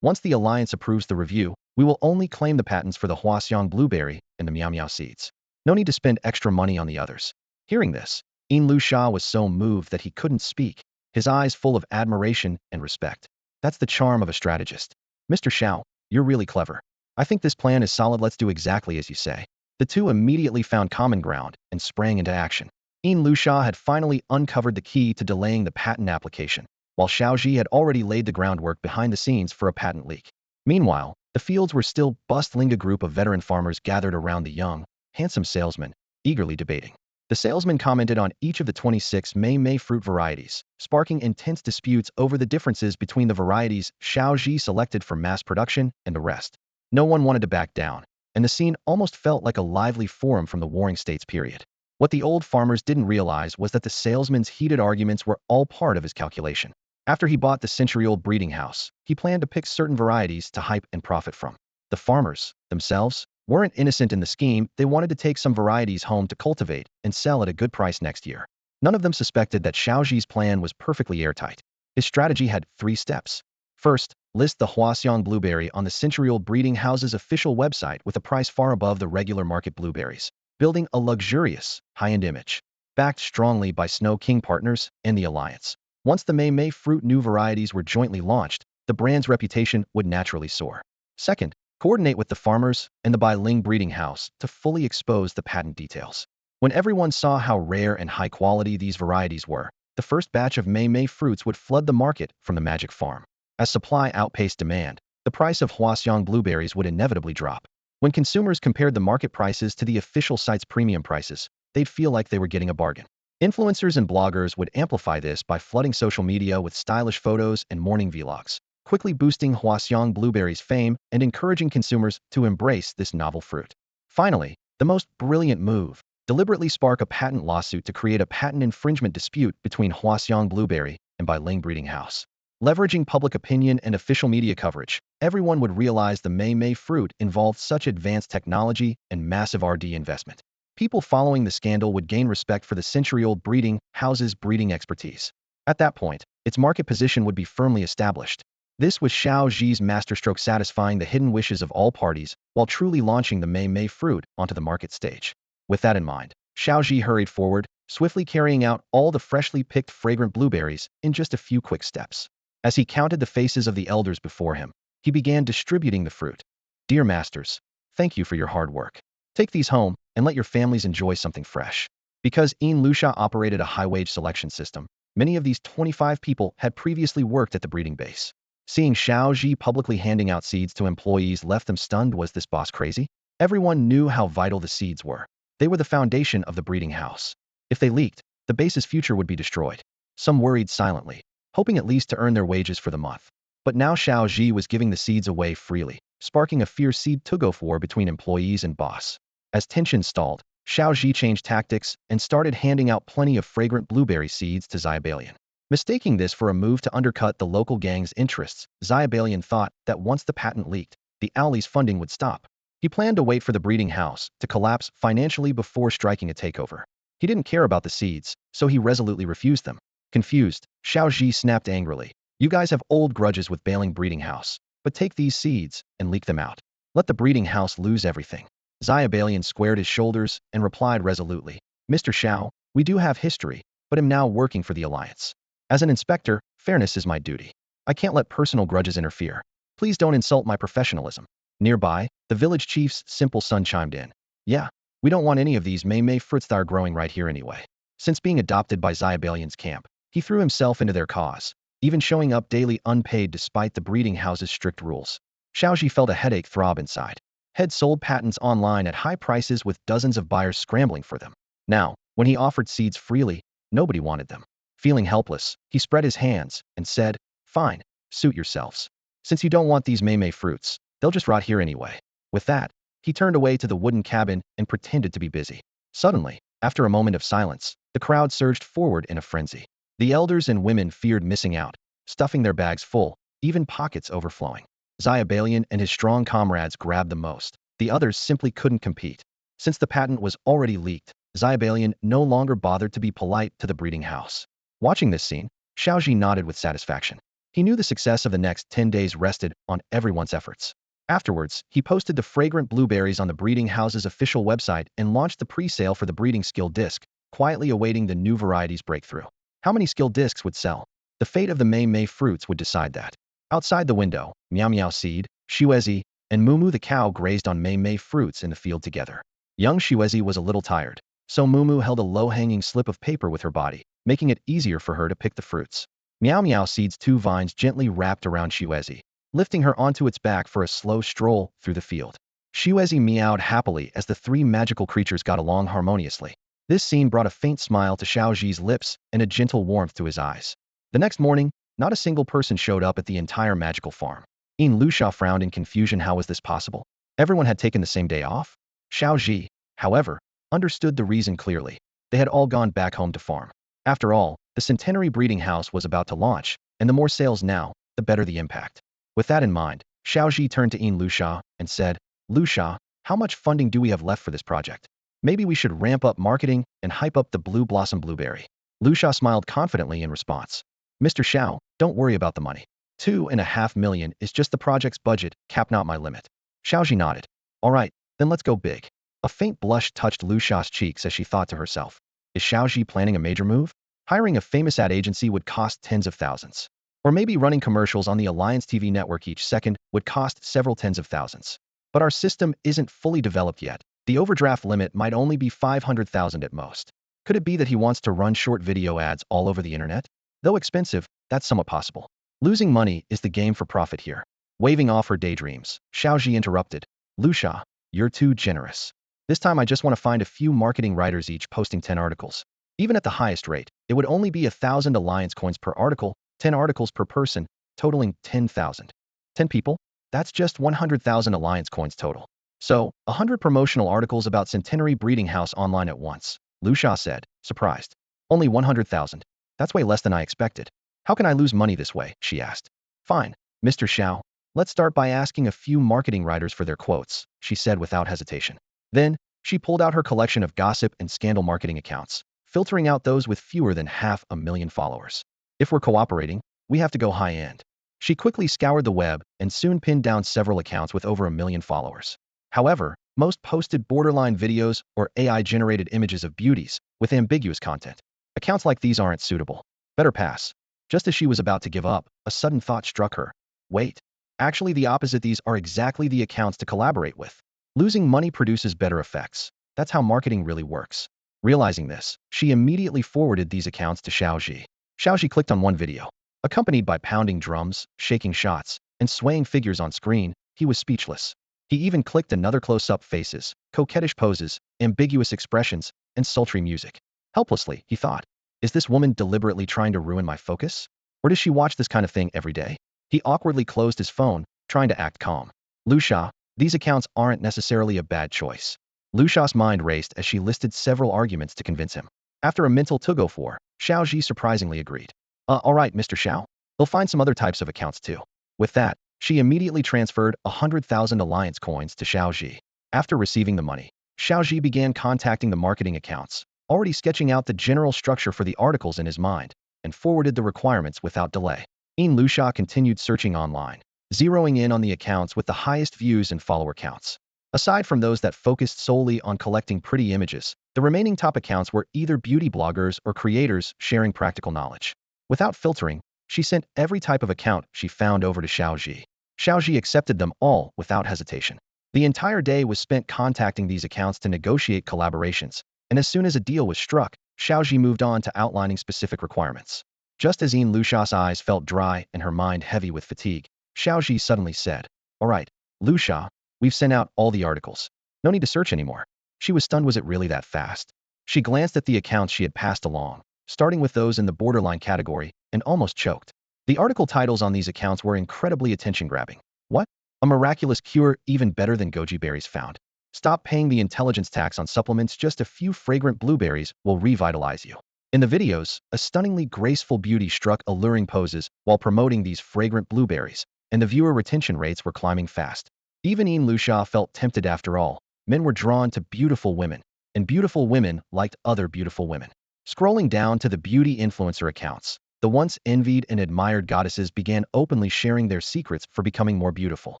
once the Alliance approves the review, we will only claim the patents for the Huaxiang blueberry and the Miao Miao seeds. No need to spend extra money on the others. Hearing this, Lu Sha was so moved that he couldn't speak, his eyes full of admiration and respect. That's the charm of a strategist. Mr. Xiao, you're really clever. I think this plan is solid. Let's do exactly as you say. The two immediately found common ground and sprang into action. Lu Sha had finally uncovered the key to delaying the patent application, while Xiao Zhi had already laid the groundwork behind the scenes for a patent leak. Meanwhile, the fields were still bustling. A group of veteran farmers gathered around the young, handsome salesman, eagerly debating. The salesman commented on each of the 26 May fruit varieties, sparking intense disputes over the differences between the varieties Xiao Zhi selected for mass production and the rest. No one wanted to back down, and the scene almost felt like a lively forum from the Warring States period. What the old farmers didn't realize was that the salesman's heated arguments were all part of his calculation. After he bought the century-old breeding house, he planned to pick certain varieties to hype and profit from. The farmers, themselves, weren't innocent in the scheme. They wanted to take some varieties home to cultivate and sell at a good price next year. None of them suspected that Xiao Zhi's plan was perfectly airtight. His strategy had 3 steps. First, list the Huaxiang blueberry on the century-old breeding house's official website with a price far above the regular market blueberries, building a luxurious, high-end image, backed strongly by Snow King partners and the Alliance. Once the May fruit new varieties were jointly launched, the brand's reputation would naturally soar. Second, coordinate with the farmers and the Bailing breeding house to fully expose the patent details. When everyone saw how rare and high quality these varieties were, the first batch of May fruits would flood the market from the Magic Farm. As supply outpaced demand, the price of Huaxiang blueberries would inevitably drop. When consumers compared the market prices to the official site's premium prices, they'd feel like they were getting a bargain. Influencers and bloggers would amplify this by flooding social media with stylish photos and morning vlogs, quickly boosting Huaxiang blueberries' fame and encouraging consumers to embrace this novel fruit. Finally, the most brilliant move, deliberately spark a patent lawsuit to create a patent infringement dispute between Huaxiang Blueberry and Bailing Breeding House. Leveraging public opinion and official media coverage, everyone would realize the Mei fruit involved such advanced technology and massive R&D investment. People following the scandal would gain respect for the century-old breeding house's breeding expertise. At that point, its market position would be firmly established. This was Xiao Zhi's masterstroke, satisfying the hidden wishes of all parties while truly launching the Mei fruit onto the market stage. With that in mind, Xiao Zhi hurried forward, swiftly carrying out all the freshly picked fragrant blueberries in just a few quick steps. As he counted the faces of the elders before him, he began distributing the fruit. Dear masters, thank you for your hard work. Take these home and let your families enjoy something fresh. Because Yin Lusha operated a high-wage selection system, many of these 25 people had previously worked at the breeding base. Seeing Xiao Zhi publicly handing out seeds to employees left them stunned. Was this boss crazy? Everyone knew how vital the seeds were. They were the foundation of the breeding house. If they leaked, the base's future would be destroyed. Some worried silently, hoping at least to earn their wages for the month. But now Xiao Zhi was giving the seeds away freely, sparking a fierce seed tug-of war between employees and boss. As tension stalled, Xiao Zhi changed tactics and started handing out plenty of fragrant blueberry seeds to Xiaobalian. Mistaking this for a move to undercut the local gang's interests, Xiaobalian thought that once the patent leaked, the Owlie's funding would stop. He planned to wait for the breeding house to collapse financially before striking a takeover. He didn't care about the seeds, so he resolutely refused them. Confused, Xiao Zhi snapped angrily. You guys have old grudges with Bailing Breeding House, but take these seeds and leak them out. Let the breeding house lose everything. Xiaobalian squared his shoulders and replied resolutely. Mr. Xiao, we do have history, but am now working for the Alliance. As an inspector, fairness is my duty. I can't let personal grudges interfere. Please don't insult my professionalism. Nearby, the village chief's simple son chimed in. Yeah, we don't want any of these Mei fruits that are growing right here anyway. Since being adopted by Xiaobalian's camp, he threw himself into their cause, even showing up daily unpaid despite the breeding house's strict rules. Xiao Zhi felt a headache throb inside. Had sold patents online at high prices with dozens of buyers scrambling for them. Now, when he offered seeds freely, nobody wanted them. Feeling helpless, he spread his hands and said, Fine, suit yourselves. Since you don't want these Mei fruits, they'll just rot here anyway. With that, he turned away to the wooden cabin and pretended to be busy. Suddenly, after a moment of silence, the crowd surged forward in a frenzy. The elders and women feared missing out, stuffing their bags full, even pockets overflowing. Xiaobalian and his strong comrades grabbed the most. The others simply couldn't compete. Since the patent was already leaked, Xiaobalian no longer bothered to be polite to the breeding house. Watching this scene, Xiao Zhi nodded with satisfaction. He knew the success of the next 10 days rested on everyone's efforts. Afterwards, he posted the fragrant blueberries on the breeding house's official website and launched the pre-sale for the breeding skill disc, quietly awaiting the new variety's breakthrough. How many skill discs would sell? The fate of the Mei fruits would decide that. Outside the window, Meow Meow Seed, Xiuezi, and Moo Moo the cow grazed on Mei fruits in the field together. Young Xiuezi was a little tired, so Moo Moo held a low-hanging slip of paper with her body, making it easier for her to pick the fruits. Meow Meow Seed's two vines gently wrapped around Xiuezi, lifting her onto its back for a slow stroll through the field. Xiuezi meowed happily as the three magical creatures got along harmoniously. This scene brought a faint smile to Xiao Zhi's lips and a gentle warmth to his eyes. The next morning, not a single person showed up at the entire magical farm. Yin Lusha frowned in confusion. How was this possible? Everyone had taken the same day off? Xiao Zhi, however, understood the reason clearly. They had all gone back home to farm. After all, the centenary breeding house was about to launch, and the more sales now, the better the impact. With that in mind, Xiao Zhi turned to Yin Lusha and said, Lusha, how much funding do we have left for this project? Maybe we should ramp up marketing and hype up the Blue Blossom Blueberry. Lusha smiled confidently in response. Mr. Xiao, don't worry about the money. 2.5 million is just the project's budget, cap not my limit. Xiao Zhi nodded. All right, then let's go big. A faint blush touched Lusha's cheeks as she thought to herself. Is Xiao Zhi planning a major move? Hiring a famous ad agency would cost tens of thousands. Or maybe running commercials on the Alliance TV network each second would cost several tens of thousands. But our system isn't fully developed yet. The overdraft limit might only be 500,000 at most. Could it be that he wants to run short video ads all over the internet? Though expensive, that's somewhat possible. Losing money is the game for profit here. Waving off her daydreams, Xiao Zhi interrupted. Lusha, you're too generous. This time I just want to find a few marketing writers each posting 10 articles. Even at the highest rate, it would only be 1,000 Alliance coins per article, 10 articles per person, totaling 10,000. 10 people? That's just 100,000 Alliance coins total. So, 100 promotional articles about centenary breeding house online at once, Lu Sha said, surprised. Only 100,000. That's way less than I expected. How can I lose money this way? She asked. Fine, Mr. Xiao. Let's start by asking a few marketing writers for their quotes, she said without hesitation. Then, she pulled out her collection of gossip and scandal marketing accounts, filtering out those with fewer than 500,000 followers. If we're cooperating, we have to go high-end. She quickly scoured the web and soon pinned down several accounts with over 1 million followers. However, most posted borderline videos or AI-generated images of beauties with ambiguous content. Accounts like these aren't suitable. Better pass. Just as she was about to give up, a sudden thought struck her. Wait. Actually, the opposite. These are exactly the accounts to collaborate with. Losing money produces better effects. That's how marketing really works. Realizing this, she immediately forwarded these accounts to Xiao Zhi. Xiao Zhi clicked on one video. Accompanied by pounding drums, shaking shots, and swaying figures on screen, he was speechless. He even clicked another close-up faces, coquettish poses, ambiguous expressions, and sultry music. Helplessly, he thought, is this woman deliberately trying to ruin my focus? Or does she watch this kind of thing every day? He awkwardly closed his phone, trying to act calm. Lu Sha, these accounts aren't necessarily a bad choice. Lu Sha's mind raced as she listed several arguments to convince him. After a mental tug-of-war, Xiao Zhi surprisingly agreed. All right, Mr. Xiao. They'll find some other types of accounts too. With that, she immediately transferred 100,000 alliance coins to Xiao Zhi. After receiving the money, Xiao Zhi began contacting the marketing accounts, already sketching out the general structure for the articles in his mind, and forwarded the requirements without delay. Lu Sha continued searching online, zeroing in on the accounts with the highest views and follower counts. Aside from those that focused solely on collecting pretty images, the remaining top accounts were either beauty bloggers or creators sharing practical knowledge. Without filtering, she sent every type of account she found over to Xiao Zhi. Xiao Zhi accepted them all without hesitation. The entire day was spent contacting these accounts to negotiate collaborations, and as soon as a deal was struck, Xiao Zhi moved on to outlining specific requirements. Just as Lu Sha's eyes felt dry and her mind heavy with fatigue, Xiao Zhi suddenly said, "All right, Lu Sha, we've sent out all the articles. No need to search anymore." She was stunned. Was it really that fast? She glanced at the accounts she had passed along, starting with those in the borderline category, and almost choked. The article titles on these accounts were incredibly attention-grabbing. What? A miraculous cure even better than goji berries found. Stop paying the intelligence tax on supplements. Just a few fragrant blueberries will revitalize you. In the videos, a stunningly graceful beauty struck alluring poses while promoting these fragrant blueberries, and the viewer retention rates were climbing fast. Even Lu Sha felt tempted. After all, men were drawn to beautiful women, and beautiful women liked other beautiful women. Scrolling down to the beauty influencer accounts, the once envied and admired goddesses began openly sharing their secrets for becoming more beautiful.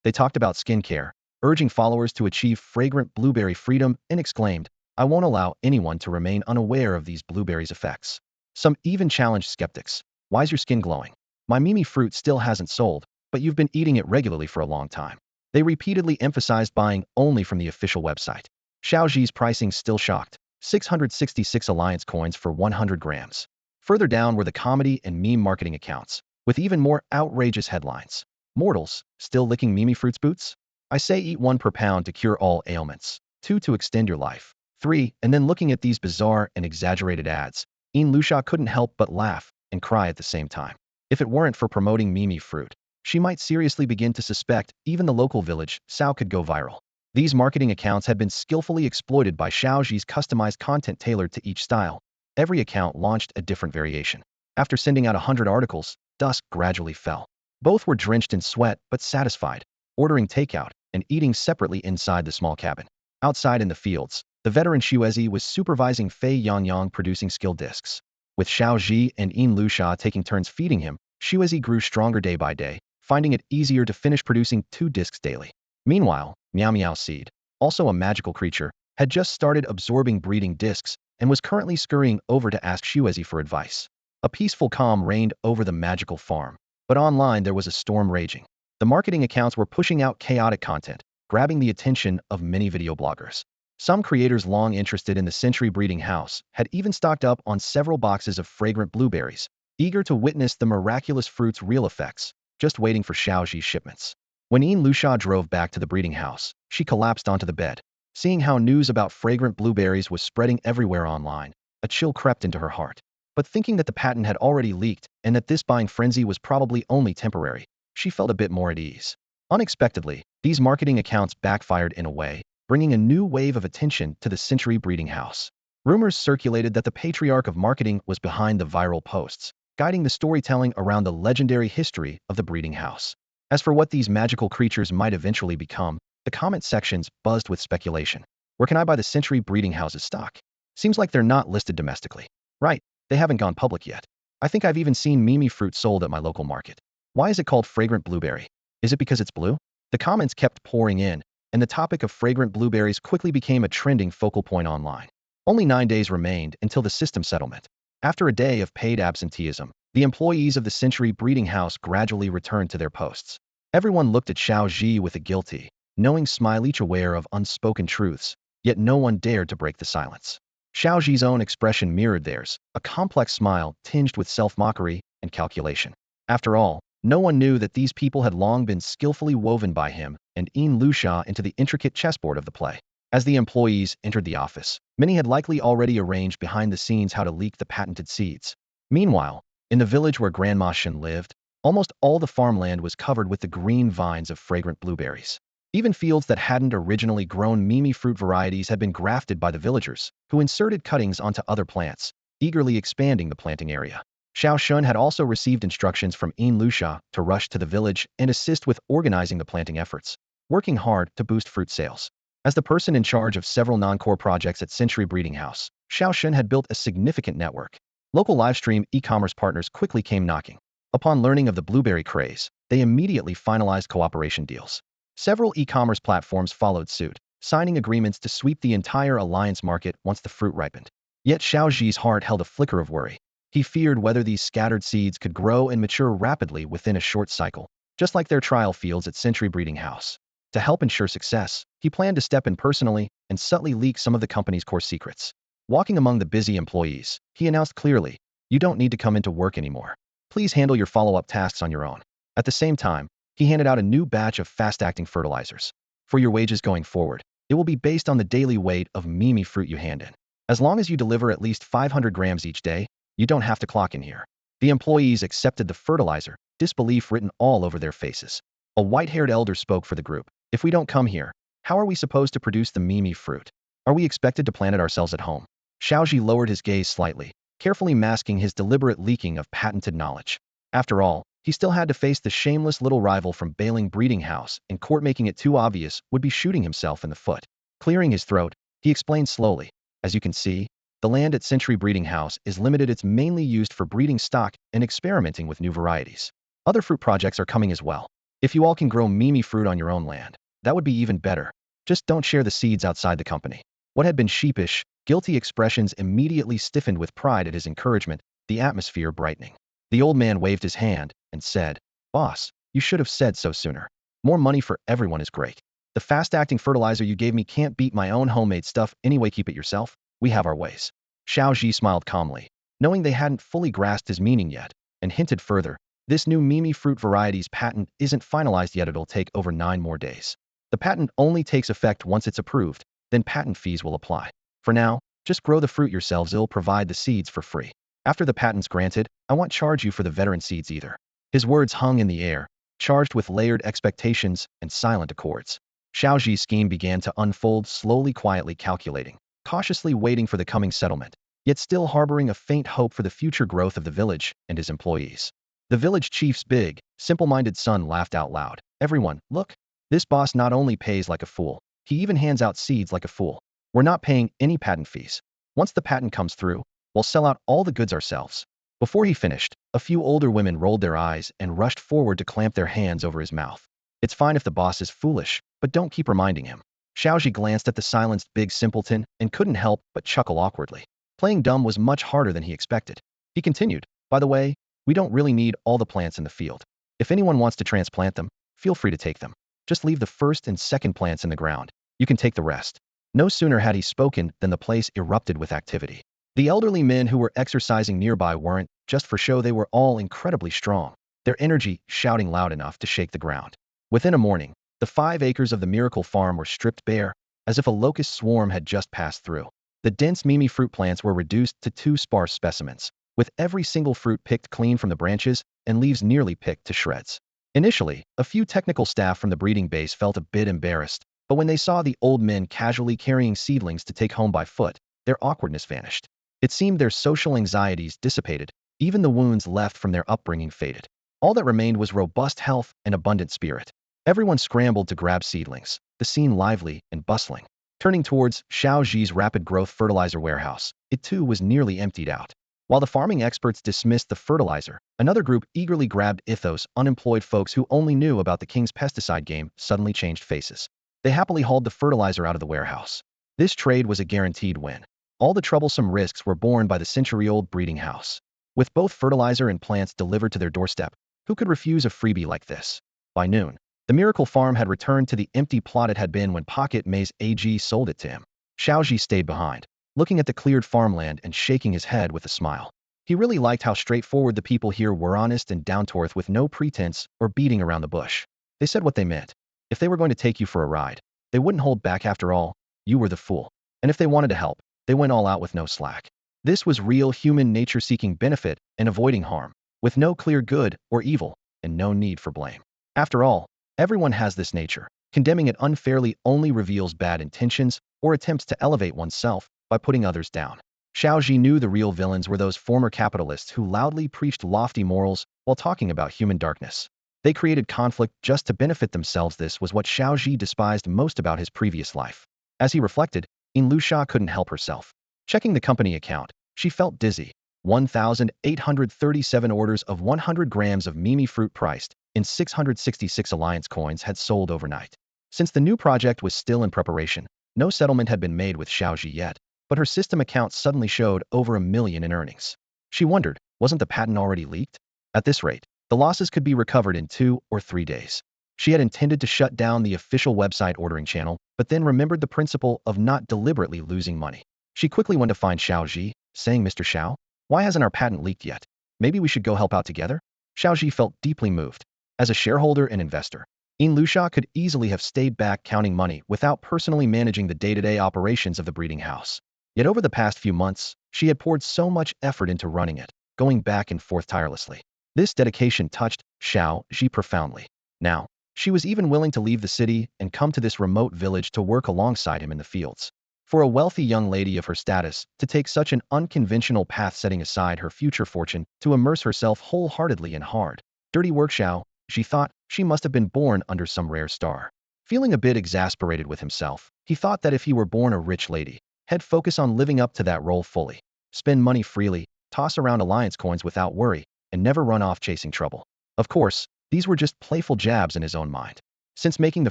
They talked about skincare, urging followers to achieve fragrant blueberry freedom, and exclaimed, "I won't allow anyone to remain unaware of these blueberries' effects." Some even challenged skeptics. "Why's your skin glowing? My Mimi fruit still hasn't sold, but you've been eating it regularly for a long time." They repeatedly emphasized buying only from the official website. Xiao Zhi's pricing still shocked. 666 alliance coins for 100 grams. Further down were the comedy and meme marketing accounts, with even more outrageous headlines. "Mortals, still licking Mimi fruit's boots? I say eat 1 per pound to cure all ailments. 2 to extend your life. 3, and then looking at these bizarre and exaggerated ads, Lu Sha couldn't help but laugh and cry at the same time. If it weren't for promoting Mimi fruit, she might seriously begin to suspect even the local village, Sao, could go viral. These marketing accounts had been skillfully exploited by Xiao Zhi's customized content tailored to each style. Every account launched a different variation. After sending out 100 articles, dusk gradually fell. Both were drenched in sweat but satisfied, ordering takeout and eating separately inside the small cabin. Outside in the fields, the veteran Xuezi was supervising Fei Yangyang producing skill discs. With Xiao Zhi and Lu Sha taking turns feeding him, Xuezi grew stronger day by day, finding it easier to finish producing 2 discs daily. Meanwhile, Meow Meow Seed, also a magical creature, had just started absorbing breeding discs and was currently scurrying over to ask Xuezi for advice. A peaceful calm reigned over the magical farm, but online there was a storm raging. The marketing accounts were pushing out chaotic content, grabbing the attention of many video bloggers. Some creators long interested in the century breeding house had even stocked up on several boxes of fragrant blueberries, eager to witness the miraculous fruit's real effects, just waiting for Xiao Zhi's shipments. When Lu Sha drove back to the breeding house, she collapsed onto the bed. Seeing how news about fragrant blueberries was spreading everywhere online, a chill crept into her heart. But thinking that the patent had already leaked and that this buying frenzy was probably only temporary, she felt a bit more at ease. Unexpectedly, these marketing accounts backfired in a way, bringing a new wave of attention to the Century breeding house. Rumors circulated that the patriarch of marketing was behind the viral posts, guiding the storytelling around the legendary history of the breeding house. As for what these magical creatures might eventually become, the comment sections buzzed with speculation. Where can I buy the Century breeding house's stock? Seems like they're not listed domestically. Right, they haven't gone public yet. I think I've even seen Mimi fruit sold at my local market. Why is it called fragrant blueberry? Is it because it's blue? The comments kept pouring in, and the topic of fragrant blueberries quickly became a trending focal point online. Only 9 days remained until the system settlement. After a day of paid absenteeism, the employees of the Century breeding house gradually returned to their posts. Everyone looked at Xiao Zhi with a guilty, knowing smile, each aware of unspoken truths, yet no one dared to break the silence. Xiao Zhi's own expression mirrored theirs, a complex smile tinged with self-mockery and calculation. After all, no one knew that these people had long been skillfully woven by him and Yin Luxia into the intricate chessboard of the play. As the employees entered the office, many had likely already arranged behind the scenes how to leak the patented seeds. Meanwhile, in the village where Grandma Shen lived, almost all the farmland was covered with the green vines of fragrant blueberries. Even fields that hadn't originally grown Mimi fruit varieties had been grafted by the villagers, who inserted cuttings onto other plants, eagerly expanding the planting area. Xiao Shun had also received instructions from Yin Luxia to rush to the village and assist with organizing the planting efforts, working hard to boost fruit sales. As the person in charge of several non-core projects at Century Breeding House, Xiao Shun had built a significant network. Local livestream e-commerce partners quickly came knocking. Upon learning of the blueberry craze, they immediately finalized cooperation deals. Several e-commerce platforms followed suit, signing agreements to sweep the entire alliance market once the fruit ripened. Yet Xiao Zhi's heart held a flicker of worry. He feared whether these scattered seeds could grow and mature rapidly within a short cycle, just like their trial fields at Century Breeding House. To help ensure success, he planned to step in personally and subtly leak some of the company's core secrets. Walking among the busy employees, he announced clearly, "You don't need to come into work anymore. Please handle your follow-up tasks on your own." At the same time, he handed out a new batch of fast-acting fertilizers. "For your wages going forward, it will be based on the daily weight of Mimi fruit you hand in. As long as you deliver at least 500 grams each day, you don't have to clock in here." The employees accepted the fertilizer, disbelief written all over their faces. A white-haired elder spoke for the group. "If we don't come here, how are we supposed to produce the Mimi fruit? Are we expected to plant it ourselves at home?" Xiao Zhi lowered his gaze slightly, carefully masking his deliberate leaking of patented knowledge. After all, he still had to face the shameless little rival from Bailing Breeding House, and court making it too obvious would be shooting himself in the foot. Clearing his throat, he explained slowly, "As you can see, the land at Century Breeding House is limited. It's mainly used for breeding stock and experimenting with new varieties. Other fruit projects are coming as well. If you all can grow Mimi fruit on your own land, that would be even better. Just don't share the seeds outside the company." What had been sheepish, guilty expressions immediately stiffened with pride at his encouragement, the atmosphere brightening. The old man waved his hand and said, "Boss, you should have said so sooner. More money for everyone is great. The fast-acting fertilizer you gave me can't beat my own homemade stuff anyway. Keep it yourself. We have our ways." Xiao Zhi smiled calmly, knowing they hadn't fully grasped his meaning yet, and hinted further, "This new Mimi fruit variety's patent isn't finalized yet. It'll take over 9 more days. The patent only takes effect once it's approved, then patent fees will apply. For now, just grow the fruit yourselves. I'll provide the seeds for free. After the patent's granted, I won't charge you for the veteran seeds either." His words hung in the air, charged with layered expectations and silent accords. Xiao Zhi's scheme began to unfold slowly, quietly calculating, cautiously waiting for the coming settlement, yet still harboring a faint hope for the future growth of the village and his employees. The village chief's big, simple-minded son laughed out loud. "Everyone, look. This boss not only pays like a fool, he even hands out seeds like a fool. We're not paying any patent fees. Once the patent comes through, we'll sell out all the goods ourselves." Before he finished, a few older women rolled their eyes and rushed forward to clamp their hands over his mouth. "It's fine if the boss is foolish, but don't keep reminding him." Xiao Zhi glanced at the silenced big simpleton and couldn't help but chuckle awkwardly. Playing dumb was much harder than he expected. He continued, "By the way, we don't really need all the plants in the field. If anyone wants to transplant them, feel free to take them. Just leave the first and second plants in the ground. You can take the rest." No sooner had he spoken than the place erupted with activity. The elderly men who were exercising nearby weren't just for show. They were all incredibly strong, their energy shouting loud enough to shake the ground. Within a morning, the 5 acres of the miracle farm were stripped bare, as if a locust swarm had just passed through. The dense Mimi fruit plants were reduced to 2 sparse specimens, with every single fruit picked clean from the branches and leaves nearly picked to shreds. Initially, a few technical staff from the breeding base felt a bit embarrassed, but when they saw the old men casually carrying seedlings to take home by foot, their awkwardness vanished. It seemed their social anxieties dissipated, even the wounds left from their upbringing faded. All that remained was robust health and abundant spirit. Everyone scrambled to grab seedlings, the scene lively and bustling. Turning towards Xiao Zhi's rapid growth fertilizer warehouse, it too was nearly emptied out. While the farming experts dismissed the fertilizer, another group eagerly grabbed ethos. Unemployed folks who only knew about the king's pesticide game suddenly changed faces. They happily hauled the fertilizer out of the warehouse. This trade was a guaranteed win. All the troublesome risks were borne by the century-old breeding house. With both fertilizer and plants delivered to their doorstep, who could refuse a freebie like this? By noon, the miracle farm had returned to the empty plot it had been when Pocket Mage sold it to him. Xiao Zhi stayed behind, looking at the cleared farmland and shaking his head with a smile. He really liked how straightforward the people here were, honest and down-to-earth with no pretense or beating around the bush. They said what they meant. If they were going to take you for a ride, they wouldn't hold back. After all, you were the fool. And if they wanted to help, they went all out with no slack. This was real human nature, seeking benefit and avoiding harm, with no clear good or evil and no need for blame. After all, everyone has this nature. Condemning it unfairly only reveals bad intentions or attempts to elevate oneself by putting others down. Xiao Zhi knew the real villains were those former capitalists who loudly preached lofty morals while talking about human darkness. They created conflict just to benefit themselves. This was what Xiao Zhi despised most about his previous life. As he reflected, Luxia couldn't help herself. Checking the company account, she felt dizzy. 1,837 orders of 100 grams of Mimi fruit priced in 666 alliance coins had sold overnight. Since the new project was still in preparation, no settlement had been made with Xiao Zhi yet, but her system account suddenly showed over $1 million in earnings. She wondered, wasn't the patent already leaked? At this rate, the losses could be recovered in 2 or 3 days. She had intended to shut down the official website ordering channel, but then remembered the principle of not deliberately losing money. She quickly went to find Xiao Zhi, saying, "Mr. Xiao, why hasn't our patent leaked yet? Maybe we should go help out together?" Xiao Zhi felt deeply moved. As a shareholder and investor, Luxia could easily have stayed back counting money without personally managing the day-to-day operations of the breeding house. Yet over the past few months, she had poured so much effort into running it, going back and forth tirelessly. This dedication touched Xiao Zhi profoundly. Now, she was even willing to leave the city and come to this remote village to work alongside him in the fields. For a wealthy young lady of her status, to take such an unconventional path, setting aside her future fortune to immerse herself wholeheartedly in hard, dirty work, Xiao Zhi thought she must have been born under some rare star. Feeling a bit exasperated with himself, he thought that if he were born a rich lady, he'd focus on living up to that role fully, spend money freely, toss around alliance coins without worry, and never run off chasing trouble. Of course, these were just playful jabs in his own mind. Since making the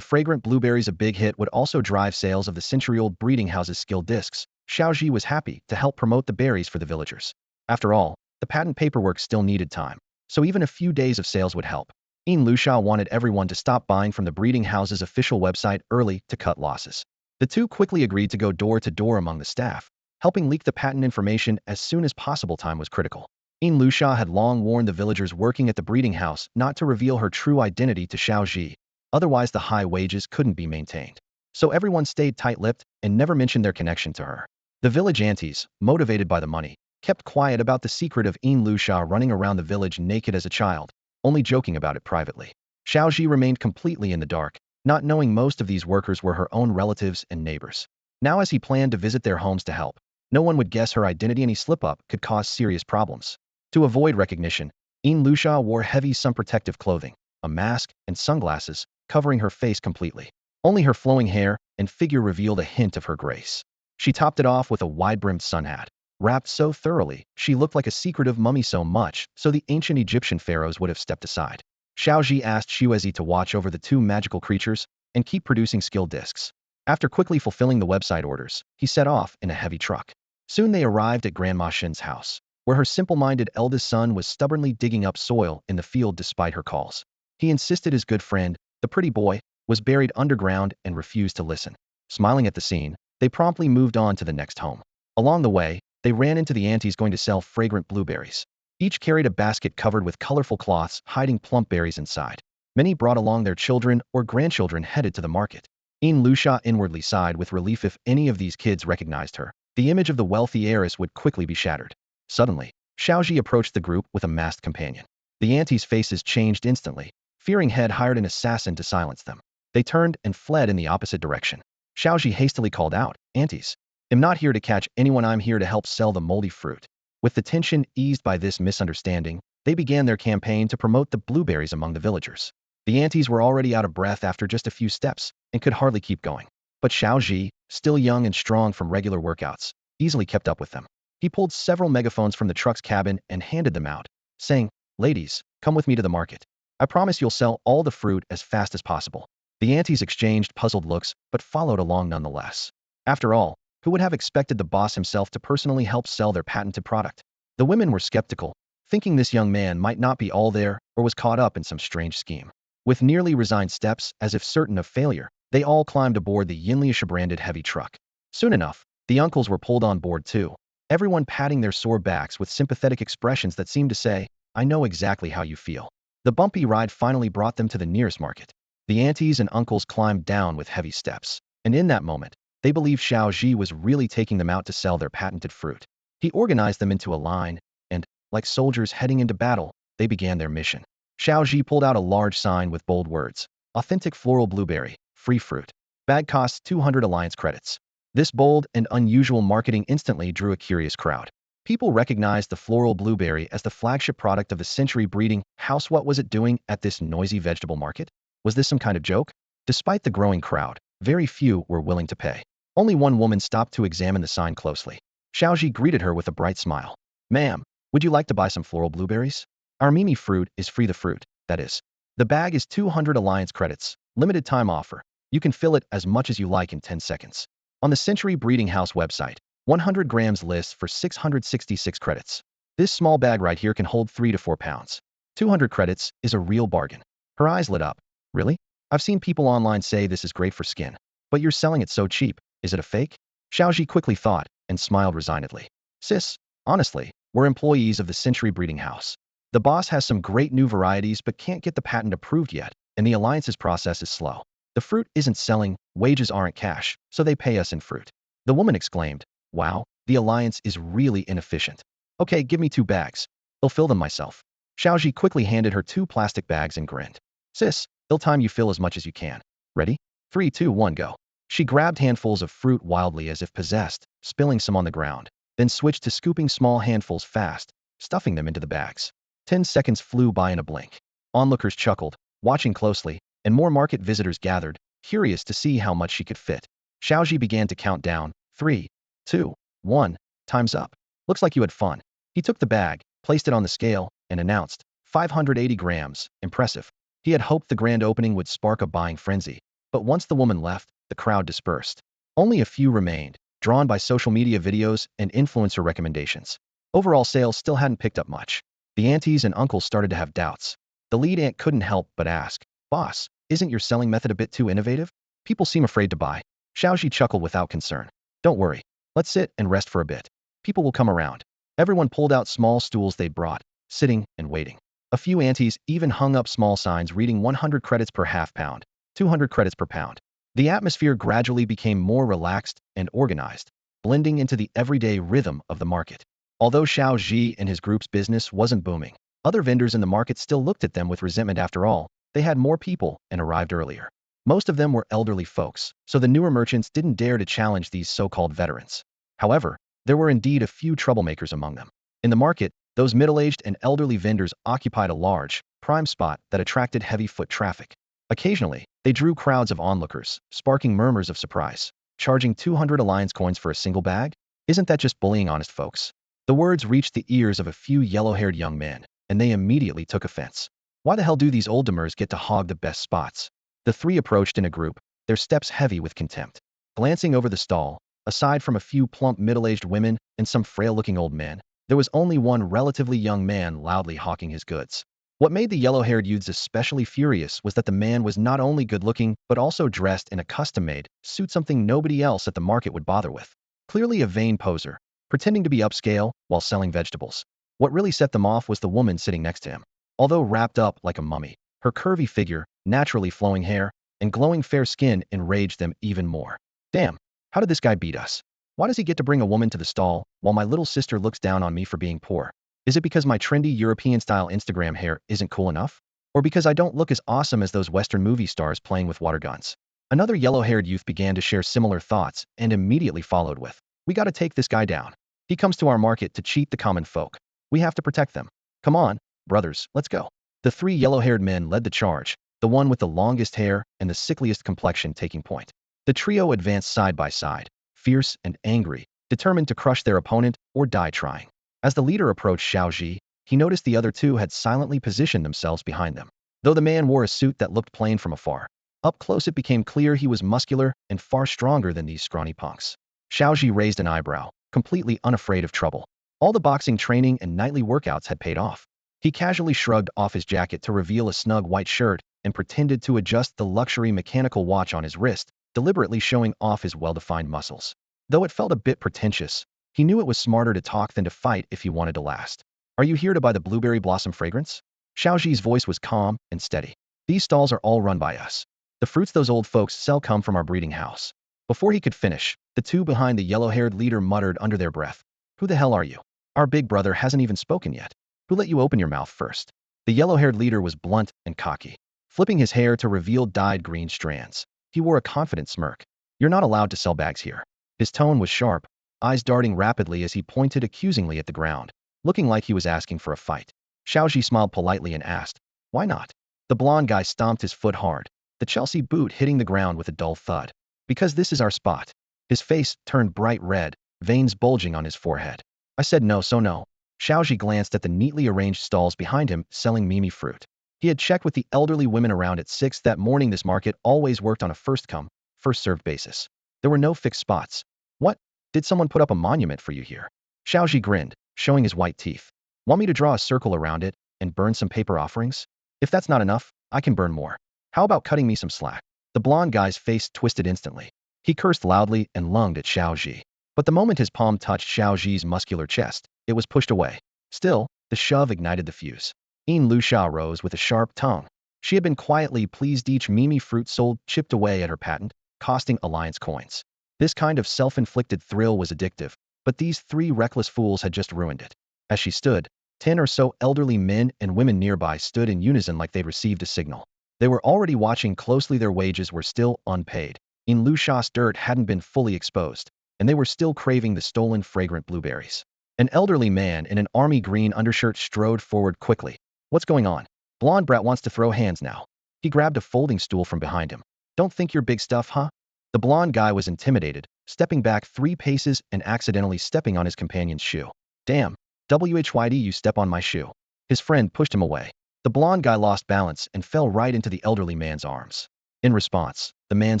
fragrant blueberries a big hit would also drive sales of the century-old breeding house's skill discs, Xiao Zhi was happy to help promote the berries for the villagers. After all, the patent paperwork still needed time, so even a few days of sales would help. Luxia wanted everyone to stop buying from the breeding house's official website early to cut losses. The two quickly agreed to go door to door among the staff, helping leak the patent information as soon as possible. Time was critical. Luxia had long warned the villagers working at the breeding house not to reveal her true identity to Xiao Zhi, otherwise the high wages couldn't be maintained. So everyone stayed tight-lipped and never mentioned their connection to her. The village aunties, motivated by the money, kept quiet about the secret of Luxia running around the village naked as a child, only joking about it privately. Xiao Zhi remained completely in the dark, not knowing most of these workers were her own relatives and neighbors. Now, as he planned to visit their homes to help, no one would guess her identity. Any slip-up could cause serious problems. To avoid recognition, Luxia wore heavy sun-protective clothing, a mask, and sunglasses, covering her face completely. Only her flowing hair and figure revealed a hint of her grace. She topped it off with a wide-brimmed sun hat, wrapped so thoroughly she looked like a secretive mummy, so much so the ancient Egyptian pharaohs would have stepped aside. Xiao Zhi asked Xuezi to watch over the two magical creatures and keep producing skill discs. After quickly fulfilling the website orders, he set off in a heavy truck. Soon they arrived at Grandma Shen's house, where her simple-minded eldest son was stubbornly digging up soil in the field despite her calls. He insisted his good friend, the pretty boy, was buried underground and refused to listen. Smiling at the scene, they promptly moved on to the next home. Along the way, they ran into the aunties going to sell fragrant blueberries. Each carried a basket covered with colorful cloths hiding plump berries inside. Many brought along their children or grandchildren headed to the market. Luxia inwardly sighed with relief. If any of these kids recognized her, the image of the wealthy heiress would quickly be shattered. Suddenly, Xiao Zhi approached the group with a masked companion. The aunties' faces changed instantly, Fearing Head hired an assassin to silence them. They turned and fled in the opposite direction. Xiao Zhi hastily called out, "Aunties, I'm not here to catch anyone, I'm here to help sell the moldy fruit." With the tension eased by this misunderstanding, they began their campaign to promote the blueberries among the villagers. The aunties were already out of breath after just a few steps and could hardly keep going. But Xiao Zhi, still young and strong from regular workouts, easily kept up with them. He pulled several megaphones from the truck's cabin and handed them out, saying, "Ladies, come with me to the market. I promise you'll sell all the fruit as fast as possible." The aunties exchanged puzzled looks, but followed along nonetheless. After all, who would have expected the boss himself to personally help sell their patented product? The women were skeptical, thinking this young man might not be all there or was caught up in some strange scheme. With nearly resigned steps, as if certain of failure, they all climbed aboard the Yinliasha-branded heavy truck. Soon enough, the uncles were pulled on board too, everyone patting their sore backs with sympathetic expressions that seemed to say, "I know exactly how you feel." The bumpy ride finally brought them to the nearest market. The aunties and uncles climbed down with heavy steps, and in that moment, they believed Xiao Zhi was really taking them out to sell their patented fruit. He organized them into a line, and, like soldiers heading into battle, they began their mission. Xiao Zhi pulled out a large sign with bold words, "Authentic floral blueberry, free fruit. Bag costs 200 alliance credits." This bold and unusual marketing instantly drew a curious crowd. People recognized the floral blueberry as the flagship product of the Century Breeding House. What was it doing at this noisy vegetable market? Was this some kind of joke? Despite the growing crowd, very few were willing to pay. Only one woman stopped to examine the sign closely. Xiao Zhi greeted her with a bright smile. "Ma'am, would you like to buy some floral blueberries? Our Mimi fruit is free, the fruit, that is. The bag is 200 alliance credits, limited time offer. You can fill it as much as you like in 10 seconds. On the Century Breeding House website, 100 grams lists for 666 credits. This small bag right here can hold 3 to 4 pounds. 200 credits is a real bargain." Her eyes lit up. "Really? I've seen people online say this is great for skin. But you're selling it so cheap. Is it a fake?" Xiao Zhi quickly thought and smiled resignedly. "Sis, honestly, we're employees of the Century Breeding House. The boss has some great new varieties but can't get the patent approved yet, and the alliances process is slow. The fruit isn't selling, wages aren't cash, so they pay us in fruit." The woman exclaimed, "Wow, the alliance is really inefficient. Okay, give me 2 bags. I'll fill them myself." Xiao Zhi quickly handed her 2 plastic bags and grinned. "Sis, it'll time you fill as much as you can. Ready? 3, 2, 1, go." She grabbed handfuls of fruit wildly as if possessed, spilling some on the ground, then switched to scooping small handfuls fast, stuffing them into the bags. 10 seconds flew by in a blink. Onlookers chuckled, watching closely, and more market visitors gathered, curious to see how much she could fit. Xiao Zhi began to count down. 3, 2, 1, time's up. "Looks like you had fun." He took the bag, placed it on the scale, and announced, 580 grams, impressive. He had hoped the grand opening would spark a buying frenzy, but once the woman left, the crowd dispersed. Only a few remained, drawn by social media videos and influencer recommendations. Overall sales still hadn't picked up much. The aunties and uncles started to have doubts. The lead aunt couldn't help but ask, "Boss, isn't your selling method a bit too innovative? People seem afraid to buy." Xiao Zhi chuckled without concern. "Don't worry. Let's sit and rest for a bit. People will come around." Everyone pulled out small stools they'd brought, sitting and waiting. A few aunties even hung up small signs reading 100 credits per half pound, 200 credits per pound. The atmosphere gradually became more relaxed and organized, blending into the everyday rhythm of the market. Although Xiao Zhi and his group's business wasn't booming, other vendors in the market still looked at them with resentment. After all, they had more people and arrived earlier. Most of them were elderly folks, so the newer merchants didn't dare to challenge these so-called veterans. However, there were indeed a few troublemakers among them. In the market, those middle-aged and elderly vendors occupied a large, prime spot that attracted heavy foot traffic. Occasionally, they drew crowds of onlookers, sparking murmurs of surprise. Charging 200 alliance coins for a single bag? Isn't that just bullying honest folks? The words reached the ears of a few yellow-haired young men, and they immediately took offense. Why the hell do these old timers get to hog the best spots? The three approached in a group, their steps heavy with contempt. Glancing over the stall, aside from a few plump middle-aged women and some frail-looking old men, there was only one relatively young man loudly hawking his goods. What made the yellow-haired youths especially furious was that the man was not only good-looking but also dressed in a custom-made suit, something nobody else at the market would bother with. Clearly a vain poser, pretending to be upscale while selling vegetables. What really set them off was the woman sitting next to him. Although wrapped up like a mummy, her curvy figure, naturally flowing hair, and glowing fair skin enraged them even more. Damn, how did this guy beat us? Why does he get to bring a woman to the stall while my little sister looks down on me for being poor? Is it because my trendy European-style Instagram hair isn't cool enough? Or because I don't look as awesome as those Western movie stars playing with water guns? Another yellow-haired youth began to share similar thoughts and immediately followed with, we gotta take this guy down. He comes to our market to cheat the common folk. We have to protect them. Come on, brothers, let's go. The three yellow-haired men led the charge, the one with the longest hair and the sickliest complexion taking point. The trio advanced side by side, fierce and angry, determined to crush their opponent or die trying. As the leader approached Xiao Zhi, he noticed the other two had silently positioned themselves behind them. Though the man wore a suit that looked plain from afar, up close it became clear he was muscular and far stronger than these scrawny punks. Xiao Zhi raised an eyebrow, completely unafraid of trouble. All the boxing training and nightly workouts had paid off. He casually shrugged off his jacket to reveal a snug white shirt and pretended to adjust the luxury mechanical watch on his wrist, deliberately showing off his well-defined muscles. Though it felt a bit pretentious, he knew it was smarter to talk than to fight if he wanted to last. Are you here to buy the blueberry blossom fragrance? Xiao Zhi's voice was calm and steady. These stalls are all run by us. The fruits those old folks sell come from our breeding house. Before he could finish, the two behind the yellow-haired leader muttered under their breath, who the hell are you? Our big brother hasn't even spoken yet. Who let you open your mouth first? The yellow-haired leader was blunt and cocky, flipping his hair to reveal dyed green strands. He wore a confident smirk. You're not allowed to sell bags here. His tone was sharp, eyes darting rapidly as he pointed accusingly at the ground, looking like he was asking for a fight. Xiao Zhi smiled politely and asked, why not? The blonde guy stomped his foot hard, the Chelsea boot hitting the ground with a dull thud. Because this is our spot. His face turned bright red, veins bulging on his forehead. I said no, so no. Xiao Zhi glanced at the neatly arranged stalls behind him selling Mimi fruit. He had checked with the elderly women around at 6 that morning. This market always worked on a first-come, first-served basis. There were no fixed spots. What? Did someone put up a monument for you here? Xiao Zhi grinned, showing his white teeth. Want me to draw a circle around it and burn some paper offerings? If that's not enough, I can burn more. How about cutting me some slack? The blonde guy's face twisted instantly. He cursed loudly and lunged at Xiao Zhi. But the moment his palm touched Xiao Zhi's muscular chest, it was pushed away. Still, the shove ignited the fuse. Lucia rose with a sharp tongue. She had been quietly pleased each Mimi fruit sold chipped away at her patent, costing alliance coins. This kind of self-inflicted thrill was addictive, but these three reckless fools had just ruined it. As she stood, 10 or so elderly men and women nearby stood in unison like they'd received a signal. They were already watching closely. Their wages were still unpaid. Lucia's dirt hadn't been fully exposed, and they were still craving the stolen fragrant blueberries. An elderly man in an army green undershirt strode forward quickly. What's going on? Blonde brat wants to throw hands now. He grabbed a folding stool from behind him. Don't think you're big stuff, huh? The blonde guy was intimidated, stepping back 3 paces and accidentally stepping on his companion's shoe. Damn, WHYD you step on my shoe. His friend pushed him away. The blonde guy lost balance and fell right into the elderly man's arms. In response, the man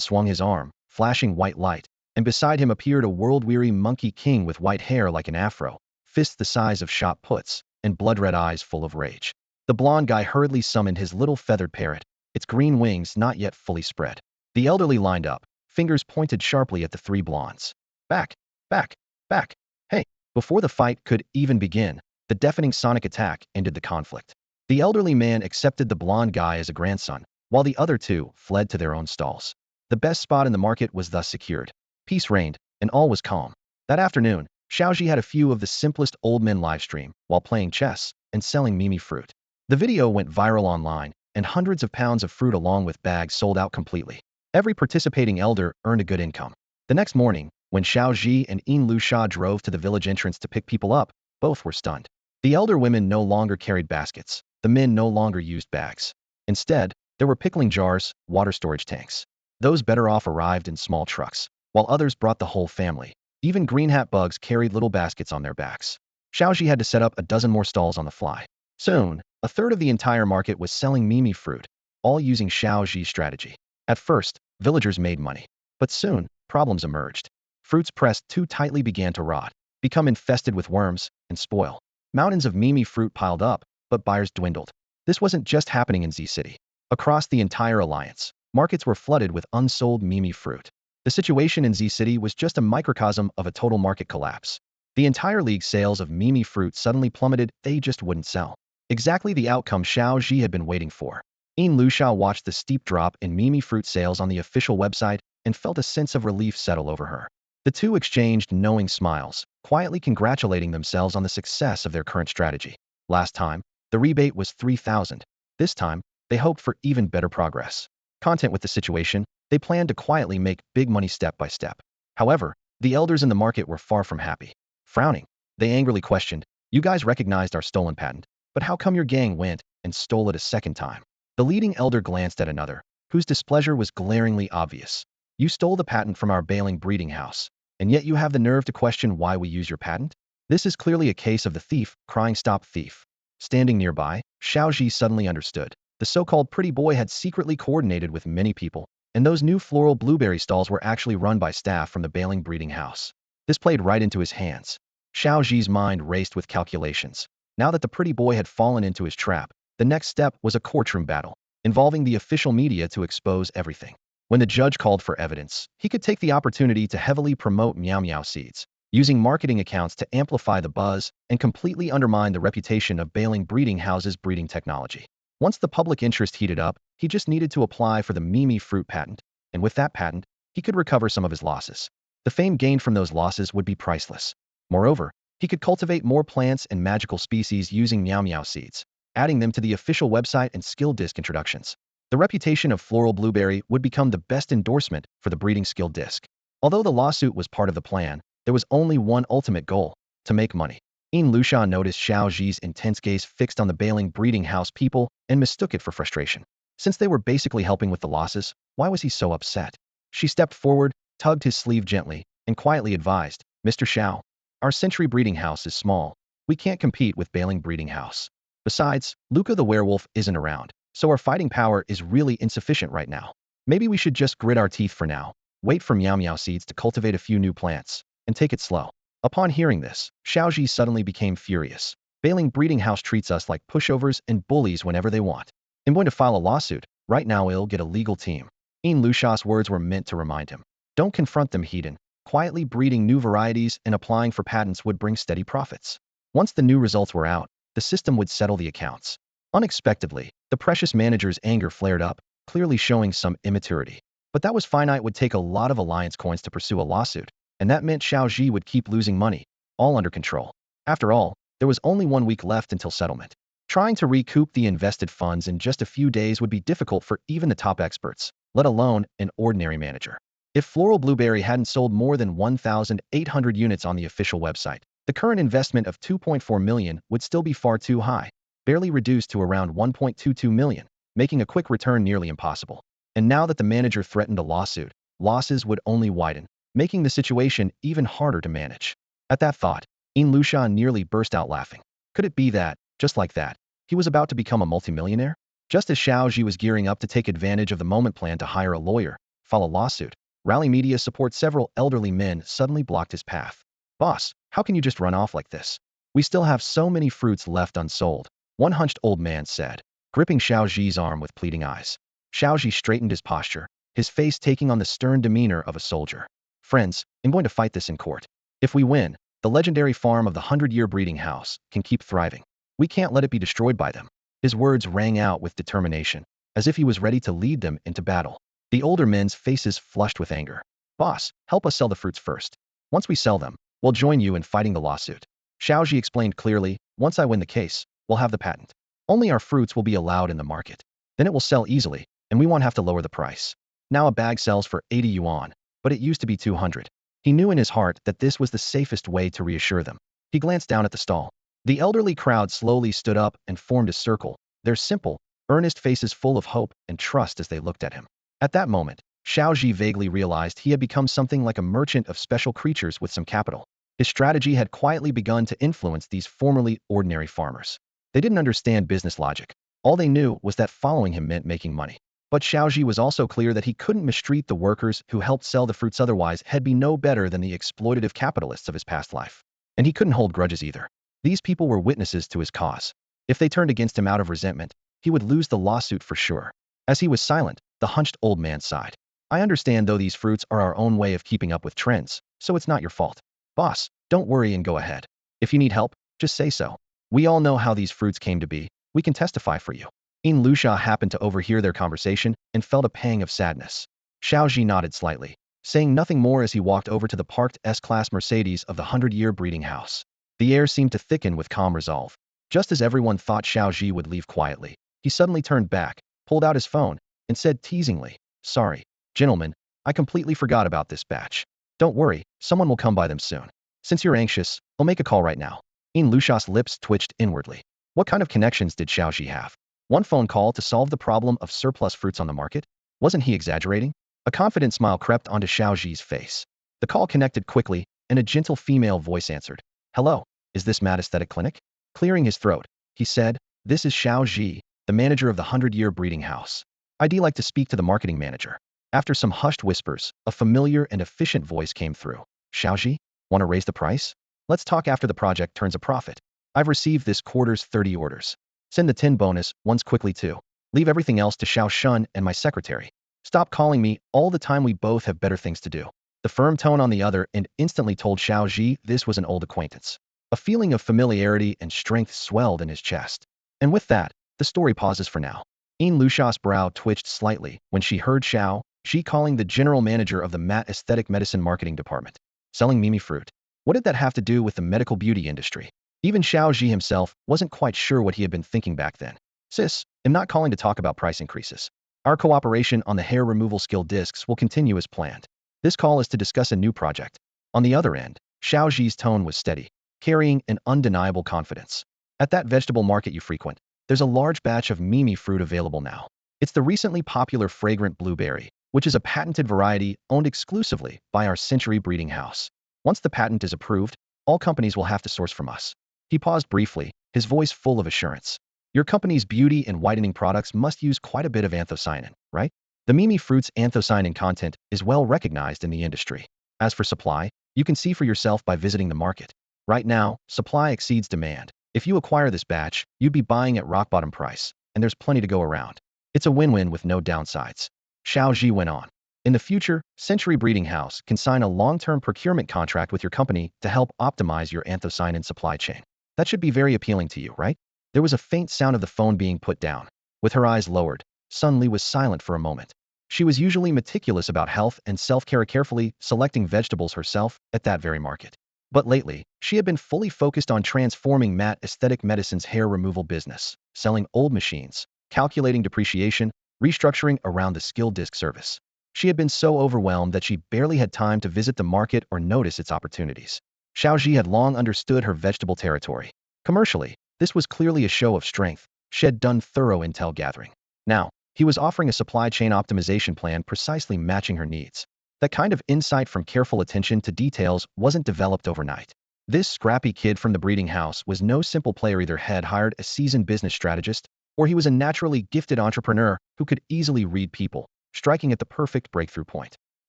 swung his arm, flashing white light, and beside him appeared a world-weary monkey king with white hair like an afro, fists the size of shot puts, and blood-red eyes full of rage. The blonde guy hurriedly summoned his little feathered parrot, its green wings not yet fully spread. The elderly lined up, fingers pointed sharply at the 3 blondes. Back, back, back. Hey, before the fight could even begin, the deafening sonic attack ended the conflict. The elderly man accepted the blonde guy as a grandson, while the other 2 fled to their own stalls. The best spot in the market was thus secured. Peace reigned, and all was calm. That afternoon, Xiao Zhi had a few of the simplest old men livestream while playing chess and selling Mimi fruit. The video went viral online, and hundreds of pounds of fruit along with bags sold out completely. Every participating elder earned a good income. The next morning, when Xiao Zhi and Lucia drove to the village entrance to pick people up, both were stunned. The elder women no longer carried baskets. The men no longer used bags. Instead, there were pickling jars, water storage tanks. Those better off arrived in small trucks, while others brought the whole family. Even green hat bugs carried little baskets on their backs. Xiao Zhi had to set up a dozen more stalls on the fly. Soon, a third of the entire market was selling Mimi fruit, all using Xiao Zhi's strategy. At first, villagers made money. But soon, problems emerged. Fruits pressed too tightly began to rot, become infested with worms, and spoil. Mountains of Mimi fruit piled up, but buyers dwindled. This wasn't just happening in Z City. Across the entire alliance, markets were flooded with unsold Mimi fruit. The situation in Z City was just a microcosm of a total market collapse. The entire league's sales of Mimi fruit suddenly plummeted. They just wouldn't sell. Exactly the outcome Xiao Zhi had been waiting for. Lucia watched the steep drop in Mimi fruit sales on the official website and felt a sense of relief settle over her. The two exchanged knowing smiles, quietly congratulating themselves on the success of their current strategy. Last time, the rebate was 3,000. This time, they hoped for even better progress. Content with the situation, they planned to quietly make big money step by step. However, the elders in the market were far from happy. Frowning, they angrily questioned, "You guys recognized our stolen patent, but how come your gang went and stole it a second time?" The leading elder glanced at another, whose displeasure was glaringly obvious. "You stole the patent from our bailing breeding house, and yet you have the nerve to question why we use your patent? This is clearly a case of the thief crying stop thief." Standing nearby, Xiao Zhi suddenly understood. The so-called pretty boy had secretly coordinated with many people, and those new floral blueberry stalls were actually run by staff from the bailing breeding house. This played right into his hands. Xiao Zhi's mind raced with calculations. Now that the pretty boy had fallen into his trap, the next step was a courtroom battle, involving the official media to expose everything. When the judge called for evidence, he could take the opportunity to heavily promote Meow Meow seeds, using marketing accounts to amplify the buzz and completely undermine the reputation of bailing breeding houses' breeding technology. Once the public interest heated up, he just needed to apply for the Mimi fruit patent, and with that patent, he could recover some of his losses. The fame gained from those losses would be priceless. Moreover, he could cultivate more plants and magical species using Meow Meow seeds, adding them to the official website and skill disc introductions. The reputation of Floral Blueberry would become the best endorsement for the breeding skill disc. Although the lawsuit was part of the plan, there was only one ultimate goal: to make money. Lusha noticed Xiao Zhi's intense gaze fixed on the bailing breeding house people and mistook it for frustration. Since they were basically helping with the losses, why was he so upset? She stepped forward, tugged his sleeve gently, and quietly advised, "Mr. Xiao, our century breeding house is small. We can't compete with bailing breeding house. Besides, Luca the werewolf isn't around, so our fighting power is really insufficient right now. Maybe we should just grit our teeth for now, wait for Meow Meow seeds to cultivate a few new plants, and take it slow." Upon hearing this, Xiao Zhi suddenly became furious. Bailing breeding house treats us like pushovers and bullies whenever they want. "I'm going to file a lawsuit. Right now I'll get a legal team." Lusha's words were meant to remind him. Don't confront them, Hedon. Quietly breeding new varieties and applying for patents would bring steady profits. Once the new results were out, the system would settle the accounts. Unexpectedly, the precious manager's anger flared up, clearly showing some immaturity. But that was finite. Would take a lot of alliance coins to pursue a lawsuit, and that meant Xiao Zhi would keep losing money, all under control. After all, there was only 1 week left until settlement. Trying to recoup the invested funds in just a few days would be difficult for even the top experts, let alone an ordinary manager. If Floral Blueberry hadn't sold more than 1,800 units on the official website, the current investment of 2.4 million would still be far too high, barely reduced to around 1.22 million, making a quick return nearly impossible. And now that the manager threatened a lawsuit, losses would only widen, making the situation even harder to manage. At that thought, Lusha nearly burst out laughing. Could it be that, just like that, he was about to become a multimillionaire? Just as Xiao Zhi was gearing up to take advantage of the moment plan to hire a lawyer, file a lawsuit, rally media support, several elderly men suddenly blocked his path. "Boss, how can you just run off like this? We still have so many fruits left unsold," one hunched old man said, gripping Xiao Zhi's arm with pleading eyes. Xiao Zhi straightened his posture, his face taking on the stern demeanor of a soldier. "Friends, I'm going to fight this in court. If we win, the legendary farm of the 100-year breeding house can keep thriving. We can't let it be destroyed by them." His words rang out with determination, as if he was ready to lead them into battle. The older men's faces flushed with anger. "Boss, help us sell the fruits first. Once we sell them, we'll join you in fighting the lawsuit." Xiao Zhi explained clearly, "Once I win the case, we'll have the patent. Only our fruits will be allowed in the market. Then it will sell easily, and we won't have to lower the price. Now a bag sells for 80 yuan, but it used to be 200. He knew in his heart that this was the safest way to reassure them. He glanced down at the stall. The elderly crowd slowly stood up and formed a circle, their simple, earnest faces full of hope and trust as they looked at him. At that moment, Xiao Zhi vaguely realized he had become something like a merchant of special creatures with some capital. His strategy had quietly begun to influence these formerly ordinary farmers. They didn't understand business logic. All they knew was that following him meant making money. But Xiao Zhi was also clear that he couldn't mistreat the workers who helped sell the fruits, otherwise he'd be no better than the exploitative capitalists of his past life. And he couldn't hold grudges either. These people were witnesses to his cause. If they turned against him out of resentment, he would lose the lawsuit for sure. As he was silent, the hunched old man sighed. "I understand, though these fruits are our own way of keeping up with trends, so it's not your fault. Boss, don't worry and go ahead. If you need help, just say so. We all know how these fruits came to be. We can testify for you." Lusha happened to overhear their conversation and felt a pang of sadness. Xiao Zhi nodded slightly, saying nothing more as he walked over to the parked S-Class Mercedes of the 100-year breeding house. The air seemed to thicken with calm resolve. Just as everyone thought Xiao Zhi would leave quietly, he suddenly turned back, pulled out his phone, and said teasingly, "Sorry, gentlemen, I completely forgot about this batch. Don't worry, someone will come by them soon. Since you're anxious, I'll make a call right now." Yin Lusha's lips twitched inwardly. What kind of connections did Xiao Zhi have? One phone call to solve the problem of surplus fruits on the market? Wasn't he exaggerating? A confident smile crept onto Xiao Zhi's face. The call connected quickly, and a gentle female voice answered. "Hello, is this Mad Aesthetic Clinic?" Clearing his throat, he said, "This is Xiao Zhi, the manager of the 100-year breeding house. I'd like to speak to the marketing manager." After some hushed whispers, a familiar and efficient voice came through. "Xiao Zhi, want to raise the price? Let's talk after the project turns a profit. I've received this quarter's 30 orders. Send the 10 bonus ones quickly too. Leave everything else to Xiao Shun and my secretary. Stop calling me all the time, we both have better things to do." The firm tone on the other end instantly told Xiao Zhi this was an old acquaintance. A feeling of familiarity and strength swelled in his chest. And with that, the story pauses for now. Yin Lusha's brow twitched slightly when she heard Xiao Zhi calling the general manager of the Mat Aesthetic Medicine Marketing Department. Selling Mimi fruit. What did that have to do with the medical beauty industry? Even Xiao Zhi himself wasn't quite sure what he had been thinking back then. "Sis, I'm not calling to talk about price increases. Our cooperation on the hair removal skill discs will continue as planned. This call is to discuss a new project." On the other end, Xiao Zhi's tone was steady, carrying an undeniable confidence. "At that vegetable market you frequent, there's a large batch of Mimi fruit available now. It's the recently popular fragrant blueberry, which is a patented variety owned exclusively by our Century breeding house. Once the patent is approved, all companies will have to source from us." He paused briefly, his voice full of assurance. "Your company's beauty and whitening products must use quite a bit of anthocyanin, right? The Mimi fruit's anthocyanin content is well recognized in the industry. As for supply, you can see for yourself by visiting the market. Right now, supply exceeds demand. If you acquire this batch, you'd be buying at rock bottom price, and there's plenty to go around. It's a win-win with no downsides." Xiao Zhi went on. "In the future, Century Breeding House can sign a long-term procurement contract with your company to help optimize your anthocyanin supply chain. That should be very appealing to you, right?" There was a faint sound of the phone being put down. With her eyes lowered, Sun Li was silent for a moment. She was usually meticulous about health and self-care, carefully selecting vegetables herself at that very market. But lately, she had been fully focused on transforming Mat Aesthetic Medicine's hair removal business, selling old machines, calculating depreciation, restructuring around the skill disc service. She had been so overwhelmed that she barely had time to visit the market or notice its opportunities. Xiao Zhi had long understood her vegetable territory. Commercially, this was clearly a show of strength. She had done thorough intel gathering. Now, he was offering a supply chain optimization plan precisely matching her needs. That kind of insight from careful attention to details wasn't developed overnight. This scrappy kid from the breeding house was no simple player, either had hired a seasoned business strategist, or he was a naturally gifted entrepreneur who could easily read people, striking at the perfect breakthrough point.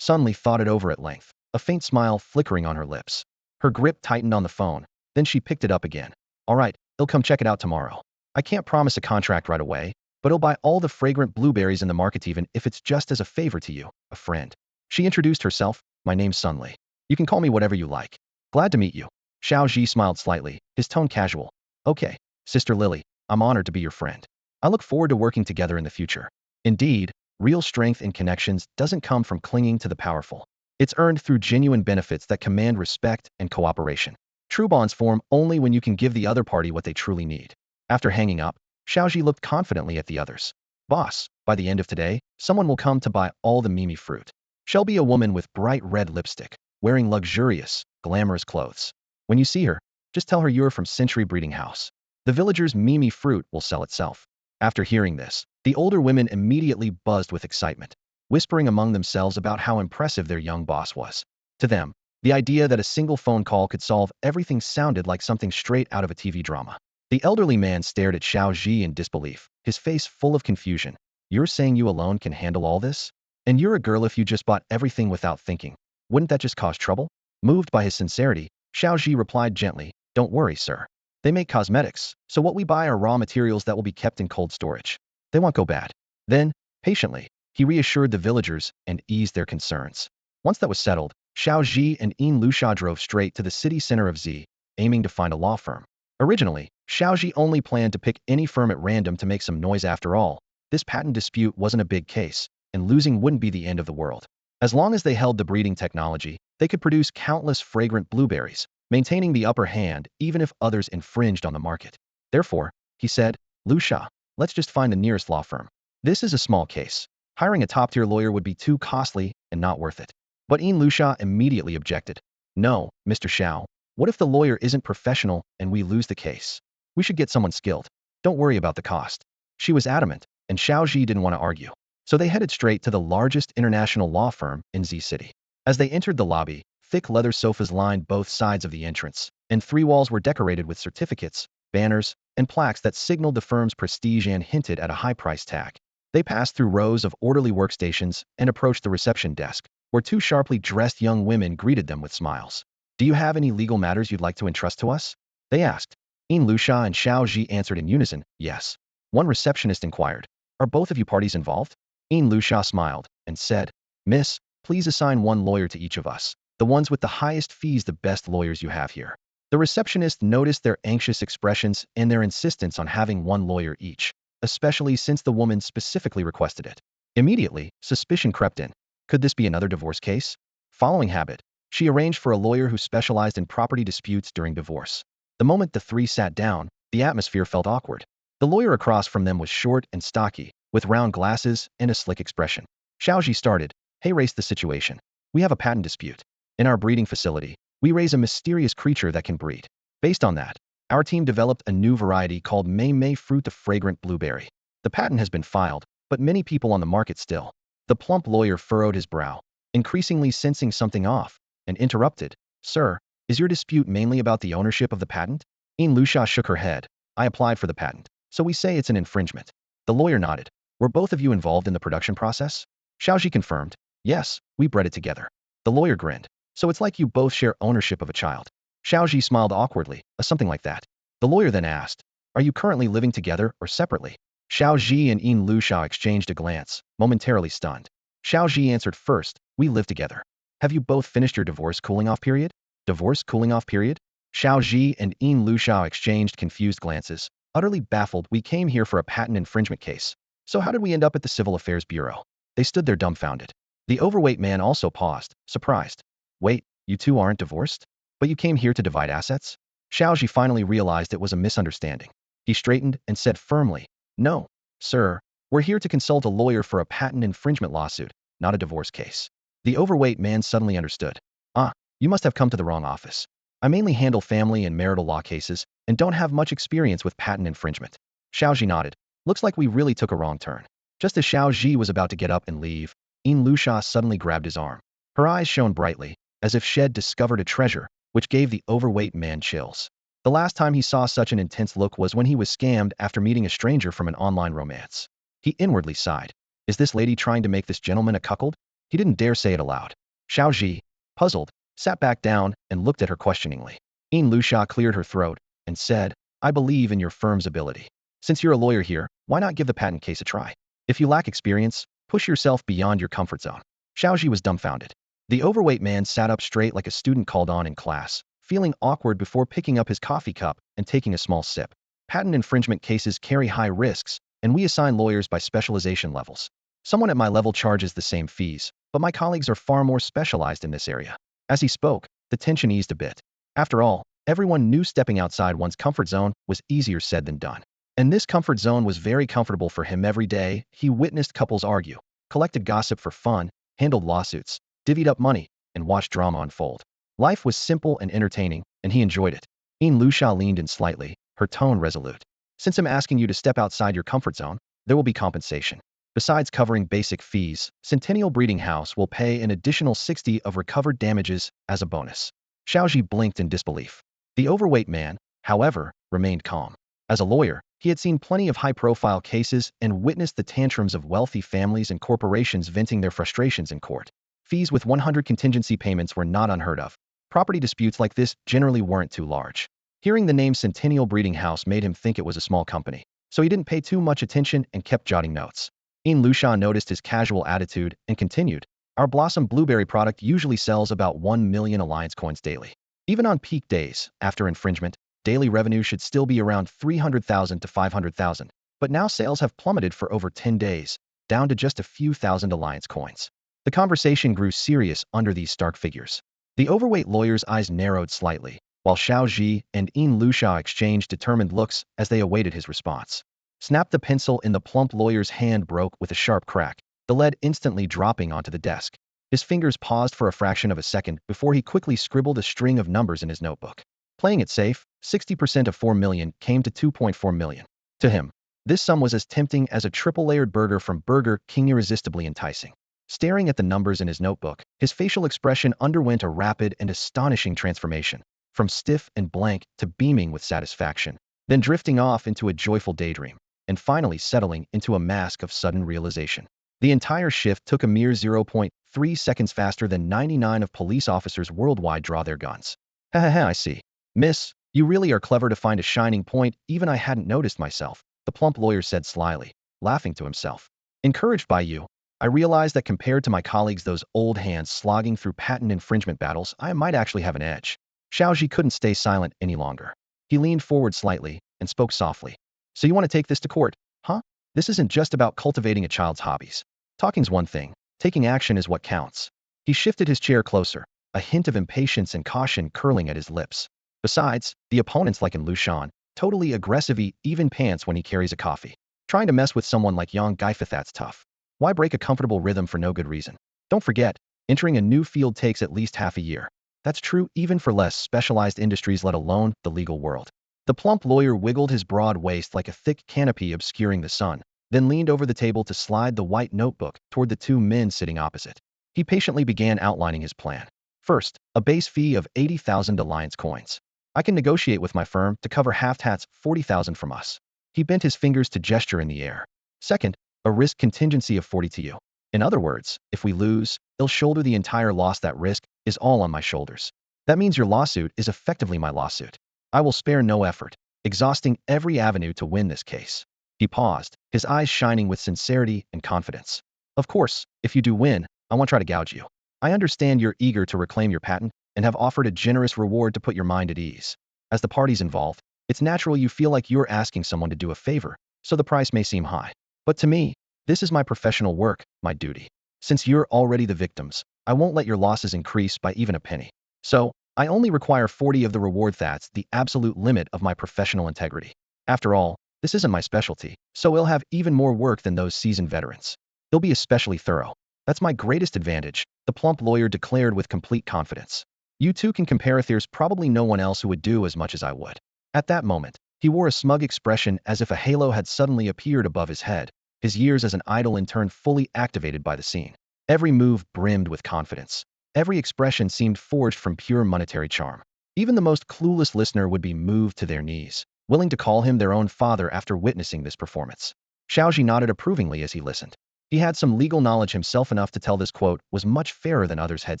Sun Li thought it over at length, a faint smile flickering on her lips. Her grip tightened on the phone, then she picked it up again. "All right, he'll come check it out tomorrow. I can't promise a contract right away, but he'll buy all the fragrant blueberries in the market, even if it's just as a favor to you, a friend." She introduced herself. "My name's Sun Li. You can call me whatever you like. Glad to meet you." Xiao Zhi smiled slightly, his tone casual. "Okay, Sister Lily, I'm honored to be your friend. I look forward to working together in the future." Indeed, real strength in connections doesn't come from clinging to the powerful. It's earned through genuine benefits that command respect and cooperation. True bonds form only when you can give the other party what they truly need. After hanging up, Xiao Zhi looked confidently at the others. "Boss, by the end of today, someone will come to buy all the Mimi fruit. She'll be a woman with bright red lipstick, wearing luxurious, glamorous clothes. When you see her, just tell her you're from Century Breeding House. The villagers' Mimi fruit will sell itself." After hearing this, the older women immediately buzzed with excitement, whispering among themselves about how impressive their young boss was. To them, the idea that a single phone call could solve everything sounded like something straight out of a TV drama. The elderly man stared at Xiao Zhi in disbelief, his face full of confusion. "You're saying you alone can handle all this? And you're a girl, if you just bought everything without thinking, wouldn't that just cause trouble?" Moved by his sincerity, Xiao Zhi replied gently, "Don't worry, sir. They make cosmetics, so what we buy are raw materials that will be kept in cold storage. They won't go bad." Then, patiently, he reassured the villagers and eased their concerns. Once that was settled, Xiao Zhi and Yin Lusha drove straight to the city center of Z, aiming to find a law firm. Originally, Xiao Zhi only planned to pick any firm at random to make some noise. After all, this patent dispute wasn't a big case, and losing wouldn't be the end of the world. As long as they held the breeding technology, they could produce countless fragrant blueberries, maintaining the upper hand even if others infringed on the market. Therefore, he said, "Lusha, let's just find the nearest law firm. This is a small case. Hiring a top-tier lawyer would be too costly and not worth it. But Lu Sha immediately objected. No, Mr. Xiao. What if the lawyer isn't professional and we lose the case? We should get someone skilled. Don't worry about the cost. She was adamant, and Xiao Zhi didn't want to argue. So they headed straight to the largest international law firm in Z City. As they entered the lobby, thick leather sofas lined both sides of the entrance, and 3 walls were decorated with certificates, banners, and plaques that signaled the firm's prestige and hinted at a high price tag. They passed through rows of orderly workstations and approached the reception desk, where 2 sharply dressed young women greeted them with smiles. Do you have any legal matters you'd like to entrust to us? They asked. Lu Sha and Xiao Zhi answered in unison, yes. One receptionist inquired, are both of you parties involved? Lu Sha smiled and said, Miss, please assign 1 lawyer to each of us. The ones with the highest fees, the best lawyers you have here. The receptionist noticed their anxious expressions and their insistence on having 1 lawyer each, especially since the woman specifically requested it. Immediately, suspicion crept in. Could this be another divorce case? Following habit, she arranged for a lawyer who specialized in property disputes during divorce. The moment the 3 sat down, the atmosphere felt awkward. The lawyer across from them was short and stocky, with round glasses and a slick expression. Xiao Zhi started, hey, race the situation. We have a patent dispute. In our breeding facility, we raise a mysterious creature that can breed. Based on that, our team developed a new variety called Mei Mei fruit, the fragrant blueberry. The patent has been filed, but many people on the market still. The plump lawyer furrowed his brow, increasingly sensing something off, and interrupted, Sir, is your dispute mainly about the ownership of the patent? Lu Sha shook her head. I applied for the patent, so we say it's an infringement. The lawyer nodded. Were both of you involved in the production process? Xiao Zhi confirmed. Yes, we bred it together. The lawyer grinned. So it's like you both share ownership of a child. Xiao Zhi smiled awkwardly, something like that. The lawyer then asked, are you currently living together or separately? Xiao Zhi and Lu Sha exchanged a glance, momentarily stunned. Xiao Zhi answered first, we live together. Have you both finished your divorce cooling off period? Divorce cooling off period? Xiao Zhi and Lu Sha exchanged confused glances. Utterly baffled, we came here for a patent infringement case. So how did we end up at the Civil Affairs Bureau? They stood there dumbfounded. The overweight man also paused, surprised. Wait, you 2 aren't divorced? But you came here to divide assets? Xiao Zhi finally realized it was a misunderstanding. He straightened and said firmly, no, sir, we're here to consult a lawyer for a patent infringement lawsuit, not a divorce case. The overweight man suddenly understood. Ah, you must have come to the wrong office. I mainly handle family and marital law cases and don't have much experience with patent infringement. Xiao Zhi nodded. Looks like we really took a wrong turn. Just as Xiao Zhi was about to get up and leave, Lu Sha suddenly grabbed his arm. Her eyes shone brightly, as if she'd discovered a treasure, which gave the overweight man chills. The last time he saw such an intense look was when he was scammed after meeting a stranger from an online romance. He inwardly sighed. Is this lady trying to make this gentleman a cuckold? He didn't dare say it aloud. Xiao Zhi, puzzled, sat back down and looked at her questioningly. Lu Sha cleared her throat and said, I believe in your firm's ability. Since you're a lawyer here, why not give the patent case a try? If you lack experience, push yourself beyond your comfort zone. Xiao Zhi was dumbfounded. The overweight man sat up straight like a student called on in class, feeling awkward before picking up his coffee cup and taking a small sip. Patent infringement cases carry high risks, and we assign lawyers by specialization levels. Someone at my level charges the same fees, but my colleagues are far more specialized in this area. As he spoke, the tension eased a bit. After all, everyone knew stepping outside one's comfort zone was easier said than done. And this comfort zone was very comfortable for him every day. He witnessed couples argue, collected gossip for fun, handled lawsuits, divvied up money, and watched drama unfold. Life was simple and entertaining, and he enjoyed it. Lu Sha leaned in slightly, her tone resolute. Since I'm asking you to step outside your comfort zone, there will be compensation. Besides covering basic fees, Centennial Breeding House will pay an additional 60 of recovered damages as a bonus. Xiao Zhi blinked in disbelief. The overweight man, however, remained calm. As a lawyer, he had seen plenty of high-profile cases and witnessed the tantrums of wealthy families and corporations venting their frustrations in court. Fees with 100 contingency payments were not unheard of. Property disputes like this generally weren't too large. Hearing the name Centennial Breeding House made him think it was a small company, so he didn't pay too much attention and kept jotting notes. Lu Sha noticed his casual attitude and continued, our Blossom Blueberry product usually sells about 1 million Alliance coins daily. Even on peak days, after infringement, daily revenue should still be around 300,000 to 500,000, but now sales have plummeted for over 10 days, down to just a few thousand Alliance coins. The conversation grew serious under these stark figures. The overweight lawyer's eyes narrowed slightly, while Xiao Zhi and Lu Sha exchanged determined looks as they awaited his response. Snapped the pencil in the plump lawyer's hand broke with a sharp crack, the lead instantly dropping onto the desk. His fingers paused for a fraction of a second before he quickly scribbled a string of numbers in his notebook. Playing it safe, 60% of 4 million came to 2.4 million. To him, this sum was as tempting as a triple-layered burger from Burger King, irresistibly enticing. Staring at the numbers in his notebook, his facial expression underwent a rapid and astonishing transformation, from stiff and blank to beaming with satisfaction, then drifting off into a joyful daydream, and finally settling into a mask of sudden realization. The entire shift took a mere 0.3 seconds faster than 99 of police officers worldwide draw their guns. Ha ha ha, I see. Miss, you really are clever to find a shining point, even I hadn't noticed myself, the plump lawyer said slyly, laughing to himself. Encouraged by you, I realized that compared to my colleagues, those old hands slogging through patent infringement battles, I might actually have an edge. Xiao Zhi couldn't stay silent any longer. He leaned forward slightly and spoke softly. So you want to take this to court, huh? This isn't just about cultivating a child's hobbies. Talking's one thing, taking action is what counts. He shifted his chair closer, a hint of impatience and caution curling at his lips. Besides, the opponent's like in Lushan, totally aggressive, even pants when he carries a coffee. Trying to mess with someone like Yang Gaifeth, that's tough. Why break a comfortable rhythm for no good reason? Don't forget, entering a new field takes at least half a year. That's true even for less specialized industries, let alone the legal world. The plump lawyer wiggled his broad waist like a thick canopy obscuring the sun, then leaned over the table to slide the white notebook toward the two men sitting opposite. He patiently began outlining his plan. First, a base fee of 80,000 alliance coins. I can negotiate with my firm to cover half-tats 40,000 from us. He bent his fingers to gesture in the air. Second, a risk contingency of 40 to you. In other words, if we lose, I'll shoulder the entire loss. That risk is all on my shoulders. That means your lawsuit is effectively my lawsuit. I will spare no effort, exhausting every avenue to win this case. He paused, his eyes shining with sincerity and confidence. Of course, if you do win, I won't try to gouge you. I understand you're eager to reclaim your patent and have offered a generous reward to put your mind at ease. As the parties involved, it's natural you feel like you're asking someone to do a favor, so the price may seem high. But to me, this is my professional work, my duty. Since you're already the victims, I won't let your losses increase by even a penny. So, I only require 40 of the reward. That's the absolute limit of my professional integrity. After all, this isn't my specialty, so I'll have even more work than those seasoned veterans. He'll be especially thorough. That's my greatest advantage, the plump lawyer declared with complete confidence. You two can compare if there's probably no one else who would do as much as I would. At that moment, he wore a smug expression as if a halo had suddenly appeared above his head, his years as an idol in turn fully activated by the scene. Every move brimmed with confidence. Every expression seemed forged from pure monetary charm. Even the most clueless listener would be moved to their knees, willing to call him their own father after witnessing this performance. Xiao Zhi nodded approvingly as he listened. He had some legal knowledge himself enough to tell this quote was much fairer than others had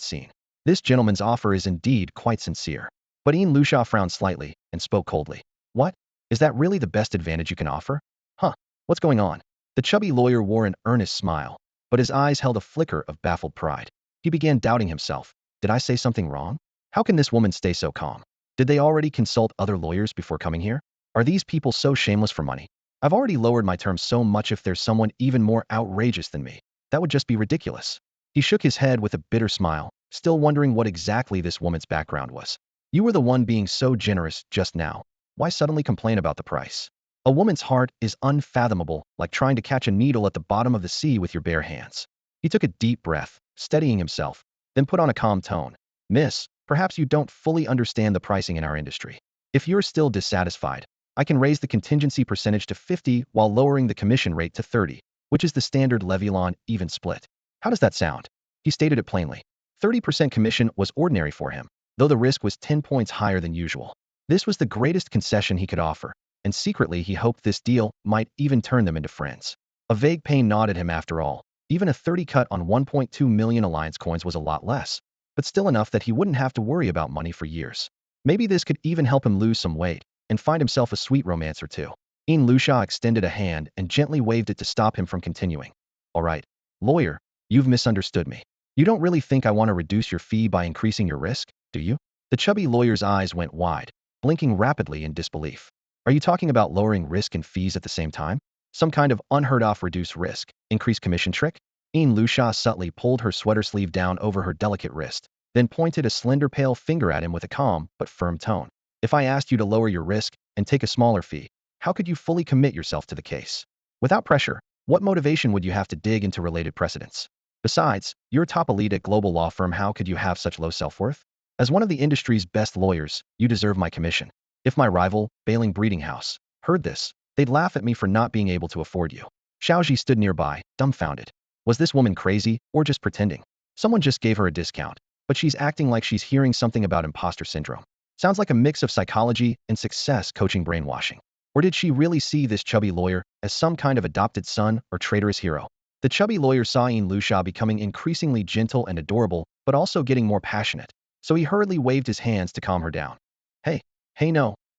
seen. This gentleman's offer is indeed quite sincere. But Ian Lusha frowned slightly and spoke coldly. What? Is that really the best advantage you can offer? Huh? What's going on? The chubby lawyer wore an earnest smile, but his eyes held a flicker of baffled pride. He began doubting himself. Did I say something wrong? How can this woman stay so calm? Did they already consult other lawyers before coming here? Are these people so shameless for money? I've already lowered my terms so much. If there's someone even more outrageous than me, that would just be ridiculous. He shook his head with a bitter smile, still wondering what exactly this woman's background was. You were the one being so generous just now. Why suddenly complain about the price? A woman's heart is unfathomable, like trying to catch a needle at the bottom of the sea with your bare hands. He took a deep breath, steadying himself, then put on a calm tone. Miss, perhaps you don't fully understand the pricing in our industry. If you're still dissatisfied, I can raise the contingency percentage to 50 while lowering the commission rate to 30, which is the standard Levielon even split. How does that sound? He stated it plainly. 30% commission was ordinary for him, though the risk was 10 points higher than usual. This was the greatest concession he could offer, and secretly he hoped this deal might even turn them into friends. A vague pain gnawed at him. After all, even a 30 cut on 1.2 million alliance coins was a lot less, but still enough that he wouldn't have to worry about money for years. Maybe this could even help him lose some weight and find himself a sweet romance or two. Ian Lusha extended a hand and gently waved it to stop him from continuing. All right, lawyer, you've misunderstood me. You don't really think I want to reduce your fee by increasing your risk, do you? The chubby lawyer's eyes went wide, blinking rapidly in disbelief. Are you talking about lowering risk and fees at the same time? Some kind of unheard-of reduce risk, increase commission trick? Ian Lusha subtly pulled her sweater sleeve down over her delicate wrist, then pointed a slender pale finger at him with a calm but firm tone. If I asked you to lower your risk and take a smaller fee, How could you fully commit yourself to the case? Without pressure, what motivation would you have to dig into related precedents? Besides, you're top elite at global law firm. How could you have such low self-worth? As one of the industry's best lawyers, you deserve my commission. If my rival, Bailing Breeding House, heard this, they'd laugh at me for not being able to afford you. Xiao Zhi stood nearby, dumbfounded. Was this woman crazy, or just pretending? Someone just gave her a discount, but she's acting like she's hearing something about imposter syndrome. Sounds like a mix of psychology and success coaching brainwashing. Or did she really see this chubby lawyer as some kind of adopted son or traitorous hero? The chubby lawyer saw Yin Luxia becoming increasingly gentle and adorable, but also getting more passionate, so he hurriedly waved his hands to calm her down. Hey,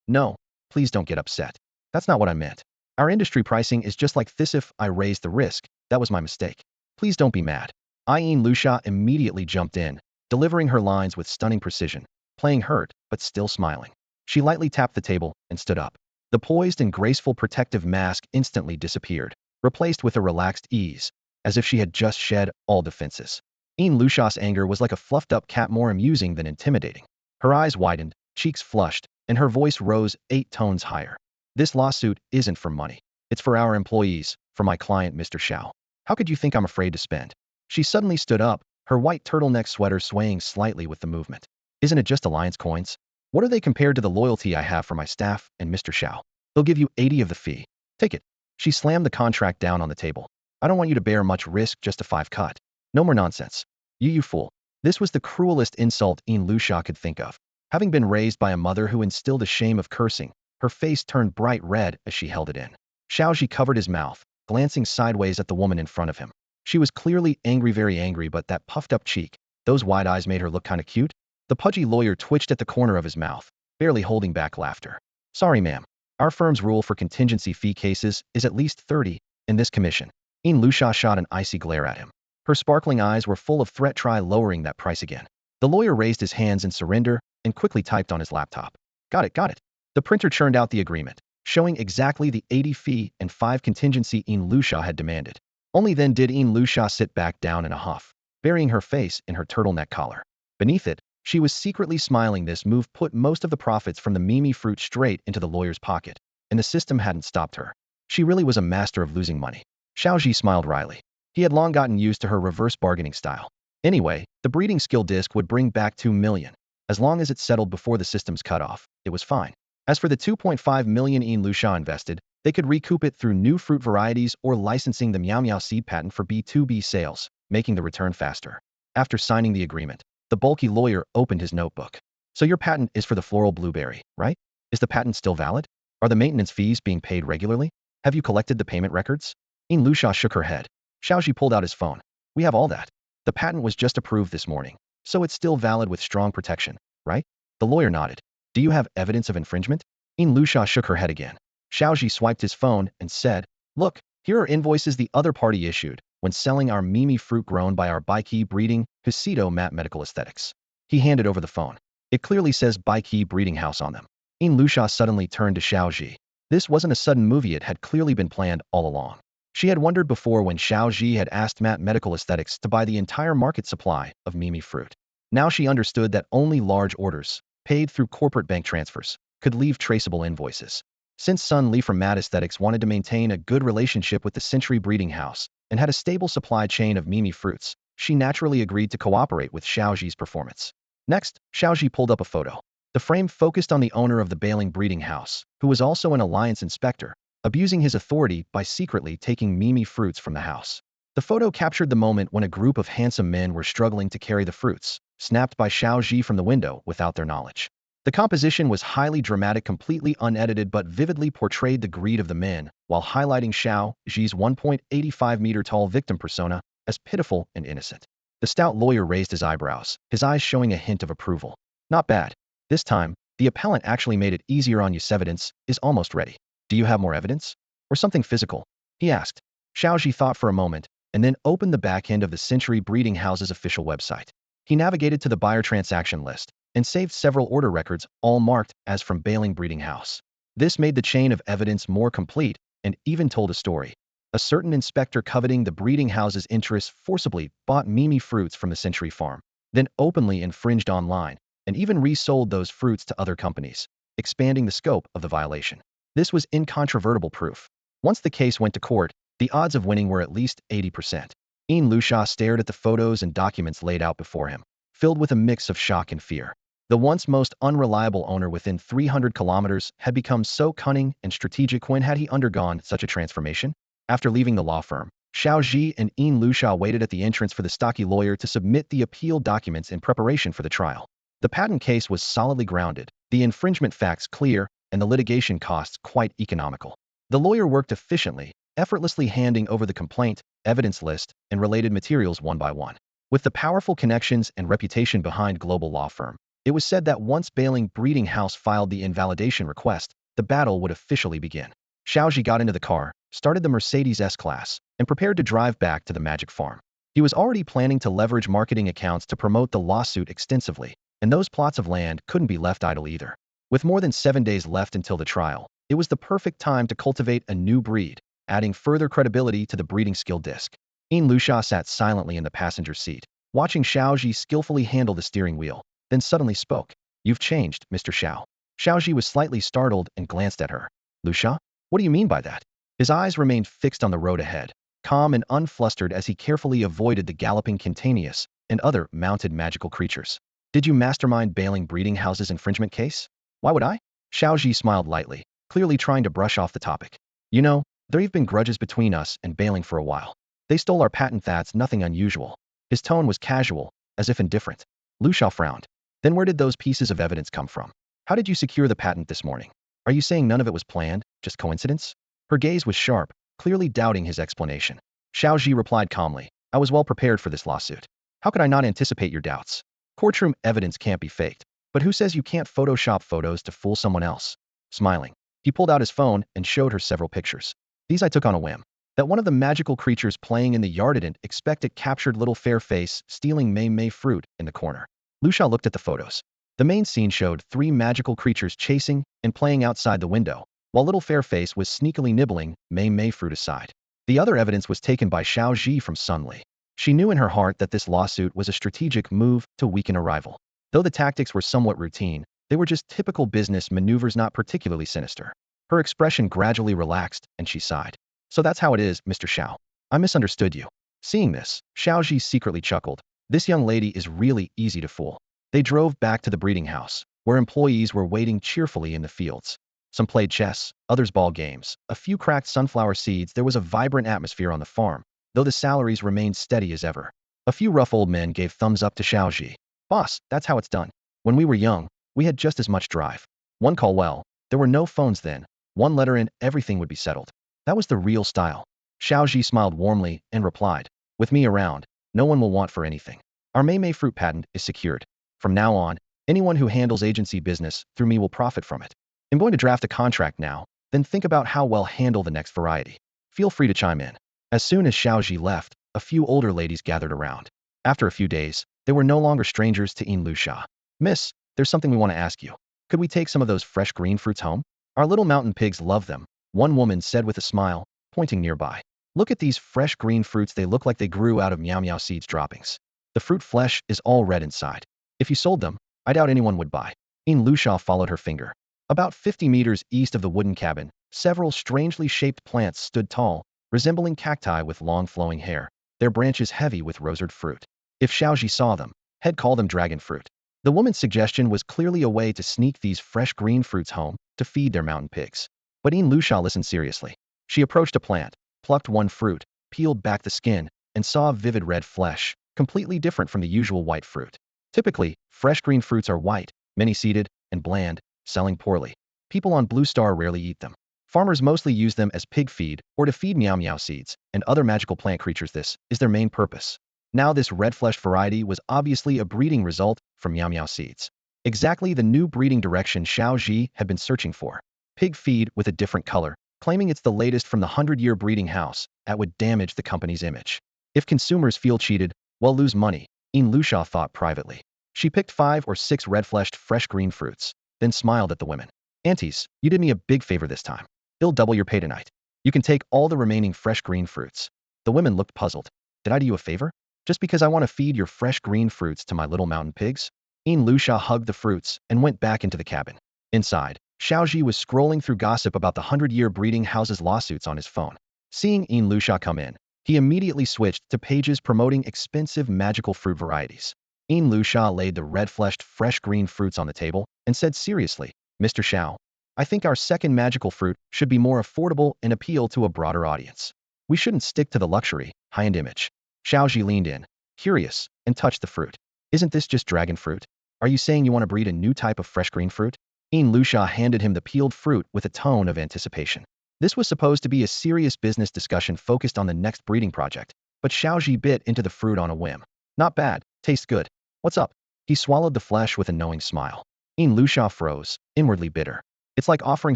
no, please don't get upset. That's not what I meant. Our industry pricing is just like this. If I raised the risk, that was my mistake. Please don't be mad. Yin Luxia immediately jumped in, delivering her lines with stunning precision, playing hurt, but still smiling. She lightly tapped the table and stood up. The poised and graceful protective mask instantly disappeared, replaced with a relaxed ease, as if she had just shed all defenses. Yin Luxia's anger was like a fluffed-up cat, more amusing than intimidating. Her eyes widened, cheeks flushed, and her voice rose 8 tones higher. This lawsuit isn't for money. It's for our employees, for my client, Mr. Xiao. How could you think I'm afraid to spend? She suddenly stood up, her white turtleneck sweater swaying slightly with the movement. Isn't it just alliance coins? What are they compared to the loyalty I have for my staff and Mr. Xiao? They'll give you 80 of the fee. Take it. She slammed the contract down on the table. I don't want you to bear much risk, just a 5 cut. No more nonsense. You fool. This was the cruelest insult Yin Luxia could think of. Having been raised by a mother who instilled a shame of cursing, her face turned bright red as she held it in. Xiao Zhi covered his mouth, glancing sideways at the woman in front of him. She was clearly angry, very angry, but that puffed-up cheek, those wide eyes made her look kinda cute. The pudgy lawyer twitched at the corner of his mouth, barely holding back laughter. Sorry, ma'am. Our firm's rule for contingency fee cases is at least 30 in this commission. Yin Luxia shot an icy glare at him. Her sparkling eyes were full of threat. Try lowering that price again. The lawyer raised his hands in surrender and quickly typed on his laptop. Got it. The printer churned out the agreement, showing exactly the 80 fee and 5 contingency Yin Luxia had demanded. Only then did Yin Luxia sit back down in a huff, burying her face in her turtleneck collar. Beneath it, she was secretly smiling. This move put most of the profits from the Mimi fruit straight into the lawyer's pocket, and the system hadn't stopped her. She really was a master of losing money. Xiao Zhi smiled wryly. He had long gotten used to her reverse bargaining style. Anyway, the breeding skill disc would bring back 2 million. As long as it settled before the system's cutoff, it was fine. As for the 2.5 million Yin Luxia invested, they could recoup it through new fruit varieties or licensing the Miao Miao seed patent for B2B sales, making the return faster. After signing the agreement, the bulky lawyer opened his notebook. So your patent is for the floral blueberry, right? Is the patent still valid? Are the maintenance fees being paid regularly? Have you collected the payment records? Yin Luxia shook her head. Xiao Zhi pulled out his phone. We have all that. The patent was just approved this morning, so it's still valid with strong protection, right? The lawyer nodded. Do you have evidence of infringement? Yin Luxia shook her head again. Xiao Zhi swiped his phone and said, Look, here are invoices the other party issued when selling our Mimi fruit grown by our Baiki Breeding Xiao Mat Medical Aesthetics. He handed over the phone. It clearly says Baiki Breeding House on them. Yin Luxia suddenly turned to Xiao Zhi. This wasn't a sudden movie, it had clearly been planned all along. She had wondered before when Xiao Zhi had asked Mat Medical Aesthetics to buy the entire market supply of Mimi fruit. Now she understood that only large orders, paid through corporate bank transfers, could leave traceable invoices. Since Sun Li from Mat Aesthetics wanted to maintain a good relationship with the Century Breeding House and had a stable supply chain of Mimi fruits, she naturally agreed to cooperate with Xiao Zhi's performance. Next, Xiao Zhi pulled up a photo. The frame focused on the owner of the Bailing Breeding House, who was also an alliance inspector, abusing his authority by secretly taking Mimi fruits from the house. The photo captured the moment when a group of handsome men were struggling to carry the fruits, snapped by Xiao Zhi from the window without their knowledge. The composition was highly dramatic, completely unedited, but vividly portrayed the greed of the men, while highlighting Xiao Zhi's 1.85-meter-tall victim persona as pitiful and innocent. The stout lawyer raised his eyebrows, his eyes showing a hint of approval. Not bad. This time, the appellant actually made it easier on you. Evidence is almost ready. Do you have more evidence? Or something physical? He asked. Xiao Zhi thought for a moment, and then opened the back end of the Century Breeding House's official website. He navigated to the buyer transaction list and saved several order records, all marked as from Bailing Breeding House. This made the chain of evidence more complete and even told a story. A certain inspector coveting the breeding house's interests forcibly bought Mimi fruits from the Century farm, then openly infringed online, and even resold those fruits to other companies, expanding the scope of the violation. This was incontrovertible proof. Once the case went to court, the odds of winning were at least 80%. Lusha stared at the photos and documents laid out before him, filled with a mix of shock and fear. The once most unreliable owner within 300 kilometers had become so cunning and strategic. When had he undergone such a transformation? After leaving the law firm, Xiao Zhi and Lusha waited at the entrance for the stocky lawyer to submit the appeal documents in preparation for the trial. The patent case was solidly grounded, the infringement facts clear, and the litigation costs quite economical. The lawyer worked efficiently, effortlessly handing over the complaint, evidence list, and related materials one by one. With the powerful connections and reputation behind global law firm, it was said that once Breeding House filed the invalidation request, the battle would officially begin. Xiaozhi got into the car, started the Mercedes S-Class, and prepared to drive back to the magic farm. He was already planning to leverage marketing accounts to promote the lawsuit extensively, and those plots of land couldn't be left idle either. With more than 7 days left until the trial, it was the perfect time to cultivate a new breed, adding further credibility to the breeding skill disc. Lusha sat silently in the passenger seat, watching Xiaozhi skillfully handle the steering wheel, then suddenly spoke. "You've changed, Mr. Xiao." Xiaozhi was slightly startled and glanced at her. "Lusha? What do you mean by that?" His eyes remained fixed on the road ahead, calm and unflustered as he carefully avoided the galloping Quintanius and other mounted magical creatures. "Did you mastermind Breeding House's infringement case?" "Why would I?" Xiaozhi smiled lightly, clearly trying to brush off the topic. "You know, there've been grudges between us and Bailing for a while. They stole our patent. That's nothing unusual." His tone was casual, as if indifferent. Lusha frowned. "Then where did those pieces of evidence come from? How did you secure the patent this morning? Are you saying none of it was planned, just coincidence?" Her gaze was sharp, clearly doubting his explanation. Xiaozhi replied calmly, "I was well prepared for this lawsuit. How could I not anticipate your doubts? Courtroom evidence can't be faked. But who says you can't Photoshop photos to fool someone else?" Smiling, he pulled out his phone and showed her several pictures. "These I took on a whim. That one of the magical creatures playing in the yard didn't expect it captured little fair face stealing May fruit in the corner." Lusha looked at the photos. The main scene showed 3 magical creatures chasing and playing outside the window, while little Fairface was sneakily nibbling May fruit aside. The other evidence was taken by Xiao Zhi from Sun Li. She knew in her heart that this lawsuit was a strategic move to weaken a rival. Though the tactics were somewhat routine, they were just typical business maneuvers, not particularly sinister. Her expression gradually relaxed, and she sighed. "So that's how it is, Mr. Xiao. I misunderstood you." Seeing this, Xiao Zhi secretly chuckled. This young lady is really easy to fool. They drove back to the breeding house, where employees were waiting cheerfully in the fields. Some played chess, others ball games, a few cracked sunflower seeds. There was a vibrant atmosphere on the farm, though the salaries remained steady as ever. A few rough old men gave thumbs up to Xiaozhi. "Boss, that's how it's done. When we were young, we had just as much drive. One call well, there were no phones then. One letter in, everything would be settled. That was the real style." Xiaozhi smiled warmly and replied, "With me around, no one will want for anything. Our May fruit patent is secured. From now on, anyone who handles agency business through me will profit from it. I'm going to draft a contract now, then think about how we'll handle the next variety. Feel free to chime in." As soon as Xiaozhi left, a few older ladies gathered around. After a few days, they were no longer strangers to Lusha. "Miss, there's something we want to ask you. Could we take some of those fresh green fruits home? Our little mountain pigs love them," one woman said with a smile, pointing nearby. "Look at these fresh green fruits. They look like they grew out of meow seeds droppings. The fruit flesh is all red inside. If you sold them, I doubt anyone would buy." Lusha followed her finger. About 50 meters east of the wooden cabin, several strangely shaped plants stood tall, resembling cacti with long flowing hair, their branches heavy with roseate fruit. If Xiaozhi saw them, he'd call them dragon fruit. The woman's suggestion was clearly a way to sneak these fresh green fruits home to feed their mountain pigs. But Lusha listened seriously. She approached a plant, plucked one fruit, peeled back the skin, and saw vivid red flesh, completely different from the usual white fruit. Typically, fresh green fruits are white, many-seeded, and bland, selling poorly. People on Blue Star rarely eat them. Farmers mostly use them as pig feed or to feed meow seeds and other magical plant creatures. This is their main purpose. Now this red-fleshed variety was obviously a breeding result from meow seeds. Exactly the new breeding direction Xiao Zhi had been searching for. Pig feed with a different color, claiming it's the latest from the 100-year breeding house, that would damage the company's image. If consumers feel cheated, we'll lose money, Lusha thought privately. She picked 5 or 6 red-fleshed fresh green fruits, then smiled at the women. "Aunties, you did me a big favor this time. I'll double your pay tonight. You can take all the remaining fresh green fruits." The women looked puzzled. "Did I do you a favor? Just because I want to feed your fresh green fruits to my little mountain pigs?" Lusha hugged the fruits and went back into the cabin. Inside, Xiao Zhi was scrolling through gossip about the 100-year breeding house's lawsuits on his phone. Seeing Lusha come in, he immediately switched to pages promoting expensive magical fruit varieties. Lusha laid the red-fleshed, fresh green fruits on the table and said seriously, Mr. Xiao, I think our second magical fruit should be more affordable and appeal to a broader audience. We shouldn't stick to the luxury, high-end image. Xiao Zhi leaned in, curious, and touched the fruit. Isn't this just dragon fruit? Are you saying you want to breed a new type of fresh green fruit? Lusha handed him the peeled fruit with a tone of anticipation. This was supposed to be a serious business discussion focused on the next breeding project, but Xiao Zhi bit into the fruit on a whim. Not bad, tastes good. What's up? He swallowed the flesh with a knowing smile. Lusha froze, inwardly bitter. It's like offering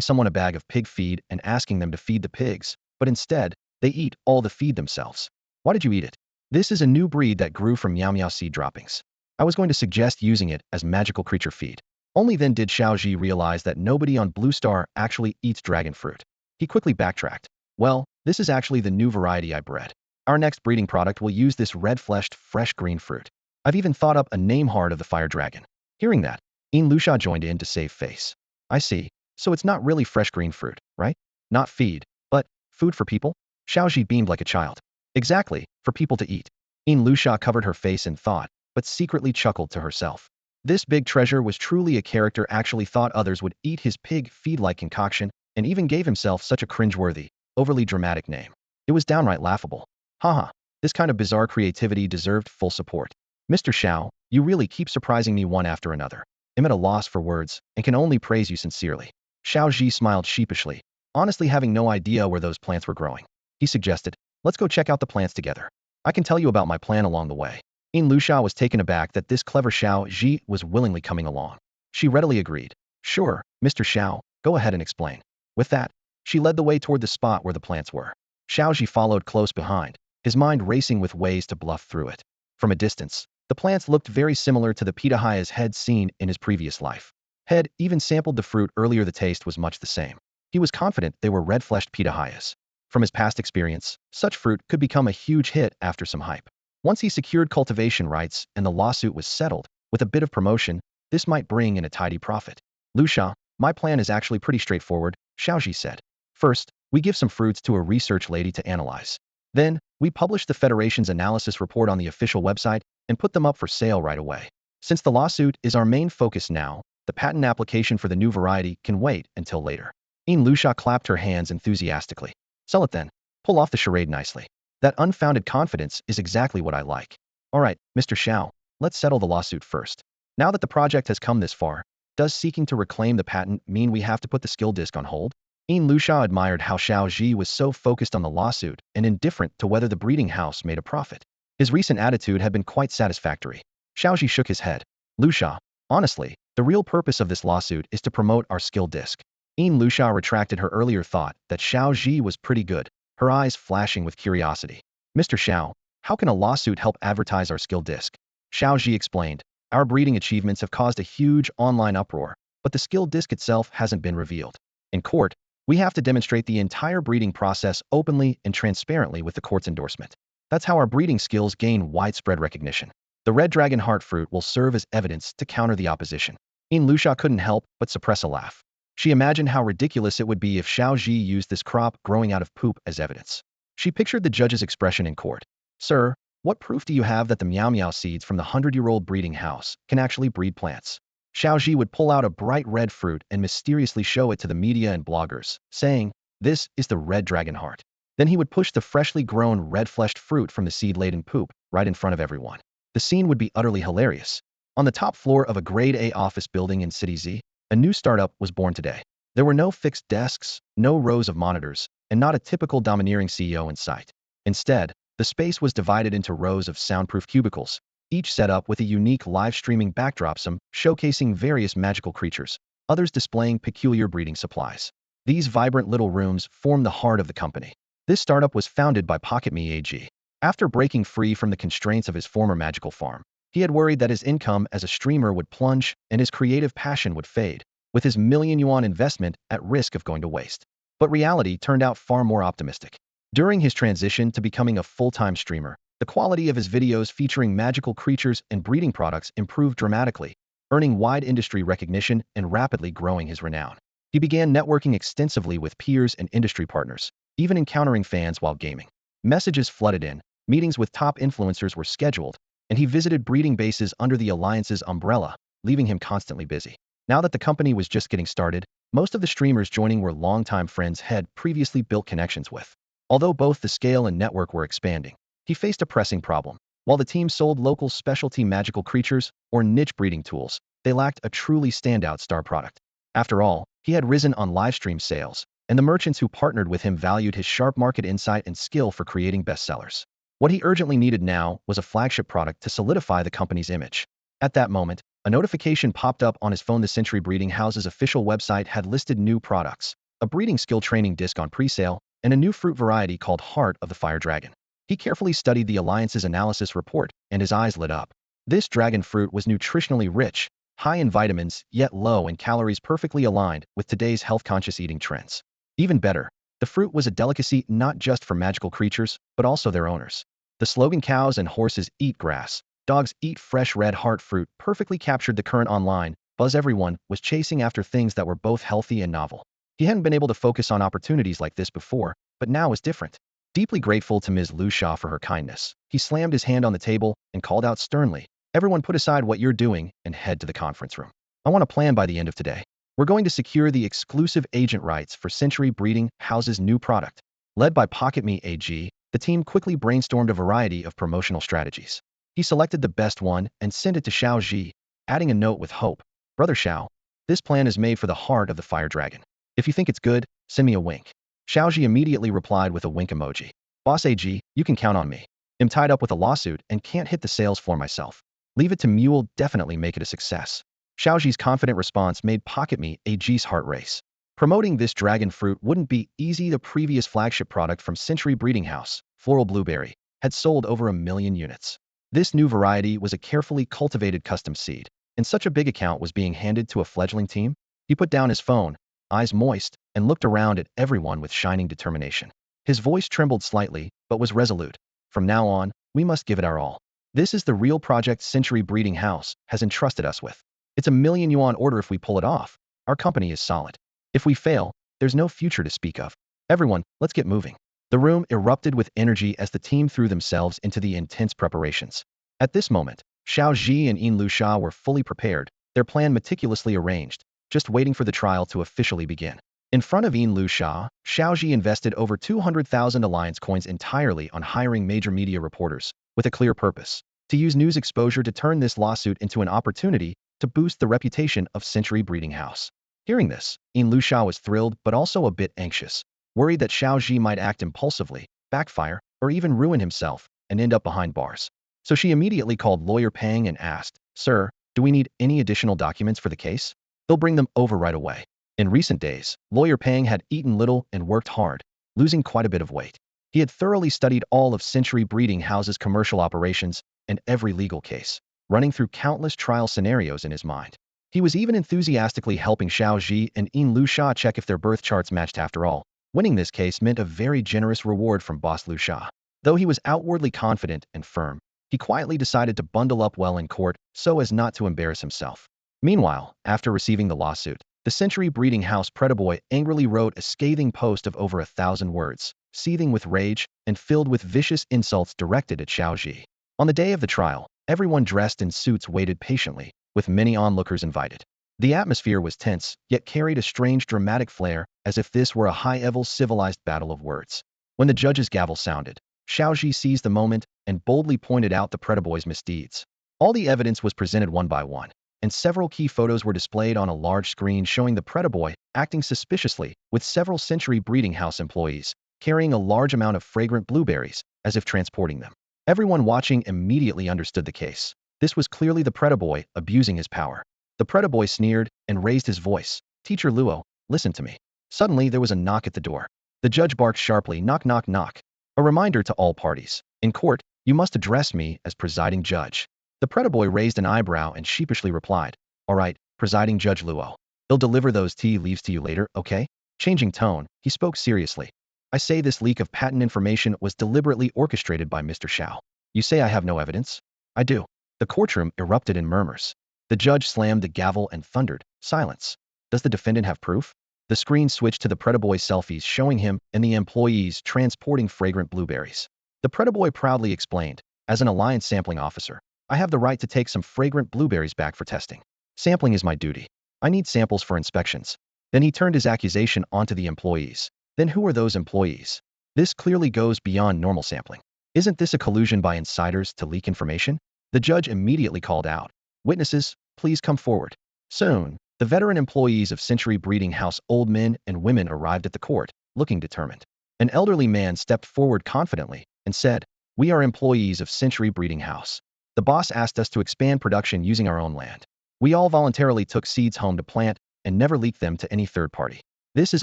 someone a bag of pig feed and asking them to feed the pigs, but instead, they eat all the feed themselves. Why did you eat it? This is a new breed that grew from Meow Meow seed droppings. I was going to suggest using it as magical creature feed. Only then did Xiao Zhi realize that nobody on Blue Star actually eats dragon fruit. He quickly backtracked. Well, this is actually the new variety I bred. Our next breeding product will use this red-fleshed, fresh green fruit. I've even thought up a name heart of the fire dragon. Hearing that, Lusha joined in to save face. I see. So it's not really fresh green fruit, right? Not feed, but food for people? Xiao Zhi beamed like a child. Exactly, for people to eat. Lusha covered her face in thought, but secretly chuckled to herself. This big treasure was truly a character actually thought others would eat his pig feed-like concoction, and even gave himself such a cringeworthy, overly dramatic name. It was downright laughable. Haha, this kind of bizarre creativity deserved full support. Mr. Xiao, you really keep surprising me one after another. I'm at a loss for words, and can only praise you sincerely. Xiao Zhi smiled sheepishly, honestly having no idea where those plants were growing. He suggested, let's go check out the plants together. I can tell you about my plan along the way. Lusha was taken aback that this clever Xiao Zhi was willingly coming along. She readily agreed. Sure, Mr. Xiao, go ahead and explain. With that, she led the way toward the spot where the plants were. Xiao Zhi followed close behind, his mind racing with ways to bluff through it. From a distance, the plants looked very similar to the pitahayas head seen in his previous life. Head even sampled the fruit earlier. The taste was much the same. He was confident they were red-fleshed pitahayas. From his past experience, such fruit could become a huge hit after some hype. Once he secured cultivation rights and the lawsuit was settled, with a bit of promotion, this might bring in a tidy profit. Lusha, my plan is actually pretty straightforward, Xiao Zhi said. First, we give some fruits to a research lady to analyze. Then, we publish the Federation's analysis report on the official website and put them up for sale right away. Since the lawsuit is our main focus now, the patent application for the new variety can wait until later. Lusha clapped her hands enthusiastically. Sell it then. Pull off the charade nicely. That unfounded confidence is exactly what I like. All right, Mr. Xiao, let's settle the lawsuit first. Now that the project has come this far, does seeking to reclaim the patent mean we have to put the skill disc on hold? Lusha admired how Xiao Zhi was so focused on the lawsuit and indifferent to whether the breeding house made a profit. His recent attitude had been quite satisfactory. Xiao Zhi shook his head. Lusha, honestly, the real purpose of this lawsuit is to promote our skill disc. Lusha retracted her earlier thought that Xiao Zhi was pretty good, her eyes flashing with curiosity. Mr. Xiao, how can a lawsuit help advertise our skill disc? Xiao Zhi explained. Our breeding achievements have caused a huge online uproar, but the skill disc itself hasn't been revealed. In court, we have to demonstrate the entire breeding process openly and transparently with the court's endorsement. That's how our breeding skills gain widespread recognition. The red dragon heart fruit will serve as evidence to counter the opposition. Lusha couldn't help but suppress a laugh. She imagined how ridiculous it would be if Xiao Zhi used this crop growing out of poop as evidence. She pictured the judge's expression in court. Sir, what proof do you have that the Meow Meow seeds from the 100-year-old breeding house can actually breed plants? Xiao Zhi would pull out a bright red fruit and mysteriously show it to the media and bloggers, saying, this is the red dragon heart. Then he would push the freshly grown red-fleshed fruit from the seed-laden poop right in front of everyone. The scene would be utterly hilarious. On the top floor of a Grade A office building in City Z, a new startup was born today. There were no fixed desks, no rows of monitors, and not a typical domineering CEO in sight. Instead, the space was divided into rows of soundproof cubicles, each set up with a unique live-streaming backdrop, some showcasing various magical creatures, others displaying peculiar breeding supplies. These vibrant little rooms form the heart of the company. This startup was founded by Pocket Me AG. After breaking free from the constraints of his former magical farm, he had worried that his income as a streamer would plunge and his creative passion would fade, with his million-yuan investment at risk of going to waste. But reality turned out far more optimistic. During his transition to becoming a full-time streamer, the quality of his videos featuring magical creatures and breeding products improved dramatically, earning wide industry recognition and rapidly growing his renown. He began networking extensively with peers and industry partners, even encountering fans while gaming. Messages flooded in, meetings with top influencers were scheduled, and he visited breeding bases under the Alliance's umbrella, leaving him constantly busy. Now that the company was just getting started, most of the streamers joining were longtime friends had previously built connections with. Although both the scale and network were expanding, he faced a pressing problem. While the team sold local specialty magical creatures or niche breeding tools, they lacked a truly standout star product. After all, he had risen on livestream sales, and the merchants who partnered with him valued his sharp market insight and skill for creating bestsellers. What he urgently needed now was a flagship product to solidify the company's image. At that moment, a notification popped up on his phone. The Century Breeding House's official website had listed new products, a breeding skill training disc on pre-sale, and a new fruit variety called Heart of the Fire Dragon. He carefully studied the Alliance's analysis report, and his eyes lit up. This dragon fruit was nutritionally rich, high in vitamins, yet low in calories, perfectly aligned with today's health-conscious eating trends. Even better, the fruit was a delicacy not just for magical creatures, but also their owners. The slogan "Cows and horses eat grass, dogs eat fresh red heart fruit" perfectly captured the current online buzz. Everyone was chasing after things that were both healthy and novel. He hadn't been able to focus on opportunities like this before, but now was different. Deeply grateful to Ms. Lu Sha for her kindness, he slammed his hand on the table and called out sternly, "Everyone put aside what you're doing and head to the conference room. I want a plan by the end of today. We're going to secure the exclusive agent rights for Century Breeding House's new product." Led by Pocket Me AG, the team quickly brainstormed a variety of promotional strategies. He selected the best one and sent it to Xiao Zhi, adding a note with hope. "Brother Xiao, this plan is made for the Heart of the Fire Dragon. If you think it's good, send me a wink." Xiao Zhi immediately replied with a wink emoji. "Boss AG, you can count on me. I'm tied up with a lawsuit and can't hit the sales floor myself. Leave it to me, will definitely make it a success." Xiao Zhi's confident response made Pocket Me AG's heart race. Promoting this dragon fruit wouldn't be easy. The previous flagship product from Century Breeding House, Floral Blueberry, had sold over 1 million units. This new variety was a carefully cultivated custom seed, and such a big account was being handed to a fledgling team. He put down his phone, eyes moist, and looked around at everyone with shining determination. His voice trembled slightly, but was resolute. "From now on, we must give it our all. This is the real project Century Breeding House has entrusted us with. It's a million-yuan order. If we pull it off, our company is solid. If we fail, there's no future to speak of. Everyone, let's get moving." The room erupted with energy as the team threw themselves into the intense preparations. At this moment, Xiao Zhi and Yin Lu Sha were fully prepared, their plan meticulously arranged, just waiting for the trial to officially begin. In front of Yin Lu Sha, Xiao Zhi invested over 200,000 Alliance coins entirely on hiring major media reporters, with a clear purpose: to use news exposure to turn this lawsuit into an opportunity to boost the reputation of Century Breeding House. Hearing this, Yin Lu Sha was thrilled but also a bit anxious, worried that Xiao Zhi might act impulsively, backfire, or even ruin himself and end up behind bars. So she immediately called Lawyer Pang and asked, "Sir, do we need any additional documents for the case?" "They'll bring them over right away." In recent days, Lawyer Pang had eaten little and worked hard, losing quite a bit of weight. He had thoroughly studied all of Century Breeding House's commercial operations and every legal case, running through countless trial scenarios in his mind. He was even enthusiastically helping Xiao Zhi and Yin Lu Sha check if their birth charts matched. After all, winning this case meant a very generous reward from Boss Lu Sha. Though he was outwardly confident and firm, he quietly decided to bundle up well in court so as not to embarrass himself. Meanwhile, after receiving the lawsuit, the Century Breeding House Pretaboy angrily wrote a scathing post of over 1,000 words, seething with rage and filled with vicious insults directed at Xiao Zhi. On the day of the trial, everyone dressed in suits waited patiently, with many onlookers invited. The atmosphere was tense, yet carried a strange dramatic flair, as if this were a high-level civilized battle of words. When the judge's gavel sounded, Xiao Zhi seized the moment and boldly pointed out the Pretaboy's misdeeds. All the evidence was presented one by one, and several key photos were displayed on a large screen showing the Pretaboy acting suspiciously with several Century Breeding House employees, carrying a large amount of fragrant blueberries, as if transporting them. Everyone watching immediately understood the case. This was clearly the Pretaboy abusing his power. The Pretaboy sneered and raised his voice. "Teacher Luo, listen to me." Suddenly there was a knock at the door. The judge barked sharply, "Knock, knock, knock." A reminder to all parties. "In court, you must address me as presiding judge." The Pretaboy raised an eyebrow and sheepishly replied, "All right, presiding Judge Luo. They'll deliver those tea leaves to you later, okay?" Changing tone, he spoke seriously. "I say this leak of patent information was deliberately orchestrated by Mr. Xiao. You say I have no evidence? I do." The courtroom erupted in murmurs. The judge slammed the gavel and thundered, "Silence. Does the defendant have proof?" The screen switched to the Predaboy selfies showing him and the employees transporting fragrant blueberries. The Predaboy proudly explained, as an Alliance sampling officer, I have the right to take some fragrant blueberries back for testing. Sampling is my duty. I need samples for inspections. Then he turned his accusation onto the employees. Then who are those employees? This clearly goes beyond normal sampling. Isn't this a collusion by insiders to leak information? The judge immediately called out, witnesses, please come forward. Soon, the veteran employees of Century Breeding House, old men and women, arrived at the court, looking determined. An elderly man stepped forward confidently and said, we are employees of Century Breeding House. The boss asked us to expand production using our own land. We all voluntarily took seeds home to plant and never leaked them to any third party. This is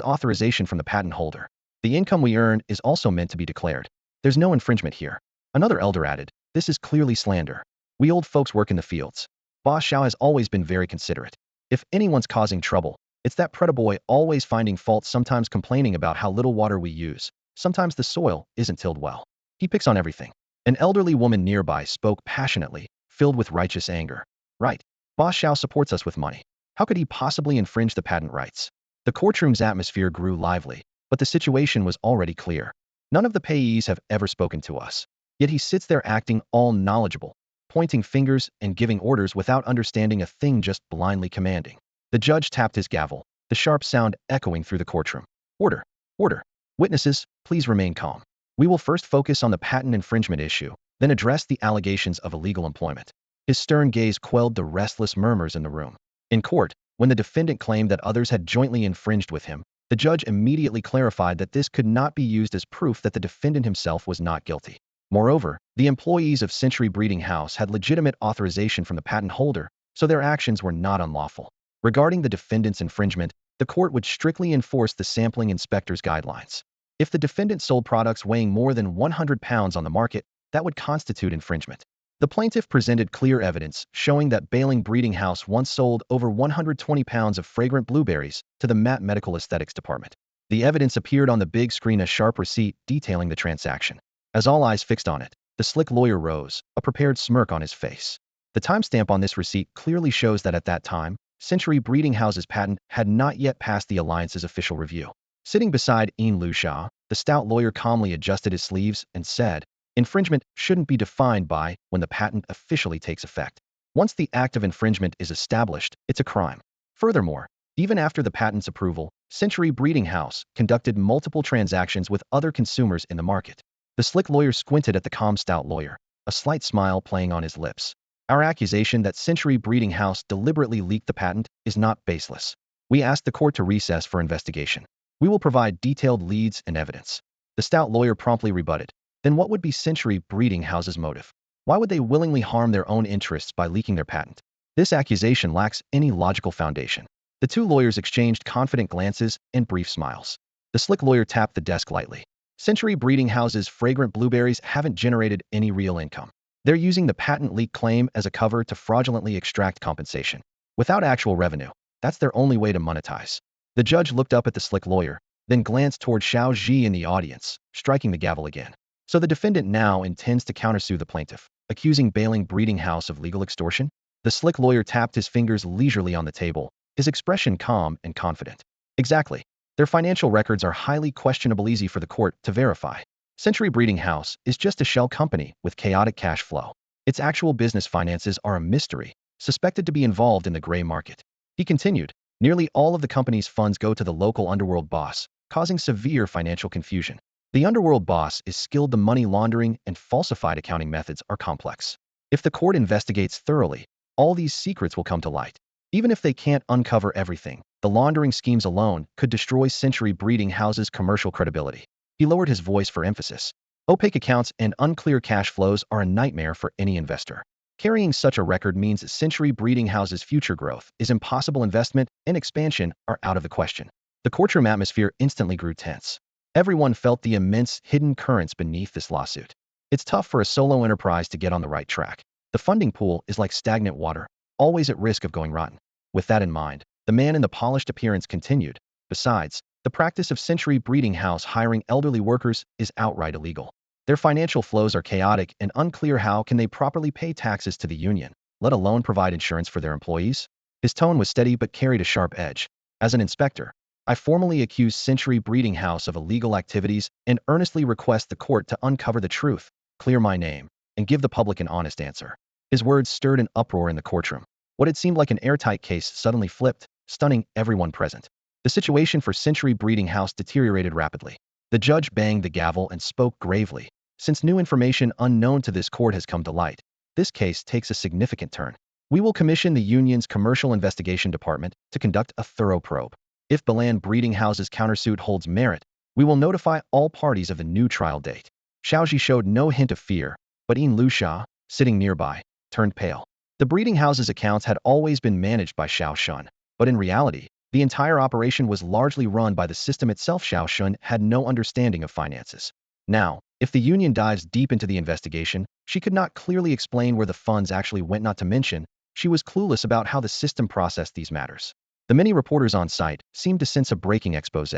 authorization from the patent holder. The income we earned is also meant to be declared. There's no infringement here. Another elder added, this is clearly slander. We old folks work in the fields. Boss Xiao has always been very considerate. If anyone's causing trouble, it's that Predaboy, always finding fault, sometimes complaining about how little water we use. Sometimes the soil isn't tilled well. He picks on everything. An elderly woman nearby spoke passionately, filled with righteous anger. Right. Boss Xiao supports us with money. How could he possibly infringe the patent rights? The courtroom's atmosphere grew lively, but the situation was already clear. None of the payees have ever spoken to us. Yet he sits there acting all knowledgeable, pointing fingers and giving orders without understanding a thing, just blindly commanding. The judge tapped his gavel, the sharp sound echoing through the courtroom. Order. Order. Witnesses, please remain calm. We will first focus on the patent infringement issue, then address the allegations of illegal employment. His stern gaze quelled the restless murmurs in the room. In court, when the defendant claimed that others had jointly infringed with him, the judge immediately clarified that this could not be used as proof that the defendant himself was not guilty. Moreover, the employees of Century Breeding House had legitimate authorization from the patent holder, so their actions were not unlawful. Regarding the defendant's infringement, the court would strictly enforce the sampling inspector's guidelines. If the defendant sold products weighing more than 100 pounds on the market, that would constitute infringement. The plaintiff presented clear evidence showing that Bailing Breeding House once sold over 120 pounds of fragrant blueberries to the Matt Medical Aesthetics Department. The evidence appeared on the big screen, a sharp receipt detailing the transaction. As all eyes fixed on it, the slick lawyer rose, a prepared smirk on his face. The timestamp on this receipt clearly shows that at that time, Century Breeding House's patent had not yet passed the Alliance's official review. Sitting beside Ian Lu Xia, the stout lawyer calmly adjusted his sleeves and said, infringement shouldn't be defined by when the patent officially takes effect. Once the act of infringement is established, it's a crime. Furthermore, even after the patent's approval, Century Breeding House conducted multiple transactions with other consumers in the market. The slick lawyer squinted at the calm stout lawyer, a slight smile playing on his lips. Our accusation that Century Breeding House deliberately leaked the patent is not baseless. We asked the court to recess for investigation. We will provide detailed leads and evidence. The stout lawyer promptly rebutted. Then what would be Century Breeding House's motive? Why would they willingly harm their own interests by leaking their patent? This accusation lacks any logical foundation. The two lawyers exchanged confident glances and brief smiles. The slick lawyer tapped the desk lightly. Century Breeding House's fragrant blueberries haven't generated any real income. They're using the patent leak claim as a cover to fraudulently extract compensation. Without actual revenue, that's their only way to monetize. The judge looked up at the slick lawyer, then glanced toward Xiao Zhi in the audience, striking the gavel again. So the defendant now intends to countersue the plaintiff, accusing Bailing Breeding House of legal extortion? The slick lawyer tapped his fingers leisurely on the table, his expression calm and confident. Exactly. Their financial records are highly questionable, easy for the court to verify. Century Breeding House is just a shell company with chaotic cash flow. Its actual business finances are a mystery, suspected to be involved in the gray market. He continued, nearly all of the company's funds go to the local underworld boss, causing severe financial confusion. The underworld boss is skilled. The money laundering and falsified accounting methods are complex. If the court investigates thoroughly, all these secrets will come to light. Even if they can't uncover everything, the laundering schemes alone could destroy Century Breeding House's commercial credibility. He lowered his voice for emphasis. Opaque accounts and unclear cash flows are a nightmare for any investor. Carrying such a record means that Century Breeding House's future growth is impossible. Investment and expansion are out of the question. The courtroom atmosphere instantly grew tense. Everyone felt the immense hidden currents beneath this lawsuit. It's tough for a solo enterprise to get on the right track. The funding pool is like stagnant water, always at risk of going rotten. With that in mind, the man in the polished appearance continued. Besides, the practice of Century Breeding House hiring elderly workers is outright illegal. Their financial flows are chaotic and unclear. How can they properly pay taxes to the union, let alone provide insurance for their employees? His tone was steady but carried a sharp edge. As an inspector, I formally accuse Century Breeding House of illegal activities and earnestly request the court to uncover the truth, clear my name, and give the public an honest answer." His words stirred an uproar in the courtroom. What had seemed like an airtight case suddenly flipped, stunning everyone present. The situation for Century Breeding House deteriorated rapidly. The judge banged the gavel and spoke gravely. "Since new information unknown to this court has come to light, this case takes a significant turn. We will commission the union's Commercial Investigation Department to conduct a thorough probe. If Balan Breeding House's countersuit holds merit, we will notify all parties of the new trial date." Xiao Zhi showed no hint of fear, but Lu Sha, sitting nearby, turned pale. The breeding house's accounts had always been managed by Xiao Shun, but in reality, the entire operation was largely run by the system itself. Xiao Shun had no understanding of finances. Now, if the union dives deep into the investigation, she could not clearly explain where the funds actually went, not to mention, she was clueless about how the system processed these matters. The many reporters on site seemed to sense a breaking expose.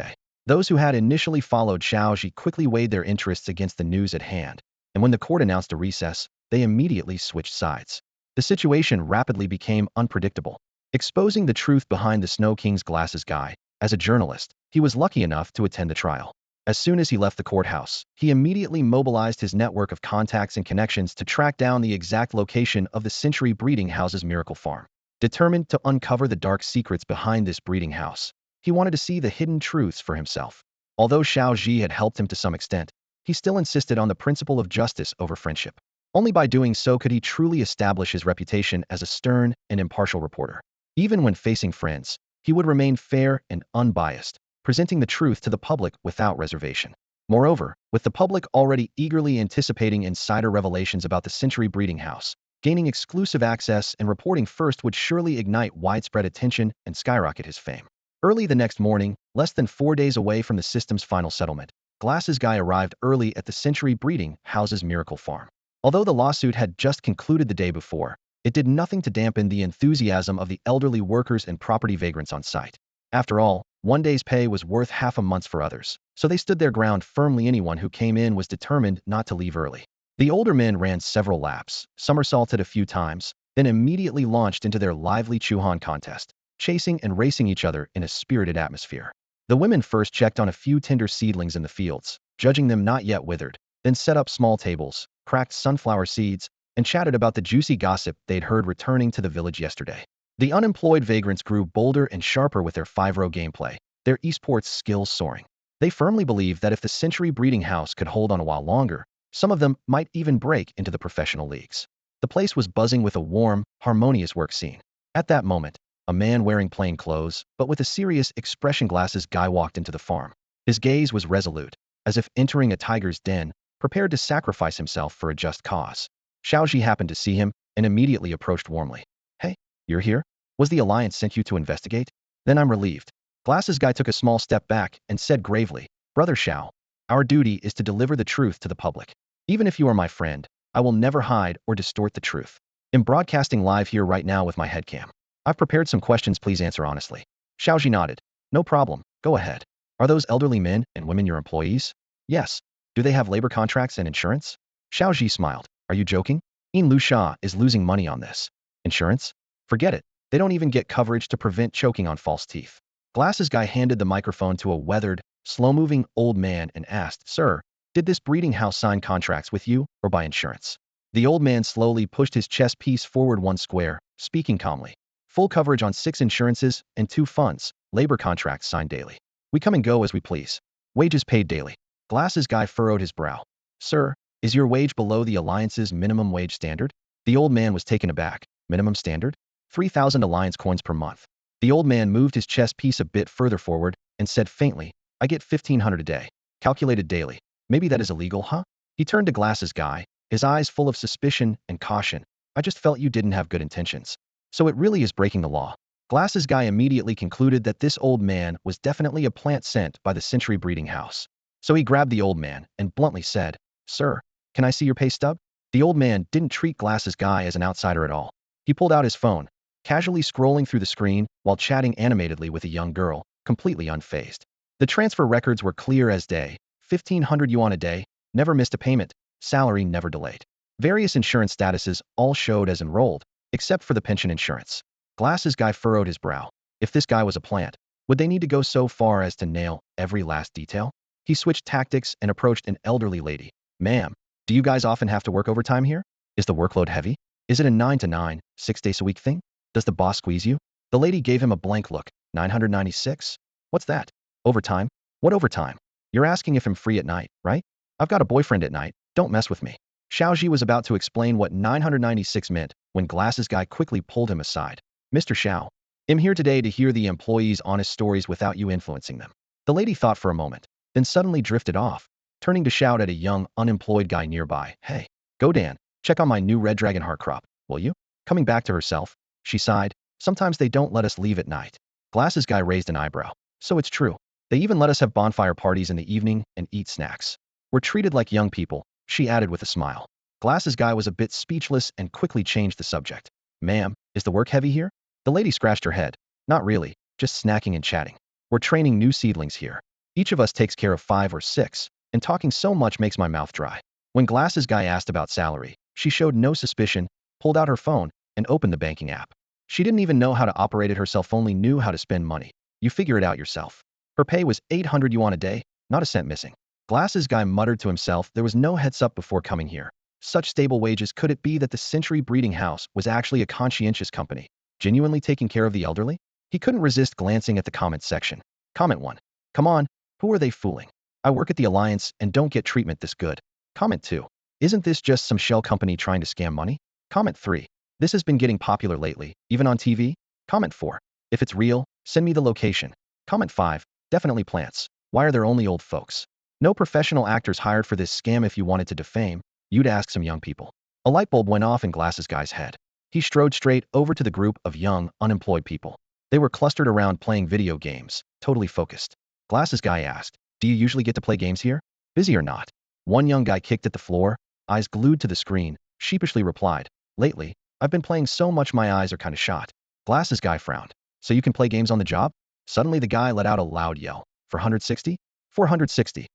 Those who had initially followed Xiao Zhi quickly weighed their interests against the news at hand, and when the court announced a recess, they immediately switched sides. The situation rapidly became unpredictable. Exposing the truth behind the Snow King's glasses guy, as a journalist, he was lucky enough to attend the trial. As soon as he left the courthouse, he immediately mobilized his network of contacts and connections to track down the exact location of the Century Breeding House's miracle farm. Determined to uncover the dark secrets behind this breeding house, he wanted to see the hidden truths for himself. Although Xiao Zhi had helped him to some extent, he still insisted on the principle of justice over friendship. Only by doing so could he truly establish his reputation as a stern and impartial reporter. Even when facing friends, he would remain fair and unbiased, presenting the truth to the public without reservation. Moreover, with the public already eagerly anticipating insider revelations about the Century Breeding House, gaining exclusive access and reporting first would surely ignite widespread attention and skyrocket his fame. Early the next morning, less than 4 days away from the system's final settlement, Glasses Guy arrived early at the Century Breeding House's miracle farm. Although the lawsuit had just concluded the day before, it did nothing to dampen the enthusiasm of the elderly workers and property vagrants on site. After all, one day's pay was worth half a month's for others, so they stood their ground firmly. Anyone who came in was determined not to leave early. The older men ran several laps, somersaulted a few times, then immediately launched into their lively Chuhan contest, chasing and racing each other in a spirited atmosphere. The women first checked on a few tender seedlings in the fields, judging them not yet withered, then set up small tables, cracked sunflower seeds, and chatted about the juicy gossip they'd heard returning to the village yesterday. The unemployed vagrants grew bolder and sharper with their 5-row gameplay, their esports skills soaring. They firmly believed that if the Century Breeding House could hold on a while longer, some of them might even break into the professional leagues. The place was buzzing with a warm, harmonious work scene. At that moment, a man wearing plain clothes, but with a serious expression Glasses Guy walked into the farm. His gaze was resolute, as if entering a tiger's den, prepared to sacrifice himself for a just cause. Xiao Zhi happened to see him and immediately approached warmly. "Hey, you're here? Was the Alliance sent you to investigate? Then I'm relieved." Glasses Guy took a small step back and said gravely, "Brother Xiao, our duty is to deliver the truth to the public. Even if you are my friend, I will never hide or distort the truth. I'm broadcasting live here right now with my headcam. I've prepared some questions, please answer honestly." Xiao Zhi nodded. "No problem, go ahead. Are those elderly men and women your employees?" "Yes." "Do they have labor contracts and insurance?" Xiao Zhi smiled. "Are you joking? Lu Sha is losing money on this. Insurance? Forget it. They don't even get coverage to prevent choking on false teeth." Glasses Guy handed the microphone to a weathered, slow-moving old man and asked, "Sir, did this breeding house sign contracts with you or by insurance?" The old man slowly pushed his chest piece forward 1 square, speaking calmly. "Full coverage on 6 insurances and 2 funds, labor contracts signed daily. We come and go as we please. Wages paid daily." Glasses Guy furrowed his brow. "Sir, is your wage below the Alliance's minimum wage standard?" The old man was taken aback. "Minimum standard? 3,000 Alliance coins per month." The old man moved his chest piece a bit further forward and said faintly, "I get 1,500 a day, calculated daily. Maybe that is illegal, huh?" He turned to Glasses Guy, his eyes full of suspicion and caution. "I just felt you didn't have good intentions. So it really is breaking the law." Glasses Guy immediately concluded that this old man was definitely a plant sent by the Century Breeding House. So he grabbed the old man and bluntly said, "Sir, can I see your pay stub?" The old man didn't treat Glasses Guy as an outsider at all. He pulled out his phone, casually scrolling through the screen while chatting animatedly with a young girl, completely unfazed. The transfer records were clear as day. 1,500 yuan a day, never missed a payment, salary never delayed. Various insurance statuses all showed as enrolled, except for the pension insurance. Glasses Guy furrowed his brow. If this guy was a plant, Would they need to go so far as to nail every last detail? He switched tactics and approached an elderly lady. Ma'am, do you guys often have to work overtime here? Is the workload heavy? Is it a 9 to 9, 6 days a week thing? Does the boss squeeze you? The lady gave him a blank look. 996? What's that? Overtime? What overtime? You're asking if I'm free at night, right? I've got a boyfriend at night. Don't mess with me. Xiao Zhi was about to explain what 996 meant when Glasses Guy quickly pulled him aside. Mr. Xiao, I'm here today to hear the employees' honest stories without you influencing them. The lady thought for a moment, then suddenly drifted off, turning to shout at a young, unemployed guy nearby. Hey, go Dan, check on my new red dragon heart crop, will you? Coming back to herself, she sighed. Sometimes they don't let us leave at night. Glasses Guy raised an eyebrow. So it's true. They even let us have bonfire parties in the evening and eat snacks. We're treated like young people, she added with a smile. Glasses Guy was a bit speechless and quickly changed the subject. Ma'am, is the work heavy here? The lady scratched her head. Not really, just snacking and chatting. We're training new seedlings here. Each of us takes care of 5 or 6, and talking so much makes my mouth dry. When Glasses Guy asked about salary, she showed no suspicion, pulled out her phone, and opened the banking app. She didn't even know how to operate it herself, only knew how to spend money. You figure it out yourself. Her pay was 800 yuan a day, not a cent missing. Glasses Guy muttered to himself there was no heads up before coming here. Such stable wages. Could it be that the Century Breeding House was actually a conscientious company, genuinely taking care of the elderly? He couldn't resist glancing at the comments section. Comment 1. Come on, who are they fooling? I work at the Alliance and don't get treatment this good. Comment 2. Isn't this just some shell company trying to scam money? Comment 3. This has been getting popular lately, even on TV? Comment 4. If it's real, send me the location. Comment 5. Definitely plants. Why are there only old folks? No professional actors hired for this scam. If you wanted to defame, you'd ask some young people. A light bulb went off in Glasses Guy's head. He strode straight over to the group of young, unemployed people. They were clustered around playing video games, totally focused. Glasses Guy asked, do you usually get to play games here? Busy or not? One young guy kicked at the floor, eyes glued to the screen, sheepishly replied, lately, I've been playing so much my eyes are kinda shot. Glasses Guy frowned. So you can play games on the job? Suddenly the guy let out a loud yell. For 160? 460.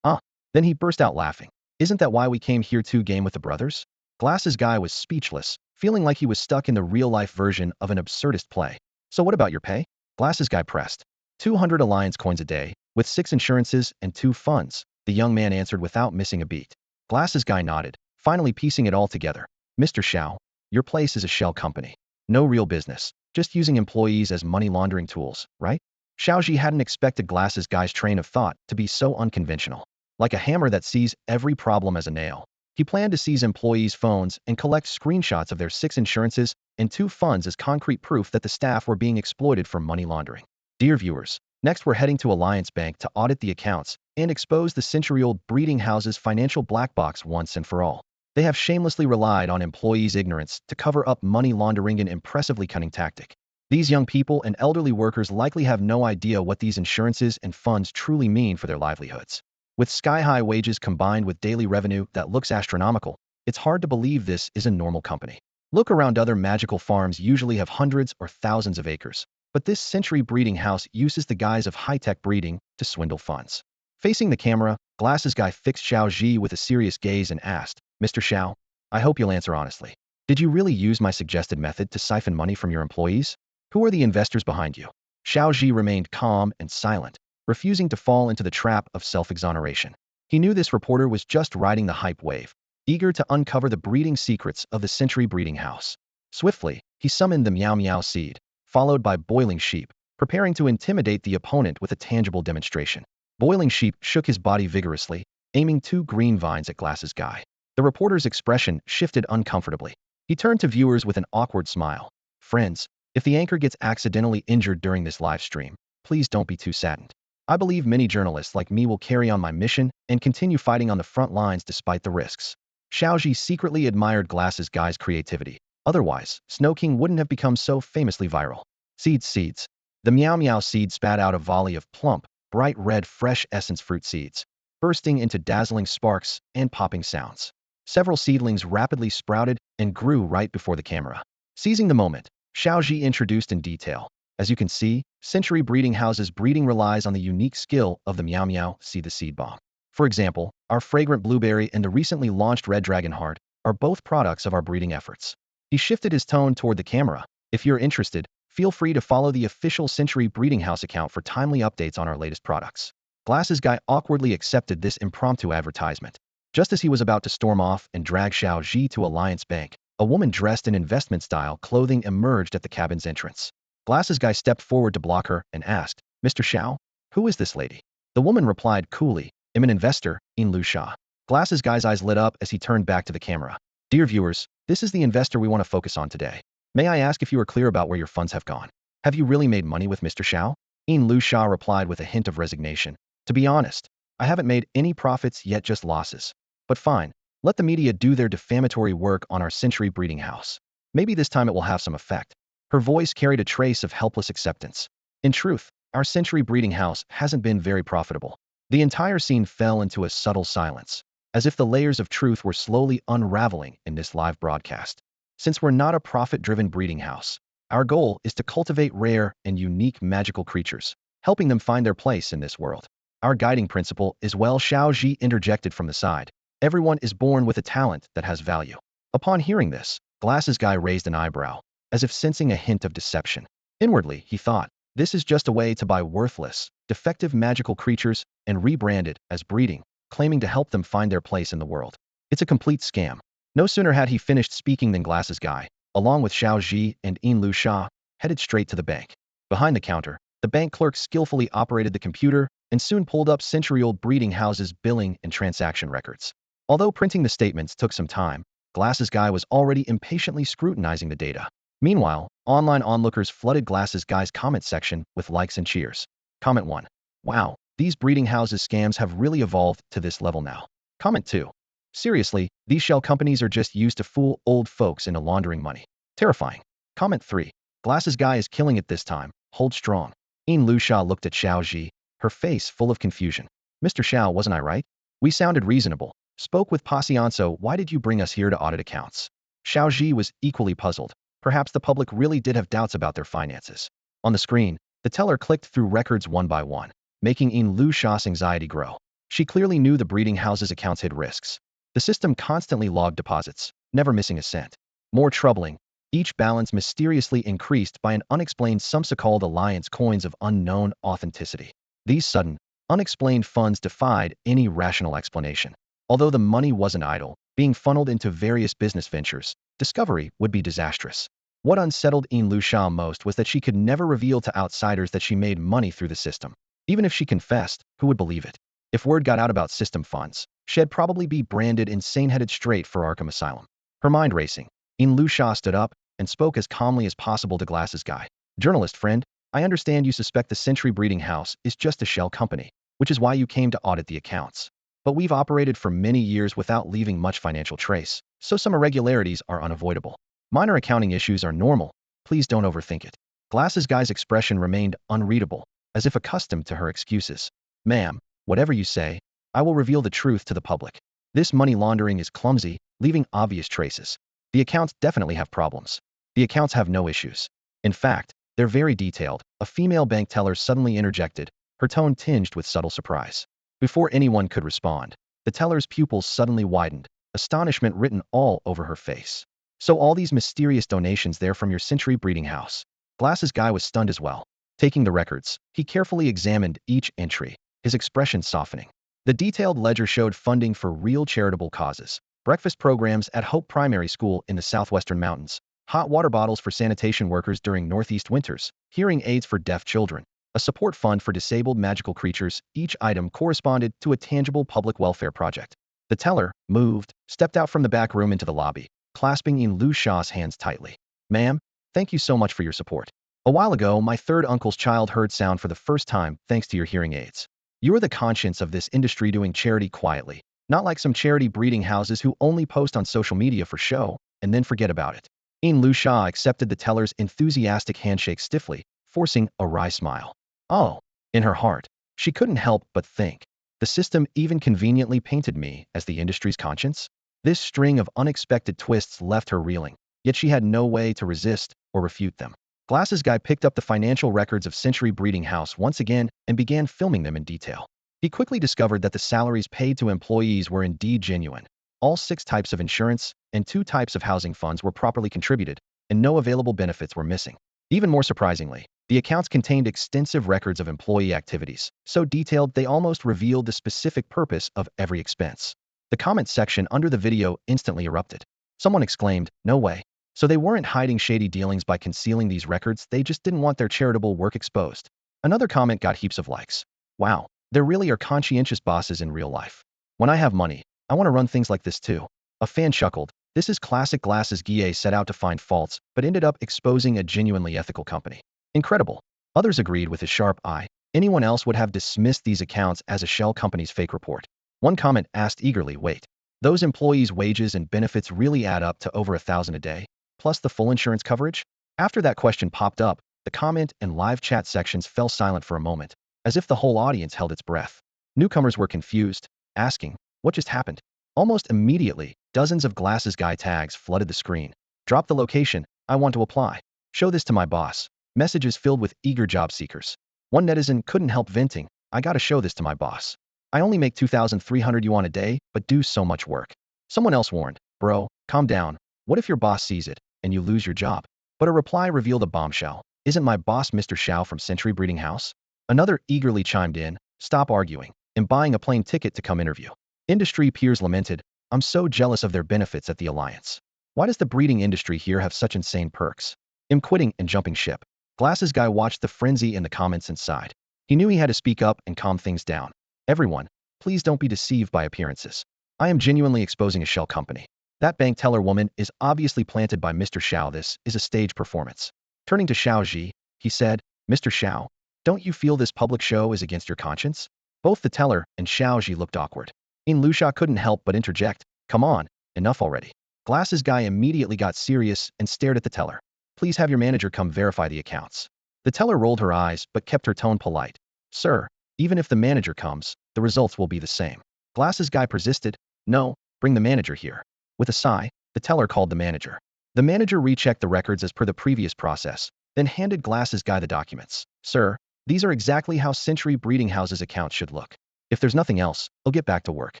Then he burst out laughing. Isn't that why we came here to game with the brothers? Glasses Guy was speechless, feeling like he was stuck in the real-life version of an absurdist play. So what about your pay? Glasses Guy pressed. 200 Alliance coins a day, with 6 insurances and 2 funds, the young man answered without missing a beat. Glasses Guy nodded, finally piecing it all together. Mr. Xiao, your place is a shell company. No real business, just using employees as money laundering tools, right? Xiao Zhi hadn't expected Glasses Guy's train of thought to be so unconventional. Like a hammer that sees every problem as a nail, he planned to seize employees' phones and collect screenshots of their 6 insurances and 2 funds as concrete proof that the staff were being exploited for money laundering. Dear viewers, next we're heading to Alliance Bank to audit the accounts and expose the century-old breeding house's financial black box once and for all. They have shamelessly relied on employees' ignorance to cover up money laundering, an impressively cunning tactic. These young people and elderly workers likely have no idea what these insurances and funds truly mean for their livelihoods. With sky-high wages combined with daily revenue that looks astronomical, it's hard to believe this is a normal company. Look around. Other magical farms usually have hundreds or thousands of acres, but this Century Breeding House uses the guise of high-tech breeding to swindle funds. Facing the camera, Glasses Guy fixed Xiao Zhi with a serious gaze and asked, Mr. Xiao, I hope you'll answer honestly. Did you really use my suggested method to siphon money from your employees? Who are the investors behind you? Xiao Zhi remained calm and silent, refusing to fall into the trap of self-exoneration. He knew this reporter was just riding the hype wave, eager to uncover the breeding secrets of the Century Breeding House. Swiftly, he summoned the Meow Meow seed, followed by Boiling Sheep, preparing to intimidate the opponent with a tangible demonstration. Boiling Sheep shook his body vigorously, aiming 2 green vines at Glasses Guy. The reporter's expression shifted uncomfortably. He turned to viewers with an awkward smile. Friends, if the anchor gets accidentally injured during this live stream, please don't be too saddened. I believe many journalists like me will carry on my mission and continue fighting on the front lines despite the risks. Xiao Zhi secretly admired Glasses Guy's creativity. Otherwise, Snow King wouldn't have become so famously viral. Seeds. The Meow Meow seed spat out a volley of plump, bright red fresh essence fruit seeds, bursting into dazzling sparks and popping sounds. Several seedlings rapidly sprouted and grew right before the camera. Seizing the moment, Xiao Zhi introduced in detail. As you can see, Century Breeding House's breeding relies on the unique skill of the Meow Meow the seed bomb. For example, our fragrant blueberry and the recently launched red dragon heart are both products of our breeding efforts. He shifted his tone toward the camera. If you're interested, Feel free to follow the official Century Breeding House account for timely updates on our latest products. Glasses Guy awkwardly accepted this impromptu advertisement. Just as he was about to storm off and drag Xiao Zhi to Alliance Bank, a woman dressed in investment-style clothing emerged at the cabin's entrance. Glasses Guy stepped forward to block her and asked, "Mr. Xiao, who is this lady?" The woman replied coolly, "I'm an investor, in Lu Xia." Glasses Guy's eyes lit up as he turned back to the camera. "Dear viewers, this is the investor we want to focus on today. May I ask if you are clear about where your funds have gone? Have you really made money with Mr. Xiao?" Lu Xia replied with a hint of resignation. "To be honest, I haven't made any profits yet, just losses. But fine, let the media do their defamatory work on our Century Breeding House. Maybe this time it will have some effect." Her voice carried a trace of helpless acceptance. In truth, our Century Breeding House hasn't been very profitable. The entire scene fell into a subtle silence, as if the layers of truth were slowly unraveling in this live broadcast. Since we're not a profit-driven breeding house, our goal is to cultivate rare and unique magical creatures, helping them find their place in this world. Our guiding principle is, well, Xiao Zhi interjected from the side, everyone is born with a talent that has value. Upon hearing this, Glasses Guy raised an eyebrow, as if sensing a hint of deception. Inwardly, he thought, this is just a way to buy worthless, defective magical creatures and rebrand it as breeding, claiming to help them find their place in the world. It's a complete scam. No sooner had he finished speaking than Glasses Guy, along with Xiao Zhi and Lu Xia, headed straight to the bank. Behind the counter, the bank clerk skillfully operated the computer and soon pulled up century-old breeding houses' billing and transaction records. Although printing the statements took some time, Glasses Guy was already impatiently scrutinizing the data. Meanwhile, online onlookers flooded Glasses Guy's comment section with likes and cheers. Comment 1. Wow, these breeding houses scams have really evolved to this level now. Comment 2. Seriously, these shell companies are just used to fool old folks into laundering money. Terrifying. Comment 3. Glasses Guy is killing it this time. Hold strong. Lu Xia looked at Xiao Zhi, her face full of confusion. "Mr. Xiao, wasn't I right? We sounded reasonable. Spoke with Pasianso, why did you bring us here to audit accounts?" Xiao Zhi was equally puzzled. Perhaps the public really did have doubts about their finances. On the screen, the teller clicked through records one by one, making Lu Xia's anxiety grow. She clearly knew the breeding house's accounts hid risks. The system constantly logged deposits, never missing a cent. More troubling, each balance mysteriously increased by an unexplained sum called Alliance coins of unknown authenticity. These sudden, unexplained funds defied any rational explanation. Although the money wasn't idle, being funneled into various business ventures, discovery would be disastrous. What unsettled Lu Xia most was that she could never reveal to outsiders that she made money through the system. Even if she confessed, who would believe it? If word got out about system funds, she'd probably be branded insane, headed straight for Arkham Asylum. Her mind racing, Lu Xia stood up and spoke as calmly as possible to Glasses Guy. "Journalist friend, I understand you suspect the Century Breeding House is just a shell company, which is why you came to audit the accounts. But we've operated for many years without leaving much financial trace, so some irregularities are unavoidable. Minor accounting issues are normal. Please don't overthink it." Glasses Guy's expression remained unreadable, as if accustomed to her excuses. "Ma'am, whatever you say, I will reveal the truth to the public. This money laundering is clumsy, leaving obvious traces. The accounts definitely have problems. The accounts have no issues. In fact, they're very detailed." A female bank teller suddenly interjected, her tone tinged with subtle surprise. Before anyone could respond, the teller's pupils suddenly widened, astonishment written all over her face. "So all these mysterious donations there from your Century Breeding House?" Glasses Guy was stunned as well. Taking the records, he carefully examined each entry, his expression softening. The detailed ledger showed funding for real charitable causes, breakfast programs at Hope Primary School in the southwestern mountains, hot water bottles for sanitation workers during northeast winters, hearing aids for deaf children, a support fund for disabled magical creatures. Each item corresponded to a tangible public welfare project. The teller, moved, stepped out from the back room into the lobby, clasping Lu Xia's hands tightly. "Ma'am, thank you so much for your support. A while ago, my third uncle's child heard sound for the first time thanks to your hearing aids. You're the conscience of this industry, doing charity quietly, not like some charity breeding houses who only post on social media for show and then forget about it." Lu Xia accepted the teller's enthusiastic handshake stiffly, forcing a wry smile. Oh, in her heart, she couldn't help but think, the system even conveniently painted me as the industry's conscience? This string of unexpected twists left her reeling, yet she had no way to resist or refute them. Glasses Guy picked up the financial records of Century Breeding House once again and began filming them in detail. He quickly discovered that the salaries paid to employees were indeed genuine. All 6 types of insurance and 2 types of housing funds were properly contributed, and no available benefits were missing. Even more surprisingly, the accounts contained extensive records of employee activities, so detailed they almost revealed the specific purpose of every expense. The comment section under the video instantly erupted. Someone exclaimed, "No way." So they weren't hiding shady dealings by concealing these records, they just didn't want their charitable work exposed. Another comment got heaps of likes. Wow, there really are conscientious bosses in real life. When I have money, I want to run things like this too. A fan chuckled. This is classic glasses Guy set out to find faults, but ended up exposing a genuinely ethical company. Incredible. Others agreed with his sharp eye. Anyone else would have dismissed these accounts as a shell company's fake report. One comment asked eagerly, wait, those employees' wages and benefits really add up to over $1,000 a day, plus the full insurance coverage? After that question popped up, the comment and live chat sections fell silent for a moment, as if the whole audience held its breath. Newcomers were confused, asking, what just happened? Almost immediately, dozens of Glasses Guy tags flooded the screen. Drop the location, I want to apply. Show this to my boss. Messages filled with eager job seekers. One netizen couldn't help venting, I gotta show this to my boss. I only make 2,300 yuan a day, but do so much work. Someone else warned, bro, calm down. What if your boss sees it, and you lose your job? But a reply revealed a bombshell. Isn't my boss Mr. Xiao from Century Breeding House? Another eagerly chimed in, stop arguing. I'm buying a plane ticket to come interview. Industry peers lamented, I'm so jealous of their benefits at the Alliance. Why does the breeding industry here have such insane perks? I'm quitting and jumping ship. Glasses Guy watched the frenzy in the comments and sighed. He knew he had to speak up and calm things down. Everyone, please don't be deceived by appearances. I am genuinely exposing a shell company. That bank teller woman is obviously planted by Mr. Xiao. This is a stage performance. Turning to Xiao Zhi, he said, Mr. Xiao, don't you feel this public show is against your conscience? Both the teller and Xiao Zhi looked awkward. Lusha couldn't help but interject, come on, enough already. Glasses Guy immediately got serious and stared at the teller. Please have your manager come verify the accounts. The teller rolled her eyes but kept her tone polite. Sir, even if the manager comes, the results will be the same. Glasses Guy persisted, no, bring the manager here. With a sigh, the teller called the manager. The manager rechecked the records as per the previous process, then handed Glasses Guy the documents. Sir, these are exactly how Century Breeding House's accounts should look. If there's nothing else, I'll get back to work.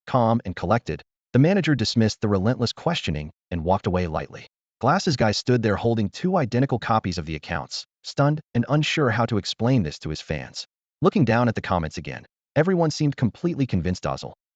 Calm and collected, the manager dismissed the relentless questioning and walked away lightly. Glasses Guy stood there holding two identical copies of the accounts, stunned and unsure how to explain this to his fans. Looking down at the comments again, everyone seemed completely convinced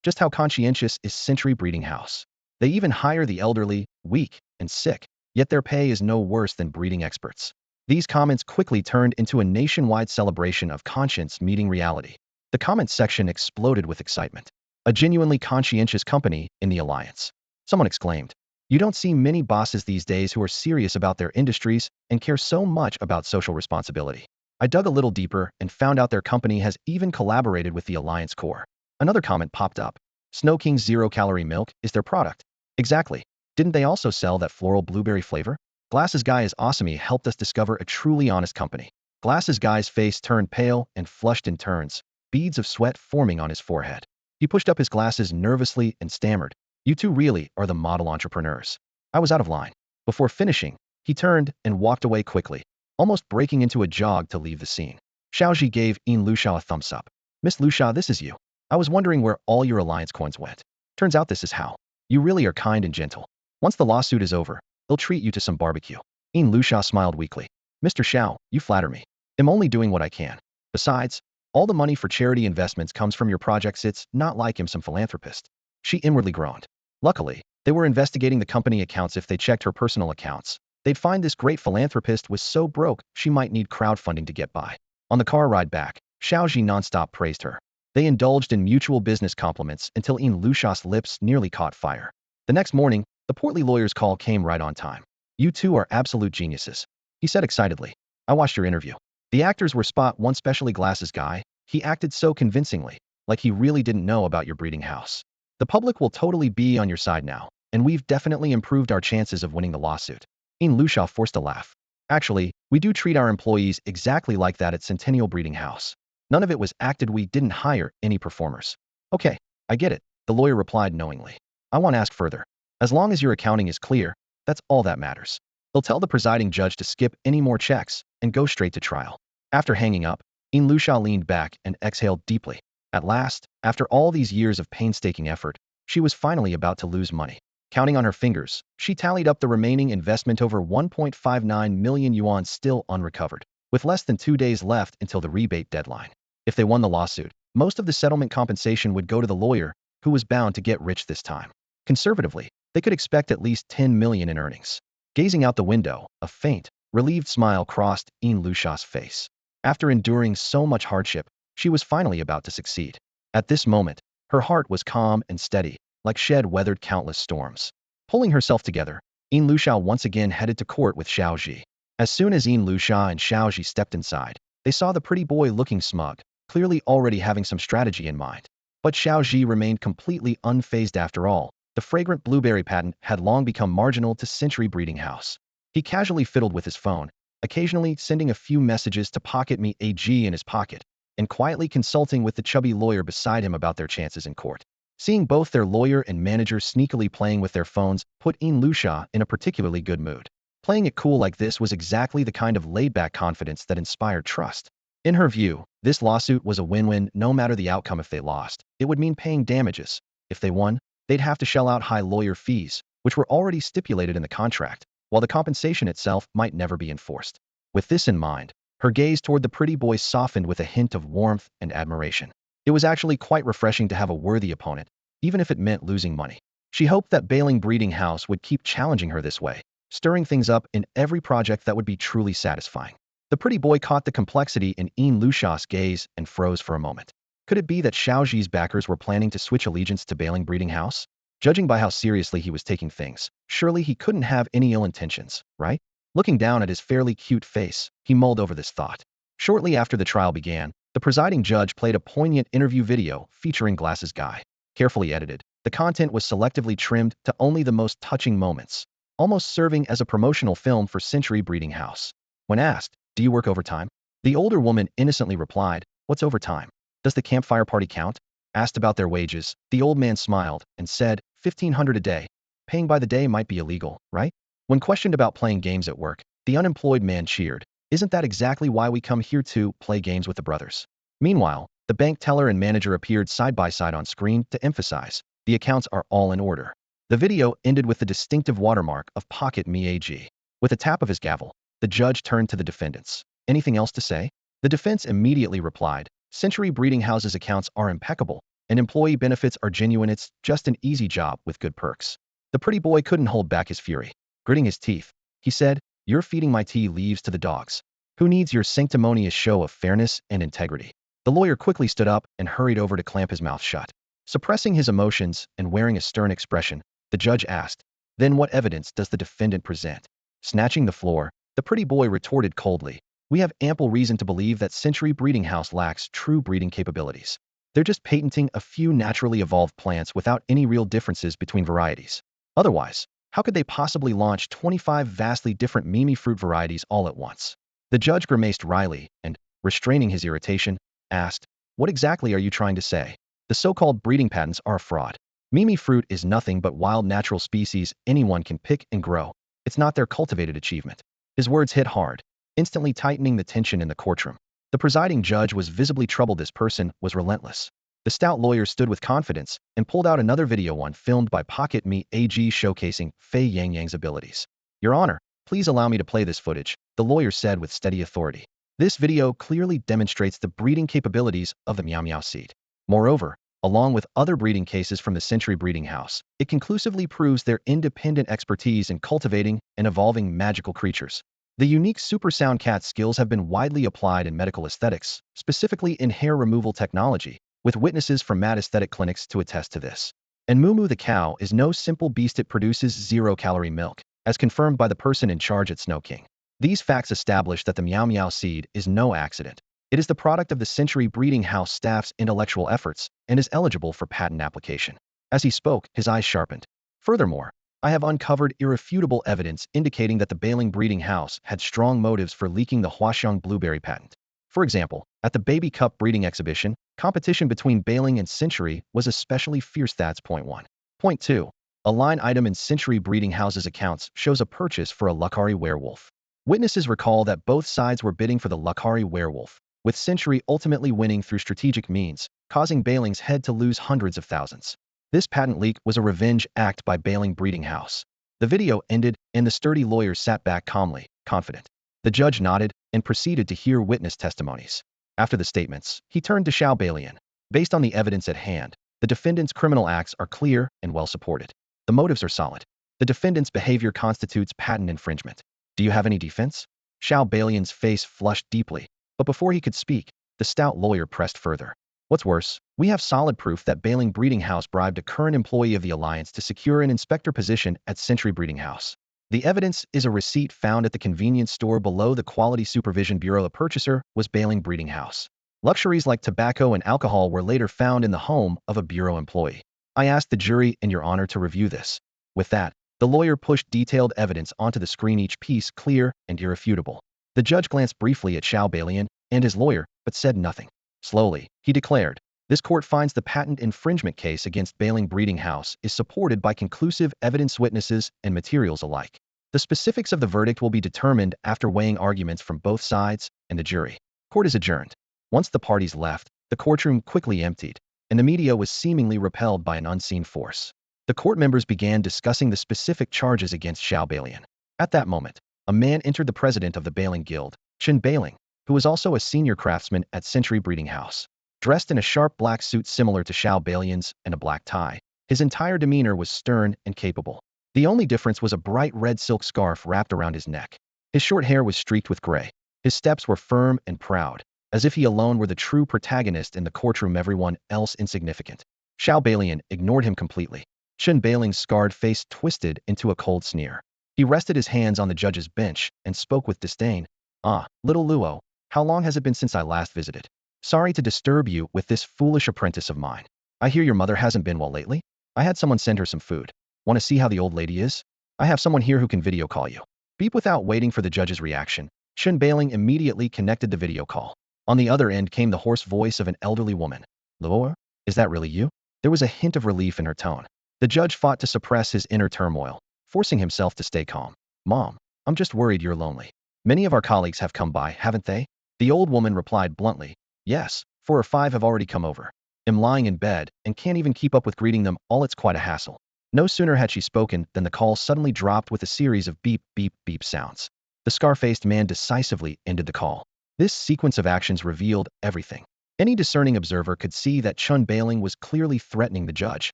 just how conscientious is Century Breeding House. They even hire the elderly, weak, and sick, yet their pay is no worse than breeding experts. These comments quickly turned into a nationwide celebration of conscience meeting reality. The comments section exploded with excitement. A genuinely conscientious company in the Alliance. Someone exclaimed, you don't see many bosses these days who are serious about their industries and care so much about social responsibility. I dug a little deeper and found out their company has even collaborated with the Alliance Core. Another comment popped up. Snow King's zero-calorie milk is their product. Exactly. Didn't they also sell that floral blueberry flavor? Glasses Guy is awesome. He helped us discover a truly honest company. Glasses Guy's face turned pale and flushed in turns, beads of sweat forming on his forehead. He pushed up his glasses nervously and stammered, you two really are the model entrepreneurs. I was out of line. Before finishing, he turned and walked away quickly, almost breaking into a jog to leave the scene. Xiaozhi gave Lusha a thumbs up. Miss Lusha, this is you. I was wondering where all your alliance coins went. Turns out this is how. You really are kind and gentle. Once the lawsuit is over, they'll treat you to some barbecue. Lusha smiled weakly. Mr. Xiao, you flatter me. I'm only doing what I can. Besides, all the money for charity investments comes from your projects. It's not like I'm some philanthropist. She inwardly groaned. Luckily, they were investigating the company accounts. If they checked her personal accounts, they'd find this great philanthropist was so broke she might need crowdfunding to get by. On the car ride back, Xiaozhi nonstop praised her. They indulged in mutual business compliments until Lusha's lips nearly caught fire. The next morning, the portly lawyer's call came right on time. You two are absolute geniuses, he said excitedly. I watched your interview. The actors were spot on, especially Glasses Guy. He acted so convincingly, like he really didn't know about your breeding house. The public will totally be on your side now, and we've definitely improved our chances of winning the lawsuit. Lusha forced a laugh. Actually, we do treat our employees exactly like that at Centennial Breeding House. None of it was acted. We didn't hire any performers. Okay, I get it, the lawyer replied knowingly. I want to ask further. As long as your accounting is clear, that's all that matters. They'll tell the presiding judge to skip any more checks and go straight to trial. After hanging up, Lusha leaned back and exhaled deeply. At last, after all these years of painstaking effort, she was finally about to lose money. Counting on her fingers, she tallied up the remaining investment over 1.59 million yuan still unrecovered, with less than 2 days left until the rebate deadline. If they won the lawsuit, most of the settlement compensation would go to the lawyer, who was bound to get rich this time. Conservatively, they could expect at least 10 million in earnings. Gazing out the window, a faint, relieved smile crossed Luxia's face. After enduring so much hardship, she was finally about to succeed. At this moment, her heart was calm and steady, like she had weathered countless storms. Pulling herself together, Luxia once again headed to court with Xiao Zhi. As soon as Luxia and Xiao Zhi stepped inside, they saw the pretty boy looking smug, clearly already having some strategy in mind. But Xiao Zhi remained completely unfazed after all. The fragrant blueberry patent had long become marginal to Century Breeding House. He casually fiddled with his phone, occasionally sending a few messages to Pocket Mage in his pocket, and quietly consulting with the chubby lawyer beside him about their chances in court. Seeing both their lawyer and manager sneakily playing with their phones put Luxia in a particularly good mood. Playing it cool like this was exactly the kind of laid-back confidence that inspired trust. In her view, this lawsuit was a win-win no matter the outcome. If they lost, it would mean paying damages. If they won, they'd have to shell out high lawyer fees, which were already stipulated in the contract, while the compensation itself might never be enforced. With this in mind, her gaze toward the pretty boy softened with a hint of warmth and admiration. It was actually quite refreshing to have a worthy opponent, even if it meant losing money. She hoped that Breeding House would keep challenging her this way, stirring things up in every project that would be truly satisfying. The pretty boy caught the complexity in Luxia's gaze and froze for a moment. Could it be that Xiao Zhi's backers were planning to switch allegiance to Breeding House? Judging by how seriously he was taking things, surely he couldn't have any ill intentions, right? Looking down at his fairly cute face, he mulled over this thought. Shortly after the trial began, the presiding judge played a poignant interview video featuring Glasses Guy. Carefully edited, the content was selectively trimmed to only the most touching moments, almost serving as a promotional film for Century Breeding House. When asked, "Do you work overtime?" the older woman innocently replied, "What's overtime? Does the campfire party count?" Asked about their wages, the old man smiled and said, 1,500 a day. Paying by the day might be illegal, right? When questioned about playing games at work, the unemployed man cheered, "Isn't that exactly why we come here to play games with the brothers?" Meanwhile, the bank teller and manager appeared side by side on screen to emphasize, the accounts are all in order. The video ended with the distinctive watermark of Pocket Mage. With a tap of his gavel, the judge turned to the defendants. "Anything else to say?" The defense immediately replied, "Century Breeding House's accounts are impeccable, and employee benefits are genuine. It's just an easy job with good perks." The pretty boy couldn't hold back his fury. Gritting his teeth, he said, "You're feeding my tea leaves to the dogs. Who needs your sanctimonious show of fairness and integrity?" The lawyer quickly stood up and hurried over to clamp his mouth shut. Suppressing his emotions and wearing a stern expression, the judge asked, "Then what evidence does the defendant present?" Snatching the floor, the pretty boy retorted coldly, "We have ample reason to believe that Century Breeding House lacks true breeding capabilities. They're just patenting a few naturally evolved plants without any real differences between varieties. Otherwise, how could they possibly launch 25 vastly different mimi fruit varieties all at once?" The judge grimaced wryly and, restraining his irritation, asked, "What exactly are you trying to say?" "The so-called breeding patents are a fraud. Mimi fruit is nothing but wild natural species anyone can pick and grow. It's not their cultivated achievement." His words hit hard, instantly tightening the tension in the courtroom. The presiding judge was visibly troubled. This person was relentless. The stout lawyer stood with confidence and pulled out another video, one filmed by Pocket Mage showcasing Fei Yangyang's abilities. "Your Honor, please allow me to play this footage," the lawyer said with steady authority. This video clearly demonstrates the breeding capabilities of the Miao Miao seed. Moreover, along with other breeding cases from the Century Breeding House, it conclusively proves their independent expertise in cultivating and evolving magical creatures. The unique supersound cat skills have been widely applied in medical aesthetics, specifically in hair removal technology, with witnesses from mad aesthetic clinics to attest to this. And Moo Moo the cow is no simple beast. It produces zero-calorie milk, as confirmed by the person in charge at Snow King. These facts establish that the Miao Miao seed is no accident. It is the product of the Century Breeding House staff's intellectual efforts and is eligible for patent application. As he spoke, his eyes sharpened. "Furthermore, I have uncovered irrefutable evidence indicating that the Breeding House had strong motives for leaking the Huaxiang blueberry patent. For example, at the Baby Cup breeding exhibition, competition between Bailing and Century was especially fierce. That's point 1. Point 2. A line item in Century Breeding House's accounts shows a purchase for a Lucari werewolf. Witnesses recall that both sides were bidding for the Lucari werewolf, with Century ultimately winning through strategic means, causing Bailing's head to lose hundreds of thousands. This patent leak was a revenge act by bailing Breeding House. The video ended, and the sturdy lawyer sat back calmly, confident. The judge nodded and proceeded to hear witness testimonies. After the statements, he turned to Xiao Balian. Based on the evidence at hand, the defendant's criminal acts are clear and well supported. The motives are solid. The defendant's behavior constitutes patent infringement. Do you have any defense? Xiao Balian's face flushed deeply, but before he could speak, the stout lawyer pressed further. What's worse, we have solid proof that bailing Breeding House bribed a current employee of the Alliance to secure an inspector position at Century Breeding House. The evidence is a receipt found at the convenience store below the Quality Supervision Bureau. The purchaser was bailing Breeding House. Luxuries like tobacco and alcohol were later found in the home of a bureau employee. I asked the jury and Your Honor to review this. With that, the lawyer pushed detailed evidence onto the screen, each piece clear and irrefutable. The judge glanced briefly at Xiao Balian and his lawyer, but said nothing. Slowly, he declared, "This court finds the patent infringement case against bailing Breeding House is supported by conclusive evidence, witnesses, and materials alike. The specifics of the verdict will be determined after weighing arguments from both sides and the jury." Court is adjourned. Once the parties left, the courtroom quickly emptied, and the media was seemingly repelled by an unseen force. The court members began discussing the specific charges against Xiao Balian. At that moment, a man entered, the president of the Bailing Guild, Chen Bailing, who was also a senior craftsman at Century Breeding House. Dressed in a sharp black suit similar to Xiao Balian's and a black tie, his entire demeanor was stern and capable. The only difference was a bright red silk scarf wrapped around his neck. His short hair was streaked with gray. His steps were firm and proud, as if he alone were the true protagonist in the courtroom, everyone else insignificant. Xiao Balian ignored him completely. Chen Bailing's scarred face twisted into a cold sneer. He rested his hands on the judge's bench and spoke with disdain. "Ah, little Luo, how long has it been since I last visited? Sorry to disturb you with this foolish apprentice of mine. I hear your mother hasn't been well lately. I had someone send her some food. Want to see how the old lady is? I have someone here who can video call you." Beep. Without waiting for the judge's reaction, Chen Bailing immediately connected the video call. On the other end came the hoarse voice of an elderly woman. "Luo, is that really you?" There was a hint of relief in her tone. The judge fought to suppress his inner turmoil, forcing himself to stay calm. "Mom, I'm just worried you're lonely. Many of our colleagues have come by, haven't they?" The old woman replied bluntly. "Yes, 4 or 5 have already come over. I'm lying in bed and can't even keep up with greeting them all. It's quite a hassle." No sooner had she spoken than the call suddenly dropped with a series of beep, beep, beep sounds. The scar-faced man decisively ended the call. This sequence of actions revealed everything. Any discerning observer could see that Chen Bailing was clearly threatening the judge,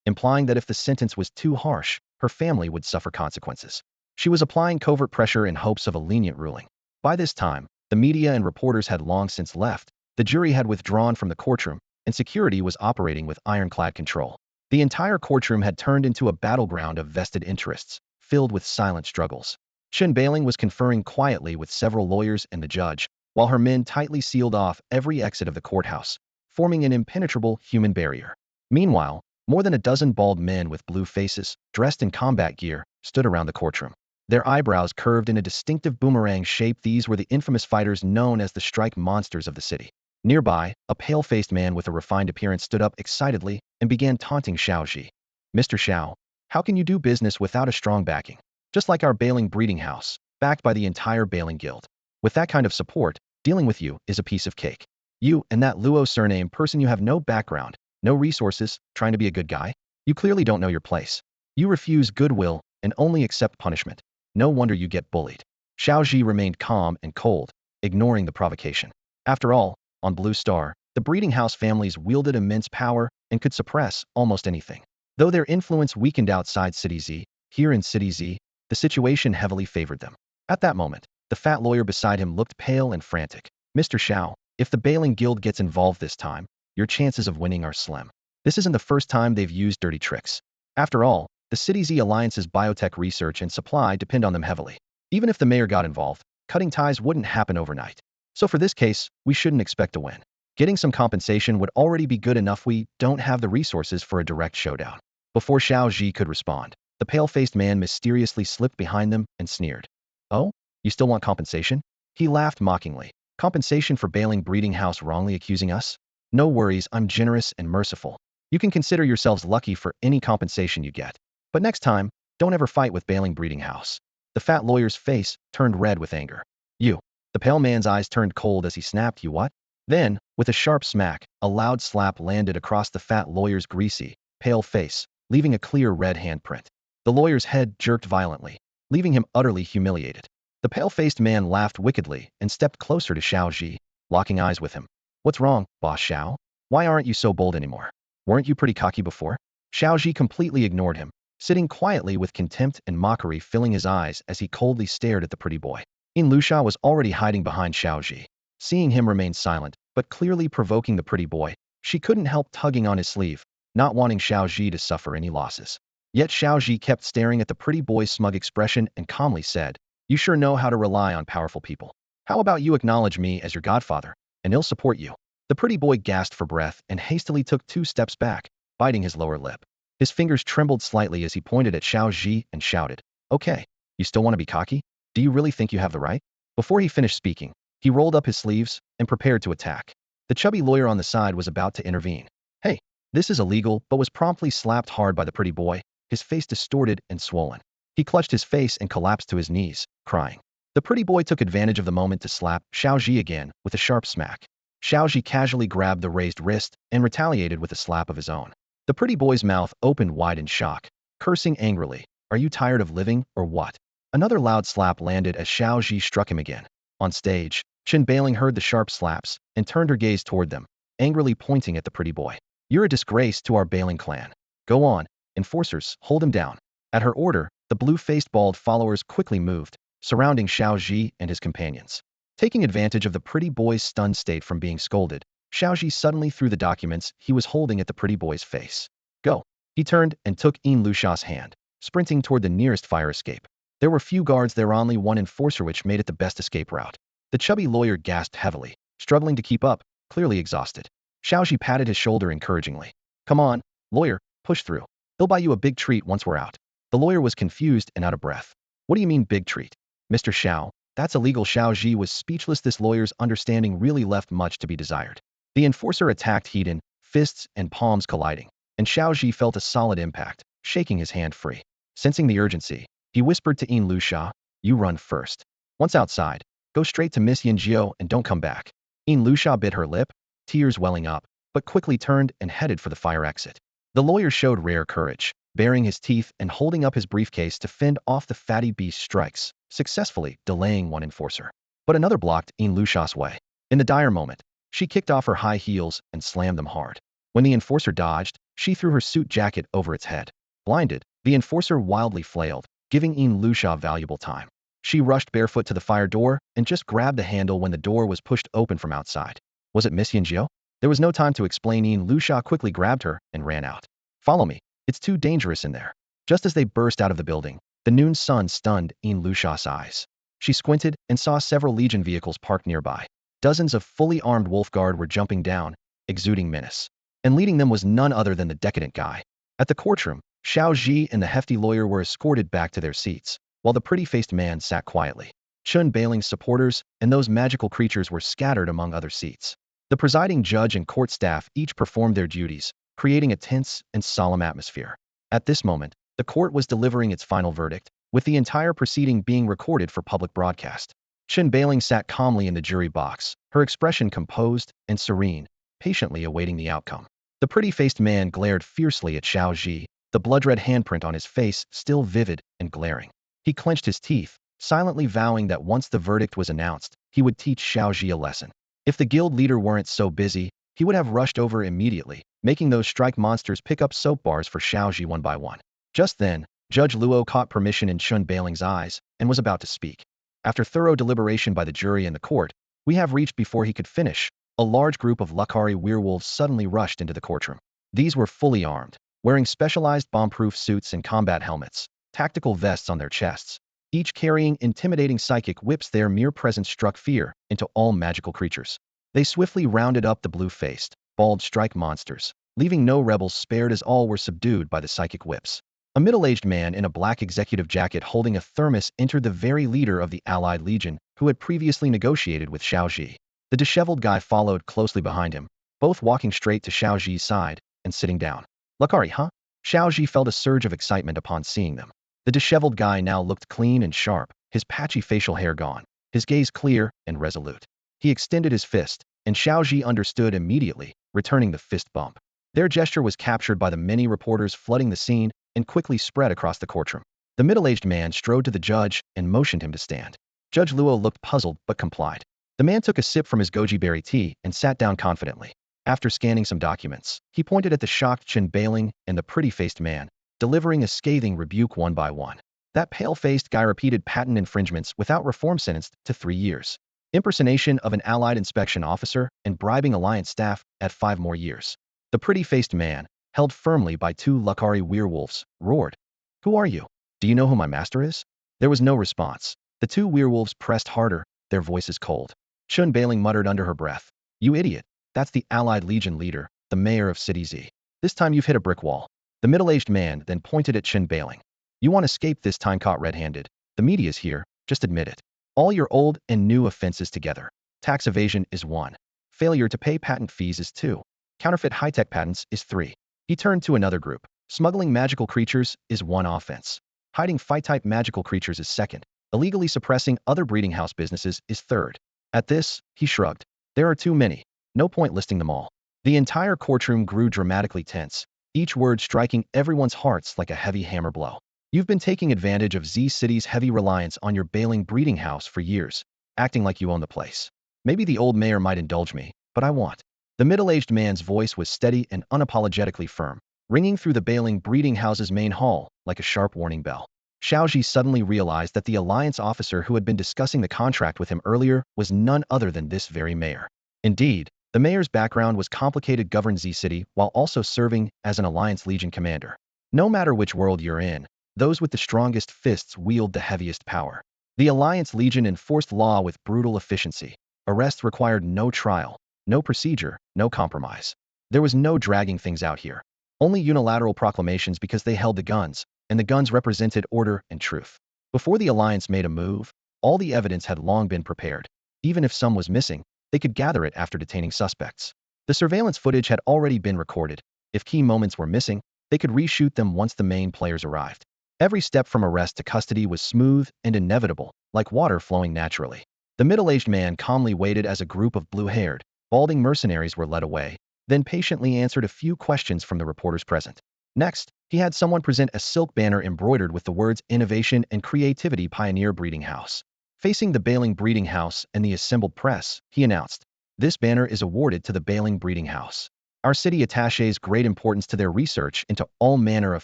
implying that if the sentence was too harsh, her family would suffer consequences. She was applying covert pressure in hopes of a lenient ruling. By this time, the media and reporters had long since left, the jury had withdrawn from the courtroom, and security was operating with ironclad control. The entire courtroom had turned into a battleground of vested interests, filled with silent struggles. Chen Bailing was conferring quietly with several lawyers and the judge, while her men tightly sealed off every exit of the courthouse, forming an impenetrable human barrier. Meanwhile, more than a dozen bald men with blue faces, dressed in combat gear, stood around the courtroom. Their eyebrows curved in a distinctive boomerang shape. These were the infamous fighters known as the strike monsters of the city. Nearby, a pale-faced man with a refined appearance stood up excitedly and began taunting Xiao Zhi. "Mr. Xiao, how can you do business without a strong backing? Just like our bailing Breeding House, backed by the entire Bailing Guild. With that kind of support, dealing with you is a piece of cake. You and that Luo surname person, you have no background, no resources, trying to be a good guy? You clearly don't know your place. You refuse goodwill and only accept punishment. No wonder you get bullied." Xiao Zhi remained calm and cold, ignoring the provocation. After all, on Blue Star, the Breeding House families wielded immense power and could suppress almost anything. Though their influence weakened outside City Z, here in City Z, the situation heavily favored them. At that moment, the fat lawyer beside him looked pale and frantic. "Mr. Xiao, if the Bailing Guild gets involved this time, your chances of winning are slim. This isn't the first time they've used dirty tricks. After all, the City Z Alliance's biotech research and supply depend on them heavily. Even if the mayor got involved, cutting ties wouldn't happen overnight. So for this case, we shouldn't expect to win. Getting some compensation would already be good enough. We don't have the resources for a direct showdown." Before Xiao Zhi could respond, the pale-faced man mysteriously slipped behind them and sneered. "Oh, you still want compensation?" He laughed mockingly. "Compensation for bailing Breeding House, wrongly accusing us? No worries, I'm generous and merciful. You can consider yourselves lucky for any compensation you get. But next time, don't ever fight with bailing Breeding House." The fat lawyer's face turned red with anger. "You." The pale man's eyes turned cold as he snapped, "You what?" Then, with a sharp smack, a loud slap landed across the fat lawyer's greasy, pale face, leaving a clear red handprint. The lawyer's head jerked violently, leaving him utterly humiliated. The pale-faced man laughed wickedly and stepped closer to Xiao Zhi, locking eyes with him. What's wrong, Boss Xiao? Why aren't you so bold anymore? Weren't you pretty cocky before? Xiao Zhi completely ignored him, sitting quietly with contempt and mockery filling his eyes as he coldly stared at the pretty boy. Lusha was already hiding behind Xiao Zhi. Seeing him remain silent, but clearly provoking the pretty boy, she couldn't help tugging on his sleeve, not wanting Xiao Zhi to suffer any losses. Yet Xiao Zhi kept staring at the pretty boy's smug expression and calmly said, "You sure know how to rely on powerful people. How about you acknowledge me as your godfather, and I'll support you." The pretty boy gasped for breath and hastily took 2 steps back, biting his lower lip. His fingers trembled slightly as he pointed at Xiao Zhi and shouted, "Okay, you still want to be cocky? Do you really think you have the right?" Before he finished speaking, he rolled up his sleeves and prepared to attack. The chubby lawyer on the side was about to intervene. "Hey, this is illegal," but was promptly slapped hard by the pretty boy, his face distorted and swollen. He clutched his face and collapsed to his knees, crying. The pretty boy took advantage of the moment to slap Xiao Zhi again with a sharp smack. Xiao Zhi casually grabbed the raised wrist and retaliated with a slap of his own. The pretty boy's mouth opened wide in shock, cursing angrily. "Are you tired of living, or what?" Another loud slap landed as Xiao Zhi struck him again. On stage, Chen Bailing heard the sharp slaps and turned her gaze toward them, angrily pointing at the pretty boy. "You're a disgrace to our Bailing clan. Go on, enforcers, hold him down." At her order, the blue-faced bald followers quickly moved, surrounding Xiao Zhi and his companions. Taking advantage of the pretty boy's stunned state from being scolded, Xiao Zhi suddenly threw the documents he was holding at the pretty boy's face. "Go." He turned and took Lusha's hand, sprinting toward the nearest fire escape. There were few guards there, only one enforcer, which made it the best escape route. The chubby lawyer gasped heavily, struggling to keep up, clearly exhausted. Xiao Zhi patted his shoulder encouragingly. "Come on, lawyer, push through. He'll buy you a big treat once we're out." The lawyer was confused and out of breath. "What do you mean big treat? Mr. Xiao, that's illegal." Xiao Zhi was speechless. This lawyer's understanding really left much to be desired. The enforcer attacked head-on, fists and palms colliding, and Xiao Zhi felt a solid impact, shaking his hand free. Sensing the urgency, he whispered to Lusha, "You run first. Once outside, go straight to Miss Yanjiao and don't come back." Lusha bit her lip, tears welling up, but quickly turned and headed for the fire exit. The lawyer showed rare courage, baring his teeth and holding up his briefcase to fend off the fatty beast's strikes, successfully delaying one enforcer. But another blocked Lusha's way. In the dire moment, she kicked off her high heels and slammed them hard. When the enforcer dodged, she threw her suit jacket over its head. Blinded, the enforcer wildly flailed, giving Lusha valuable time. She rushed barefoot to the fire door and just grabbed the handle when the door was pushed open from outside. Was it Miss Yanjiao? There was no time to explain. Lusha quickly grabbed her and ran out. "Follow me. It's too dangerous in there." Just as they burst out of the building, the noon sun stunned Lusha's eyes. She squinted and saw several Legion vehicles parked nearby. Dozens of fully armed Wolf Guard were jumping down, exuding menace. And leading them was none other than the decadent guy. At the courtroom, Xiao Zhi and the hefty lawyer were escorted back to their seats, while the pretty-faced man sat quietly. Chen Bailing's supporters and those magical creatures were scattered among other seats. The presiding judge and court staff each performed their duties, creating a tense and solemn atmosphere. At this moment, the court was delivering its final verdict, with the entire proceeding being recorded for public broadcast. Chen Bailing sat calmly in the jury box, her expression composed and serene, patiently awaiting the outcome. The pretty-faced man glared fiercely at Xiao Zhi, the blood-red handprint on his face still vivid and glaring. He clenched his teeth, silently vowing that once the verdict was announced, he would teach Xiao Zhi a lesson. If the guild leader weren't so busy, he would have rushed over immediately, making those strike monsters pick up soap bars for Xiao Zhi one by one. Just then, Judge Luo caught permission in Chen Bailing's eyes and was about to speak. After thorough deliberation by the jury and the court, we have reached. Before he could finish, a large group of Lucari werewolves suddenly rushed into the courtroom. These were fully armed, wearing specialized bomb-proof suits and combat helmets, tactical vests on their chests, each carrying intimidating psychic whips. Their mere presence struck fear into all magical creatures. They swiftly rounded up the blue-faced, bald strike monsters, leaving no rebels spared as all were subdued by the psychic whips. A middle-aged man in a black executive jacket holding a thermos entered, the very leader of the Allied Legion, who had previously negotiated with Xiao Zhi. The disheveled guy followed closely behind him, both walking straight to Xiao Zhi's side and sitting down. "Lucari, huh?" Xiao Zhi felt a surge of excitement upon seeing them. The disheveled guy now looked clean and sharp, his patchy facial hair gone, his gaze clear and resolute. He extended his fist, and Xiao Zhi understood immediately, returning the fist bump. Their gesture was captured by the many reporters flooding the scene and quickly spread across the courtroom. The middle-aged man strode to the judge and motioned him to stand. Judge Luo looked puzzled but complied. The man took a sip from his goji berry tea and sat down confidently. After scanning some documents, he pointed at the shocked Chen Bailing and the pretty-faced man, delivering a scathing rebuke one by one. That pale-faced guy repeated patent infringements without reform, sentenced to 3 years. Impersonation of an allied inspection officer and bribing alliance staff at 5 more years. The pretty-faced man, held firmly by 2 Lucari werewolves, roared. Who are you? Do you know who my master is? There was no response. The 2 werewolves pressed harder, their voices cold. Chen Bailing muttered under her breath. You idiot. That's the Allied Legion leader, the mayor of City Z. This time you've hit a brick wall. The middle-aged man then pointed at Chen Bailing. You want to escape this time caught red-handed. The media's here, just admit it. All your old and new offenses together. Tax evasion is 1. Failure to pay patent fees is 2. Counterfeit high-tech patents is 3. He turned to another group. Smuggling magical creatures is 1 offense. Hiding fight-type magical creatures is 2nd. Illegally suppressing other breeding house businesses is 3rd. At this, he shrugged. There are too many. No point listing them all. The entire courtroom grew dramatically tense, each word striking everyone's hearts like a heavy hammer blow. You've been taking advantage of Z City's heavy reliance on your Bailing breeding house for years, acting like you own the place. Maybe the old mayor might indulge me, but I want. The middle-aged man's voice was steady and unapologetically firm, ringing through the Bailing breeding house's main hall like a sharp warning bell. Xiao Zhi suddenly realized that the alliance officer who had been discussing the contract with him earlier was none other than this very mayor. Indeed, the mayor's background was complicated, governed Z City while also serving as an Alliance Legion commander. No matter which world you're in, those with the strongest fists wield the heaviest power. The Alliance Legion enforced law with brutal efficiency. Arrest required no trial, no procedure, no compromise. There was no dragging things out here. Only unilateral proclamations because they held the guns, and the guns represented order and truth. Before the Alliance made a move, all the evidence had long been prepared. Even if some was missing, they could gather it after detaining suspects. The surveillance footage had already been recorded. If key moments were missing, they could reshoot them once the main players arrived. Every step from arrest to custody was smooth and inevitable, like water flowing naturally. The middle-aged man calmly waited as a group of blue-haired, balding mercenaries were led away, then patiently answered a few questions from the reporters present. Next, he had someone present a silk banner embroidered with the words Innovation and Creativity Pioneer Breeding House. Facing the Bailing Breeding House and the assembled press, he announced, this banner is awarded to the Bailing Breeding House. Our city attaches great importance to their research into all manner of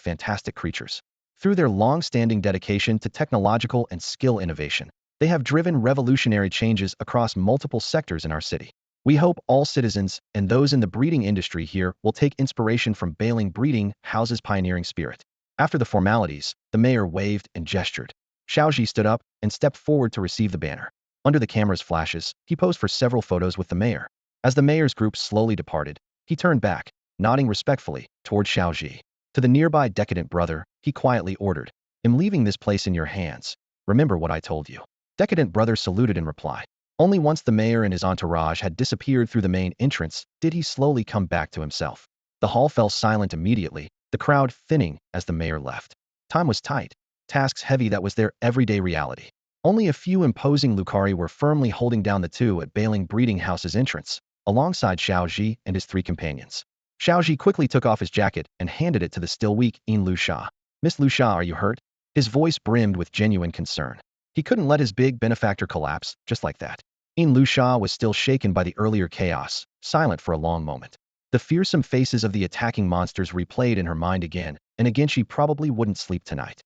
fantastic creatures. Through their long-standing dedication to technological and skill innovation, they have driven revolutionary changes across multiple sectors in our city. We hope all citizens and those in the breeding industry here will take inspiration from Bailing Breeding House's pioneering spirit. After the formalities, the mayor waved and gestured. Xiao Zhi stood up and stepped forward to receive the banner. Under the camera's flashes, he posed for several photos with the mayor. As the mayor's group slowly departed, he turned back, nodding respectfully toward Xiao Zhi. To the nearby decadent brother, he quietly ordered, I'm leaving this place in your hands. Remember what I told you. Decadent brother saluted in reply. Only once the mayor and his entourage had disappeared through the main entrance did he slowly come back to himself. The hall fell silent immediately, the crowd thinning as the mayor left. Time was tight. Tasks heavy, that was their everyday reality. Only a few imposing Lucari were firmly holding down the 2 at Bailing Breeding House's entrance, alongside Xiao Zhi and his 3 companions. Xiao Zhi quickly took off his jacket and handed it to the still weak Lu Sha. Miss Lu Sha, are you hurt? His voice brimmed with genuine concern. He couldn't let his big benefactor collapse, just like that. Lu Sha was still shaken by the earlier chaos, silent for a long moment. The fearsome faces of the attacking monsters replayed in her mind again, and again she probably wouldn't sleep tonight.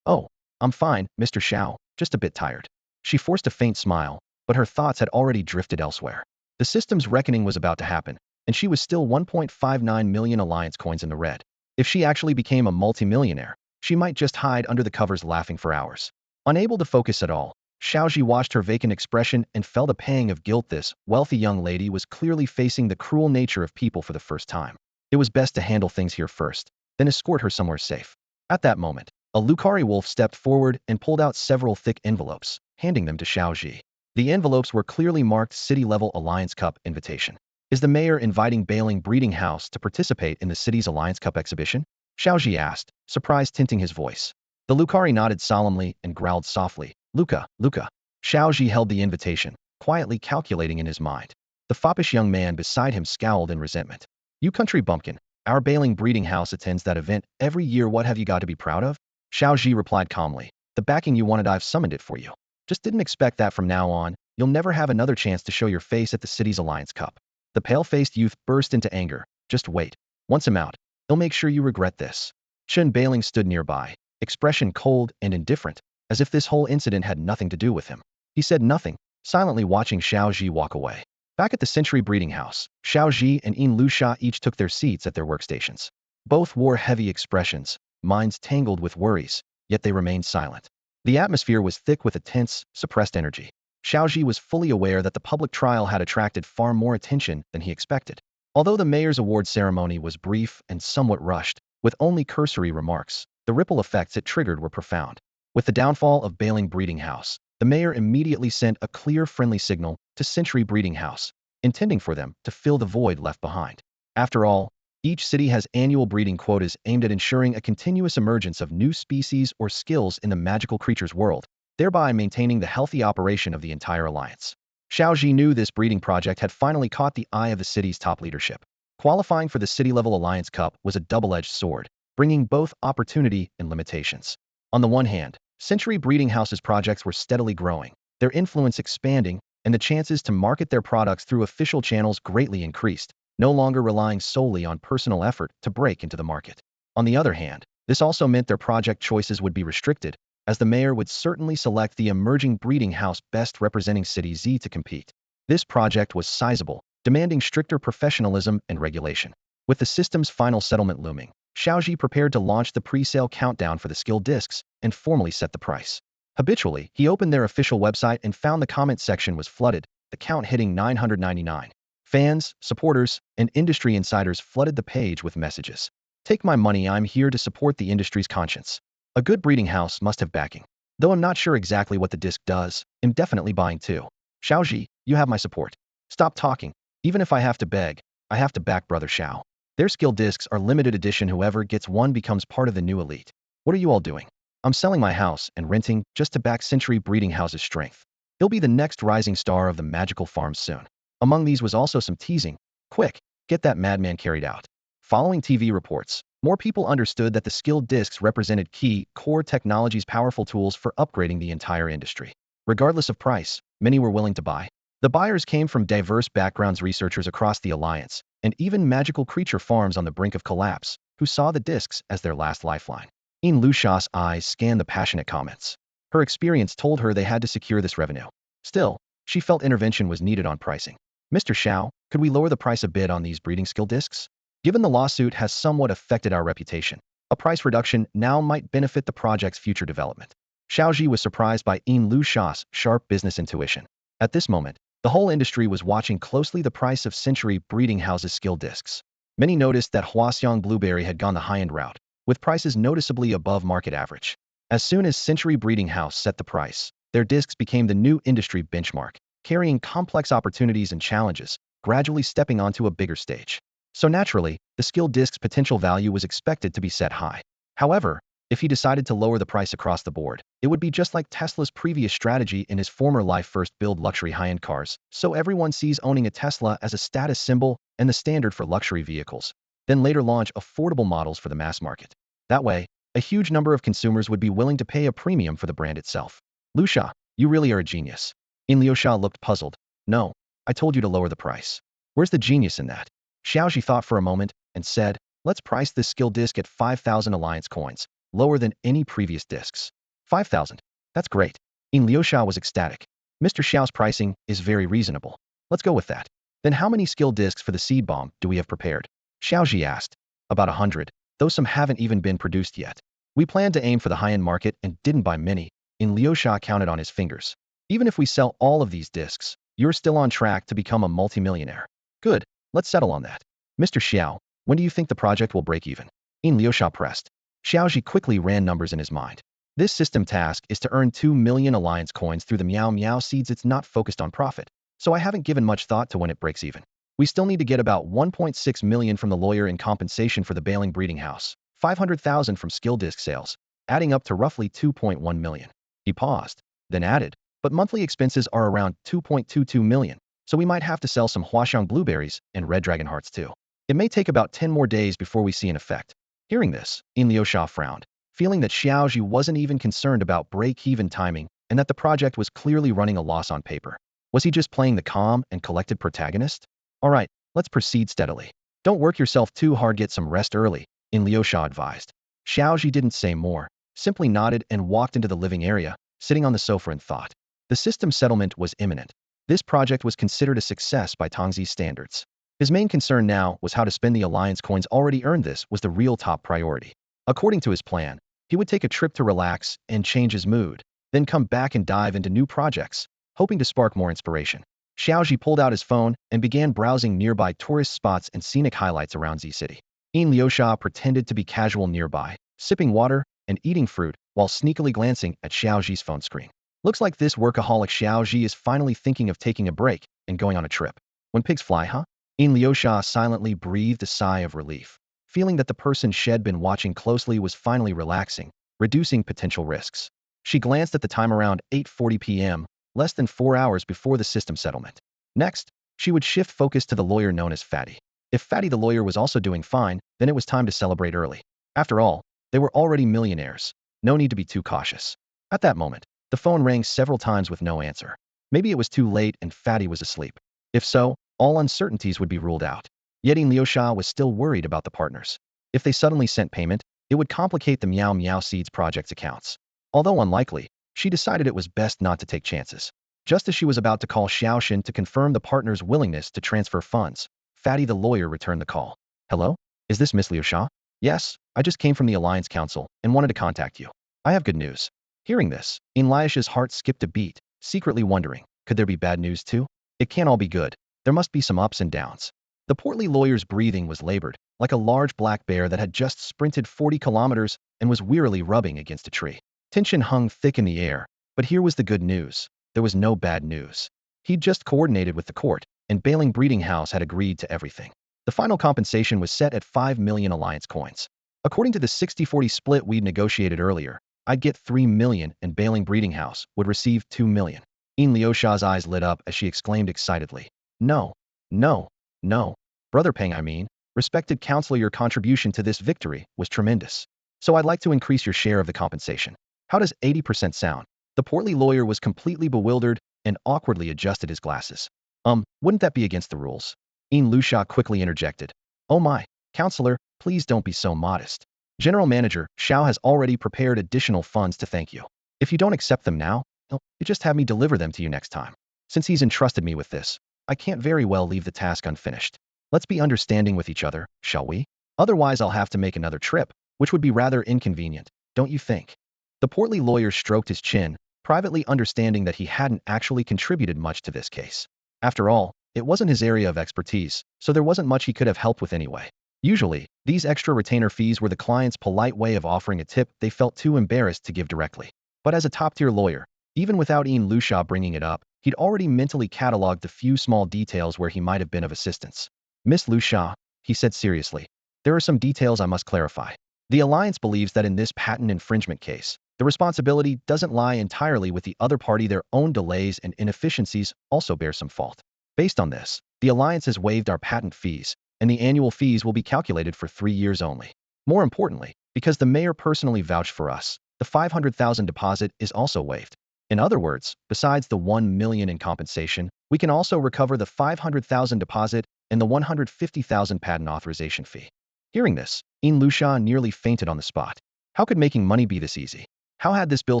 Oh, I'm fine, Mr. Xiao, just a bit tired. She forced a faint smile, but her thoughts had already drifted elsewhere. The system's reckoning was about to happen, and she was still 1.59 million alliance coins in the red. If she actually became a multimillionaire, she might just hide under the covers laughing for hours. Unable to focus at all, Xiao Zhi watched her vacant expression and felt a pang of guilt. This wealthy young lady was clearly facing the cruel nature of people for the first time. It was best to handle things here first, then escort her somewhere safe. At that moment, a Lucari wolf stepped forward and pulled out several thick envelopes, handing them to Xiao Zhi. The envelopes were clearly marked City-Level Alliance Cup invitation. Is the mayor inviting Bailing Breeding House to participate in the city's Alliance Cup exhibition? Xiao Zhi asked, surprise tinting his voice. The Lucari nodded solemnly and growled softly, Luca. Xiao Zhi held the invitation, quietly calculating in his mind. The foppish young man beside him scowled in resentment. You country bumpkin, our Bailing breeding house attends that event every year. What have you got to be proud of? Xiao Zhi replied calmly. The backing you wanted, I've summoned it for you. Just didn't expect that from now on, you'll never have another chance to show your face at the city's Alliance Cup. The pale-faced youth burst into anger. Just wait. Once I'm out, he'll make sure you regret this. Chen Bailing stood nearby, expression cold and indifferent, as if this whole incident had nothing to do with him. He said nothing, silently watching Xiao Zhi walk away. Back at the Century breeding house, Xiao Zhi and Yin Lusha each took their seats at their workstations. Both wore heavy expressions, minds tangled with worries, yet they remained silent. The atmosphere was thick with a tense, suppressed energy. Xiao Zhi was fully aware that the public trial had attracted far more attention than he expected. Although the mayor's award ceremony was brief and somewhat rushed, with only cursory remarks, the ripple effects it triggered were profound. With the downfall of Bailing breeding house, the mayor immediately sent a clear, friendly signal to Century breeding house, intending for them to fill the void left behind. After all, each city has annual breeding quotas aimed at ensuring a continuous emergence of new species or skills in the magical creatures world, thereby maintaining the healthy operation of the entire alliance. Xiao Zhi knew this breeding project had finally caught the eye of the city's top leadership. Qualifying for the city-level Alliance Cup was a double-edged sword, bringing both opportunity and limitations. On the one hand, Century breeding house's projects were steadily growing, their influence expanding, and the chances to market their products through official channels greatly increased, no longer relying solely on personal effort to break into the market. On the other hand, this also meant their project choices would be restricted, as the mayor would certainly select the emerging breeding house best representing City Z to compete. This project was sizable, demanding stricter professionalism and regulation. With the system's final settlement looming, Xiao Zhi prepared to launch the pre-sale countdown for the skill discs and formally set the price. Habitually, he opened their official website and found the comment section was flooded, the count hitting 999. Fans, supporters, and industry insiders flooded the page with messages. Take my money, I'm here to support the industry's conscience. A good breeding house must have backing. Though I'm not sure exactly what the disc does, I'm definitely buying too. Xiao Zhi, you have my support. Stop talking. Even if I have to beg, I have to back Brother Xiao. Their skill discs are limited edition. Whoever gets one becomes part of the new elite. What are you all doing? I'm selling my house and renting just to back Century breeding house's strength. He'll be the next rising star of the magical farms soon. Among these was also some teasing. Quick, get that madman carried out. Following TV reports, more people understood that the skill discs represented key, core technologies, powerful tools for upgrading the entire industry. Regardless of price, many were willing to buy. The buyers came from diverse backgrounds, researchers across the alliance, and even magical creature farms on the brink of collapse, who saw the discs as their last lifeline. Yin Lusha's eyes scanned the passionate comments. Her experience told her they had to secure this revenue. Still, she felt intervention was needed on pricing. Mr. Xiao, could we lower the price a bit on these breeding skill discs? Given the lawsuit has somewhat affected our reputation, a price reduction now might benefit the project's future development. Xiao Zhi was surprised by Yin Lusha's sharp business intuition. At this moment, the whole industry was watching closely the price of Century breeding house's skill discs. Many noticed that Huaxiang Blueberry had gone the high-end route, with prices noticeably above market average. As soon as Century breeding house set the price, their discs became the new industry benchmark, carrying complex opportunities and challenges, gradually stepping onto a bigger stage. So naturally, the skill disc's potential value was expected to be set high. However, if he decided to lower the price across the board, it would be just like Tesla's previous strategy in his former life: first build luxury high-end cars, so everyone sees owning a Tesla as a status symbol and the standard for luxury vehicles, then later launch affordable models for the mass market. That way, a huge number of consumers would be willing to pay a premium for the brand itself. Lusha, you really are a genius. In Liusha looked puzzled. No, I told you to lower the price. Where's the genius in that? Xiao Zhi thought for a moment and said, let's price this skill disc at 5,000 alliance coins, lower than any previous discs. 5,000. That's great. In Liusha was ecstatic. Mr. Xiao's pricing is very reasonable. Let's go with that. Then how many skill discs for the seed bomb do we have prepared? Xiao Zhi asked. About 100, though some haven't even been produced yet. We planned to aim for the high-end market and didn't buy many. In Liusha counted on his fingers. Even if we sell all of these discs, you're still on track to become a multimillionaire. Good, let's settle on that. Mr. Xiao, when do you think the project will break even? In Liusha pressed. Xiao Zhi quickly ran numbers in his mind. This system task is to earn 2 million alliance coins through the Meow Meow seeds. It's not focused on profit, so I haven't given much thought to when it breaks even. We still need to get about 1.6 million from the lawyer in compensation for the Bailing breeding house, 500,000 from skill disc sales, adding up to roughly 2.1 million. He paused, then added, but monthly expenses are around 2.22 million, so we might have to sell some Huaxiang blueberries and red dragon hearts too. It may take about 10 more days before we see an effect. Hearing this, Liuxia frowned, feeling that Xiao Zhi wasn't even concerned about break-even timing and that the project was clearly running a loss on paper. Was he just playing the calm and collected protagonist? All right, let's proceed steadily. Don't work yourself too hard, get some rest early, Liuxia advised. Xiao Zhi didn't say more, simply nodded and walked into the living area, sitting on the sofa in thought. The system settlement was imminent. This project was considered a success by Tongzi's standards. His main concern now was how to spend the alliance coins already earned. This was the real top priority. According to his plan, he would take a trip to relax and change his mood, then come back and dive into new projects, hoping to spark more inspiration. Xiao Zhi pulled out his phone and began browsing nearby tourist spots and scenic highlights around Z City. Liuxia pretended to be casual nearby, sipping water and eating fruit while sneakily glancing at Xiao Zhi's phone screen. Looks like this workaholic Xiao Zhi is finally thinking of taking a break and going on a trip. When pigs fly, huh? Liuxia silently breathed a sigh of relief, feeling that the person she'd been watching closely was finally relaxing, reducing potential risks. She glanced at the time, around 8:40 p.m., less than 4 hours before the system settlement. Next, she would shift focus to the lawyer known as Fatty. If Fatty the lawyer was also doing fine, then it was time to celebrate early. After all, they were already millionaires. No need to be too cautious. At that moment, the phone rang several times with no answer. Maybe it was too late and Fatty was asleep. If so, all uncertainties would be ruled out. Yet Liuxia was still worried about the partners. If they suddenly sent payment, it would complicate the Meow Meow Seeds project's accounts. Although unlikely, she decided it was best not to take chances. Just as she was about to call Xiaoxin to confirm the partner's willingness to transfer funds, Fatty the lawyer returned the call. Hello? Is this Miss Liuxia? Yes, I just came from the Alliance Council and wanted to contact you. I have good news. Hearing this, Liuxia's heart skipped a beat, secretly wondering, could there be bad news too? It can't all be good. There must be some ups and downs. The portly lawyer's breathing was labored, like a large black bear that had just sprinted 40 kilometers and was wearily rubbing against a tree. Tension hung thick in the air, but here was the good news. There was no bad news. He'd just coordinated with the court, and Bailing Breeding House had agreed to everything. The final compensation was set at 5 million alliance coins. According to the 60-40 split we'd negotiated earlier, I'd get 3 million and Bailing Breeding House would receive 2 million. Liuxia's eyes lit up as she exclaimed excitedly. No, no, no. Brother Peng, I mean, respected counselor, your contribution to this victory was tremendous. So I'd like to increase your share of the compensation. How does 80% sound? The portly lawyer was completely bewildered and awkwardly adjusted his glasses. Wouldn't that be against the rules? Liuxia quickly interjected. Oh my, counselor, please don't be so modest. General Manager Xiao has already prepared additional funds to thank you. If you don't accept them now, you just have me deliver them to you next time. Since he's entrusted me with this, I can't very well leave the task unfinished. Let's be understanding with each other, shall we? Otherwise I'll have to make another trip, which would be rather inconvenient, don't you think? The portly lawyer stroked his chin, privately understanding that he hadn't actually contributed much to this case. After all, it wasn't his area of expertise, so there wasn't much he could have helped with anyway. Usually, these extra retainer fees were the client's polite way of offering a tip they felt too embarrassed to give directly. But as a top-tier lawyer, even without Liuxia bringing it up, he'd already mentally cataloged the few small details where he might have been of assistance. Miss Liuxia, he said seriously, there are some details I must clarify. The Alliance believes that in this patent infringement case, the responsibility doesn't lie entirely with the other party. Their own delays and inefficiencies also bear some fault. Based on this, the Alliance has waived our patent fees, and the annual fees will be calculated for 3 years only. More importantly, because the mayor personally vouched for us, the 500,000 deposit is also waived. In other words, besides the 1 million in compensation, we can also recover the 500,000 deposit and the 150,000 patent authorization fee. Hearing this, Liuxia nearly fainted on the spot. How could making money be this easy? How had this bill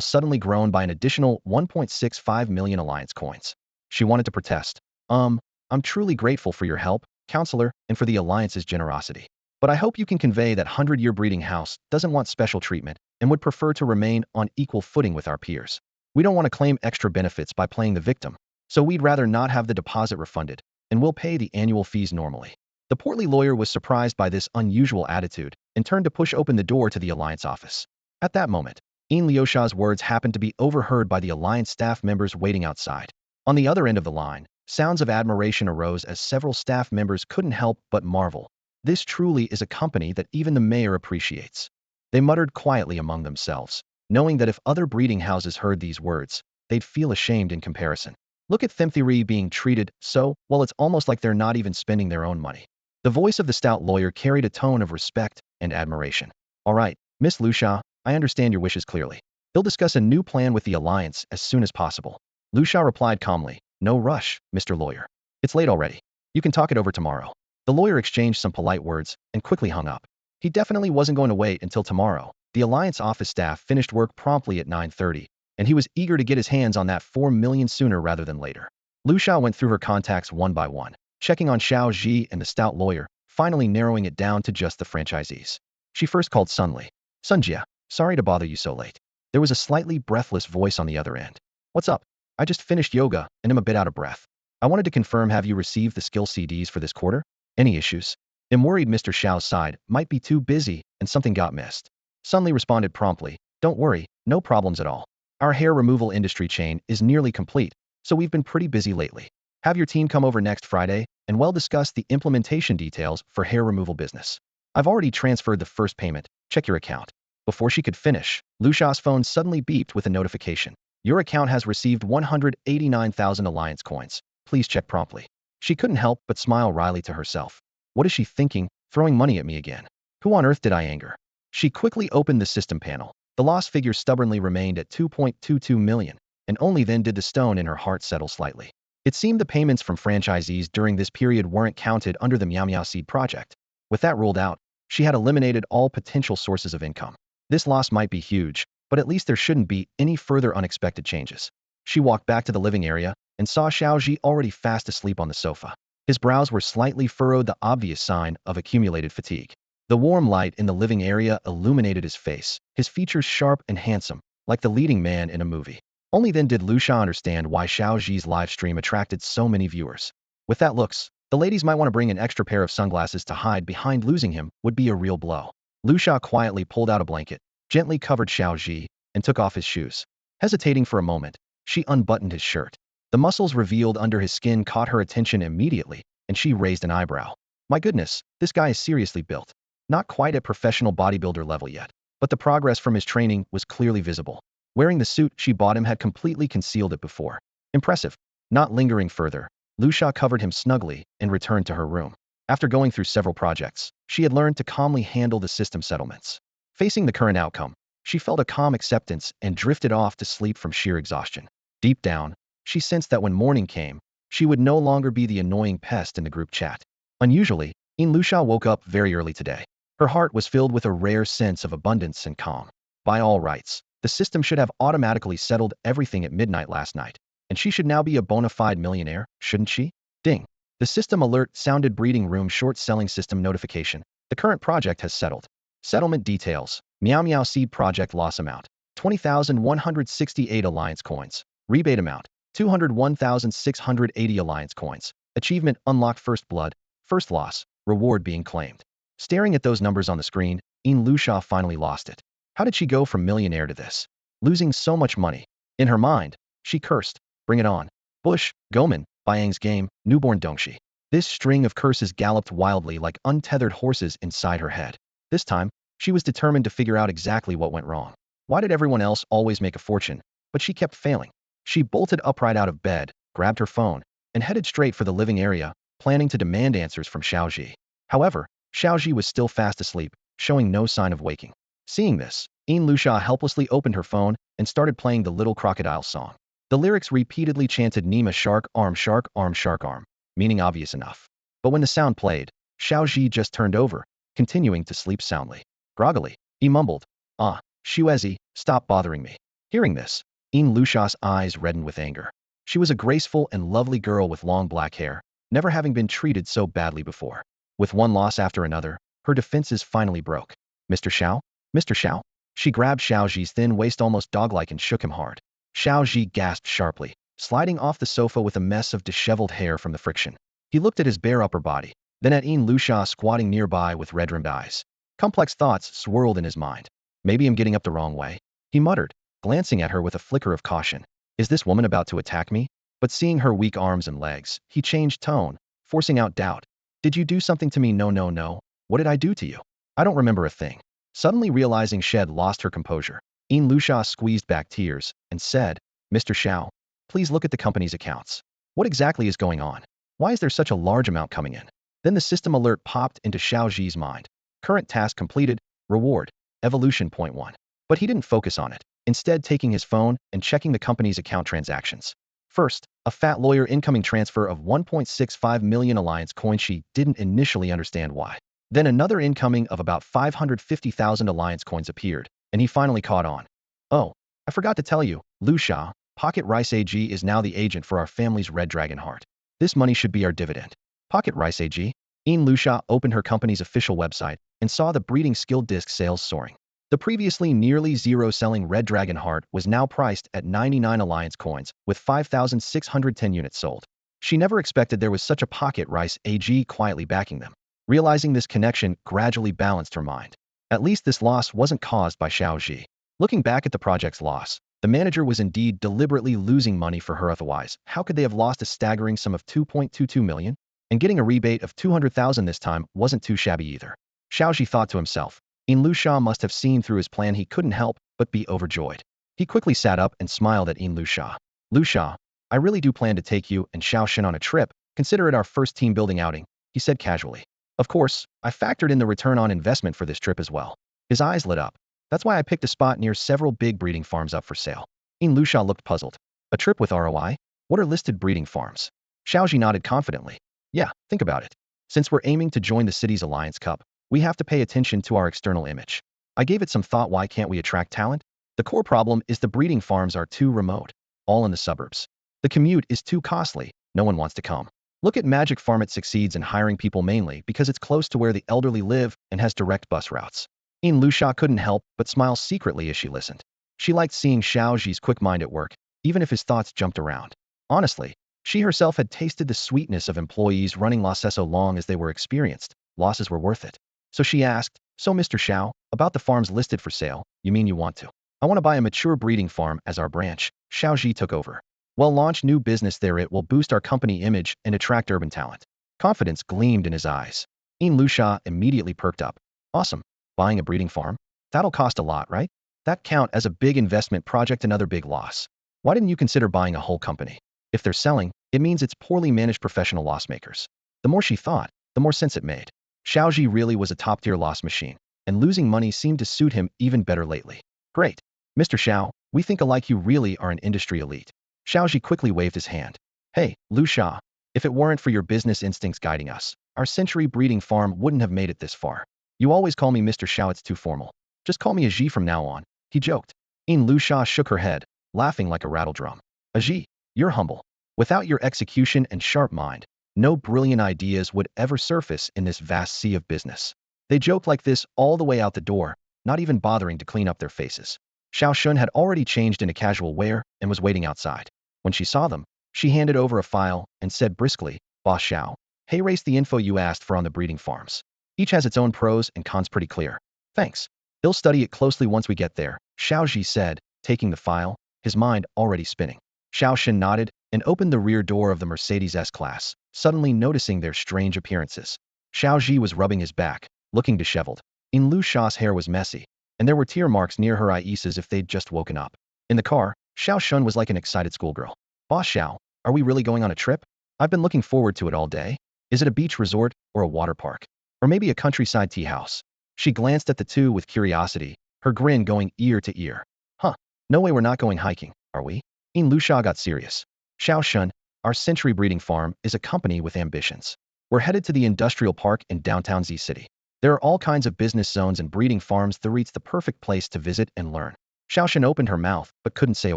suddenly grown by an additional 1.65 million alliance coins? She wanted to protest. I'm truly grateful for your help, counselor, and for the Alliance's generosity. But I hope you can convey that 100-year breeding house doesn't want special treatment and would prefer to remain on equal footing with our peers. We don't want to claim extra benefits by playing the victim, so we'd rather not have the deposit refunded, and we'll pay the annual fees normally. The portly lawyer was surprised by this unusual attitude and turned to push open the door to the Alliance office. At that moment, Liuxia's words happened to be overheard by the Alliance staff members waiting outside. On the other end of the line, sounds of admiration arose as several staff members couldn't help but marvel. This truly is a company that even the mayor appreciates. They muttered quietly among themselves, knowing that if other breeding houses heard these words, they'd feel ashamed in comparison. Look at Themtheory being treated so, well, it's almost like they're not even spending their own money. The voice of the stout lawyer carried a tone of respect and admiration. All right, Miss Lu Xia, I understand your wishes clearly. He'll discuss a new plan with the Alliance as soon as possible. Lu Xia replied calmly, no rush, Mr. Lawyer. It's late already. You can talk it over tomorrow. The lawyer exchanged some polite words and quickly hung up. He definitely wasn't going to wait until tomorrow. The Alliance office staff finished work promptly at 9:30, and he was eager to get his hands on that 4 million sooner rather than later. Lu Xia went through her contacts one by one, checking on Xiao Zhi and the stout lawyer, finally narrowing it down to just the franchisees. She first called Sunli. Sunjia, sorry to bother you so late. There was a slightly breathless voice on the other end. What's up? I just finished yoga and am a bit out of breath. I wanted to confirm, have you received the skill CDs for this quarter? Any issues? I'm worried Mr. Xiao's side might be too busy and something got missed. Sunli responded promptly, don't worry, no problems at all. Our hair removal industry chain is nearly complete, so we've been pretty busy lately. Have your team come over next Friday and we'll discuss the implementation details for hair removal business. I've already transferred the first payment, check your account. Before she could finish, Lu Xiao's phone suddenly beeped with a notification. Your account has received 189,000 Alliance coins. Please check promptly. She couldn't help but smile wryly to herself. What is she thinking, throwing money at me again? Who on earth did I anger? She quickly opened the system panel. The loss figure stubbornly remained at 2.22 million, and only then did the stone in her heart settle slightly. It seemed the payments from franchisees during this period weren't counted under the Miao Miao Seed project. With that ruled out, she had eliminated all potential sources of income. This loss might be huge, but at least there shouldn't be any further unexpected changes. She walked back to the living area and saw Xiao Zhi already fast asleep on the sofa. His brows were slightly furrowed, the obvious sign of accumulated fatigue. The warm light in the living area illuminated his face, his features sharp and handsome, like the leading man in a movie. Only then did Lu Xia understand why Xiao Zhi's live stream attracted so many viewers. With that looks, the ladies might want to bring an extra pair of sunglasses to hide behind. Losing him would be a real blow. Lu Xia quietly pulled out a blanket, gently covered Xiao Zhi, and took off his shoes. Hesitating for a moment, she unbuttoned his shirt. The muscles revealed under his skin caught her attention immediately, and she raised an eyebrow. My goodness, this guy is seriously built. Not quite at professional bodybuilder level yet, but the progress from his training was clearly visible. Wearing the suit she bought him had completely concealed it before. Impressive. Not lingering further, Lu Xia covered him snugly and returned to her room. After going through several projects, she had learned to calmly handle the system settlements. Facing the current outcome, she felt a calm acceptance and drifted off to sleep from sheer exhaustion. Deep down, she sensed that when morning came, she would no longer be the annoying pest in the group chat. Unusually, Lu Xia woke up very early today. Her heart was filled with a rare sense of abundance and calm. By all rights, the system should have automatically settled everything at midnight last night, and she should now be a bona fide millionaire, shouldn't she? Ding. The system alert sounded. Breeding room short selling system notification. The current project has settled. Settlement details. Miao Miao Seed project loss amount. 20,168 Alliance coins. Rebate amount. 201,680 Alliance coins. Achievement unlocked. First blood. First loss. Reward being claimed. Staring at those numbers on the screen, Lu Xia finally lost it. How did she go from millionaire to this? Losing so much money. In her mind, she cursed. Bring it on. Bush, Goman, Biang's game, newborn Dongxi. This string of curses galloped wildly like untethered horses inside her head. This time, she was determined to figure out exactly what went wrong. Why did everyone else always make a fortune, but she kept failing? She bolted upright out of bed, grabbed her phone, and headed straight for the living area, planning to demand answers from Xiao Zhi. However, Xiao Zhi was still fast asleep, showing no sign of waking. Seeing this, Lu Xia helplessly opened her phone and started playing the Little Crocodile song. The lyrics repeatedly chanted Nima shark arm, meaning obvious enough. But when the sound played, Xiao Zhi just turned over, continuing to sleep soundly. Groggily, he mumbled, "Ah, Xuezi, stop bothering me." Hearing this, Lu Xia's eyes reddened with anger. She was a graceful and lovely girl with long black hair, never having been treated so badly before. With one loss after another, her defenses finally broke. Mr. Xiao? Mr. Xiao? She grabbed Xiao Zhi's thin waist almost dog-like and shook him hard. Xiao Zhi gasped sharply, sliding off the sofa with a mess of disheveled hair from the friction. He looked at his bare upper body, then at Lu Xia squatting nearby with red-rimmed eyes. Complex thoughts swirled in his mind. Maybe I'm getting up the wrong way, he muttered, glancing at her with a flicker of caution. Is this woman about to attack me? But seeing her weak arms and legs, he changed tone, forcing out doubt. Did you do something to me? No. What did I do to you? I don't remember a thing. Suddenly realizing she had lost her composure, Lu Xia squeezed back tears and said, Mr. Xiao, please look at the company's accounts. What exactly is going on? Why is there such a large amount coming in? Then the system alert popped into Xiao Zhi's mind. Current task completed, reward, evolution point 1. But he didn't focus on it, instead taking his phone and checking the company's account transactions. First, a fat lawyer incoming transfer of 1.65 million alliance coins. She didn't initially understand why. Then another incoming of about 550,000 alliance coins appeared, and he finally caught on. Oh, I forgot to tell you, Lu Xia, Pocket Rice AG is now the agent for our family's Red Dragon Heart. This money should be our dividend. Pocket Rice AG? Lu Xia opened her company's official website and saw the breeding skill disc sales soaring. The previously nearly zero-selling Red Dragon Heart was now priced at 99 alliance coins, with 5,610 units sold. She never expected there was such a Pocket Rice AG quietly backing them. Realizing this connection gradually balanced her mind. At least this loss wasn't caused by Xiao Zhi. Looking back at the project's loss, the manager was indeed deliberately losing money for her. Otherwise, how could they have lost a staggering sum of 2.22 million? And getting a rebate of 200,000 this time wasn't too shabby either. Xiao Zhi thought to himself. Lu Xia must have seen through his plan. He couldn't help but be overjoyed. He quickly sat up and smiled at Lu Xia. Lu Xia, I really do plan to take you and Xiao Shen on a trip. Consider it our first team building outing, he said casually. Of course, I factored in the return on investment for this trip as well. His eyes lit up. That's why I picked a spot near several big breeding farms up for sale. Lu Xia looked puzzled. A trip with ROI? What are listed breeding farms? Xiao Zhi nodded confidently. Yeah, think about it. Since we're aiming to join the city's Alliance Cup, we have to pay attention to our external image. I gave it some thought. Why can't we attract talent? The core problem is the breeding farms are too remote, all in the suburbs. The commute is too costly, no one wants to come. Look at Magic Farm. It succeeds in hiring people mainly because it's close to where the elderly live and has direct bus routes. Lu Xia couldn't help but smile secretly as she listened. She liked seeing Xiao Zhi's quick mind at work, even if his thoughts jumped around. Honestly, she herself had tasted the sweetness of employees running losses so long as they were experienced. Losses were worth it. So she asked, so Mr. Xiao, about the farms listed for sale, you mean you want to? I want to buy a mature breeding farm as our branch. Xiao Zhi took over. Well, launch new business there. It will boost our company image and attract urban talent. Confidence gleamed in his eyes. Lu Xia immediately perked up. Awesome. Buying a breeding farm? That'll cost a lot, right? That count as a big investment project. Another big loss. Why didn't you consider buying a whole company? If they're selling, it means it's poorly managed professional loss makers. The more she thought, the more sense it made. Xiao Zhi really was a top-tier loss machine, and losing money seemed to suit him even better lately. Great. Mr. Xiao, we think alike. You really are an industry elite. Xiao Zhi quickly waved his hand. Hey, Lu Xia, if it weren't for your business instincts guiding us, our century breeding farm wouldn't have made it this far. You always call me Mr. Xiao. It's too formal. Just call me a Zhi from now on, he joked. Lu Xia shook her head, laughing like a rattledrum. A Zhi, you're humble. Without your execution and sharp mind, no brilliant ideas would ever surface in this vast sea of business. They joked like this all the way out the door, not even bothering to clean up their faces. Xiao Shun had already changed into casual wear and was waiting outside. When she saw them, she handed over a file and said briskly, Boss Xiao, hey, race the info you asked for on the breeding farms. Each has its own pros and cons. Pretty clear. Thanks. He'll study it closely once we get there, Xiao Zhi said, taking the file, his mind already spinning. Xiao Shen nodded and opened the rear door of the Mercedes S-Class, suddenly noticing their strange appearances. Xiao Zhi was rubbing his back, looking disheveled. Lu Xia's hair was messy, and there were tear marks near her eyes as if they'd just woken up. In the car, Xiao Shun was like an excited schoolgirl. Boss Xiao, are we really going on a trip? I've been looking forward to it all day. Is it a beach resort or a water park? Or maybe a countryside tea house? She glanced at the two with curiosity, her grin going ear to ear. Huh, no way we're not going hiking, are we? Lu Xia got serious. Xiao Shun, our century breeding farm is a company with ambitions. We're headed to the industrial park in downtown Z City. There are all kinds of business zones and breeding farms. It's the perfect place to visit and learn. Xiao Shun opened her mouth but couldn't say a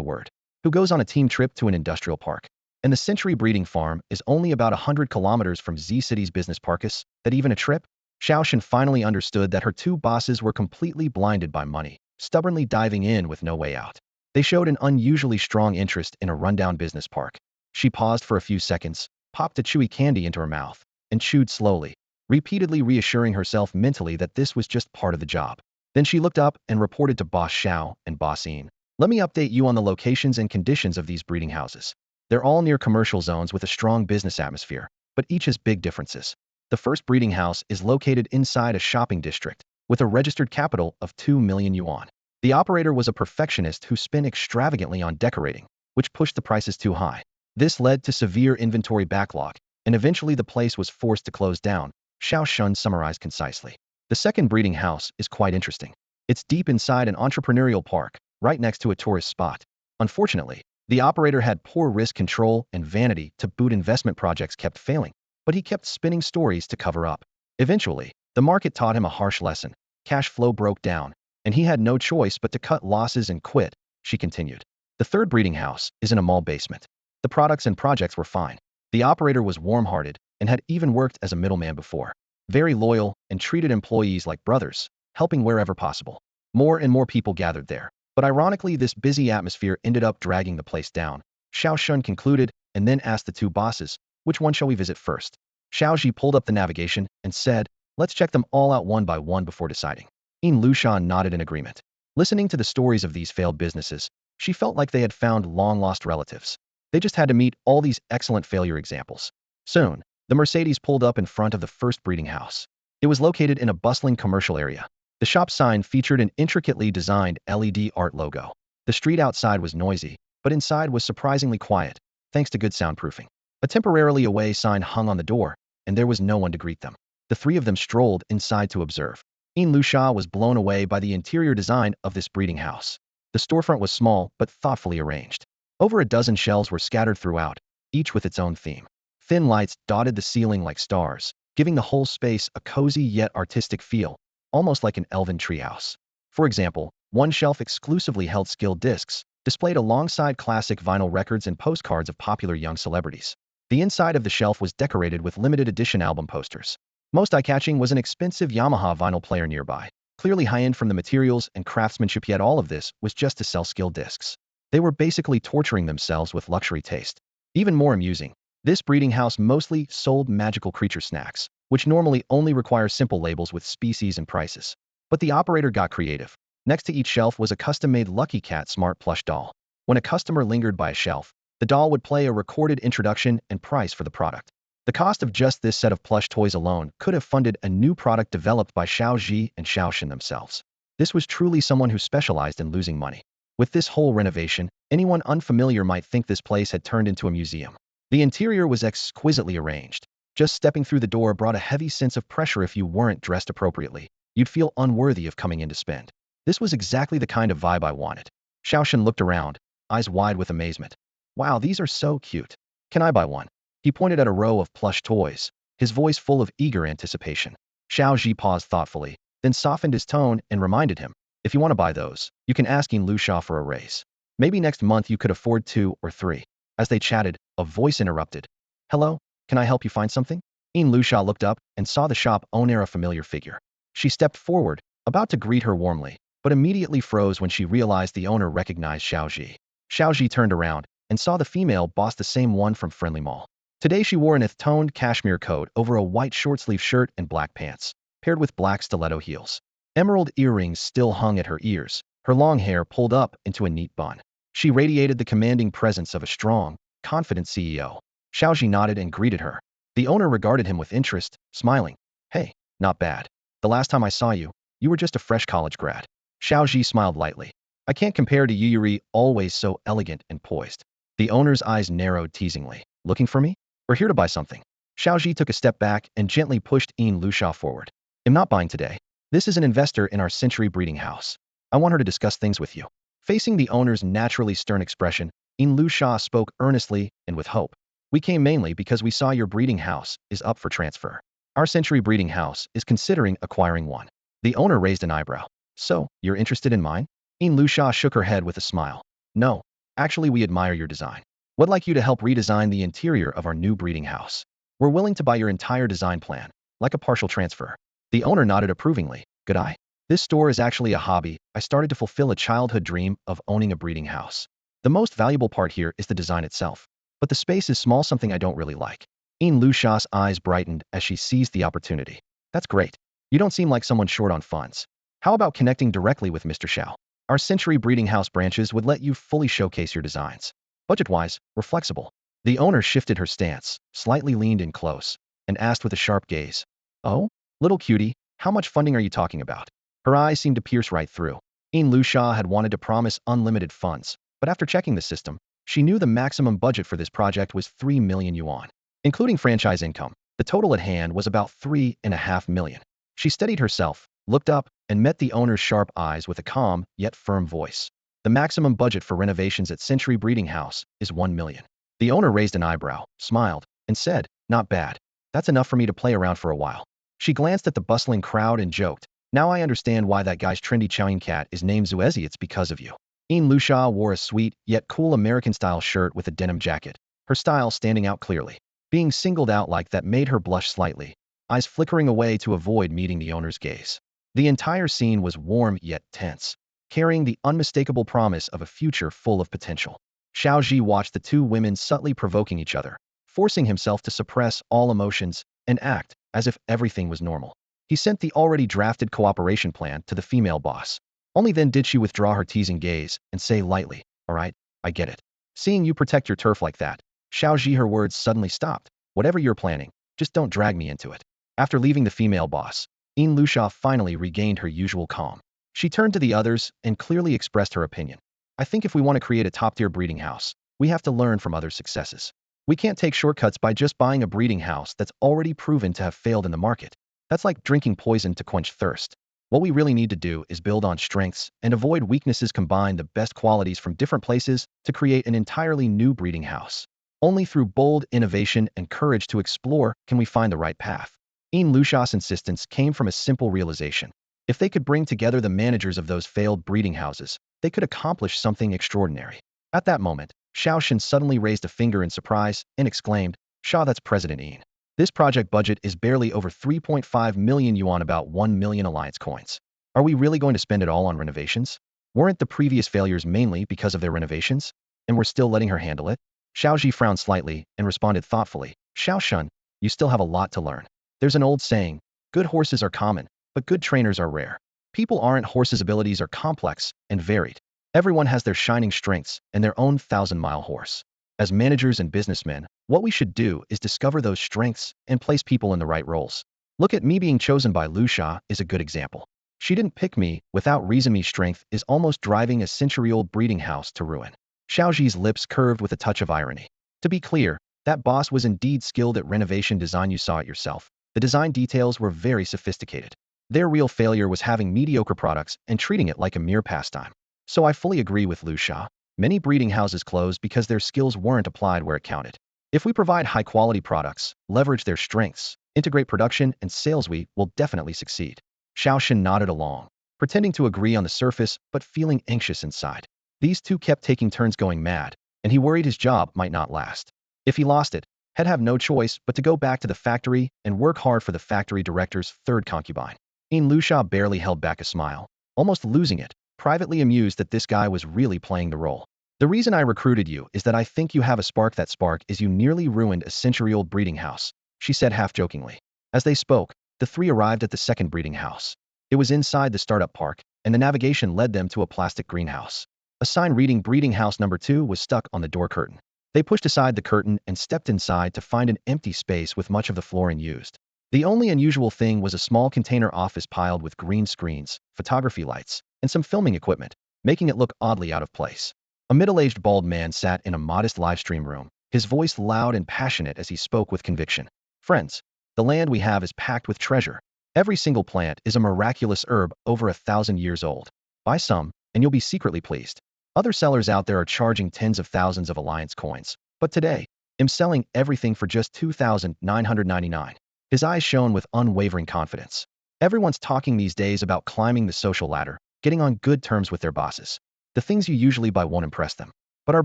word. Who goes on a team trip to an industrial park? And the century breeding farm is only about 100 kilometers from Z City's business park. Is that even a trip? Xiao Shun finally understood that her two bosses were completely blinded by money, stubbornly diving in with no way out. They showed an unusually strong interest in a rundown business park. She paused for a few seconds, popped a chewy candy into her mouth, and chewed slowly, repeatedly reassuring herself mentally that this was just part of the job. Then she looked up and reported to Boss Xiao and Boss Yin. Let me update you on the locations and conditions of these breeding houses. They're all near commercial zones with a strong business atmosphere, but each has big differences. The first breeding house is located inside a shopping district, with a registered capital of 2 million yuan. The operator was a perfectionist who spent extravagantly on decorating, which pushed the prices too high. This led to severe inventory backlog, and eventually the place was forced to close down, Xiao Shun summarized concisely. The second breeding house is quite interesting. It's deep inside an entrepreneurial park, right next to a tourist spot. Unfortunately, the operator had poor risk control and vanity to boot investment projects kept failing, but he kept spinning stories to cover up. Eventually, the market taught him a harsh lesson. Cash flow broke down, and he had no choice but to cut losses and quit, she continued. The third breeding house is in a mall basement. The products and projects were fine. The operator was warm-hearted and had even worked as a middleman before. Very loyal and treated employees like brothers, helping wherever possible. More and more people gathered there. But ironically, this busy atmosphere ended up dragging the place down. Xiao Shun concluded and then asked the two bosses, which one shall we visit first? Xiao Zhi pulled up the navigation and said, let's check them all out one by one before deciding. Yin Lushan nodded in agreement. Listening to the stories of these failed businesses, she felt like they had found long-lost relatives. They just had to meet all these excellent failure examples. Soon, the Mercedes pulled up in front of the first breeding house. It was located in a bustling commercial area. The shop sign featured an intricately designed LED art logo. The street outside was noisy, but inside was surprisingly quiet, thanks to good soundproofing. A temporarily away sign hung on the door, and there was no one to greet them. The three of them strolled inside to observe. Yin Lusha was blown away by the interior design of this breeding house. The storefront was small but thoughtfully arranged. Over a dozen shelves were scattered throughout, each with its own theme. Thin lights dotted the ceiling like stars, giving the whole space a cozy yet artistic feel, almost like an elven treehouse. For example, one shelf exclusively held skill discs, displayed alongside classic vinyl records and postcards of popular young celebrities. The inside of the shelf was decorated with limited edition album posters. Most eye-catching was an expensive Yamaha vinyl player nearby, clearly high-end from the materials and craftsmanship, yet all of this was just to sell skill discs. They were basically torturing themselves with luxury taste. Even more amusing, this breeding house mostly sold magical creature snacks, which normally only require simple labels with species and prices. But the operator got creative. Next to each shelf was a custom-made Lucky Cat Smart Plush doll. When a customer lingered by a shelf, the doll would play a recorded introduction and price for the product. The cost of just this set of plush toys alone could have funded a new product developed by Xiao Zhi and Xiao Shin themselves. This was truly someone who specialized in losing money. With this whole renovation, anyone unfamiliar might think this place had turned into a museum. The interior was exquisitely arranged. Just stepping through the door brought a heavy sense of pressure. If you weren't dressed appropriately, you'd feel unworthy of coming in to spend. This was exactly the kind of vibe I wanted. Xiao Shin looked around, eyes wide with amazement. Wow, these are so cute. Can I buy one? He pointed at a row of plush toys, his voice full of eager anticipation. Xiao Zhi paused thoughtfully, then softened his tone and reminded him, if you want to buy those, you can ask Yin Lusha for a raise. Maybe next month you could afford 2 or 3. As they chatted, a voice interrupted. Hello, can I help you find something? Yin Lusha looked up and saw the shop owner, a familiar figure. She stepped forward, about to greet her warmly, but immediately froze when she realized the owner recognized Xiao Zhi. Xiao Zhi turned around and saw the female boss, the same one from Friendly Mall. Today she wore an earth-toned cashmere coat over a white short-sleeve shirt and black pants, paired with black stiletto heels. Emerald earrings still hung at her ears, her long hair pulled up into a neat bun. She radiated the commanding presence of a strong, confident CEO. Xiao Zhi nodded and greeted her. The owner regarded him with interest, smiling. Hey, not bad. The last time I saw you, you were just a fresh college grad. Xiao Zhi smiled lightly. I can't compare to Yuri, always so elegant and poised. The owner's eyes narrowed teasingly. Looking for me? We're here to buy something. Xiao Zhi took a step back and gently pushed Yin Lusha forward. I'm not buying today. This is an investor in our century breeding house. I want her to discuss things with you. Facing the owner's naturally stern expression, Yin Lusha spoke earnestly and with hope. We came mainly because we saw your breeding house is up for transfer. Our century breeding house is considering acquiring one. The owner raised an eyebrow. So, you're interested in mine? Yin Lusha shook her head with a smile. No, actually we admire your design. Would like you to help redesign the interior of our new breeding house. We're willing to buy your entire design plan, like a partial transfer. The owner nodded approvingly. Good eye. This store is actually a hobby. I started to fulfill a childhood dream of owning a breeding house. The most valuable part here is the design itself. But the space is small, something I don't really like. Yin Lusha's eyes brightened as she seized the opportunity. That's great. You don't seem like someone short on funds. How about connecting directly with Mr. Xiao? Our century breeding house branches would let you fully showcase your designs. Budget-wise, we're flexible. The owner shifted her stance, slightly leaned in close, and asked with a sharp gaze. Oh? Little cutie, how much funding are you talking about? Her eyes seemed to pierce right through. Yin Lusha had wanted to promise unlimited funds, but after checking the system, she knew the maximum budget for this project was 3 million yuan, including franchise income. The total at hand was about 3.5 million. She steadied herself, looked up, and met the owner's sharp eyes with a calm yet firm voice. The maximum budget for renovations at Century Breeding House is 1 million. The owner raised an eyebrow, smiled, and said, "Not bad. That's enough for me to play around for a while." She glanced at the bustling crowd and joked, "Now I understand why that guy's trendy Chowing cat is named Zuezi. It's because of you." Lusha wore a sweet, yet cool American-style shirt with a denim jacket, her style standing out clearly. Being singled out like that made her blush slightly, eyes flickering away to avoid meeting the owner's gaze. The entire scene was warm yet tense, carrying the unmistakable promise of a future full of potential. Xiao Zhi watched the two women subtly provoking each other, forcing himself to suppress all emotions and act as if everything was normal. He sent the already drafted cooperation plan to the female boss. Only then did she withdraw her teasing gaze and say lightly, "All right, I get it. Seeing you protect your turf like that." Xiao Zhi, her words suddenly stopped. "Whatever you're planning, just don't drag me into it." After leaving the female boss, Lusha finally regained her usual calm. She turned to the others and clearly expressed her opinion. "I think if we want to create a top-tier breeding house, we have to learn from others' successes. We can't take shortcuts by just buying a breeding house that's already proven to have failed in the market. That's like drinking poison to quench thirst. What we really need to do is build on strengths and avoid weaknesses, combine the best qualities from different places to create an entirely new breeding house. Only through bold innovation and courage to explore can we find the right path." Lusha's insistence came from a simple realization. If they could bring together the managers of those failed breeding houses, they could accomplish something extraordinary. At that moment, Xiao Shen suddenly raised a finger in surprise and exclaimed, "Shaw, that's President Ian. This project budget is barely over 3.5 million yuan, about 1 million alliance coins. Are we really going to spend it all on renovations? Weren't the previous failures mainly because of their renovations? And we're still letting her handle it?" Xiao Zhi frowned slightly and responded thoughtfully, "Xiao Shen, you still have a lot to learn. There's an old saying, good horses are common, but good trainers are rare. People aren't. Horses' abilities are complex and varied. Everyone has their shining strengths and their own thousand-mile horse. As managers and businessmen, what we should do is discover those strengths and place people in the right roles. Look at me. Being chosen by Lusha is a good example. She didn't pick me without reason. My strength is almost driving a century-old breeding house to ruin." Xiao Zhi's lips curved with a touch of irony. To be clear, that boss was indeed skilled at renovation design. You saw it yourself. The design details were very sophisticated. Their real failure was having mediocre products and treating it like a mere pastime. So I fully agree with Lusha. Many breeding houses closed because their skills weren't applied where it counted. If we provide high-quality products, leverage their strengths, integrate production and sales, we will definitely succeed. Xiao Shen nodded along, pretending to agree on the surface but feeling anxious inside. These two kept taking turns going mad, and he worried his job might not last. If he lost it, he'd have no choice but to go back to the factory and work hard for the factory director's third concubine. Lusha barely held back a smile, almost losing it, privately amused that this guy was really playing the role. "The reason I recruited you is that I think you have a spark. That spark is you nearly ruined a century-old breeding house," she said half-jokingly. As they spoke, the three arrived at the second breeding house. It was inside the startup park, and the navigation led them to a plastic greenhouse. A sign reading Breeding House Number 2 was stuck on the door curtain. They pushed aside the curtain and stepped inside to find an empty space with much of the floor unused. The only unusual thing was a small container office piled with green screens, photography lights, and some filming equipment, making it look oddly out of place. A middle-aged bald man sat in a modest livestream room, his voice loud and passionate as he spoke with conviction. "Friends, the land we have is packed with treasure. Every single plant is a miraculous herb over 1,000 years old. Buy some, and you'll be secretly pleased. Other sellers out there are charging tens of thousands of alliance coins, but today, I'm selling everything for just 2,999. His eyes shone with unwavering confidence. Everyone's talking these days about climbing the social ladder, getting on good terms with their bosses. The things you usually buy won't impress them. But our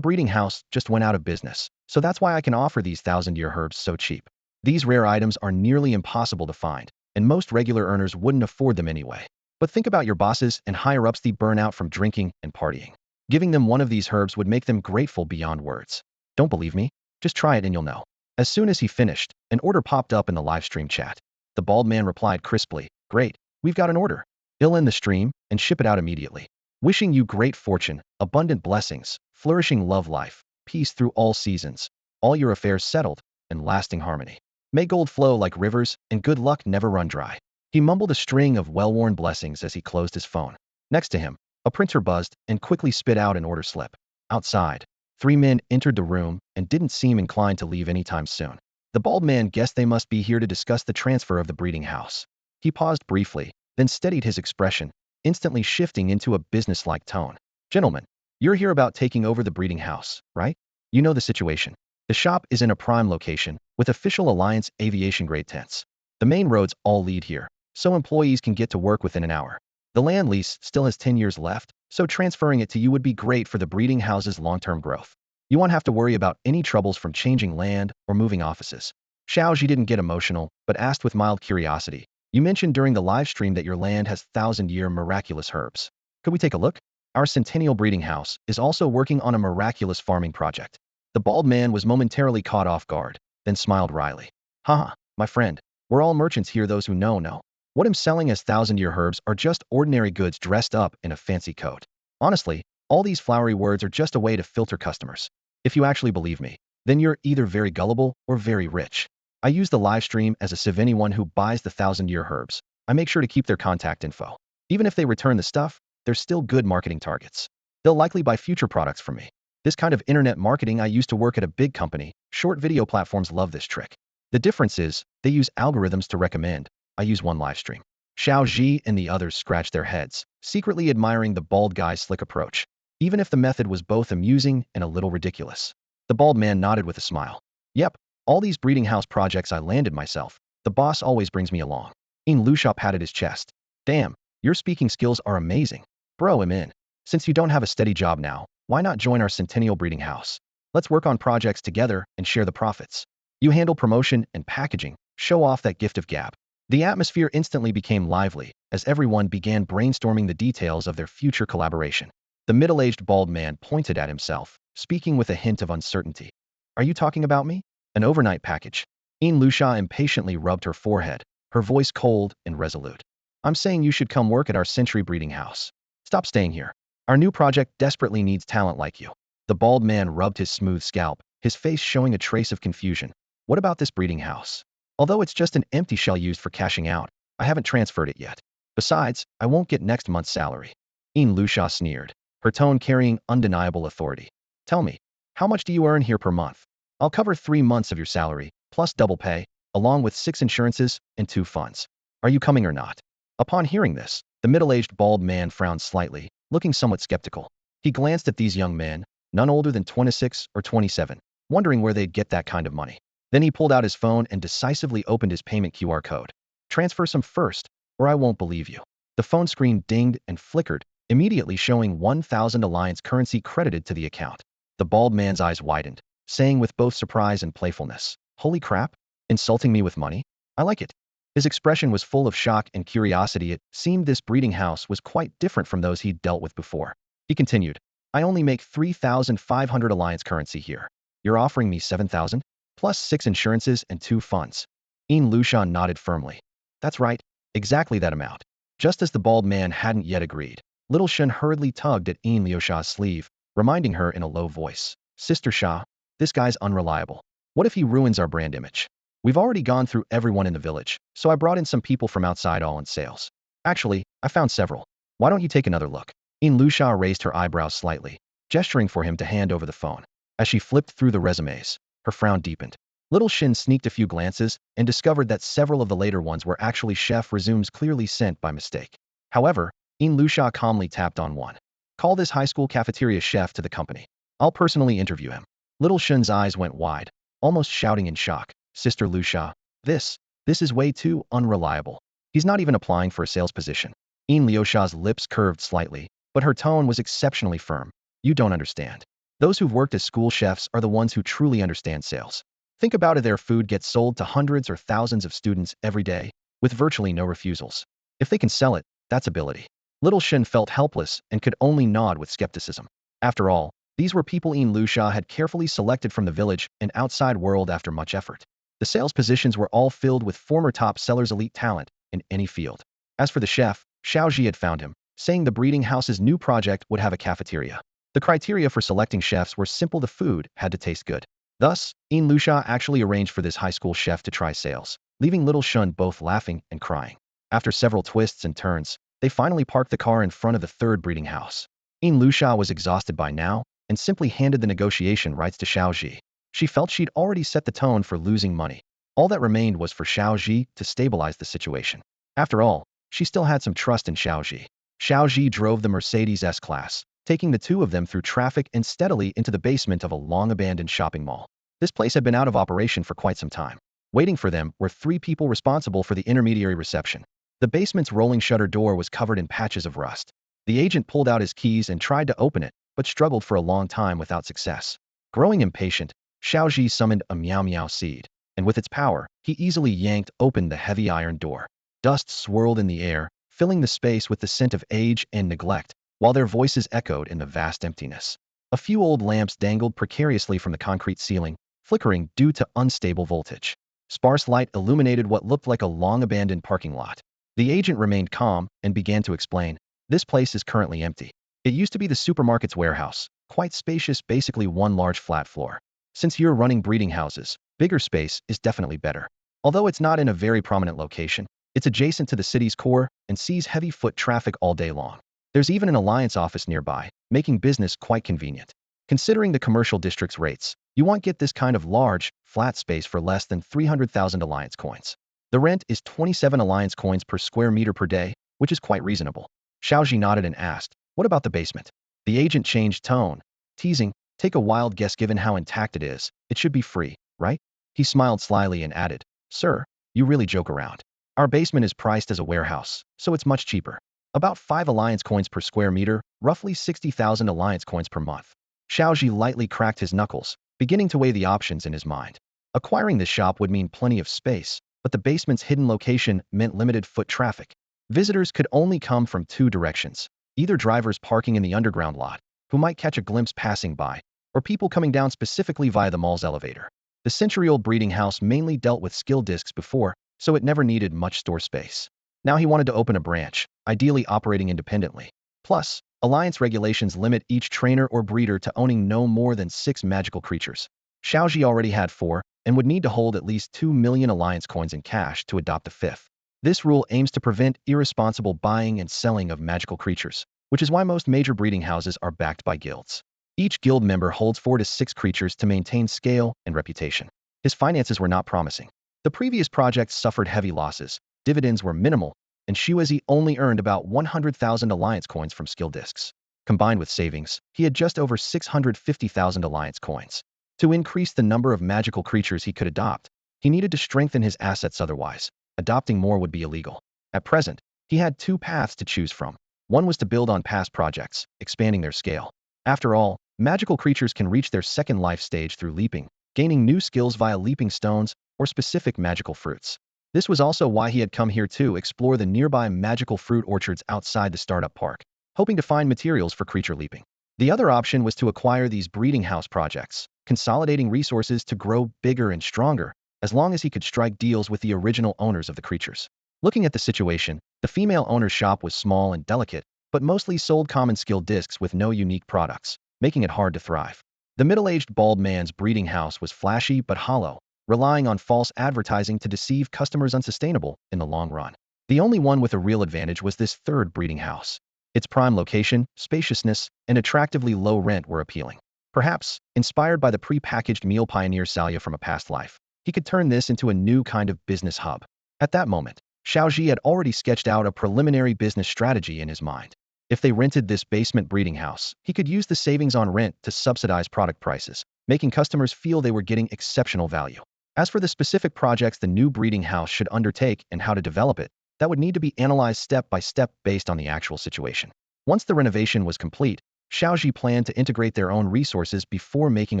breeding house just went out of business, so that's why I can offer these thousand-year herbs so cheap. These rare items are nearly impossible to find, and most regular earners wouldn't afford them anyway. But think about your bosses and higher-ups. They burn out from drinking and partying. Giving them one of these herbs would make them grateful beyond words. Don't believe me? Just try it and you'll know." As soon as he finished, an order popped up in the live stream chat. The bald man replied crisply, "Great, we've got an order. I'll end the stream and ship it out immediately. Wishing you great fortune, abundant blessings, flourishing love life, peace through all seasons, all your affairs settled, and lasting harmony. May gold flow like rivers and good luck never run dry." He mumbled a string of well-worn blessings as he closed his phone. Next to him, a printer buzzed and quickly spit out an order slip. Outside, three men entered the room and didn't seem inclined to leave anytime soon. The bald man guessed they must be here to discuss the transfer of the breeding house. He paused briefly, then steadied his expression, instantly shifting into a businesslike tone. Gentlemen, you're here about taking over the breeding house, right? You know the situation. The shop is in a prime location, with official Alliance aviation grade tents. The main roads all lead here, so employees can get to work within an hour. The land lease still has 10 years left, so transferring it to you would be great for the breeding house's long-term growth. You won't have to worry about any troubles from changing land or moving offices. Xiao Zhi didn't get emotional, but asked with mild curiosity. You mentioned during the live stream that your land has thousand-year miraculous herbs. Could we take a look? Our centennial breeding house is also working on a miraculous farming project. The bald man was momentarily caught off guard, then smiled wryly. Haha, my friend, we're all merchants here. Those who know. What I'm selling as thousand-year herbs are just ordinary goods dressed up in a fancy coat. Honestly, all these flowery words are just a way to filter customers. If you actually believe me, then you're either very gullible or very rich. I use the live stream as a sieve. Anyone who buys the thousand-year herbs, I make sure to keep their contact info. Even if they return the stuff, they're still good marketing targets. They'll likely buy future products from me. This kind of internet marketing. I used to work at a big company. Short video platforms love this trick. The difference is, they use algorithms to recommend. I use one live stream. Xiao Zhi and the others scratched their heads, secretly admiring the bald guy's slick approach, even if the method was both amusing and a little ridiculous. The bald man nodded with a smile. Yep, all these breeding house projects I landed myself. The boss always brings me along. Lucia patted his chest. Damn, your speaking skills are amazing. Bro, I'm in. Since you don't have a steady job now, why not join our centennial breeding house? Let's work on projects together and share the profits. You handle promotion and packaging, show off that gift of gab. The atmosphere instantly became lively as everyone began brainstorming the details of their future collaboration. The middle-aged bald man pointed at himself, speaking with a hint of uncertainty. Are you talking about me? An overnight package. Lucia impatiently rubbed her forehead, her voice cold and resolute. I'm saying you should come work at our century breeding house. Stop staying here. Our new project desperately needs talent like you. The bald man rubbed his smooth scalp, his face showing a trace of confusion. What about this breeding house? Although it's just an empty shell used for cashing out, I haven't transferred it yet. Besides, I won't get next month's salary. Lucia sneered, her tone carrying undeniable authority. Tell me, how much do you earn here per month? I'll cover 3 months of your salary, plus double pay, along with 6 insurances and 2 funds. Are you coming or not? Upon hearing this, the middle-aged bald man frowned slightly, looking somewhat skeptical. He glanced at these young men, none older than 26 or 27, wondering where they'd get that kind of money. Then he pulled out his phone and decisively opened his payment QR code. Transfer some first, or I won't believe you. The phone screen dinged and flickered, immediately showing 1,000 Alliance currency credited to the account. The bald man's eyes widened, saying with both surprise and playfulness, Holy crap, insulting me with money? I like it. His expression was full of shock and curiosity. It seemed this breeding house was quite different from those he'd dealt with before. He continued, I only make 3,500 Alliance currency here. You're offering me 7,000? Plus 6 insurances and 2 funds. Lucia nodded firmly. That's right, exactly that amount. Just as the bald man hadn't yet agreed, little Shen hurriedly tugged at Liuxia's sleeve, reminding her in a low voice, Sister Xia, this guy's unreliable. What if he ruins our brand image? We've already gone through everyone in the village, so I brought in some people from outside all in sales. Actually, I found several. Why don't you take another look? Lucia raised her eyebrows slightly, gesturing for him to hand over the phone. As she flipped through the resumes, her frown deepened. Little Shin sneaked a few glances and discovered that several of the later ones were actually chef resumes clearly sent by mistake. However, Lucia calmly tapped on one. Call this high school cafeteria chef to the company. I'll personally interview him. Little Shin's eyes went wide, almost shouting in shock. Sister Lucia, this is way too unreliable. He's not even applying for a sales position. Liuxia's lips curved slightly, but her tone was exceptionally firm. You don't understand. Those who've worked as school chefs are the ones who truly understand sales. Think about it, their food gets sold to hundreds or thousands of students every day, with virtually no refusals. If they can sell it, that's ability. Little Shin felt helpless and could only nod with skepticism. After all, these were people Lucia had carefully selected from the village and outside world after much effort. The sales positions were all filled with former top sellers' elite talent in any field. As for the chef, Xiao Zhi had found him, saying the breeding house's new project would have a cafeteria. The criteria for selecting chefs were simple: the food had to taste good. Thus, Lucia actually arranged for this high school chef to try sales, leaving little Shun both laughing and crying. After several twists and turns, they finally parked the car in front of the third breeding house. Lucia was exhausted by now and simply handed the negotiation rights to Xiao Zhi. She felt she'd already set the tone for losing money. All that remained was for Xiao Zhi to stabilize the situation. After all, she still had some trust in Xiao Zhi. Xiao Zhi drove the Mercedes S-Class, taking the two of them through traffic and steadily into the basement of a long-abandoned shopping mall. This place had been out of operation for quite some time. Waiting for them were three people responsible for the intermediary reception. The basement's rolling shutter door was covered in patches of rust. The agent pulled out his keys and tried to open it, but struggled for a long time without success. Growing impatient, Xiao Zhi summoned a meow meow seed, and with its power, he easily yanked open the heavy iron door. Dust swirled in the air, filling the space with the scent of age and neglect, while their voices echoed in the vast emptiness. A few old lamps dangled precariously from the concrete ceiling, flickering due to unstable voltage. Sparse light illuminated what looked like a long-abandoned parking lot. The agent remained calm and began to explain, "This place is currently empty. It used to be the supermarket's warehouse, quite spacious, basically one large flat floor. Since you're running breeding houses, bigger space is definitely better. Although it's not in a very prominent location, it's adjacent to the city's core and sees heavy foot traffic all day long. There's even an alliance office nearby, making business quite convenient. Considering the commercial district's rates, you won't get this kind of large, flat space for less than 300,000 alliance coins. The rent is 27 alliance coins per square meter per day, which is quite reasonable." Xiao Zhi nodded and asked, "What about the basement?" The agent changed tone, teasing, "Take a wild guess. Given how intact it is, it should be free, right?" He smiled slyly and added, "Sir, you really joke around. Our basement is priced as a warehouse, so it's much cheaper. About 5 alliance coins per square meter, roughly 60,000 alliance coins per month." Xiao Zhi lightly cracked his knuckles, beginning to weigh the options in his mind. Acquiring this shop would mean plenty of space, but the basement's hidden location meant limited foot traffic. Visitors could only come from two directions, either drivers parking in the underground lot, who might catch a glimpse passing by, or people coming down specifically via the mall's elevator. The century-old breeding house mainly dealt with skill discs before, so it never needed much store space. Now he wanted to open a branch, ideally operating independently. Plus, alliance regulations limit each trainer or breeder to owning no more than 6 magical creatures. Xiao Zhi already had 4, and would need to hold at least 2 million alliance coins in cash to adopt the 5th. This rule aims to prevent irresponsible buying and selling of magical creatures, which is why most major breeding houses are backed by guilds. Each guild member holds 4 to 6 creatures to maintain scale and reputation. His finances were not promising. The previous projects suffered heavy losses, dividends were minimal, and Xuezi only earned about 100,000 alliance coins from skill discs. Combined with savings, he had just over 650,000 alliance coins. To increase the number of magical creatures he could adopt, he needed to strengthen his assets, otherwise adopting more would be illegal. At present, he had 2 paths to choose from. One was to build on past projects, expanding their scale. After all, magical creatures can reach their second life stage through leaping, gaining new skills via leaping stones or specific magical fruits. This was also why he had come here to explore the nearby magical fruit orchards outside the startup park, hoping to find materials for creature leaping. The other option was to acquire these breeding house projects, consolidating resources to grow bigger and stronger, as long as he could strike deals with the original owners of the creatures. Looking at the situation, the female owner's shop was small and delicate, but mostly sold common skill discs with no unique products, making it hard to thrive. The middle-aged bald man's breeding house was flashy but hollow, relying on false advertising to deceive customers, unsustainable in the long run. The only one with a real advantage was this third breeding house. Its prime location, spaciousness, and attractively low rent were appealing. Perhaps, inspired by the pre-packaged meal pioneer Salya from a past life, he could turn this into a new kind of business hub. At that moment, Xiao Zhi had already sketched out a preliminary business strategy in his mind. If they rented this basement breeding house, he could use the savings on rent to subsidize product prices, making customers feel they were getting exceptional value. As for the specific projects the new breeding house should undertake and how to develop it, that would need to be analyzed step by step based on the actual situation. Once the renovation was complete, Xiao Zhi planned to integrate their own resources before making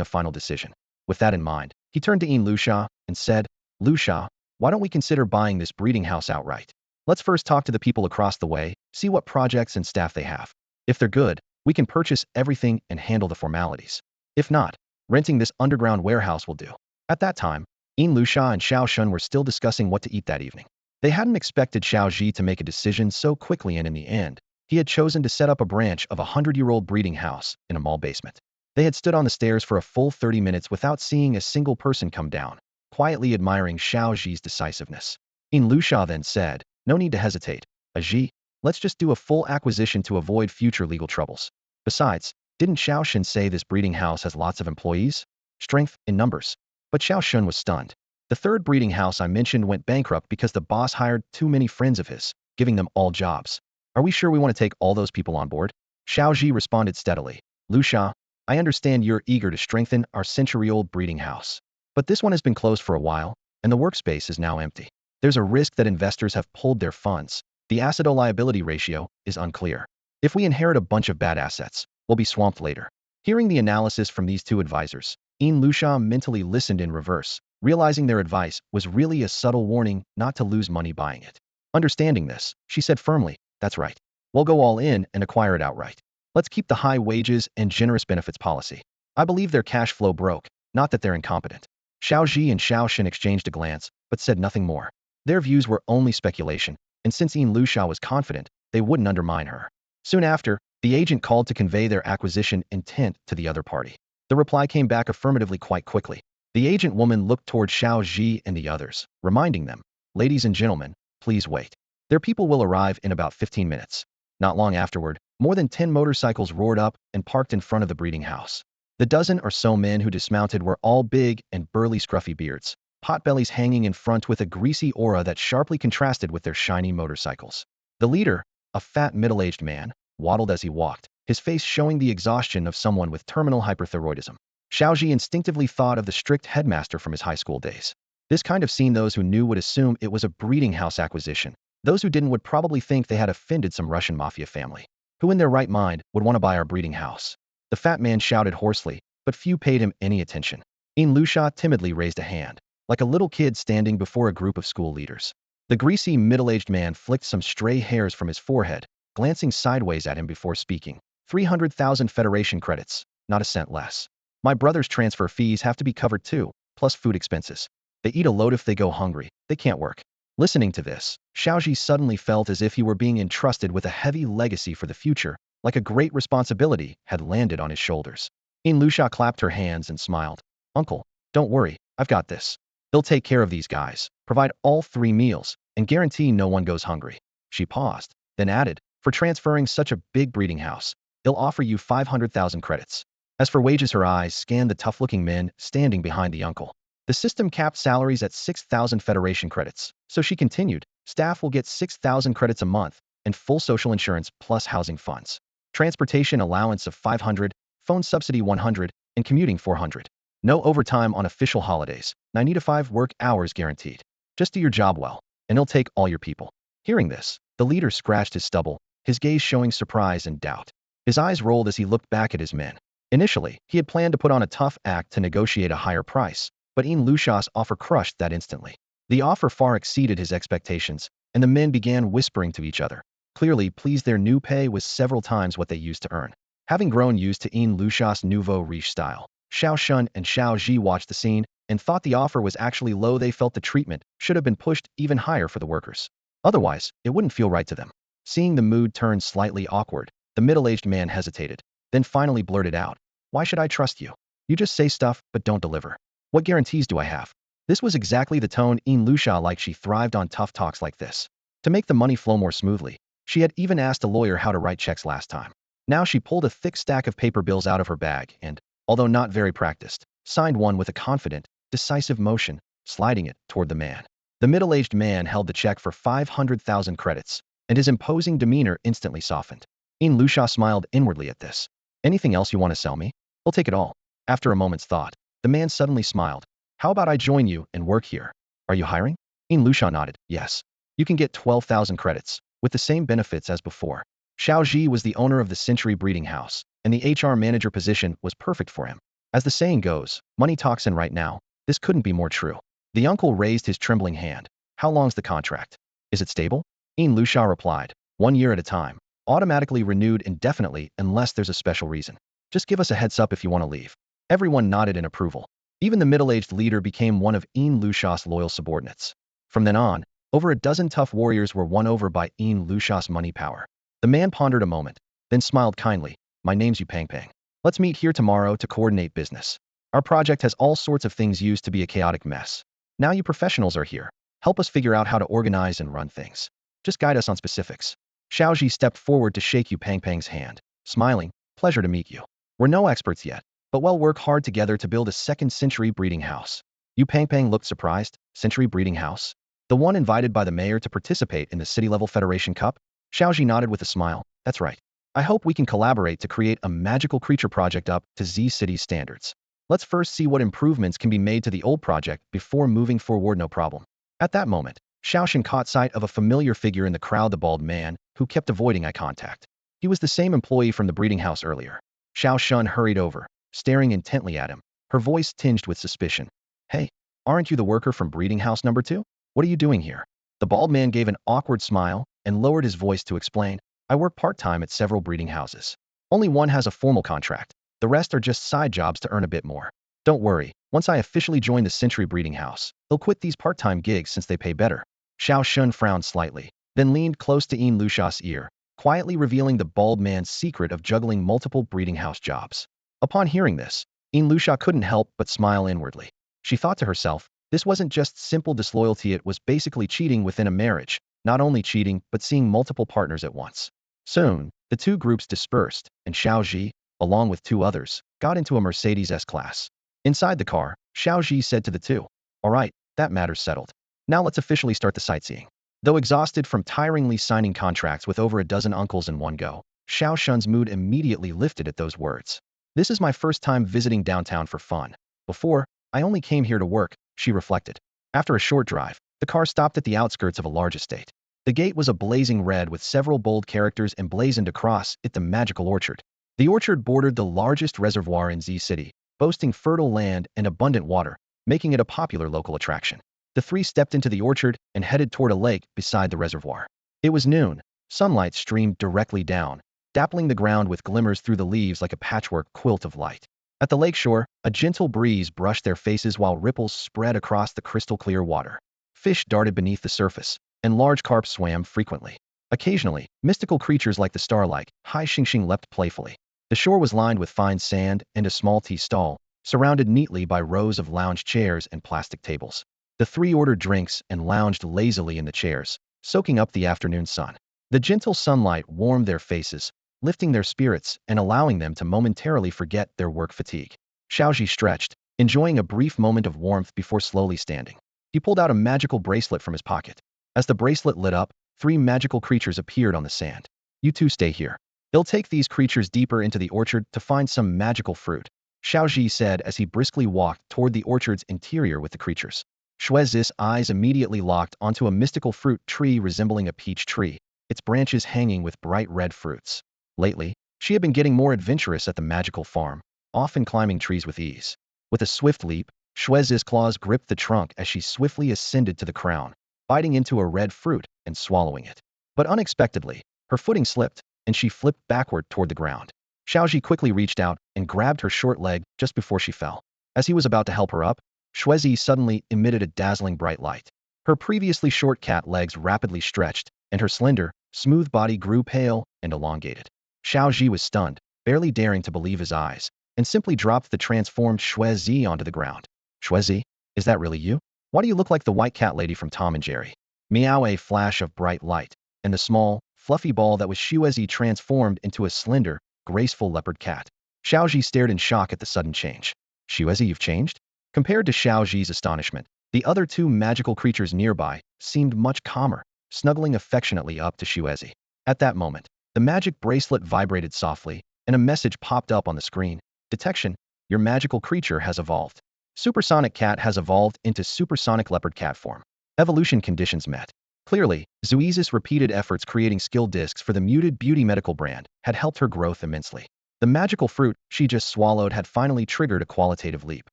a final decision. With that in mind, he turned to Yin Lusha and said, "Lusha, why don't we consider buying this breeding house outright? Let's first talk to the people across the way, see what projects and staff they have. If they're good, we can purchase everything and handle the formalities. If not, renting this underground warehouse will do." At that time, Yin Lusha and Xiao Shun were still discussing what to eat that evening. They hadn't expected Xiao Zhi to make a decision so quickly, and in the end, he had chosen to set up a branch of a 100-year-old breeding house in a mall basement. They had stood on the stairs for a full 30 minutes without seeing a single person come down, quietly admiring Xiao Zhi's decisiveness. Yin Lusha then said, "No need to hesitate, Zhi. Let's just do a full acquisition to avoid future legal troubles. Besides, didn't Xiao Shen say this breeding house has lots of employees?" strength in numbers. But Xiao Shun was stunned. The third breeding house I mentioned went bankrupt because the boss hired too many friends of his, giving them all jobs. Are we sure we want to take all those people on board? Xiao Zhi responded steadily. Lu Sha, I understand you're eager to strengthen our century-old breeding house. But this one has been closed for a while, and the workspace is now empty. There's a risk that investors have pulled their funds. The asset-to-liability ratio is unclear. If we inherit a bunch of bad assets, we'll be swamped later. Hearing the analysis from these two advisors, Lu Sha mentally listened in reverse, realizing their advice was really a subtle warning not to lose money buying it. Understanding this, she said firmly, that's right. We'll go all in and acquire it outright. Let's keep the high wages and generous benefits policy. I believe their cash flow broke, not that they're incompetent. Xiao Zhi and Xiao Shen exchanged a glance, but said nothing more. Their views were only speculation, and since Lu Sha was confident, they wouldn't undermine her. Soon after, the agent called to convey their acquisition intent to the other party. The reply came back affirmatively quite quickly. The agent woman looked toward Xiao Zhi and the others, reminding them, ladies and gentlemen, please wait. Their people will arrive in about 15 minutes. Not long afterward, more than 10 motorcycles roared up and parked in front of the breeding house. The dozen or so men who dismounted were all big and burly scruffy beards, potbellies hanging in front with a greasy aura that sharply contrasted with their shiny motorcycles. The leader, a fat middle-aged man, waddled as he walked, his face showing the exhaustion of someone with terminal hyperthyroidism. Xiao Zhi instinctively thought of the strict headmaster from his high school days. This kind of scene those who knew would assume it was a breeding house acquisition. Those who didn't would probably think they had offended some Russian mafia family. Who in their right mind would want to buy our breeding house? The fat man shouted hoarsely, but few paid him any attention. Lu Sha timidly raised a hand, like a little kid standing before a group of school leaders. The greasy middle-aged man flicked some stray hairs from his forehead, glancing sideways at him before speaking. 300,000 Federation credits, not a cent less. My brother's transfer fees have to be covered too, plus food expenses. They eat a load if they go hungry, they can't work. Listening to this, Xiao Zhi suddenly felt as if he were being entrusted with a heavy legacy for the future, like a great responsibility had landed on his shoulders. Lu Sha clapped her hands and smiled. Uncle, don't worry, I've got this. He'll take care of these guys, provide all 3 meals, and guarantee no one goes hungry. She paused, then added, for transferring such a big breeding house, he'll offer you 500,000 credits. As for wages, her eyes scanned the tough-looking men standing behind the uncle. The system capped salaries at 6,000 Federation credits, so she continued, staff will get 6,000 credits a month, and full social insurance plus housing funds. Transportation allowance of 500, phone subsidy 100, and commuting 400. No overtime on official holidays, 9 to 5 work hours guaranteed. Just do your job well, and he'll take all your people. Hearing this, the leader scratched his stubble, his gaze showing surprise and doubt. His eyes rolled as he looked back at his men. Initially, he had planned to put on a tough act to negotiate a higher price, but Lu Sha's offer crushed that instantly. The offer far exceeded his expectations, and the men began whispering to each other. Clearly pleased, their new pay was several times what they used to earn. Having grown used to Lu Sha's nouveau riche style, Xiao Shun and Xiao Zhi watched the scene and thought the offer was actually low. They felt the treatment should have been pushed even higher for the workers. Otherwise, it wouldn't feel right to them. Seeing the mood turn slightly awkward, the middle-aged man hesitated, then finally blurted out, "Why should I trust you? You just say stuff, but don't deliver. What guarantees do I have?" This was exactly the tone Lu Sha liked. She thrived on tough talks like this. To make the money flow more smoothly, she had even asked a lawyer how to write checks last time. Now she pulled a thick stack of paper bills out of her bag and, although not very practiced, signed one with a confident, decisive motion, sliding it toward the man. The middle-aged man held the check for 500,000 credits, and his imposing demeanor instantly softened. Lu Sha smiled inwardly at this. "Anything else you want to sell me? I'll take it all." After a moment's thought, the man suddenly smiled. "How about I join you and work here? Are you hiring?" Lu Sha nodded. "Yes. You can get 12,000 credits, with the same benefits as before." Xiao Zhi was the owner of the Century Breeding House, and the HR manager position was perfect for him. As the saying goes, money talks, and right now, this couldn't be more true. The uncle raised his trembling hand. "How long's the contract? Is it stable?" Lu Sha replied, 1 year at a time, automatically renewed indefinitely unless there's a special reason. Just give us a heads up if you want to leave. Everyone nodded in approval. Even the middle-aged leader became one of Lu Sha's loyal subordinates. From then on, over a dozen tough warriors were won over by Lu Sha's money power. The man pondered a moment, then smiled kindly. "My name's Yu Pang Pang. Let's meet here tomorrow to coordinate business. Our project has all sorts of things used to be a chaotic mess. Now you professionals are here. Help us figure out how to organize and run things. Just guide us on specifics." Xiao Zhi stepped forward to shake Yu Pang Pang's hand, smiling, "Pleasure to meet you. We're no experts yet, but we'll work hard together to build a second-century breeding house. Yu Pangpang looked surprised. Century breeding house? The one invited by the mayor to participate in the city-level Federation Cup? Xiao Zhi nodded with a smile. That's right. I hope we can collaborate to create a magical creature project up to Z City's standards. Let's first see what improvements can be made to the old project before moving forward. No problem. At that moment, Xiao Shen caught sight of a familiar figure in the crowd, the bald man, who kept avoiding eye contact. He was the same employee from the breeding house earlier. Xiao Shen hurried over, staring intently at him, her voice tinged with suspicion. Hey, aren't you the worker from breeding house number 2? What are you doing here? The bald man gave an awkward smile and lowered his voice to explain. I work part-time at several breeding houses. Only one has a formal contract. The rest are just side jobs to earn a bit more. Don't worry, once I officially join the Century Breeding House, I'll quit these part-time gigs since they pay better. Xiao Shun frowned slightly, then leaned close to Yin Lusha's ear, quietly revealing the bald man's secret of juggling multiple breeding house jobs. Upon hearing this, Yin Lusha couldn't help but smile inwardly. She thought to herself, this wasn't just simple disloyalty, it was basically cheating within a marriage, not only cheating but seeing multiple partners at once. Soon, the two groups dispersed, and Xiao Zhi, along with 2 others, got into a Mercedes S-Class. Inside the car, Xiao Zhi said to the 2, all right, that matter's settled. Now let's officially start the sightseeing. Though exhausted from tiringly signing contracts with over a dozen uncles in one go, Xiao Shun's mood immediately lifted at those words. This is my first time visiting downtown for fun. Before, I only came here to work, she reflected. After a short drive, the car stopped at the outskirts of a large estate. The gate was a blazing red with several bold characters emblazoned across it, the magical orchard. The orchard bordered the largest reservoir in Z City, boasting fertile land and abundant water, making it a popular local attraction. The 3 stepped into the orchard and headed toward a lake beside the reservoir. It was noon. Sunlight streamed directly down, dappling the ground with glimmers through the leaves like a patchwork quilt of light. At the lakeshore, a gentle breeze brushed their faces while ripples spread across the crystal-clear water. Fish darted beneath the surface, and large carp swam frequently. Occasionally, mystical creatures like the star-like Hai Xingxing leapt playfully. The shore was lined with fine sand and a small tea stall, surrounded neatly by rows of lounge chairs and plastic tables. The 3 ordered drinks and lounged lazily in the chairs, soaking up the afternoon sun. The gentle sunlight warmed their faces, lifting their spirits and allowing them to momentarily forget their work fatigue. Xiaozhi stretched, enjoying a brief moment of warmth before slowly standing. He pulled out a magical bracelet from his pocket. As the bracelet lit up, 3 magical creatures appeared on the sand. You 2 stay here. They'll take these creatures deeper into the orchard to find some magical fruit, Xiaozhi said as he briskly walked toward the orchard's interior with the creatures. Shuezi's eyes immediately locked onto a mystical fruit tree resembling a peach tree, its branches hanging with bright red fruits. Lately, she had been getting more adventurous at the magical farm, often climbing trees with ease. With a swift leap, Shuezi's claws gripped the trunk as she swiftly ascended to the crown, biting into a red fruit and swallowing it. But unexpectedly, her footing slipped, and she flipped backward toward the ground. Xiaozhi quickly reached out and grabbed her short leg just before she fell. As he was about to help her up, Shuezi suddenly emitted a dazzling bright light. Her previously short cat legs rapidly stretched, and her slender, smooth body grew pale and elongated. Xiaozhi was stunned, barely daring to believe his eyes, and simply dropped the transformed Shuezi onto the ground. Shuezi, is that really you? Why do you look like the white cat lady from Tom and Jerry? Meow! A flash of bright light, and the small, fluffy ball that was Shuezi transformed into a slender, graceful leopard cat. Xiaozhi stared in shock at the sudden change. Shuezi, you've changed? Compared to Xiaozhi's astonishment, the other 2 magical creatures nearby seemed much calmer, snuggling affectionately up to Shuezi. At that moment, the magic bracelet vibrated softly, and a message popped up on the screen. Detection, your magical creature has evolved. Supersonic cat has evolved into supersonic leopard cat form. Evolution conditions met. Clearly, Zuiza's repeated efforts creating skill discs for the muted beauty medical brand had helped her growth immensely. The magical fruit she just swallowed had finally triggered a qualitative leap.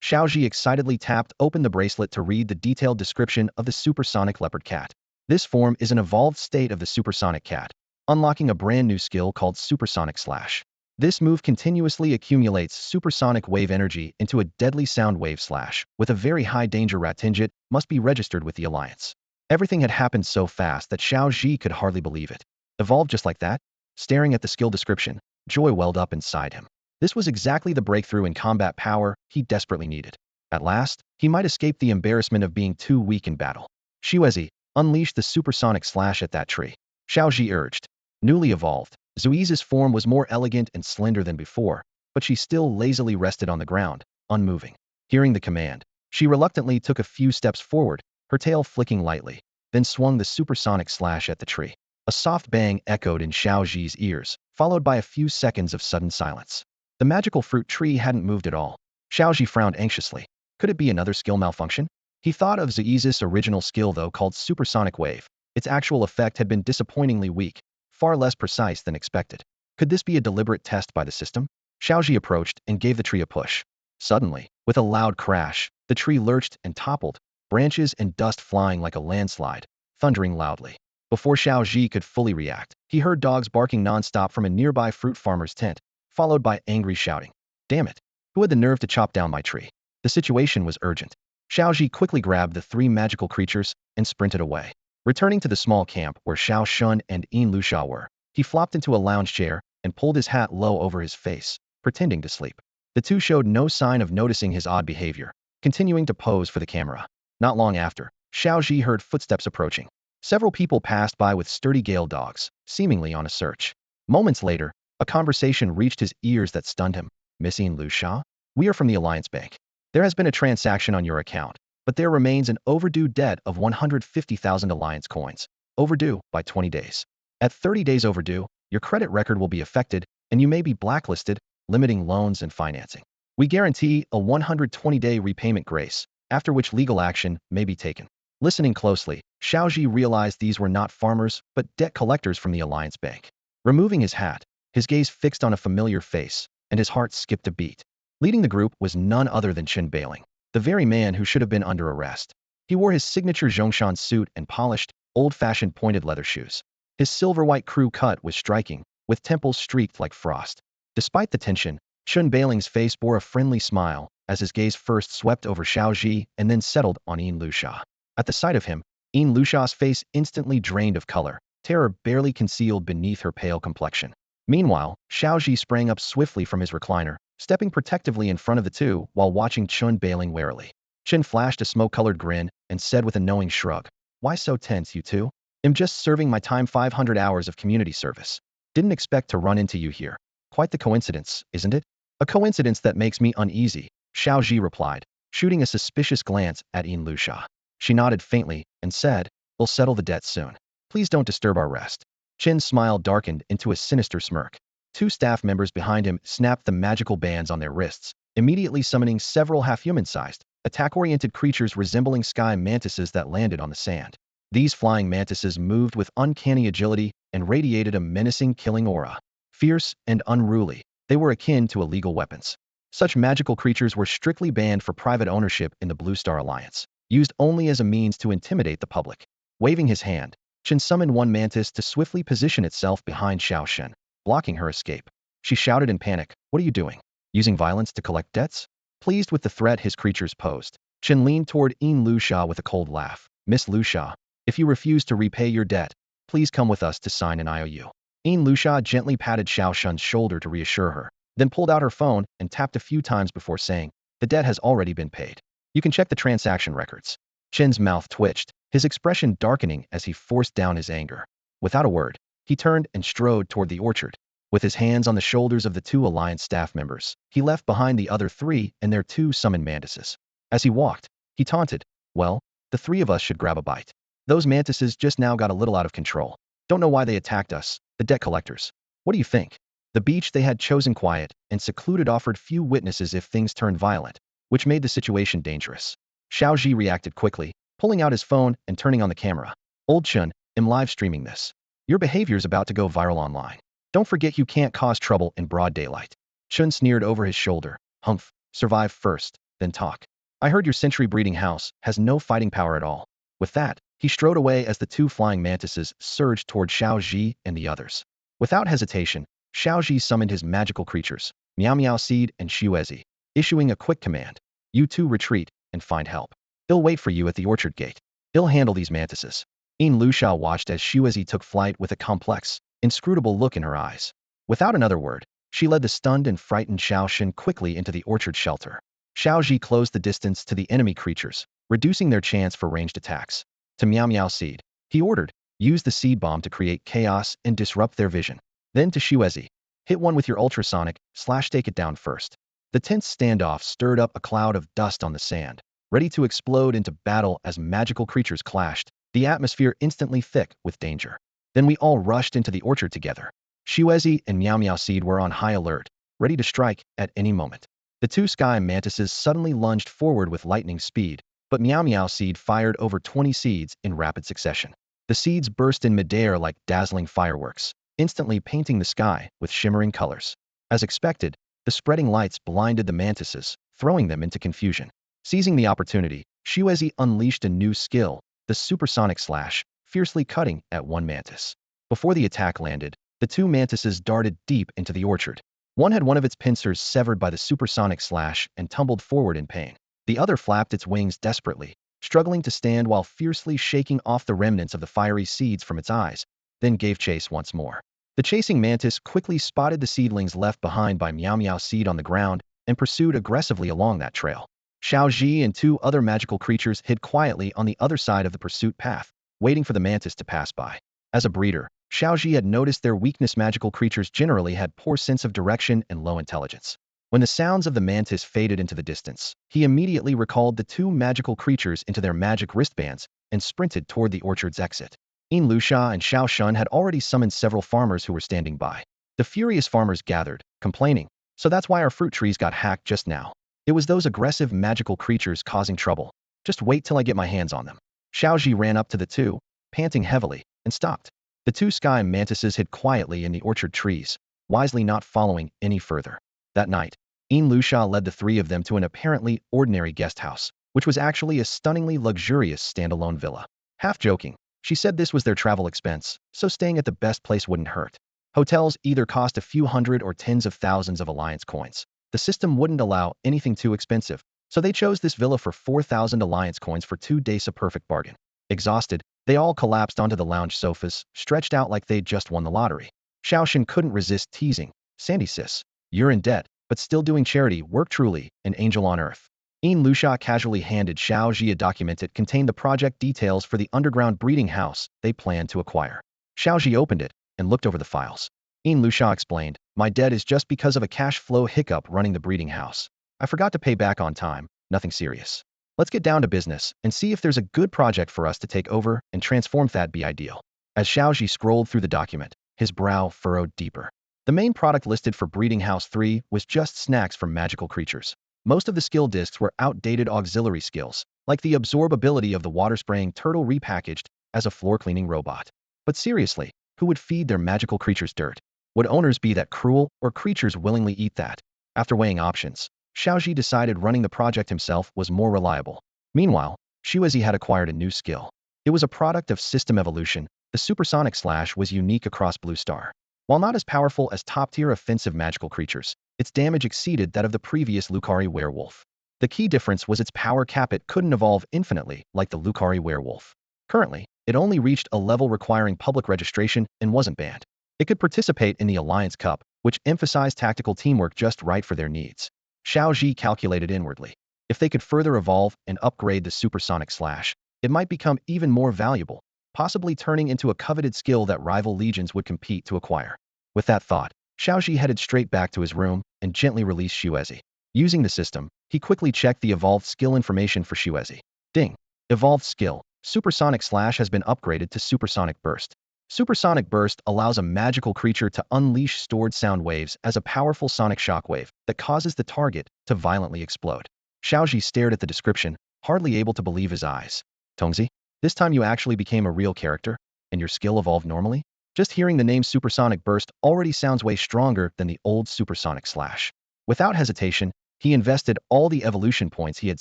Xiaozhi excitedly tapped open the bracelet to read the detailed description of the supersonic leopard cat. This form is an evolved state of the supersonic cat, unlocking a brand new skill called Supersonic Slash. This move continuously accumulates supersonic wave energy into a deadly sound wave slash, with a very high danger Ratingit, must be registered with the Alliance. Everything had happened so fast that Xiaozhi could hardly believe it. Evolved just like that? Staring at the skill description, joy welled up inside him. This was exactly the breakthrough in combat power he desperately needed. At last, he might escape the embarrassment of being too weak in battle. Shuezi, unleashed the supersonic slash at that tree. Xiaozhi urged. Newly evolved, Zuiza's form was more elegant and slender than before, but she still lazily rested on the ground, unmoving. Hearing the command, she reluctantly took a few steps forward, her tail flicking lightly, then swung the supersonic slash at the tree. A soft bang echoed in Xiao Zhi's ears, followed by a few seconds of sudden silence. The magical fruit tree hadn't moved at all. Xiao Zhi frowned anxiously. Could it be another skill malfunction? He thought of Ziyi's original skill though, called supersonic wave. Its actual effect had been disappointingly weak, far less precise than expected. Could this be a deliberate test by the system? Xiao Zhi approached and gave the tree a push. Suddenly, with a loud crash, the tree lurched and toppled, branches and dust flying like a landslide, thundering loudly. Before Xiao Zhi could fully react, he heard dogs barking nonstop from a nearby fruit farmer's tent, followed by angry shouting. Damn it! Who had the nerve to chop down my tree? The situation was urgent. Xiao Zhi quickly grabbed the three magical creatures and sprinted away. Returning to the small camp where Xiao Shun and Yin Lusha were, he flopped into a lounge chair and pulled his hat low over his face, pretending to sleep. The two showed no sign of noticing his odd behavior, continuing to pose for the camera. Not long after, Xiao Zhi heard footsteps approaching. Several people passed by with sturdy Gale dogs, seemingly on a search. Moments later, a conversation reached his ears that stunned him. Miss Yin Lusha? We are from the Alliance Bank. There has been a transaction on your account, but there remains an overdue debt of 150,000 Alliance coins, overdue by 20 days. At 30 days overdue, your credit record will be affected, and you may be blacklisted, limiting loans and financing. We guarantee a 120-day repayment grace, after which legal action may be taken. Listening closely, Xiao Zhi realized these were not farmers, but debt collectors from the Alliance Bank. Removing his hat, his gaze fixed on a familiar face, and his heart skipped a beat. Leading the group was none other than Chen Bailing, the very man who should have been under arrest. He wore his signature Zhongshan suit and polished, old-fashioned pointed leather shoes. His silver-white crew cut was striking, with temples streaked like frost. Despite the tension, Chen Bailing's face bore a friendly smile as his gaze first swept over Xiao Zhi and then settled on Yin Lusha. At the sight of him, Yin Lusha's face instantly drained of color, terror barely concealed beneath her pale complexion. Meanwhile, Xiao Zhi sprang up swiftly from his recliner, stepping protectively in front of the two while watching Chen Bailing warily. Chen flashed a smoke-colored grin and said with a knowing shrug, "Why so tense, you two? I'm just serving my time 500 hours of community service. Didn't expect to run into you here. Quite the coincidence, isn't it?" "A coincidence that makes me uneasy," Xiao Zhi replied, shooting a suspicious glance at Yin Lusha. She nodded faintly and said, "We'll settle the debt soon. Please don't disturb our rest." Chen's smile darkened into a sinister smirk. Two staff members behind him snapped the magical bands on their wrists, immediately summoning several half-human-sized, attack-oriented creatures resembling sky mantises that landed on the sand. These flying mantises moved with uncanny agility and radiated a menacing killing aura. Fierce and unruly, they were akin to illegal weapons. Such magical creatures were strictly banned for private ownership in the Blue Star Alliance, used only as a means to intimidate the public. Waving his hand, Chen summoned one mantis to swiftly position itself behind Xiao Shen, blocking her escape. She shouted in panic, "What are you doing? Using violence to collect debts?" Pleased with the threat his creatures posed, Chen leaned toward Yin Lusha with a cold laugh. "Miss Lusha, if you refuse to repay your debt, please come with us to sign an IOU." Yin Lusha gently patted Xiao Shen's shoulder to reassure her, then pulled out her phone and tapped a few times before saying, "The debt has already been paid. You can check the transaction records." Chen's mouth twitched, his expression darkening as he forced down his anger. Without a word, he turned and strode toward the orchard. With his hands on the shoulders of the two Alliance staff members, he left behind the other three and their two summoned mantises. As he walked, he taunted, "Well, the three of us should grab a bite. Those mantises just now got a little out of control. Don't know why they attacked us, the debt collectors. What do you think?" The beach they had chosen quiet and secluded offered few witnesses if things turned violent, which made the situation dangerous. Xiao Zhi reacted quickly, pulling out his phone and turning on the camera. "Old Chun, I'm live streaming this. Your behavior's about to go viral online. Don't forget you can't cause trouble in broad daylight." Chun sneered over his shoulder. "Humph, survive first, then talk. I heard your century breeding house has no fighting power at all." With that, he strode away as the two flying mantises surged toward Xiao Zhi and the others. Without hesitation, Xiao Zhi summoned his magical creatures, Miao Miao Seed and Xuezi, issuing a quick command. "You two retreat and find help. He'll wait for you at the orchard gate. He'll handle these mantises." Yin Lusha watched as Xuezi took flight with a complex, inscrutable look in her eyes. Without another word, she led the stunned and frightened Xiao Shen quickly into the orchard shelter. Xiao Zhi closed the distance to the enemy creatures, reducing their chance for ranged attacks. To Miao Miao Seed, he ordered, "Use the seed bomb to create chaos and disrupt their vision." Then to Xuezi, Hit one with your ultrasonic, / take it down first. The tense standoff stirred up a cloud of dust on the sand, ready to explode into battle as magical creatures clashed, the atmosphere instantly thick with danger. Then we all rushed into the orchard together. Xiao and Meow Meow Seed were on high alert, ready to strike at any moment. The two sky mantises suddenly lunged forward with lightning speed, but Meow Meow Seed fired over 20 seeds in rapid succession. The seeds burst in midair like dazzling fireworks, instantly painting the sky with shimmering colors. As expected, the spreading lights blinded the mantises, throwing them into confusion. Seizing the opportunity, Xiao unleashed a new skill, the supersonic slash, fiercely cutting at one mantis. Before the attack landed, the two mantises darted deep into the orchard. One had one of its pincers severed by the supersonic slash and tumbled forward in pain. The other flapped its wings desperately, struggling to stand while fiercely shaking off the remnants of the fiery seeds from its eyes, then gave chase once more. The chasing mantis quickly spotted the seedlings left behind by Meow Meow Seed on the ground and pursued aggressively along that trail. Xiao Zhi and two other magical creatures hid quietly on the other side of the pursuit path, waiting for the mantis to pass by. As a breeder, Xiao Zhi had noticed their weakness. Magical creatures generally had poor sense of direction and low intelligence. When the sounds of the mantis faded into the distance, he immediately recalled the two magical creatures into their magic wristbands and sprinted toward the orchard's exit. Luxia and Xiao Shun had already summoned several farmers who were standing by. The furious farmers gathered, complaining, "So that's why our fruit trees got hacked just now. It was those aggressive magical creatures causing trouble. Just wait till I get my hands on them." Xiao Zhi ran up to the two, panting heavily, and stopped. The two sky mantises hid quietly in the orchard trees, wisely not following any further. That night, Luxia led the three of them to an apparently ordinary guest house, which was actually a stunningly luxurious standalone villa. Half joking, she said this was their travel expense, so staying at the best place wouldn't hurt. Hotels either cost a few hundred or tens of thousands of alliance coins. The system wouldn't allow anything too expensive, so they chose this villa for 4,000 alliance coins for 2 days, a perfect bargain. Exhausted, they all collapsed onto the lounge sofas, stretched out like they'd just won the lottery. Xiaoshan couldn't resist teasing, "Sandy sis, you're in debt, but still doing charity work, truly an angel on earth." Luxia casually handed Xiao Zhi a document that contained the project details for the underground breeding house they planned to acquire. Xiao Zhi opened it and looked over the files. Luxia explained, "My debt is just because of a cash flow hiccup running the breeding house. I forgot to pay back on time, nothing serious. Let's get down to business and see if there's a good project for us to take over and transform. That'd be ideal." As Xiao Zhi scrolled through the document, his brow furrowed deeper. The main product listed for Breeding House 3 was just snacks from magical creatures. Most of the skill discs were outdated auxiliary skills, like the absorb ability of the water-spraying turtle repackaged as a floor-cleaning robot. But seriously, who would feed their magical creatures dirt? Would owners be that cruel, or creatures willingly eat that? After weighing options, Xiao Zhi decided running the project himself was more reliable. Meanwhile, Xiao had acquired a new skill. It was a product of system evolution. The supersonic slash was unique across Blue Star. While not as powerful as top-tier offensive magical creatures, its damage exceeded that of the previous Lucari werewolf. The key difference was its power cap. It couldn't evolve infinitely like the Lucari werewolf. Currently, it only reached a level requiring public registration and wasn't banned. It could participate in the Alliance Cup, which emphasized tactical teamwork just right for their needs. Xiao Zhi calculated inwardly. If they could further evolve and upgrade the supersonic slash, it might become even more valuable, possibly turning into a coveted skill that rival legions would compete to acquire. With that thought, Xiao Zhi headed straight back to his room and gently released Xiao. Using the system, he quickly checked the evolved skill information for Xiao. Ding! Evolved skill, supersonic slash has been upgraded to supersonic burst. Supersonic burst allows a magical creature to unleash stored sound waves as a powerful sonic shockwave that causes the target to violently explode. Xiao Zhi stared at the description, hardly able to believe his eyes. "Tongzi, this time you actually became a real character, and your skill evolved normally?" Just hearing the name supersonic burst already sounds way stronger than the old supersonic slash. Without hesitation, he invested all the evolution points he had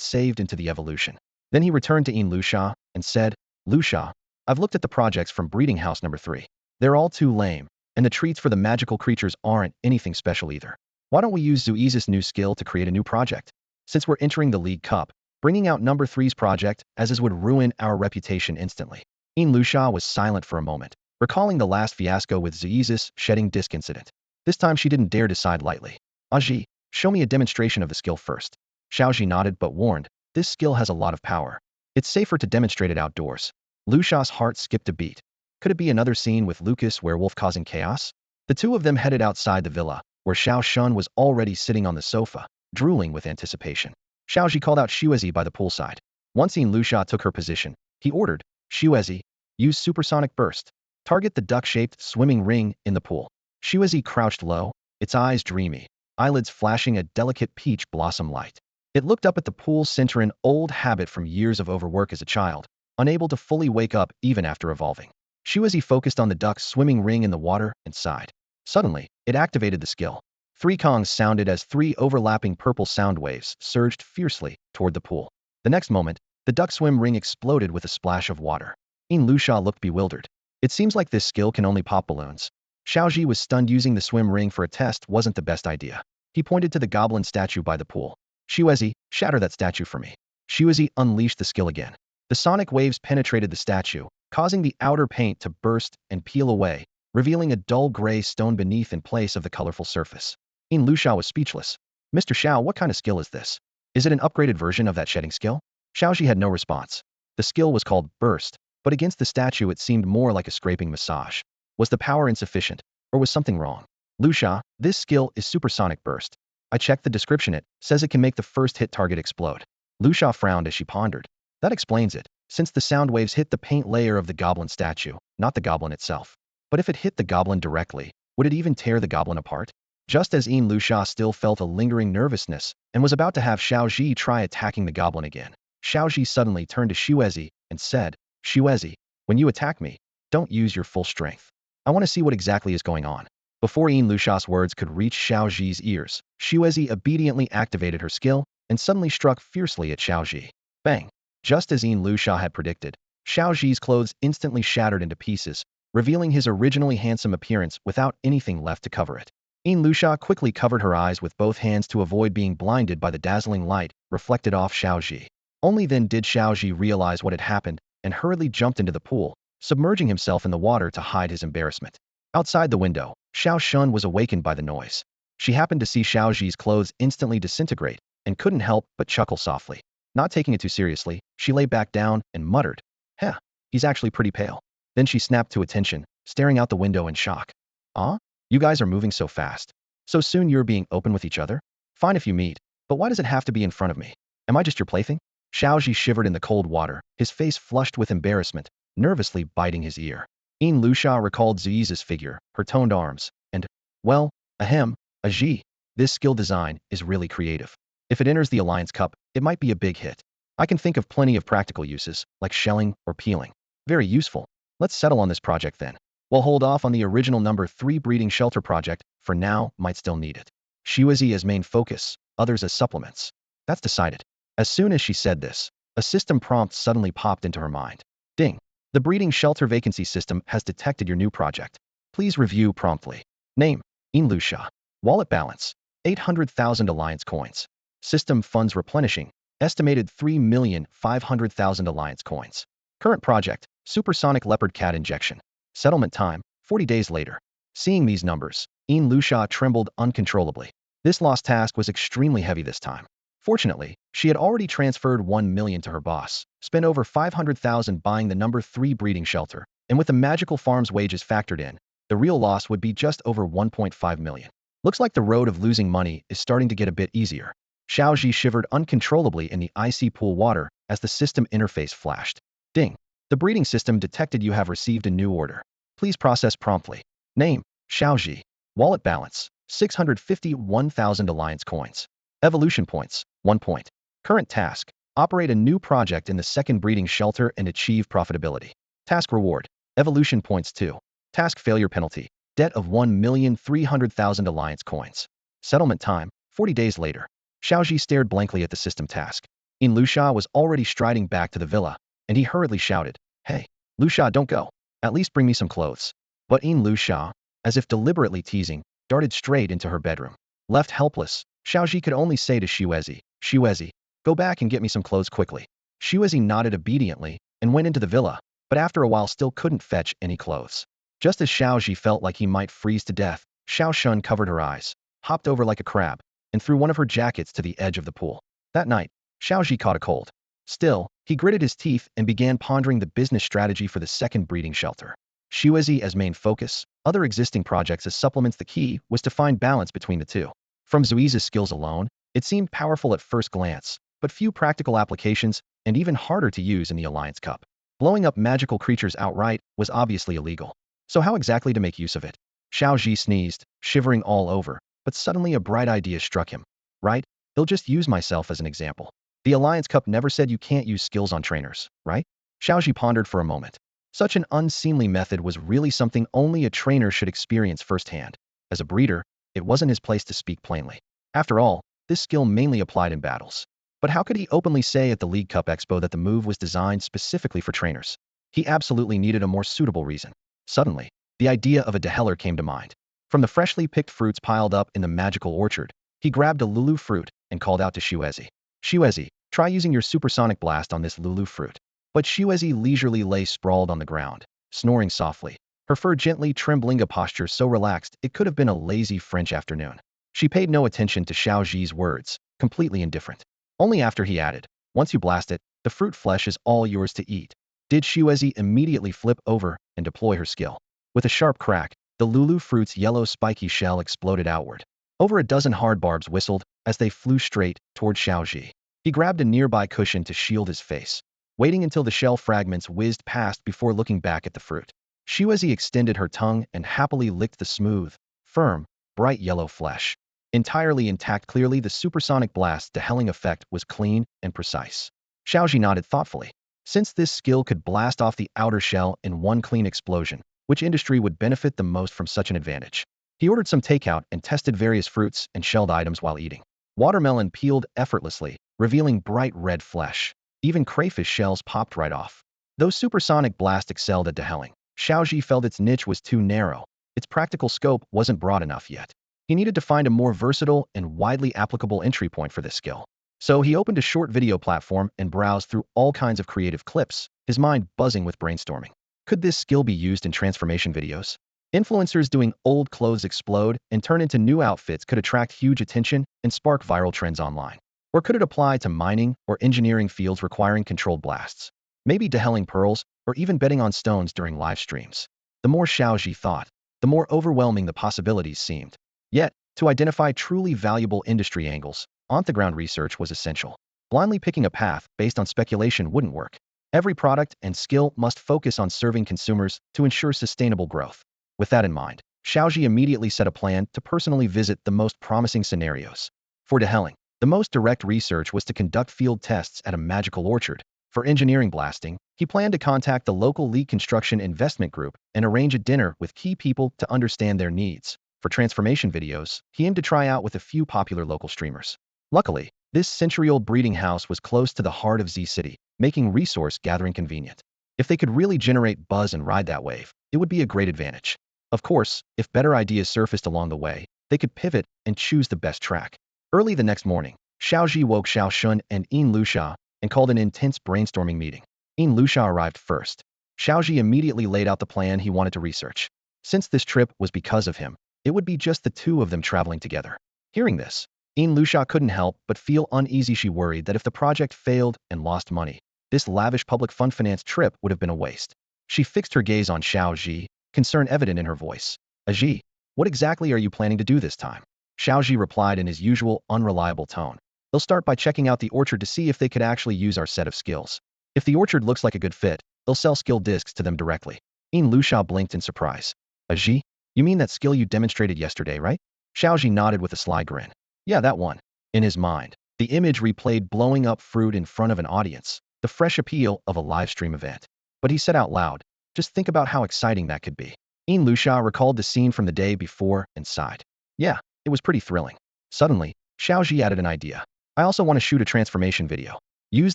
saved into the evolution. Then he returned to Luxia and said, "Luxia, I've looked at the projects from Breeding House number 3. They're all too lame, and the treats for the magical creatures aren't anything special either. Why don't we use Zuiza's new skill to create a new project? Since we're entering the League Cup, bringing out number 3's project as is would ruin our reputation instantly." Luxia was silent for a moment, recalling the last fiasco with Zuiza's shedding disc incident. This time she didn't dare decide lightly. "Aji, show me a demonstration of the skill first." Xiao Zhi nodded but warned, "This skill has a lot of power. It's safer to demonstrate it outdoors." Luxia's heart skipped a beat. Could it be another scene with Lucas werewolf causing chaos? The two of them headed outside the villa, where Xiao Shun was already sitting on the sofa, drooling with anticipation. Xiao Zhi called out Xuezi by the poolside. Once Yin Lusha took her position, he ordered, Xuezi, use supersonic burst. Target the duck-shaped swimming ring in the pool. Xuezi crouched low, its eyes dreamy, eyelids flashing a delicate peach blossom light. It looked up at the pool's center, an old habit from years of overwork as a child, unable to fully wake up even after evolving. Xuezi focused on the duck's swimming ring in the water and sighed. Suddenly, it activated the skill. 3 kongs sounded as 3 overlapping purple sound waves surged fiercely toward the pool. The next moment, the duck swim ring exploded with a splash of water. Yin Lusha looked bewildered. It seems like this skill can only pop balloons. Xiao Zhi was stunned. Using the swim ring for a test wasn't the best idea. He pointed to the goblin statue by the pool. Xuezi, shatter that statue for me. Xuezi unleashed the skill again. The sonic waves penetrated the statue, causing the outer paint to burst and peel away, revealing a dull gray stone beneath in place of the colorful surface. Yin Lusha was speechless. Mr. Xiao, what kind of skill is this? Is it an upgraded version of that shedding skill? Xiao Zhi had no response. The skill was called burst, but against the statue it seemed more like a scraping massage. Was the power insufficient, or was something wrong? Lusha, this skill is supersonic burst. I checked the description. It says it can make the first hit target explode. Lusha frowned as she pondered. That explains it, since the sound waves hit the paint layer of the goblin statue, not the goblin itself. But if it hit the goblin directly, would it even tear the goblin apart? Just as Yin Lusha still felt a lingering nervousness and was about to have Xiao Zhi try attacking the goblin again, Xiao Zhi suddenly turned to Xuezi and said, Xuezi, when you attack me, don't use your full strength. I want to see what exactly is going on. Before Yin Lusha's words could reach Xiao Zhi's ears, Xuezi obediently activated her skill and suddenly struck fiercely at Xiao Zhi. Bang! Just as Yin Lusha had predicted, Xiao Zhi's clothes instantly shattered into pieces, revealing his originally handsome appearance without anything left to cover it. Yin Lusha quickly covered her eyes with both hands to avoid being blinded by the dazzling light reflected off Xiao Zhi. Only then did Xiao Zhi realize what had happened and hurriedly jumped into the pool, submerging himself in the water to hide his embarrassment. Outside the window, Xiao Shun was awakened by the noise. She happened to see Xiao Zhi's clothes instantly disintegrate and couldn't help but chuckle softly. Not taking it too seriously, she lay back down and muttered, "Heh, he's actually pretty pale." Then she snapped to attention, staring out the window in shock. "Ah? You guys are moving so fast. So soon you're being open with each other? Fine if you meet, but why does it have to be in front of me? Am I just your plaything?" Xiao Zhi shivered in the cold water, his face flushed with embarrassment, nervously biting his ear. Yin Lusha recalled Ziyi's figure, her toned arms, and, well, ahem, a Zhi. This skill design is really creative. If it enters the Alliance Cup, it might be a big hit. I can think of plenty of practical uses, like shelling or peeling. Very useful. Let's settle on this project then. We'll hold off on the original number 3 breeding shelter project, for now, might still need it. Xuezi as main focus, others as supplements. That's decided. As soon as she said this, a system prompt suddenly popped into her mind. Ding! The breeding shelter vacancy system has detected your new project. Please review promptly. Name, Yin Lusha. Wallet balance, 800,000 Alliance coins. System funds replenishing, estimated 3,500,000 Alliance coins. Current project, supersonic leopard cat injection. Settlement time, 40 days later. Seeing these numbers, Yin Lusha trembled uncontrollably. This lost task was extremely heavy this time. Fortunately, she had already transferred 1 million to her boss, spent over 500,000 buying the number 3 breeding shelter, and with the magical farm's wages factored in, the real loss would be just over 1.5 million. Looks like the road of losing money is starting to get a bit easier. Xiao Zhi shivered uncontrollably in the icy pool water as the system interface flashed. Ding! The breeding system detected you have received a new order. Please process promptly. Name, Xiao Zhi. Wallet balance, 651,000 Alliance coins. Evolution points, 1 point. Current task, operate a new project in the 2nd breeding shelter and achieve profitability. Task reward, evolution points 2. Task failure penalty, debt of 1,300,000 Alliance coins. Settlement time, 40 days later. Xiao Zhi stared blankly at the system task. Yin Lusha was already striding back to the villa, and he hurriedly shouted, "Hey, Lusha, don't go. At least bring me some clothes." But Yin Lusha, as if deliberately teasing, darted straight into her bedroom. Left helpless, Xiao Zhi could only say to Xuezi, "Xuezi, go back and get me some clothes quickly." Xuezi nodded obediently and went into the villa, but after a while still couldn't fetch any clothes. Just as Xiao Zhi felt like he might freeze to death, Xiao Shun covered her eyes, hopped over like a crab, and threw one of her jackets to the edge of the pool. That night, Xiao Zhi caught a cold. Still, he gritted his teeth and began pondering the business strategy for the 2nd breeding shelter. Xiao as main focus, other existing projects as supplements. The key was to find balance between the two. From Zuiza's skills alone, it seemed powerful at first glance, but few practical applications, and even harder to use in the Alliance Cup. Blowing up magical creatures outright was obviously illegal. So how exactly to make use of it? Xiao Zhi sneezed, shivering all over, but suddenly a bright idea struck him. Right? They'll just use myself as an example. The Alliance Cup never said you can't use skills on trainers, right? Xiao Zhi pondered for a moment. Such an unseemly method was really something only a trainer should experience firsthand. As a breeder, it wasn't his place to speak plainly. After all, this skill mainly applied in battles. But how could he openly say at the League Cup Expo that the move was designed specifically for trainers? He absolutely needed a more suitable reason. Suddenly, the idea of a deheller came to mind. From the freshly picked fruits piled up in the magical orchard, he grabbed a Lulu fruit and called out to Xiao. Xiao, try using your supersonic blast on this Lulu fruit. But Xiao leisurely lay sprawled on the ground, snoring softly, her fur gently trembling, a posture so relaxed it could have been a lazy French afternoon. She paid no attention to Xiao Zhi's words, completely indifferent. Only after he added, once you blast it, the fruit flesh is all yours to eat, did Xiao immediately flip over and deploy her skill. With a sharp crack, the Lulu fruit's yellow spiky shell exploded outward. Over a dozen hard barbs whistled as they flew straight toward Xiao Zhi. He grabbed a nearby cushion to shield his face, waiting until the shell fragments whizzed past before looking back at the fruit. Xiao extended her tongue and happily licked the smooth, firm, bright yellow flesh. Entirely intact. Clearly the supersonic blast's dehelling effect was clean and precise. Xiao Zhi nodded thoughtfully. Since this skill could blast off the outer shell in one clean explosion, which industry would benefit the most from such an advantage? He ordered some takeout and tested various fruits and shelled items while eating. Watermelon peeled effortlessly, revealing bright red flesh. Even crayfish shells popped right off. Though supersonic blast excelled at dehelling, Xiao Zhi felt its niche was too narrow. Its practical scope wasn't broad enough yet. He needed to find a more versatile and widely applicable entry point for this skill. So he opened a short video platform and browsed through all kinds of creative clips, his mind buzzing with brainstorming. Could this skill be used in transformation videos? Influencers doing old clothes explode and turn into new outfits could attract huge attention and spark viral trends online. Or could it apply to mining or engineering fields requiring controlled blasts? Maybe dehelling pearls or even betting on stones during live streams. The more Xiao Zhi thought, the more overwhelming the possibilities seemed. Yet, to identify truly valuable industry angles, on-the-ground research was essential. Blindly picking a path based on speculation wouldn't work. Every product and skill must focus on serving consumers to ensure sustainable growth. With that in mind, Xiao Zhi immediately set a plan to personally visit the most promising scenarios. For dehelling, the most direct research was to conduct field tests at a magical orchard. For engineering blasting, he planned to contact the local League Construction Investment Group and arrange a dinner with key people to understand their needs. For transformation videos, he aimed to try out with a few popular local streamers. Luckily, this century-old breeding house was close to the heart of Z City, making resource gathering convenient. If they could really generate buzz and ride that wave, it would be a great advantage. Of course, if better ideas surfaced along the way, they could pivot and choose the best track. Early the next morning, Xiao Zhi woke Xiao Shun and Yin Lusha and called an intense brainstorming meeting. Yin Lusha arrived first. Xiao Zhi immediately laid out the plan he wanted to research. Since this trip was because of him, it would be just the two of them traveling together. Hearing this, Yin Lusha couldn't help but feel uneasy. She worried that if the project failed and lost money, this lavish public fund-financed trip would have been a waste. She fixed her gaze on Xiao Zhi, concern evident in her voice. Zhi, what exactly are you planning to do this time? Xiao Zhi replied in his usual unreliable tone. They'll start by checking out the orchard to see if they could actually use our set of skills. If the orchard looks like a good fit, they'll sell skill discs to them directly. Yin Lusha blinked in surprise. Zhi, you mean that skill you demonstrated yesterday, right? Xiao Zhi nodded with a sly grin. Yeah, that one. In his mind, the image replayed blowing up fruit in front of an audience, the fresh appeal of a live stream event. But he said out loud, just think about how exciting that could be. Yin Lusha recalled the scene from the day before and sighed. Yeah, it was pretty thrilling. Suddenly, Xiao Zhi added an idea. I also want to shoot a transformation video. Use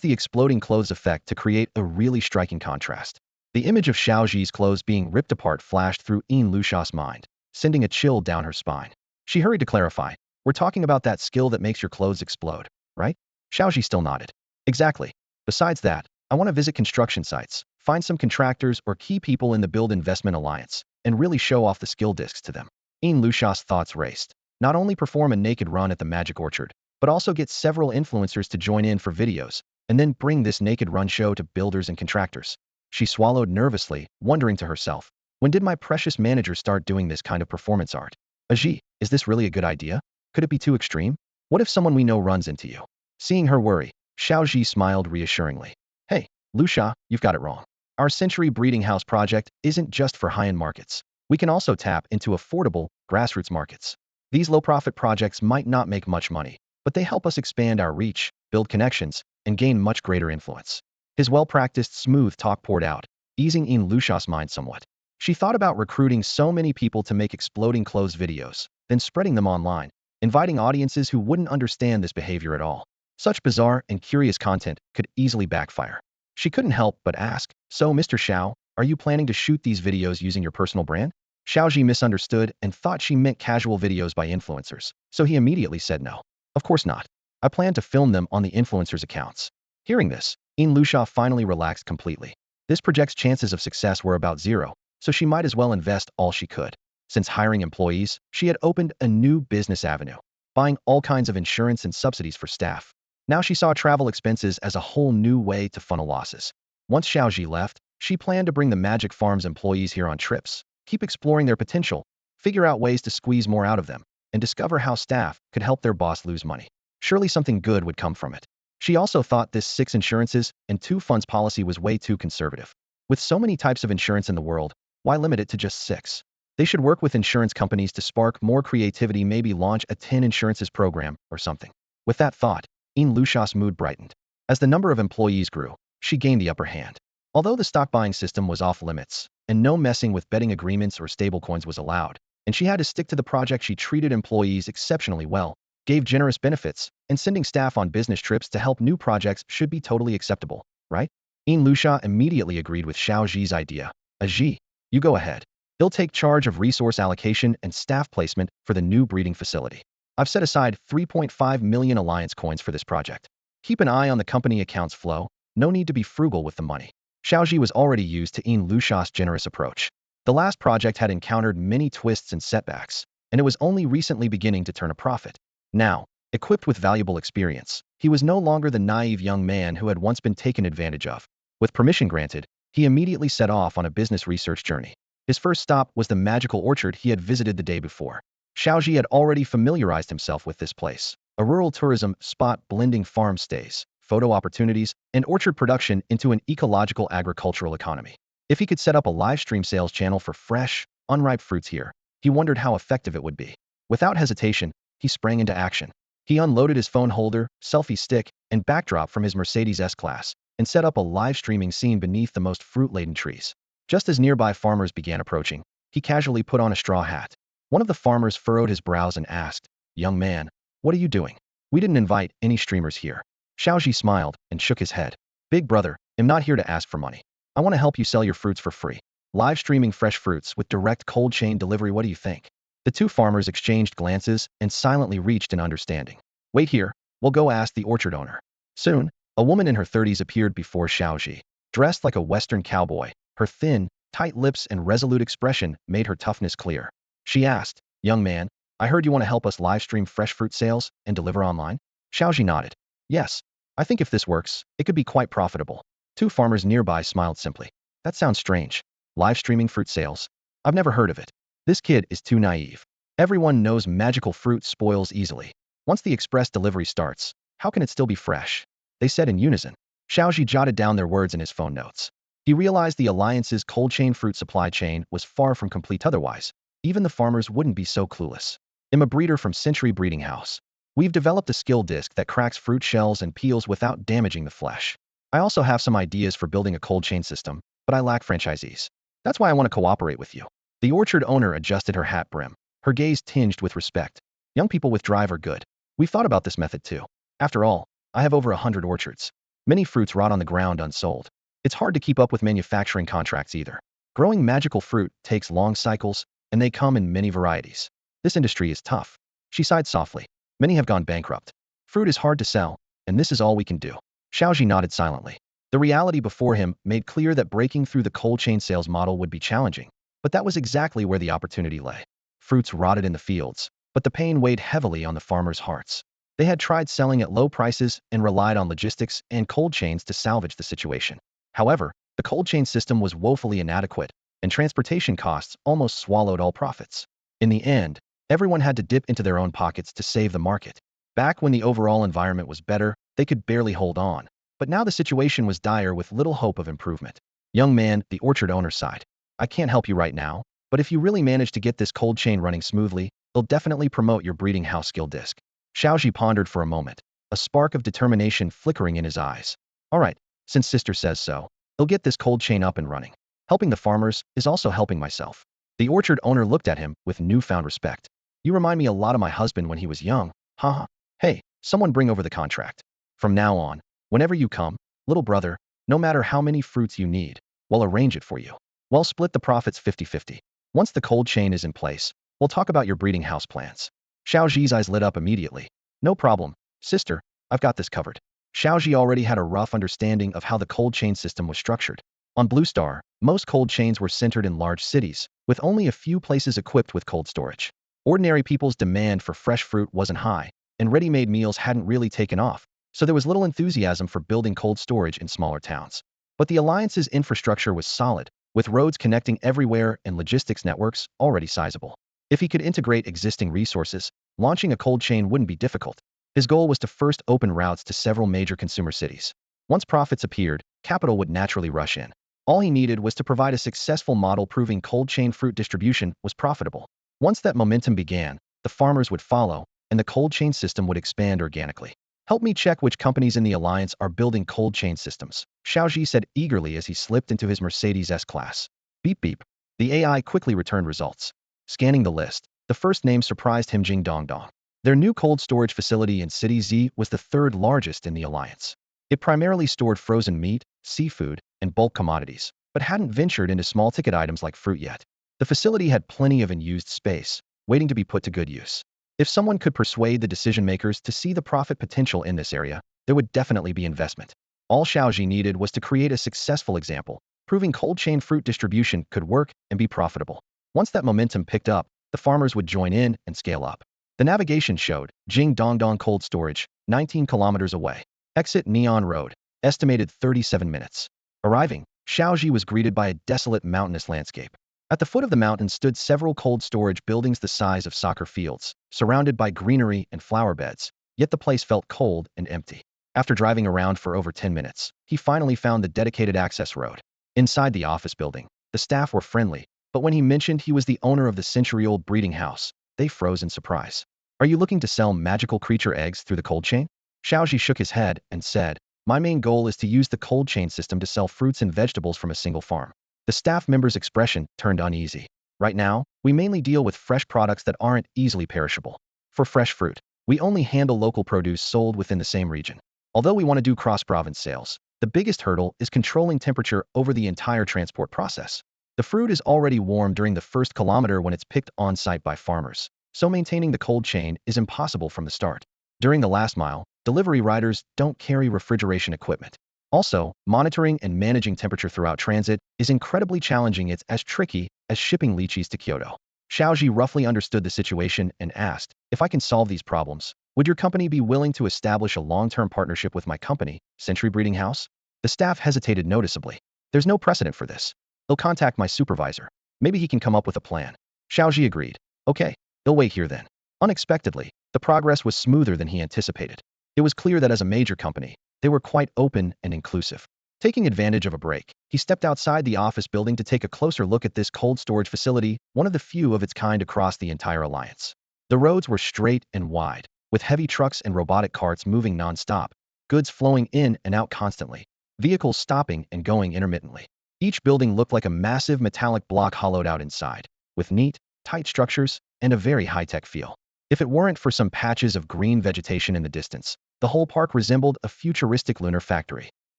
the exploding clothes effect to create a really striking contrast. The image of Xiao Zhi's clothes being ripped apart flashed through Yin Lusha's mind, sending a chill down her spine. She hurried to clarify. We're talking about that skill that makes your clothes explode, right? Xiao Zhi still nodded. Exactly. Besides that, I want to visit construction sites, find some contractors or key people in the Build Investment Alliance, and really show off the skill discs to them. Yin Lusha's thoughts raced. Not only perform a naked run at the Magic Orchard, but also get several influencers to join in for videos, and then bring this naked run show to builders and contractors. She swallowed nervously, wondering to herself, When did my precious manager start doing this kind of performance art? Zhi, is this really a good idea? Could it be too extreme? What if someone we know runs into you? Seeing her worry, Xiao Zhi smiled reassuringly. Hey, Lucia, you've got it wrong. Our century breeding house project isn't just for high-end markets. We can also tap into affordable, grassroots markets. These low-profit projects might not make much money, but they help us expand our reach, build connections, and gain much greater influence. His well-practiced, smooth talk poured out, easing in Lucia's mind somewhat. She thought about recruiting so many people to make exploding clothes videos, then spreading them online, inviting audiences who wouldn't understand this behavior at all. Such bizarre and curious content could easily backfire. She couldn't help but ask, so Mr. Xiao, are you planning to shoot these videos using your personal brand? Xiao Zhi misunderstood and thought she meant casual videos by influencers, so he immediately said no. Of course not. I plan to film them on the influencers' accounts. Hearing this, Lucia finally relaxed completely. This project's chances of success were about zero, so she might as well invest all she could. Since hiring employees, she had opened a new business avenue, buying all kinds of insurance and subsidies for staff. Now she saw travel expenses as a whole new way to funnel losses. Once Xiao Zhi left, she planned to bring the Magic Farm's employees here on trips, keep exploring their potential, figure out ways to squeeze more out of them, and discover how staff could help their boss lose money. Surely something good would come from it. She also thought this 6 insurances and 2 funds policy was way too conservative. With so many types of insurance in the world, why limit it to just 6? They should work with insurance companies to spark more creativity, maybe launch a 10 insurances program or something. With that thought, Lucia's mood brightened. As the number of employees grew, she gained the upper hand. Although the stock buying system was off limits, and no messing with betting agreements or stablecoins was allowed, and she had to stick to the project, she treated employees exceptionally well, gave generous benefits, and sending staff on business trips to help new projects should be totally acceptable, right? Lucia immediately agreed with Xiao Zhi's idea. Zhi, you go ahead. He'll take charge of resource allocation and staff placement for the new breeding facility. I've set aside 3.5 million alliance coins for this project. Keep an eye on the company accounts flow. No need to be frugal with the money. Xiao Zhi was already used to Lucia's generous approach. The last project had encountered many twists and setbacks, and it was only recently beginning to turn a profit. Now, equipped with valuable experience, he was no longer the naive young man who had once been taken advantage of. With permission granted, he immediately set off on a business research journey. His first stop was the magical orchard he had visited the day before. Xiao Zhi had already familiarized himself with this place, a rural tourism spot blending farm stays, photo opportunities, and orchard production into an ecological agricultural economy. If he could set up a live stream sales channel for fresh, unripe fruits here, he wondered how effective it would be. Without hesitation, he sprang into action. He unloaded his phone holder, selfie stick, and backdrop from his Mercedes S-Class, and set up a live streaming scene beneath the most fruit-laden trees. Just as nearby farmers began approaching, he casually put on a straw hat. One of the farmers furrowed his brows and asked, "Young man, what are you doing? We didn't invite any streamers here." Xiao Zhi smiled and shook his head. "Big brother, I'm not here to ask for money. I want to help you sell your fruits for free. Live streaming fresh fruits with direct cold chain delivery, what do you think?" The 2 farmers exchanged glances and silently reached an understanding. "Wait here, we'll go ask the orchard owner." Soon, a woman in her 30s appeared before Xiao Zhi. Dressed like a Western cowboy, her thin, tight lips and resolute expression made her toughness clear. She asked, "Young man, I heard you want to help us live stream fresh fruit sales and deliver online?" Xiao Zhi nodded. "Yes, I think if this works, it could be quite profitable." 2 farmers nearby smiled simply. "That sounds strange. Live streaming fruit sales? I've never heard of it. This kid is too naive. Everyone knows magical fruit spoils easily. Once the express delivery starts, how can it still be fresh?" They said in unison. Xiao Zhi jotted down their words in his phone notes. He realized the Alliance's cold chain fruit supply chain was far from complete otherwise. Even the farmers wouldn't be so clueless. "I'm a breeder from Century Breeding House. We've developed a skill disc that cracks fruit shells and peels without damaging the flesh. I also have some ideas for building a cold chain system, but I lack franchisees. That's why I want to cooperate with you." The orchard owner adjusted her hat brim, her gaze tinged with respect. "Young people with drive are good. We've thought about this method too. After all, I have over 100 orchards. Many fruits rot on the ground unsold. It's hard to keep up with manufacturing contracts either. Growing magical fruit takes long cycles, and they come in many varieties. This industry is tough." She sighed softly. "Many have gone bankrupt. Fruit is hard to sell, and this is all we can do." Xiao Zhi nodded silently. The reality before him made clear that breaking through the cold chain sales model would be challenging, but that was exactly where the opportunity lay. Fruits rotted in the fields, but the pain weighed heavily on the farmers' hearts. They had tried selling at low prices and relied on logistics and cold chains to salvage the situation. However, the cold chain system was woefully inadequate, and transportation costs almost swallowed all profits. In the end, everyone had to dip into their own pockets to save the market. Back when the overall environment was better, they could barely hold on. But now the situation was dire with little hope of improvement. Young man, the orchard owner sighed. I can't help you right now, but if you really manage to get this cold chain running smoothly, it'll definitely promote your breeding house skill disc. Xiao Zhi pondered for a moment, a spark of determination flickering in his eyes. All right, since sister says so, he'll get this cold chain up and running. Helping the farmers is also helping myself. The orchard owner looked at him with newfound respect. You remind me a lot of my husband when he was young. Haha. Hey, someone bring over the contract. From now on, whenever you come, little brother, no matter how many fruits you need, we'll arrange it for you. We'll split the profits 50-50. Once the cold chain is in place, we'll talk about your breeding house plans. Xiao Zhi's eyes lit up immediately. No problem, sister, I've got this covered. Xiao Zhi already had a rough understanding of how the cold chain system was structured. On Blue Star, most cold chains were centered in large cities, with only a few places equipped with cold storage. Ordinary people's demand for fresh fruit wasn't high, and ready-made meals hadn't really taken off, so there was little enthusiasm for building cold storage in smaller towns. But the Alliance's infrastructure was solid, with roads connecting everywhere and logistics networks already sizable. If he could integrate existing resources, launching a cold chain wouldn't be difficult. His goal was to first open routes to several major consumer cities. Once profits appeared, capital would naturally rush in. All he needed was to provide a successful model proving cold chain fruit distribution was profitable. Once that momentum began, the farmers would follow, and the cold chain system would expand organically. Help me check which companies in the Alliance are building cold chain systems, Xiao Zhi said eagerly as he slipped into his Mercedes S-Class. Beep beep. The AI quickly returned results. Scanning the list, the first name surprised him. Jing Dongdong. Their new cold storage facility in City Z was the third largest in the Alliance. It primarily stored frozen meat, seafood, and bulk commodities, but hadn't ventured into small-ticket items like fruit yet. The facility had plenty of unused space, waiting to be put to good use. If someone could persuade the decision-makers to see the profit potential in this area, there would definitely be investment. All Xiao Zhi needed was to create a successful example, proving cold chain fruit distribution could work and be profitable. Once that momentum picked up, the farmers would join in and scale up. The navigation showed Jing Dongdong Cold Storage, 19 kilometers away. Exit Neon Road, estimated 37 minutes. Arriving, Xiao Zhi was greeted by a desolate mountainous landscape. At the foot of the mountain stood several cold storage buildings the size of soccer fields, surrounded by greenery and flower beds, yet the place felt cold and empty. After driving around for over 10 minutes, he finally found the dedicated access road. Inside the office building, the staff were friendly, but when he mentioned he was the owner of the century-old breeding house, they froze in surprise. Are you looking to sell magical creature eggs through the cold chain? Xiao Zhi shook his head and said, my main goal is to use the cold chain system to sell fruits and vegetables from a single farm. The staff member's expression turned uneasy. Right now, we mainly deal with fresh products that aren't easily perishable. For fresh fruit, we only handle local produce sold within the same region. Although we want to do cross-province sales, the biggest hurdle is controlling temperature over the entire transport process. The fruit is already warm during the first kilometer when it's picked on-site by farmers, so maintaining the cold chain is impossible from the start. During the last mile, delivery riders don't carry refrigeration equipment. Also, monitoring and managing temperature throughout transit is incredibly challenging. It's as tricky as shipping lychees to Kyoto. Xiao Zhi roughly understood the situation and asked, if I can solve these problems, would your company be willing to establish a long-term partnership with my company, Century Breeding House? The staff hesitated noticeably. There's no precedent for this. He'll contact my supervisor. Maybe he can come up with a plan. Xiao Zhi agreed. Okay, he'll wait here then. Unexpectedly, the progress was smoother than he anticipated. It was clear that as a major company, they were quite open and inclusive. Taking advantage of a break, he stepped outside the office building to take a closer look at this cold storage facility, one of the few of its kind across the entire Alliance. The roads were straight and wide, with heavy trucks and robotic carts moving non-stop, goods flowing in and out constantly, vehicles stopping and going intermittently. Each building looked like a massive metallic block hollowed out inside, with neat, tight structures and a very high-tech feel. If it weren't for some patches of green vegetation in the distance, the whole park resembled a futuristic lunar factory.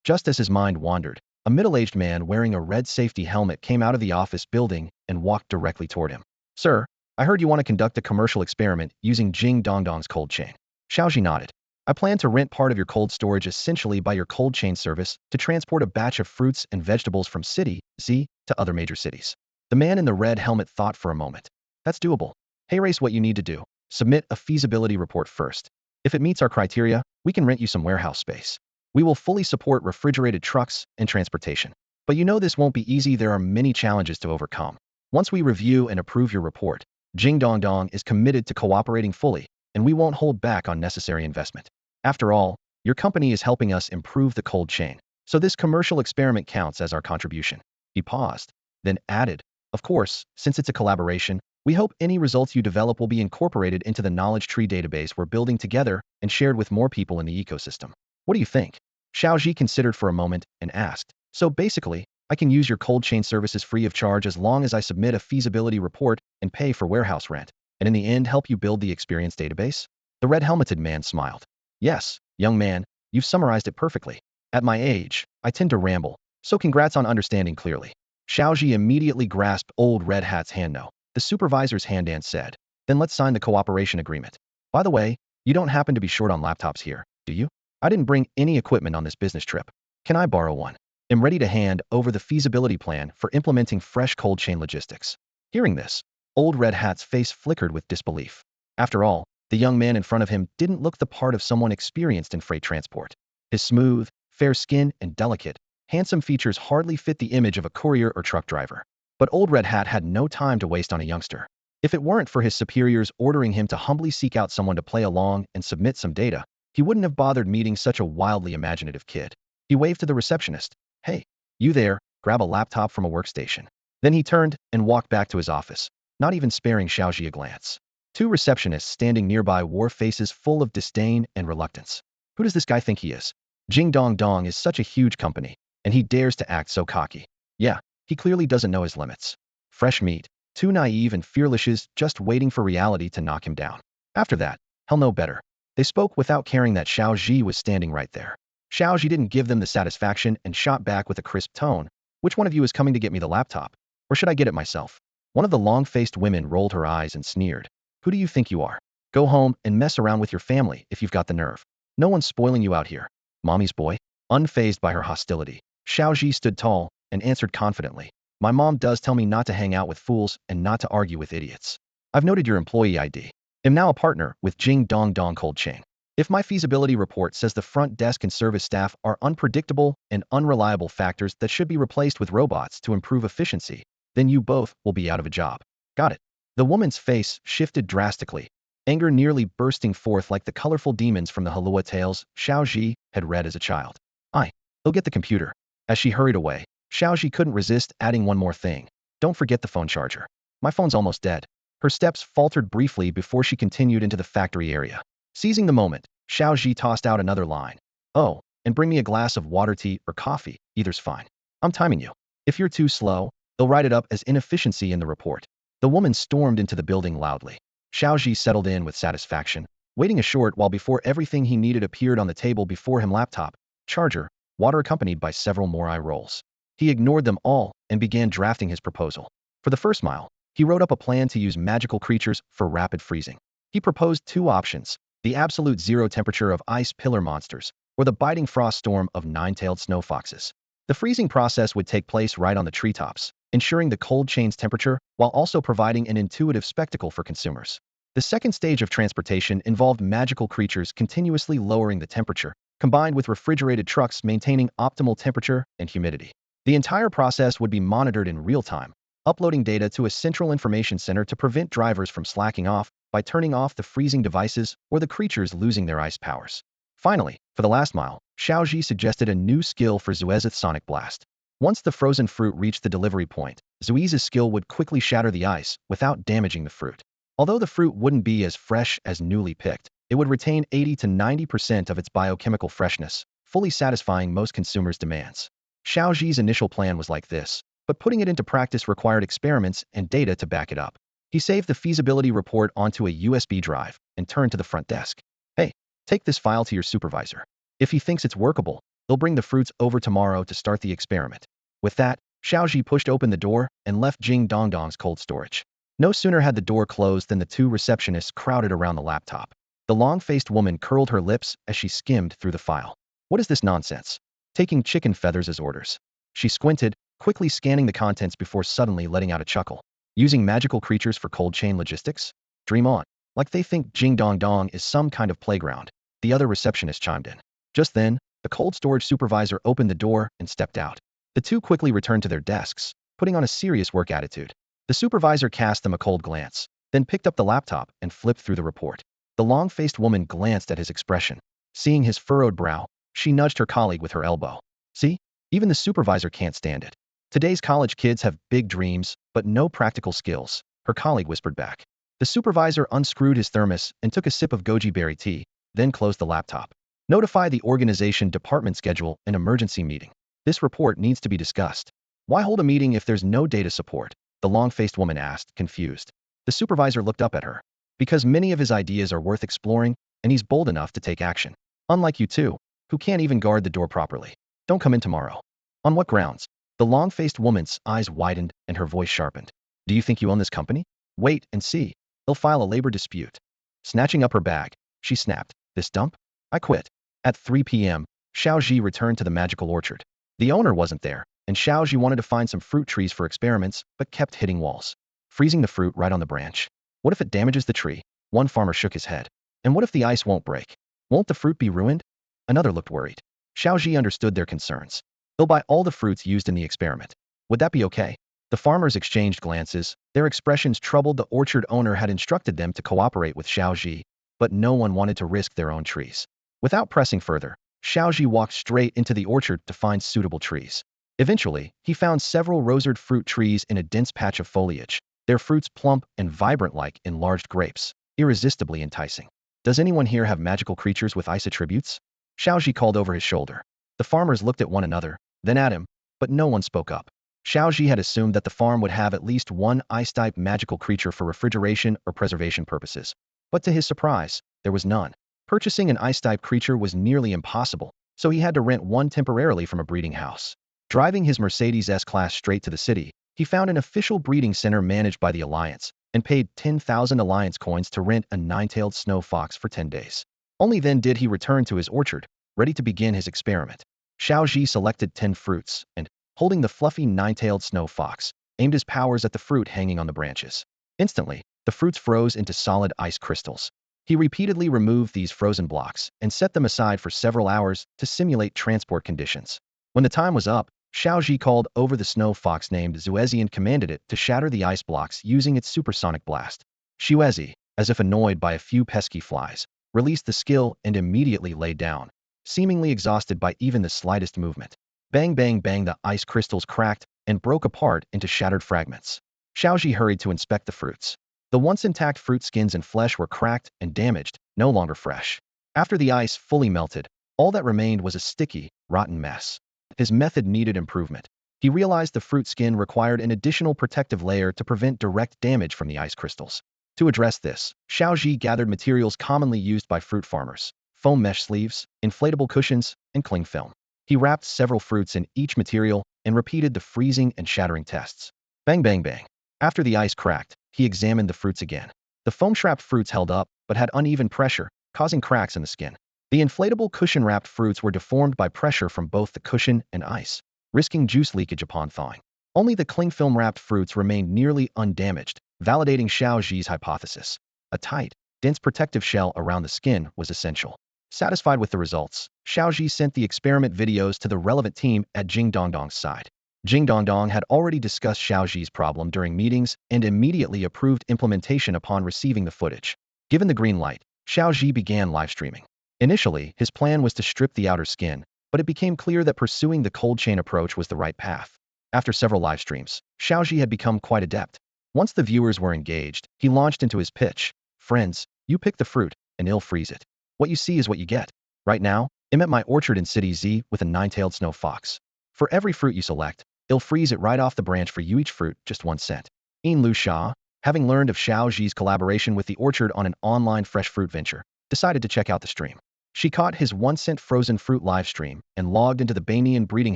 Just as his mind wandered, a middle-aged man wearing a red safety helmet came out of the office building and walked directly toward him. Sir, I heard you want to conduct a commercial experiment using Jing Dongdong's cold chain. Xiao Zhi nodded. I plan to rent part of your cold storage essentially by your cold chain service to transport a batch of fruits and vegetables from City Z to other major cities. The man in the red helmet thought for a moment. That's doable. Hey, race, what you need to do. Submit a feasibility report first. If it meets our criteria, we can rent you some warehouse space. We will fully support refrigerated trucks and transportation. But you know this won't be easy. There are many challenges to overcome. Once we review and approve your report, Jing Dong Dong is committed to cooperating fully, and we won't hold back on necessary investment. After all, your company is helping us improve the cold chain, so this commercial experiment counts as our contribution. He paused, then added, of course, since it's a collaboration, we hope any results you develop will be incorporated into the knowledge tree database we're building together and shared with more people in the ecosystem. What do you think? Xiao Zhi considered for a moment and asked, so basically, I can use your cold chain services free of charge as long as I submit a feasibility report and pay for warehouse rent, and in the end help you build the experience database? The red-helmeted man smiled. Yes, young man, you've summarized it perfectly. At my age, I tend to ramble, so congrats on understanding clearly. Xiao Zhi immediately grasped old Red Hat's hand. No, the supervisor's hand and said, then let's sign the cooperation agreement. By the way, you don't happen to be short on laptops here, do you? I didn't bring any equipment on this business trip. Can I borrow one? I'm ready to hand over the feasibility plan for implementing fresh cold chain logistics. Hearing this, old Red Hat's face flickered with disbelief. After all, the young man in front of him didn't look the part of someone experienced in freight transport. His smooth, fair skin and delicate, handsome features hardly fit the image of a courier or truck driver. But old Red Hat had no time to waste on a youngster. If it weren't for his superiors ordering him to humbly seek out someone to play along and submit some data, he wouldn't have bothered meeting such a wildly imaginative kid. He waved to the receptionist. Hey, you there, grab a laptop from a workstation. Then he turned and walked back to his office, not even sparing Xiao Zhi a glance. Two receptionists standing nearby wore faces full of disdain and reluctance. Who does this guy think he is? Jing Dong Dong is such a huge company, and he dares to act so cocky. Yeah, he clearly doesn't know his limits. Fresh meat, too naive and fearless, just waiting for reality to knock him down. After that, he'll know better. They spoke without caring that Xiao Zhi was standing right there. Xiao Zhi didn't give them the satisfaction and shot back with a crisp tone. Which one of you is coming to get me the laptop? Or should I get it myself? One of the long-faced women rolled her eyes and sneered. Who do you think you are? Go home and mess around with your family if you've got the nerve. No one's spoiling you out here. Mommy's boy? Unfazed by her hostility, Xiao Zhi stood tall and answered confidently. My mom does tell me not to hang out with fools and not to argue with idiots. I've noted your employee ID. I'm now a partner with Jing Dong Dong Cold Chain. If my feasibility report says the front desk and service staff are unpredictable and unreliable factors that should be replaced with robots to improve efficiency, then you both will be out of a job. Got it? The woman's face shifted drastically, anger nearly bursting forth like the colorful demons from the Halua tales Xiao Zhi had read as a child. Go get the computer. As she hurried away, Xiao Zhi couldn't resist adding one more thing. Don't forget the phone charger. My phone's almost dead. Her steps faltered briefly before she continued into the factory area. Seizing the moment, Xiao Zhi tossed out another line. Oh, and bring me a glass of water, tea, or coffee. Either's fine. I'm timing you. If you're too slow, they'll write it up as inefficiency in the report. The woman stormed into the building loudly. Xiao Zhi settled in with satisfaction, waiting a short while before everything he needed appeared on the table before him: laptop, charger, water, accompanied by several more eye rolls. He ignored them all and began drafting his proposal. For the first mile, he wrote up a plan to use magical creatures for rapid freezing. He proposed two options: the absolute zero temperature of ice pillar monsters, or the biting frost storm of nine-tailed snow foxes. The freezing process would take place right on the treetops, ensuring the cold chain's temperature while also providing an intuitive spectacle for consumers. The second stage of transportation involved magical creatures continuously lowering the temperature, combined with refrigerated trucks maintaining optimal temperature and humidity. The entire process would be monitored in real time, uploading data to a central information center to prevent drivers from slacking off by turning off the freezing devices or the creatures losing their ice powers. Finally, for the last mile, Xiao Zhi suggested a new skill for Zuez's Sonic Blast. Once the frozen fruit reached the delivery point, Zuez's skill would quickly shatter the ice without damaging the fruit. Although the fruit wouldn't be as fresh as newly picked, it would retain 80 to 90% of its biochemical freshness, fully satisfying most consumers' demands. Xiao Zhi's initial plan was like this, but putting it into practice required experiments and data to back it up. He saved the feasibility report onto a USB drive and turned to the front desk. Hey, take this file to your supervisor. If he thinks it's workable, they'll bring the fruits over tomorrow to start the experiment. With that, Xiao Zhi pushed open the door and left Jing Dong Dong's cold storage. No sooner had the door closed than the two receptionists crowded around the laptop. The long-faced woman curled her lips as she skimmed through the file. What is this nonsense? Taking chicken feathers as orders. She squinted, quickly scanning the contents before suddenly letting out a chuckle. Using magical creatures for cold chain logistics? Dream on. Like they think Jing Dong Dong is some kind of playground. The other receptionist chimed in. Just then, the cold storage supervisor opened the door and stepped out. The two quickly returned to their desks, putting on a serious work attitude. The supervisor cast them a cold glance, then picked up the laptop and flipped through the report. The long-faced woman glanced at his expression. Seeing his furrowed brow, she nudged her colleague with her elbow. See? Even the supervisor can't stand it. Today's college kids have big dreams, but no practical skills, her colleague whispered back. The supervisor unscrewed his thermos and took a sip of goji berry tea, then closed the laptop. Notify the organization department schedule an emergency meeting. This report needs to be discussed. Why hold a meeting if there's no data support? The long-faced woman asked, confused. The supervisor looked up at her. Because many of his ideas are worth exploring, and he's bold enough to take action. Unlike you two, who can't even guard the door properly. Don't come in tomorrow. On what grounds? The long-faced woman's eyes widened and her voice sharpened. Do you think you own this company? Wait and see. They'll file a labor dispute. Snatching up her bag, she snapped. This dump? I quit. At 3 p.m., Xiao Zhi returned to the magical orchard. The owner wasn't there, and Xiao Zhi wanted to find some fruit trees for experiments, but kept hitting walls. Freezing the fruit right on the branch. What if it damages the tree? One farmer shook his head. And what if the ice won't break? Won't the fruit be ruined? Another looked worried. Xiao Zhi understood their concerns. They'll buy all the fruits used in the experiment. Would that be okay? The farmers exchanged glances. Their expressions troubled. The orchard owner had instructed them to cooperate with Xiao Zhi, but no one wanted to risk their own trees. Without pressing further, Xiao Zhi walked straight into the orchard to find suitable trees. Eventually, he found several roseate fruit trees in a dense patch of foliage, their fruits plump and vibrant like enlarged grapes, irresistibly enticing. Does anyone here have magical creatures with ice attributes? Xiao Zhi called over his shoulder. The farmers looked at one another, then at him, but no one spoke up. Xiao Zhi had assumed that the farm would have at least one ice-type magical creature for refrigeration or preservation purposes. But to his surprise, there was none. Purchasing an ice-type creature was nearly impossible, so he had to rent one temporarily from a breeding house. Driving his Mercedes S-Class straight to the city, he found an official breeding center managed by the Alliance, and paid 10,000 Alliance coins to rent a nine-tailed snow fox for 10 days. Only then did he return to his orchard, ready to begin his experiment. Xiao Zhi selected 10 fruits, and, holding the fluffy nine-tailed snow fox, aimed his powers at the fruit hanging on the branches. Instantly, the fruits froze into solid ice crystals. He repeatedly removed these frozen blocks and set them aside for several hours to simulate transport conditions. When the time was up, Xiao Zhi called over the snow fox named Xuezi and commanded it to shatter the ice blocks using its supersonic blast. Xuezi, as if annoyed by a few pesky flies, released the skill and immediately lay down, seemingly exhausted by even the slightest movement. Bang bang bang, the ice crystals cracked and broke apart into shattered fragments. Xiao Zhi hurried to inspect the fruits. The once intact fruit skins and flesh were cracked and damaged, no longer fresh. After the ice fully melted, all that remained was a sticky, rotten mess. His method needed improvement. He realized the fruit skin required an additional protective layer to prevent direct damage from the ice crystals. To address this, Xiao Zhi gathered materials commonly used by fruit farmers: foam mesh sleeves, inflatable cushions, and cling film. He wrapped several fruits in each material and repeated the freezing and shattering tests. Bang bang bang. After the ice cracked, he examined the fruits again. The foam-wrapped fruits held up, but had uneven pressure, causing cracks in the skin. The inflatable cushion-wrapped fruits were deformed by pressure from both the cushion and ice, risking juice leakage upon thawing. Only the cling film-wrapped fruits remained nearly undamaged, validating Xiao Zhi's hypothesis. A tight, dense protective shell around the skin was essential. Satisfied with the results, Xiao Zhi sent the experiment videos to the relevant team at Jingdongdong's side. Jingdongdong had already discussed Xiao Zhi's problem during meetings and immediately approved implementation upon receiving the footage. Given the green light, Xiao Zhi began live streaming. Initially, his plan was to strip the outer skin, but it became clear that pursuing the cold chain approach was the right path. After several live streams, Xiao Zhi had become quite adept. Once the viewers were engaged, he launched into his pitch. Friends, you pick the fruit, and I'll freeze it. What you see is what you get. Right now, I'm at my orchard in City Z with a nine-tailed snow fox. For every fruit you select, I'll freeze it right off the branch for you, each fruit, just 1 cent. Lu Sha, having learned of Xiao Zhi's collaboration with the orchard on an online fresh fruit venture, decided to check out the stream. She caught his 1-cent frozen fruit live stream and logged into the Banyan Breeding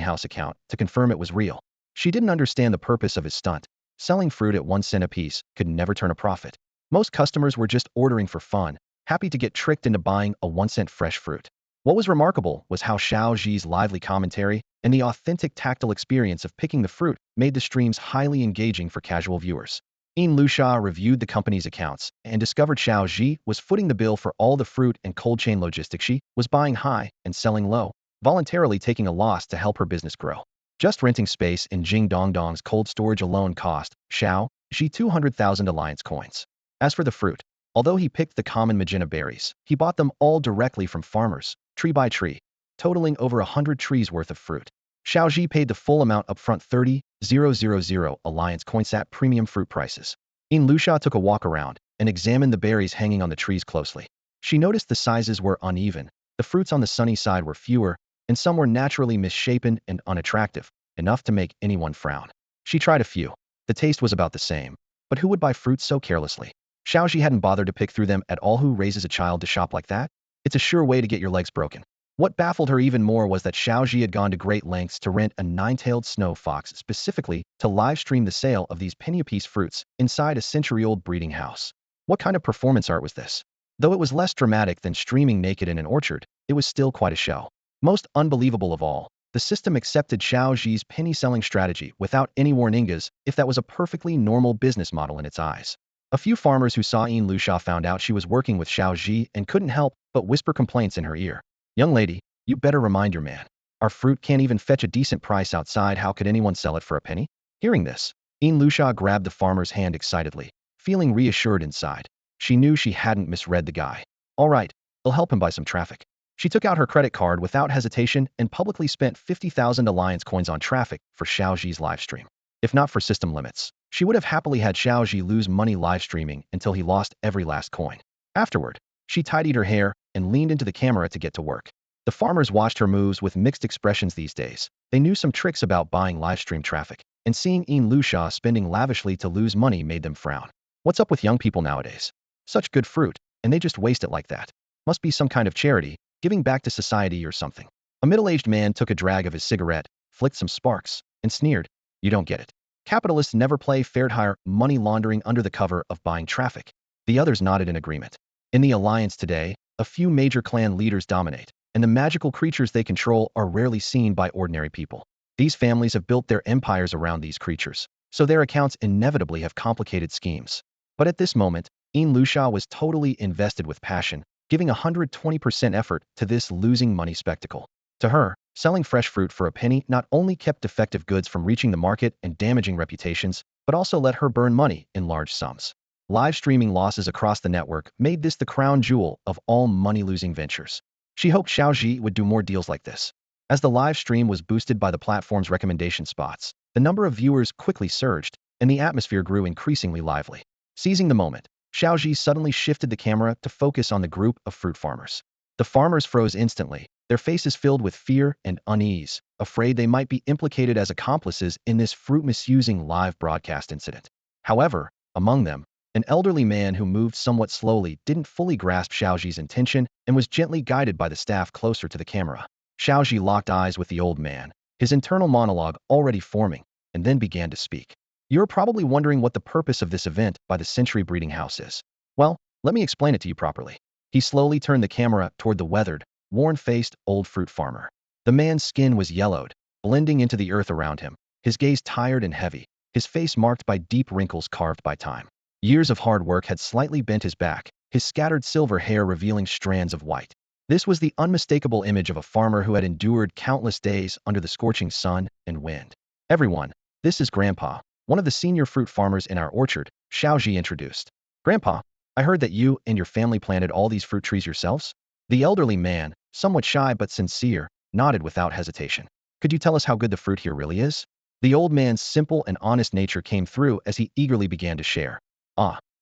House account to confirm it was real. She didn't understand the purpose of his stunt. Selling fruit at 1 cent apiece could never turn a profit. Most customers were just ordering for fun, happy to get tricked into buying a 1-cent fresh fruit. What was remarkable was how Xiao Zhi's lively commentary and the authentic tactile experience of picking the fruit made the streams highly engaging for casual viewers. Lu Sha reviewed the company's accounts and discovered Xiao Zhi was footing the bill for all the fruit and cold chain logistics. She was buying high and selling low, voluntarily taking a loss to help her business grow. Just renting space in Jingdongdong's cold storage alone cost Xiao Zhi 200,000 alliance coins. As for the fruit, although he picked the common magenta berries, he bought them all directly from farmers, tree by tree, totaling over 100 trees worth of fruit. Xiao Zhi paid the full amount upfront 30,000 alliance coins at premium fruit prices. Luxia took a walk around and examined the berries hanging on the trees closely. She noticed the sizes were uneven, the fruits on the sunny side were fewer, and some were naturally misshapen and unattractive, enough to make anyone frown. She tried a few. The taste was about the same. But who would buy fruits so carelessly? Xiao Zhi hadn't bothered to pick through them at all. Who raises a child to shop like that? It's a sure way to get your legs broken. What baffled her even more was that Xiao Zhi had gone to great lengths to rent a nine-tailed snow fox specifically to live stream the sale of these penny-apiece fruits inside a century-old breeding house. What kind of performance art was this? Though it was less dramatic than streaming naked in an orchard, it was still quite a show. Most unbelievable of all, the system accepted Xiao Zhi's penny-selling strategy without any warningas, if that was a perfectly normal business model in its eyes. A few farmers who saw Luxia found out she was working with Xiao Zhi and couldn't help but whisper complaints in her ear. Young lady, you better remind your man. Our fruit can't even fetch a decent price outside. How could anyone sell it for a penny? Hearing this, Luxia grabbed the farmer's hand excitedly, feeling reassured inside. She knew she hadn't misread the guy. All right, I'll help him buy some traffic. She took out her credit card without hesitation and publicly spent 50,000 alliance coins on traffic for Xiao Zhi's livestream. If not for system limits, she would have happily had Xiao Zhi lose money live streaming until he lost every last coin. Afterward, she tidied her hair and leaned into the camera to get to work. The farmers watched her moves with mixed expressions these days. They knew some tricks about buying livestream traffic, and seeing Luxia spending lavishly to lose money made them frown. What's up with young people nowadays? Such good fruit, and they just waste it like that. Must be some kind of charity, giving back to society or something. A middle-aged man took a drag of his cigarette, flicked some sparks, and sneered. You don't get it. Capitalists never play fair hire money laundering under the cover of buying traffic. The others nodded in agreement. In the alliance today, a few major clan leaders dominate, and the magical creatures they control are rarely seen by ordinary people. These families have built their empires around these creatures, so their accounts inevitably have complicated schemes. But at this moment, Luxia was totally invested with passion, giving 120% effort to this losing money spectacle. To her, selling fresh fruit for a penny not only kept defective goods from reaching the market and damaging reputations, but also let her burn money in large sums. Live streaming losses across the network made this the crown jewel of all money-losing ventures. She hoped Xiao Zhi would do more deals like this. As the live stream was boosted by the platform's recommendation spots, the number of viewers quickly surged, and the atmosphere grew increasingly lively. Seizing the moment, Xiao Zhi suddenly shifted the camera to focus on the group of fruit farmers. The farmers froze instantly, their faces filled with fear and unease, afraid they might be implicated as accomplices in this fruit misusing live broadcast incident. However, among them, an elderly man who moved somewhat slowly didn't fully grasp Xiao Zhi's intention and was gently guided by the staff closer to the camera. Xiao Zhi locked eyes with the old man, his internal monologue already forming, and then began to speak. You're probably wondering what the purpose of this event by the Century Breeding House is. Well, let me explain it to you properly. He slowly turned the camera toward the weathered, worn-faced old fruit farmer. The man's skin was yellowed, blending into the earth around him, his gaze tired and heavy, his face marked by deep wrinkles carved by time. Years of hard work had slightly bent his back, his scattered silver hair revealing strands of white. This was the unmistakable image of a farmer who had endured countless days under the scorching sun and wind. Everyone, this is Grandpa, one of the senior fruit farmers in our orchard, Xiao Zhi introduced. Grandpa, I heard that you and your family planted all these fruit trees yourselves? The elderly man, somewhat shy but sincere, nodded without hesitation. Could you tell us how good the fruit here really is? The old man's simple and honest nature came through as he eagerly began to share.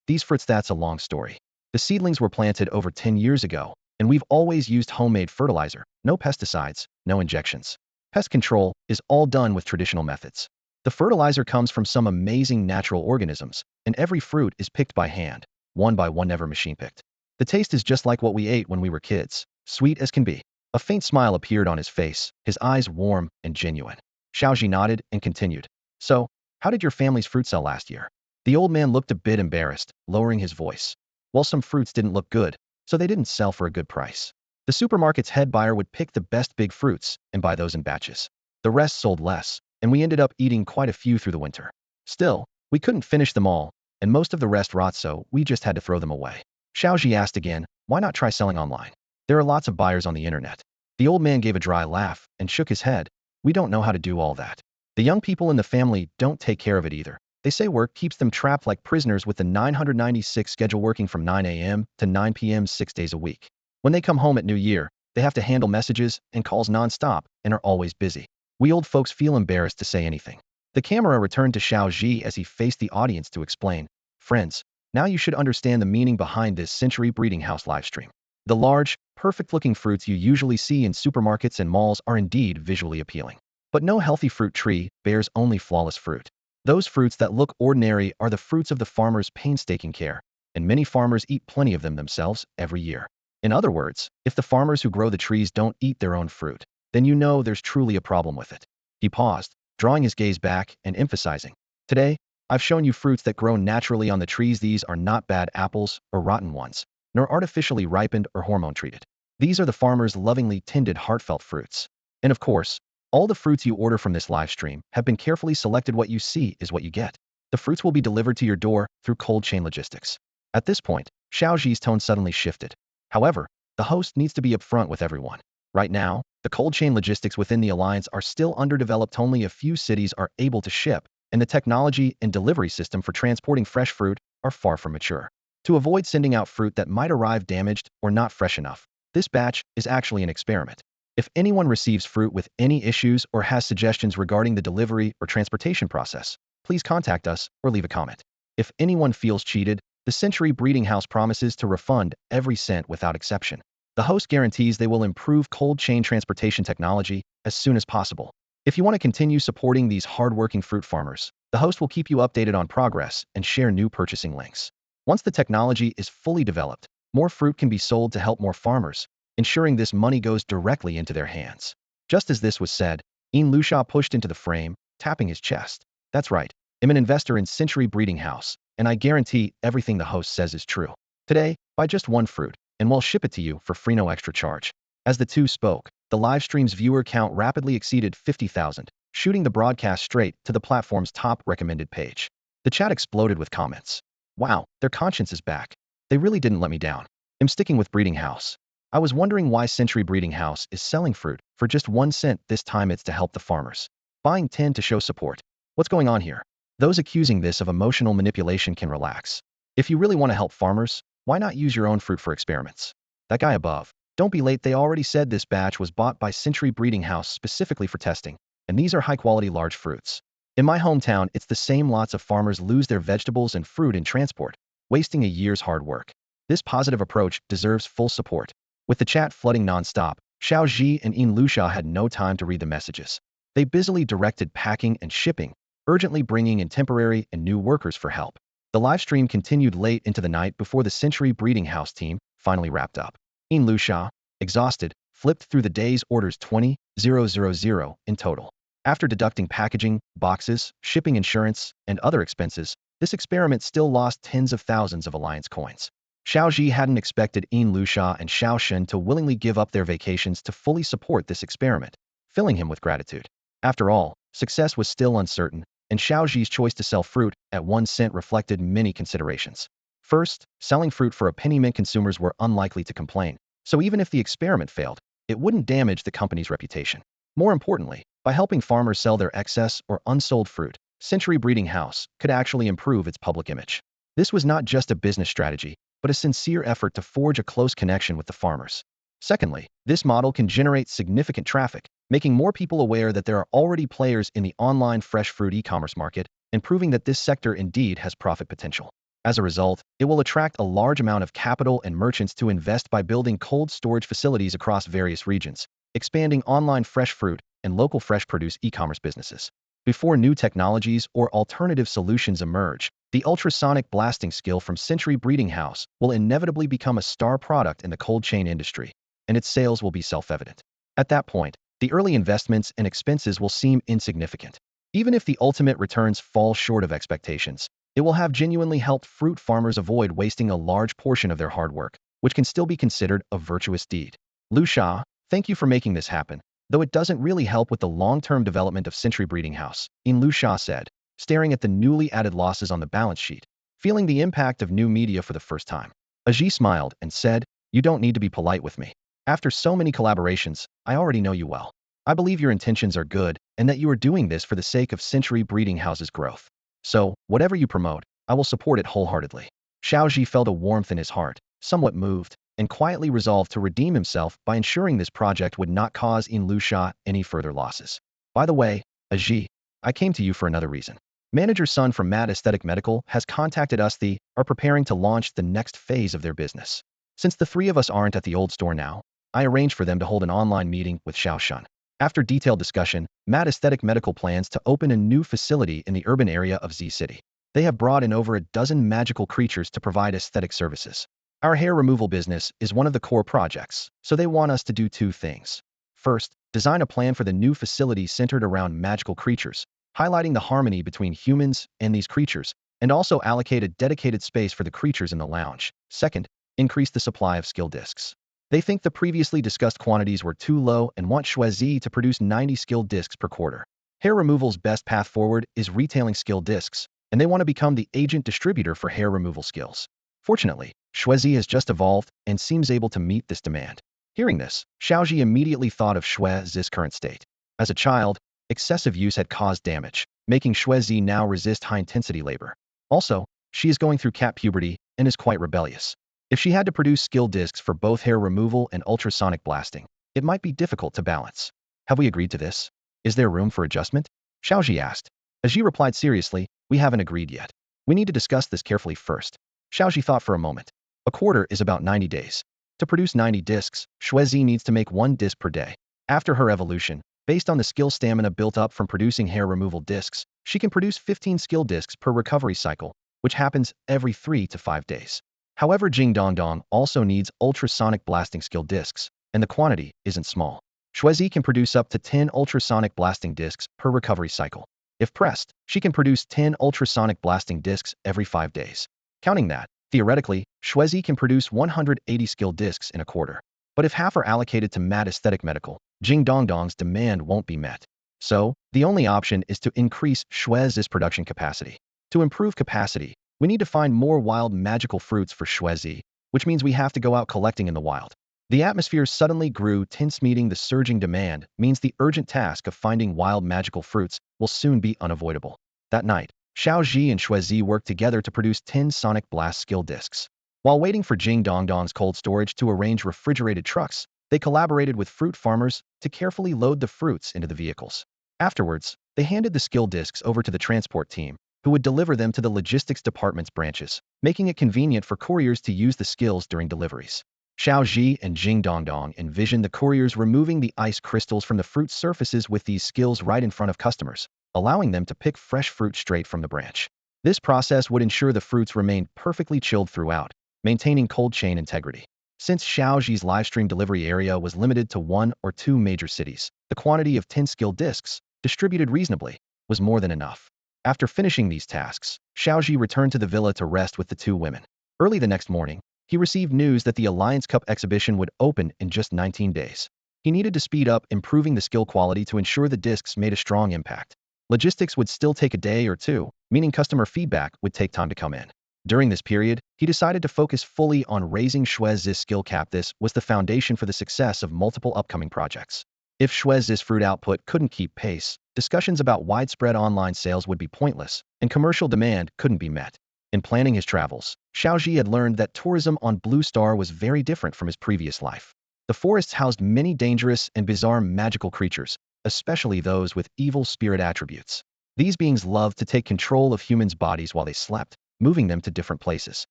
These fruits, that's a long story. The seedlings were planted over 10 years ago, and we've always used homemade fertilizer, no pesticides, no injections. Pest control is all done with traditional methods. The fertilizer comes from some amazing natural organisms, and every fruit is picked by hand, one by one, never machine picked. The taste is just like what we ate when we were kids, sweet as can be. A faint smile appeared on his face, his eyes warm and genuine. Xiao Zhi nodded and continued. So, how did your family's fruit sell last year? The old man looked a bit embarrassed, lowering his voice. Well, some fruits didn't look good, so they didn't sell for a good price. The supermarket's head buyer would pick the best big fruits and buy those in batches. The rest sold less, and we ended up eating quite a few through the winter. Still, we couldn't finish them all, and most of the rest rot, so we just had to throw them away. Xiao Zhi asked again, why not try selling online? There are lots of buyers on the internet. The old man gave a dry laugh and shook his head. We don't know how to do all that. The young people in the family don't take care of it either. They say work keeps them trapped like prisoners with the 996 schedule, working from 9 a.m. to 9 p.m. 6 days a week. When they come home at New Year, they have to handle messages and calls nonstop and are always busy. We old folks feel embarrassed to say anything. The camera returned to Xiao Zhi as he faced the audience to explain, "Friends, now you should understand the meaning behind this century breeding house livestream. The large, perfect-looking fruits you usually see in supermarkets and malls are indeed visually appealing. But no healthy fruit tree bears only flawless fruit. Those fruits that look ordinary are the fruits of the farmer's painstaking care, and many farmers eat plenty of them themselves every year. In other words, if the farmers who grow the trees don't eat their own fruit, then you know there's truly a problem with it." He paused, drawing his gaze back and emphasizing, "Today, I've shown you fruits that grow naturally on the trees. These are not bad apples or rotten ones, nor artificially ripened or hormone treated. These are the farmer's lovingly tended, heartfelt fruits. And of course, all the fruits you order from this live stream have been carefully selected. What you see is what you get. The fruits will be delivered to your door through cold chain logistics." At this point, Xiao Zhi's tone suddenly shifted. However, the host needs to be upfront with everyone. Right now, the cold chain logistics within the alliance are still underdeveloped. Only a few cities are able to ship, and the technology and delivery system for transporting fresh fruit are far from mature. To avoid sending out fruit that might arrive damaged or not fresh enough, this batch is actually an experiment. If anyone receives fruit with any issues or has suggestions regarding the delivery or transportation process, please contact us or leave a comment. If anyone feels cheated, the Century Breeding House promises to refund every cent without exception. The host guarantees they will improve cold chain transportation technology as soon as possible. If you want to continue supporting these hardworking fruit farmers, the host will keep you updated on progress and share new purchasing links. Once the technology is fully developed, more fruit can be sold to help more farmers, ensuring this money goes directly into their hands. Just as this was said, Luxia pushed into the frame, tapping his chest. "That's right. I'm an investor in Century Breeding House, and I guarantee everything the host says is true. Today, buy just one fruit, and we'll ship it to you for free, no extra charge." As the two spoke, the live stream's viewer count rapidly exceeded 50,000, shooting the broadcast straight to the platform's top recommended page. The chat exploded with comments. "Wow, their conscience is back. They really didn't let me down. I'm sticking with Breeding House. I was wondering why Century Breeding House is selling fruit for just 1 cent. This time it's to help the farmers. Buying 10 to show support. What's going on here?" Those accusing this of emotional manipulation can relax. If you really want to help farmers, why not use your own fruit for experiments? That guy above. "Don't be late. They already said this batch was bought by Century Breeding House specifically for testing, and these are high-quality large fruits. In my hometown, it's the same. Lots of farmers lose their vegetables and fruit in transport, wasting a year's hard work. This positive approach deserves full support." With the chat flooding non-stop, Xiao Zhi and Luxia had no time to read the messages. They busily directed packing and shipping, urgently bringing in temporary and new workers for help. The live stream continued late into the night before the Century Breeding House team finally wrapped up. Luxia, exhausted, flipped through the day's orders, 20,000 in total. After deducting packaging, boxes, shipping, insurance, and other expenses, this experiment still lost tens of thousands of alliance coins. Xiao Zhi hadn't expected Luxia and Xiao Shen to willingly give up their vacations to fully support this experiment, filling him with gratitude. After all, success was still uncertain, and Xiao Zhi's choice to sell fruit at 1 cent reflected many considerations. First, selling fruit for a penny meant consumers were unlikely to complain, so even if the experiment failed, it wouldn't damage the company's reputation. More importantly, by helping farmers sell their excess or unsold fruit, Century Breeding House could actually improve its public image. This was not just a business strategy, but a sincere effort to forge a close connection with the farmers. Secondly, this model can generate significant traffic, making more people aware that there are already players in the online fresh fruit e-commerce market and proving that this sector indeed has profit potential. As a result, it will attract a large amount of capital and merchants to invest by building cold storage facilities across various regions, expanding online fresh fruit and local fresh produce e-commerce businesses. Before new technologies or alternative solutions emerge, the ultrasonic blasting skill from Century Breeding House will inevitably become a star product in the cold chain industry, and its sales will be self-evident. At that point, the early investments and expenses will seem insignificant. Even if the ultimate returns fall short of expectations, it will have genuinely helped fruit farmers avoid wasting a large portion of their hard work, which can still be considered a virtuous deed. Luxia, thank you for making this happen, though it doesn't really help with the long-term development of Century Breeding House, Luxia said, staring at the newly added losses on the balance sheet, feeling the impact of new media for the first time. Zhi smiled and said, "You don't need to be polite with me. After so many collaborations, I already know you well. I believe your intentions are good and that you are doing this for the sake of Century Breeding House's growth. So, whatever you promote, I will support it wholeheartedly. Xiao Zhi felt a warmth in his heart, somewhat moved, and quietly resolved to redeem himself by ensuring this project would not cause In Lusha any further losses. By the way, Zhi, I came to you for another reason. Manager Sun from Mad Aesthetic Medical has contacted us. They are preparing to launch the next phase of their business. Since the three of us aren't at the old store now, I arranged for them to hold an online meeting with Xiao Shun. After detailed discussion, Mad Aesthetic Medical plans to open a new facility in the urban area of Z City. They have brought in over a dozen magical creatures to provide aesthetic services. Our hair removal business is one of the core projects, so they want us to do two things. First, design a plan for the new facility centered around magical creatures, highlighting the harmony between humans and these creatures, and also allocate a dedicated space for the creatures in the lounge. Second, increase the supply of skill discs. They think the previously discussed quantities were too low and want Xuezi to produce 90 skill discs per quarter. Hair removal's best path forward is retailing skill discs, and they want to become the agent distributor for hair removal skills. Fortunately, Xuezi has just evolved and seems able to meet this demand. Hearing this, Xiaozhi immediately thought of Xuezi's current state. As a child, excessive use had caused damage, making Xuezi now resist high-intensity labor. Also, she is going through cat puberty and is quite rebellious. If she had to produce skill discs for both hair removal and ultrasonic blasting, it might be difficult to balance. Have we agreed to this? Is there room for adjustment? Xiaozhi asked. Zhi replied seriously, we haven't agreed yet. We need to discuss this carefully first. Xiaozhi thought for a moment. A quarter is about 90 days. To produce 90 discs, Xuezi needs to make one disc per day. After her evolution, based on the skill stamina built up from producing hair removal discs, she can produce 15 skill discs per recovery cycle, which happens every 3 to 5 days. However, Jing Dongdong also needs ultrasonic blasting skill discs, and the quantity isn't small. Xuezi can produce up to 10 ultrasonic blasting discs per recovery cycle. If pressed, she can produce 10 ultrasonic blasting discs every 5 days. Counting that, theoretically, Xuezi can produce 180 skill discs in a quarter. But if half are allocated to Mad Aesthetic Medical, Jing Dongdong's demand won't be met. So, the only option is to increase Xuezi's production capacity. To improve capacity, we need to find more wild magical fruits for Xuezi, which means we have to go out collecting in the wild. The atmosphere suddenly grew tense. Meeting the surging demand means the urgent task of finding wild magical fruits will soon be unavoidable. That night, Xiao Zhi and Xuezi worked together to produce 10 sonic blast skill discs. While waiting for Jing Dongdong's cold storage to arrange refrigerated trucks, they collaborated with fruit farmers to carefully load the fruits into the vehicles. Afterwards, they handed the skill discs over to the transport team, who would deliver them to the logistics department's branches, making it convenient for couriers to use the skills during deliveries. Xiao Zhi and Jing Dongdong envisioned the couriers removing the ice crystals from the fruit surfaces with these skills right in front of customers, allowing them to pick fresh fruit straight from the branch. This process would ensure the fruits remained perfectly chilled throughout, maintaining cold chain integrity. Since Xiao Zhi's livestream delivery area was limited to 1 or 2 major cities, the quantity of 10 skill discs, distributed reasonably, was more than enough. After finishing these tasks, Xiao Zhi returned to the villa to rest with the two women. Early the next morning, he received news that the Alliance Cup exhibition would open in just 19 days. He needed to speed up improving the skill quality to ensure the discs made a strong impact. Logistics would still take a day or two, meaning customer feedback would take time to come in. During this period, he decided to focus fully on raising Xuezi's skill cap. This was the foundation for the success of multiple upcoming projects. If Xuezi's fruit output couldn't keep pace, discussions about widespread online sales would be pointless, and commercial demand couldn't be met. In planning his travels, Xiao Zhi had learned that tourism on Blue Star was very different from his previous life. The forests housed many dangerous and bizarre magical creatures, especially those with evil spirit attributes. These beings loved to take control of humans' bodies while they slept, moving them to different places.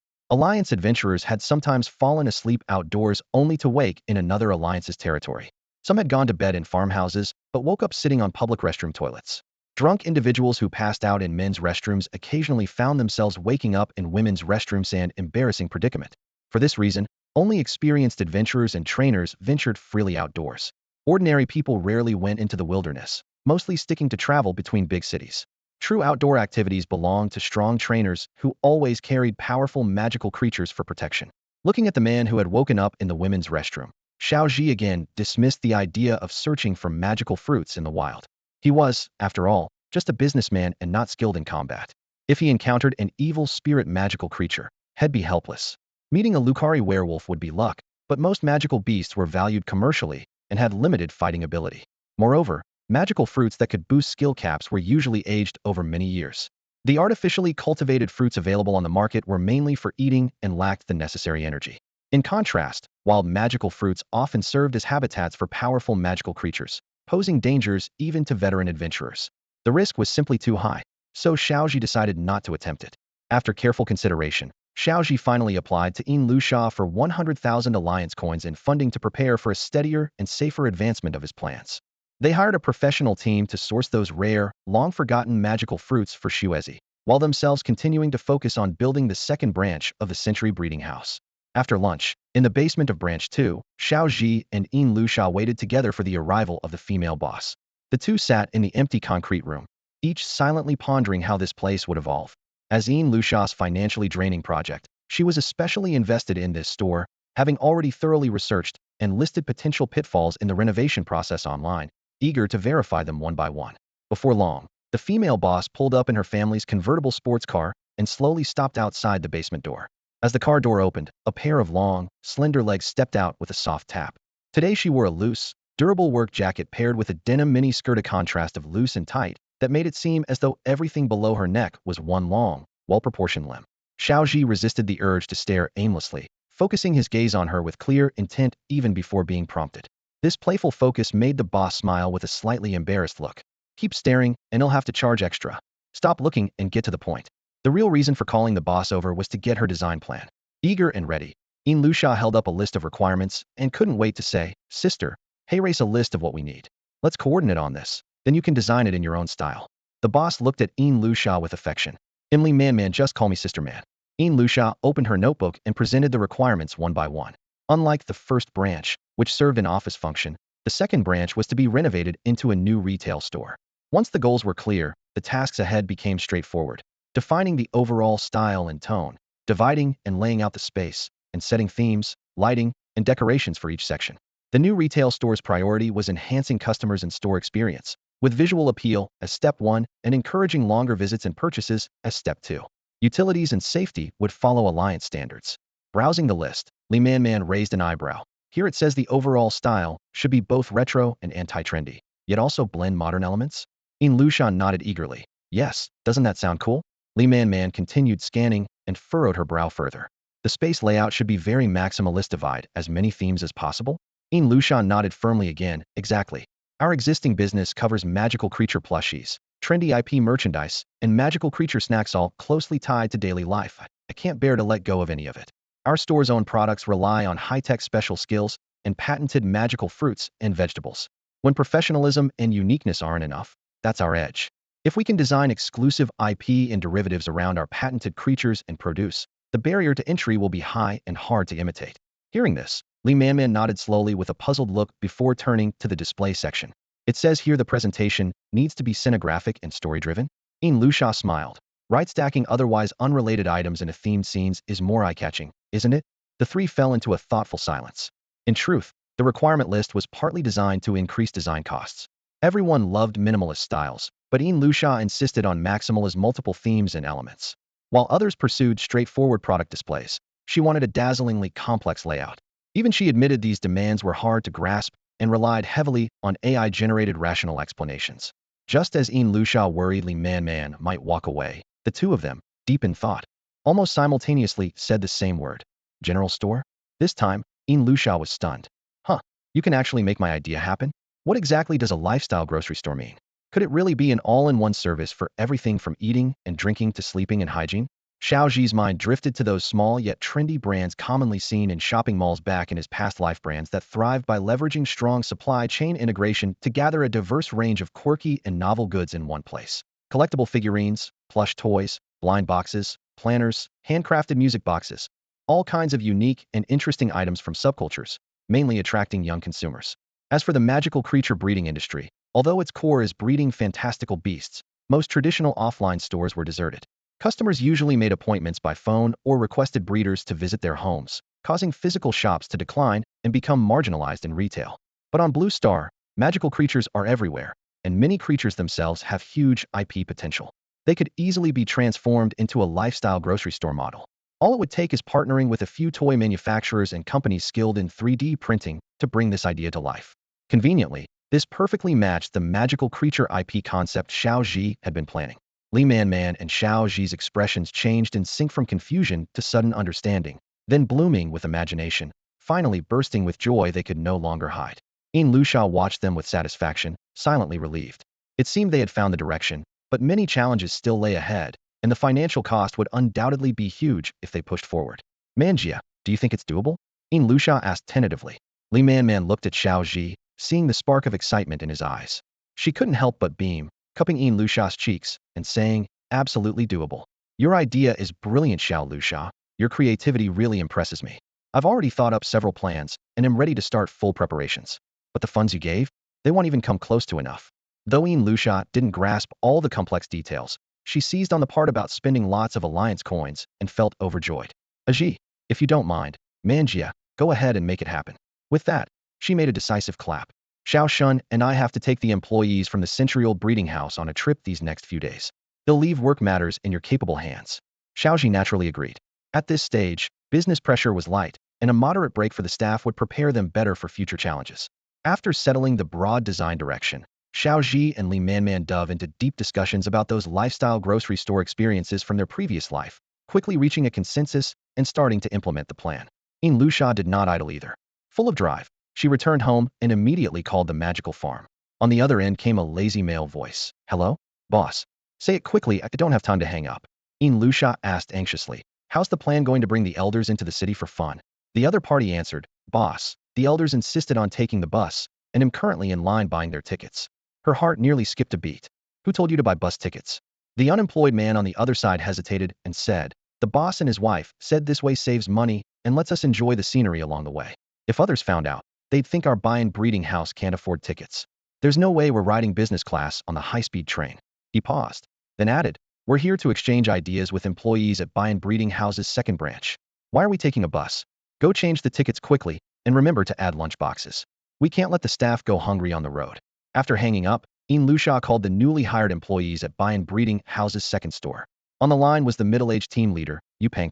Alliance adventurers had sometimes fallen asleep outdoors only to wake in another Alliance's territory. Some had gone to bed in farmhouses, but woke up sitting on public restroom toilets. Drunk individuals who passed out in men's restrooms occasionally found themselves waking up in women's restrooms, an embarrassing predicament. For this reason, only experienced adventurers and trainers ventured freely outdoors. Ordinary people rarely went into the wilderness, mostly sticking to travel between big cities. True outdoor activities belonged to strong trainers who always carried powerful magical creatures for protection. Looking at the man who had woken up in the women's restroom, Xiao Zhi again dismissed the idea of searching for magical fruits in the wild. He was, after all, just a businessman and not skilled in combat. If he encountered an evil spirit magical creature, he'd be helpless. Meeting a Lucari werewolf would be luck, but most magical beasts were valued commercially and had limited fighting ability. Moreover, magical fruits that could boost skill caps were usually aged over many years. The artificially cultivated fruits available on the market were mainly for eating and lacked the necessary energy. In contrast, wild magical fruits often served as habitats for powerful magical creatures, posing dangers even to veteran adventurers. The risk was simply too high, so Xiao Zhi decided not to attempt it. After careful consideration, Xiao Zhi finally applied to Yin Lusha for 100,000 alliance coins in funding to prepare for a steadier and safer advancement of his plans. They hired a professional team to source those rare, long-forgotten magical fruits for Xuezi, while themselves continuing to focus on building the second branch of the Century Breeding House. After lunch, in the basement of Branch 2, Xiao Zhi and Yin Lusha waited together for the arrival of the female boss. The two sat in the empty concrete room, each silently pondering how this place would evolve. As Yin Lusha's financially draining project, she was especially invested in this store, having already thoroughly researched and listed potential pitfalls in the renovation process online, eager to verify them one by one. Before long, the female boss pulled up in her family's convertible sports car and slowly stopped outside the basement door. As the car door opened, a pair of long, slender legs stepped out with a soft tap. Today she wore a loose, durable work jacket paired with a denim mini-skirt, a contrast of loose and tight that made it seem as though everything below her neck was one long, well-proportioned limb. Xiao Zhi resisted the urge to stare aimlessly, focusing his gaze on her with clear intent even before being prompted. This playful focus made the boss smile with a slightly embarrassed look. Keep staring, and he'll have to charge extra. Stop looking and get to the point. The real reason for calling the boss over was to get her design plan. Eager and ready, Yin Lusha held up a list of requirements and couldn't wait to say, "Sister, hey, race a list of what we need. Let's coordinate on this. Then you can design it in your own style." The boss looked at Yin Lusha with affection. "Emily man, just call me sister man." Yin Lusha opened her notebook and presented the requirements one by one. Unlike the first branch, which served an office function, the second branch was to be renovated into a new retail store. Once the goals were clear, the tasks ahead became straightforward. Defining the overall style and tone, dividing and laying out the space, and setting themes, lighting, and decorations for each section. The new retail store's priority was enhancing customers' in-store experience, with visual appeal as step 1 and encouraging longer visits and purchases as step 2. Utilities and safety would follow alliance standards. Browsing the list, Li Man raised an eyebrow. Here it says the overall style should be both retro and anti-trendy, yet also blend modern elements? Yin Lushan nodded eagerly. Yes, doesn't that sound cool? Li Man continued scanning and furrowed her brow further. The space layout should be very maximalist, divide as many themes as possible? Yin Lushan nodded firmly again. Exactly. Our existing business covers magical creature plushies, trendy IP merchandise, and magical creature snacks, all closely tied to daily life. I can't bear to let go of any of it. Our store's own products rely on high-tech special skills and patented magical fruits and vegetables. When professionalism and uniqueness aren't enough, that's our edge. If we can design exclusive IP and derivatives around our patented creatures and produce, the barrier to entry will be high and hard to imitate. Hearing this, Li Man nodded slowly with a puzzled look before turning to the display section. It says here the presentation needs to be scenographic and story-driven? Yin Lusha smiled. Right, stacking otherwise unrelated items in a themed scenes is more eye-catching, isn't it? The three fell into a thoughtful silence. In truth, the requirement list was partly designed to increase design costs. Everyone loved minimalist styles, but Yin Lusha insisted on maximalist multiple themes and elements. While others pursued straightforward product displays, she wanted a dazzlingly complex layout. Even she admitted these demands were hard to grasp and relied heavily on AI-generated rational explanations. Just as Yin Lusha worried Li Man might walk away, the two of them, deep in thought, almost simultaneously said the same word. General store? This time, Yin Lusha was stunned. Huh, you can actually make my idea happen? What exactly does a lifestyle grocery store mean? Could it really be an all-in-one service for everything from eating and drinking to sleeping and hygiene? Xiao Zhi's mind drifted to those small yet trendy brands commonly seen in shopping malls back in his past life, brands that thrived by leveraging strong supply chain integration to gather a diverse range of quirky and novel goods in one place. Collectible figurines, plush toys, blind boxes, planners, handcrafted music boxes, all kinds of unique and interesting items from subcultures, mainly attracting young consumers. As for the magical creature breeding industry, although its core is breeding fantastical beasts, most traditional offline stores were deserted. Customers usually made appointments by phone or requested breeders to visit their homes, causing physical shops to decline and become marginalized in retail. But on Blue Star, magical creatures are everywhere, and many creatures themselves have huge IP potential. They could easily be transformed into a lifestyle grocery store model. All it would take is partnering with a few toy manufacturers and companies skilled in 3D printing to bring this idea to life. Conveniently, This perfectly matched the magical creature IP concept Xiao Zhi had been planning. Li Man and Xiao Zhi's expressions changed in sync from confusion to sudden understanding, then blooming with imagination, finally bursting with joy they could no longer hide. Lusha watched them with satisfaction, silently relieved. It seemed they had found the direction, but many challenges still lay ahead, and the financial cost would undoubtedly be huge if they pushed forward. Manjia, do you think it's doable? Lusha asked tentatively. Li Man looked at Xiao Zhi, seeing the spark of excitement in his eyes. She couldn't help but beam, cupping Lusha's cheeks, and saying, absolutely doable. Your idea is brilliant, Xiao Lusha. Your creativity really impresses me. I've already thought up several plans, and am ready to start full preparations. But the funds you gave? They won't even come close to enough. Though Lusha didn't grasp all the complex details, she seized on the part about spending lots of alliance coins and felt overjoyed. Aji, if you don't mind, Manjia, go ahead and make it happen. With that, she made a decisive clap. Xiao Shun and I have to take the employees from the century-old breeding house on a trip these next few days. They'll leave work matters in your capable hands. Xiao Zhi naturally agreed. At this stage, business pressure was light, and a moderate break for the staff would prepare them better for future challenges. After settling the broad design direction, Xiao Zhi and Li Man dove into deep discussions about those lifestyle grocery store experiences from their previous life, quickly reaching a consensus and starting to implement the plan. Lusha did not idle either. Full of drive, she returned home and immediately called the magical farm. On the other end came a lazy male voice. Hello? Boss. Say it quickly, I don't have time to hang up. Lusha asked anxiously. How's the plan going to bring the elders into the city for fun? The other party answered, Boss, the elders insisted on taking the bus, and am currently in line buying their tickets. Her heart nearly skipped a beat. Who told you to buy bus tickets? The unemployed man on the other side hesitated and said, the boss and his wife said this way saves money and lets us enjoy the scenery along the way. If others found out, they'd think our breeding house can't afford tickets. There's no way we're riding business class on the high-speed train. He paused, then added, we're here to exchange ideas with employees at breeding house's second branch. Why are we taking a bus? Go change the tickets quickly, and remember to add lunch boxes. We can't let the staff go hungry on the road. After hanging up, Lusha called the newly hired employees at breeding house's second store. On the line was the middle-aged team leader, Yu Pang.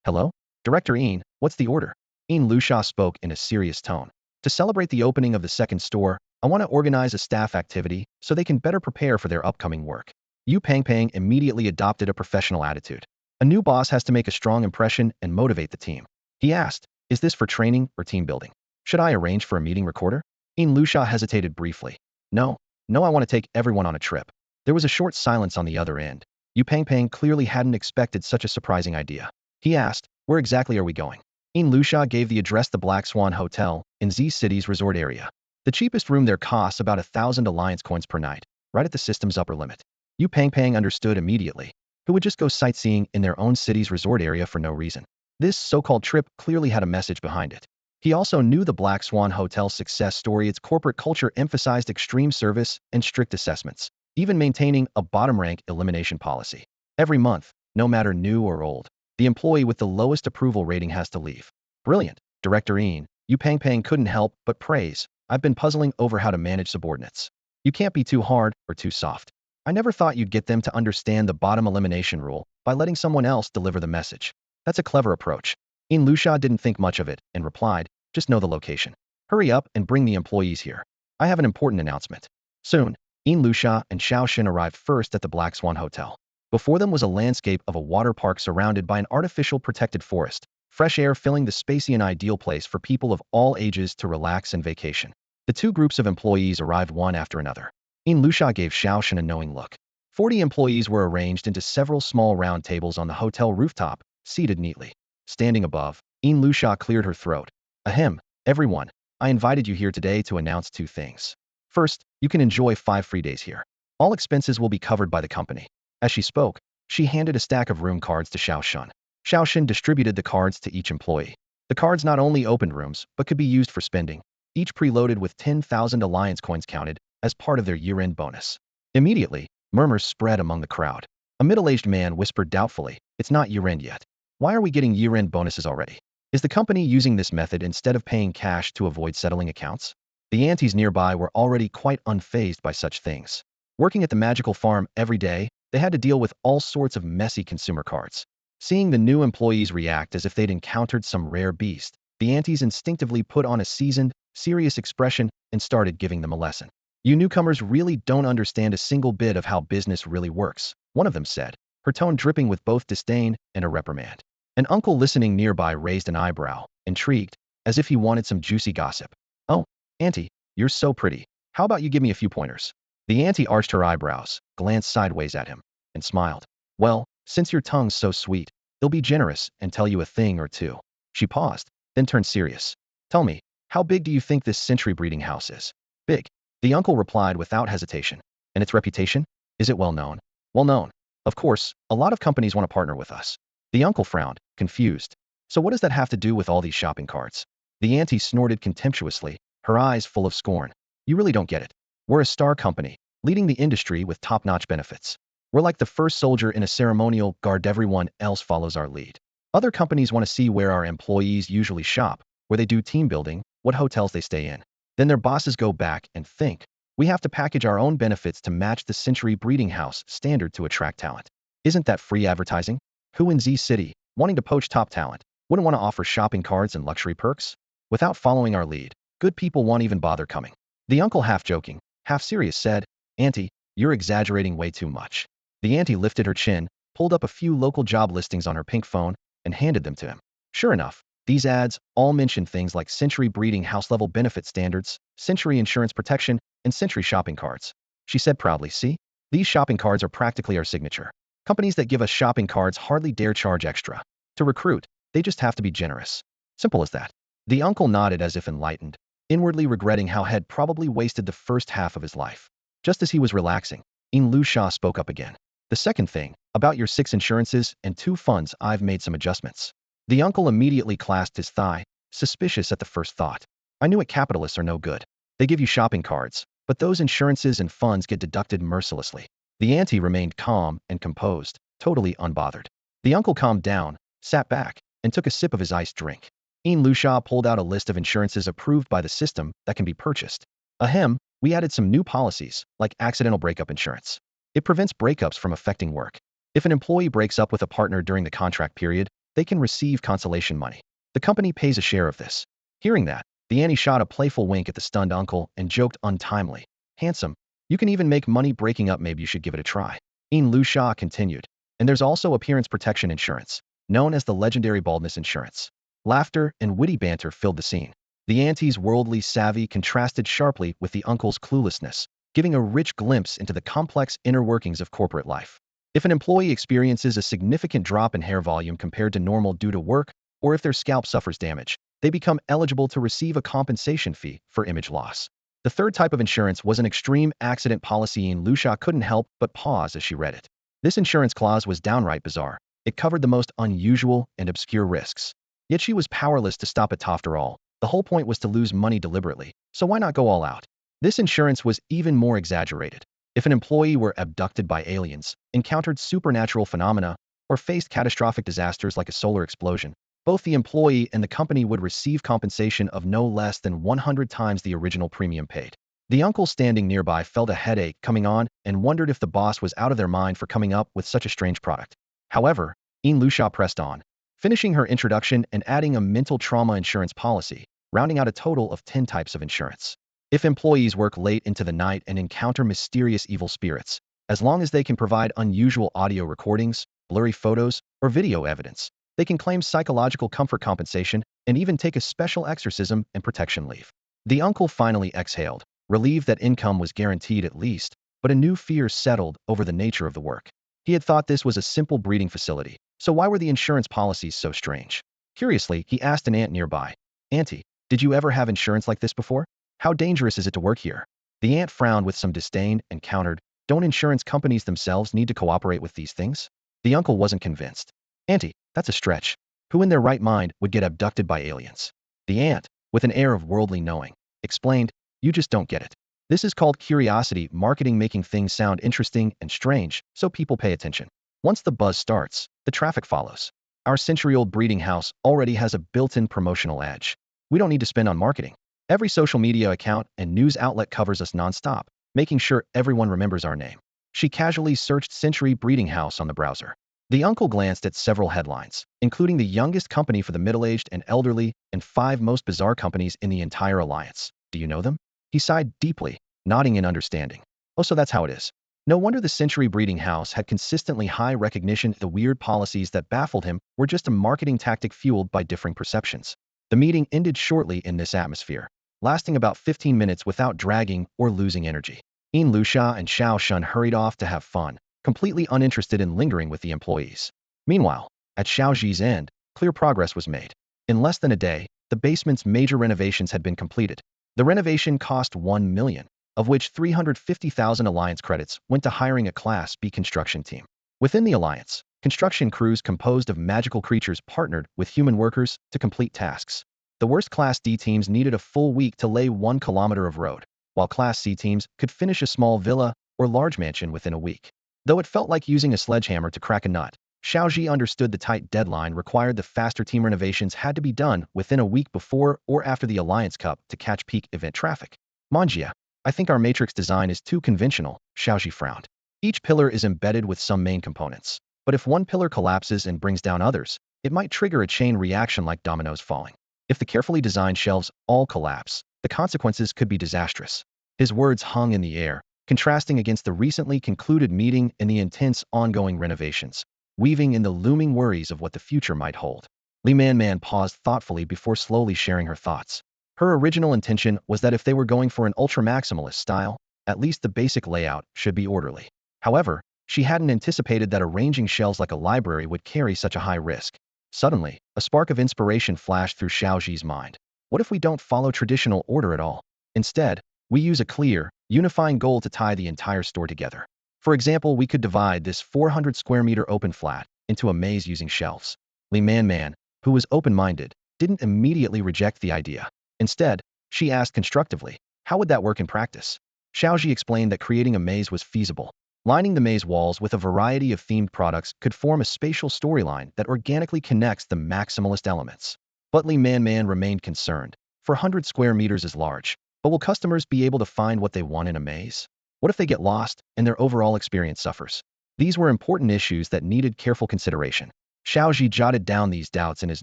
Hello? Director what's the order? Lusha spoke in a serious tone. To celebrate the opening of the second store, I want to organize a staff activity so they can better prepare for their upcoming work. Yu Pang immediately adopted a professional attitude. A new boss has to make a strong impression and motivate the team. He asked, is this for training or team building? Should I arrange for a meeting recorder? Lusha hesitated briefly. No, I want to take everyone on a trip. There was a short silence on the other end. Yu Pang clearly hadn't expected such a surprising idea. He asked, where exactly are we going? Lusha gave the address, the Black Swan Hotel, in Z City's resort area. The cheapest room there costs about 1,000 alliance coins per night, right at the system's upper limit. Yu Pang understood immediately. Who would just go sightseeing in their own city's resort area for no reason? This so-called trip clearly had a message behind it. He also knew the Black Swan Hotel's success story. Its corporate culture emphasized extreme service and strict assessments, even maintaining a bottom-rank elimination policy. Every month, no matter new or old, the employee with the lowest approval rating has to leave. Brilliant, Director Yu Pang couldn't help but praise. I've been puzzling over how to manage subordinates. You can't be too hard or too soft. I never thought you'd get them to understand the bottom elimination rule by letting someone else deliver the message. That's a clever approach. Lusha didn't think much of it and replied, just know the location. Hurry up and bring the employees here. I have an important announcement. Soon, Lusha and Xiao Xin arrived first at the Black Swan Hotel. Before them was a landscape of a water park surrounded by an artificial protected forest, fresh air filling the spacey and ideal place for people of all ages to relax and vacation. The two groups of employees arrived one after another. Lusha gave Xiao Xin a knowing look. 40 employees were arranged into several small round tables on the hotel rooftop, seated neatly. Standing above, Lusha cleared her throat. Ahem, everyone, I invited you here today to announce two things. First, you can enjoy 5 free days here. All expenses will be covered by the company. As she spoke, she handed a stack of room cards to Xiao Shun. Xiao Xin distributed the cards to each employee. The cards not only opened rooms, but could be used for spending, each preloaded with 10,000 alliance coins counted as part of their year-end bonus. Immediately, murmurs spread among the crowd. A middle-aged man whispered doubtfully, it's not year-end yet. Why are we getting year-end bonuses already? Is the company using this method instead of paying cash to avoid settling accounts? The aunties nearby were already quite unfazed by such things. Working at the magical farm every day, they had to deal with all sorts of messy consumer cards. Seeing the new employees react as if they'd encountered some rare beast, the aunties instinctively put on a seasoned, serious expression and started giving them a lesson. You newcomers really don't understand a single bit of how business really works, one of them said, her tone dripping with both disdain and a reprimand. An uncle listening nearby raised an eyebrow, intrigued, as if he wanted some juicy gossip. Oh, Auntie, you're so pretty. How about you give me a few pointers? The auntie arched her eyebrows, glanced sideways at him, and smiled. Well, since your tongue's so sweet, I'll be generous and tell you a thing or two. She paused, then turned serious. Tell me, how big do you think this century breeding house is? Big. The uncle replied without hesitation. And its reputation? Is it well known? Well known. Of course, a lot of companies want to partner with us. The uncle frowned, confused. So what does that have to do with all these shopping carts? The auntie snorted contemptuously, her eyes full of scorn. You really don't get it. We're a star company, leading the industry with top-notch benefits. We're like the first soldier in a ceremonial guard, everyone else follows our lead. Other companies want to see where our employees usually shop, where they do team building, what hotels they stay in. Then their bosses go back and think, we have to package our own benefits to match the century breeding house standard to attract talent. Isn't that free advertising? Who in Z City, wanting to poach top talent, wouldn't want to offer shopping carts and luxury perks? Without following our lead, good people won't even bother coming. The uncle, half joking, half serious, said, Auntie, you're exaggerating way too much. The auntie lifted her chin, pulled up a few local job listings on her pink phone, and handed them to him. Sure enough, these ads all mentioned things like century breeding house level benefit standards, century insurance protection, and century shopping cards. She said proudly, see? These shopping cards are practically our signature. Companies that give us shopping cards hardly dare charge extra. To recruit, they just have to be generous. Simple as that. The uncle nodded as if enlightened, inwardly regretting how he'd probably wasted the first half of his life. Just as he was relaxing, Lu Sha spoke up again. The second thing, about your 6 insurances and 2 funds, I've made some adjustments. The uncle immediately clasped his thigh, suspicious at the first thought. I knew it, capitalists are no good. They give you shopping cards, but those insurances and funds get deducted mercilessly. The auntie remained calm and composed, totally unbothered. The uncle calmed down, sat back, and took a sip of his iced drink. Lu Sha pulled out a list of insurances approved by the system that can be purchased. Ahem, we added some new policies, like accidental breakup insurance. It prevents breakups from affecting work. If an employee breaks up with a partner during the contract period, they can receive consolation money. The company pays a share of this. Hearing that, the auntie shot a playful wink at the stunned uncle and joked untimely. Handsome. You can even make money breaking up, maybe you should give it a try. Lu Sha continued. And there's also appearance protection insurance, known as the legendary baldness insurance. Laughter and witty banter filled the scene. The auntie's worldly savvy contrasted sharply with the uncle's cluelessness, giving a rich glimpse into the complex inner workings of corporate life. If an employee experiences a significant drop in hair volume compared to normal due to work, or if their scalp suffers damage, they become eligible to receive a compensation fee for image loss. The third type of insurance was an extreme accident policy, and Lu Sha couldn't help but pause as she read it. This insurance clause was downright bizarre. It covered the most unusual and obscure risks. Yet she was powerless to stop it after all. The whole point was to lose money deliberately, so why not go all out? This insurance was even more exaggerated. If an employee were abducted by aliens, encountered supernatural phenomena, or faced catastrophic disasters like a solar explosion, both the employee and the company would receive compensation of no less than 100 times the original premium paid. The uncle standing nearby felt a headache coming on and wondered if the boss was out of their mind for coming up with such a strange product. However, Lu Sha pressed on, finishing her introduction and adding a mental trauma insurance policy, rounding out a total of 10 types of insurance. If employees work late into the night and encounter mysterious evil spirits, as long as they can provide unusual audio recordings, blurry photos, or video evidence, they can claim psychological comfort compensation and even take a special exorcism and protection leave. The uncle finally exhaled, relieved that income was guaranteed at least, but a new fear settled over the nature of the work. He had thought this was a simple breeding facility, so why were the insurance policies so strange? Curiously, he asked an aunt nearby, Auntie, did you ever have insurance like this before? How dangerous is it to work here? The aunt frowned with some disdain and countered, don't insurance companies themselves need to cooperate with these things? The uncle wasn't convinced. Auntie, that's a stretch. Who in their right mind would get abducted by aliens? The aunt, with an air of worldly knowing, explained, you just don't get it. This is called curiosity marketing, making things sound interesting and strange, so people pay attention. Once the buzz starts, the traffic follows. Our century-old breeding house already has a built-in promotional edge. We don't need to spend on marketing. Every social media account and news outlet covers us non-stop, making sure everyone remembers our name. She casually searched Century Breeding House on the browser. The uncle glanced at several headlines, including the youngest company for the middle-aged and elderly and 5 most bizarre companies in the entire alliance. Do you know them? He sighed deeply, nodding in understanding. Oh, so that's how it is. No wonder the Century Breeding House had consistently high recognition. The weird policies that baffled him were just a marketing tactic fueled by differing perceptions. The meeting ended shortly in this atmosphere, lasting about 15 minutes without dragging or losing energy. Yin Luxia and Xiao Shun hurried off to have fun, completely uninterested in lingering with the employees. Meanwhile, at Xiao Zhi's end, clear progress was made. In less than a day, the basement's major renovations had been completed. The renovation cost 1 million, of which 350,000 Alliance credits went to hiring a Class B construction team. Within the Alliance, construction crews composed of magical creatures partnered with human workers to complete tasks. The worst Class D teams needed a full week to lay 1 kilometer of road, while Class C teams could finish a small villa or large mansion within a week. Though it felt like using a sledgehammer to crack a nut, Xiao Zhi understood the tight deadline required. The faster team renovations had to be done within a week before or after the Alliance Cup to catch peak event traffic. Manjia, I think our matrix design is too conventional, Xiao Zhi frowned. Each pillar is embedded with some main components, but if one pillar collapses and brings down others, it might trigger a chain reaction like dominoes falling. If the carefully designed shelves all collapse, the consequences could be disastrous. His words hung in the air, contrasting against the recently concluded meeting and the intense ongoing renovations, weaving in the looming worries of what the future might hold. Li Man paused thoughtfully before slowly sharing her thoughts. Her original intention was that if they were going for an ultra-maximalist style, at least the basic layout should be orderly. However, she hadn't anticipated that arranging shelves like a library would carry such a high risk. Suddenly, a spark of inspiration flashed through Xiao Zhi's mind. What if we don't follow traditional order at all? Instead, we use a clear, unifying goal to tie the entire store together. For example, we could divide this 400 square meter open flat into a maze using shelves. Li Man, who was open-minded, didn't immediately reject the idea. Instead, she asked constructively, how would that work in practice? Xiao Zhi explained that creating a maze was feasible. Lining the maze walls with a variety of themed products could form a spatial storyline that organically connects the maximalist elements. But Li Man remained concerned. 400 square meters is large, but will customers be able to find what they want in a maze? What if they get lost and their overall experience suffers? These were important issues that needed careful consideration. Xiao Zhi jotted down these doubts in his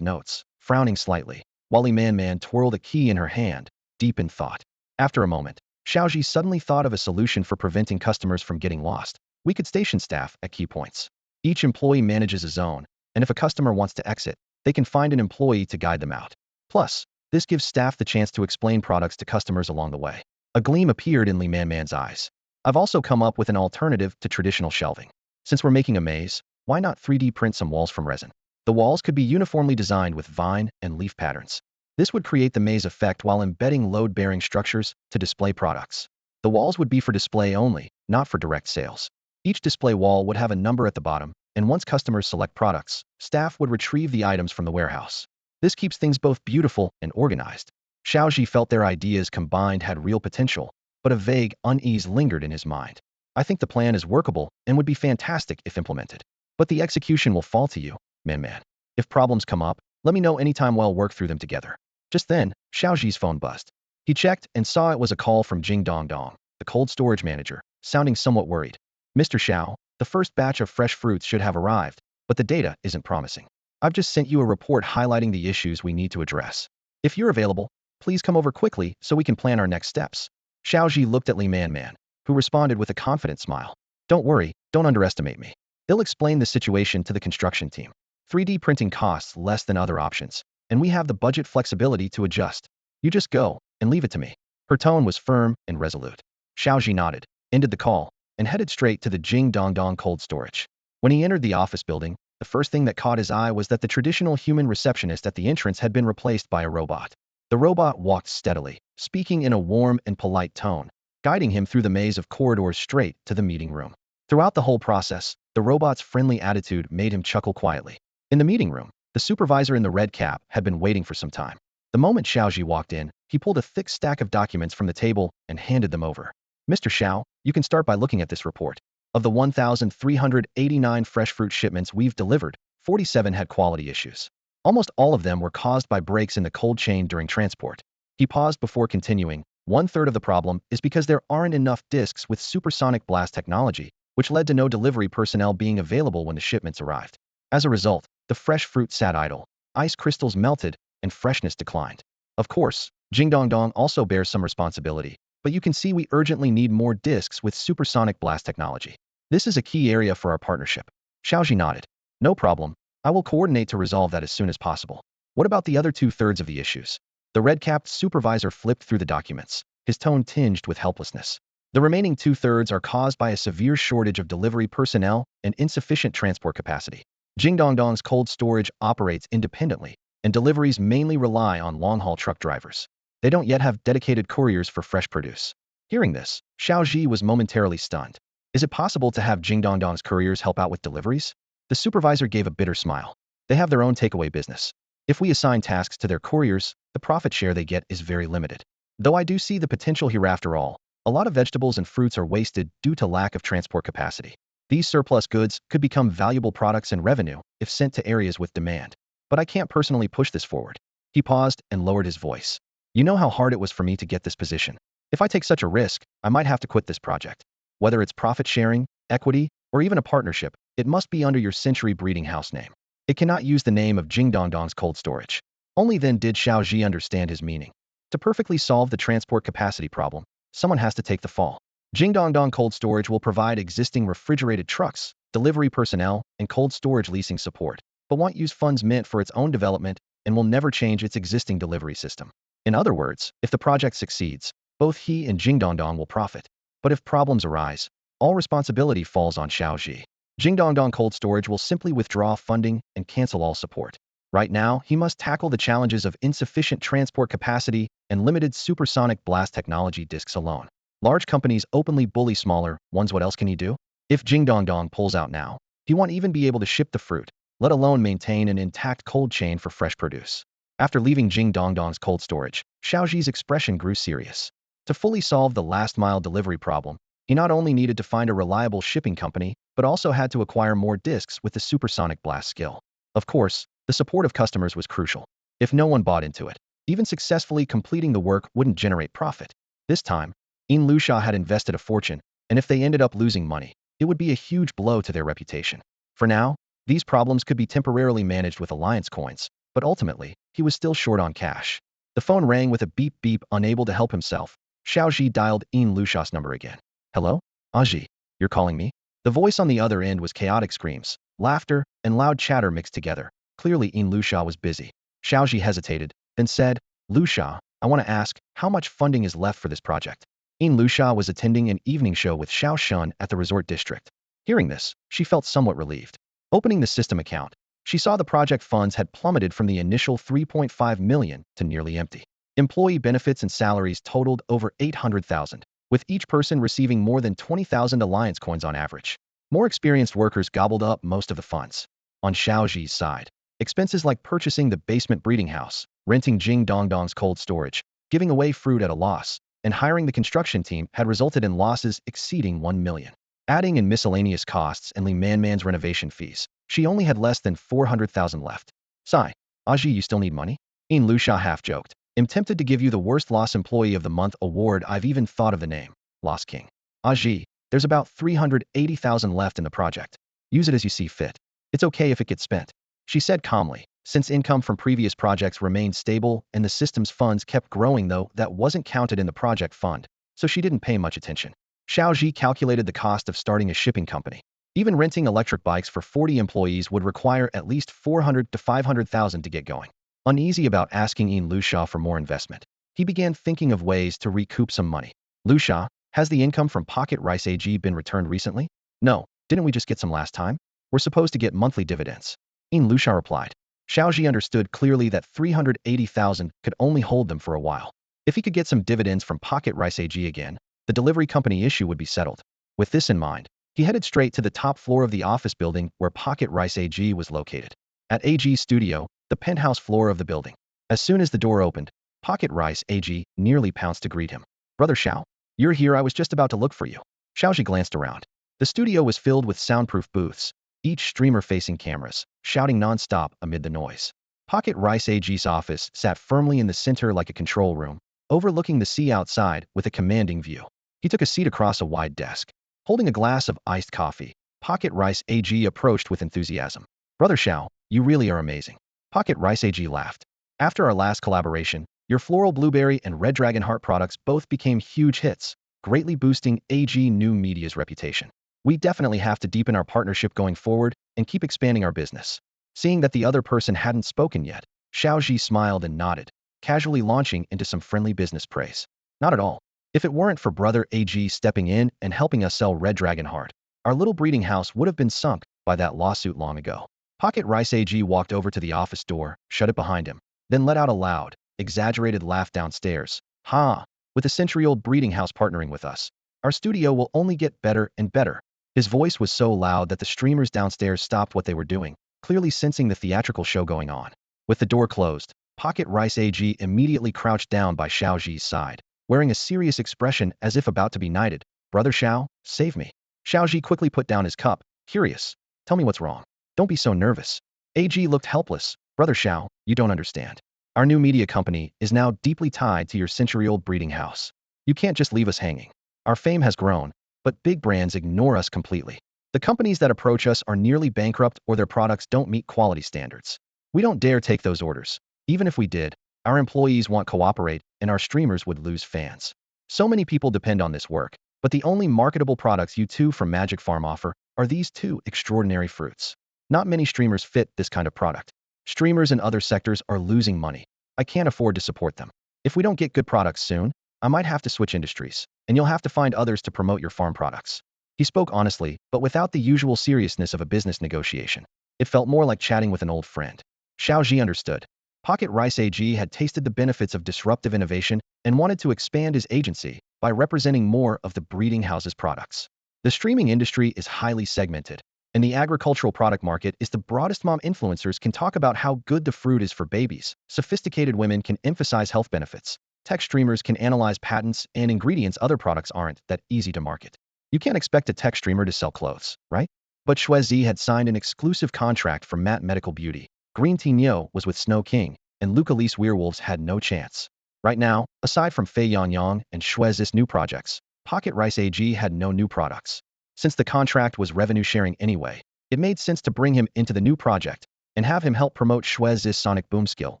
notes, frowning slightly, while Li Man twirled a key in her hand, deep in thought. After a moment, Xiao Zhi suddenly thought of a solution for preventing customers from getting lost. We could station staff at key points. Each employee manages a zone, and if a customer wants to exit, they can find an employee to guide them out. Plus, this gives staff the chance to explain products to customers along the way. A gleam appeared in Li Man's eyes. I've also come up with an alternative to traditional shelving. Since we're making a maze, why not 3D print some walls from resin? The walls could be uniformly designed with vine and leaf patterns. This would create the maze effect while embedding load-bearing structures to display products. The walls would be for display only, not for direct sales. Each display wall would have a number at the bottom, and once customers select products, staff would retrieve the items from the warehouse. This keeps things both beautiful and organized. Xiao Zhi felt their ideas combined had real potential, but a vague unease lingered in his mind. I think the plan is workable and would be fantastic if implemented. But the execution will fall to you, Man. If problems come up, let me know anytime. We'll work through them together. Just then, Xiao Zhi's phone buzzed. He checked and saw it was a call from Jing Dongdong, the cold storage manager, sounding somewhat worried. Mr. Xiao, the first batch of fresh fruits should have arrived, but the data isn't promising. I've just sent you a report highlighting the issues we need to address. If you're available, please come over quickly so we can plan our next steps. Xiao Zhi looked at Li Man, who responded with a confident smile. Don't worry, don't underestimate me. They'll explain the situation to the construction team. 3D printing costs less than other options, and we have the budget flexibility to adjust. You just go and leave it to me. Her tone was firm and resolute. Xiao Zhi nodded, ended the call, and headed straight to the Jing Dongdong cold storage. When he entered the office building, the first thing that caught his eye was that the traditional human receptionist at the entrance had been replaced by a robot. The robot walked steadily, speaking in a warm and polite tone, guiding him through the maze of corridors straight to the meeting room. Throughout the whole process, the robot's friendly attitude made him chuckle quietly. In the meeting room, the supervisor in the red cap had been waiting for some time. The moment Xiao Zhi walked in, he pulled a thick stack of documents from the table and handed them over. Mr. Xiao, you can start by looking at this report. Of the 1,389 fresh fruit shipments we've delivered, 47 had quality issues. Almost all of them were caused by breaks in the cold chain during transport. He paused before continuing. 1/3 of the problem is because there aren't enough discs with supersonic blast technology, which led to no delivery personnel being available when the shipments arrived. As a result, the fresh fruit sat idle, ice crystals melted, and freshness declined. Of course, Jingdongdong also bears some responsibility, but you can see we urgently need more discs with supersonic blast technology. This is a key area for our partnership. Xiao Zhi nodded. No problem. I will coordinate to resolve that as soon as possible. What about the other two-thirds of the issues? The red-capped supervisor flipped through the documents, his tone tinged with helplessness. The remaining two-thirds are caused by a severe shortage of delivery personnel and insufficient transport capacity. Jingdongdong's cold storage operates independently, and deliveries mainly rely on long-haul truck drivers. They don't yet have dedicated couriers for fresh produce. Hearing this, Xiao Zhi was momentarily stunned. Is it possible to have Jingdongdong's couriers help out with deliveries? The supervisor gave a bitter smile. They have their own takeaway business. If we assign tasks to their couriers, the profit share they get is very limited. Though I do see the potential here after all, a lot of vegetables and fruits are wasted due to lack of transport capacity. These surplus goods could become valuable products and revenue if sent to areas with demand. But I can't personally push this forward. He paused and lowered his voice. You know how hard it was for me to get this position. If I take such a risk, I might have to quit this project. Whether it's profit sharing, equity, or even a partnership, it must be under your Century Breeding House name. It cannot use the name of Jingdongdong's cold storage. Only then did Xiao Zhi understand his meaning. To perfectly solve the transport capacity problem, someone has to take the fall. Jingdongdong Cold Storage will provide existing refrigerated trucks, delivery personnel, and cold storage leasing support, but won't use funds meant for its own development and will never change its existing delivery system. In other words, if the project succeeds, both he and Jingdongdong will profit. But if problems arise, all responsibility falls on Xiao Zhi. Jingdongdong Cold Storage will simply withdraw funding and cancel all support. Right now, he must tackle the challenges of insufficient transport capacity and limited supersonic blast technology discs alone. Large companies openly bully smaller ones. What else can he do? If Jingdongdong pulls out now, he won't even be able to ship the fruit, let alone maintain an intact cold chain for fresh produce. After leaving Jingdongdong's cold storage, Xiao Zhi's expression grew serious. To fully solve the last-mile delivery problem, he not only needed to find a reliable shipping company, but also had to acquire more discs with the supersonic blast skill. Of course, the support of customers was crucial. If no one bought into it, even successfully completing the work wouldn't generate profit. This time, Lusha had invested a fortune, and if they ended up losing money, it would be a huge blow to their reputation. For now, these problems could be temporarily managed with alliance coins, but ultimately, he was still short on cash. The phone rang with a beep-beep. Unable to help himself, Xiao Zhi dialed Lusha's number again. Hello? Zhi, you're calling me? The voice on the other end was chaotic screams, laughter, and loud chatter mixed together. Clearly Lusha was busy. Xiao Zhi hesitated, then said, Lusha, I want to ask, how much funding is left for this project? Lusha was attending an evening show with Xiao Shun at the resort district. Hearing this, she felt somewhat relieved. Opening the system account, she saw the project funds had plummeted from the initial 3.5 million to nearly empty. Employee benefits and salaries totaled over 800,000, with each person receiving more than 20,000 alliance coins on average. More experienced workers gobbled up most of the funds. On Xiao Zhi's side, expenses like purchasing the basement breeding house, renting Jingdongdong's cold storage, giving away fruit at a loss, and hiring the construction team had resulted in losses exceeding 1 million. Adding in miscellaneous costs and Li Manman's renovation fees, she only had less than 400,000 left. Sigh, Zhi, you still need money? Lusha half joked. I'm tempted to give you the worst loss employee of the month award. I've even thought of the name. Loss King. Zhi, there's about 380,000 left in the project. Use it as you see fit. It's okay if it gets spent, she said calmly. Since income from previous projects remained stable and the system's funds kept growing, though that wasn't counted in the project fund, so she didn't pay much attention. Xiao Zhi calculated the cost of starting a shipping company. Even renting electric bikes for 40 employees would require at least 400 to 500,000 to get going. Uneasy about asking Lusha for more investment, he began thinking of ways to recoup some money. Lusha, has the income from Pocket Rice AG been returned recently? No, didn't we just get some last time? We're supposed to get monthly dividends. Lusha replied. Xiao Zhi understood clearly that 380,000 could only hold them for a while. If he could get some dividends from Pocket Rice AG again, the delivery company issue would be settled. With this in mind, he headed straight to the top floor of the office building where Pocket Rice AG was located. At AG's studio, the penthouse floor of the building. As soon as the door opened, Pocket Rice AG nearly pounced to greet him. Brother Xiao, you're here. I was just about to look for you. Xiao Zhi glanced around. The studio was filled with soundproof booths, each streamer facing cameras, shouting non-stop amid the noise. Pocket Rice AG's office sat firmly in the center like a control room, overlooking the sea outside with a commanding view. He took a seat across a wide desk. Holding a glass of iced coffee, Pocket Rice AG approached with enthusiasm. Brother Xiao, you really are amazing. Pocket Rice AG laughed. After our last collaboration, your floral blueberry and red dragon heart products both became huge hits, greatly boosting AG New Media's reputation. We definitely have to deepen our partnership going forward and keep expanding our business. Seeing that the other person hadn't spoken yet, Xiao Zhi smiled and nodded, casually launching into some friendly business praise. Not at all. If it weren't for Brother AG stepping in and helping us sell Red Dragon Heart, our little breeding house would have been sunk by that lawsuit long ago. Pocket Rice AG walked over to the office door, shut it behind him, then let out a loud, exaggerated laugh downstairs. Ha! With a century-old breeding house partnering with us, our studio will only get better and better. His voice was so loud that the streamers downstairs stopped what they were doing, clearly sensing the theatrical show going on. With the door closed, Pocket Rice AG immediately crouched down by Xiao Zhi's side, wearing a serious expression as if about to be knighted. Brother Xiao, save me. Xiao Zhi quickly put down his cup, curious. Tell me what's wrong. Don't be so nervous. AG looked helpless. Brother Xiao, you don't understand. Our new media company is now deeply tied to your century-old breeding house. You can't just leave us hanging. Our fame has grown, but big brands ignore us completely. The companies that approach us are nearly bankrupt or their products don't meet quality standards. We don't dare take those orders. Even if we did, our employees won't cooperate and our streamers would lose fans. So many people depend on this work, but the only marketable products you two from Magic Farm offer are these two extraordinary fruits. Not many streamers fit this kind of product. Streamers in other sectors are losing money. I can't afford to support them. If we don't get good products soon, I might have to switch industries, and you'll have to find others to promote your farm products. He spoke honestly, but without the usual seriousness of a business negotiation. It felt more like chatting with an old friend. Xiao Zhi understood. Pocket Rice AG had tasted the benefits of disruptive innovation and wanted to expand his agency by representing more of the breeding house's products. The streaming industry is highly segmented, and the agricultural product market is the broadest. Mom influencers can talk about how good the fruit is for babies. Sophisticated women can emphasize health benefits. Tech streamers can analyze patents and ingredients. Other products aren't that easy to market. You can't expect a tech streamer to sell clothes, right? But Xuezi had signed an exclusive contract for Matte Medical Beauty. Green Tea Neo was with Snow King, and Luca Lease Werewolves had no chance. Right now, aside from Fei Yangyang and Xuezi's new projects, Pocket Rice AG had no new products. Since the contract was revenue sharing anyway, it made sense to bring him into the new project and have him help promote Xuezi's Sonic Boom skill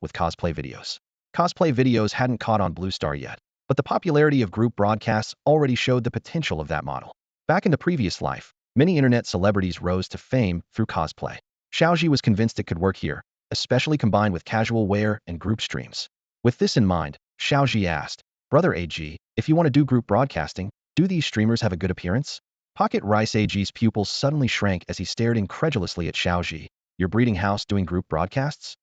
with cosplay videos. Cosplay videos hadn't caught on Blue Star yet, but the popularity of group broadcasts already showed the potential of that model. Back in the previous life, many internet celebrities rose to fame through cosplay. Xiao Zhi was convinced it could work here, especially combined with casual wear and group streams. With this in mind, Xiao Zhi asked, Brother AG, if you want to do group broadcasting, do these streamers have a good appearance? Pocket Rice AG's pupils suddenly shrank as he stared incredulously at Xiao Zhi. Your breeding house doing group broadcasts?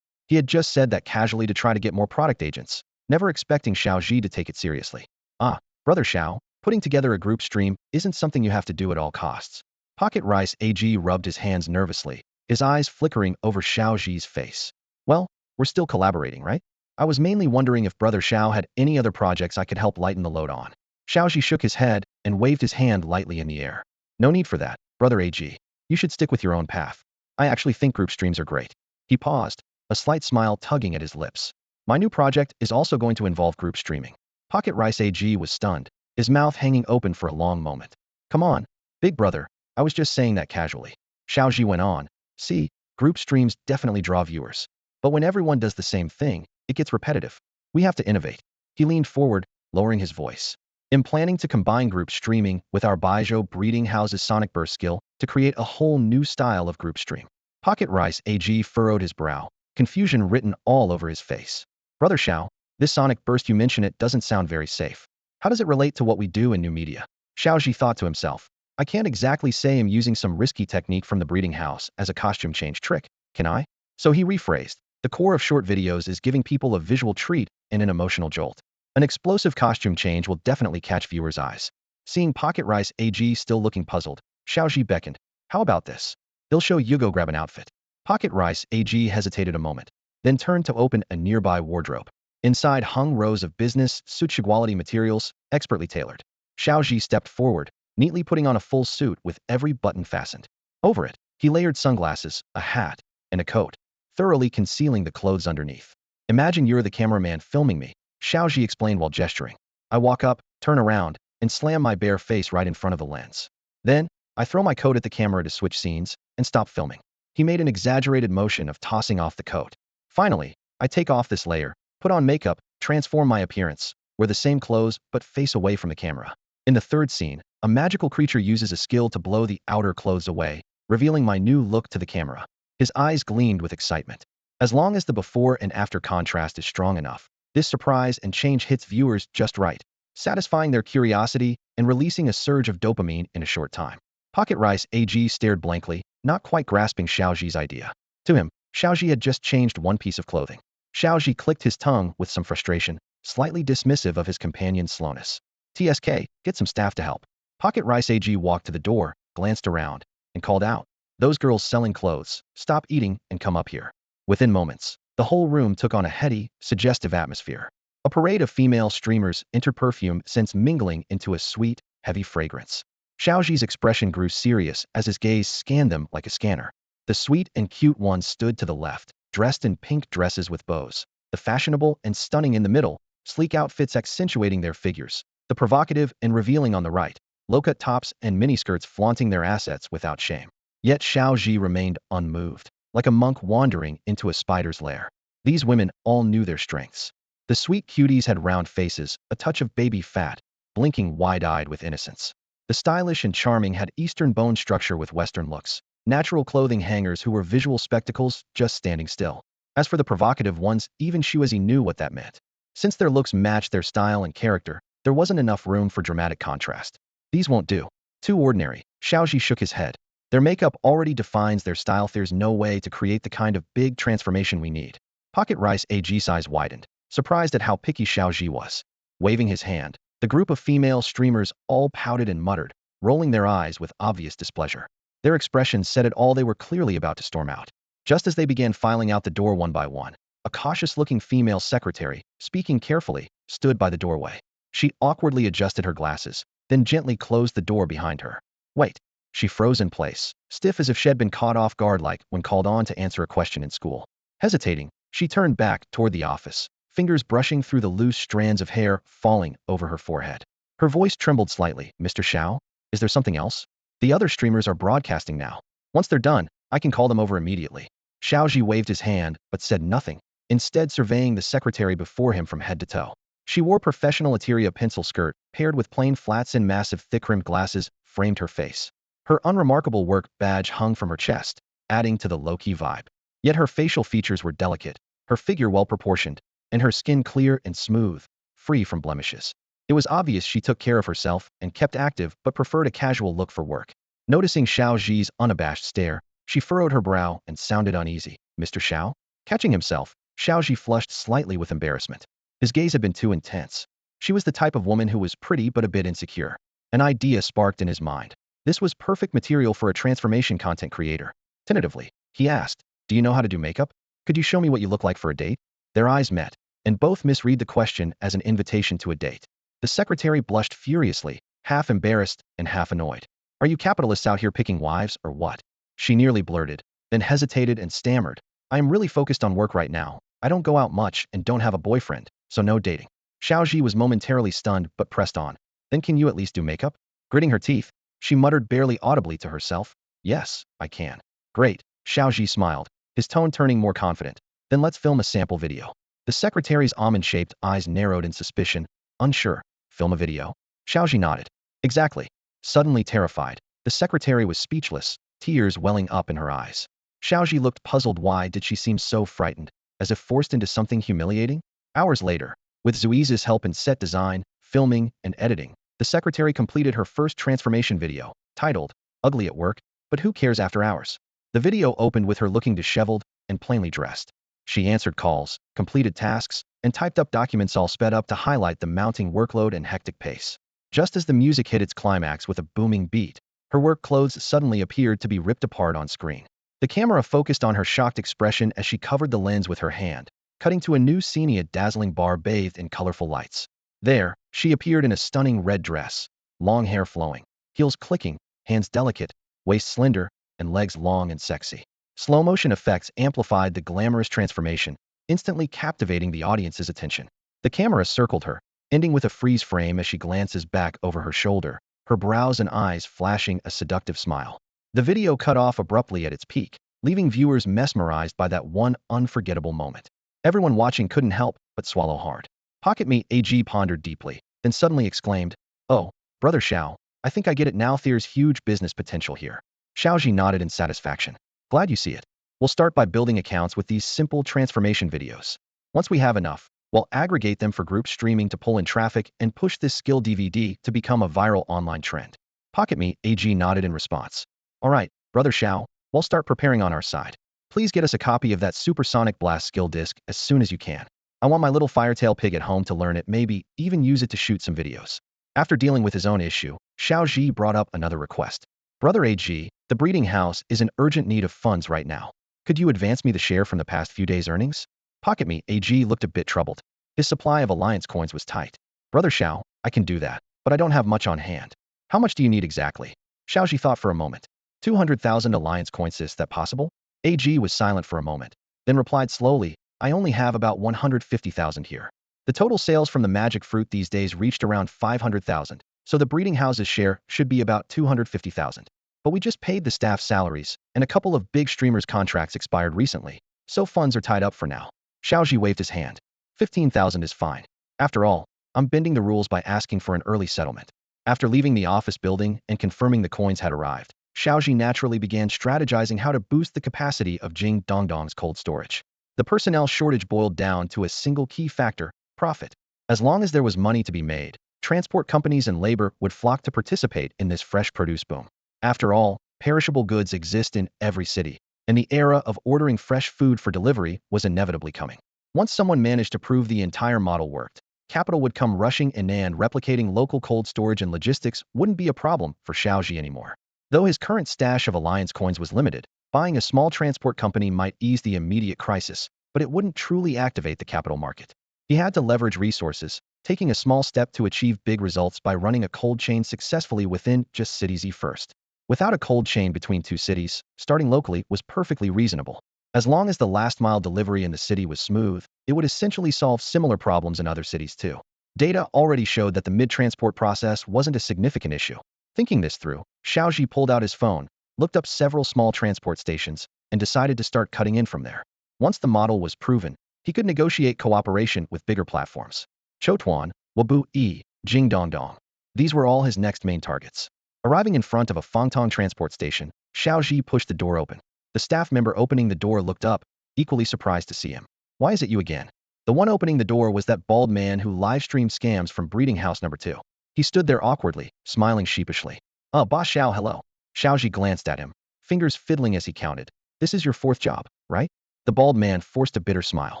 He had just said that casually to try to get more product agents, never expecting Xiao Zhi to take it seriously. Ah, Brother Xiao, putting together a group stream isn't something you have to do at all costs. Pocket Rice AG rubbed his hands nervously, his eyes flickering over Xiao Zhi's face. Well, we're still collaborating, right? I was mainly wondering if Brother Xiao had any other projects I could help lighten the load on. Xiao Zhi shook his head and waved his hand lightly in the air. No need for that, Brother AG. You should stick with your own path. I actually think group streams are great. He paused, a slight smile tugging at his lips. My new project is also going to involve group streaming. Pocket Rice AG was stunned, his mouth hanging open for a long moment. Come on, big brother, I was just saying that casually. Xiao Zhi went on. See, group streams definitely draw viewers. But when everyone does the same thing, it gets repetitive. We have to innovate. He leaned forward, lowering his voice. I'm planning to combine group streaming with our Baijiu breeding house's Sonic Burst skill to create a whole new style of group stream. Pocket Rice AG furrowed his brow, confusion written all over his face. Brother Xiao, this Sonic Burst you mention it doesn't sound very safe. How does it relate to what we do in new media? Xiao Zhi thought to himself. I can't exactly say I'm using some risky technique from the breeding house as a costume change trick, can I? So he rephrased. The core of short videos is giving people a visual treat and an emotional jolt. An explosive costume change will definitely catch viewers' eyes. Seeing Pocket Rice AG still looking puzzled, Xiao Zhi beckoned. How about this? He'll show you go grab an outfit. Pocket Rice AG hesitated a moment, then turned to open a nearby wardrobe. Inside hung rows of business suit quality materials, expertly tailored. Xiao Zhi stepped forward, neatly putting on a full suit with every button fastened. Over it, he layered sunglasses, a hat, and a coat, thoroughly concealing the clothes underneath. Imagine you're the cameraman filming me, Xiao Zhi explained while gesturing. I walk up, turn around, and slam my bare face right in front of the lens. Then, I throw my coat at the camera to switch scenes and stop filming. He made an exaggerated motion of tossing off the coat. Finally, I take off this layer, put on makeup, transform my appearance, wear the same clothes but face away from the camera. In the third scene, a magical creature uses a skill to blow the outer clothes away, revealing my new look to the camera. His eyes gleamed with excitement. As long as the before and after contrast is strong enough, this surprise and change hits viewers just right, satisfying their curiosity and releasing a surge of dopamine in a short time. Pocket Rice AG stared blankly, not quite grasping Xiao Zhi's idea. To him, Xiao Zhi had just changed one piece of clothing. Xiao Zhi clicked his tongue with some frustration, slightly dismissive of his companion's slowness. TSK, get some staff to help. Pocket Rice AG walked to the door, glanced around, and called out, "Those girls selling clothes, stop eating and come up here." Within moments, the whole room took on a heady, suggestive atmosphere. A parade of female streamers entered, perfume scents mingling into a sweet, heavy fragrance. Xiao Zhi's expression grew serious as his gaze scanned them like a scanner. The sweet and cute ones stood to the left, dressed in pink dresses with bows. The fashionable and stunning in the middle, sleek outfits accentuating their figures. The provocative and revealing on the right, low-cut tops and miniskirts flaunting their assets without shame. Yet Xiao Zhi remained unmoved, like a monk wandering into a spider's lair. These women all knew their strengths. The sweet cuties had round faces, a touch of baby fat, blinking wide-eyed with innocence. The stylish and charming had Eastern bone structure with Western looks, natural clothing hangers who were visual spectacles just standing still. As for the provocative ones, even Xuezi knew what that meant. Since their looks matched their style and character, there wasn't enough room for dramatic contrast. These won't do. Too ordinary. Xiao Zhi shook his head. Their makeup already defines their style. There's no way to create the kind of big transformation we need. Pocket Rice AG's eyes widened, surprised at how picky Xiao Zhi was. Waving his hand, the group of female streamers all pouted and muttered, rolling their eyes with obvious displeasure. Their expressions said it all. They were clearly about to storm out. Just as they began filing out the door one by one, a cautious-looking female secretary, speaking carefully, stood by the doorway. She awkwardly adjusted her glasses, then gently closed the door behind her. Wait. She froze in place, stiff as if she'd been caught off guard like when called on to answer a question in school. Hesitating, she turned back toward the office, fingers brushing through the loose strands of hair falling over her forehead. Her voice trembled slightly. "Mr. Xiao, is there something else? The other streamers are broadcasting now. Once they're done, I can call them over immediately." Xiao Zhi waved his hand, but said nothing, instead surveying the secretary before him from head to toe. She wore professional Eteria pencil skirt, paired with plain flats and massive thick-rimmed glasses, framed her face. Her unremarkable work badge hung from her chest, adding to the low-key vibe. Yet her facial features were delicate, her figure well-proportioned, and her skin clear and smooth, free from blemishes. It was obvious she took care of herself and kept active but preferred a casual look for work. Noticing Xiao Zhi's unabashed stare, she furrowed her brow and sounded uneasy. "Mr. Xiao?" Catching himself, Xiao Zhi flushed slightly with embarrassment. His gaze had been too intense. She was the type of woman who was pretty but a bit insecure. An idea sparked in his mind. This was perfect material for a transformation content creator. Tentatively, he asked, "Do you know how to do makeup? Could you show me what you look like for a date?" Their eyes met, and both misread the question as an invitation to a date. The secretary blushed furiously, half embarrassed and half annoyed. "Are you capitalists out here picking wives, or what?" She nearly blurted, then hesitated and stammered. "I am really focused on work right now. I don't go out much and don't have a boyfriend, so no dating." Xiao Zhi was momentarily stunned but pressed on. "Then can you at least do makeup?" Gritting her teeth, she muttered barely audibly to herself, "Yes, I can." "Great." Xiao Zhi smiled, his tone turning more confident. "Then let's film a sample video." The secretary's almond-shaped eyes narrowed in suspicion. Unsure. "Film a video?" Xiao Zhi nodded. "Exactly." Suddenly terrified, the secretary was speechless, tears welling up in her eyes. Xiao Zhi looked puzzled. Why did she seem so frightened, as if forced into something humiliating? Hours later, with Zuiza's help in set design, filming, and editing, the secretary completed her first transformation video, titled, "Ugly at Work, But Who Cares After Hours?" The video opened with her looking disheveled and plainly dressed. She answered calls, completed tasks, and typed up documents, all sped up to highlight the mounting workload and hectic pace. Just as the music hit its climax with a booming beat, her work clothes suddenly appeared to be ripped apart on screen. The camera focused on her shocked expression as she covered the lens with her hand, cutting to a new scene: a dazzling bar bathed in colorful lights. There, she appeared in a stunning red dress, long hair flowing, heels clicking, hands delicate, waist slender, and legs long and sexy. Slow-motion effects amplified the glamorous transformation, instantly captivating the audience's attention. The camera circled her, ending with a freeze frame as she glances back over her shoulder, her brows and eyes flashing a seductive smile. The video cut off abruptly at its peak, leaving viewers mesmerized by that one unforgettable moment. Everyone watching couldn't help but swallow hard. Pocket Meat AG pondered deeply, then suddenly exclaimed, "Oh, Brother Xiao, I think I get it now. There's huge business potential here." Xiao Zhi nodded in satisfaction. "Glad you see it. We'll start by building accounts with these simple transformation videos. Once we have enough, we'll aggregate them for group streaming to pull in traffic and push this skill DVD to become a viral online trend." Pocket Meat AG nodded in response. "All right, Brother Xiao, we'll start preparing on our side. Please get us a copy of that supersonic blast skill disc as soon as you can. I want my little firetail pig at home to learn it, maybe even use it to shoot some videos." After dealing with his own issue, Xiao Zhi brought up another request. "Brother AG, the breeding house is in urgent need of funds right now. Could you advance me the share from the past few days' earnings?" Pocket Meat AG looked a bit troubled. His supply of alliance coins was tight. "Brother Xiao, I can do that, but I don't have much on hand. How much do you need exactly?" Xiao Zhi thought for a moment. 200,000 alliance coins, is that possible? AG was silent for a moment, then replied slowly, "I only have about 150,000 here. The total sales from the magic fruit these days reached around 500,000, so the breeding house's share should be about 250,000. But we just paid the staff salaries, and a couple of big streamers' contracts expired recently, so funds are tied up for now." Xiao Zhi waved his hand. 15,000 is fine. After all, I'm bending the rules by asking for an early settlement." After leaving the office building and confirming the coins had arrived, Xiao Zhi naturally began strategizing how to boost the capacity of Jing Dongdong's cold storage. The personnel shortage boiled down to a single key factor: profit. As long as there was money to be made, transport companies and labor would flock to participate in this fresh produce boom. After all, perishable goods exist in every city, and the era of ordering fresh food for delivery was inevitably coming. Once someone managed to prove the entire model worked, capital would come rushing in, and replicating local cold storage and logistics wouldn't be a problem for Xiao Zhi anymore. Though his current stash of alliance coins was limited, buying a small transport company might ease the immediate crisis, but it wouldn't truly activate the capital market. He had to leverage resources, taking a small step to achieve big results by running a cold chain successfully within just City Z first. Without a cold chain between two cities, starting locally was perfectly reasonable. As long as the last-mile delivery in the city was smooth, it would essentially solve similar problems in other cities too. Data already showed that the mid-transport process wasn't a significant issue. Thinking this through, Xiao Zhi pulled out his phone, looked up several small transport stations, and decided to start cutting in from there. Once the model was proven, he could negotiate cooperation with bigger platforms. Chotuan, Wabu E, Jingdongdong. These were all his next main targets. Arriving in front of a Fangtong transport station, Xiao Zhi pushed the door open. The staff member opening the door looked up, equally surprised to see him. "Why is it you again?" The one opening the door was that bald man who live-streamed scams from breeding house number 2. He stood there awkwardly, smiling sheepishly. Boss Xiao, hello." Xiao Zhi glanced at him, fingers fiddling as he counted. "This is your 4th job, right?" The bald man forced a bitter smile.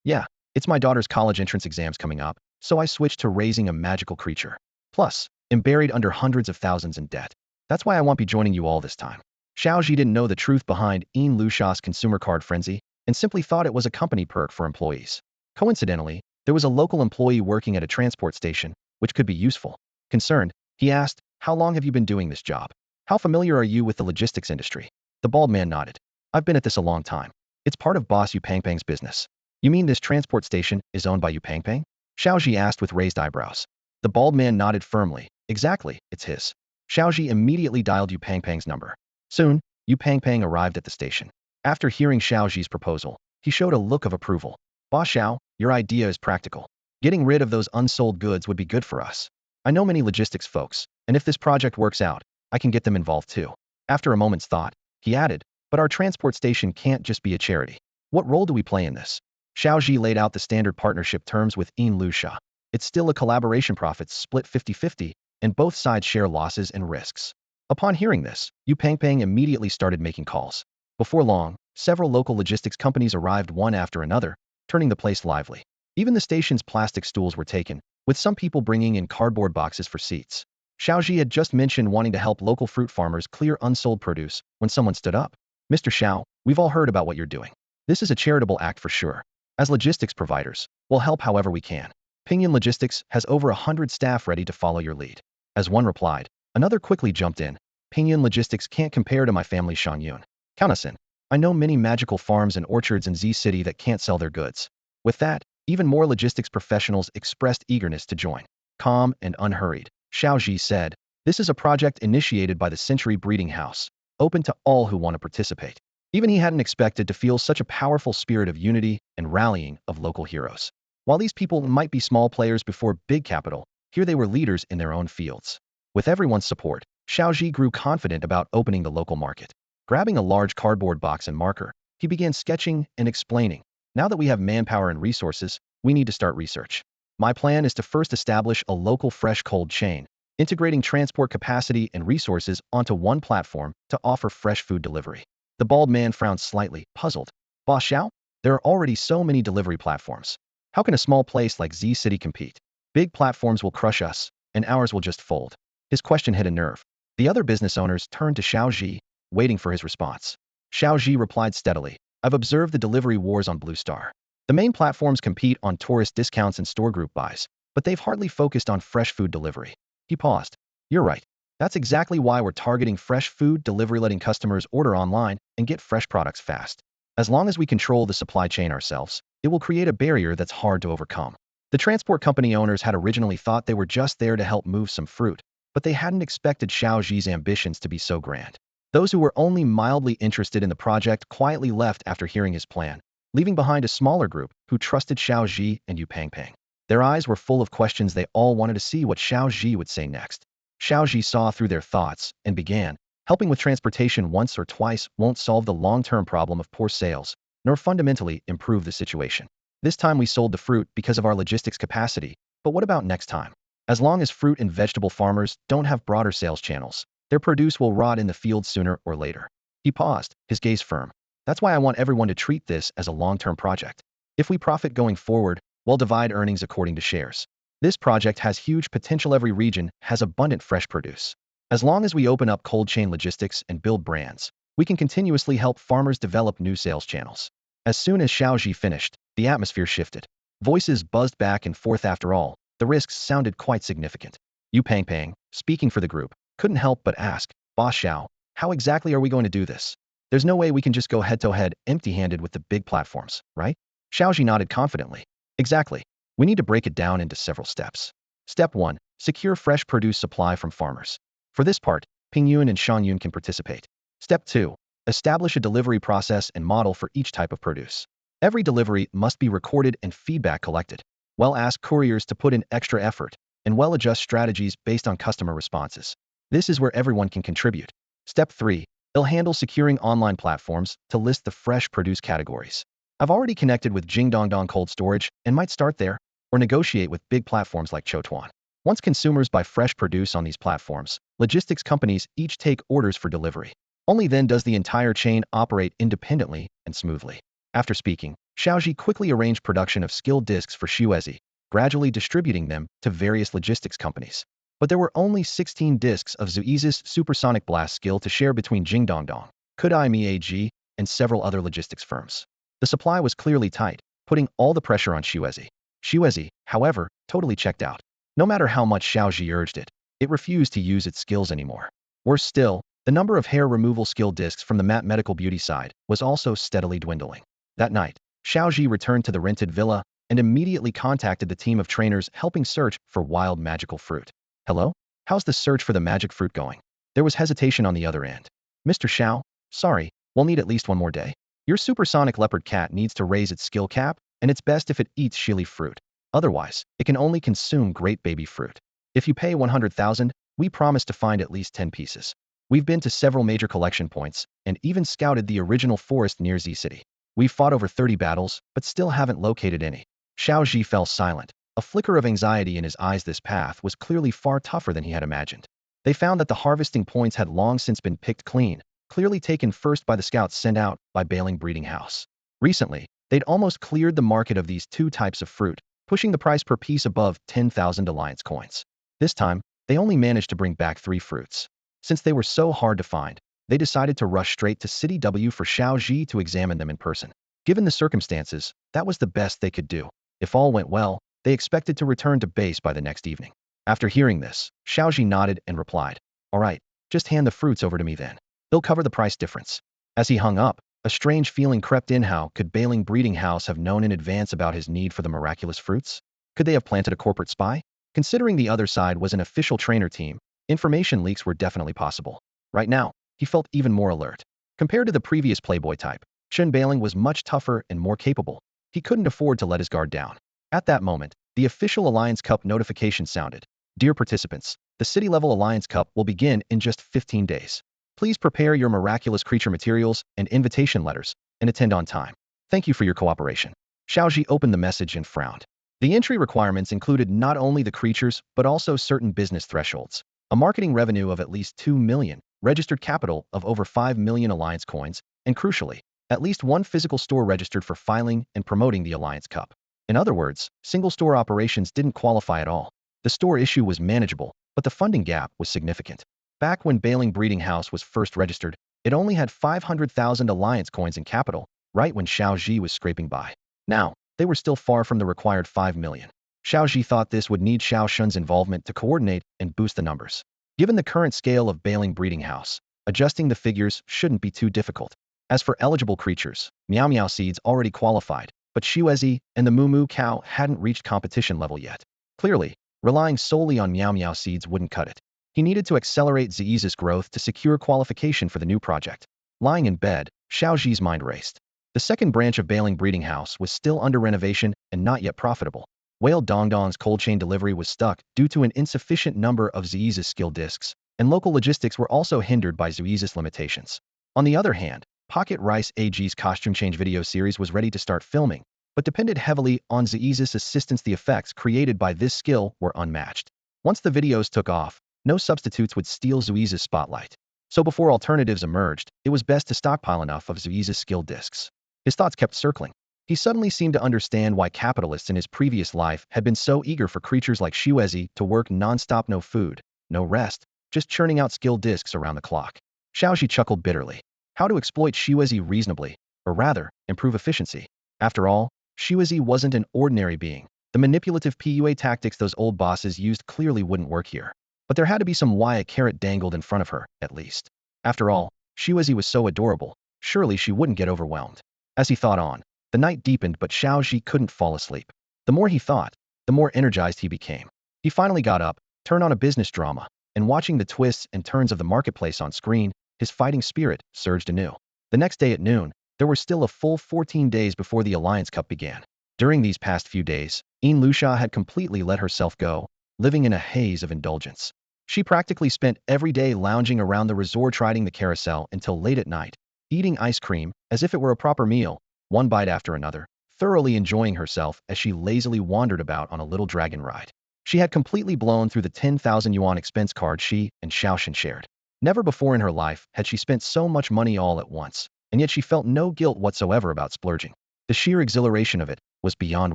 "Yeah, it's my daughter's college entrance exams coming up, so I switched to raising a magical creature. Plus, I'm buried under hundreds of thousands in debt. That's why I won't be joining you all this time." Xiao Zhi didn't know the truth behind Yin Lusha's consumer card frenzy, and simply thought it was a company perk for employees. Coincidentally, there was a local employee working at a transport station, which could be useful. Concerned, he asked, "How long have you been doing this job? How familiar are you with the logistics industry?" The bald man nodded. "I've been at this a long time. It's part of Boss Yu Pangpang's business." "You mean this transport station is owned by Yu Pangpang?" Xiao Zhi asked with raised eyebrows. The bald man nodded firmly. "Exactly, it's his." Xiao Zhi immediately dialed Yu Pangpang's number. Soon, Yu Pangpang arrived at the station. After hearing Xiao Zhi's proposal, he showed a look of approval. "Boss Xiao, your idea is practical. Getting rid of those unsold goods would be good for us. I know many logistics folks, and if this project works out, I can get them involved too." After a moment's thought, he added, "But our transport station can't just be a charity. What role do we play in this?" Xiao Zhi laid out the standard partnership terms with Yin Lusha. It's still a collaboration, profits split 50-50, and both sides share losses and risks. Upon hearing this, Yu Pangpang immediately started making calls. Before long, several local logistics companies arrived one after another, turning the place lively. Even the station's plastic stools were taken, with some people bringing in cardboard boxes for seats. Xiao Zhi had just mentioned wanting to help local fruit farmers clear unsold produce when someone stood up. "Mr. Xiao, we've all heard about what you're doing. This is a charitable act for sure. As logistics providers, we'll help however we can. Pinyin Logistics has over 100 staff ready to follow your lead." As one replied, another quickly jumped in. "Pinyin Logistics can't compare to my family Shangyun. Count us in. I know many magical farms and orchards in Z City that can't sell their goods." With that, even more logistics professionals expressed eagerness to join. Calm and unhurried, Xiao Zhi said, This is a project initiated by the Century Breeding House, open to all who want to participate. Even he hadn't expected to feel such a powerful spirit of unity and rallying of local heroes. While these people might be small players before big capital, here they were leaders in their own fields. With everyone's support, Xiao Zhi grew confident about opening the local market. Grabbing a large cardboard box and marker, he began sketching and explaining. Now that we have manpower and resources, we need to start research. My plan is to first establish a local fresh cold chain, integrating transport capacity and resources onto one platform to offer fresh food delivery. The bald man frowned slightly, puzzled. Boss Xiao, there are already so many delivery platforms. How can a small place like Z City compete? Big platforms will crush us, and ours will just fold. His question hit a nerve. The other business owners turned to Xiao Zhi, waiting for his response. Xiao Zhi replied steadily, I've observed the delivery wars on Blue Star. The main platforms compete on tourist discounts and store group buys, but they've hardly focused on fresh food delivery. He paused. You're right. That's exactly why we're targeting fresh food delivery, letting customers order online and get fresh products fast. As long as we control the supply chain ourselves, it will create a barrier that's hard to overcome. The transport company owners had originally thought they were just there to help move some fruit, but they hadn't expected Xiao Zhi's ambitions to be so grand. Those who were only mildly interested in the project quietly left after hearing his plan, leaving behind a smaller group who trusted Xiao Zhi and Yu Pangpang. Their eyes were full of questions. They all wanted to see what Xiao Zhi would say next. Xiao Zhi saw through their thoughts and began, helping with transportation once or twice won't solve the long-term problem of poor sales, nor fundamentally improve the situation. This time we sold the fruit because of our logistics capacity, but what about next time? As long as fruit and vegetable farmers don't have broader sales channels, their produce will rot in the field sooner or later. He paused, his gaze firm. That's why I want everyone to treat this as a long-term project. If we profit going forward, we'll divide earnings according to shares. This project has huge potential. Every region has abundant fresh produce. As long as we open up cold chain logistics and build brands, we can continuously help farmers develop new sales channels. As soon as Xiao Zhi finished, the atmosphere shifted. Voices buzzed back and forth. After all, the risks sounded quite significant. Yu Pangpang, speaking for the group, couldn't help but ask, Boss Xiao, how exactly are we going to do this? There's no way we can just go head-to-head empty-handed with the big platforms, right? Xiao Zhi nodded confidently. Exactly. We need to break it down into several steps. Step 1. Secure fresh produce supply from farmers. For this part, Ping Yun and Shang Yun can participate. Step 2. Establish a delivery process and model for each type of produce. Every delivery must be recorded and feedback collected. Ask couriers to put in extra effort, and adjust strategies based on customer responses. This is where everyone can contribute. Step 3. They'll handle securing online platforms to list the fresh produce categories. I've already connected with Jingdongdong Cold Storage and might start there, or negotiate with big platforms like Chotuan. Once consumers buy fresh produce on these platforms, logistics companies each take orders for delivery. Only then does the entire chain operate independently and smoothly. After speaking, Xiao Zhi quickly arranged production of skill discs for Xuezi, gradually distributing them to various logistics companies. But there were only 16 discs of Xuezi's supersonic blast skill to share between Jingdongdong, Kudai Mage, and several other logistics firms. The supply was clearly tight, putting all the pressure on Xuezi. Xuezi, however, totally checked out. No matter how much Xiao Zhi urged it, it refused to use its skills anymore. Worse still, the number of hair removal skill discs from the medical beauty side was also steadily dwindling. That night, Xiao Zhi returned to the rented villa and immediately contacted the team of trainers helping search for wild magical fruit. Hello? How's the search for the magic fruit going? There was hesitation on the other end. Mr. Xiao, sorry, we'll need at least one more day. Your supersonic leopard cat needs to raise its skill cap, and it's best if it eats shili fruit. Otherwise, it can only consume great baby fruit. If you pay 100,000, we promise to find at least 10 pieces. We've been to several major collection points, and even scouted the original forest near Z City. We've fought over 30 battles, but still haven't located any. Xiao Zhi fell silent, a flicker of anxiety in his eyes. This path was clearly far tougher than he had imagined. They found that the harvesting points had long since been picked clean, clearly taken first by the scouts sent out by Bailing Breeding House. Recently, they'd almost cleared the market of these two types of fruit, pushing the price per piece above 10,000 alliance coins. This time, they only managed to bring back 3 fruits. Since they were so hard to find, they decided to rush straight to City W for Xiao Zhi to examine them in person. Given the circumstances, that was the best they could do. If all went well, they expected to return to base by the next evening. After hearing this, Xiao Zhi nodded and replied, all right, just hand the fruits over to me then. They'll cover the price difference. As he hung up, a strange feeling crept in. How could Bailing Breeding House have known in advance about his need for the miraculous fruits? Could they have planted a corporate spy? Considering the other side was an official trainer team, Information leaks were definitely possible. Right now, he felt even more alert. Compared to the previous playboy type, Chen Bailing was much tougher and more capable. He couldn't afford to let his guard down. At that moment, the official Alliance Cup notification sounded. Dear participants, the city-level Alliance Cup will begin in just 15 days. Please prepare your miraculous creature materials and invitation letters and attend on time. Thank you for your cooperation. Xiao Zhi opened the message and frowned. The entry requirements included not only the creatures but also certain business thresholds. A marketing revenue of at least 2 million, registered capital of over 5 million Alliance coins, and crucially, at least one physical store registered for filing and promoting the Alliance Cup. In other words, single store operations didn't qualify at all. The store issue was manageable, but the funding gap was significant. Back when Bailing Breeding House was first registered, it only had 500,000 Alliance coins in capital, right when Xiao Zhi was scraping by. Now, they were still far from the required 5 million. Xiao Zhi thought this would need Xiao Shun's involvement to coordinate and boost the numbers. Given the current scale of Bailing Breeding House, adjusting the figures shouldn't be too difficult. As for eligible creatures, Meow Meow seeds already qualified, but Xiuezi and the Moo Moo Cow hadn't reached competition level yet. Clearly, relying solely on Meow Meow seeds wouldn't cut it. He needed to accelerate Ziyi's growth to secure qualification for the new project. Lying in bed, Xiao Zhi's mind raced. The second branch of Bailing Breeding House was still under renovation and not yet profitable. Whale Dongdong's cold chain delivery was stuck due to an insufficient number of Ziyi's skill discs, and local logistics were also hindered by Ziyi's limitations. On the other hand, Pocket Rice AG's costume change video series was ready to start filming, but depended heavily on Ziyi's assistance. The effects created by this skill were unmatched. Once the videos took off, no substitutes would steal Ziyi's spotlight. So before alternatives emerged, it was best to stockpile enough of Ziyi's skill discs. His thoughts kept circling. He suddenly seemed to understand why capitalists in his previous life had been so eager for creatures like Xiuezi to work non-stop, no food, no rest, just churning out skill discs around the clock. Xiao Zhi chuckled bitterly. How to exploit Xiuezi reasonably, or rather, improve efficiency. After all, Xiuezi wasn't an ordinary being. The manipulative PUA tactics those old bosses used clearly wouldn't work here. But there had to be some why a carrot dangled in front of her, at least. After all, Xiuezi was so adorable, surely she wouldn't get overwhelmed. As he thought on, the night deepened, but Xiao Zhi couldn't fall asleep. The more he thought, the more energized he became. He finally got up, turned on a business drama, and watching the twists and turns of the marketplace on screen, his fighting spirit surged anew. The next day at noon, there were still a full 14 days before the Alliance Cup began. During these past few days, Luxia had completely let herself go, living in a haze of indulgence. She practically spent every day lounging around the resort, riding the carousel until late at night, eating ice cream as if it were a proper meal, one bite after another, thoroughly enjoying herself as she lazily wandered about on a little dragon ride. She had completely blown through the 10,000 yuan expense card she and Xiaoshan shared. Never before in her life had she spent so much money all at once, and yet she felt no guilt whatsoever about splurging. The sheer exhilaration of it was beyond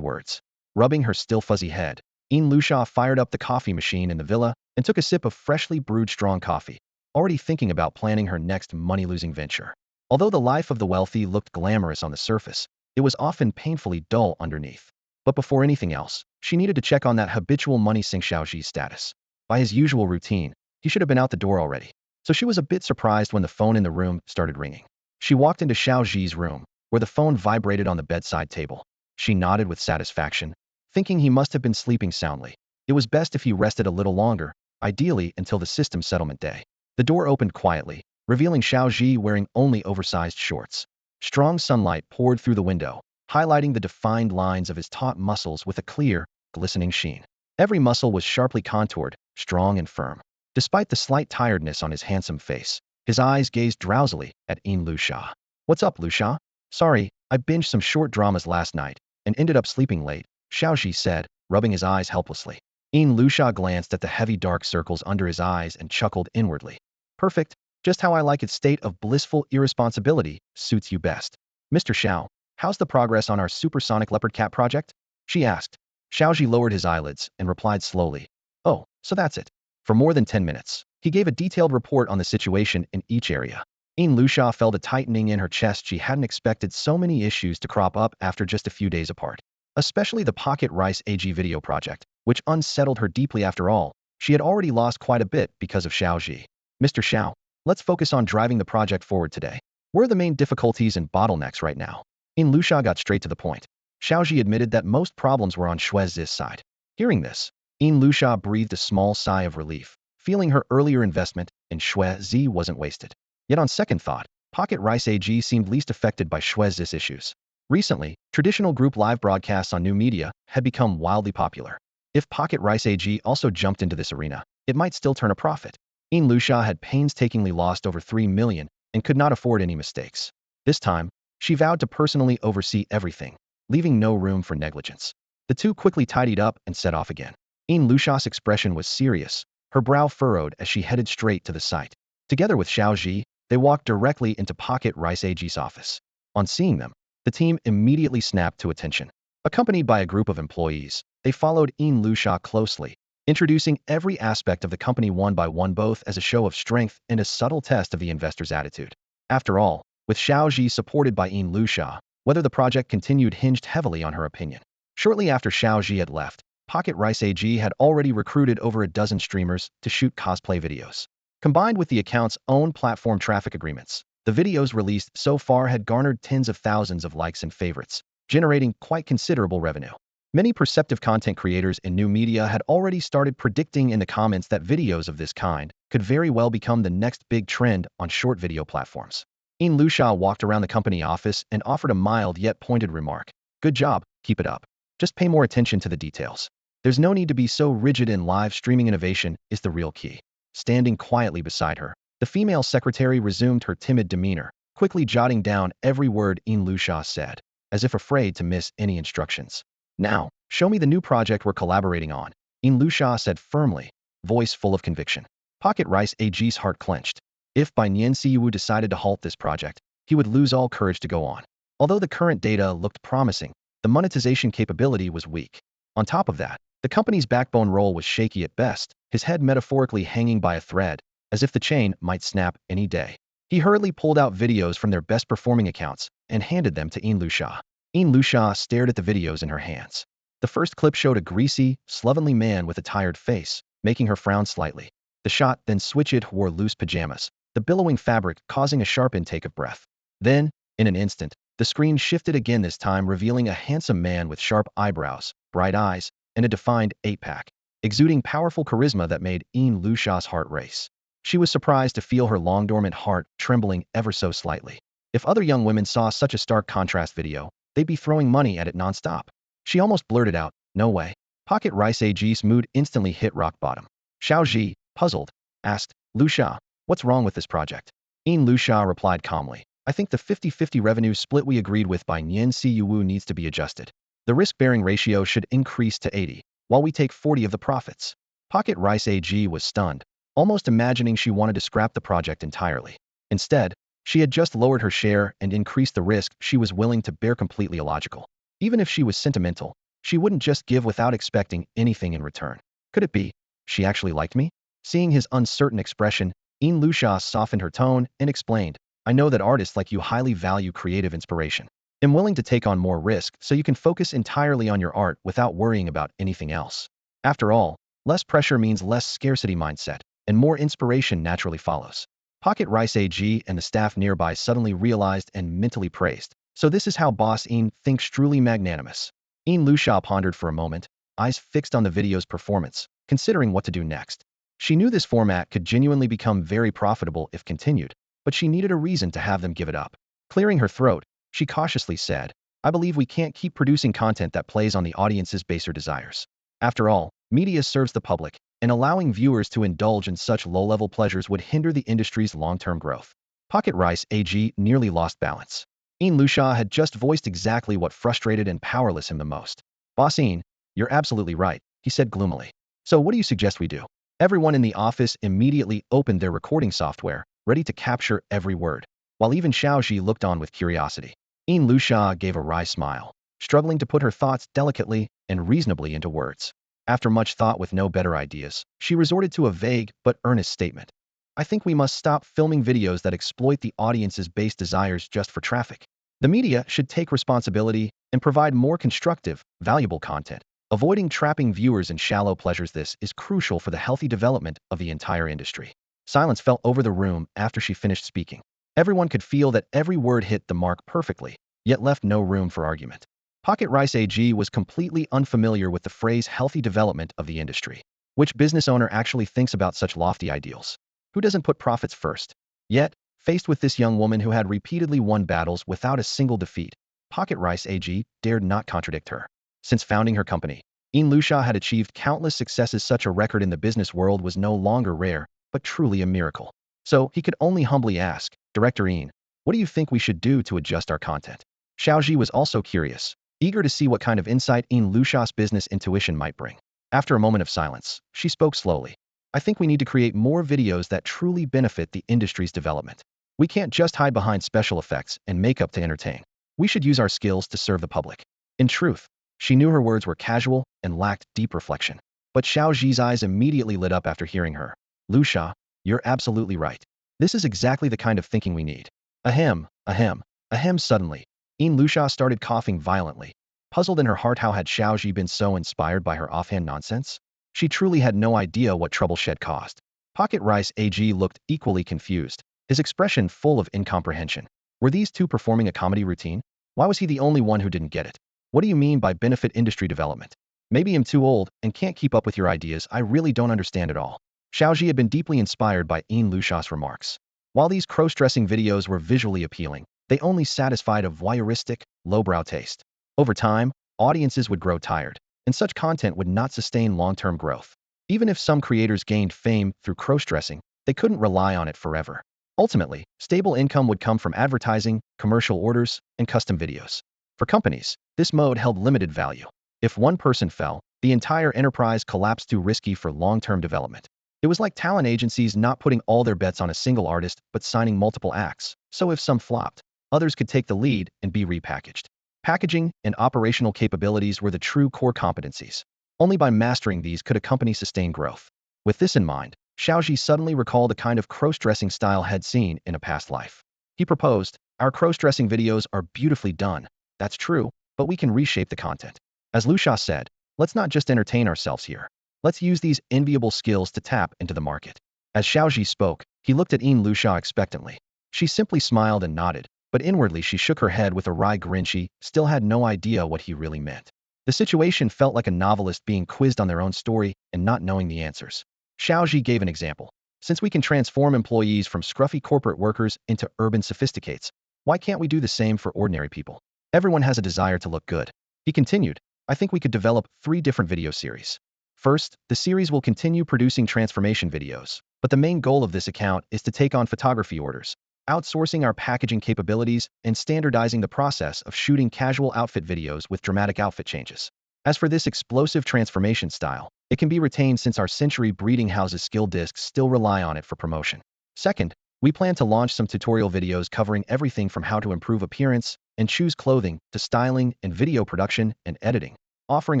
words. Rubbing her still fuzzy head, Luxia fired up the coffee machine in the villa and took a sip of freshly brewed strong coffee, already thinking about planning her next money-losing venture. Although the life of the wealthy looked glamorous on the surface, it was often painfully dull underneath. But before anything else, she needed to check on that habitual money sink Xiao Zhi's status. By his usual routine, he should have been out the door already. So she was a bit surprised when the phone in the room started ringing. She walked into Xiao Zhi's room, where the phone vibrated on the bedside table. She nodded with satisfaction, thinking he must have been sleeping soundly. It was best if he rested a little longer, ideally until the system settlement day. The door opened quietly, revealing Xiao Zhi wearing only oversized shorts. Strong sunlight poured through the window, highlighting the defined lines of his taut muscles with a clear, glistening sheen. Every muscle was sharply contoured, strong and firm. Despite the slight tiredness on his handsome face, his eyes gazed drowsily at Luxia. What's up, Luxia? Sorry, I binged some short dramas last night and ended up sleeping late, Xiao Zhi said, rubbing his eyes helplessly. Luxia glanced at the heavy dark circles under his eyes and chuckled inwardly. Perfect. Just how I like its state of blissful irresponsibility, suits you best. Mr. Xiao, how's the progress on our supersonic leopard cat project? She asked. Xiao Zhi lowered his eyelids and replied slowly. Oh, so that's it. For more than 10 minutes, he gave a detailed report on the situation in each area. Luxia felt a tightening in her chest. She hadn't expected so many issues to crop up after just a few days apart. Especially the Pocket Rice AG video project, which unsettled her deeply. After all, she had already lost quite a bit because of Xiao Zhi. Mr. Xiao, let's focus on driving the project forward today. Where are the main difficulties and bottlenecks right now? Luxia got straight to the point. Xiao Zhi admitted that most problems were on Xuezi's side. Hearing this, Luxia breathed a small sigh of relief, feeling her earlier investment in Xiao Zhi wasn't wasted. Yet on second thought, Pocket Rice AG seemed least affected by Xiao Zhi's issues. Recently, traditional group live broadcasts on new media had become wildly popular. If Pocket Rice AG also jumped into this arena, it might still turn a profit. Luxia had painstakingly lost over 3 million and could not afford any mistakes. This time, she vowed to personally oversee everything, leaving no room for negligence. The two quickly tidied up and set off again. Luxia's expression was serious, her brow furrowed as she headed straight to the site. Together with Xiao Zhi, they walked directly into Pocket Rice AG's office. On seeing them, the team immediately snapped to attention. Accompanied by a group of employees, they followed Luxia closely, introducing every aspect of the company one by one, both as a show of strength and a subtle test of the investor's attitude. After all, with Xiao Zhi supported by Luxia, whether the project continued hinged heavily on her opinion. Shortly after Xiao Zhi had left, Pocket Rice AG had already recruited over a dozen streamers to shoot cosplay videos. Combined with the account's own platform traffic agreements, the videos released so far had garnered tens of thousands of likes and favorites, generating quite considerable revenue. Many perceptive content creators in new media had already started predicting in the comments that videos of this kind could very well become the next big trend on short video platforms. Luxia walked around the company office and offered a mild yet pointed remark. "Good job, keep it up. Just pay more attention to the details. There's no need to be so rigid, in live streaming innovation is the real key." Standing quietly beside her, the female secretary resumed her timid demeanor, quickly jotting down every word Luxia said, as if afraid to miss any instructions. "Now, show me the new project we're collaborating on," Luxia said firmly, voice full of conviction. Pocket Rice AG's heart clenched. If by Nian Siwu decided to halt this project, he would lose all courage to go on. Although the current data looked promising, the monetization capability was weak. On top of that, the company's backbone role was shaky at best, his head metaphorically hanging by a thread, as if the chain might snap any day. He hurriedly pulled out videos from their best-performing accounts and handed them to Luxia. Luxia stared at the videos in her hands. The first clip showed a greasy, slovenly man with a tired face, making her frown slightly. The shot then switched wore loose pajamas, the billowing fabric causing a sharp intake of breath. Then, in an instant, the screen shifted again, this time revealing a handsome man with sharp eyebrows, bright eyes, and a defined eight-pack, exuding powerful charisma that made Luxia's heart race. She was surprised to feel her long-dormant heart trembling ever so slightly. If other young women saw such a stark contrast video, they'd be throwing money at it nonstop. She almost blurted out, "No way." Pocket Rice AG's mood instantly hit rock bottom. Xiao Zhi, puzzled, asked, "Luxia, what's wrong with this project?" Luxia replied calmly, "I think the 50-50 revenue split we agreed with by Nian Siwu needs to be adjusted. The risk-bearing ratio should increase to 80, while we take 40 of the profits." Pocket Rice AG was stunned, almost imagining she wanted to scrap the project entirely. Instead, she had just lowered her share and increased the risk she was willing to bear. Completely illogical. Even if she was sentimental, she wouldn't just give without expecting anything in return. Could it be she actually liked me? Seeing his uncertain expression, Luxia softened her tone and explained, "I know that artists like you highly value creative inspiration. I'm willing to take on more risk so you can focus entirely on your art without worrying about anything else. After all, less pressure means less scarcity mindset, and more inspiration naturally follows." Pocket Rice AG and the staff nearby suddenly realized and mentally praised. So this is how Boss thinks, truly magnanimous. Luxia pondered for a moment, eyes fixed on the video's performance, considering what to do next. She knew this format could genuinely become very profitable if continued, but she needed a reason to have them give it up. Clearing her throat, she cautiously said, "I believe we can't keep producing content that plays on the audience's baser desires. After all, media serves the public, and allowing viewers to indulge in such low-level pleasures would hinder the industry's long-term growth." Pocket Rice AG nearly lost balance. Luxia had just voiced exactly what frustrated and powerless him the most. "Boss, you're absolutely right," he said gloomily. "So what do you suggest we do?" Everyone in the office immediately opened their recording software, ready to capture every word, while even Xiao Zhi looked on with curiosity. Luxia gave a wry smile, struggling to put her thoughts delicately and reasonably into words. After much thought with no better ideas, she resorted to a vague but earnest statement. "I think we must stop filming videos that exploit the audience's base desires just for traffic. The media should take responsibility and provide more constructive, valuable content. Avoiding trapping viewers in shallow pleasures. This is crucial for the healthy development of the entire industry." Silence fell over the room after she finished speaking. Everyone could feel that every word hit the mark perfectly, yet left no room for argument. Pocket Rice AG was completely unfamiliar with the phrase healthy development of the industry. Which business owner actually thinks about such lofty ideals? Who doesn't put profits first? Yet, faced with this young woman who had repeatedly won battles without a single defeat, Pocket Rice AG dared not contradict her. Since founding her company, Luxia had achieved countless successes. Such a record in the business world was no longer rare, but truly a miracle. So he could only humbly ask, Director Ian, what do you think we should do to adjust our content? Xiao Zhi was also curious, eager to see what kind of insight Luxia's business intuition might bring. After a moment of silence, she spoke slowly. I think we need to create more videos that truly benefit the industry's development. We can't just hide behind special effects and makeup to entertain. We should use our skills to serve the public. In truth, she knew her words were casual and lacked deep reflection. But Xiao Zhi's eyes immediately lit up after hearing her. Luxia, you're absolutely right. This is exactly the kind of thinking we need. Ahem, ahem, ahem. Suddenly, Luxia started coughing violently. Puzzled in her heart, how had Xiao Zhi been so inspired by her offhand nonsense? She truly had no idea what trouble she had caused. Pocket Rice AG looked equally confused, his expression full of incomprehension. Were these two performing a comedy routine? Why was he the only one who didn't get it? What do you mean by benefit industry development? Maybe I'm too old and can't keep up with your ideas. I really don't understand it all. Xiao Zhi had been deeply inspired by Luxia's remarks. While these cross-dressing videos were visually appealing, they only satisfied a voyeuristic, lowbrow taste. Over time, audiences would grow tired, and such content would not sustain long-term growth. Even if some creators gained fame through cross-dressing, they couldn't rely on it forever. Ultimately, stable income would come from advertising, commercial orders, and custom videos. For companies, this mode held limited value. If one person fell, the entire enterprise collapsed, too risky for long-term development. It was like talent agencies not putting all their bets on a single artist but signing multiple acts, so if some flopped, others could take the lead and be repackaged. Packaging and operational capabilities were the true core competencies. Only by mastering these could a company sustain growth. With this in mind, Xiao Zhi suddenly recalled a kind of cross-dressing style had seen in a past life. He proposed, our cross-dressing videos are beautifully done, that's true, but we can reshape the content. As Luxia said, let's not just entertain ourselves here. Let's use these enviable skills to tap into the market. As Xiao Zhi spoke, he looked at Luxia expectantly. She simply smiled and nodded, but inwardly she shook her head with a wry grin. She still had no idea what he really meant. The situation felt like a novelist being quizzed on their own story and not knowing the answers. Xiao Zhi gave an example. Since we can transform employees from scruffy corporate workers into urban sophisticates, why can't we do the same for ordinary people? Everyone has a desire to look good. He continued, I think we could develop 3 different video series. First, the series will continue producing transformation videos, but the main goal of this account is to take on photography orders, outsourcing our packaging capabilities and standardizing the process of shooting casual outfit videos with dramatic outfit changes. As for this explosive transformation style, it can be retained since our century breeding house's skill discs still rely on it for promotion. Second, we plan to launch some tutorial videos covering everything from how to improve appearance and choose clothing to styling and video production and editing, offering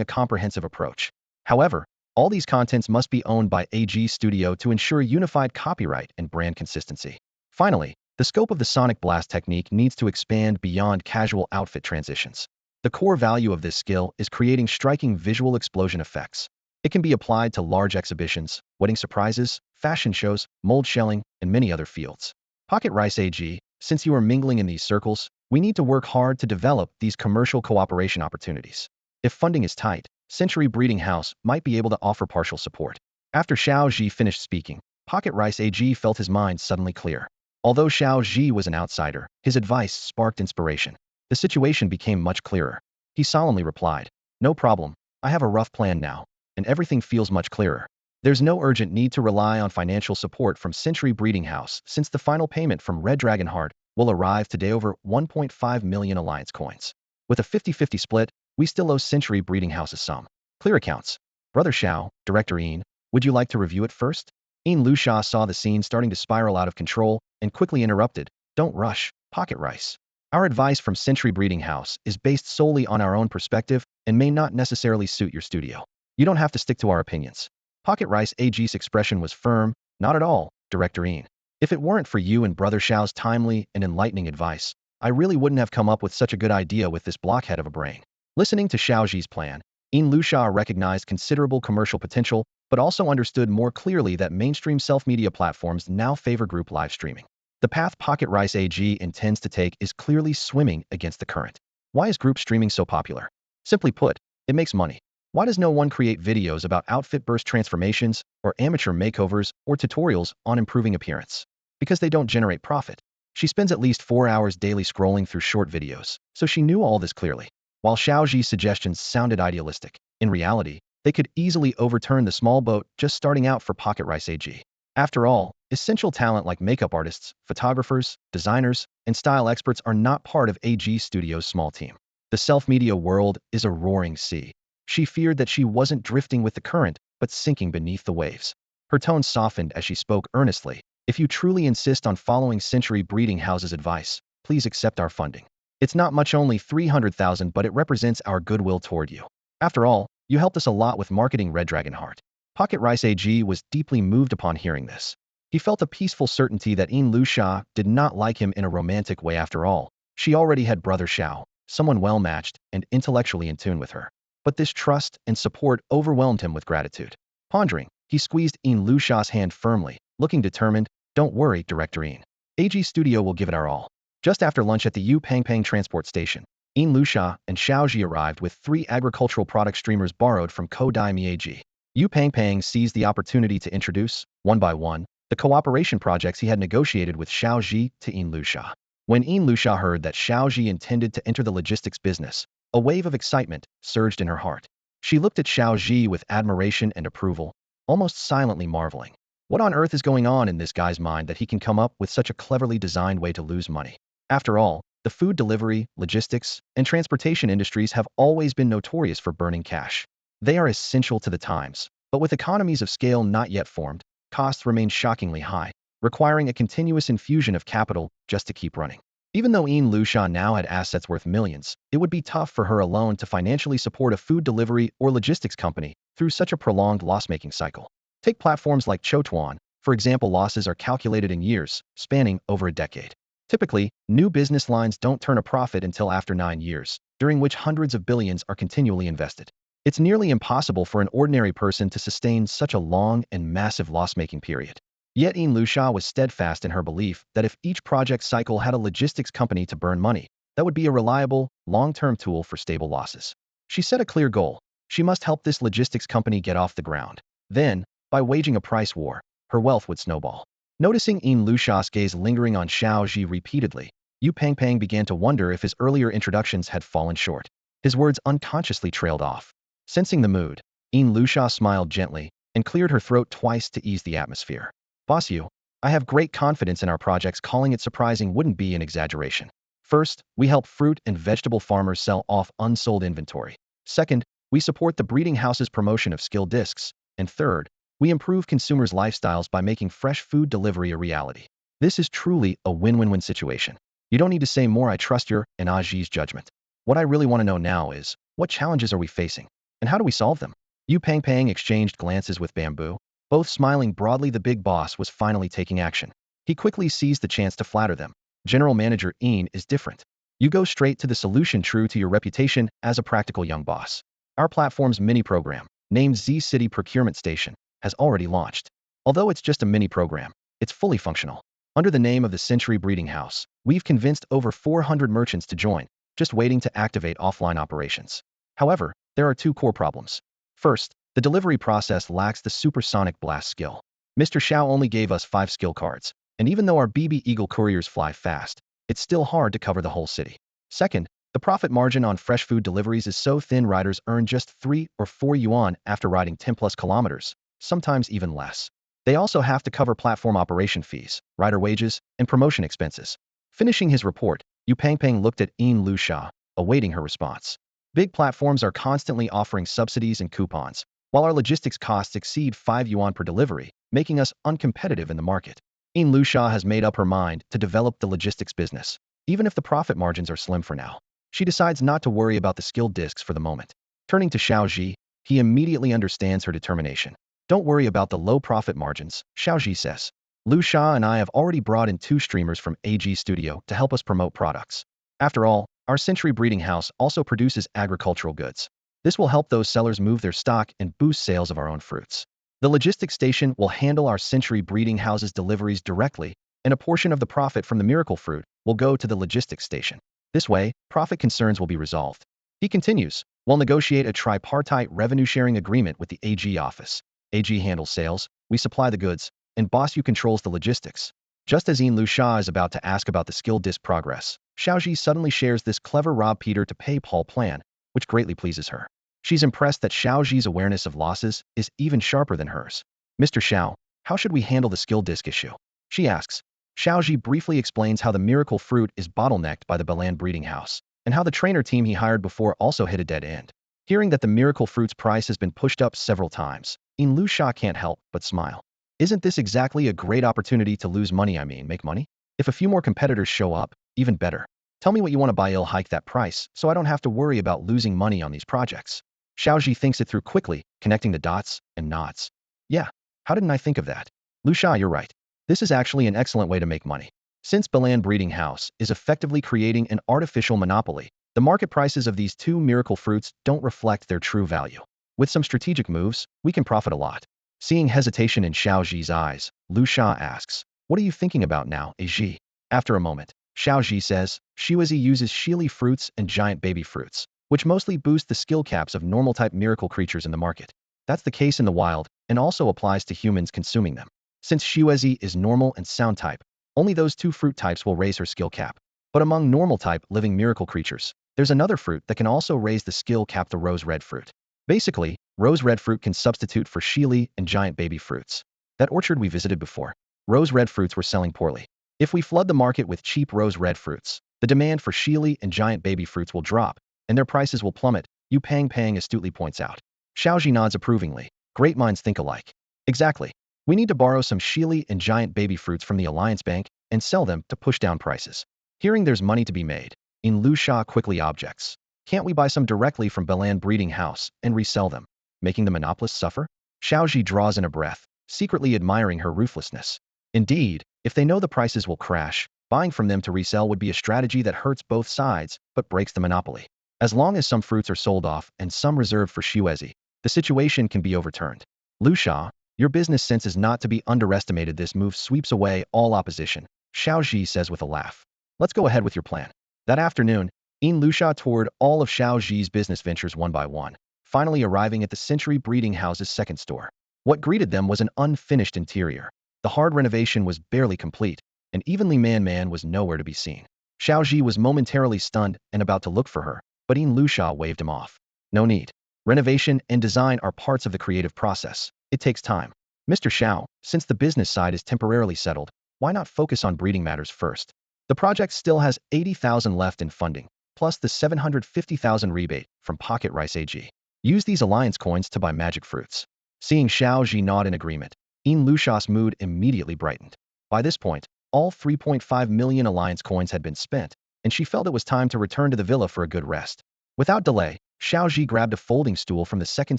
a comprehensive approach. However, all these contents must be owned by AG Studio to ensure unified copyright and brand consistency. Finally, the scope of the sonic blast technique needs to expand beyond casual outfit transitions. The core value of this skill is creating striking visual explosion effects. It can be applied to large exhibitions, wedding surprises, fashion shows, mold shelling, and many other fields. Pocket Rice AG, since you are mingling in these circles, we need to work hard to develop these commercial cooperation opportunities. If funding is tight, Century Breeding House might be able to offer partial support. After Xiao Zhi finished speaking, Pocket Rice AG felt his mind suddenly clear. Although Xiao Zhi was an outsider, his advice sparked inspiration. The situation became much clearer. He solemnly replied, no problem, I have a rough plan now, and everything feels much clearer. There's no urgent need to rely on financial support from Century Breeding House since the final payment from Red Dragon Heart will arrive today, over 1.5 million Alliance coins. With a 50-50 split, we still owe Century Breeding House a sum. Clear accounts. Brother Xiao, Director Ian, would you like to review it first? Luxia saw the scene starting to spiral out of control and quickly interrupted, don't rush, Pocket Rice. Our advice from Century Breeding House is based solely on our own perspective and may not necessarily suit your studio. You don't have to stick to our opinions. Pocket Rice AG's expression was firm, not at all, Director Ian. If it weren't for you and Brother Xiao's timely and enlightening advice, I really wouldn't have come up with such a good idea with this blockhead of a brain. Listening to Xiao Zhi's plan, Luxia recognized considerable commercial potential, but also understood more clearly that mainstream self-media platforms now favor group live streaming. The path Pocket Rice AG intends to take is clearly swimming against the current. Why is group streaming so popular? Simply put, it makes money. Why does no one create videos about outfit burst transformations or amateur makeovers or tutorials on improving appearance? Because they don't generate profit. She spends at least 4 hours daily scrolling through short videos, so she knew all this clearly. While Xiao Zhi's suggestions sounded idealistic, in reality, they could easily overturn the small boat just starting out for Pocket Rice AG. After all, essential talent like makeup artists, photographers, designers, and style experts are not part of AG Studio's small team. The self-media world is a roaring sea. She feared that she wasn't drifting with the current, but sinking beneath the waves. Her tone softened as she spoke earnestly. If you truly insist on following Century Breeding House's advice, please accept our funding. It's not much, only 300,000, but it represents our goodwill toward you. After all, you helped us a lot with marketing Red Dragon Heart. Pocket Rice AG was deeply moved upon hearing this. He felt a peaceful certainty that Lu Sha did not like him in a romantic way. After all, she already had brother Xiao, someone well-matched and intellectually in tune with her. But this trust and support overwhelmed him with gratitude. Pondering, he squeezed Lu Sha's hand firmly, looking determined. Don't worry, Director Ian. AG Studio will give it our all. Just after lunch at the Yu Pangpang transport station, Lu Sha and Xiao Zhi arrived with 3 agricultural product streamers borrowed from Kodai AG. Yu Pangpang seized the opportunity to introduce, one by one, the cooperation projects he had negotiated with Xiao Zhi to Lu Sha. When Lu Sha heard that Xiao Zhi intended to enter the logistics business, a wave of excitement surged in her heart. She looked at Xiao Zhi with admiration and approval, almost silently marveling. What on earth is going on in this guy's mind that he can come up with such a cleverly designed way to lose money? After all, the food delivery, logistics, and transportation industries have always been notorious for burning cash. They are essential to the times, but with economies of scale not yet formed, costs remain shockingly high, requiring a continuous infusion of capital just to keep running. Even though Lu Sha now had assets worth millions, it would be tough for her alone to financially support a food delivery or logistics company through such a prolonged loss-making cycle. Take platforms like Chotuan, for example. Losses are calculated in years, spanning over a decade. Typically, new business lines don't turn a profit until after 9 years, during which hundreds of billions are continually invested. It's nearly impossible for an ordinary person to sustain such a long and massive loss-making period. Yet Lu Sha was steadfast in her belief that if each project cycle had a logistics company to burn money, that would be a reliable, long-term tool for stable losses. She set a clear goal. She must help this logistics company get off the ground. Then, by waging a price war, her wealth would snowball. Noticing Lu Sha's gaze lingering on Xiao Zhi repeatedly, Yu Pangpang began to wonder if his earlier introductions had fallen short. His words unconsciously trailed off. Sensing the mood, Lu Sha smiled gently and cleared her throat twice to ease the atmosphere. Boss Yu, I have great confidence in our projects. Calling it surprising wouldn't be an exaggeration. First, we help fruit and vegetable farmers sell off unsold inventory. Second, we support the breeding house's promotion of skill discs. And third, we improve consumers' lifestyles by making fresh food delivery a reality. This is truly a win-win-win situation. You don't need to say more. I trust your and Aji's judgment. What I really want to know now is, what challenges are we facing? And how do we solve them? Yu Pangpang exchanged glances with Bamboo, both smiling broadly. The big boss was finally taking action. He quickly seized the chance to flatter them. General Manager Ian is different. You go straight to the solution, true to your reputation as a practical young boss. Our platform's mini program, named Z City Procurement Station, has already launched. Although it's just a mini program, it's fully functional. Under the name of the Century Breeding House, we've convinced over 400 merchants to join, just waiting to activate offline operations. However, there are 2 core problems. First, the delivery process lacks the supersonic blast skill. Mr. Xiao only gave us 5 skill cards, and even though our BB Eagle couriers fly fast, it's still hard to cover the whole city. Second, the profit margin on fresh food deliveries is so thin riders earn just 3 or 4 yuan after riding 10+ kilometers, sometimes even less. They also have to cover platform operation fees, rider wages, and promotion expenses. Finishing his report, Yu Pangpang looked at Lu Sha, awaiting her response. Big platforms are constantly offering subsidies and coupons, while our logistics costs exceed 5 yuan per delivery, making us uncompetitive in the market. Lu Sha has made up her mind to develop the logistics business, even if the profit margins are slim for now. She decides not to worry about the skill discs for the moment. Turning to Xiao Zhi, he immediately understands her determination. Don't worry about the low profit margins, Xiao Zhi says. Lu Sha and I have already brought in 2 streamers from AG Studio to help us promote products. After all, our Century Breeding House also produces agricultural goods. This will help those sellers move their stock and boost sales of our own fruits. The logistics station will handle our Century Breeding House's deliveries directly, and a portion of the profit from the miracle fruit will go to the logistics station. This way, profit concerns will be resolved. He continues, We'll negotiate a tripartite revenue-sharing agreement with the AG office. AG handles sales, we supply the goods, and Boss Yu controls the logistics. Just as Lu Sha is about to ask about the skill disc progress, Xiao Zhi suddenly shares this clever rob Peter to pay Paul plan, which greatly pleases her. She's impressed that Xiao Zhi's awareness of losses is even sharper than hers. Mr. Xiao, how should we handle the skill disc issue? She asks. Xiao Zhi briefly explains how the miracle fruit is bottlenecked by the Balan breeding house, and how the trainer team he hired before also hit a dead end. Hearing that the miracle fruit's price has been pushed up several times, Lu Sha can't help but smile. Isn't this exactly a great opportunity to lose money, make money? If a few more competitors show up, even better. Tell me what you want to buy, I'll hike that price, so I don't have to worry about losing money on these projects. Xiao Zhi thinks it through quickly, connecting the dots, and nods. Yeah, how didn't I think of that? Lu Sha, you're right. This is actually an excellent way to make money. Since Balan Breeding House is effectively creating an artificial monopoly, the market prices of these two miracle fruits don't reflect their true value. With some strategic moves, we can profit a lot. Seeing hesitation in Xiao Zhi's eyes, Lu Sha asks, what are you thinking about now, Zhi? After a moment, Xiao Zhi says, Xiaozi uses Shili fruits and giant baby fruits, which mostly boost the skill caps of normal-type miracle creatures in the market. That's the case in the wild, and also applies to humans consuming them. Since Xiaozi is normal and sound type, only those two fruit types will raise her skill cap. But among normal-type living miracle creatures, there's another fruit that can also raise the skill cap, the rose red fruit. Basically, rose red fruit can substitute for Shili and giant baby fruits. That orchard we visited before, rose red fruits were selling poorly. If we flood the market with cheap rose red fruits, the demand for Shili and giant baby fruits will drop, and their prices will plummet, Yu Pang astutely points out. Xiao Zhi nods approvingly. Great minds think alike. Exactly. We need to borrow some Shili and giant baby fruits from the Alliance Bank and sell them to push down prices. Hearing there's money to be made, Lu Sha quickly objects. Can't we buy some directly from Balan Breeding House and resell them, making the monopolists suffer? Xiao Zhi draws in a breath, secretly admiring her ruthlessness. Indeed, if they know the prices will crash, buying from them to resell would be a strategy that hurts both sides but breaks the monopoly. As long as some fruits are sold off and some reserved for Xiaozi, the situation can be overturned. Lu Sha, your business sense is not to be underestimated. This move sweeps away all opposition, Xiao Zhi says with a laugh. Let's go ahead with your plan. That afternoon, Lu Sha toured all of Xiao Zhi's business ventures one by one, finally arriving at the Century Breeding House's second store. What greeted them was an unfinished interior. The hard renovation was barely complete, and evenly Man was nowhere to be seen. Xiao Zhi was momentarily stunned and about to look for her, but Lu Sha waved him off. No need. Renovation and design are parts of the creative process. It takes time. Mr. Xiao, since the business side is temporarily settled, why not focus on breeding matters first? The project still has 80,000 left in funding, plus the 750,000 rebate from Pocket Rice AG. Use these alliance coins to buy magic fruits. Seeing Xiao Zhi nod in agreement, Lu Sha's mood immediately brightened. By this point, all 3.5 million alliance coins had been spent, and she felt it was time to return to the villa for a good rest. Without delay, Xiao Zhi grabbed a folding stool from the second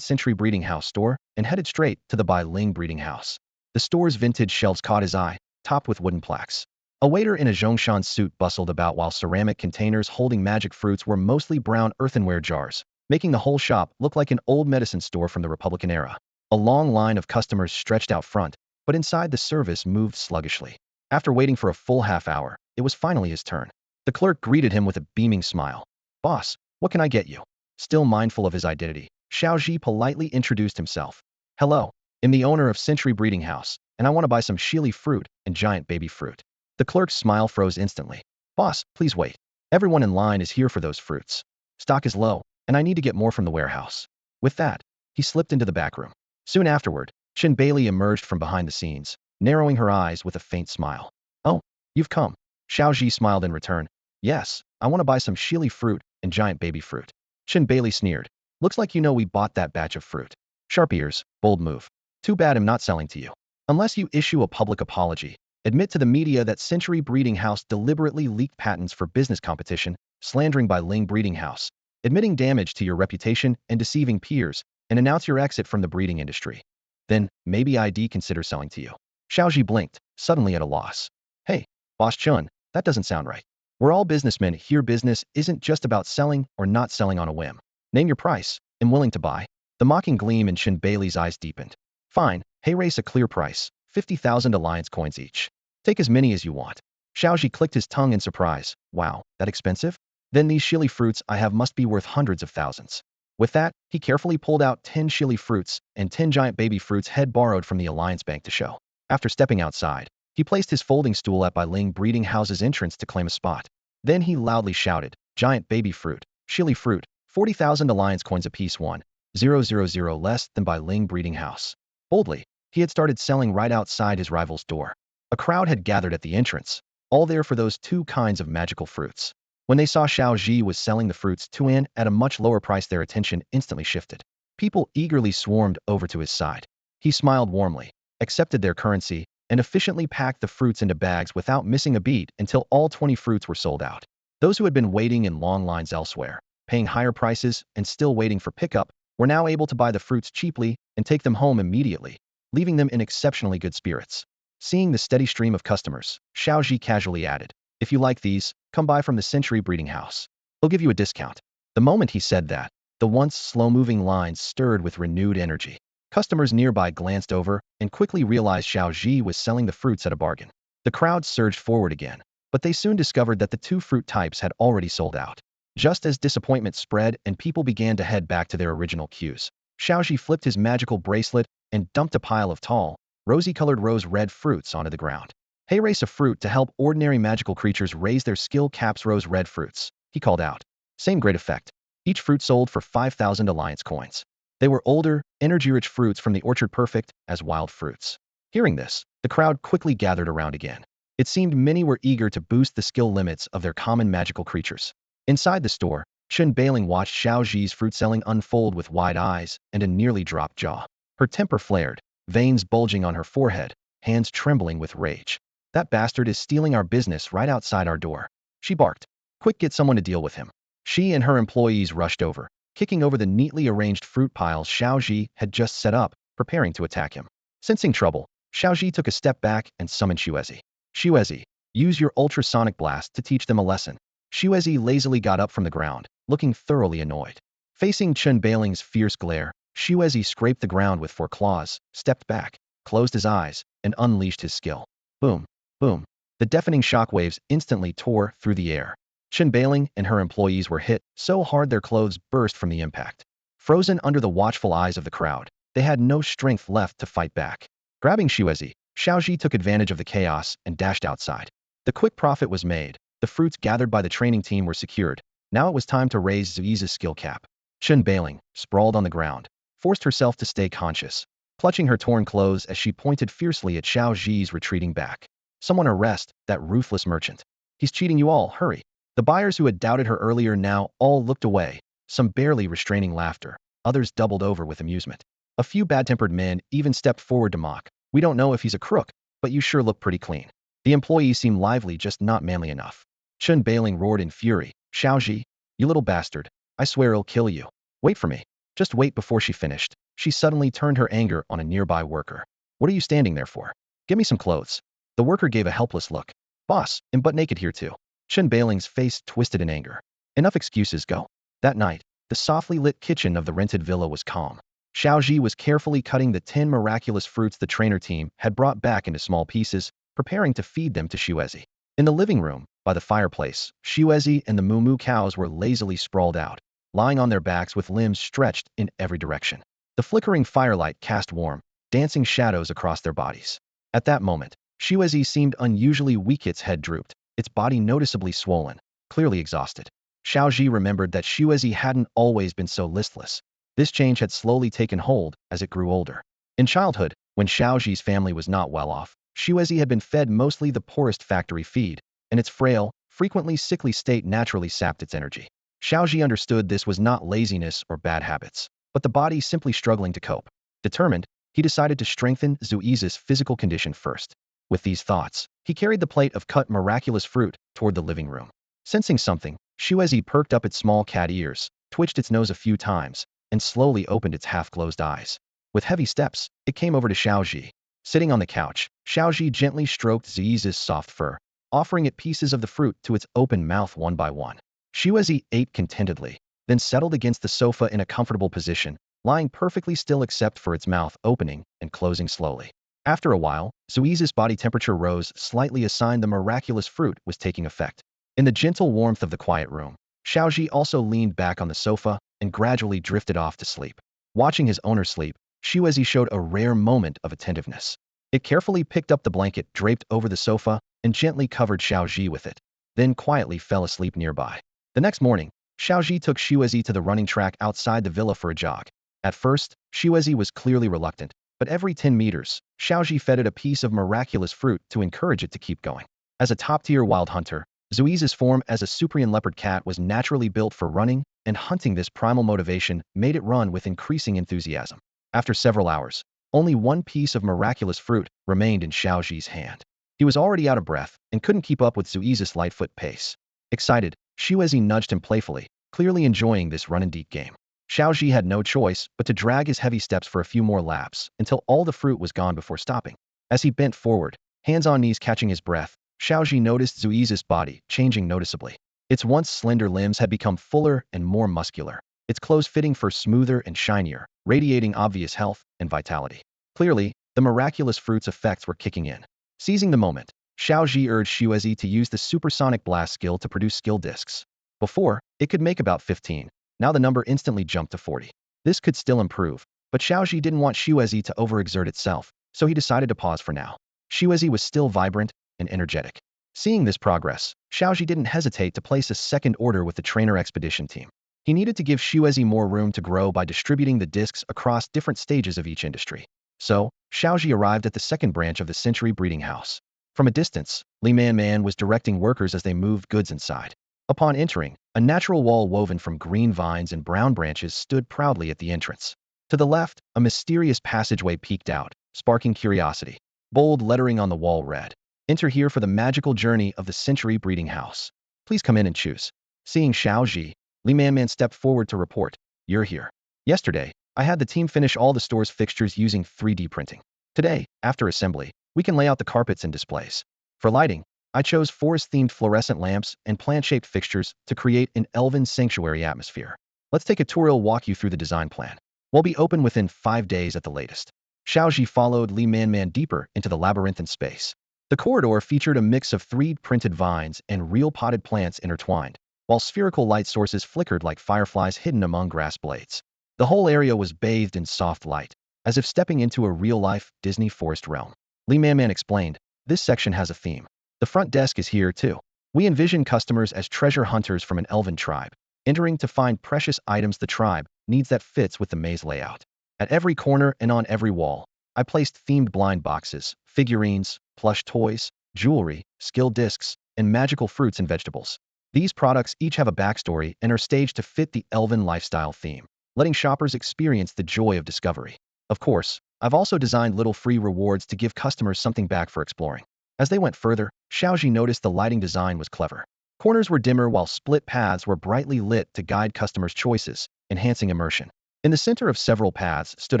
Century Breeding House store and headed straight to the Bai Ling Breeding House. The store's vintage shelves caught his eye, topped with wooden plaques. A waiter in a Zhongshan suit bustled about while ceramic containers holding magic fruits were mostly brown earthenware jars, making the whole shop look like an old medicine store from the Republican era. A long line of customers stretched out front, but inside the service moved sluggishly. After waiting for a full half hour, it was finally his turn. The clerk greeted him with a beaming smile. Boss, what can I get you? Still mindful of his identity, Xiao Zhi politely introduced himself. Hello, I'm the owner of Century Breeding House, and I want to buy some Shili fruit and giant baby fruit. The clerk's smile froze instantly. Boss, please wait. Everyone in line is here for those fruits. Stock is low, and I need to get more from the warehouse. With that, he slipped into the back room. Soon afterward, Chen Bailey emerged from behind the scenes, narrowing her eyes with a faint smile. Oh, you've come. Xiao Zhi smiled in return. Yes, I want to buy some Shili fruit and giant baby fruit. Chen Bailey sneered. Looks like you know we bought that batch of fruit. Sharp ears, bold move. Too bad I'm not selling to you. Unless you issue a public apology, admit to the media that Century Breeding House deliberately leaked patents for business competition, slandering Bai Ling Breeding House, admitting damage to your reputation and deceiving peers, and announce your exit from the breeding industry. Then, maybe I'd consider selling to you. Xiao Zhi blinked, suddenly at a loss. Hey, Boss Chun, that doesn't sound right. We're all businessmen here. Business isn't just about selling or not selling on a whim. Name your price. I'm willing to buy. The mocking gleam in Chen Bailey's eyes deepened. Fine, hey, raise a clear price. 50,000 alliance coins each. Take as many as you want. Xiao Zhi clicked his tongue in surprise. Wow, that expensive? Then these Shili fruits I have must be worth hundreds of thousands. With that, he carefully pulled out 10 chili fruits and 10 giant baby fruits head borrowed from the Alliance Bank to show. After stepping outside, he placed his folding stool at Bai Ling breeding house's entrance to claim a spot. Then he loudly shouted, "Giant baby fruit, chili fruit, 40,000 Alliance coins apiece 1,000 less than Bai Ling breeding house." Boldly, he had started selling right outside his rival's door. A crowd had gathered at the entrance, all there for those two kinds of magical fruits. When they saw Xiao Zhi was selling the fruits to An at a much lower price, their attention instantly shifted. People eagerly swarmed over to his side. He smiled warmly, accepted their currency, and efficiently packed the fruits into bags without missing a beat until all 20 fruits were sold out. Those who had been waiting in long lines elsewhere, paying higher prices and still waiting for pickup, were now able to buy the fruits cheaply and take them home immediately, leaving them in exceptionally good spirits. Seeing the steady stream of customers, Xiao Zhi casually added, "If you like these, come by from the Century Breeding House. He'll give you a discount." The moment he said that, the once slow-moving lines stirred with renewed energy. Customers nearby glanced over and quickly realized Xiao Zhi was selling the fruits at a bargain. The crowd surged forward again, but they soon discovered that the two fruit types had already sold out. Just as disappointment spread and people began to head back to their original queues, Xiao Zhi flipped his magical bracelet and dumped a pile of tall, rosy-colored rose-red fruits onto the ground. "Hey, race of fruit to help ordinary magical creatures raise their skill caps, rose-red fruits," he called out. Same great effect. Each fruit sold for 5,000 Alliance coins. They were older, energy-rich fruits from the orchard, perfect as wild fruits. Hearing this, the crowd quickly gathered around again. It seemed many were eager to boost the skill limits of their common magical creatures. Inside the store, Chen Bailing watched Xiao Zhi's fruit selling unfold with wide eyes and a nearly dropped jaw. Her temper flared, veins bulging on her forehead, hands trembling with rage. "That bastard is stealing our business right outside our door," she barked. "Quick, get someone to deal with him." She and her employees rushed over, kicking over the neatly arranged fruit piles Xiao Zhi had just set up, preparing to attack him. Sensing trouble, Xiao Zhi took a step back and summoned Xuezi. "Xuezi, use your ultrasonic blast to teach them a lesson." Xuezi lazily got up from the ground, looking thoroughly annoyed. Facing Chen Bailing's fierce glare, Xuezi scraped the ground with four claws, stepped back, closed his eyes, and unleashed his skill. Boom, boom. The deafening shockwaves instantly tore through the air. Chen Bailing and her employees were hit so hard their clothes burst from the impact. Frozen under the watchful eyes of the crowd, they had no strength left to fight back. Grabbing Xuezi, Xiao Zhi took advantage of the chaos and dashed outside. The quick profit was made. The fruits gathered by the training team were secured. Now it was time to raise Zuiza's skill cap. Chen Bailing, sprawled on the ground, forced herself to stay conscious, clutching her torn clothes as she pointed fiercely at Xiao Zhi's retreating back. "Someone arrest that ruthless merchant. He's cheating you all, hurry." The buyers who had doubted her earlier now all looked away, some barely restraining laughter, others doubled over with amusement. A few bad-tempered men even stepped forward to mock. "We don't know if he's a crook, but you sure look pretty clean." The employees seemed lively, just not manly enough. Chen Bailing roared in fury, "Xiao Zhi, you little bastard, I swear I'll kill you. Wait for me." Just wait. Before she finished, she suddenly turned her anger on a nearby worker. "What are you standing there for? Give me some clothes." The worker gave a helpless look. "Boss, I'm butt naked here too." Chen Bailing's face twisted in anger. "Enough excuses, go." That night, the softly lit kitchen of the rented villa was calm. Xiao Zhi was carefully cutting the 10 miraculous fruits the trainer team had brought back into small pieces, preparing to feed them to Xuezi. In the living room, by the fireplace, Xuezi and the Moo Moo cows were lazily sprawled out, lying on their backs with limbs stretched in every direction. The flickering firelight cast warm, dancing shadows across their bodies. At that moment, Xuezi seemed unusually weak. Its head drooped, its body noticeably swollen, clearly exhausted. Xiao Zhi remembered that Xuezi hadn't always been so listless. This change had slowly taken hold as it grew older. In childhood, when Xiao Zhi's family was not well off, Xuezi had been fed mostly the poorest factory feed, and its frail, frequently sickly state naturally sapped its energy. Xiao Zhi understood this was not laziness or bad habits, but the body simply struggling to cope. Determined, he decided to strengthen Zuiza's physical condition first. With these thoughts, he carried the plate of cut miraculous fruit toward the living room. Sensing something, Xuezi perked up its small cat ears, twitched its nose a few times, and slowly opened its half-closed eyes. With heavy steps, it came over to Xiao Zhi. Sitting on the couch, Xiao Zhi gently stroked Zuiza's soft fur, offering it pieces of the fruit to its open mouth one by one. Xuezi ate contentedly, then settled against the sofa in a comfortable position, lying perfectly still except for its mouth opening and closing slowly. After a while, Zuiza's body temperature rose slightly, a sign the miraculous fruit was taking effect. In the gentle warmth of the quiet room, Xiao Zhi also leaned back on the sofa and gradually drifted off to sleep. Watching his owner sleep, Xiao Zhi showed a rare moment of attentiveness. It carefully picked up the blanket draped over the sofa and gently covered Xiao Zhi with it, then quietly fell asleep nearby. The next morning, Xiao Zhi took Xiao Zhi to the running track outside the villa for a jog. At first, Xiao Zhi was clearly reluctant, but every 10 meters, Xiao Zhi fed it a piece of miraculous fruit to encourage it to keep going. As a top-tier wild hunter, Zui's form as a Suprian leopard cat was naturally built for running, and hunting. This primal motivation made it run with increasing enthusiasm. After several hours, only one piece of miraculous fruit remained in Xiao Zhi's hand. He was already out of breath and couldn't keep up with Zui's lightfoot pace. Excited, Xiao Zhi nudged him playfully, clearly enjoying this run-and-deep game. Xiao Zhi had no choice but to drag his heavy steps for a few more laps until all the fruit was gone before stopping. As he bent forward, hands on knees catching his breath, Xiao Zhi noticed Zui's body changing noticeably. Its once slender limbs had become fuller and more muscular, its clothes fitting fur smoother and shinier, radiating obvious health and vitality. Clearly, the miraculous fruit's effects were kicking in. Seizing the moment, Xiao Zhi urged Xiao Zhi to use the supersonic blast skill to produce skill discs. Before, it could make about 15. Now the number instantly jumped to 40. This could still improve, but Xiao Zhi didn't want Xiao Zhi to overexert itself, so he decided to pause for now. Xiao Zhi was still vibrant and energetic. Seeing this progress, Xiao Zhi didn't hesitate to place a second order with the trainer expedition team. He needed to give Xiao Zhi more room to grow by distributing the discs across different stages of each industry. So, Xiao Zhi arrived at the second branch of the Century breeding house. From a distance, Li Man was directing workers as they moved goods inside. Upon entering, a natural wall woven from green vines and brown branches stood proudly at the entrance. To the left, a mysterious passageway peeked out, sparking curiosity. Bold lettering on the wall read, "Enter here for the magical journey of the Century breeding house. Please come in and choose." Seeing Xiao Zhi, Li Man stepped forward to report, "You're here. Yesterday, I had the team finish all the store's fixtures using 3D printing. Today, after assembly, we can lay out the carpets and displays. For lighting, I chose forest-themed fluorescent lamps and plant-shaped fixtures to create an elven sanctuary atmosphere. Let's take a tour. I'll walk you through the design plan. We'll be open within 5 days at the latest." Xiao Zhi followed Li Man deeper into the labyrinthine space. The corridor featured a mix of 3D-printed vines and real potted plants intertwined, while spherical light sources flickered like fireflies hidden among grass blades. The whole area was bathed in soft light, as if stepping into a real-life Disney forest realm. Li Man explained, "This section has a theme. The front desk is here too. We envision customers as treasure hunters from an elven tribe, entering to find precious items the tribe needs that fits with the maze layout. At every corner and on every wall, I placed themed blind boxes, figurines, plush toys, jewelry, skill discs, and magical fruits and vegetables. These products each have a backstory and are staged to fit the elven lifestyle theme, letting shoppers experience the joy of discovery. Of course, I've also designed little free rewards to give customers something back for exploring." As they went further, Xiao Zhi noticed the lighting design was clever. Corners were dimmer while split paths were brightly lit to guide customers' choices, enhancing immersion. In the center of several paths stood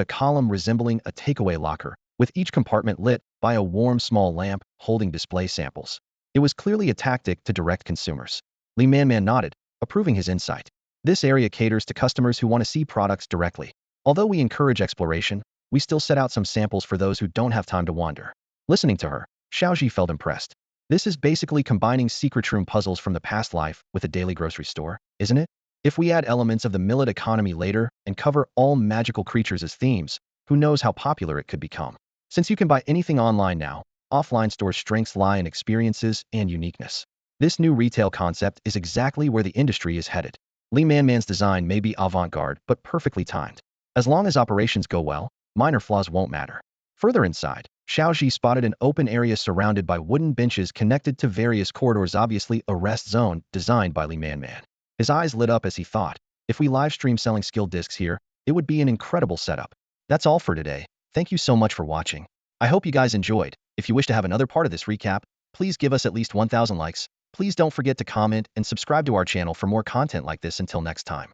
a column resembling a takeaway locker, with each compartment lit by a warm small lamp holding display samples. It was clearly a tactic to direct consumers. Li Man nodded, approving his insight. This area caters to customers who want to see products directly. Although we encourage exploration, we still set out some samples for those who don't have time to wander. Listening to her, Xiao Zhi felt impressed. This is basically combining secret room puzzles from the past life with a daily grocery store, isn't it? If we add elements of the millet economy later and cover all magical creatures as themes, who knows how popular it could become. Since you can buy anything online now, offline stores' strengths lie in experiences and uniqueness. This new retail concept is exactly where the industry is headed. Li Man's design may be avant-garde but perfectly timed. As long as operations go well, minor flaws won't matter. Further inside, Xiao Zhi spotted an open area surrounded by wooden benches connected to various corridors, obviously a rest zone designed by Li Man. His eyes lit up as he thought, if we live stream selling skill discs here, it would be an incredible setup. That's all for today. Thank you so much for watching. I hope you guys enjoyed. If you wish to have another part of this recap, please give us at least 1,000 likes. Please don't forget to comment and subscribe to our channel for more content like this. Until next time.